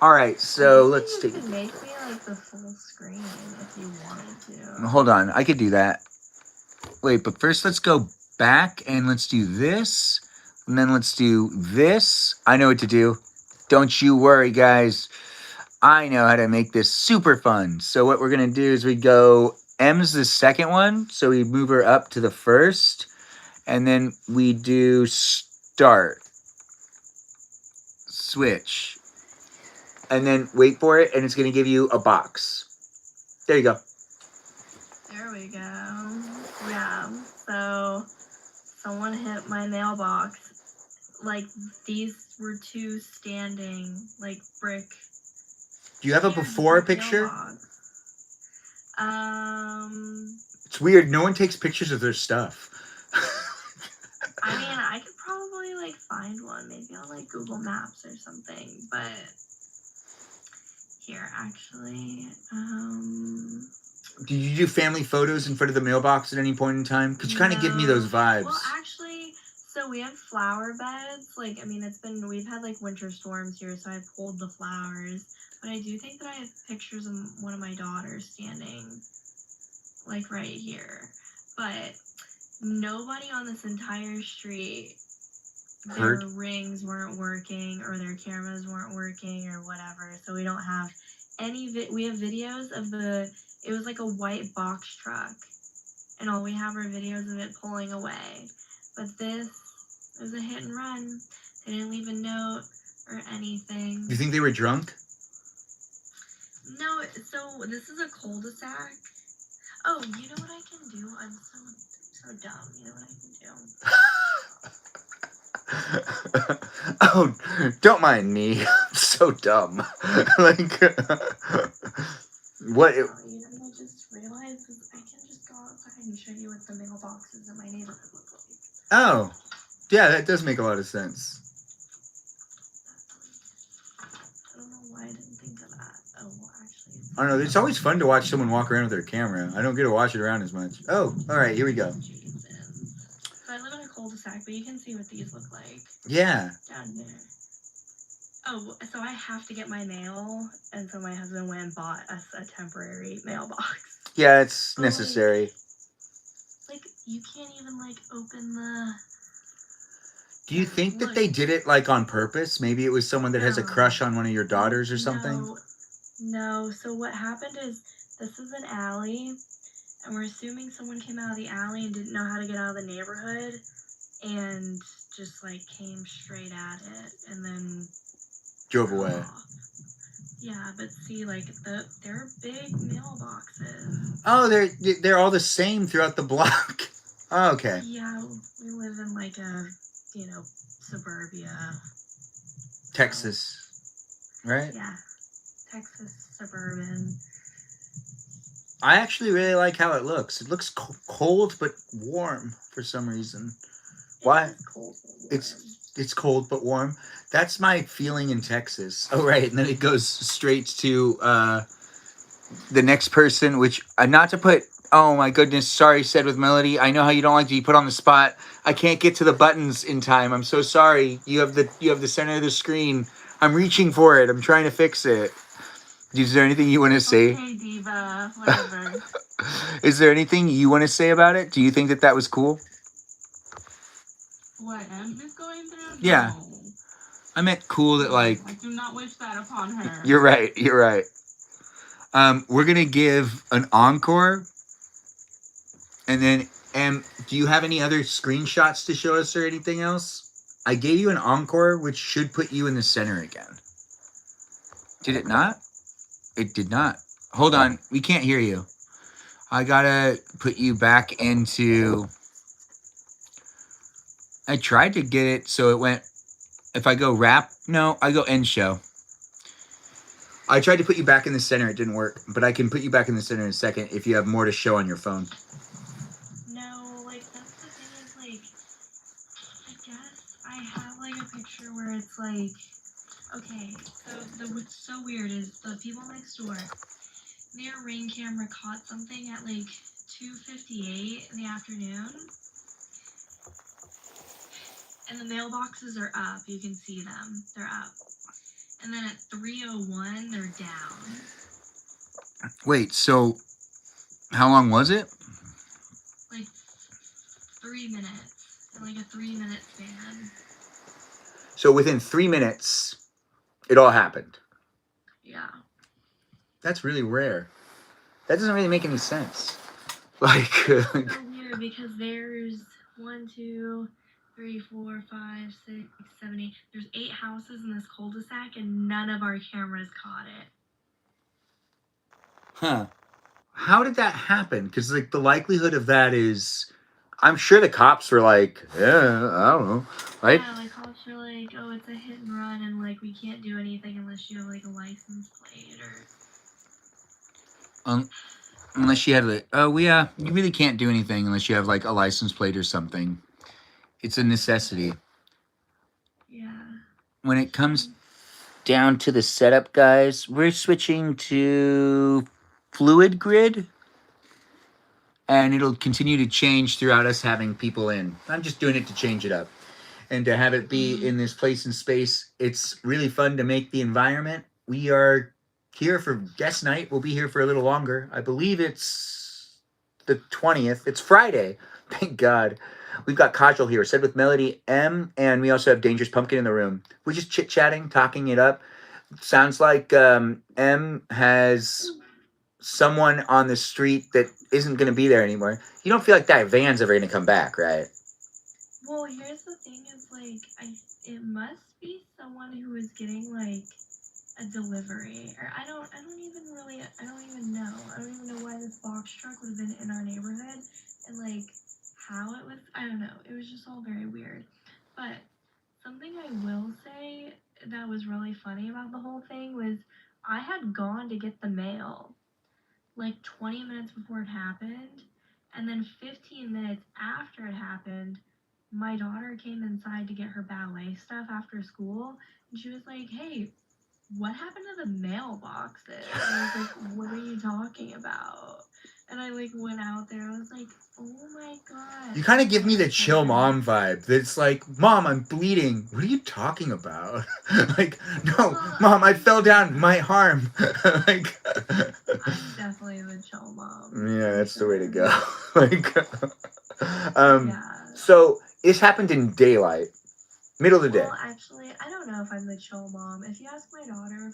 All right, so let's take. You could make me like the full screen if you wanted to. Hold on, I could do that. Wait, but first let's go back and let's do this. And then let's do this. I know what to do. Don't you worry, guys. I know how to make this super fun. So what we're going to do is we go, M's the second one. So we move her up to the first. And then we do start. Switch. And then wait for it. And it's going to give you a box. There you go. There we go. Yeah, so someone hit my mailbox. Like, these were two standing, like, brick. Do you have a before picture? Mailbox. It's weird. No one takes pictures of their stuff. I mean, I could probably, like, find one. Maybe on, like, Google Maps or something. But, here, actually, Did you do family photos in front of the mailbox at any point in time? Could you kind of give me those vibes? Well, actually, so we have flower beds. Like, I mean, we've had, like, winter storms here, so I pulled the flowers. But I do think that I have pictures of one of my daughters standing, like, right here. But nobody on this entire street, their rings weren't working, or their cameras weren't working, or whatever. So we don't have any, we have videos of it was like a white box truck. And all we have are videos of it pulling away. But this was a hit and run. They didn't leave a note or anything. Do you think they were drunk? No, so this is a cul-de-sac. Oh, you know what I can do? I'm so dumb. You know what I can do? Oh, don't mind me. I'm so dumb. Like, what? You know what I just realized is I can just go outside and show you what the mailboxes in my neighborhood look like. Oh, yeah, that does make a lot of sense. I don't know why I didn't think of that. Oh, well, actually. I don't know. It's always fun to watch someone walk around with their camera. I don't get to watch it around as much. Oh, all right, here we go. So I live in a cul-de-sac, but you can see what these look like. Yeah. Down there. Oh, so I have to get my mail, and so my husband went and bought us a temporary mailbox. Yeah, it's necessary. Like, you can't even, like, open the... Do you think that they did it, like, on purpose? Maybe it was someone that has a crush on one of your daughters or something? No. So what happened is, this is an alley, and we're assuming someone came out of the alley and didn't know how to get out of the neighborhood, and just, like, came straight at it, and then... Drove away. Yeah, but see, like, they're big mailboxes. Oh, they're all the same throughout the block. Oh, okay. Yeah, we live in, like, a, suburbia. Texas, right? Yeah, Texas, suburban. I actually really like how it looks. It looks cold but warm for some reason. Why? It's cold but warm. That's my feeling in Texas. Oh, right. And then it goes straight to the next person, which not to put Oh my goodness. Sorry, Said with Melody. I know how you don't like to be put on the spot. I can't get to the buttons in time. I'm so sorry. You have the center of the screen. I'm reaching for it. I'm trying to fix it. Is there anything you want to say? Okay, diva. Whatever. Is there anything you want to say about it? Do you think that was cool? What Em is going through? Yeah. No. I meant cool that like. I do not wish that upon her. You're right. You're right. We're gonna give an encore, and then do you have any other screenshots to show us or anything else? I gave you an encore, which should put you in the center again. Did it not? It did not. Hold on. We can't hear you. I gotta put you back into... I tried to get it so it went... If I go wrap... No, I go end show. I tried to put you back in the center. It didn't work. But I can put you back in the center in a second if you have more to show on your phone. No, like that's the thing is like, I guess I have like a picture where it's like, okay, so what's so weird is the people next door, their Ring camera caught something at like 2:58 in the afternoon, and the mailboxes are up. You can see them; they're up. And then at 3:01, they're down. Wait, so how long was it? Like 3 minutes, in like a 3-minute span. So within 3 minutes, it all happened. Yeah. That's really rare. That doesn't really make any sense. Like, It's so weird because there's 1, 2, 3, 4, 5, 6, 7, 8. There's 8 houses in this cul-de-sac, and none of our cameras caught it. huh. How did that happen? Because, like, the likelihood of that is... I'm sure the cops were like, yeah, I don't know. Right? Yeah, like cops are like, oh, it's a hit and run, and like we can't do anything unless you have like a license plate or. Unless you had like, oh yeah, you really can't do anything unless you have like a license plate or something. It's a necessity. Yeah. When it comes down to the setup, guys, we're switching to fluid grid. And it'll continue to change throughout us having people in. I'm just doing it to change it up. And to have it be in this place and space, it's really fun to make the environment. We are here for guest night. We'll be here for a little longer. I believe it's the 20th. It's Friday. Thank God. We've got Kajal here, Said with Melody, M, and we also have Dangerous Pumpkin in the room. We're just chit-chatting, talking it up. Sounds like M has someone on the street that isn't going to be there anymore. You don't feel like that van's ever going to come back, right? Well, here's the thing: is like it must be someone who is getting like a delivery, or I don't even know. I don't even know why this box truck would have been in our neighborhood, and like how it was. I don't know. It was just all very weird. But something I will say that was really funny about the whole thing was I had gone to get the mail like 20 minutes before it happened, and then 15 minutes after it happened, my daughter came inside to get her ballet stuff after school, and she was like, hey, what happened to the mailboxes? And I was like, what are you talking about? And I like went out there. I was like, oh my god. You kind of give me the chill mom vibe. That's like, Mom, I'm bleeding. What are you talking about? Like, no, Mom, I fell down my arm. Like, I'm definitely the chill mom. yeah, that's the way to go. Like, so this happened in daylight, middle of the day. Well, actually, I don't know if I'm the chill mom. If you ask my daughter,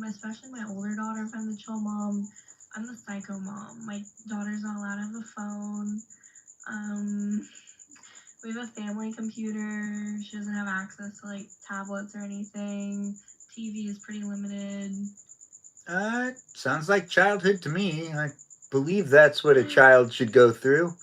especially my older daughter, if I'm the chill mom, I'm the psycho mom. My daughter's not allowed to have a phone. We have a family computer. She doesn't have access to like tablets or anything. TV is pretty limited. Sounds like childhood to me. I believe that's what a child should go through.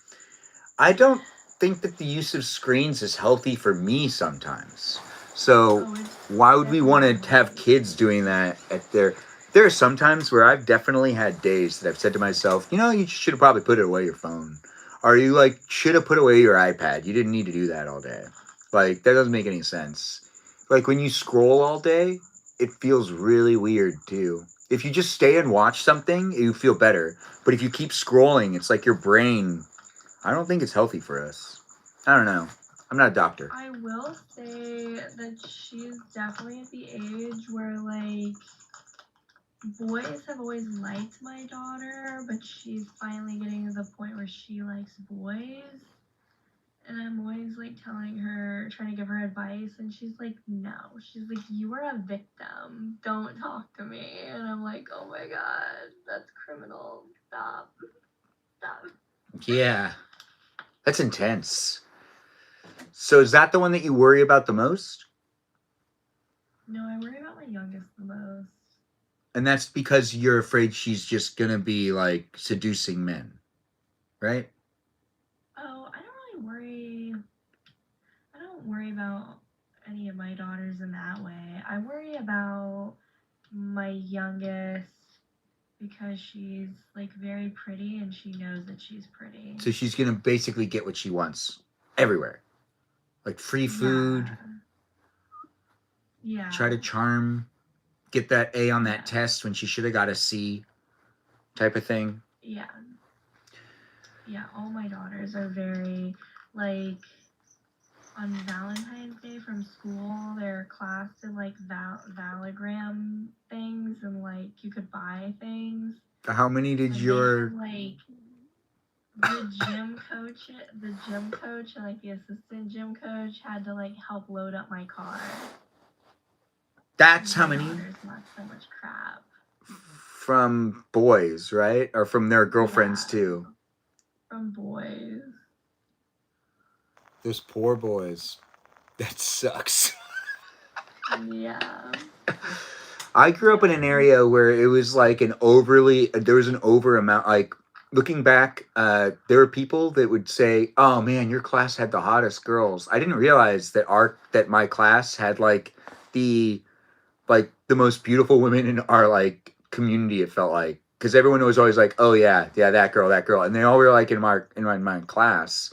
I don't think that the use of screens is healthy for me sometimes. So why would we want to have kids doing that at their... There are some times where I've definitely had days that I've said to myself, you know, you should have probably put away your phone. Or you like should have put away your iPad. You didn't need to do that all day. Like, that doesn't make any sense. Like when you scroll all day, it feels really weird too. If you just stay and watch something, you feel better. But if you keep scrolling, it's like your brain. I don't think it's healthy for us. I don't know. I'm not a doctor. I will say that she's definitely at the age where, like, boys have always liked my daughter, but she's finally getting to the point where she likes boys. And I'm always like telling her, trying to give her advice, and she's like, no. She's like, you are a victim. Don't talk to me. And I'm like, oh my god, that's criminal. Stop. Stop. Yeah. That's intense. So is that the one that you worry about the most? No, I worry about my youngest the most. And that's because you're afraid she's just gonna be like seducing men, right? Oh, I don't worry about any of my daughters in that way. I worry about my youngest because she's like very pretty and she knows that she's pretty. So she's gonna basically get what she wants everywhere. Like free food, Yeah. try to charm, get that A on that test when she should have got a C type of thing. Yeah. Yeah, all my daughters are very, like, on Valentine's Day from school, their class did, like, Valagram things, and, like, you could buy things. How many did And your... they had, like, the gym coach and, like, the assistant gym coach had to, like, help load up my car. That's how My many? daughters want so much crap. From boys, right? Or from their girlfriends too? From boys. Those poor boys. That sucks. Yeah. I grew up in an area where it was like there was an over amount, like looking back, there were people that would say, oh man, your class had the hottest girls. I didn't realize that my class had like the most beautiful women in our like community, it felt like. Because everyone was always like, oh yeah, that girl. And they all were like in my class.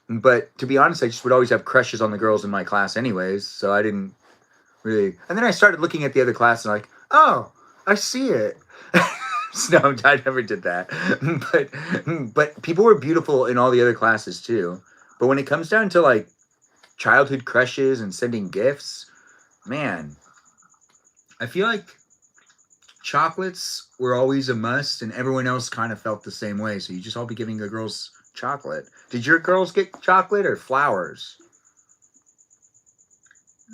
But to be honest, I just would always have crushes on the girls in my class anyways. So I didn't really. And then I started looking at the other class and like, oh, I see it. No, I never did that. But people were beautiful in all the other classes too. But when it comes down to like childhood crushes and sending gifts, man, I feel like chocolates were always a must, and everyone else kind of felt the same way. So you just all be giving the girls chocolate. Did your girls get chocolate or flowers?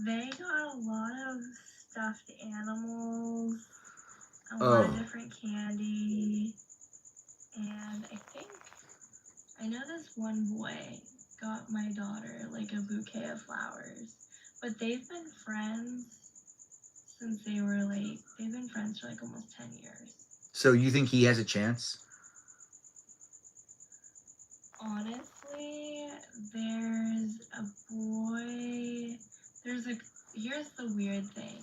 They got a lot of stuffed animals, a lot of different candy, and I know this one boy got my daughter like a bouquet of flowers, but they've been friends since they've been friends for like almost 10 years. So you think he has a chance? Honestly, there's a boy, here's the weird thing.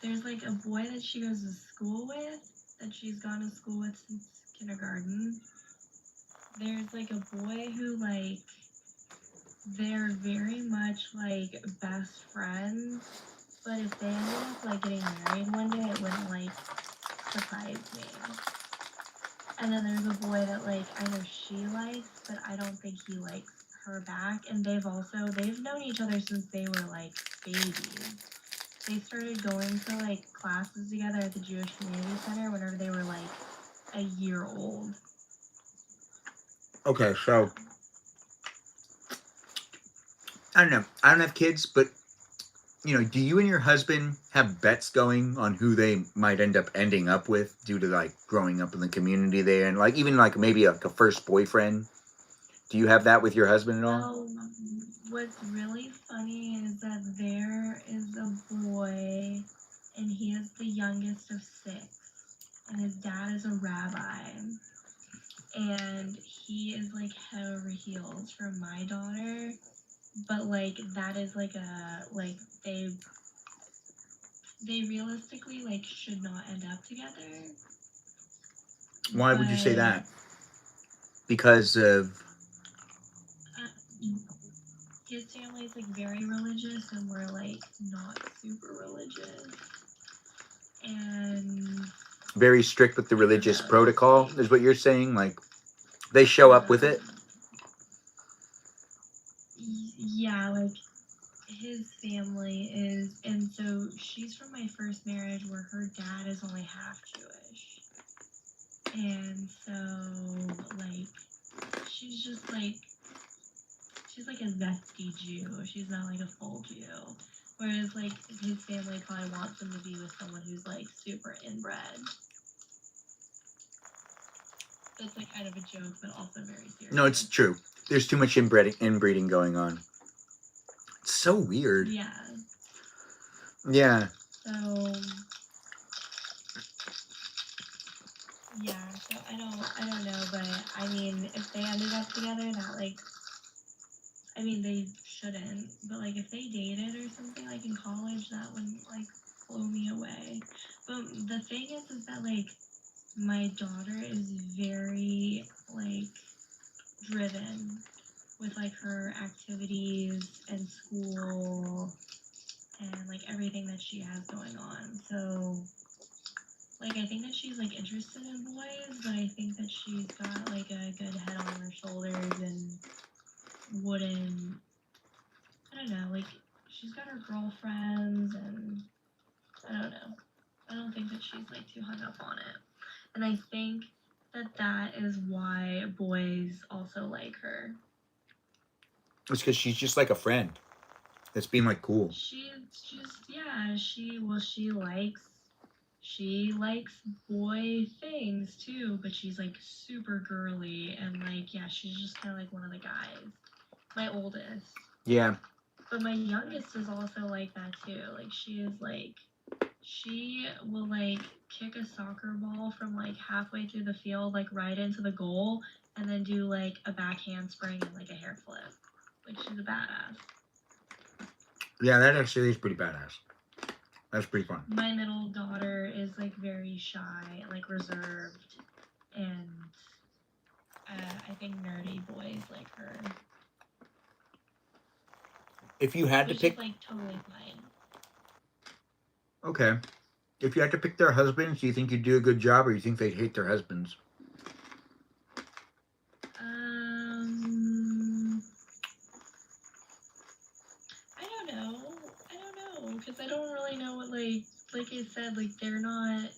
There's like a boy that she goes to school with, that she's gone to school with since kindergarten. There's like a boy who like, they're very much like best friends, but if they ended up like getting married one day, it wouldn't like surprise me. And then there's a boy that like I know she likes, but I don't think he likes her back. And they've known each other since they were like babies. They started going to like classes together at the Jewish Community Center whenever they were like a year old. Okay, so I don't know. I don't have kids, but do you and your husband have bets going on who they might ending up with due to like growing up in the community there, and like even like maybe like a first boyfriend? Do you have that with your husband at all? Well, what's really funny is that there is a boy, and he is the youngest of 6, and his dad is a rabbi, and he is like head over heels for my daughter, but like that is like they realistically like should not end up together. Why would you say that? Because of his family is like very religious, and we're like not super religious. And very strict with the religious protocol, is what you're saying? Like, they show up with it? Yeah, like his family is, and so she's from my first marriage where her dad is only half Jewish. And so, like, she's just like, she's like a zesty Jew. She's not like a full Jew. Whereas, like, his family probably wants him to be with someone who's, like, super inbred. That's, like, kind of a joke, but also very serious. No, it's true. There's too much inbreeding going on. It's so weird. Yeah. Yeah. So, yeah, so I don't know, but I mean, if they ended up together, that, like, I mean, they shouldn't, but, like, if they dated or something, like, in college, that would, like, blow me away. But the thing is that, like, my daughter is very, like, driven with, like, her activities and school and, like, everything that she has going on. So, like, I think that she's, like, interested in boys, but I think that she's got, like, a good head on her shoulders and wouldn't, I don't know, like, she's got her girlfriends and I don't know. I don't think that she's, like, too hung up on it. And I think that that is why boys also like her. It's because she's just like a friend. That's being, like, cool. She's just, yeah, she likes boy things too, but she's, like, super girly and, like, yeah, she's just kind of like one of the guys. My oldest. Yeah. But my youngest is also like that too. Like, she is, like, she will, like, kick a soccer ball from, like, halfway through the field, like, right into the goal, and then do, like, a back handspring and, like, a hair flip. Like, she's a badass. Yeah, that actually is pretty badass. That's pretty fun. My middle daughter is, like, very shy and, like, reserved, and I think nerdy boys like her. If you had Which to pick... is, like, totally fine. Okay. If you had to pick their husbands, do you think you'd do a good job, or do you think they'd hate their husbands? I don't know, because I don't really know what, like I said, like, they're not...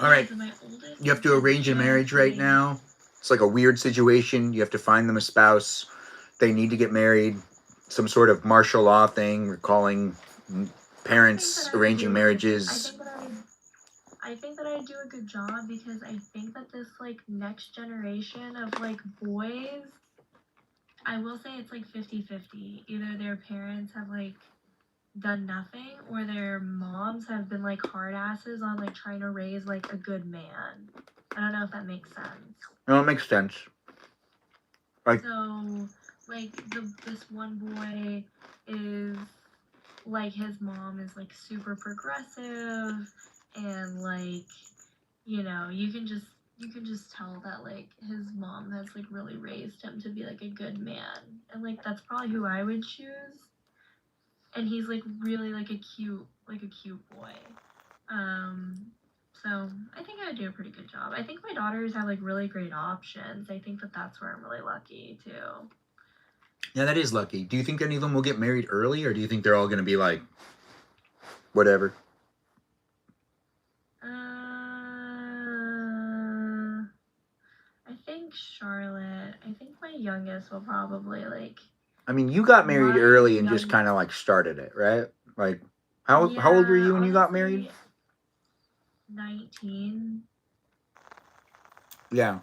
All right. My oldest You have to arrange a marriage right now. It's like a weird situation. You have to find them a spouse. They need to get married. Some sort of martial law thing. We're calling parents arranging marriages. I think that I do a good job because I think that this, like, next generation of, like, boys, I will say it's, like, 50-50. Either their parents have, like, done nothing, or their moms have been, like, hard asses on, like, trying to raise, like, a good man. I don't know if that makes sense. No, it makes sense. Like, so, like, this one boy is, like, his mom is, like, super progressive, and, like, you know, you can just tell that, like, his mom has, like, really raised him to be, like, a good man, and, like, that's probably who I would choose. And he's, like, really, like, a cute boy. So I think I would do a pretty good job. I think my daughters have, like, really great options. I think that that's where I'm really lucky too. yeah, that is lucky. Do you think any of them will get married early, or do you think they're all going to be like, whatever? I think Charlotte. I think my youngest will probably, like... I mean, you got married early and just kind of, like, started it, right? Like, how old were you when you got married? 19. Yeah.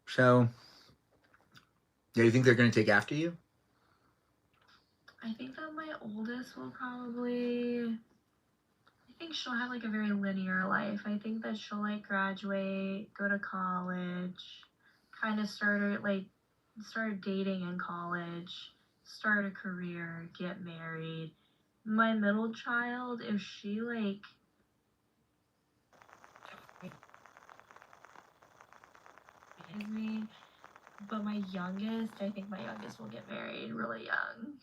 So, yeah, you think they're going to take after you? I think that my oldest will probably... I think she'll have, like, a very linear life. I think that she'll, like, graduate, go to college, kind of start dating in college, start a career, get married. My middle child, if she, like... me, but my youngest, I think my youngest will get married really young.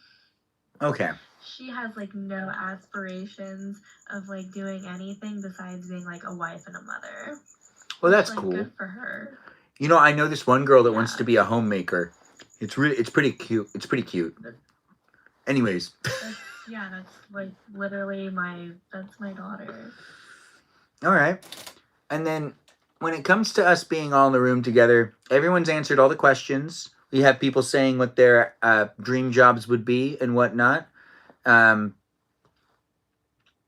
Okay. She has like no aspirations of like doing anything besides being like a wife and a mother. Well, Which, that's like, cool. good for her. You know, I know this one girl that wants Yeah. to be a homemaker. It's pretty cute. It's pretty cute. Anyways. That's like literally that's my daughter. All right. And then when it comes to us being all in the room together, everyone's answered all the questions. We have people saying what their dream jobs would be and whatnot. And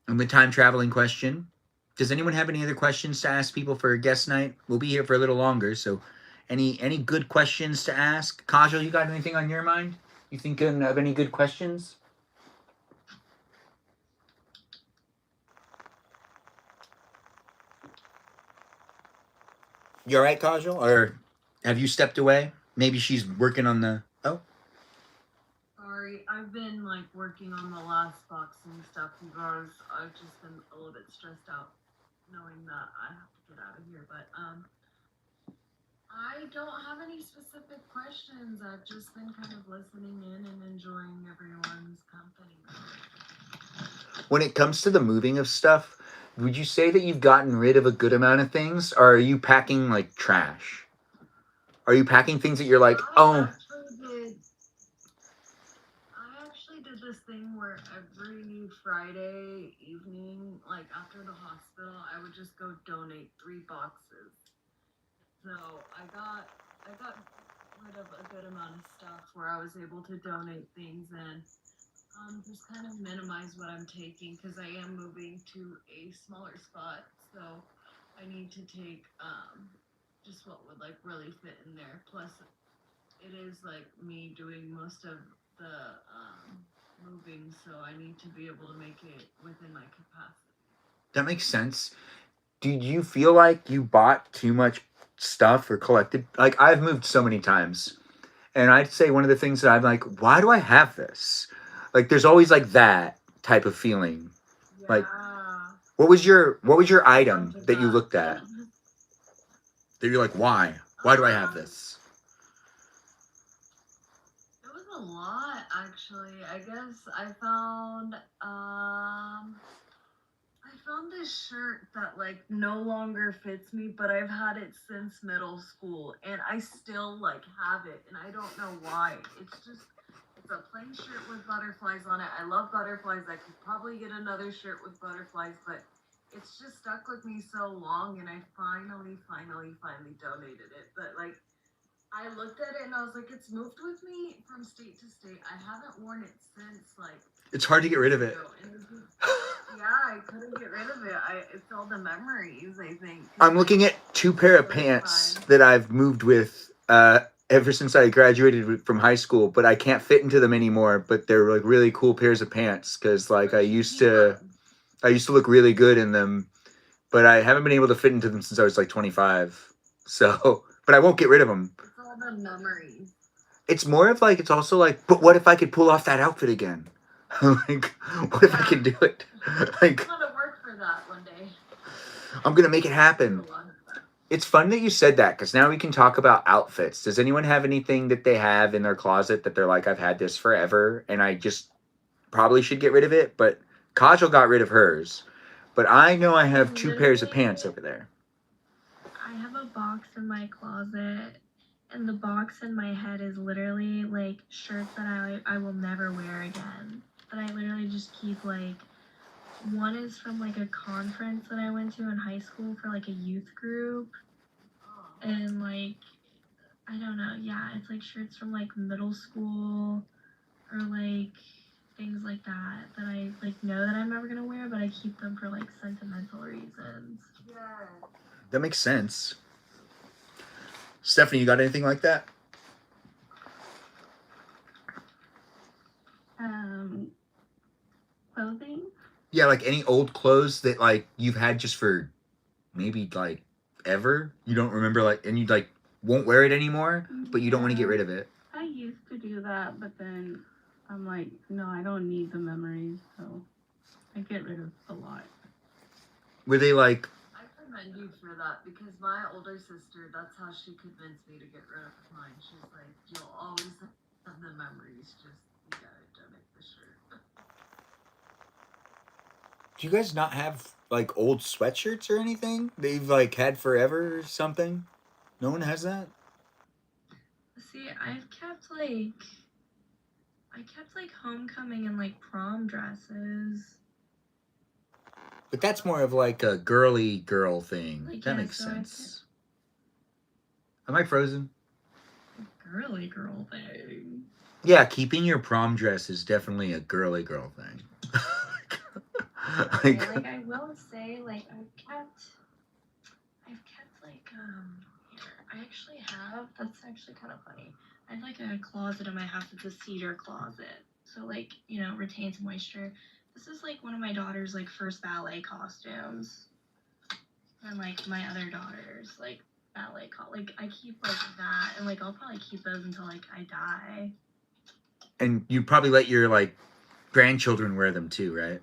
the time traveling question. Does anyone have any other questions to ask people for a guest night? We'll be here for a little longer, so any good questions to ask? Kajal, you got anything on your mind? You thinking of any good questions? You all right, Kajal? Or have you stepped away? Maybe she's working on the... Oh. Sorry, I've been like working on the last box and stuff, you guys. I've just been a little bit stressed out knowing that I have to get out of here, but I don't have any specific questions. I've just been kind of listening in and enjoying everyone's company. When it comes to the moving of stuff, would you say that you've gotten rid of a good amount of things? Or are you packing like trash? Are you packing things that you're like, oh... I actually did this thing where every new Friday evening, like after the hospital, I would just go donate 3 boxes. So I got rid of a good amount of stuff where I was able to donate things and just kind of minimize what I'm taking because I am moving to a smaller spot. So I need to take just what would like really fit in there. Plus, it is like me doing most of the moving, so I need to be able to make it within my capacity. That makes sense. Do you feel like you bought too much stuff or collected? Like, I've moved so many times. And I'd say one of the things that I'm like, why do I have this? Like, there's always like that type of feeling. Yeah. Like, what was your item that you looked at? That you're like, why? Why do I have this? It was a lot, actually. I guess I found this shirt that like no longer fits me, but I've had it since middle school, and I still like have it, and I don't know why. It's a plain shirt with butterflies on it. I love butterflies. I could probably get another shirt with butterflies, but it's just stuck with me so long, and I finally donated it. But like, I looked at it and I was like, it's moved with me from state to state. I haven't worn it since like. It's hard to get rid of it. Yeah, I couldn't get rid of it. It's all the memories, I think. I'm looking at 2 pair of pants that I've moved with ever since I graduated from high school, but I can't fit into them anymore. But they're like really cool pairs of pants because like I used to look really good in them, but I haven't been able to fit into them since I was like 25. So, but I won't get rid of them. It's all the memories. It's more of like, it's also like, but what if I could pull off that outfit again? Like, what if I could do it? Like, I'm gonna work for that one day. I'm gonna make it happen. It's fun that you said that because now we can talk about outfits. Does anyone have anything that they have in their closet that they're like, I've had this forever and I just probably should get rid of it? But Kajal got rid of hers. But I know I have 2 pairs of pants over there. I have a box in my closet, and the box in my head is literally like shirts that I will never wear again. That I literally just keep like. One is from like a conference that I went to in high school for like a youth group. And like, I don't know, yeah, it's like shirts from like middle school or like things like that I like know that I'm never gonna wear, but I keep them for like sentimental reasons. Yeah. That makes sense. Stephanie, you got anything like that? Clothing? Yeah, like any old clothes that like you've had just for maybe like ever. You don't remember like, and you like won't wear it anymore, but you don't want to get rid of it. I used to do that, but then I'm like, no, I don't need the memories, so I get rid of a lot. Were they like... I commend you for that because my older sister, that's how she convinced me to get rid of mine. She's like, you'll always have the memories, just you gotta donate Do you guys not have like old sweatshirts or anything they've like had forever or something? No one has that? See, I kept like homecoming and like prom dresses. But that's more of like a girly girl thing. Like, That yeah, makes so I sense. Am I frozen? Girly girl thing. Yeah, keeping your prom dress is definitely a girly girl thing. Okay, like I will say, like I've kept like here, I actually have. That's actually kind of funny. I have like a closet in my house. It's a cedar closet, so like retains moisture. This is like one of my daughter's like first ballet costumes, and like my other daughter's like like I keep like that, and like I'll probably keep those until like I die. And you probably let your like grandchildren wear them too, right?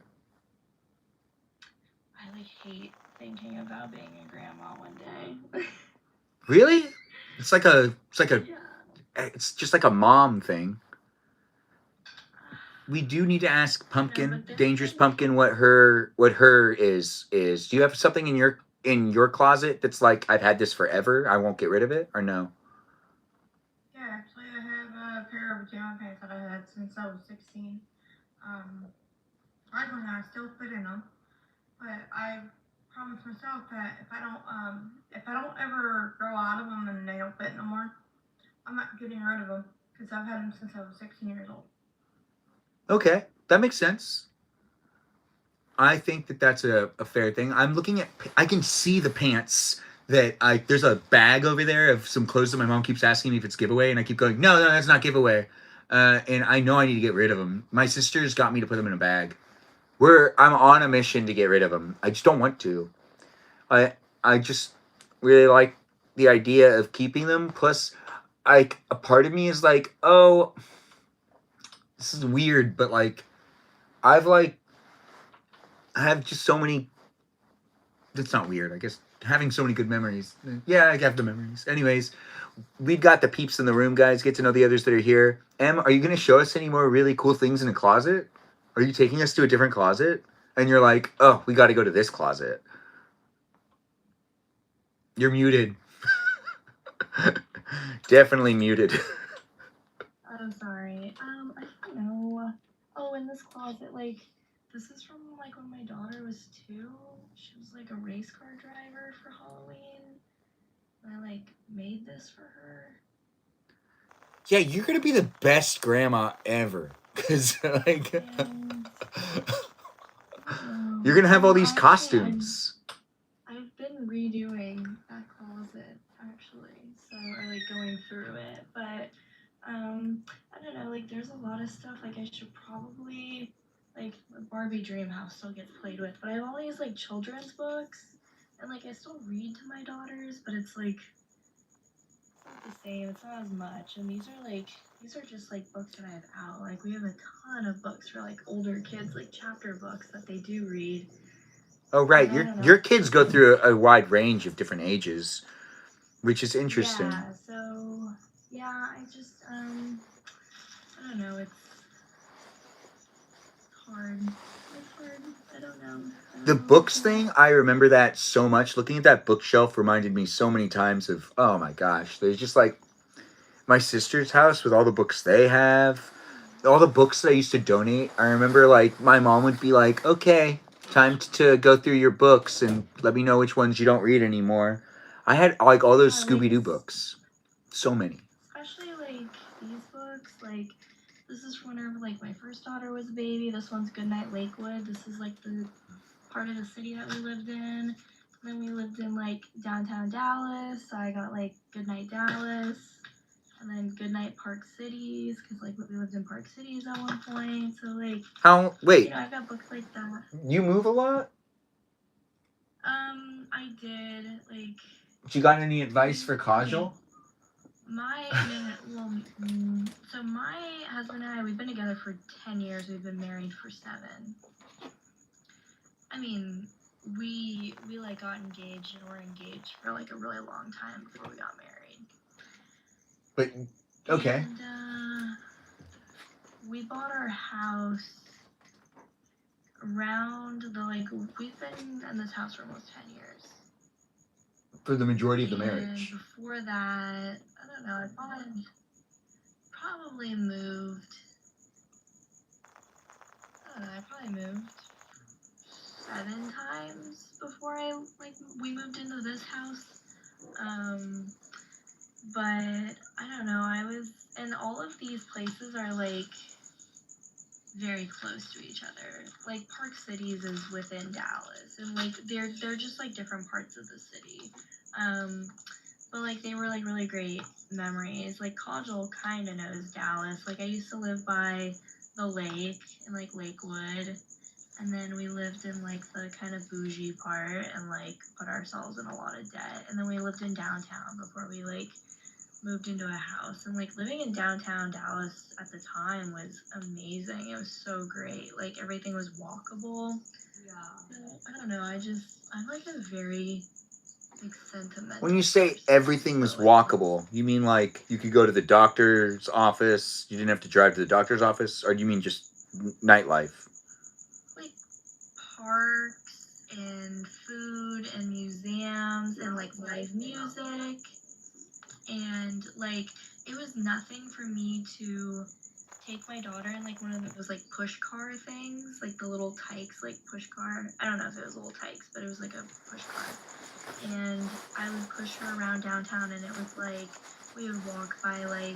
I like hate thinking about being a grandma one day. Really? It's just like a mom thing. We do need to ask Pumpkin, Dangerous Pumpkin, what her is. Do you have something in your closet that's like, I've had this forever, I won't get rid of it, or no? Yeah, actually, I have a pair of pajama pants that I had since I was 16. Right now, I still fit in them, but I promised myself that if I don't ever grow out of them and they don't fit no more, I'm not getting rid of them because I've had them since I was 16 years old. Okay, that makes sense. I think that that's a fair thing. I can see the pants there's a bag over there of some clothes that my mom keeps asking me if it's giveaway, and I keep going, no, that's not giveaway. And I know I need to get rid of them. My sister's got me to put them in a bag. I'm on a mission to get rid of them. I just don't want to. I just really like the idea of keeping them. Plus, like, a part of me is like, oh, this is weird, but like, I have just so many. That's not weird. I guess having so many good memories. Yeah, I have the memories. Anyways, we've got the peeps in the room, guys. Get to know the others that are here. Em, are you going to show us any more really cool things in the closet? Are you taking us to a different closet? And you're like, oh, we got to go to this closet. You're muted. Definitely muted. I'm sorry. I don't know. Oh, in this closet, like, this is from like when my daughter was 2. She was like a race car driver for Halloween. I like made this for her. Yeah, you're gonna be the best grandma ever. Cause like, you're gonna have all these costumes. I've been redoing that closet actually, so or like going through it, but I don't know, like there's a lot of stuff like I should probably like Barbie Dream House still gets played with, but I have all these like children's books, and like I still read to my daughters, but it's like it's not the same, it's not as much, and these are just like books that I have out. Like we have a ton of books for like older kids, like chapter books that they do read. Oh right, your kids go through a wide range of different ages, which is interesting. Yeah, so yeah, I just I don't know, it's hard. It's hard. I don't know. The books thing, I remember that so much. Looking at that bookshelf reminded me so many times of, oh my gosh, there's just like my sister's house with all the books they have, all the books that I used to donate. I remember like my mom would be like, okay, time to go through your books and let me know which ones you don't read anymore. I had like all those Scooby-Doo books. So many. Especially like these books, like this is whenever like my first daughter was a baby. This one's Goodnight Lakewood. This is like the part of the city that we lived in. And then we lived in like downtown Dallas, so I got like Goodnight Dallas, and then Goodnight Park Cities, because like we lived in Park Cities at one point. So like Wait. You know, I got books like that. You move a lot? I did like. You got any advice for Kajal? So my husband and I, we've been together for 10 years. We've been married for 7. I mean, we like got engaged and were engaged for like a really long time before we got married. But okay. And we bought our house around we've been in this house for almost 10 years. For the majority of the And marriage. before that, I don't know, I probably moved. I probably moved 7 times before we moved into this house. But I don't know, and all of these places are very close to each other. Like Park Cities is within Dallas, and they're just different parts of the city. But they were really great memories. Like Kajal kind of knows Dallas. I used to live by the lake in Lakewood, and then we lived in the kind of bougie part and put ourselves in a lot of debt. And then we lived in downtown before we moved into a house. And living in downtown Dallas at the time was amazing. It was so great. Everything was walkable. Yeah. I don't know. I'm a very sentimental. When you say everything was walkable, you mean you could go to the doctor's office, you didn't have to drive to the doctor's office, or do you mean just nightlife? Parks and food and museums and live music. And it was nothing for me to take my daughter in one of those push car things, the little tykes push car. I don't know if it was little tykes, but it was a push car. And I would push her around downtown, and it was we would walk by a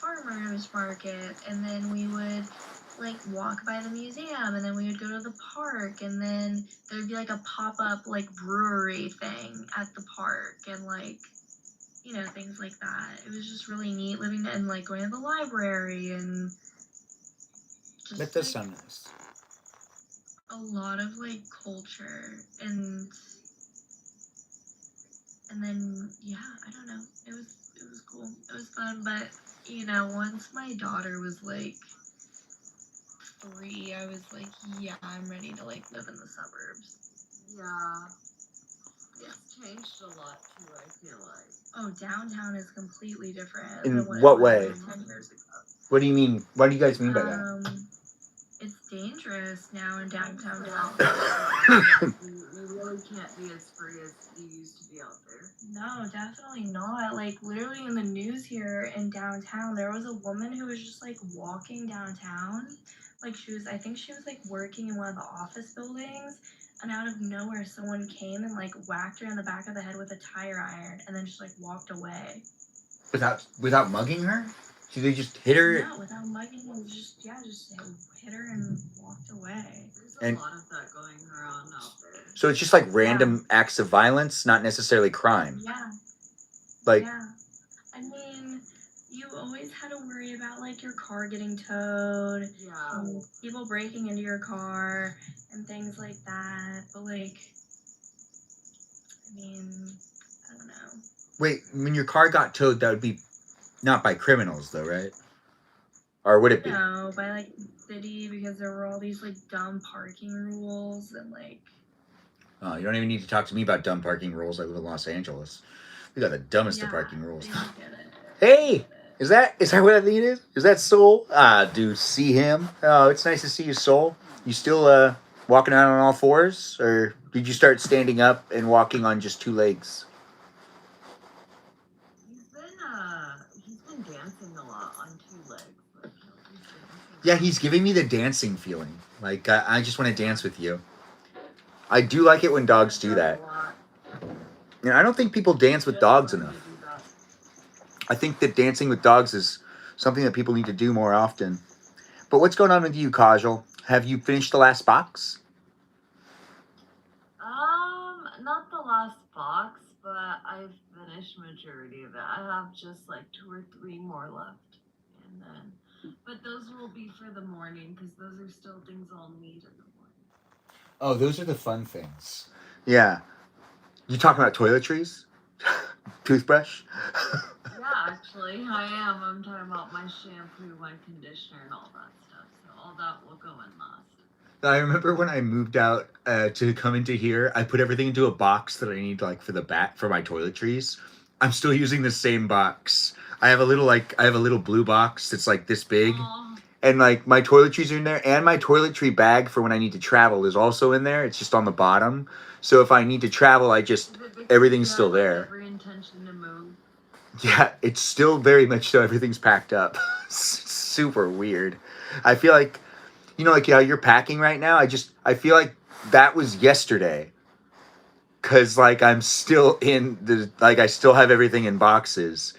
farmer's market, and then we would walk by the museum, and then we would go to the park, and then there'd be a pop-up brewery thing at the park, and things like that. It was just really neat living and going to the library, and just That does sound nice. a lot of culture, and then I don't know, it was cool, it was fun. But once my daughter was 3, I was I'm ready to live in the suburbs. Yeah. It's changed a lot too, I feel like. Oh, downtown is completely different In than what what it way? was 10 years ago. What do you mean? What do you guys mean by that? It's dangerous now in downtown Dallas. You really can't be as free as you used to be out there. No, definitely not. Literally in the news here in downtown, there was a woman who was just walking downtown. I think she was working in one of the office buildings, and out of nowhere someone came and whacked her in the back of the head with a tire iron, and then just walked away. Without mugging her? So they just hit her? No, without mugging her, just hit her and walked away. There's a lot of that going around out there. So it's just random acts of violence, not necessarily crime. Yeah. Yeah. I mean, you always had to worry about your car getting towed, and people breaking into your car and things like that. But I don't know. Wait, when your car got towed, that would be not by criminals, though, right? Or would it be? No, by city, because there were all these dumb parking rules and Oh, you don't even need to talk to me about dumb parking rules. I live in Los Angeles. We got the dumbest of parking rules. Hey, is that what I think it is? Is that Soul? Dude, see him? Oh, it's nice to see you, Soul. You still walking out on all fours, or did you start standing up and walking on just 2 legs? He's been dancing a lot on 2 legs. Yeah, he's giving me the dancing feeling. I just want to dance with you. I do like it when dogs do that. I don't think people dance with dogs enough. I think that dancing with dogs is something that people need to do more often. But what's going on with you, Kajal? Have you finished the last box? Not the last box, but I've finished majority of it. I have just 2 or 3 more left, and then, but those will be for the morning because those are still things I'll need in the morning. Oh, those are the fun things. Yeah. You talking about toiletries? Toothbrush? Yeah, actually, I am. I'm talking about my shampoo, my conditioner, and all that stuff. So all that will go in last. I remember when I moved out to come into here, I put everything into a box that I need for my toiletries. I'm still using the same box. I have a little blue box that's this big. Aww. And like my toiletries are in there, and my toiletry bag for when I need to travel is also in there. It's just on the bottom. So if I need to travel, everything's still there. Every intention to move. Yeah, it's still very much so. Everything's packed up. Super weird. I feel like, like how you're packing right now. I feel like that was yesterday. Cause like I'm still I still have everything in boxes.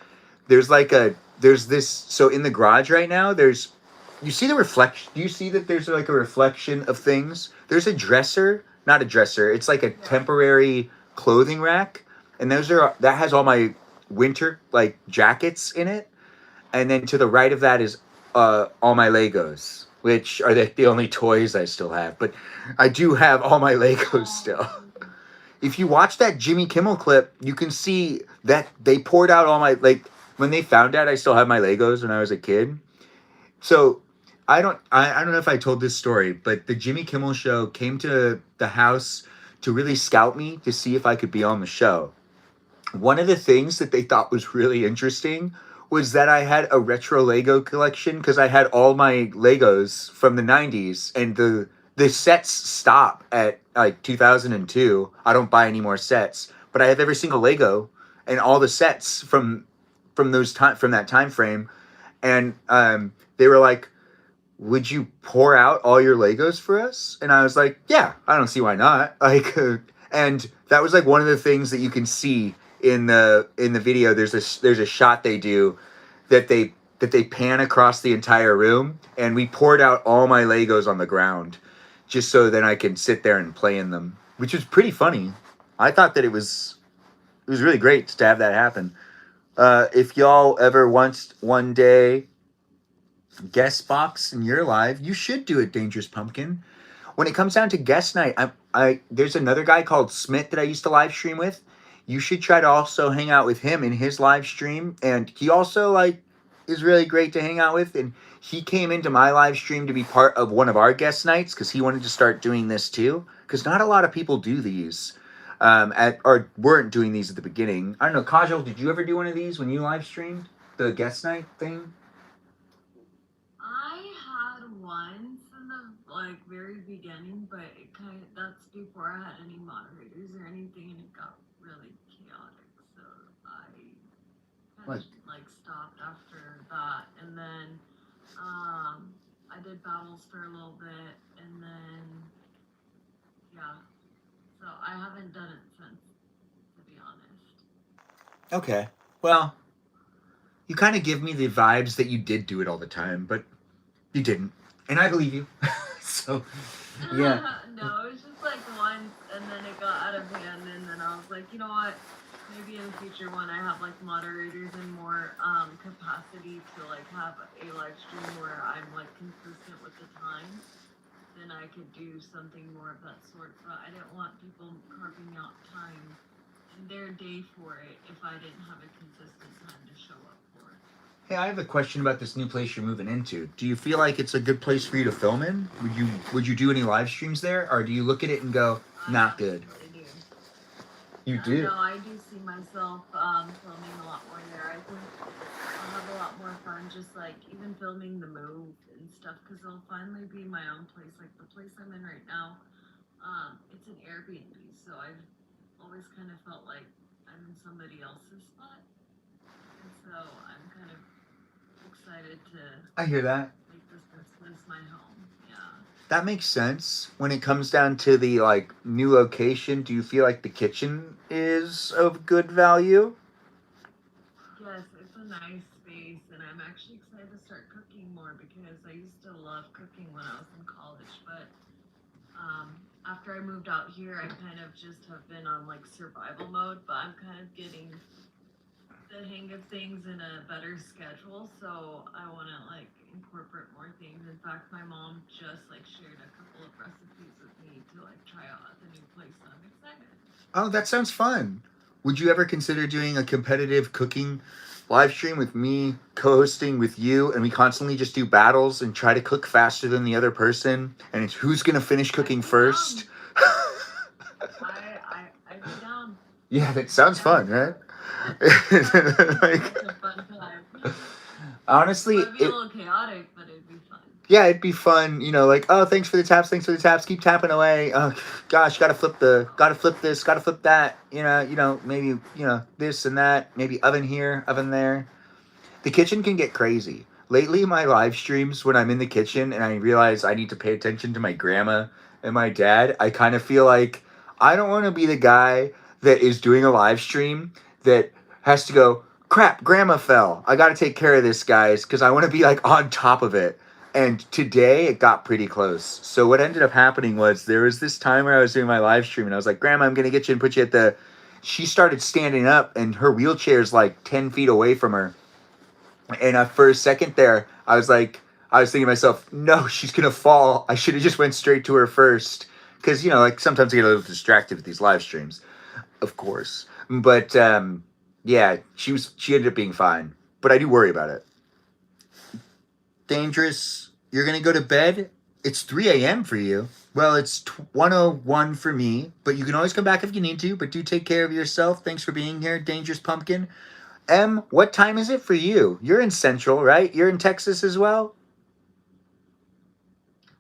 There's this, so in the garage right now, you see the reflection, do you see that there's like a reflection of things? There's a dresser, not a dresser, it's like a temporary clothing rack. And that has all my winter like jackets in it. And then to the right of that is all my Legos, which are the only toys I still have. But I do have all my Legos still. If you watch that Jimmy Kimmel clip, you can see that they poured out all my, like, when they found out I still had my Legos when I was a kid. So I don't know if I told this story, but the Jimmy Kimmel show came to the house to really scout me to see if I could be on the show. One of the things that they thought was really interesting was that I had a retro Lego collection, because I had all my Legos from the 90s, and the sets stop at like 2002. I don't buy any more sets, but I have every single Lego and all the sets from that time frame. And they were like, "Would you pour out all your Legos for us?" And I was like, "Yeah, I don't see why not." Like, and that was like one of the things that you can see in the video. There's a shot they do that they pan across the entire room, and we poured out all my Legos on the ground just so then I can sit there and play in them, which was pretty funny. I thought that it was really great to have that happen. If y'all ever want one day guest box in your live, you should do it, Dangerous Pumpkin. When it comes down to guest night, there's another guy called Smith that I used to live stream with. You should try to also hang out with him in his live stream, and he also like is really great to hang out with. And he came into my live stream to be part of one of our guest nights because he wanted to start doing this too. Because not a lot of people do these, or weren't doing these at the beginning. I don't know, Kajal, did you ever do one of these when you live streamed the guest night thing? I had once in the like very beginning, but that's before I had any moderators or anything, and it got really chaotic. So I kind of like stopped after that, and then I did battles for a little bit, and then yeah, so I haven't done it since, to be honest. Okay, well, you kind of give me the vibes that you did do it all the time, but you didn't, and I believe you. So yeah. No, it was just like once, and then it got out of hand, and then I was like, you know what? Maybe in the future when I have like moderators and more capacity to like have a live stream where I'm like consistent with the time, then I could do something more of that sort. But I didn't want people carving out time in their day for it if I didn't have a consistent time to show up for it. Hey, I have a question about this new place you're moving into. Do you feel like it's a good place for you to film in? Would you do any live streams there, or do you look at it and go, not good? You do? No, I do see myself filming a lot more there. I think I'll have a lot more fun just like even filming the move and stuff, because it'll finally be my own place. Like the place I'm in right now, it's an Airbnb, so I've always kind of felt like I'm in somebody else's spot, and so I'm kind of excited to I hear that. make this place my home. Yeah. That makes sense. When it comes down to the like new location, do you feel like the kitchen is of good value? Yes, it's a nice space, and I'm actually excited to start cooking more because I used to love cooking when I was in college, but after I moved out here, I kind of just have been on like survival mode, but I'm kind of getting the hang of things in a better schedule, so I want to like incorporate more things. In fact, my mom just like shared a couple of recipes with me to like try out at the new place, so I'm excited. Oh, that sounds fun. Would you ever consider doing a competitive cooking live stream with me co-hosting with you, and we constantly just do battles and try to cook faster than the other person, and it's who's gonna finish cooking first? I'd be down. Yeah, that sounds fun, right? Like, Honestly, It'd be a little chaotic, but it'd be fun. yeah, it'd be fun, you know, like, oh, thanks for the taps, keep tapping away. Oh gosh, gotta flip this, gotta flip that, maybe, this and that, maybe oven here, oven there. The kitchen can get crazy. Lately, my live streams, when I'm in the kitchen and I realize I need to pay attention to my grandma and my dad, I kind of feel like I don't want to be the guy that is doing a live stream that has to go, crap, grandma fell. I got to take care of this, guys, because I want to be like on top of it. And today it got pretty close. So what ended up happening was there was this time where I was doing my live stream and I was like, Grandma, I'm going to get you and put you at the... She started standing up and her wheelchair's like 10 feet away from her. And for a second there, I was thinking to myself, no, she's going to fall. I should have just went straight to her first. Because, like sometimes I get a little distracted with these live streams, of course. But, yeah, she ended up being fine. But I do worry about it. Dangerous, you're going to go to bed? It's 3 a.m. for you. Well, it's 1:01 for me. But you can always come back if you need to. But do take care of yourself. Thanks for being here, Dangerous Pumpkin. Em, what time is it for you? You're in Central, right? You're in Texas as well?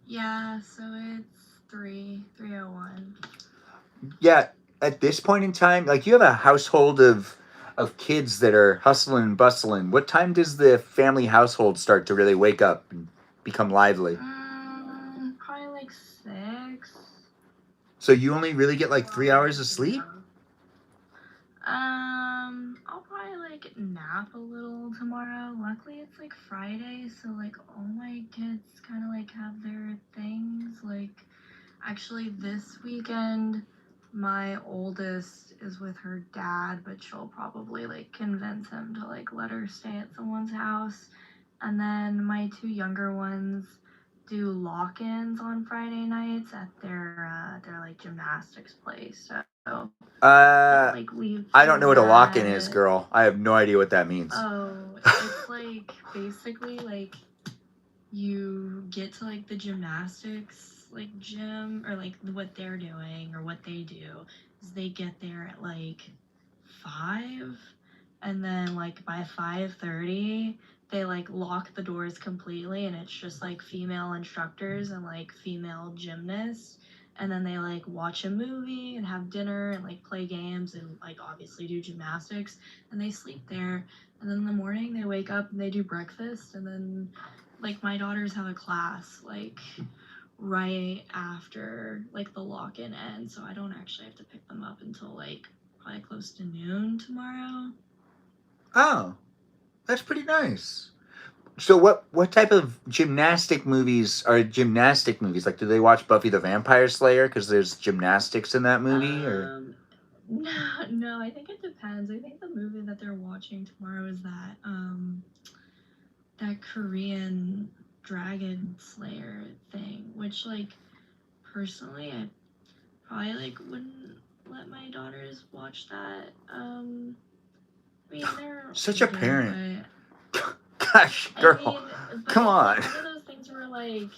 Yeah, so it's 3:01. Yeah, at this point in time, like you have a household of kids that are hustling and bustling. What time does the family household start to really wake up and become lively? Probably like 6. So you only really get like 3 hours of sleep? I'll probably like nap a little tomorrow. Luckily, it's like Friday, so like all my kids kind of like have their things. Like, actually, this weekend, my oldest is with her dad, but she'll probably like convince him to like let her stay at someone's house. And then my 2 younger ones do lock-ins on Friday nights at their like gymnastics place. So like I don't know what a lock-in is, girl. I have no idea what that means. Oh, it's like basically like you get to like the gymnastics like gym, or like what they're doing or what they do is they get there at like 5, and then like by 5:30 they like lock the doors completely and it's just like female instructors and like female gymnasts, and then they like watch a movie and have dinner and like play games and like obviously do gymnastics, and they sleep there, and then in the morning they wake up and they do breakfast, and then like my daughters have a class like right after like the lock-in ends, so I don't actually have to pick them up until like probably close to noon tomorrow. Oh, that's pretty nice. So what type of gymnastic movies are gymnastic movies? Like, do they watch Buffy the Vampire Slayer because there's gymnastics in that movie? Or No, I think it depends. I think the movie that they're watching tomorrow is that Korean Dragon Slayer thing, which like personally I probably like wouldn't let my daughters watch that. I mean, they're such a good, parent. but Gosh, girl, I mean, but come on. it's like one of those things where like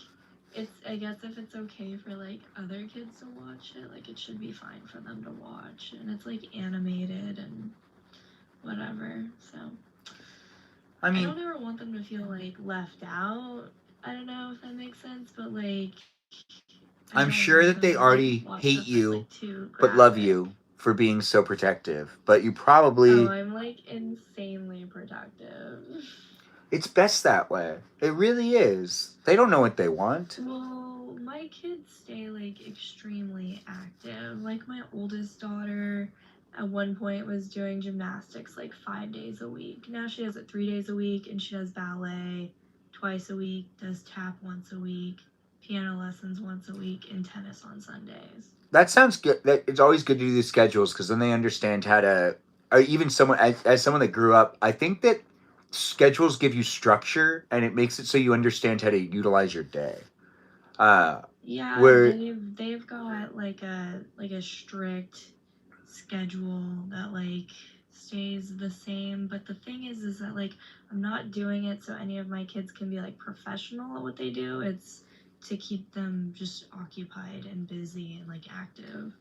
it's, I guess if it's okay for like other kids to watch it, like it should be fine for them to watch, and it's like animated and whatever. So I mean, I don't ever want them to feel like left out. I don't know if that makes sense, but like I'm sure that they already hate you, but love you for being so protective. But you probably... Oh, I'm like insanely protective. It's best that way. It really is. They don't know what they want. Well, my kids stay like extremely active. Like my oldest daughter at one point was doing gymnastics like 5 days a week. Now she does it 3 days a week, and she does ballet twice a week, does tap once a week, piano lessons once a week, and tennis on Sundays. That sounds good. It's always good to do these schedules because then they understand how to... Or even someone, as someone that grew up, I think that schedules give you structure, and it makes it so you understand how to utilize your day. Yeah, where they've got like a strict schedule that like stays the same, but the thing is that like I'm not doing it so any of my kids can be like professional at what they do. It's to keep them just occupied and busy and like active.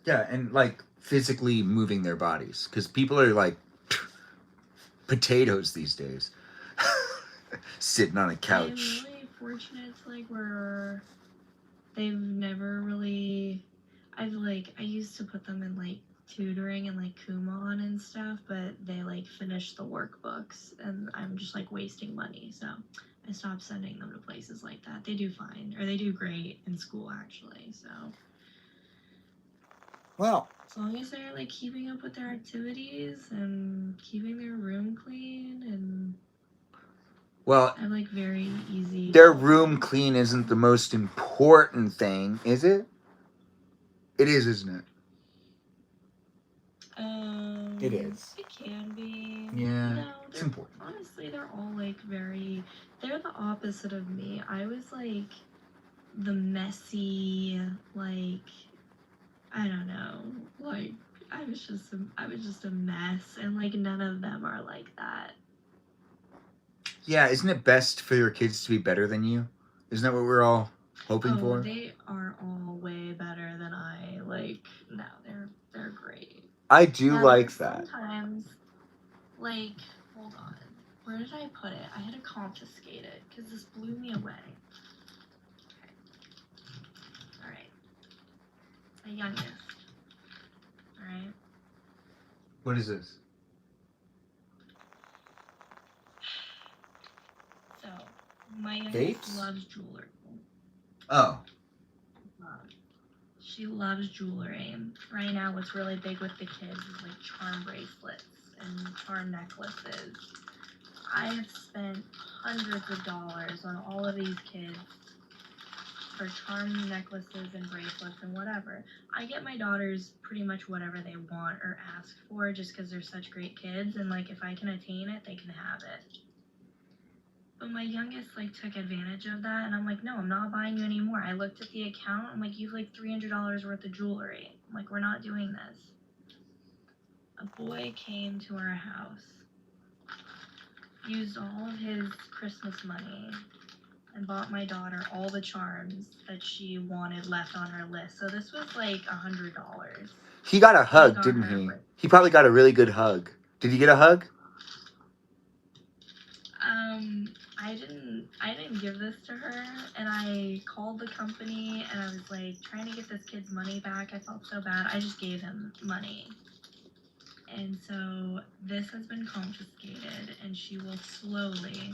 Yeah, and like physically moving their bodies because people are like potatoes these days. sitting on a I'm couch. really fortunate to like where they've never really. I used to put them in like tutoring and like Kumon and stuff, but they like finished the workbooks, and I'm just like wasting money, so I stopped sending them to places like that. They do fine, or they do great in school actually. So Well, as long as they're like keeping up with their activities and keeping their room clean, and well, I have like very easy. their room clean isn't the most important thing, is it? It is, isn't it? It is. It can be. Yeah, No, it's they're important. honestly they're all like very. They're the opposite of me. I was like the messy, like I don't know, like I was just a mess, and like none of them are like that. Yeah, isn't it best for your kids to be better than you? Isn't that what we're all hoping Oh, for? they are all way better than I. Like no, they're great. I do Now like there's that. sometimes like hold on. Where did I put it? I had to confiscate it because this blew me away. Okay. Alright. My youngest. Alright. What is this? So, my youngest Vapes? loves jewelry. Oh. She loves jewelry. Right now, what's really big with the kids is like charm bracelets and charm necklaces. I have spent hundreds of dollars on all of these kids for charm necklaces and bracelets and whatever. I get my daughters pretty much whatever they want or ask for just because they're such great kids, and like if I can attain it, they can have it. But my youngest like took advantage of that, and I'm like, no, I'm not buying you any more. I looked at the account, I'm like, you've like $300 worth of jewelry. I'm like, we're not doing this. A boy came to our house, used all of his Christmas money, and bought my daughter all the charms that she wanted left on her list. So this was like $100. He got a hug, got didn't her he? with- He probably got a really good hug. Did he get a hug? I didn't give this to her, and I called the company and I was like trying to get this kid's money back. I felt so bad. I just gave him money. And so this has been confiscated, and she will slowly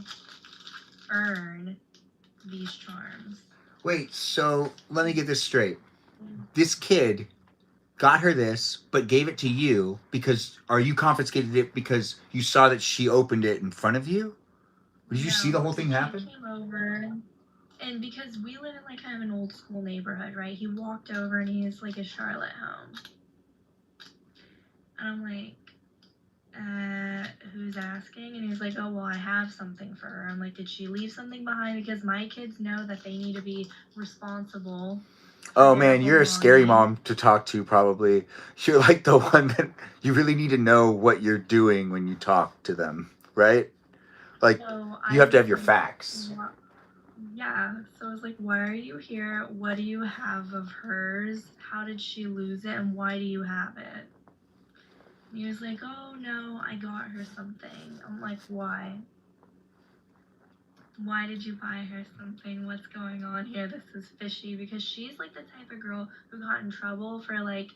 earn these charms. Wait, so let me get this straight. This kid got her this, but gave it to you because, or you confiscated it because you saw that she opened it in front of you? Did you see the whole thing happen? He came over, and because we live in like kind of an old school neighborhood, right? He walked over and he's like a Charlotte home. And I'm like, who's asking? And he's like, oh, well, I have something for her. I'm like, did she leave something behind? Because my kids know that they need to be responsible. Oh man, you're a scary mom to talk to probably. You're like the one that you really need to know what you're doing when you talk to them, right? Like, So you have to have your facts. Yeah, so I was like, why are you here? What do you have of hers? How did she lose it? And why do you have it? And he was like, oh no, I got her something. I'm like, why? Why did you buy her something? What's going on here? This is fishy, because she's like the type of girl who got in trouble for like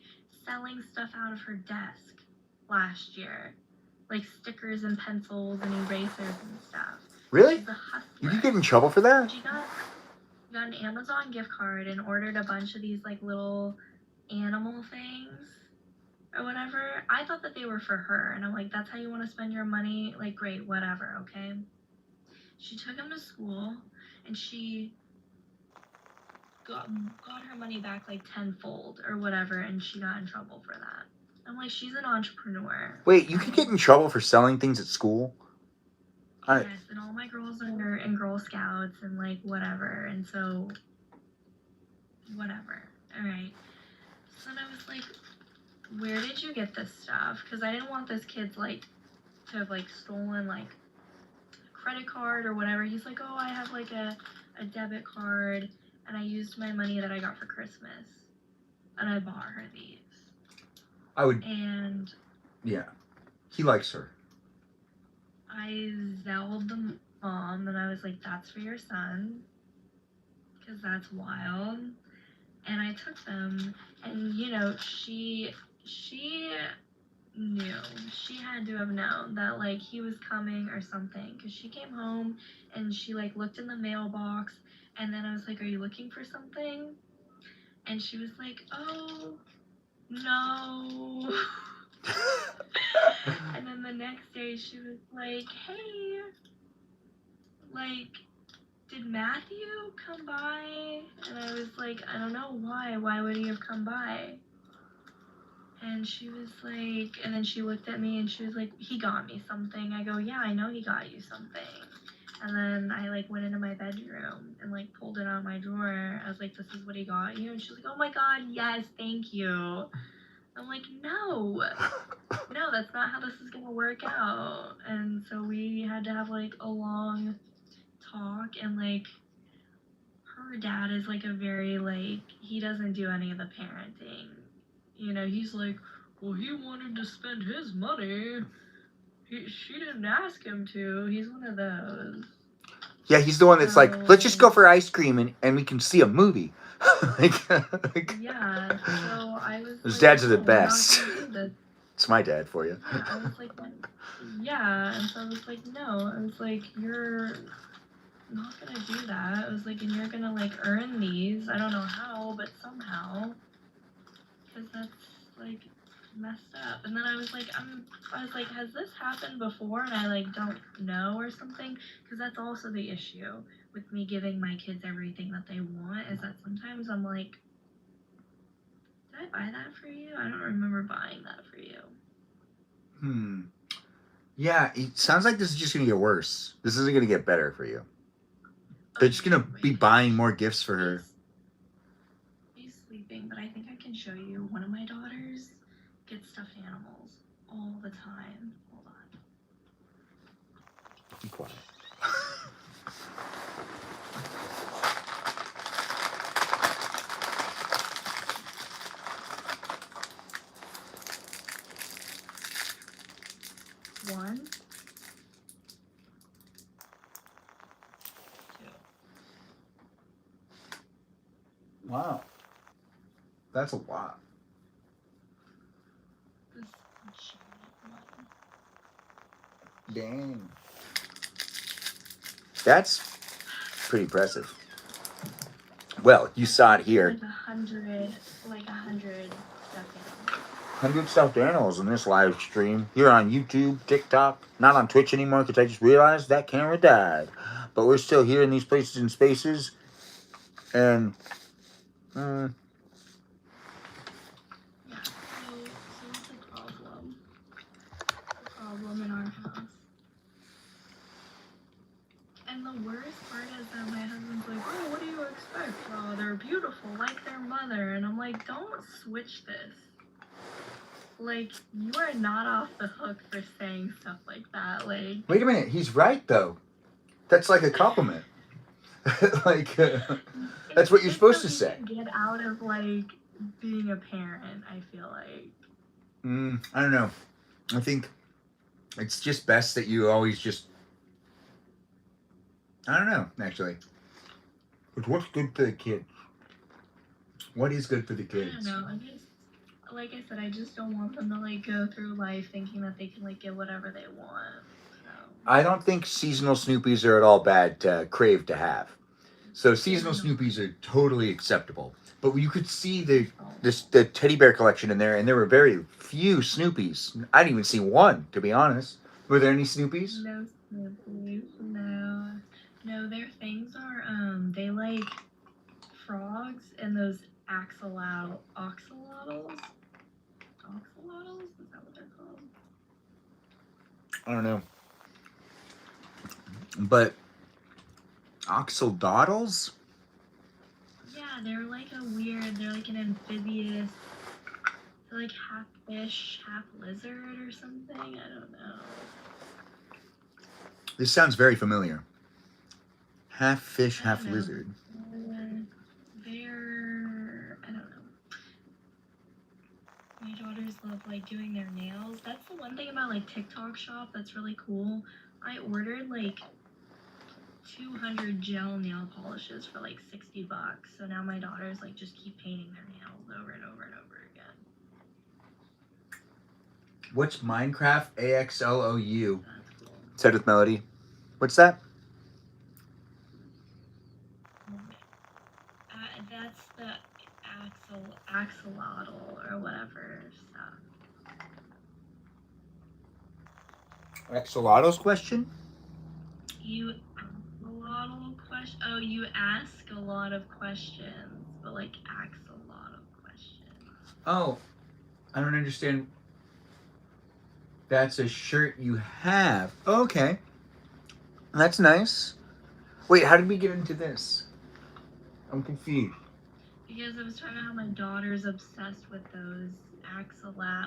selling stuff out of her desk last year. Like stickers and pencils and erasers and stuff. Really? She's a hustler. Did you get in trouble for that? She got an Amazon gift card and ordered a bunch of these like little animal things or whatever. I thought that they were for her, and I'm like, that's how you want to spend your money? Like, great, whatever, okay? She took him to school, and she got her money back like tenfold or whatever, and she got in trouble for that. I'm like, she's an entrepreneur. Wait, you can get in trouble for selling things at school? Yes, and all my girls are in Girl Scouts and like whatever, and so whatever. All right. So then I was like, where did you get this stuff? Because I didn't want this kid like to have like stolen like a credit card or whatever. He's like, oh, I have like a debit card, and I used my money that I got for Christmas, and I bought her these. I would. And Yeah. He likes her. I Zelled them. mom, and I was like, that's for your son, because that's wild. And I took them, and you know, she knew, she had to have known that like he was coming or something, because she came home and she like looked in the mailbox, and then I was like, are you looking for something? And she was like, oh no. And then the next day she was like, hey, like, did Matthew come by? And I was like, I don't know why. Why would he have come by? And she was like, and then she looked at me and she was like, he got me something. I go, yeah, I know he got you something. And then I like went into my bedroom and like pulled it out of my drawer. I was like, this is what he got you? And she was like, oh my God, yes, thank you. I'm like, no, that's not how this is gonna work out. And so we had to have like a long talk, and like her dad is like a very like, he doesn't do any of the parenting. You know, he's like, well, he wanted to spend his money. She didn't ask him to. He's one of those. Yeah, he's the one that's like, let's just go for ice cream and we can see a movie. Yeah, so I was Those like, dads are the no, we're not best. gonna do this. It's my dad for you. Yeah, I was like, yeah, and so I was like, no. I was like, you're not gonna do that. I was like, and you're gonna like earn these. I don't know how, but somehow, because that's like messed up. And then I was like, has this happened before and I like don't know or something? Because that's also the issue with me giving my kids everything that they want, is that sometimes I'm like, did I buy that for you? I don't remember buying that for you. Yeah, it sounds like this is just gonna get worse. This isn't gonna get better for you. They're just gonna be buying more gifts for her. He's sleeping, but I think I can show you. One of my daughters gets stuffed animals all the time. Hold on. Be quiet. One. Wow. That's a lot. This giant one. Dang. That's pretty impressive. Well, you saw it here. Like 100 stuffed animals. 100 stuffed animals in this live stream here on YouTube, TikTok, not on Twitch anymore because I just realized that camera died. But we're still here in these places and spaces. And, Yeah, so what's the problem? The problem in our house. And the worst part is that my husband's like, oh, what do you expect? Oh, they're beautiful, like their mother. And I'm like, don't switch this. Like, you are not off the hook for saying stuff like that. Like, wait a minute, he's right though. That's like a compliment. That's what you're supposed to say. Get out of like being a parent, I feel like. I don't know. I think it's just best that you always just, I don't know, actually. But what's good for the kids? What is good for the I kids? don't know. Like I said, I just don't want them to like go through life thinking that they can like get whatever they want. So. I don't think seasonal Snoopies are at all bad to crave to have. So seasonal Snoopies are totally acceptable. But you could see the teddy bear collection in there, and there were very few Snoopies. I didn't even see one, to be honest. Were there any Snoopies? No Snoopies, no. No, their things are they like frogs and those axolotls. Axolotls? Is that what they're called? I don't know. But axolotls? Yeah, they're like they're like an amphibious, they're like half fish, half lizard or something. I don't know. This sounds very familiar. Half fish, half know. lizard. They're, I don't know. My daughters love like doing their nails. That's the one thing about like TikTok shop that's really cool. I ordered like 200 gel nail polishes for like $60. So now my daughters like just keep painting their nails over and over and over again. What's Minecraft AXLOU? Said with Melody. What's that? That's the axolotl or whatever stuff. Axolotl's question? You you ask a lot of questions, but like ask a lot of questions. Oh, I don't understand. That's a shirt you have. Okay. That's nice. Wait, how did we get into this? I'm confused. Because I was talking about how my daughter's obsessed with those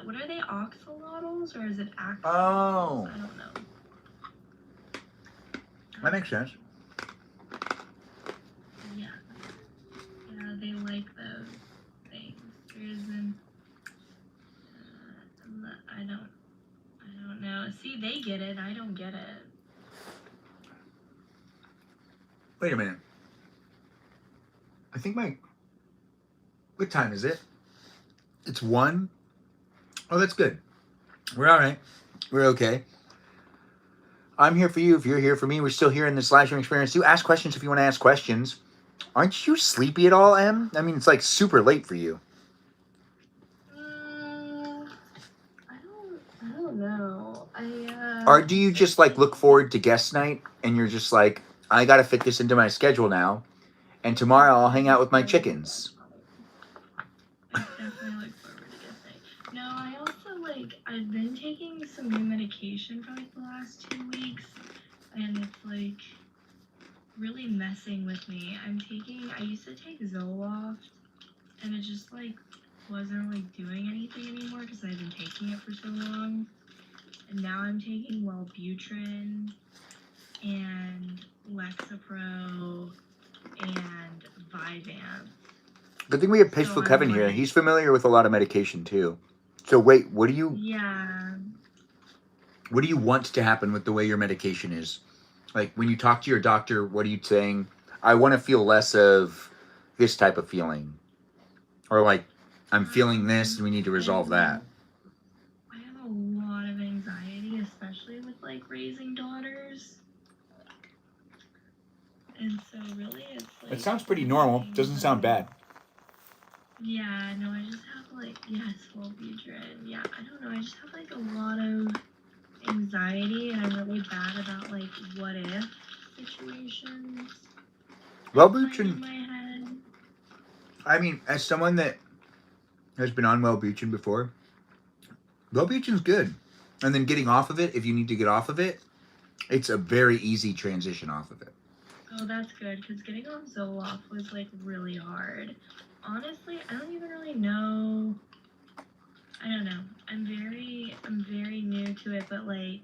what are they, axolotls or is it axolotls? Oh. I don't know. That makes sense. Yeah. Yeah, they like those things. There isn't. I don't know. See, they get it. I don't get it. Wait a minute. I think what time is it? It's 1. Oh, that's good. We're all right. We're okay. I'm here for you if you're here for me. We're still here in this live stream experience. Do ask questions if you want to ask questions. Aren't you sleepy at all, Em? I mean, it's like super late for you. I don't know. Or do you just like look forward to guest night and you're just like, I gotta fit this into my schedule now, and tomorrow I'll hang out with my chickens. I definitely look forward to guest night. No, I also I've been taking some new medication for like the last 2 weeks, and it's like really messing with me. I used to take Zoloft, and it just like wasn't really doing anything anymore because I've been taking it for so long. And now I'm taking Wellbutrin and Lexapro and Vyvanse. Good thing we have Peaceful Kevin here. He's familiar with a lot of medication too. So wait, what do you want to happen with the way your medication is? Like when you talk to your doctor, what are you saying? I want to feel less of this type of feeling. Or like, I'm feeling this and we need to resolve that. I have a lot of anxiety, especially with like raising daughters. And so really it's like... It sounds pretty normal. Doesn't sound bad. Yeah, no, I just have like, yes, Wellbutrin. Yeah, I don't know, I just have like a lot of anxiety and I'm really bad about like what if situations. Wellbutrin, In my head. I mean, as someone that has been on Wellbutrin before, Wellbutrin's good. And then getting off of it, if you need to get off of it, it's a very easy transition off of it. Oh, that's good, because getting off Zoloft was like really hard. Honestly, I don't even really know. I don't know. I'm very new to it, but like,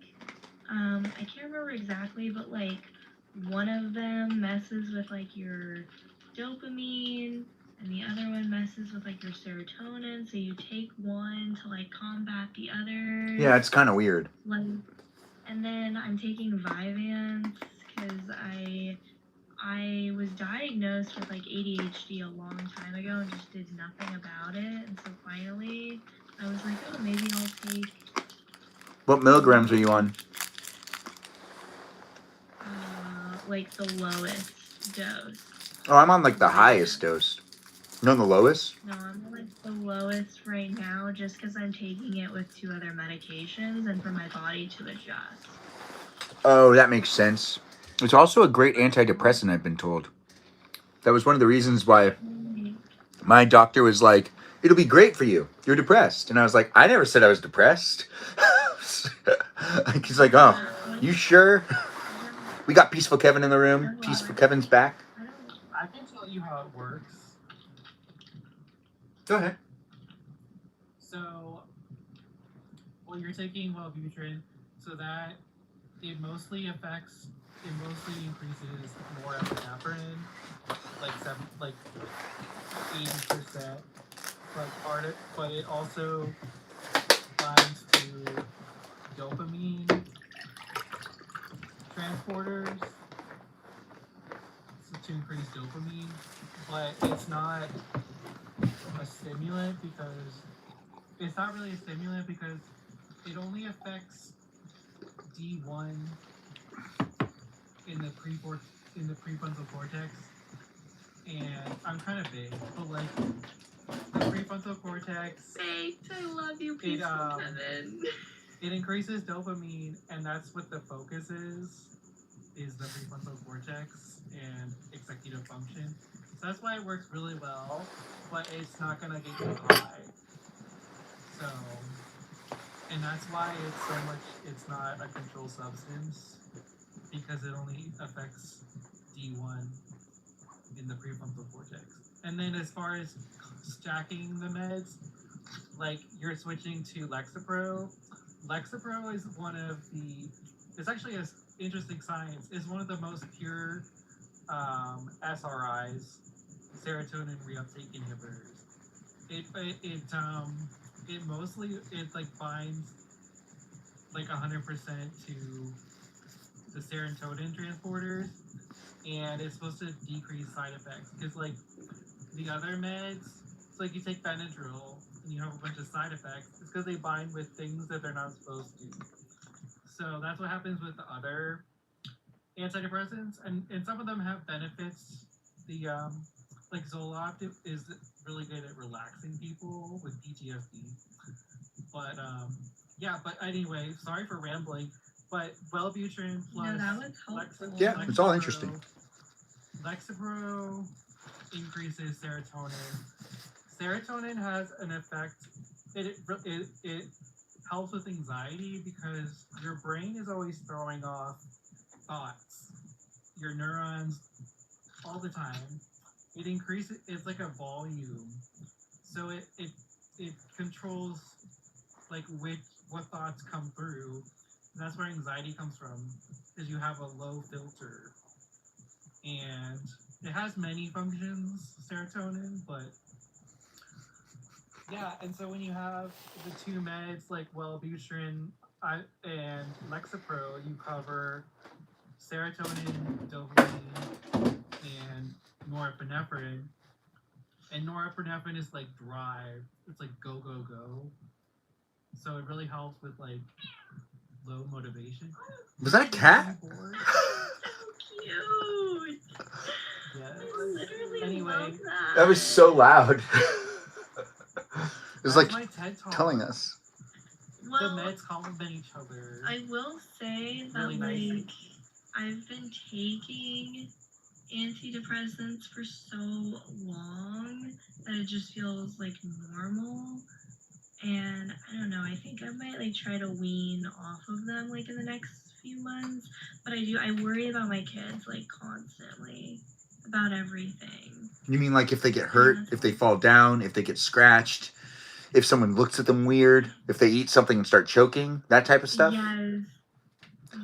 I can't remember exactly, but like, one of them messes with like your dopamine, and the other one messes with like your serotonin. So you take one to like combat the other. Yeah, it's kind of weird. Like, and then I'm taking Vyvanse because I was diagnosed with like ADHD a long time ago and just did nothing about it. And so finally, I was like, oh, maybe I'll take. What milligrams are you on? Like the lowest dose. Oh, I'm on like the highest dose. No, the lowest? No, I'm on like the lowest right now just because I'm taking it with 2 other medications and for my body to adjust. Oh, that makes sense. It's also a great antidepressant, I've been told. That was one of the reasons why my doctor was like, it'll be great for you. You're depressed. And I was like, I never said I was depressed. He's like, oh, you sure? We got Peaceful Kevin in the room. Peaceful Kevin's back. I can tell you how it works. Go ahead. So, well, you're taking Wellbutrin, so that it mostly increases norepinephrine, like 80%. But it also binds to dopamine transporters, dopamine, but it's not a stimulant because it's not really a stimulant because it only affects D1 in the prefrontal cortex, and I'm kind of big, but like the prefrontal cortex. Baked, I love you, peaceful Kevin. It increases dopamine, and that's what the focus is the prefrontal cortex and executive function. So that's why it works really well, but it's not gonna get you high. So, and that's why it's not a controlled substance, because it only affects D1 in the prefrontal cortex. And then as far as stacking the meds, like you're switching to Lexapro. Lexapro is it's actually an interesting science. It's one of the most pure SRIs, serotonin reuptake inhibitors. It mostly like binds like 100% to the serotonin transporters, and it's supposed to decrease side effects. Because like the other meds, it's like you take Benadryl and you have a bunch of side effects. It's because they bind with things that they're not supposed to. So that's what happens with the other antidepressants, and some of them have benefits. The like Zoloft is really good at relaxing people with PTSD. But but anyway, sorry for rambling. But Wellbutrin plus No, that was helpful. Yeah, it's all interesting. Lexapro increases serotonin. Serotonin has an effect. It helps with anxiety because your brain is always throwing off thoughts, your neurons, all the time. It increases. It's like a volume, so it controls like what thoughts come through. And that's where anxiety comes from, because you have a low filter, and it has many functions, serotonin, but yeah. And so when you have the two meds like Wellbutrin and Lexapro, you cover serotonin, dopamine, and norepinephrine. And norepinephrine is like drive. It's like go, go, go. So it really helps with like low motivation. Was that a cat? So cute. Yeah. I literally Anyway, love that. That was so loud. It was that's like my TED Talk. telling us. Well, The meds complement each other. I will say that Really nice. like I've been taking antidepressants for so long that it just feels like normal. And I don't know, I think I might like try to wean off of them like in the next few months. But I worry about my kids like constantly about everything. You mean like if they get hurt, if they fall down, if they get scratched, if someone looks at them weird, if they eat something and start choking, that type of stuff? Yes.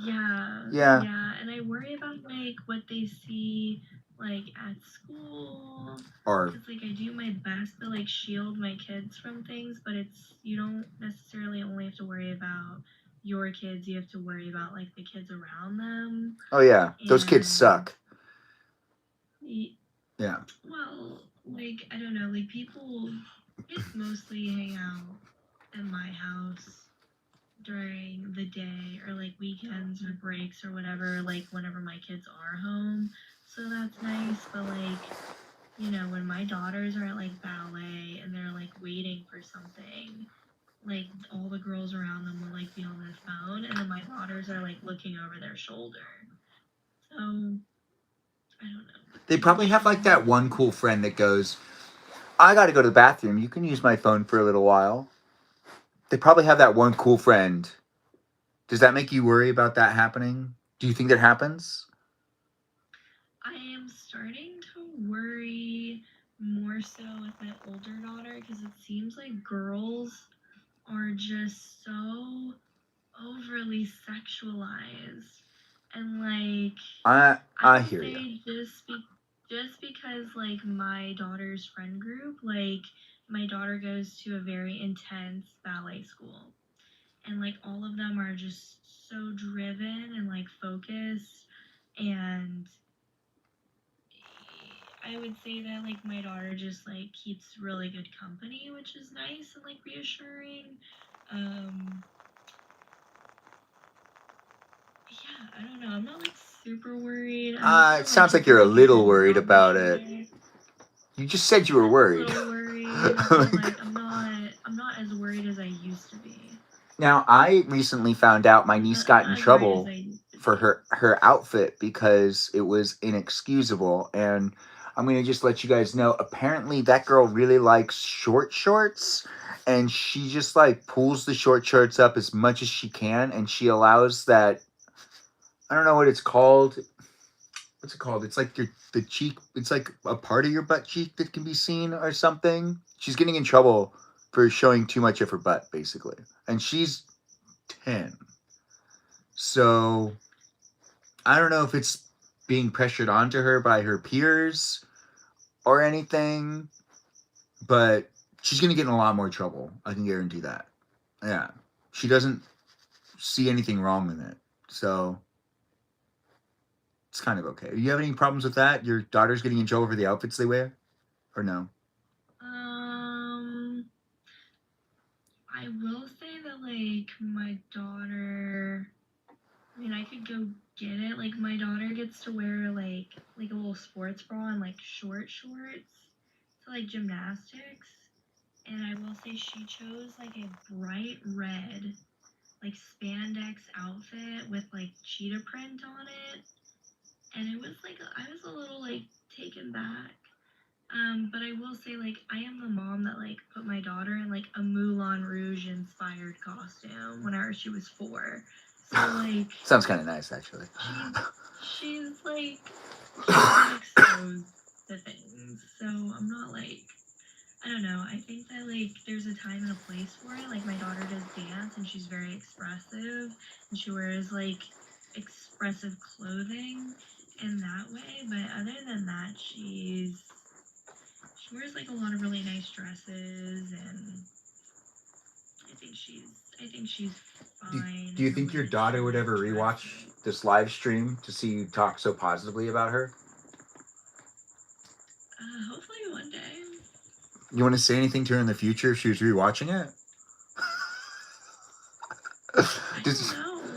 Yeah. Yeah. Yeah. And I worry about like what they see like at school. Or Because like I do my best to like shield my kids from things, but you don't necessarily only have to worry about your kids, you have to worry about like the kids around them. oh yeah, those kids And suck. y- Yeah. well, like I don't know, like people just mostly hang out at my house during the day or like weekends or breaks or whatever, like whenever my kids are home. So that's nice, but like, you know, when my daughters are at like ballet and they're like waiting for something, like all the girls around them will like be on their phone, and then my daughters are like looking over their shoulder. So I don't know. They probably have like that one cool friend that goes, I got to go to the bathroom. You can use my phone for a little while. They probably have that one cool friend. Does that make you worry about that happening? Do you think that happens? I am starting to worry more so with my older daughter because it seems like girls are just so overly sexualized, and like I would hear say you. just because like my daughter's friend group, like my daughter goes to a very intense ballet school, and like all of them are just so driven and like focused, and I would say that like my daughter just like keeps really good company, which is nice and like reassuring. Um, yeah, I don't know. I'm not like super worried. I'm It just gonna sounds like like you're a keep taking little things worried on my about it. shoulders. You just said you were I'm a worried. little worried, but like I'm not as worried as I used to be. Now, I recently found out my niece got I'm in not as worried as trouble I used to for be. her outfit because it was inexcusable. And I'm going to just let you guys know, apparently that girl really likes short shorts, and she just like pulls the short shorts up as much as she can, and she allows that, I don't know what it's called. What's it called? It's like the cheek, it's like a part of your butt cheek that can be seen or something. She's getting in trouble for showing too much of her butt, basically. And she's 10. So I don't know if it's being pressured onto her by her peers or anything, but she's going to get in a lot more trouble. I can guarantee that. Yeah. She doesn't see anything wrong with it. So it's kind of okay. Do you have any problems with that? Your daughter's getting in trouble for the outfits they wear? Or no? I will say that like my daughter, I mean, I could go get it. Like my daughter gets to wear like a little sports bra and like short shorts to like gymnastics. And I will say she chose like a bright red like spandex outfit with like cheetah print on it. And it was like I was a little like taken back. But I will say, like, I am the mom that, like, put my daughter in, like, a Moulin Rouge inspired costume whenever she was 4. So, like, Sounds kind of nice, actually. she's like, she's exposed to things. So I'm not, like, I don't know. I think that, like, there's a time and a place for it. Like, my daughter does dance and she's very expressive and she wears, like, expressive clothing in that way. But other than that, she wears like a lot of really nice dresses, and I think she's fine. Do you in think the your way that daughter she would ever rewatch this live stream to see you talk so positively about her? Hopefully one day. You want to say anything to her in the future if she was rewatching it?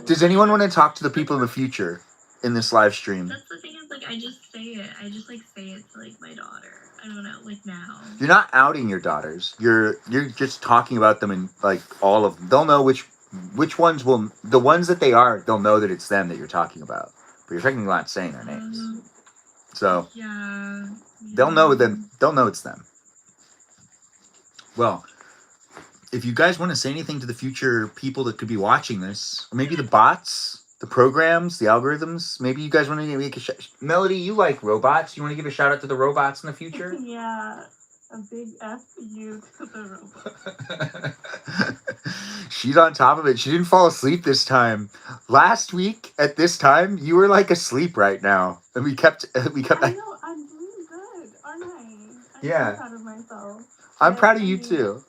Does anyone want to talk to the people in the future in this live stream? That's the thing is like I just say it. I just like say it to like my daughter. I don't know, like now. You're not outing your daughters. You're just talking about them and like all of them. They'll know which ones will, the ones that they are, they'll know that it's them that you're talking about. But you're technically not saying their names. So Yeah. they'll know them. They'll know it's them. Well, if you guys want to say anything to the future people that could be watching this, or maybe the bots, the programs, the algorithms, maybe you guys want to make a Melody, you like robots. You want to give a shout out to the robots in the future? Yeah, a big F you to the robot. She's on top of it. She didn't fall asleep this time. Last week at this time, you were like asleep right now, and we kept. I know, I'm doing good, aren't I? I'm Yeah. so proud of myself. I'm But, proud of I you mean, too.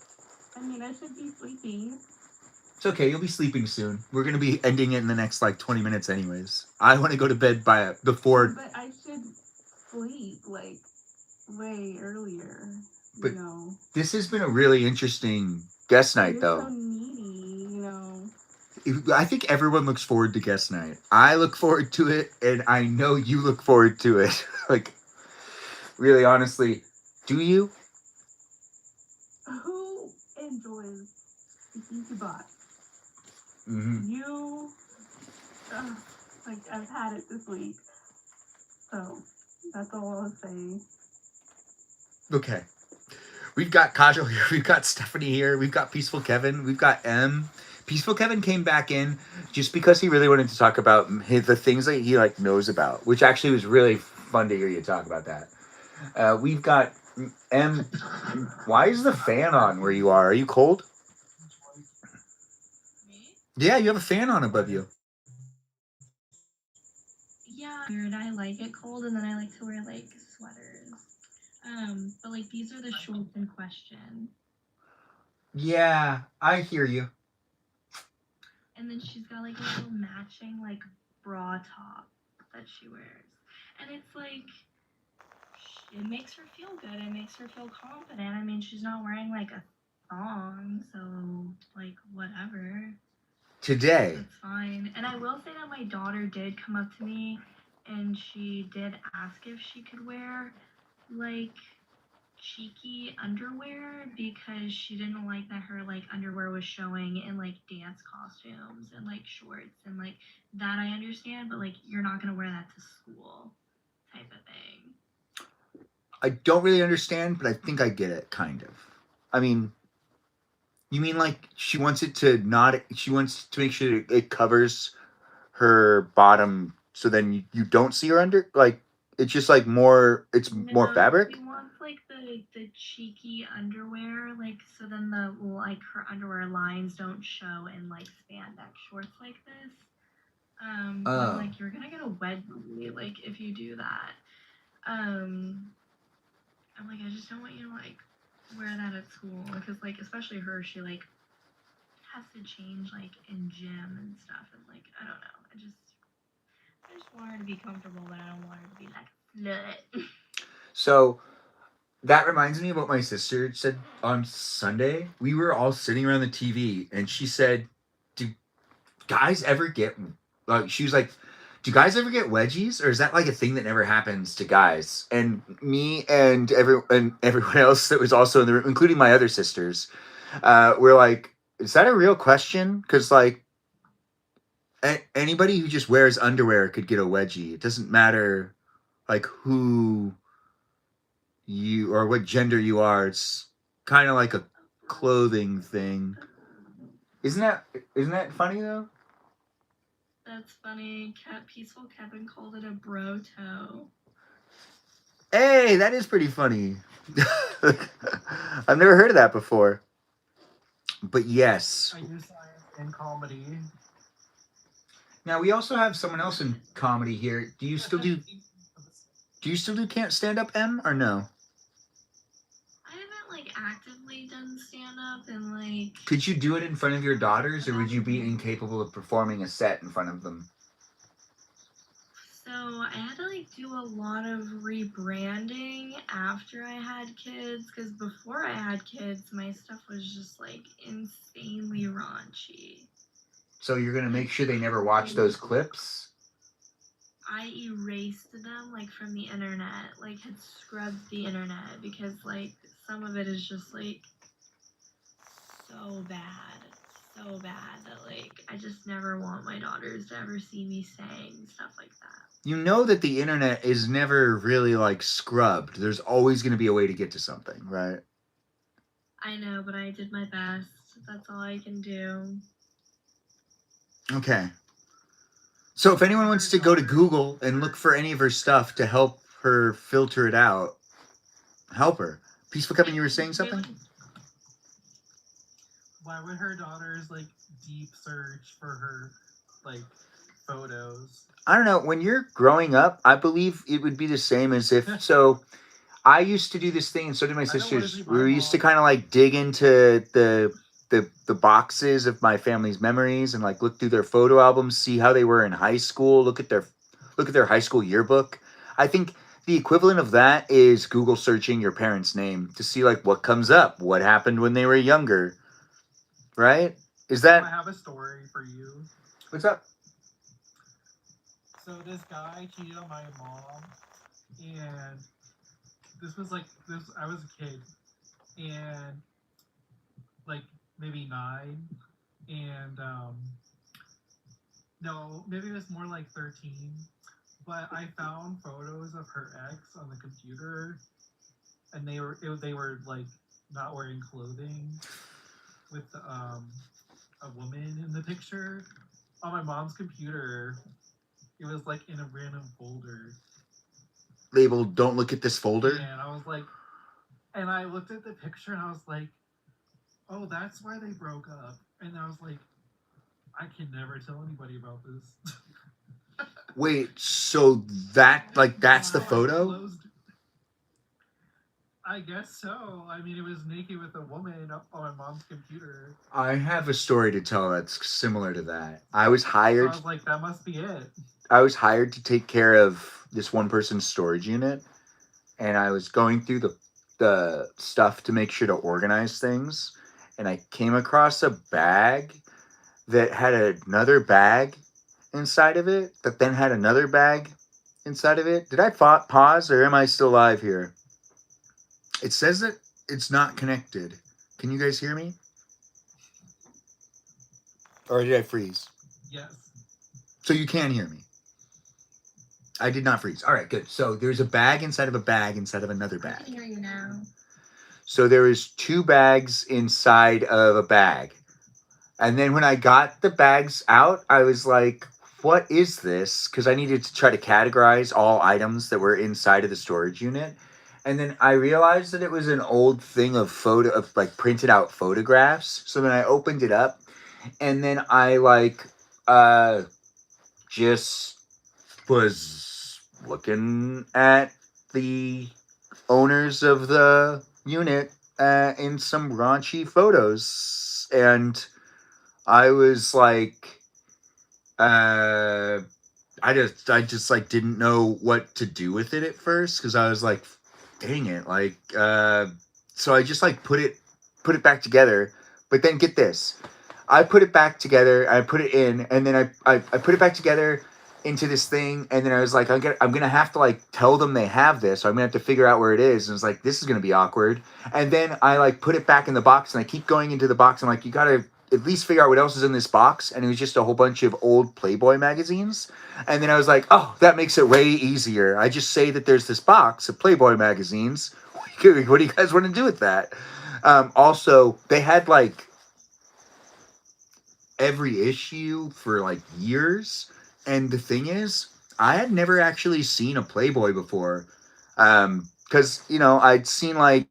I mean, I should be sleeping. It's okay. You'll be sleeping soon. We're gonna be ending it in the next like 20 minutes, anyways. I want to go to bed before. But I should sleep like way earlier. But you know. this has been a really interesting guest night, You're though. so needy, you know. I think everyone looks forward to guest night. I look forward to it, and I know you look forward to it. Like, really, honestly, do you? Who enjoys speaking to bots? Mm-hmm. You, like, I've had it this week. So, that's all I'll say. Okay. We've got Kajal here. We've got Stephanie here. We've got Peaceful Kevin. We've got M. Peaceful Kevin came back in just because he really wanted to talk about the things that he like knows about, which actually was really fun to hear you talk about that. We've got M. Why is the fan on where you are? Are you cold? Yeah, you have a fan on above you. Yeah, weird. I like it cold, and then I like to wear like sweaters. But like these are the shorts in question. Yeah, I hear you. And then she's got like a little matching like bra top that she wears, and it's like it makes her feel good. It makes her feel confident. I mean, she's not wearing like a thong, so like whatever. Today. That's fine. And I will say that my daughter did come up to me and she did ask if she could wear like cheeky underwear because she didn't like that her like underwear was showing in like dance costumes and like shorts and like that I understand, but like you're not gonna wear that to school type of thing. I don't really understand, but I think I get it, kind of. I mean, you mean like she wants it to not, she wants to make sure it covers her bottom so then you don't see her under, like, it's just like more, it's more fabric? She wants like the cheeky underwear, like so then the like her underwear lines don't show in like spandex shorts like this. But I'm like, you're gonna get a wedgie, like if you do that. I'm like, I just don't want you to like wear that at school because like especially her, she like has to change like in gym and stuff and like I don't know. I just want her to be comfortable, but I don't want her to be like slut. So that reminds me of what my sister said on Sunday. We were all sitting around the TV and she said, do guys ever get, she was like, do guys ever get wedgies, or is that like a thing that never happens to guys? And me and everyone else that was also in the room, including my other sisters, we're like, is that a real question? Because like anybody who just wears underwear could get a wedgie. It doesn't matter like who you or what gender you are. It's kind of like a clothing thing. Isn't that funny though? That's funny. Peaceful Kevin called it a bro toe. Hey, that is pretty funny. I've never heard of that before. But yes. I do science and comedy. Now we also have someone else in comedy here. Do you still do can't stand up, M, or no? I haven't like actively done stand up and like. Could you do it in front of your daughters, or would you be incapable of performing a set in front of them? So I had to like do a lot of rebranding after I had kids because before I had kids, my stuff was just like insanely raunchy. So you're gonna make sure they never watch those clips? I erased them like from the internet, like had scrubbed the internet because like some of it is just like so bad that like I just never want my daughters to ever see me saying stuff like that. You know that the internet is never really like scrubbed. There's always gonna be a way to get to something, right? I know, but I did my best. That's all I can do. Okay. So if anyone wants to go to Google and look for any of her stuff to help her filter it out, help her. Peaceful Kevin, you were saying something? Why would her daughters like deep search for her like photos? I don't know. When you're growing up, I believe it would be the same as if, so I used to do this thing, and so did my sisters. We used to kind of like dig into the boxes of my family's memories and like look through their photo albums, see how they were in high school, look at their high school yearbook. I think the equivalent of that is Google searching your parents' name to see like what comes up, what happened when they were younger, right? Is that? I have a story for you. What's up? So this guy cheated on my mom, and this was like this. I was a kid, and like maybe 9, and no, maybe it was more like 13. But I found photos of her ex on the computer, and they were like not wearing clothing, with a woman in the picture on my mom's computer. It was like in a random folder. Labeled "Don't look at this folder." And I was like, and I looked at the picture and I was like, oh, that's why they broke up. And I was like, I can never tell anybody about this. Wait, so that's the photo? I guess so. I mean, it was naked with a woman up on my mom's computer. I have a story to tell that's similar to that. I was hired. So I was like, that must be it. I was hired to take care of this one person's storage unit, and I was going through the stuff to make sure to organize things, and I came across a bag that had another bag inside of it that then had another bag inside of it. Did I pause or am I still live here? It says that it's not connected. Can you guys hear me? Or did I freeze? Yes. So you can hear me. I did not freeze. All right, good. So there's a bag inside of a bag inside of another I bag. can hear you now. So there is 2 bags inside of a bag. And then when I got the bags out, I was like, what is this? Because I needed to try to categorize all items that were inside of the storage unit. And then I realized that it was an old thing of like printed out photographs. So then I opened it up, and then I just was looking at the owners of the unit in some raunchy photos, and I was like, I just like didn't know what to do with it at first, because I was like, dang it, like, so I just like put it back together. But then get this, I put it back together, I put it in, and then I put it back together into this thing, and then I was like, I'm gonna have to like tell them they have this, so I'm gonna have to figure out where it is. And it's like, this is gonna be awkward. And then I like put it back in the box, and I keep going into the box. I'm like, you gotta at least figure out what else is in this box. And it was just a whole bunch of old Playboy magazines. And then I was like, oh, that makes it way easier. I just say that there's this box of Playboy magazines. What do you guys want to do with that? Also, they had like every issue for like years. And the thing is, I had never actually seen a Playboy before. Because, I'd seen like,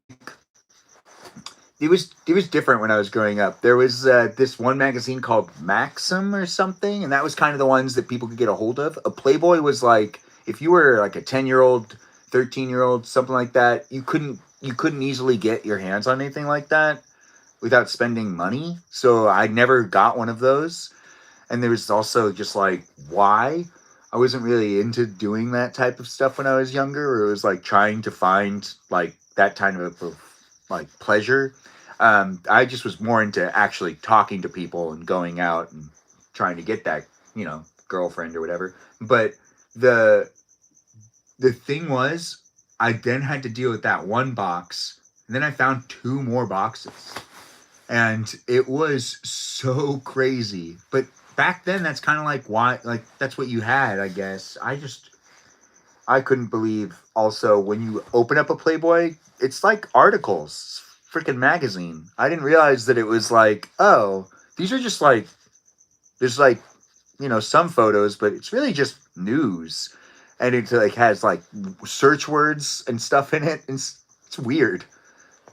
it was different when I was growing up. There was this one magazine called Maxim or something, and that was kind of the ones that people could get a hold of. A Playboy was like, if you were like a 10-year-old, 13-year-old, something like that, you couldn't easily get your hands on anything like that without spending money. So I never got one of those. And there was also just like, why? I wasn't really into doing that type of stuff when I was younger, or it was like trying to find like that kind of like pleasure. I just was more into actually talking to people and going out and trying to get that, girlfriend or whatever. But the thing was, I then had to deal with that one box, and then I found 2 more boxes. And it was so crazy. But back then, that's kind of like why, like, that's what you had, I guess. I couldn't believe also when you open up a Playboy, it's like articles, freaking magazine. I didn't realize that it was like, oh, these are just like, there's like, some photos, but it's really just news. And it like has like search words and stuff in it. It's weird.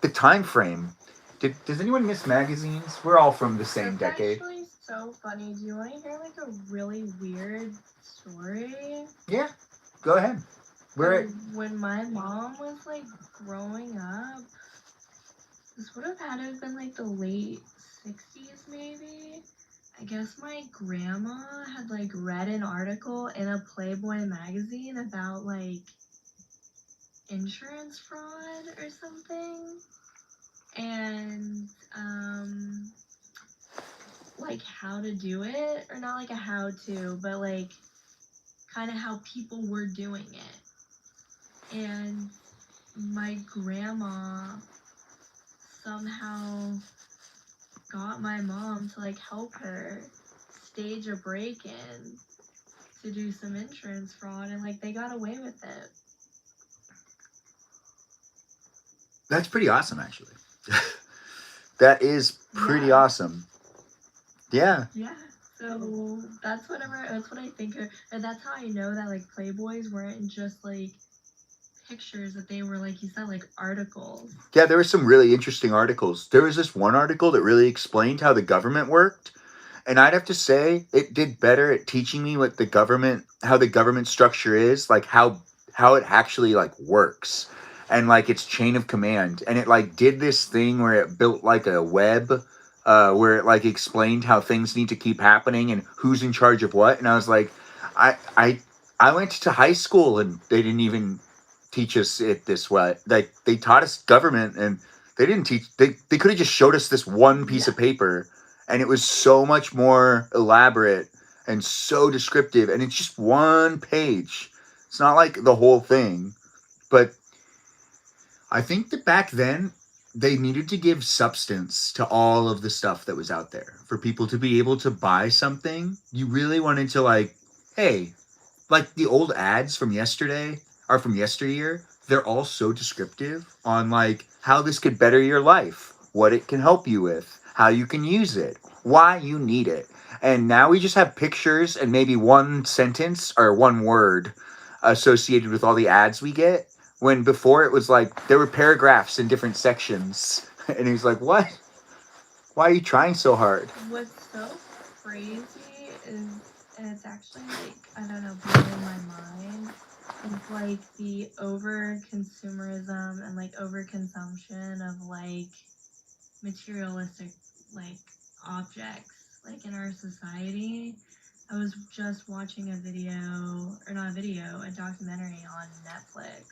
The time frame. Does anyone miss magazines? We're all from the same That's decade. actually so funny. Do you want to hear like a really weird story? Yeah, go ahead. When my mom was like growing up, this would have had to have been like the late 60s maybe. I guess my grandma had like read an article in a Playboy magazine about like insurance fraud or something. And like how to do it, or not like a how to, but like kind of how people were doing it. And my grandma somehow got my mom to like help her stage a break-in to do some insurance fraud, and like they got away with it. That's pretty awesome, actually. That is pretty awesome. Yeah. Yeah. So that's what I think of, and that's how I know that like Playboys weren't just like pictures, that they were, like you said, like articles. Yeah, there were some really interesting articles. There was this one article that really explained how the government worked. And I'd have to say it did better at teaching me how the government structure is, like how it actually like works, and like its chain of command. And it like did this thing where it built like a web, where it like explained how things need to keep happening and who's in charge of what. And I was like, I went to high school and they didn't even teach us it this way. Like they taught us government, and they didn't teach. They could have just showed us this one piece of paper, and it was so much more elaborate and so descriptive. And it's just one page. It's not like the whole thing, but I think that back then they needed to give substance to all of the stuff that was out there for people to be able to buy something. You really wanted to like, hey, like the old ads from yesterday or from yesteryear, they're all so descriptive on like how this could better your life, what it can help you with, how you can use it, why you need it. And now we just have pictures and maybe one sentence or one word associated with all the ads we get. When before it was like there were paragraphs in different sections. And he's like, what? Why are you trying so hard? What's so crazy is, and it's actually like, I don't know, blowing my mind, is like the over consumerism and like over consumption of like materialistic like objects like in our society. I was just watching a video, or not a video, a documentary on Netflix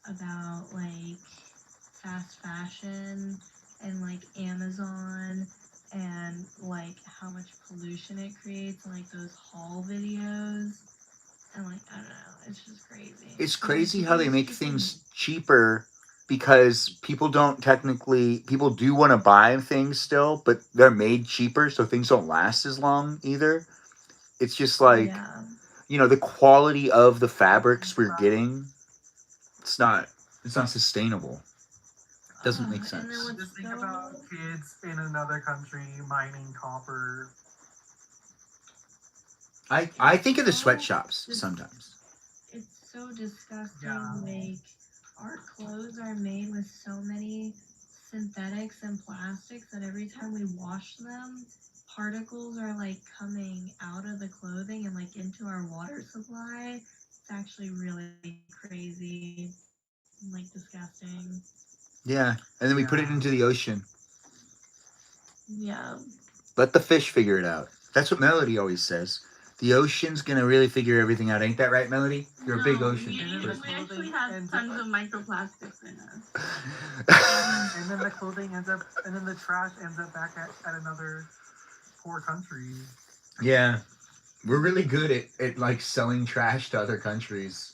about like fast fashion and like Amazon and like how much pollution it creates and like those haul videos, and like I don't know, it's just crazy. It's But, like, crazy how they people make just, things cheaper because people do want to buy things still, but they're made cheaper so things don't last as long either. It's just like, yeah. the quality of the fabrics we're getting, it's not sustainable. Doesn't make And then sense. what's Just think so about kids in another country mining copper. I think of the so sweatshops dis- sometimes. it's so disgusting. Yeah. Like our clothes are made with so many synthetics and plastics that every time we wash them, particles are like coming out of the clothing and like into our water supply. It's actually really crazy and like disgusting. Yeah, and then we put it Yeah. into the ocean. Yeah. Let the fish figure it out. That's what Melody always says. The ocean's gonna really figure everything out. Ain't that right, Melody? You're a big No, ocean we person. actually have tons of microplastics in us. And then the clothing ends up, and then the trash ends up back at another poor country. Yeah, we're really good at like selling trash to other countries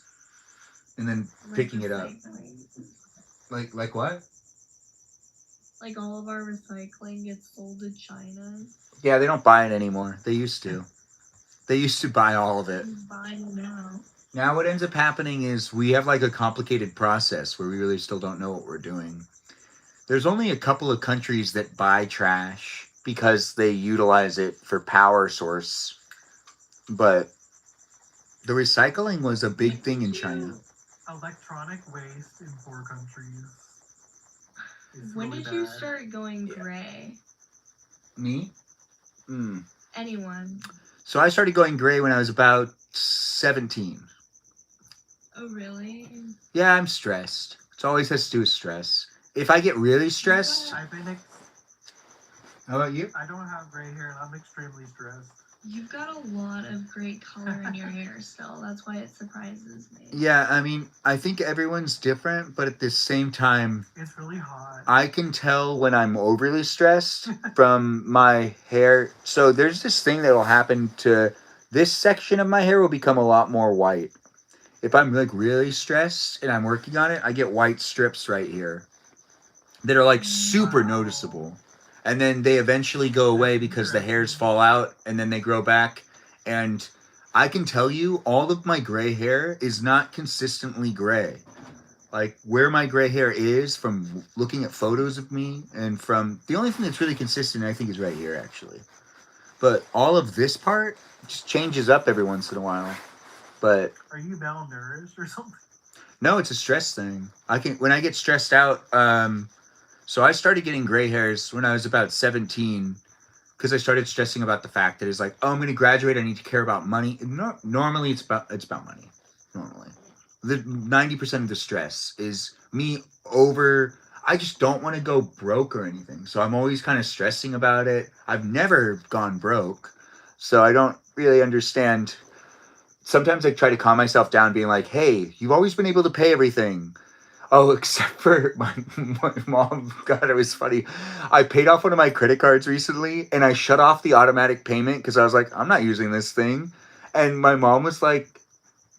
and then Like picking it up. recycling. Like what? Like all of our recycling gets sold to China. Yeah, they don't buy it anymore. They used to. They used to buy all of it. Who's buying now? Now what ends up happening is we have like a complicated process where we really still don't know what we're doing. There's only a couple of countries that buy trash because they utilize it for power source. But the recycling was a big thing in China. Electronic waste in poor countries. is When really did you bad. start going gray? Me? Anyone? So I started going gray when I was about 17. Oh, really? Yeah, I'm stressed. It always has to do with stress. If I get really stressed, I've been how about you? I don't have gray hair and I'm extremely stressed. You've got a lot of great color in your hair still. That's why it surprises me. Yeah, I mean, I think everyone's different, but at the same time, It's really hot. I can tell when I'm overly stressed from my hair. So there's this thing that will happen to this section of my hair will become a lot more white. If I'm like really stressed and I'm working on it, I get white strips right here that are like super noticeable. And then they eventually go away because the hairs fall out and then they grow back. And I can tell you all of my gray hair is not consistently gray. Like where my gray hair is from looking at photos of me and from the only thing that's really consistent I think is right here actually. But all of this part just changes up every once in a while. But Are you malnourished or something? no, it's a stress thing. When I get stressed out, so I started getting gray hairs when I was about 17 because I started stressing about the fact that it's like, oh, I'm going to graduate. I need to care about money. Normally it's about money. Normally. The 90% of the stress is me I just don't want to go broke or anything. So I'm always kind of stressing about it. I've never gone broke. So I don't really understand sometimes I try to calm myself down, being like, "Hey, you've always been able to pay everything." Oh, except for my mom. God, it was funny. I paid off one of my credit cards recently, and I shut off the automatic payment because I was like, I'm not using this thing. And my mom was like,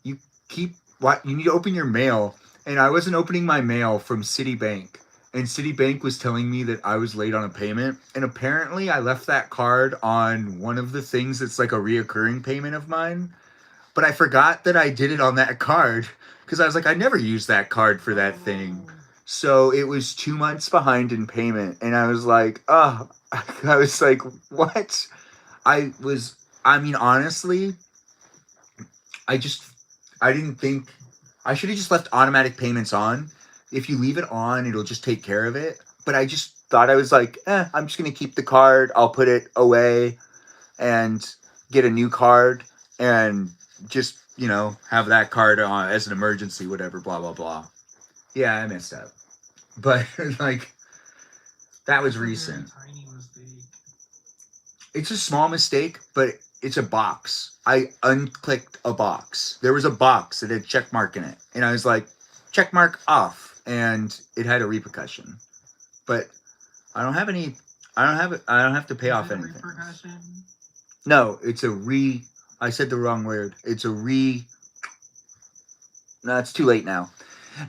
"You you need to open your mail." And I wasn't opening my mail from Citibank, and Citibank was telling me that I was late on a payment. And apparently, I left that card on one of the things that's like a reoccurring payment of mine. But I forgot that I did it on that card because I was like, I never used that card for that thing. So it was 2 months behind in payment. And I was like, oh, I was like, what? I mean, honestly, I didn't think, I should have just left automatic payments on. If you leave it on, it'll just take care of it. But I just thought, I was like, I'm just going to keep the card. I'll put it away and get a new card and just, have that card on as an emergency, whatever, blah, blah, blah. Yeah, I messed up. But, like, that was recent. Tiny mistake. It's a small mistake, but it's a box. I unclicked a box. There was a box that had check mark in it. And I was like, check mark off. And it had a repercussion. But I don't have to pay off anything. Repercussion? No, it's I said the wrong word. No, it's too late now.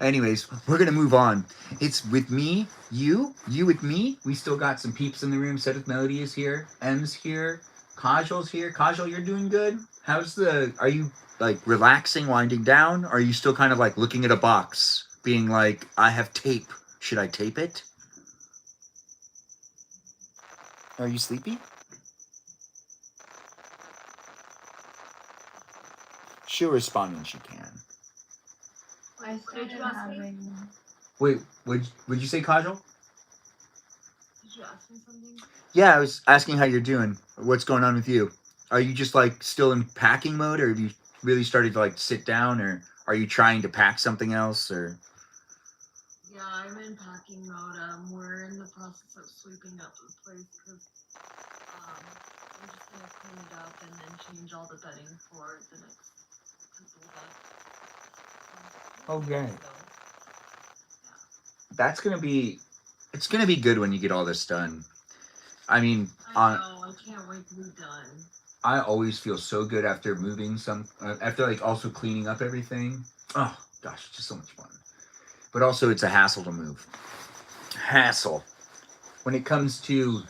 Anyways, we're going to move on. It's with me, you with me. We still got some peeps in the room. Seth Melody is here. M's here. Kajal's here. Kajal, you're doing good? Are you like relaxing, winding down? Or are you still kind of like looking at a box, being like, I have tape. Should I tape it? Are you sleepy? She'll respond when she can. I started having. Wait, would you say Kajal? Did you ask me something? Yeah, I was asking how you're doing. What's going on with you? Are you just like still in packing mode, or have you really started to like sit down, or are you trying to pack something else, or? Yeah, I'm in packing mode. We're in the process of sweeping up the place because I'm just gonna clean it up and then change all the bedding for the next people that. Okay. It's gonna be good when you get all this done. I mean, I know. I can't wait to be done. I always feel so good after moving after like also cleaning up everything. Oh gosh, it's just so much fun. But also it's a hassle to move. Hassle. When it comes to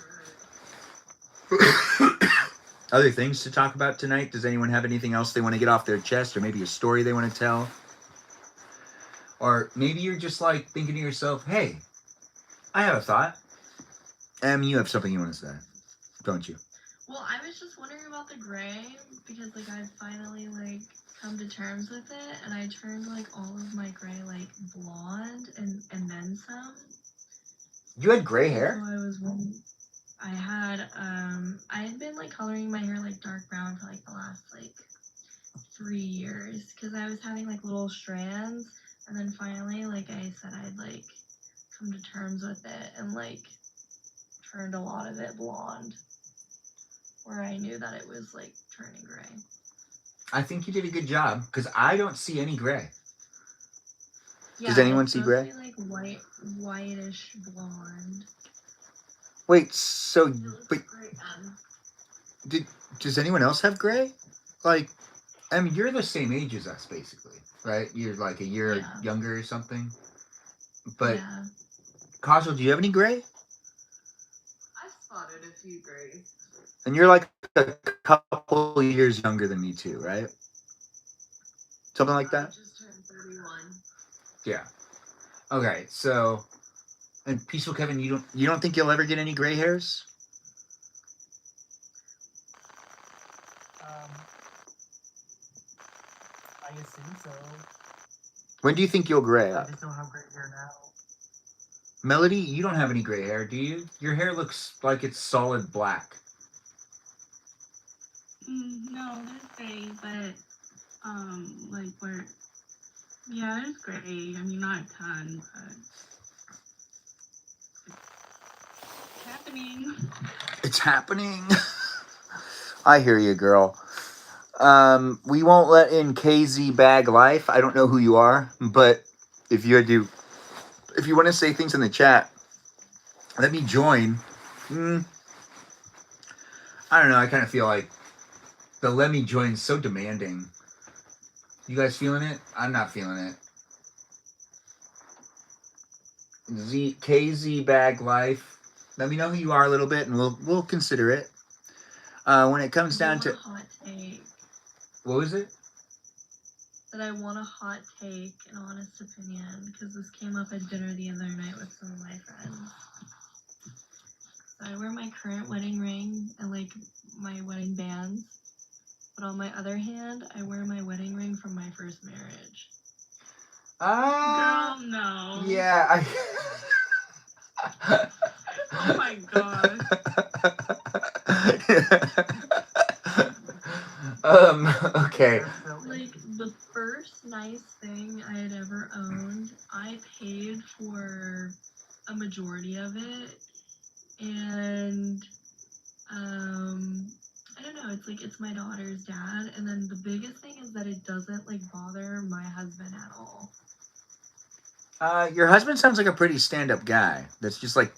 other things to talk about tonight, does anyone have anything else they want to get off their chest, or maybe a story they want to tell? Or maybe you're just like thinking to yourself, hey, I have a thought. You have something you want to say, don't you? Well, I was just wondering about the gray because like I finally like come to terms with it, and I turned like all of my gray like blonde and then some. You had gray hair? So I had been like coloring my hair like dark brown for like the last like 3 years because I was having like little strands, and then finally like I said I'd like come to terms with it and like turned a lot of it blonde where I knew that it was like turning gray. I think you did a good job because I don't see any gray. Yeah, Does anyone it's see supposed gray? to be, like whitish blonde. Wait, so but Great, does anyone else have gray? Like, I mean, you're the same age as us, basically, right? You're like a year younger or something. But yeah. Kajal, do you have any gray? I spotted a few grays. And you're like a couple years younger than me too, right? Something like that? I just turned 31. Yeah. Okay, so, and Peaceful Kevin, you don't think you'll ever get any gray hairs? I assume so. When do you think you'll gray I up? just don't have gray hair now. Melody, you don't have any gray hair, do you? Your hair looks like it's solid black. No, there's gray, but like where, yeah, there's gray. I mean, not a ton, but it's happening. It's happening. I hear you, girl. We won't let in KZ Bag Life. I don't know who you are, but if you want to say things in the chat, let me join. I don't know. I kind of feel like the let me join is so demanding. You guys feeling it? I'm not feeling it. KZ Bag Life. Let me know who you are a little bit, and we'll consider it. When it comes down to hot take. what was it? That I want a hot take, an honest opinion, because this came up at dinner the other night with some of my friends. So I wear my current wedding ring and like my wedding bands, but on my other hand, I wear my wedding ring from my first marriage. Girl, no. Yeah. Oh my god. Okay. Like the first nice thing I had ever owned, I paid for a majority of it, and I don't know, it's my daughter's dad, and then the biggest thing is that it doesn't like bother my husband at all. Your husband sounds like a pretty stand-up guy. That's just like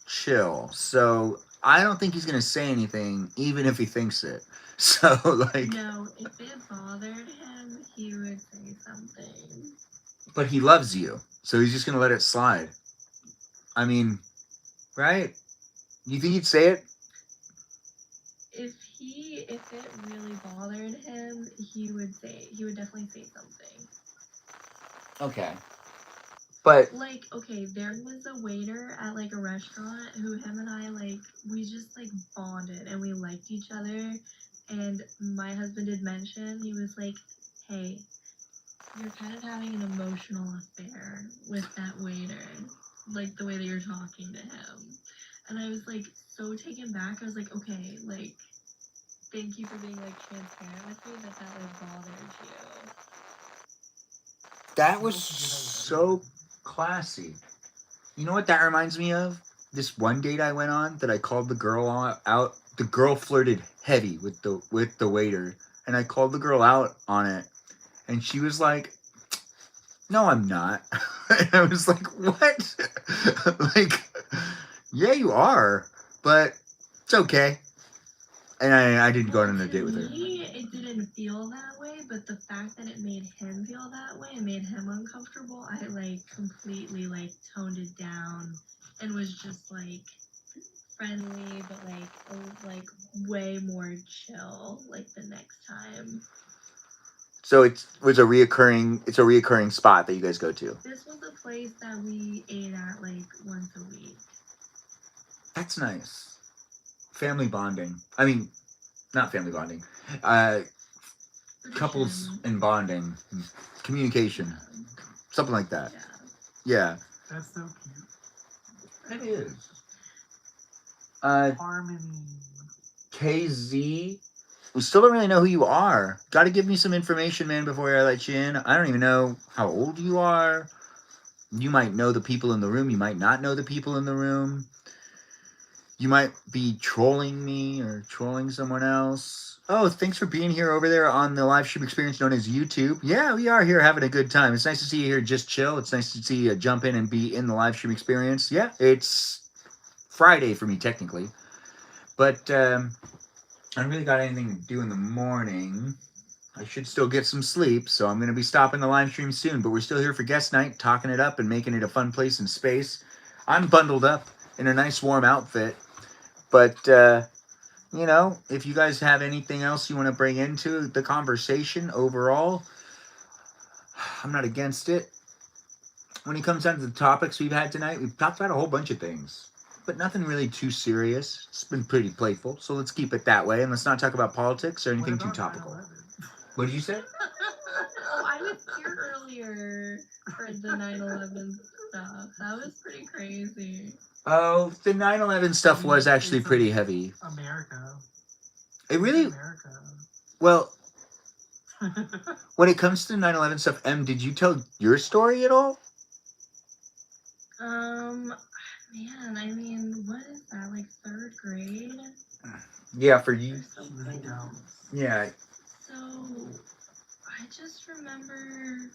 chill. So I don't think he's gonna say anything, even if he thinks it. So like. No, if it bothered him, he would say something. But he loves you, so he's just gonna let it slide. I mean, right? You think he'd say it? If it really bothered him, he would definitely say something. Okay. But Like, okay, there was a waiter at like a restaurant who him and I we just like bonded and we liked each other, and my husband did mention, he was like, hey, you're kind of having an emotional affair with that waiter, like the way that you're talking to him. And I was like so taken back. I was like, okay, like thank you for being like transparent with me that like bothered you. that was so classy. You know what that reminds me of? This one date I went on that I called the girl out. The girl flirted heavy with the waiter, and I called the girl out on it, and she was like, "No, I'm not." And I was like, "What?" Like, yeah, you are, but it's okay. And I didn't go on a date with her. Me, it didn't feel that way, but the fact that it made him feel that way, it made him uncomfortable. I like completely like toned it down and was just like friendly, but like way more chill like the next time. So it's a reoccurring spot that you guys go to. This was a place that we ate at like once a week. That's nice. Family bonding. I mean, not family bonding. Couples and bonding, communication, something like that. Yeah. That's so cute. It is. Harmony. KZ, we still don't really know who you are. Got to give me some information, man, before I let you in. I don't even know how old you are. You might know the people in the room. You might not know the people in the room. You might be trolling me or trolling someone else. Oh, thanks for being here over there on the live stream experience known as YouTube. Yeah, we are here having a good time. It's nice to see you here just chill. It's nice to see you jump in and be in the live stream experience. Yeah, it's Friday for me technically. But I don't really got anything to do in the morning. I should still get some sleep, so I'm going to be stopping the live stream soon. But we're still here for guest night, talking it up and making it a fun place and space. I'm bundled up in a nice warm outfit. But, you know, if you guys have anything else you want to bring into the conversation overall, I'm not against it. When it comes down to the topics we've had tonight, we've talked about a whole bunch of things, but nothing really too serious. It's been pretty playful, so let's keep it that way, and let's not talk about politics or anything too topical. 9/11? What did you say? Oh, I was here earlier for the 9/11 stuff. That was pretty crazy. Oh, the 9/11 stuff was actually pretty heavy. America. It really... America. Well, when it comes to 9/11 stuff, Em, did you tell your story at all? Man, I mean, what is that, like 3rd grade? Yeah, for you. She was a down. Yeah, I just remember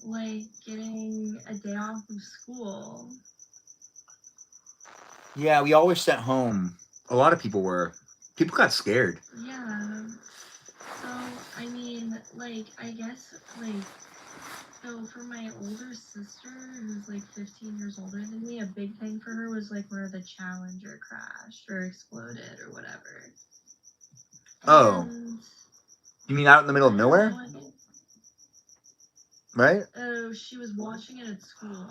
like getting a day off of school. Yeah, we all were sent home. A lot of people were. People got scared. Yeah. So I mean, like I guess like so for my older sister who's like 15 years older than me, a big thing for her was like where the Challenger crashed or exploded or whatever. Oh, And you mean out in the middle I of don't nowhere? know. Right? Oh, she was watching it at school.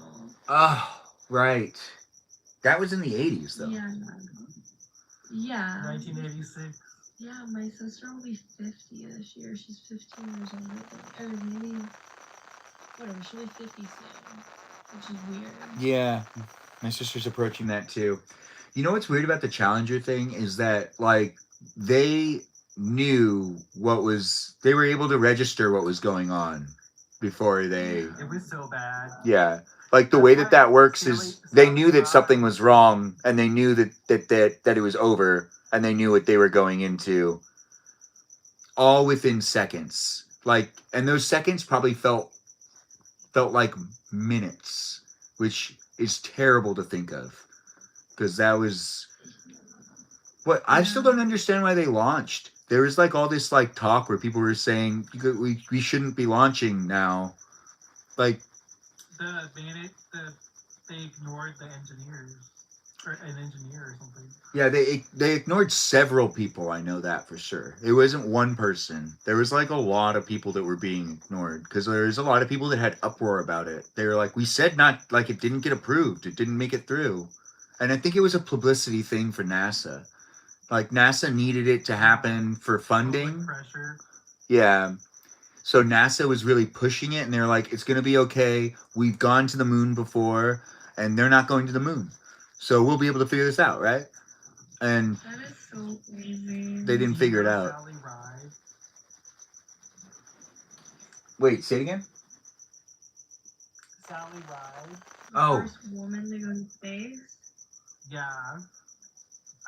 Oh, right. That was in the 80s, though. Yeah. Yeah. 1986. Yeah, my sister will be 50 this year. She's 15 years older than me. Or maybe, whatever, she'll be 50 soon. Which is weird. Yeah, my sister's approaching that too. You know what's weird about the Challenger thing is that, like, they knew they were able to register what was going on before they, It was so bad. yeah. Like, the way that works is they knew that something was wrong and they knew that it was over and they knew what they were going into all within seconds. Like, and those seconds probably felt like minutes, which is terrible to think of because that was what I still don't understand why they launched. There was like all this like talk where people were saying we shouldn't be launching now. Like they ignored the engineers or an engineer or something. yeah, they ignored several people. I know that for sure. It wasn't one person. There was like a lot of people that were being ignored because there's a lot of people that had uproar about it. They were like, we said not like it didn't get approved. It didn't make it through. And I think it was a publicity thing for NASA. Like NASA needed it to happen for funding. Like pressure. Yeah. So NASA was really pushing it and they're like, it's going to be okay. We've gone to the moon before and they're not going to the moon. So we'll be able to figure this out, right? And that is so crazy. They didn't figure it out. Sally Ride. Wait, say it again? Sally Ride. Oh. First woman to go to space. Yeah.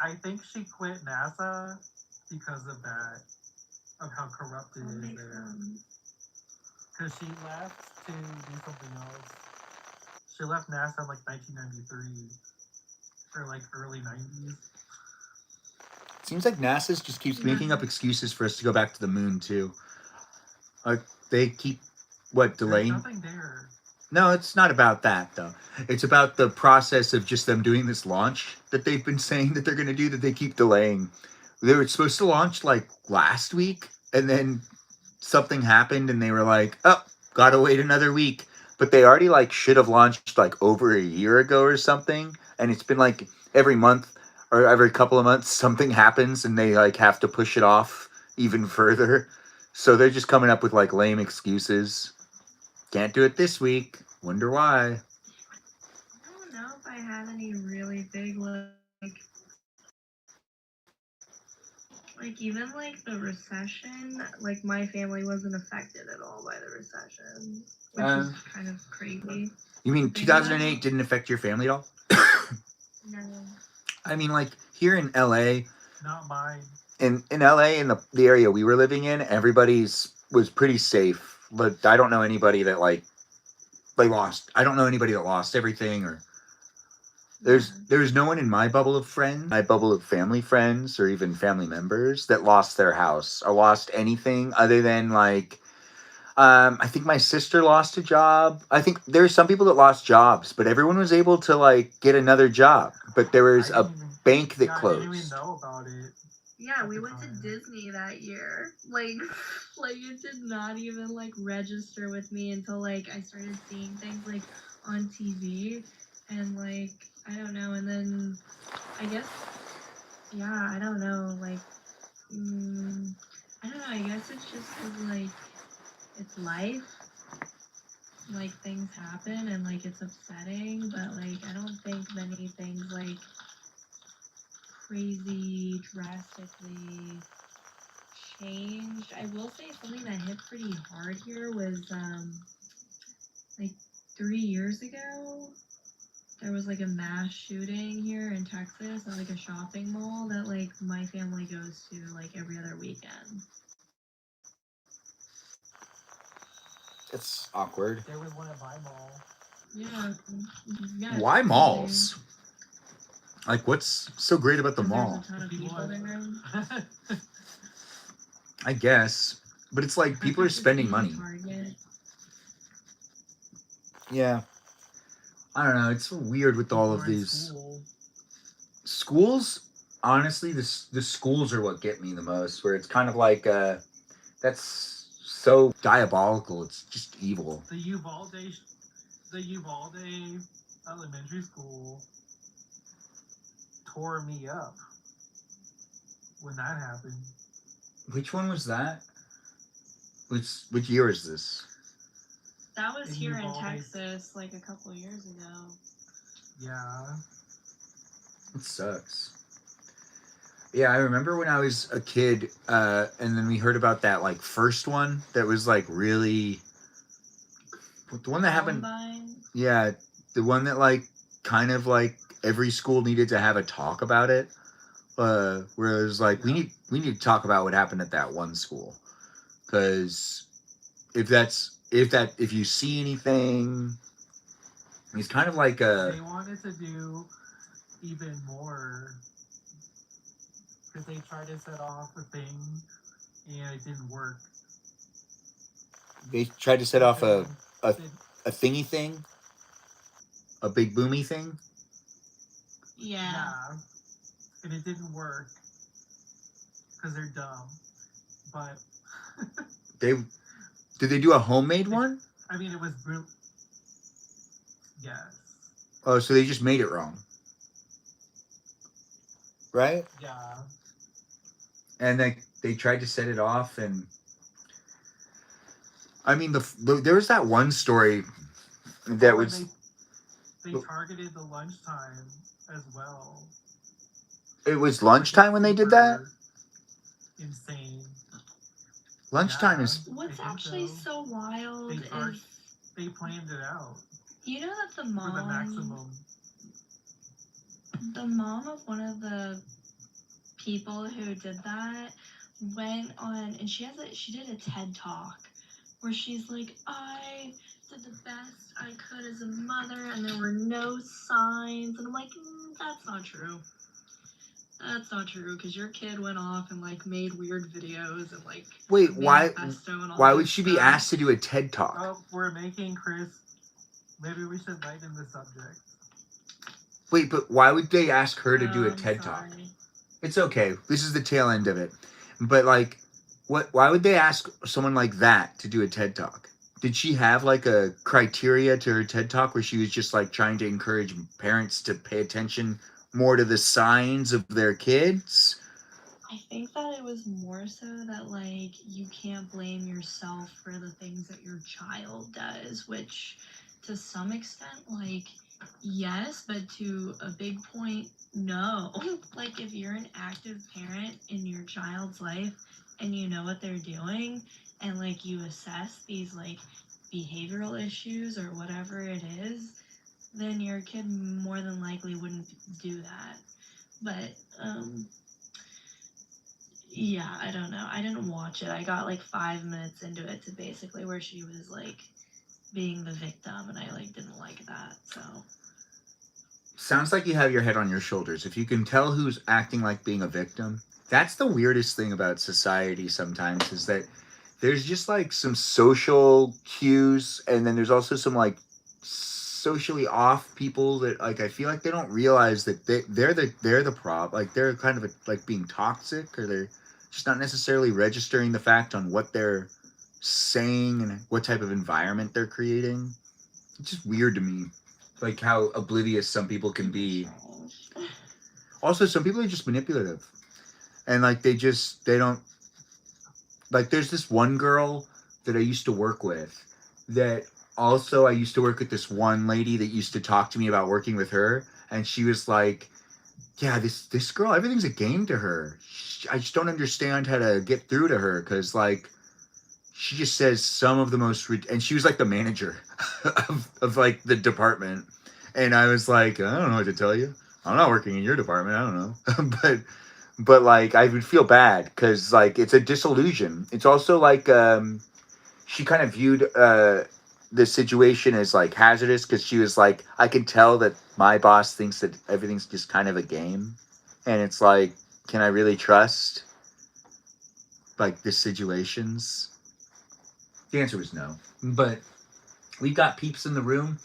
I think she quit NASA because of that, of how corrupt it is there. Because she left to do something else. She left NASA in like 1993 or like early 90s. Seems like NASA just keeps making up excuses for us to go back to the moon too. Like they keep delaying? There's nothing there. No, it's not about that though. It's about the process of just them doing this launch that they've been saying that they're going to do that they keep delaying. They were supposed to launch like last week and then something happened and they were like, "Oh, got to wait another week." But they already like should have launched like over a year ago or something, and it's been like every month or every couple of months something happens and they like have to push it off even further. So they're just coming up with like lame excuses. Can't do it this week. Wonder why. I don't know if I had any really big like even like the recession, like my family wasn't affected at all by the recession, which is kind of crazy. You mean 2008 didn't affect your family at all? No. I mean, like here in LA, Not mine. in LA, in the area we were living in, was pretty safe. But I don't know anybody that like they lost. I don't know anybody that lost everything or there's no one in my bubble of friends, my bubble of family friends or even family members that lost their house or lost anything other than like I think my sister lost a job. I think there's some people that lost jobs, but everyone was able to like get another job. But there was a bank that I closed. didn't even know about it. Yeah, we went to Disney that year. Like it did not even like register with me until like I started seeing things like on TV and like I don't know, and then I guess yeah, I don't know, like I don't know, I guess it's just 'cause like it's life. Like things happen and like it's upsetting, but like I don't think many things like crazy drastically changed. I will say something that hit pretty hard here was like 3 years ago there was like a mass shooting here in Texas at like a shopping mall that like my family goes to like every other weekend. That's awkward. There was one at my mall. Yeah. Yeah. Why it's malls? Like, what's so great about the crazy. 'Cause mall? There's a ton of people there. I guess, but it's like people are spending money. Target. Yeah, I don't know. It's so weird with all of Or in these school. schools. Honestly, the schools are what get me the most. Where it's kind of like that's so diabolical. It's just evil. The Uvalde Elementary School tore me up when that happened. Which one was that? Which year is this? That was In here in Uvalde. Texas like a couple of years ago. Yeah. It sucks. Yeah, I remember when I was a kid, and then we heard about that like first one that was like really the one that happened. Columbine. Yeah, the one that like kind of like every school needed to have a talk about it. Where it was like we need to talk about what happened at that one school, because if you see anything, it's kind of like They wanted to do even more because they tried to set off a thing and it didn't work. they tried to set off a They- thingy thing, a big boomy thing. Yeah. And it didn't work because they're dumb. But Did they do a homemade one? I mean, it was brute. Yes. Oh, so they just made it wrong, right? Yeah. And they tried to set it off, and I mean there was that one story that Oh, and was They targeted the lunchtime as well. it was lunchtime when they did that. Insane. Lunchtime Yeah. is What's think actually so. so wild is They planned it out you know that for the maximum. the mom of one of the people who did that went on and she did a TED talk where she's like, I did the best I could as a mother and there were no signs, and I'm like, that's not true. That's not true, because your kid went off and like made weird videos and like wait. manifesto and all Why this would she be stuff. asked to do a TED talk? Oh, we're making Chris. Maybe we should lighten the subject. Wait, but why would they ask her to do a I'm TED talk? sorry. It's okay. This is the tail end of it. But like, why would they ask someone like that to do a TED talk? Did she have like a criteria to her TED talk where she was just like trying to encourage parents to pay attention more to the signs of their kids? I think that it was more so that like you can't blame yourself for the things that your child does, which to some extent like yes, but to a big point no. Like if you're an active parent in your child's life and you know what they're doing and like you assess these like behavioral issues or whatever it is, then your kid more than likely wouldn't do that. But yeah, I don't know. I didn't watch it. I got like 5 minutes into it to basically where she was like being the victim, and I like didn't like that. So Sounds like you have your head on your shoulders. If you can tell who's acting like being a victim, that's the weirdest thing about society sometimes, is that there's just like some social cues, and then there's also some like socially off people that like I feel like they don't realize that they're the problem. Like they're kind of like being toxic, or they're just not necessarily registering the fact on what they're saying and what type of environment they're creating. It's just weird to me, like how oblivious some people can be. Also, some people are just manipulative, and like they don't like. There's this one girl that I used to work with that also I used to work with this one lady that used to talk to me about working with her, and she was like, yeah, this girl, everything's a game to her. I just don't understand how to get through to her, because like she just says some of the most and she was like the manager of like the department, and I was like, I don't know what to tell you, I'm not working in your department, I don't know. but like I would feel bad because like it's a disillusion. It's also like she kind of viewed the situation as like hazardous because she was like, I can tell that my boss thinks that everything's just kind of a game, and it's like, can I really trust like the situations? The answer was no. But we've got peeps in the room.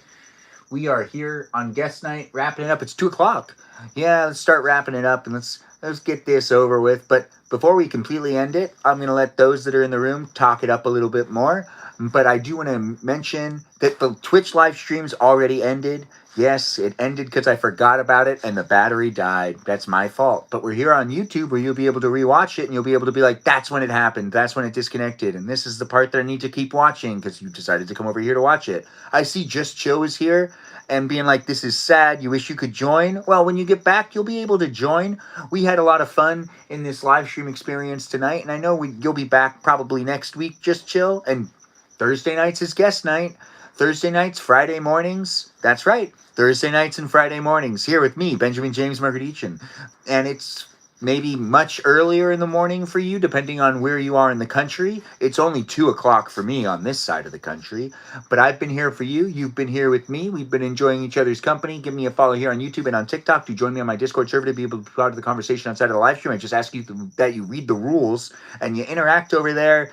We are here on guest night, wrapping it up. It's 2:00. Yeah, let's start wrapping it up and let's get this over with. But before we completely end it, I'm gonna let those that are in the room talk it up a little bit more. But I do want to mention that the Twitch live streams already ended. Yes, it ended because I forgot about it and the battery died. That's my fault. But we're here on YouTube where you'll be able to rewatch it and you'll be able to be like, that's when it happened. That's when it disconnected. And this is the part that I need to keep watching because you decided to come over here to watch it. I see Just Chill is here and being like, this is sad. You wish you could join. Well, when you get back, you'll be able to join. We had a lot of fun in this live stream experience tonight. And I know you'll be back probably next week, Just Chill. And Thursday nights is guest night. Thursday nights, Friday mornings. That's right. Thursday nights and Friday mornings here with me, Benjamin James Magrdichian. And it's maybe much earlier in the morning for you, depending on where you are in the country. It's only 2:00 for me on this side of the country. But I've been here for you. You've been here with me. We've been enjoying each other's company. Give me a follow here on YouTube and on TikTok. Do join me on my Discord server to be able to be part of the conversation outside of the live stream. I just ask you that you read the rules and you interact over there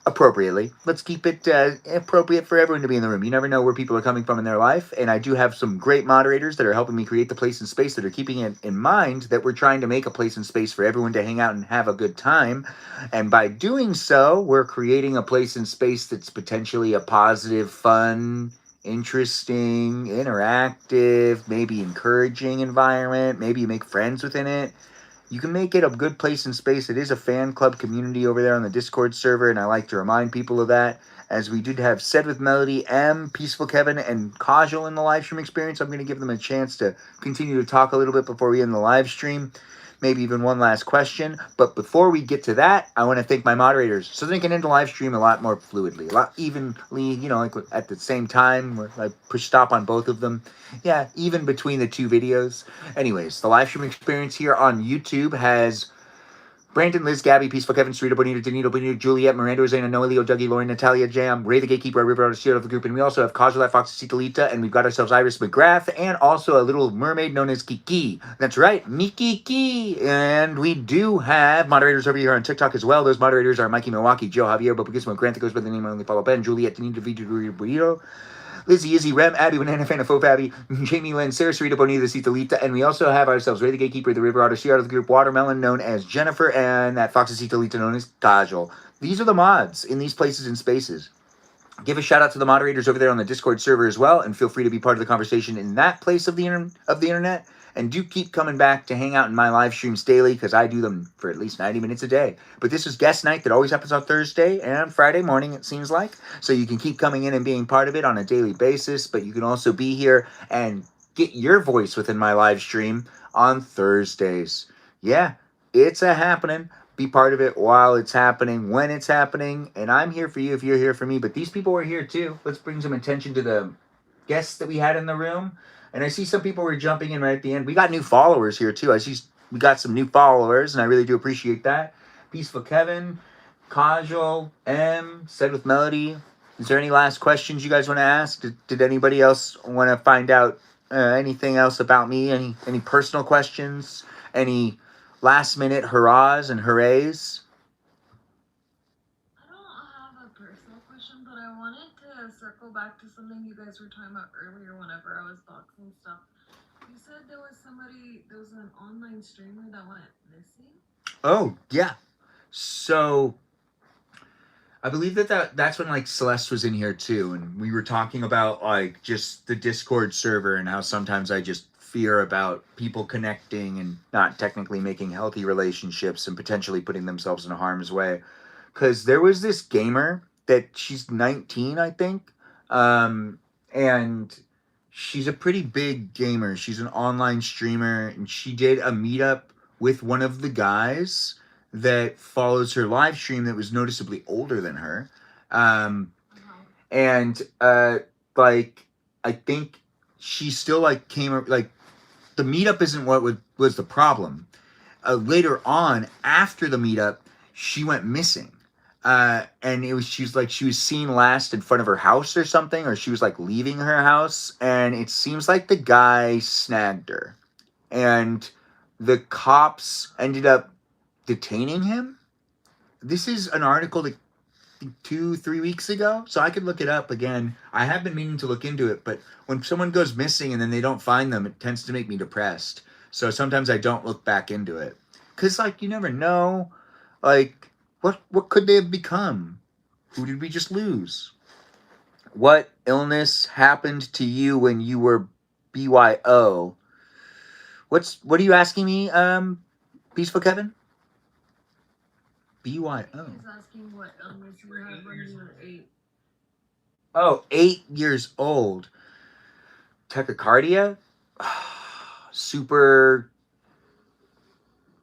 appropriately. Let's keep it appropriate for everyone to be in the room. You never know where people are coming from in their life, and I do have some great moderators that are helping me create the place and space that are keeping it in mind that we're trying to make a place and space for everyone to hang out and have a good time. And by doing so, we're creating a place and space that's potentially a positive, fun, interesting, interactive, maybe encouraging environment. Maybe you make friends within it. You can make it a good place and space. It is a fan club community over there on the Discord server, and I like to remind people of that. As we did have Said with Melody, M, Peaceful Kevin, and Kajal in the live stream experience, I'm going to give them a chance to continue to talk a little bit before we end the live stream. Maybe even one last question. But before we get to that, I want to thank my moderators so they can end the live stream a lot more fluidly, a lot evenly, like at the same time, where I push stop on both of them. Yeah, even between the two videos. Anyways, the live stream experience here on YouTube has Brandon, Liz, Gabby, Peaceful Kevin, Sarita, Bonita, Danito, Bonita, Juliet, Miranda, Rosana, Noah, Leo, Dougie, Lauren, Natalia, Jam, Ray the Gatekeeper, River, out of the group, and we also have Kajal, Fox, Citalita, and we've got ourselves Iris McGrath, and also a little mermaid known as Kiki. That's right, Mikiki. And we do have moderators over here on TikTok as well. Those moderators are Mikey Milwaukee, Joe Javier, Bopugismo, Grant that goes by the name of Only Follow Ben, Juliet, Danito, Vito, Burrito, Lizzie, Izzy, Rem, Abby, Banana Fan of Faux Abby, Jamie Lynn, Sarah Sarita, Bonita, Citalita, and we also have ourselves Ray the Gatekeeper, the River Otter, she out of the group Watermelon, known as Jennifer, and that Fox Citalita, known as Kajal. These are the mods in these places and spaces. Give a shout out to the moderators over there on the Discord server as well, and feel free to be part of the conversation in that place of the internet. And do keep coming back to hang out in my live streams daily, because I do them for at least 90 minutes a day. But this is guest night that always happens on Thursday and Friday morning, it seems like. So you can keep coming in and being part of it on a daily basis, but you can also be here and get your voice within my live stream on Thursdays. Yeah, it's a happening. Be part of it while it's happening, when it's happening, and I'm here for you if you're here for me. But these people are here too. Let's bring some attention to the guests that we had in the room. And I see some people were jumping in right at the end. We got new followers here too. I see we got some new followers, and I really do appreciate that. Peaceful Kevin, Kajal, M, Said with Melody. Is there any last questions you guys want to ask? Did anybody else want to find out anything else about me? Any personal questions? Any last minute hurrahs and hoorays? I don't have a personal question, but I wanted to circle back to something you guys were talking about earlier whenever I was boxing stuff. You said there was an online streamer that went missing? Oh, yeah. So I believe that's when like Celeste was in here too, and we were talking about like just the Discord server and how sometimes I just fear about people connecting and not technically making healthy relationships and potentially putting themselves in harm's way. Because there was this gamer that she's 19, I think, and she's a pretty big gamer. She's an online streamer, and she did a meetup with one of the guys that follows her live stream that was noticeably older than her. And like, I think she still like came, like, the meetup isn't what was the problem. Later on, after the meetup, she went missing. and she was seen last in front of her house or something, or she was like leaving her house, and it seems like the guy snagged her, and the cops ended up detaining him. This is an article that 2-3 weeks ago, so I could look it up again. I have been meaning to look into it, but when someone goes missing and then they don't find them, it tends to make me depressed. So sometimes I don't look back into it, because like you never know, like what could they have become? Who did we just lose? What illness happened to you when you were BYO? What are you asking me, Peaceful Kevin? BYO. He's asking what illness you had when you were 8. Oh, 8 years old. Tachycardia? Super.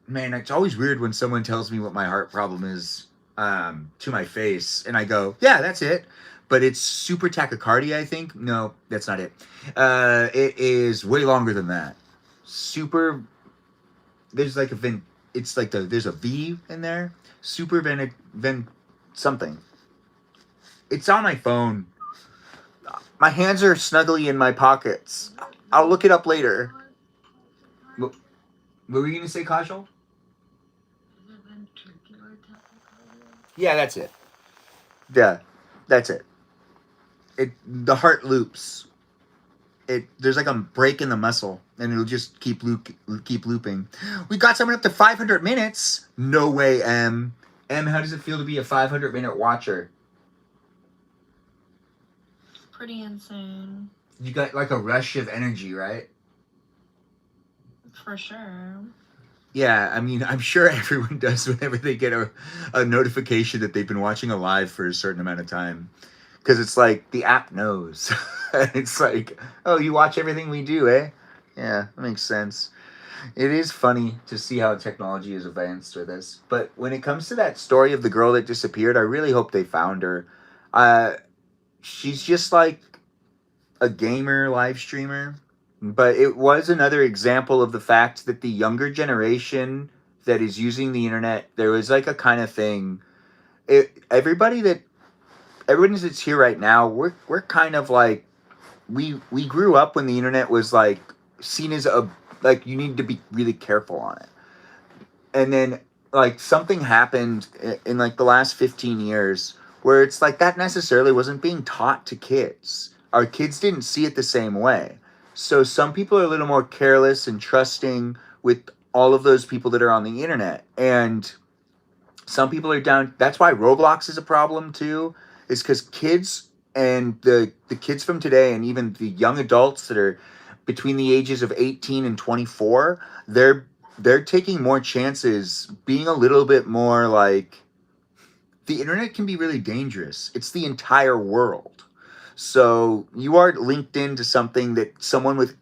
Man, it's always weird when someone tells me what my heart problem is to my face, and I go, yeah, that's it. But it's super tachycardia, I think. No, that's not it. It is way longer than that. Super. There's like it's like there's a V in there. Super something. It's on my phone. My hands are snugly in my pockets. I'll look it up later. What were you gonna say, Kajal? Yeah, that's it. Yeah, that's it. The heart loops. There's like a break in the muscle, and it'll just keep looping. We got someone up to 500 minutes. No way, M. M, how does it feel to be a 500-minute watcher? Pretty insane. You got like a rush of energy, right? For sure. Yeah, I mean, I'm sure everyone does whenever they get a notification that they've been watching a live for a certain amount of time. Because it's like, the app knows. It's like, oh, you watch everything we do, eh? Yeah, that makes sense. It is funny to see how technology has advanced with this. But when it comes to that story of the girl that disappeared, I really hope they found her. She's just like a gamer live streamer. But it was another example of the fact that the younger generation that is using the internet, there was like a kind of thing. Everybody that's here right now, we're kind of like, we grew up when the internet was like seen as like you need to be really careful on it. And then like something happened in like the last 15 years where it's like that necessarily wasn't being taught to kids. Our kids didn't see it the same way. So some people are a little more careless and trusting with all of those people that are on the internet. And some people are down. That's why Roblox is a problem too, is because kids and the kids from today, and even the young adults that are between the ages of 18 and 24, they're taking more chances, being a little bit more like, the internet can be really dangerous. It's the entire world. So you are linked into something that someone with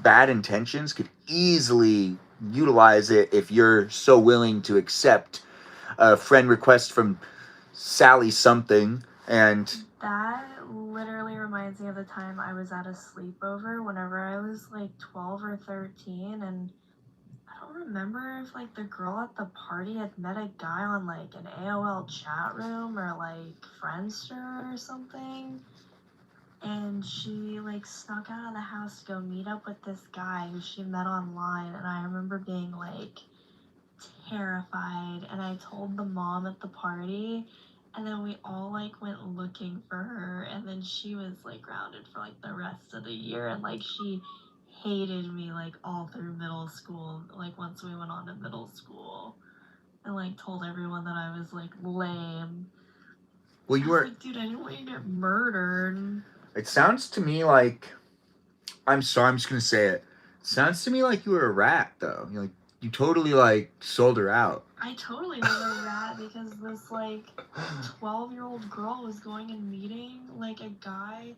bad intentions could easily utilize it if you're so willing to accept a friend request from Sally something. And That literally reminds me of the time I was at a sleepover whenever I was like 12 or 13, and I don't remember if like the girl at the party had met a guy on like an AOL chat room or like Friendster or something. And she like snuck out of the house to go meet up with this guy who she met online, and I remember being like terrified, and I told the mom at the party, and then we all like went looking for her, and then she was like grounded for like the rest of the year, and like she hated me like all through middle school, like once we went on to middle school, and like told everyone that I was like lame. well, I was like, dude, I didn't want you to get murdered. It sounds to me like, I'm sorry, I'm just gonna say it. Sounds to me like you were a rat, though. You totally like sold her out. I totally was a rat because this like 12-year-old girl was going and meeting like a guy.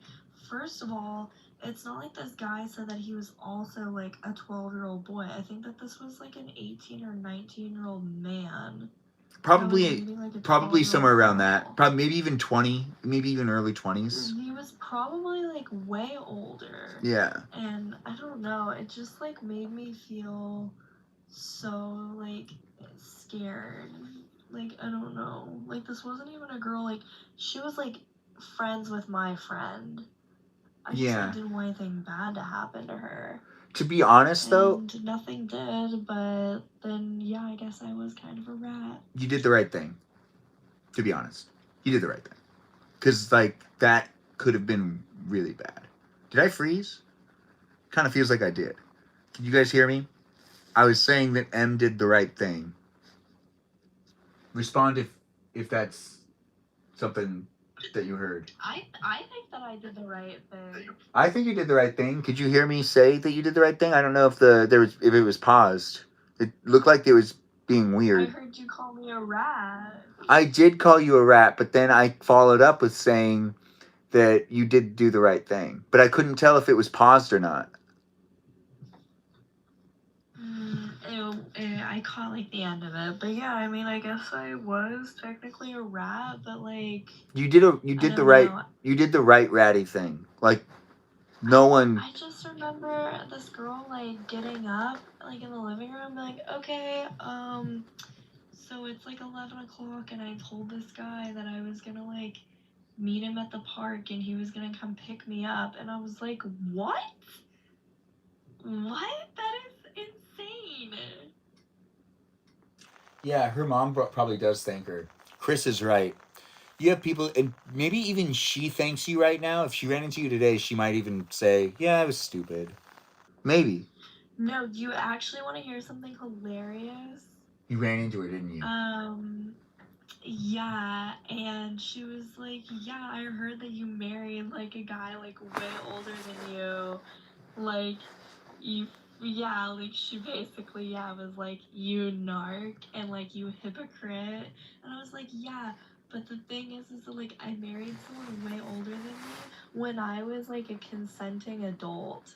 First of all, it's not like this guy said that he was also like a 12-year-old boy. I think that this was like an 18 or 19-year-old man. Probably somewhere around that. Probably maybe even 20, maybe even early 20s. He was probably like way older. Yeah. And I don't know, it just like made me feel so like scared. like, I don't know. Like, this wasn't even a girl. Like, she was, like, friends with my friend. I just Yeah. like, didn't want anything bad to happen to her. To be honest, though, And nothing did, but then, yeah, I guess I was kind of a rat. you did the right thing. To be honest, you did the right thing. Because, like, that could have been really bad. Did I freeze? Kind of feels like I did. Can you guys hear me? I was saying that M did the right thing. Respond if that's something that you heard. I think that I did the right thing. I think you did the right thing. Could you hear me say that you did the right thing? I don't know if if it was paused. It looked like it was being I weird. heard you call me a rat. I did call you a rat, but then I followed up with saying that you did do the right thing. But I couldn't tell if it was paused or not. I caught like the end of it, but yeah, I mean, I guess I was technically a rat, but like You did I the don't right know. you did the right ratty thing. Like no one I just remember this girl like getting up like in the living room, like, okay, so it's like 11 o'clock, and I told this guy that I was gonna like meet him at the park, and he was gonna come pick me up, and I was like, what? What? That is insane. Yeah, her mom probably does thank her. Chris is right. You have people, and maybe even she thanks you right now. If she ran into you today, she might even say, "Yeah, I was stupid." Maybe No, do you actually want to hear something hilarious? you ran into her, didn't you? Yeah, and she was like, yeah, I heard that you married like a guy like way older than you. Like, you, yeah, like she basically, yeah, was like, you narc and like you hypocrite. And I was like, yeah, but the thing is that like I married someone way older than me when I was like a consenting adult.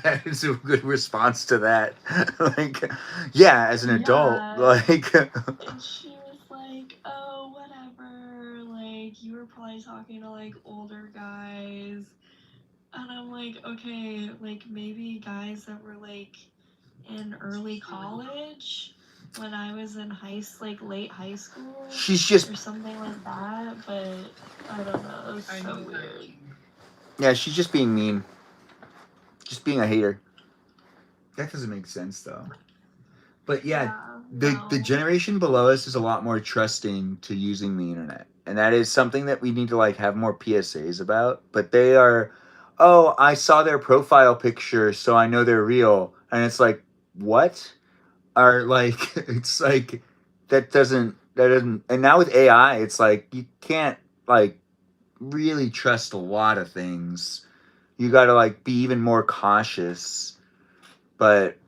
That is a good response to that. Like, yeah, as an adult, Yeah. like. And she was like, oh, whatever. Like, you were probably talking to like older guys. And I'm like, okay, like maybe guys that were like in early college when I was in late high school. She's just or something like that. But I don't know. It was so weird. Yeah, she's just being mean. Just being a hater. That doesn't make sense though. But yeah, the generation below us is a lot more trusting to using the internet. And that is something that we need to like have more PSAs about. But they are, oh, I saw their profile picture, so I know they're real. And it's like, what? Or like it's like that doesn't and now with AI, it's like you can't like really trust a lot of things. You gotta like be even more cautious. But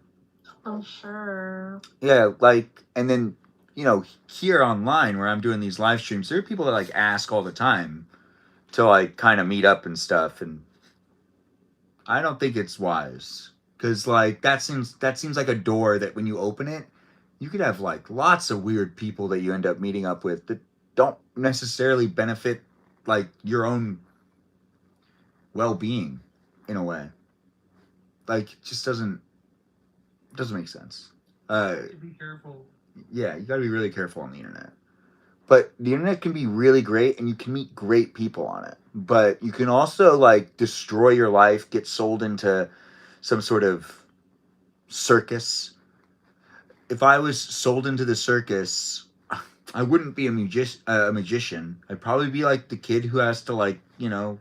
For sure. yeah, like, and then, you know, here online where I'm doing these live streams, there are people that like ask all the time to like kind of meet up and stuff, and I don't think it's wise because like that seems like a door that when you open it, you could have like lots of weird people that you end up meeting up with that don't necessarily benefit like your own well-being in a way. Like, it just doesn't make sense. Be careful. Yeah, you got to be really careful on the internet. But the internet can be really great, and you can meet great people on it. But you can also like destroy your life, get sold into some sort of circus. If I was sold into the circus, I wouldn't be a magician. I'd probably be like the kid who has to like, you know,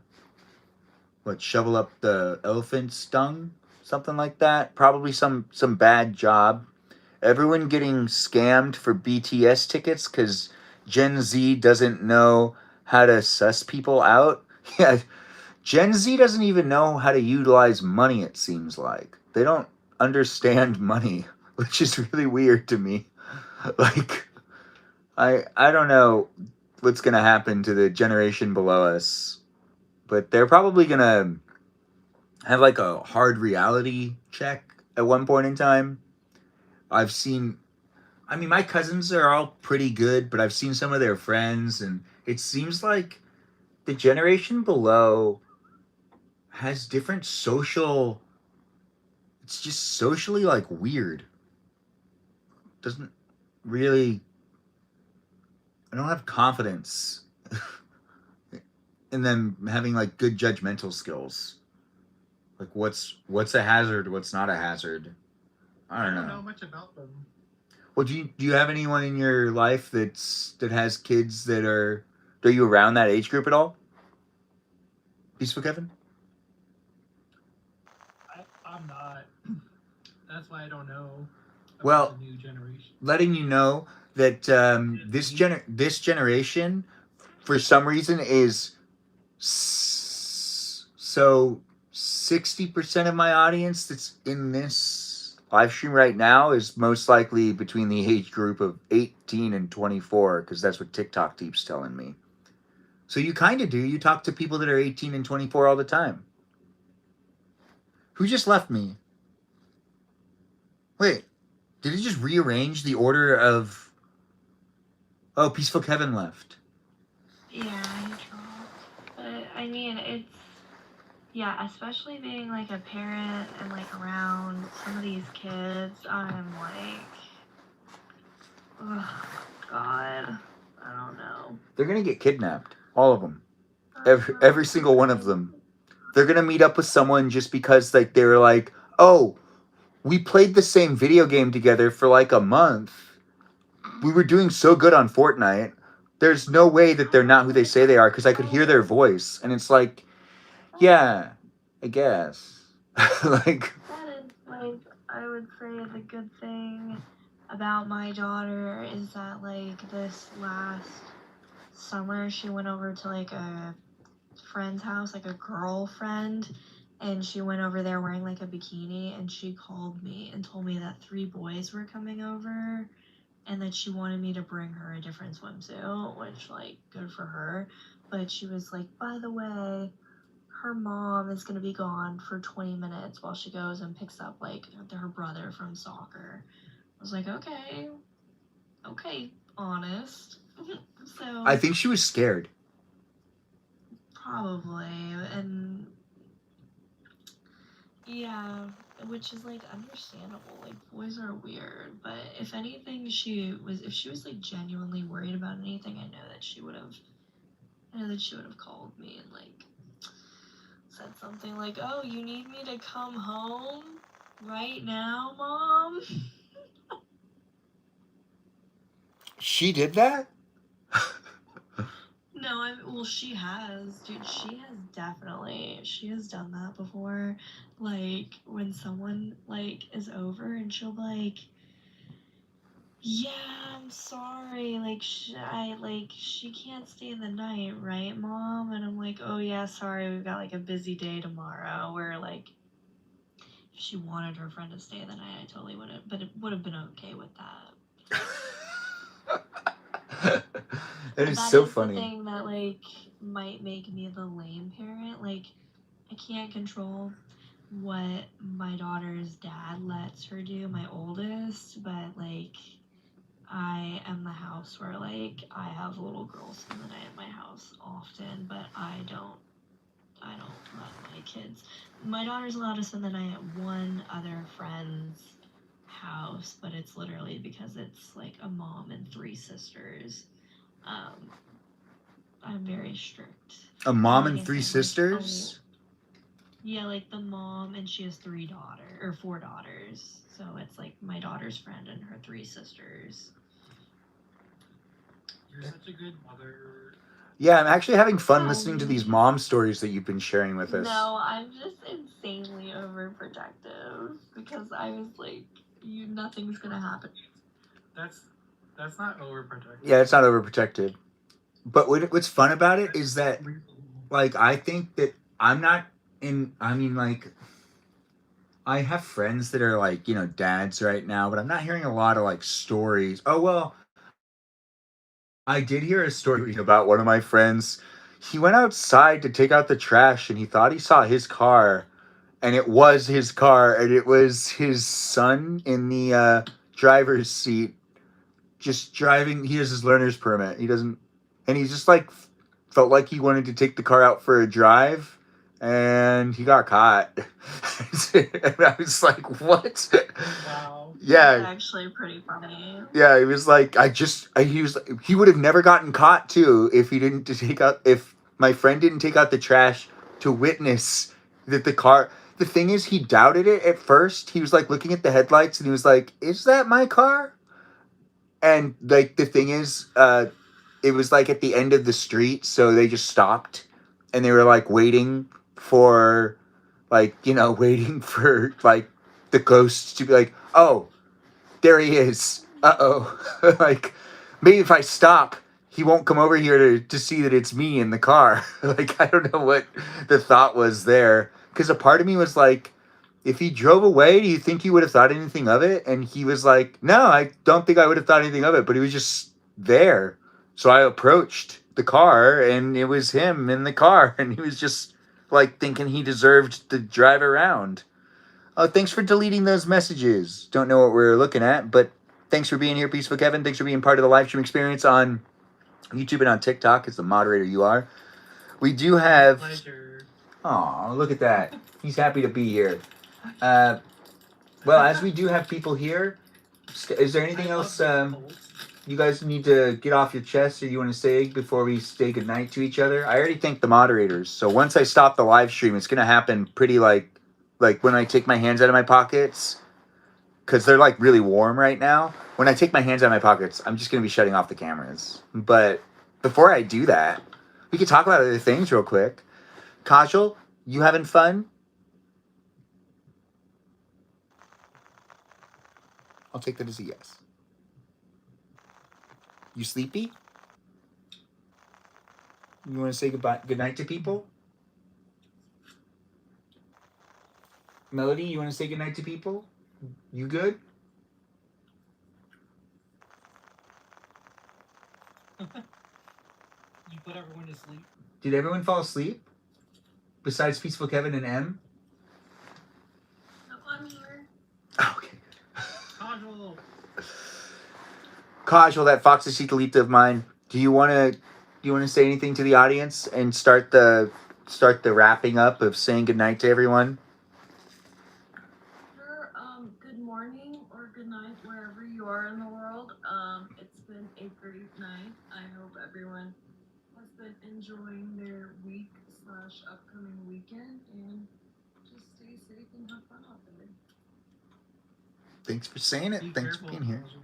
shovel up the elephant's dung, something like that. Probably some bad job. Everyone getting scammed for BTS tickets because Gen Z doesn't know how to suss people out. Yeah, Gen Z doesn't even know how to utilize money, it seems like. They don't understand money, which is really weird to me. Like, I don't know what's going to happen to the generation below us, but they're probably going to have like a hard reality check at one point in time. I've seen, I mean, my cousins are all pretty good, but I've seen some of their friends, and it seems like the generation below has different social, it's just socially like weird. really, I don't have confidence in them having like good judgmental skills. Like what's a hazard, what's not a hazard. I don't know. much about them. Well, do you have anyone in your life that has kids that are you around that age group at all? Peaceful Kevin? I'm not. That's why I don't know about Well, the new generation. letting you know that this generation, for some reason, is so 60% of my audience that's in this live stream right now is most likely between the age group of 18 and 24, because that's what TikTok keeps telling me. So you kind of do. You talk to people that are 18 and 24 all the time. Who just left me? Wait, did he just rearrange the order of... Oh, Peaceful Kevin left. Yeah, I dropped. But I mean, it's yeah, especially being like a parent and like around some of these kids, I'm like, oh God, I don't know. They're going to get kidnapped. All of them. Every single one of them. They're going to meet up with someone just because like they were like, oh, we played the same video game together for like a month. We were doing so good on Fortnite. There's no way that they're not who they say they are because I could hear their voice. And it's like, yeah, I guess. Like, That is like, I would say the good thing about my daughter is that like this last summer she went over to like a friend's house, like a girlfriend, and she went over there wearing like a bikini, and she called me and told me that 3 boys were coming over and that she wanted me to bring her a different swimsuit, which like good for her. But she was like, by the way, her mom is gonna be gone for 20 minutes while she goes and picks up like her brother from soccer. I was like, okay, honest. So I think she was scared. probably, and yeah, which is like understandable. Like boys are weird, but if anything, if she was like genuinely worried about anything, I know that she would have called me and like said something like, "Oh, you need me to come home right now, Mom?" She did that? No, well, she has, dude. She has done that before. Like when someone like is over and she'll be like, "Yeah, I'm sorry. Like she can't stay the night, right, Mom?" And I'm like, "Oh yeah, sorry. We've got like a busy day tomorrow." Where like if she wanted her friend to stay the night, I totally wouldn't. But it would have been okay with that. That is That so is funny. the thing that like might make me the lame parent. Like I can't control what my daughter's dad lets her do, my oldest, but like I am the house where like I have little girls spend the night at my house often, but I don't let my kids. My daughter's allowed to spend the night at one other friend's house, but it's literally because it's like a mom and 3 sisters. I'm very strict. A mom Like and I 3 said, like, sisters? yeah, like the mom, and she has 4 daughters. So it's like my daughter's friend and her 3 sisters. You're such a good mother. Yeah, I'm actually having fun listening to these mom stories that you've been sharing with us. No, I'm just insanely overprotective because I was like, nothing's gonna happen. That's not overprotective. Yeah, it's not overprotected. But what's fun about it is that, like, I think that I'm not in. I mean, like, I have friends that are like, you know, dads right now, but I'm not hearing a lot of like stories. Oh well, I did hear a story about one of my friends. He went outside to take out the trash, and he thought he saw his car, and it was his car, and it was his son in the driver's seat, just driving. He has his learner's permit. He doesn't, and he just like felt like he wanted to take the car out for a drive, and he got caught. And I was like, what? Wow. Yeah. That's actually pretty funny. Yeah, he was like, he would have never gotten caught too if my friend didn't take out the trash to witness that the thing is, he doubted it at first. He was like looking at the headlights and he was like, is that my car? And like, the thing is, it was like at the end of the street. So they just stopped and they were like waiting for waiting for like the ghost to be like, oh, there he is. Uh-oh. Like, maybe if I stop, he won't come over here to see that it's me in the car. Like, I don't know what the thought was there. Because a part of me was like, if he drove away, do you think he would have thought anything of it? And he was like, no, I don't think I would have thought anything of it. But he was just there. So I approached the car, and it was him in the car. And he was just, like, thinking he deserved to drive around. Oh, thanks for deleting those messages. Don't know what we're looking at, but thanks for being here, Peaceful Kevin. Thanks for being part of the live stream experience on YouTube and on TikTok as the moderator you are. We do have... Pleasure. Oh, look at that. He's happy to be here. Well, as we do have people here, is there anything else you guys need to get off your chest or you want to say before we say goodnight to each other? I already thanked the moderators, so once I stop the live stream, it's going to happen pretty like when I take my hands out of my pockets, because they're like really warm right now. When I take my hands out of my pockets, I'm just going to be shutting off the cameras. But before I do that, we can talk about other things real quick. Kajal, you having fun? I'll take that as a yes. You sleepy? You want to say good night to people? Melody, you want to say goodnight to people? You good? You put everyone to sleep. Did everyone fall asleep? Besides Peaceful Kevin and M? No, I'm here. Okay. Casual. Kajal, that Foxy of mine. Do you want to say anything to the audience and start the wrapping up of saying goodnight to everyone? Sure. Good morning or good night wherever you are in the world. It's been a great night. I hope everyone has been enjoying their week/upcoming weekend, and just stay safe and have fun out there. Thanks for saying it. Be Thanks for careful, being here. Casual.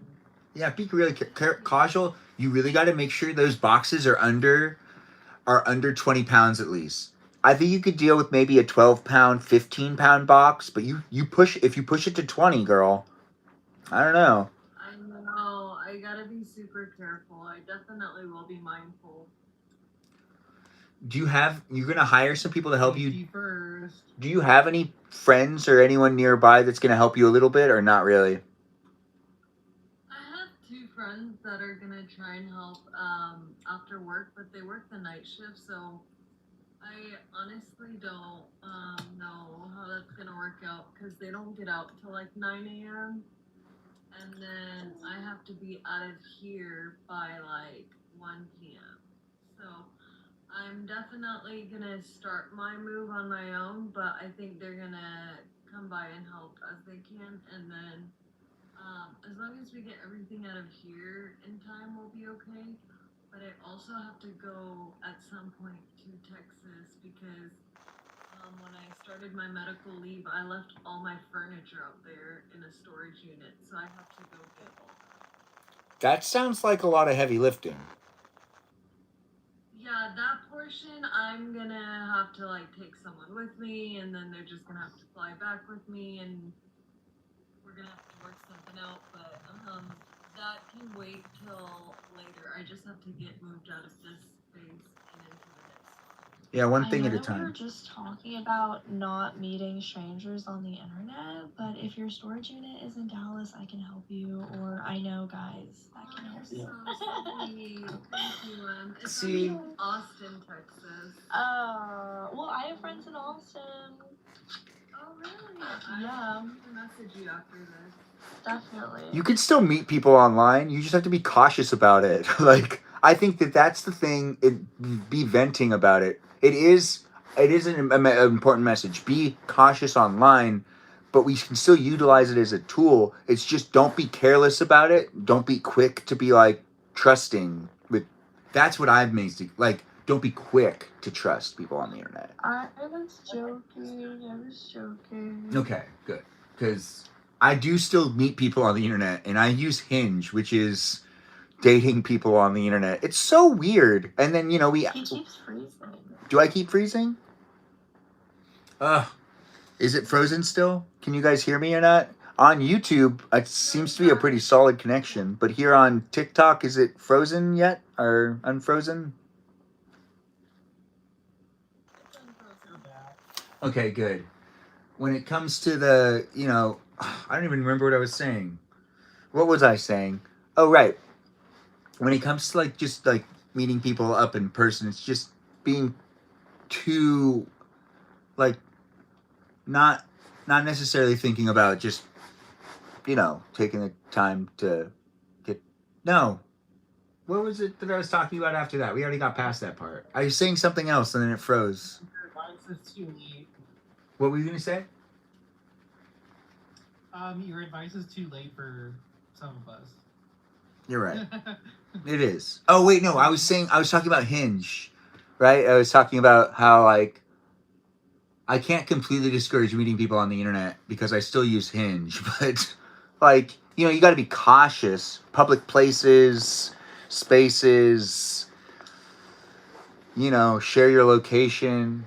Yeah, be really Kajal. You really got to make sure those boxes are under 20 pounds at least. I think you could deal with maybe a 12-pound, 15-pound box, but if you push it to 20, girl, I don't know. I know. I gotta be super careful. I definitely will be mindful. You're going to hire some people to help you? Safety first. Do you have any friends or anyone nearby that's going to help you a little bit or not really? I have two friends that are gonna try and help after work, but they work the night shift, so I honestly don't know how that's gonna work out because they don't get out till like 9 a.m. and then I have to be out of here by like 1 p.m. So I'm definitely gonna start my move on my own, but I think they're gonna come by and help as they can, and then as long as we get everything out of here in time, we'll be okay. But I also have to go at some point to Texas because when I started my medical leave, I left all my furniture out there in a storage unit, so I have to go get all that. That sounds like a lot of heavy lifting. Yeah, that portion I'm gonna have to like take someone with me, and then they're just gonna have to fly back with me, and we're gonna have to work something out. But that can wait till later. I just have to get moved out of this space and into the next one. Yeah, one I thing know at a that we were time. just talking about not meeting strangers on the internet, but if your storage unit is in Dallas, I can help you, or I know guys that can help you. So sweet. Thank you, It's See- in Austin, Texas. Well, I have friends in Austin. Oh, really? Yeah. I'm gonna message you after this. Definitely. You can still meet people online. You just have to be cautious about it. Like, I think that's the thing. Be venting about it. It is. it is an important message. Be cautious online, but we can still utilize it as a tool. It's just don't be careless about it. Don't be quick to be like trusting with. That's what I've made. Like, don't be quick to trust people on the internet. I was joking. Okay, good. Because I do still meet people on the internet, and I use Hinge, which is dating people on the internet. It's so weird. And then, He keeps freezing. Do I keep freezing? Is it frozen still? Can you guys hear me or not? On YouTube, it seems to be a pretty solid connection. But here on TikTok, is it frozen yet? Or unfrozen? Okay, good. When it comes to the, I don't even remember what I was saying. What was I saying? Oh, right. When it comes to just meeting people up in person, it's just being too not necessarily thinking about just taking the time to get what was it that I was talking about after that? We already got past that part. I was saying something else and then it froze. What were you gonna say? Your advice is too late for some of us. You're right. It is. Oh wait, no, I was talking about Hinge, right? I was talking about how I can't completely discourage meeting people on the internet because I still use Hinge, but you got to be cautious. Public places, spaces, share your location.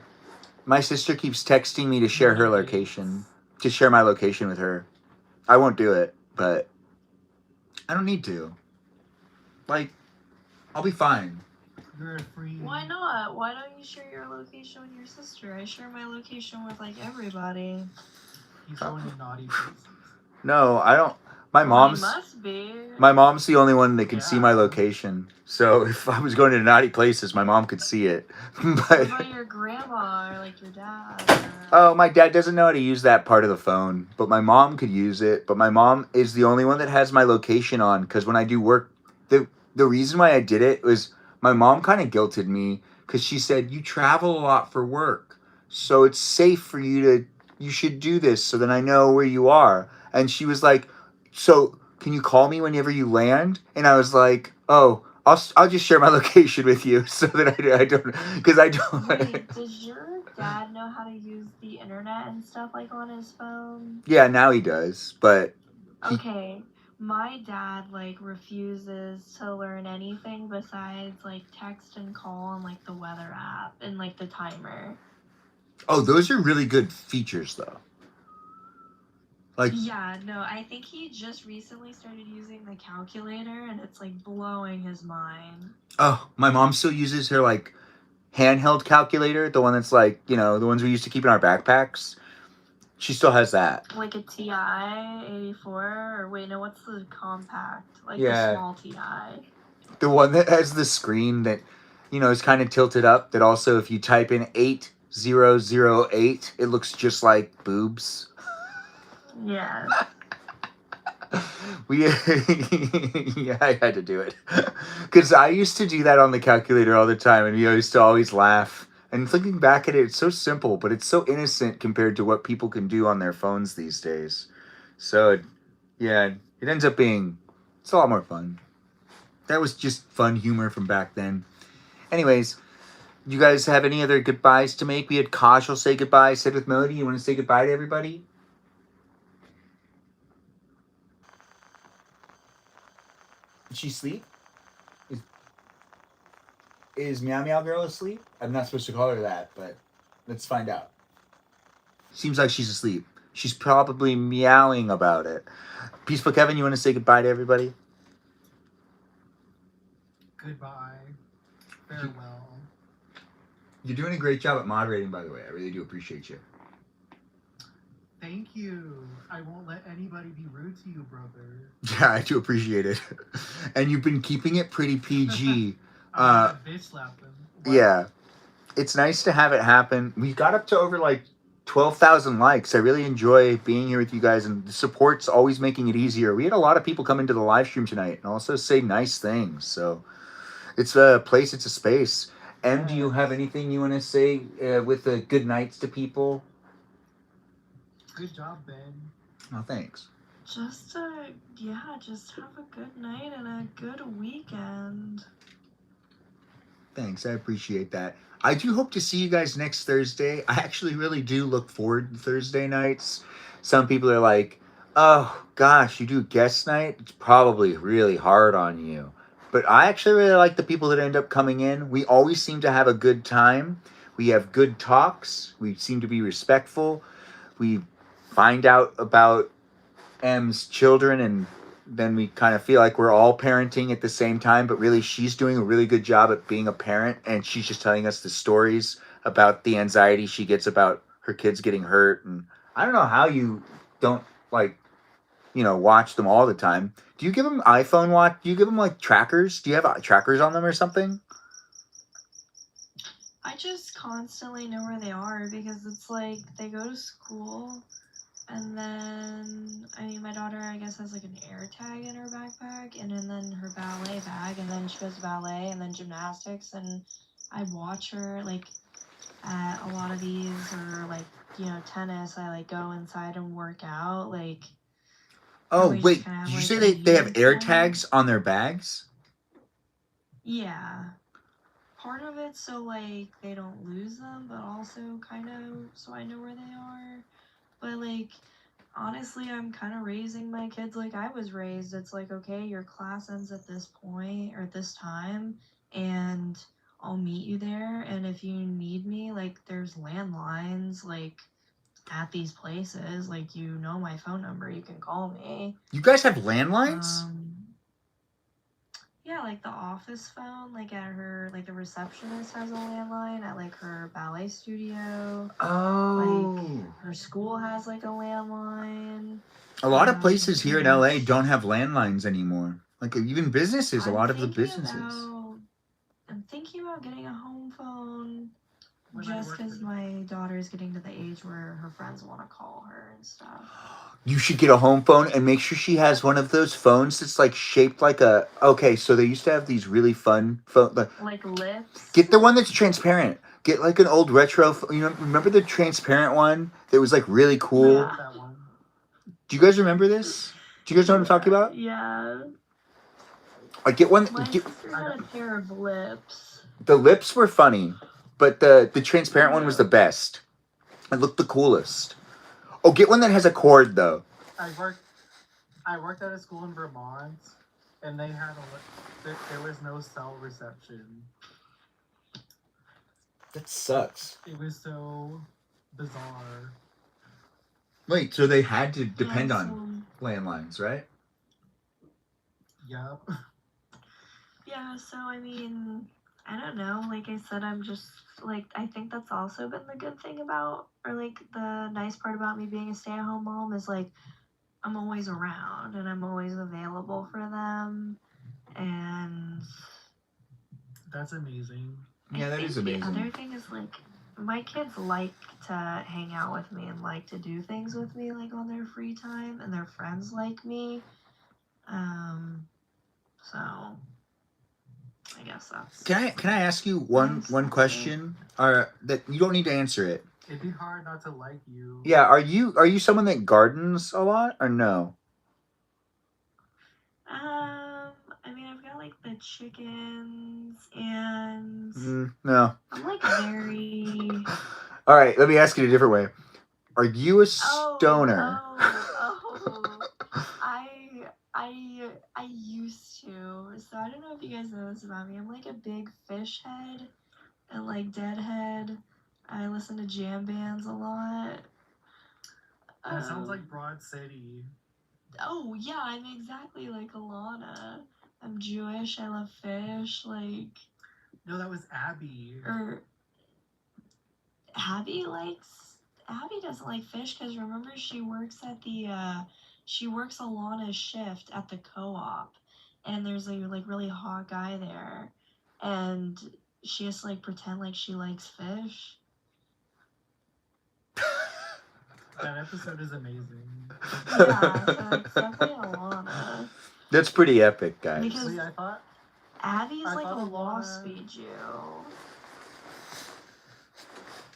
My sister keeps texting me to share her location, to share my location with her. I won't do it, but I don't need to. I'll be fine. You're a free. Why not? Why don't you share your location with your sister? I share my location with everybody. He's going to naughty places. No, I don't. My Well, mom's. he must be. My mom's the only one that can see my location. So if I was going to naughty places, my mom could see it. What But about your grandma or your dad? oh, my dad doesn't know how to use that part of the phone, but my mom could use it. But my mom is the only one that has my location on because when I do work, the reason why I did it was my mom kind of guilted me because she said you travel a lot for work, so it's safe for you should do this so that I know where you are. And she was like, so can you call me whenever you land? And I was like, oh, I'll just share my location with you so that I don't, because I don't. Wait, does your dad know how to use the internet and stuff on his phone? Yeah, now he does, but Okay, my dad refuses to learn anything besides text and call and the weather app and the timer. oh, those are really good features though. Yeah, no, I think he just recently started using the calculator and it's blowing his mind. Oh, my mom still uses her handheld calculator, the one that's the ones we used to keep in our backpacks. She still has that. Like a TI 84, or wait, no, what's the compact? Yeah. The small TI. The one that has the screen that, is kind of tilted up. That also, if you type in 8008, it looks just like boobs. Yeah. Yeah, I had to do it because I used to do that on the calculator all the time, and we used to always laugh. And thinking back at it, it's so simple, but it's so innocent compared to what people can do on their phones these days. So, yeah, it ends up being, it's a lot more fun. That was just fun humor from back then. Anyways, you guys have any other goodbyes to make? We had Kosh will say goodbye. Said with Melody, you want to say goodbye to everybody? Did she sleep? Is Meow Meow Girl asleep? I'm not supposed to call her that, but let's find out. Seems like she's asleep. She's probably meowing about it. Peaceful Kevin, you want to say goodbye to everybody? Goodbye. Farewell. You're doing a great job at moderating, by the way. I really do appreciate you. Thank you. I won't let anybody be rude to you, brother. Yeah, I do appreciate it. And you've been keeping it pretty PG. Bitch slap them. Yeah. It's nice to have it happen. We got up to over 12,000 likes. I really enjoy being here with you guys, and the support's always making it easier. We had a lot of people come into the live stream tonight and also say nice things. So it's a place, it's a space. Em, do you have anything you want to say with good nights to people? Good job, Ben. Oh, thanks. Just just have a good night and a good weekend. Thanks, I appreciate that. I do hope to see you guys next Thursday. I actually really do look forward to Thursday nights. Some people are like, oh gosh, you do guest night? It's probably really hard on you. But I actually really like the people that end up coming in. We always seem to have a good time. We have good talks. We seem to be respectful. We find out about M's children, and then we kind of feel like we're all parenting at the same time, but really she's doing a really good job at being a parent, and she's just telling us the stories about the anxiety she gets about her kids getting hurt. And I don't know how you don't watch them all the time. Do you give them iPhone watch? Do you give them like trackers? Do you have trackers on them or something? I just constantly know where they are because it's like they go to school and then, I mean, my daughter, I guess, has like an air tag in her backpack and then her ballet bag, and then she goes to ballet and then gymnastics, and I watch her like at a lot of these, or like, tennis, I like go inside and work out, like. Oh, we just wait, kinda have, did you like, say a they have air uniform. tags on their bags? Yeah. Part of it so like they don't lose them, but also kind of so I know where they are. But like honestly, I'm kind of raising my kids like I was raised. It's like, okay, your class ends at this point or this time, and I'll meet you there. And if you need me, like there's landlines like at these places. Like my phone number, you can call me. You guys have landlines? Yeah, like the office phone, like at her, like the receptionist has a landline at like her ballet studio. Oh. Like her school has like a landline. A lot of places here in LA don't have landlines anymore. Like even businesses, a lot of the businesses. I'm thinking about getting a home phone just because my daughter is getting to the age where her friends want to call her and stuff. You should get a home phone and make sure she has one of those phones that's like shaped like a. Okay, so they used to have these really fun phone. Like lips. Get the one that's transparent. Get like an old retro. Remember the transparent one that was like really cool? Yeah. Do you guys remember this? Do you guys know what I'm talking about? Yeah. Like get one. My sister had a pair of lips. The lips were funny, but the transparent one was the best. It looked the coolest. Oh, get one that has a cord though. I worked at a school in Vermont, and they had there was no cell reception. That sucks. It was so bizarre. Wait, so they had to depend on landlines, right? Yep. Yeah, so I mean, I don't know. Like I said, I'm just like, I think that's also been the good thing about, or like the nice part about me being a stay-at-home mom is like, I'm always around and I'm always available for them. And that's amazing. Yeah, that is amazing. The other thing is like, my kids like to hang out with me and like to do things with me like on their free time, and their friends like me. So I guess that's. Can I ask you one question? Or that you don't need to answer it. It'd be hard not to like you. Yeah, are you someone that gardens a lot or no? I mean, I've got like the chickens and No. I'm like very. All right, let me ask it a different way. Are you a stoner? I used to. So I don't know if you guys know this about me. I'm like a big fish head and like deadhead. I listen to jam bands a lot. That sounds like Broad City. Oh yeah, I'm exactly like Alana. I'm Jewish. I love fish. Like. No, that was Abby. Abby doesn't like fish because remember she works at she works Alana's shift at the co-op, and there's a like really hot guy there, and she has to like pretend like she likes fish. That episode is amazing. Yeah, so it's definitely Alana. That's pretty epic, guys. Because See, I thought Abby's like a Alana... waspy Jew.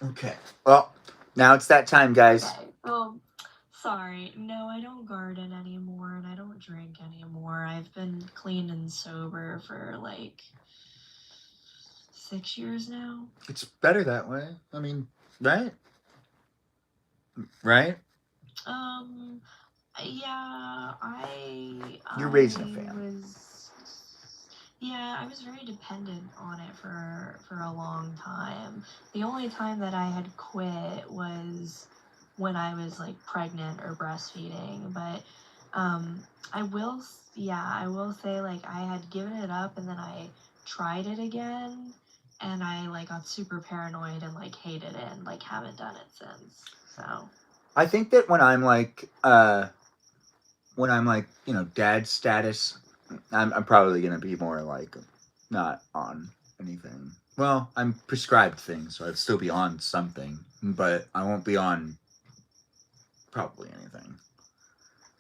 Okay. Well, now it's that time, guys. Okay. Sorry. No, I don't garden anymore and I don't drink anymore. I've been clean and sober for like 6 years now. It's better that way. I mean, right? Right? Um, yeah, You're raising a I family. was, yeah, I was very dependent on it for a long time. The only time that I had quit was when I was like pregnant or breastfeeding, but I will say like I had given it up and then I tried it again and I like got super paranoid and like hated it and like haven't done it since. So, I think that when I'm like, dad status, I'm probably gonna be more like not on anything. Well, I'm prescribed things, so I'd still be on something, but I won't be on probably anything.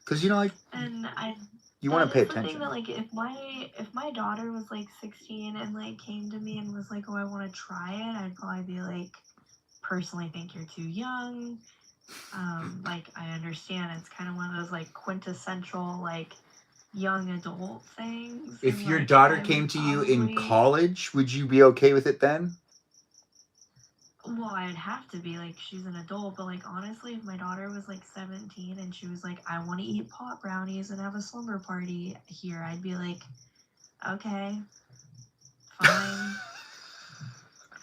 Cause like and I you want that to pay is the thing attention. that like if my daughter was like 16 and like came to me and was like, "Oh, I want to try it," I'd probably be like, "Personally, think you're too young." Like I understand it's kind of one of those like quintessential like young adult things. If And your like daughter I came would to you in probably, college, would you be okay with it then? well, I'd have to be like she's an adult, but like honestly, if my daughter was like 17 and she was like, "I want to eat pot brownies and have a slumber party here," I'd be like, "Okay, fine.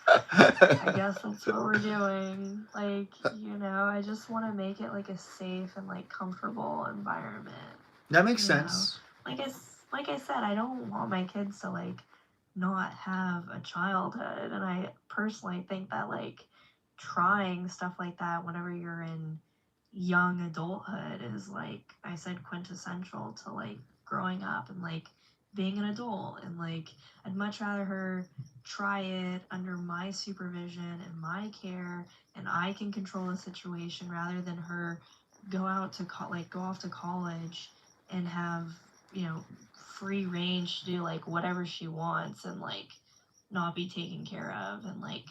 I guess that's what we're doing." Like, I just want to make it like a safe and like comfortable environment. That makes You sense. like I said, I don't want my kids to like not have a childhood, and I personally think that like trying stuff like that whenever you're in young adulthood is like I said quintessential to like growing up and like being an adult, and like I'd much rather her try it under my supervision and my care and I can control the situation rather than her go off to college and have free range to do like whatever she wants and like not be taken care of and like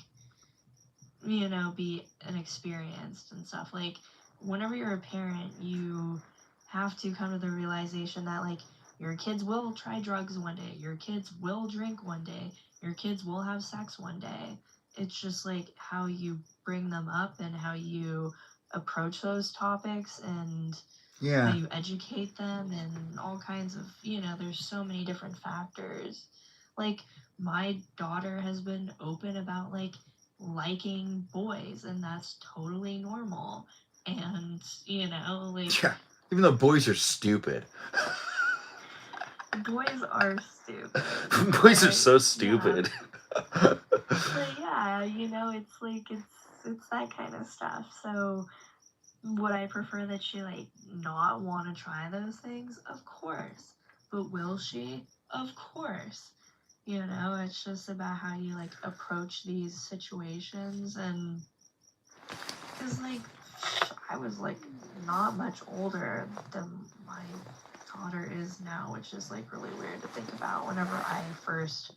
be inexperienced and stuff. Like whenever you're a parent, you have to come to the realization that like your kids will try drugs one day, your kids will drink one day, your kids will have sex one day. It's just like how you bring them up and how you approach those topics and how Yeah. you educate them and all kinds of, there's so many different factors. Like my daughter has been open about like liking boys and that's totally normal. And, like Yeah. Even though boys are stupid. boys are stupid. Boys are But, so yeah. stupid. But yeah, it's like it's that kind of stuff. So would I prefer that she like not want to try those things? Of course. But will she? Of course. It's just about how you like approach these situations and because like I was like not much older than my daughter is now, which is like really weird to think about whenever I first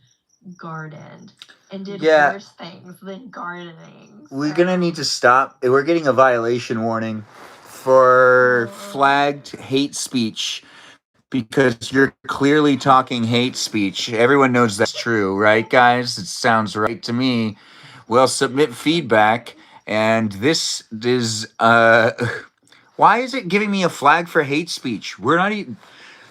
gardened and did Yeah. worse things than gardening. We're gonna need to stop. We're getting a violation warning for flagged hate speech because you're clearly talking hate speech. Everyone knows that's true, right, guys? It sounds right to me. Well, submit feedback, and this is why is it giving me a flag for hate speech? We're not even.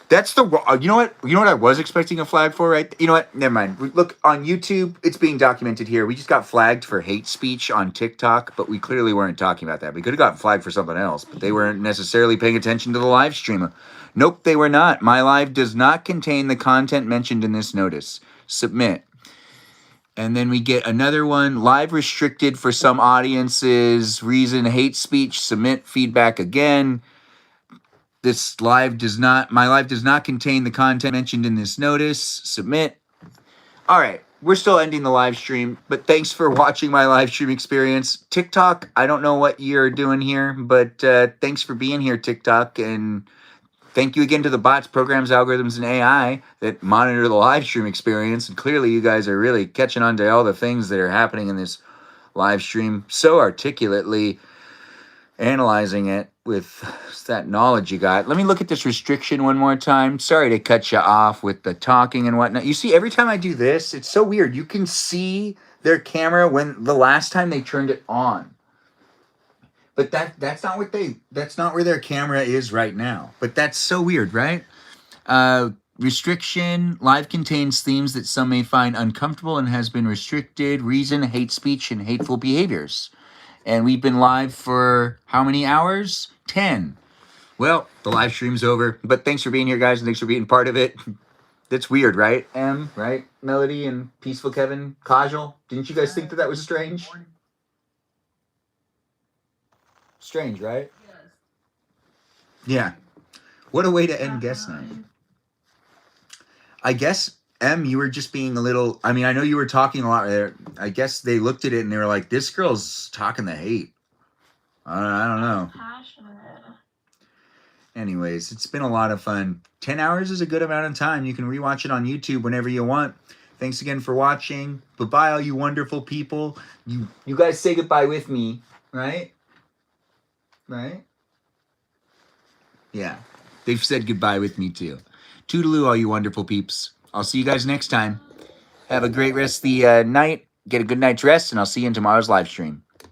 That's the you know what I was expecting a flag for, right? You know what, never mind. Look on YouTube, it's being documented here. We just got flagged for hate speech on TikTok, but we clearly weren't talking about that. We could have gotten flagged for something else, but they weren't necessarily paying attention to the live stream. Nope, they were not. My live does not contain the content mentioned in this notice. Submit. And then we get another one, live restricted for some audiences, reason hate speech, submit feedback again. My live does not contain the content mentioned in this notice. Submit. All right, we're still ending the live stream, but thanks for watching my live stream experience. TikTok, I don't know what you're doing here, but thanks for being here, TikTok. And thank you again to the bots, programs, algorithms, and AI that monitor the live stream experience. And clearly you guys are really catching on to all the things that are happening in this live stream so articulately, analyzing it with that knowledge you got. Let me look at this restriction one more time. Sorry to cut you off with the talking and whatnot. You see, every time I do this, it's so weird. You can see their camera when the last time they turned it on. But that's not where their camera is right now. But that's so weird, right? Restriction. Live contains themes that some may find uncomfortable and has been restricted. Reason, hate speech, and hateful behaviors. And we've been live for how many hours? 10. Well, the live stream's over. But thanks for being here, guys, and thanks for being part of it. That's weird, right? Right? Melody and Peaceful Kevin, Kajal. Didn't you guys think that was strange? Strange, right? Yeah. What a way to end guest night. I guess, you were just being a little... I mean, I know you were talking a lot there. I guess they looked at it and they were like, this girl's talking the hate. I don't know. Passionate. Anyways, it's been a lot of fun. 10 hours is a good amount of time. You can rewatch it on YouTube whenever you want. Thanks again for watching. Bye-bye, all you wonderful people. You guys say goodbye with me, right? Right? Yeah. They've said goodbye with me, too. Toodaloo, all you wonderful peeps. I'll see you guys next time. Have a great rest of the night. Get a good night's rest, and I'll see you in tomorrow's live stream.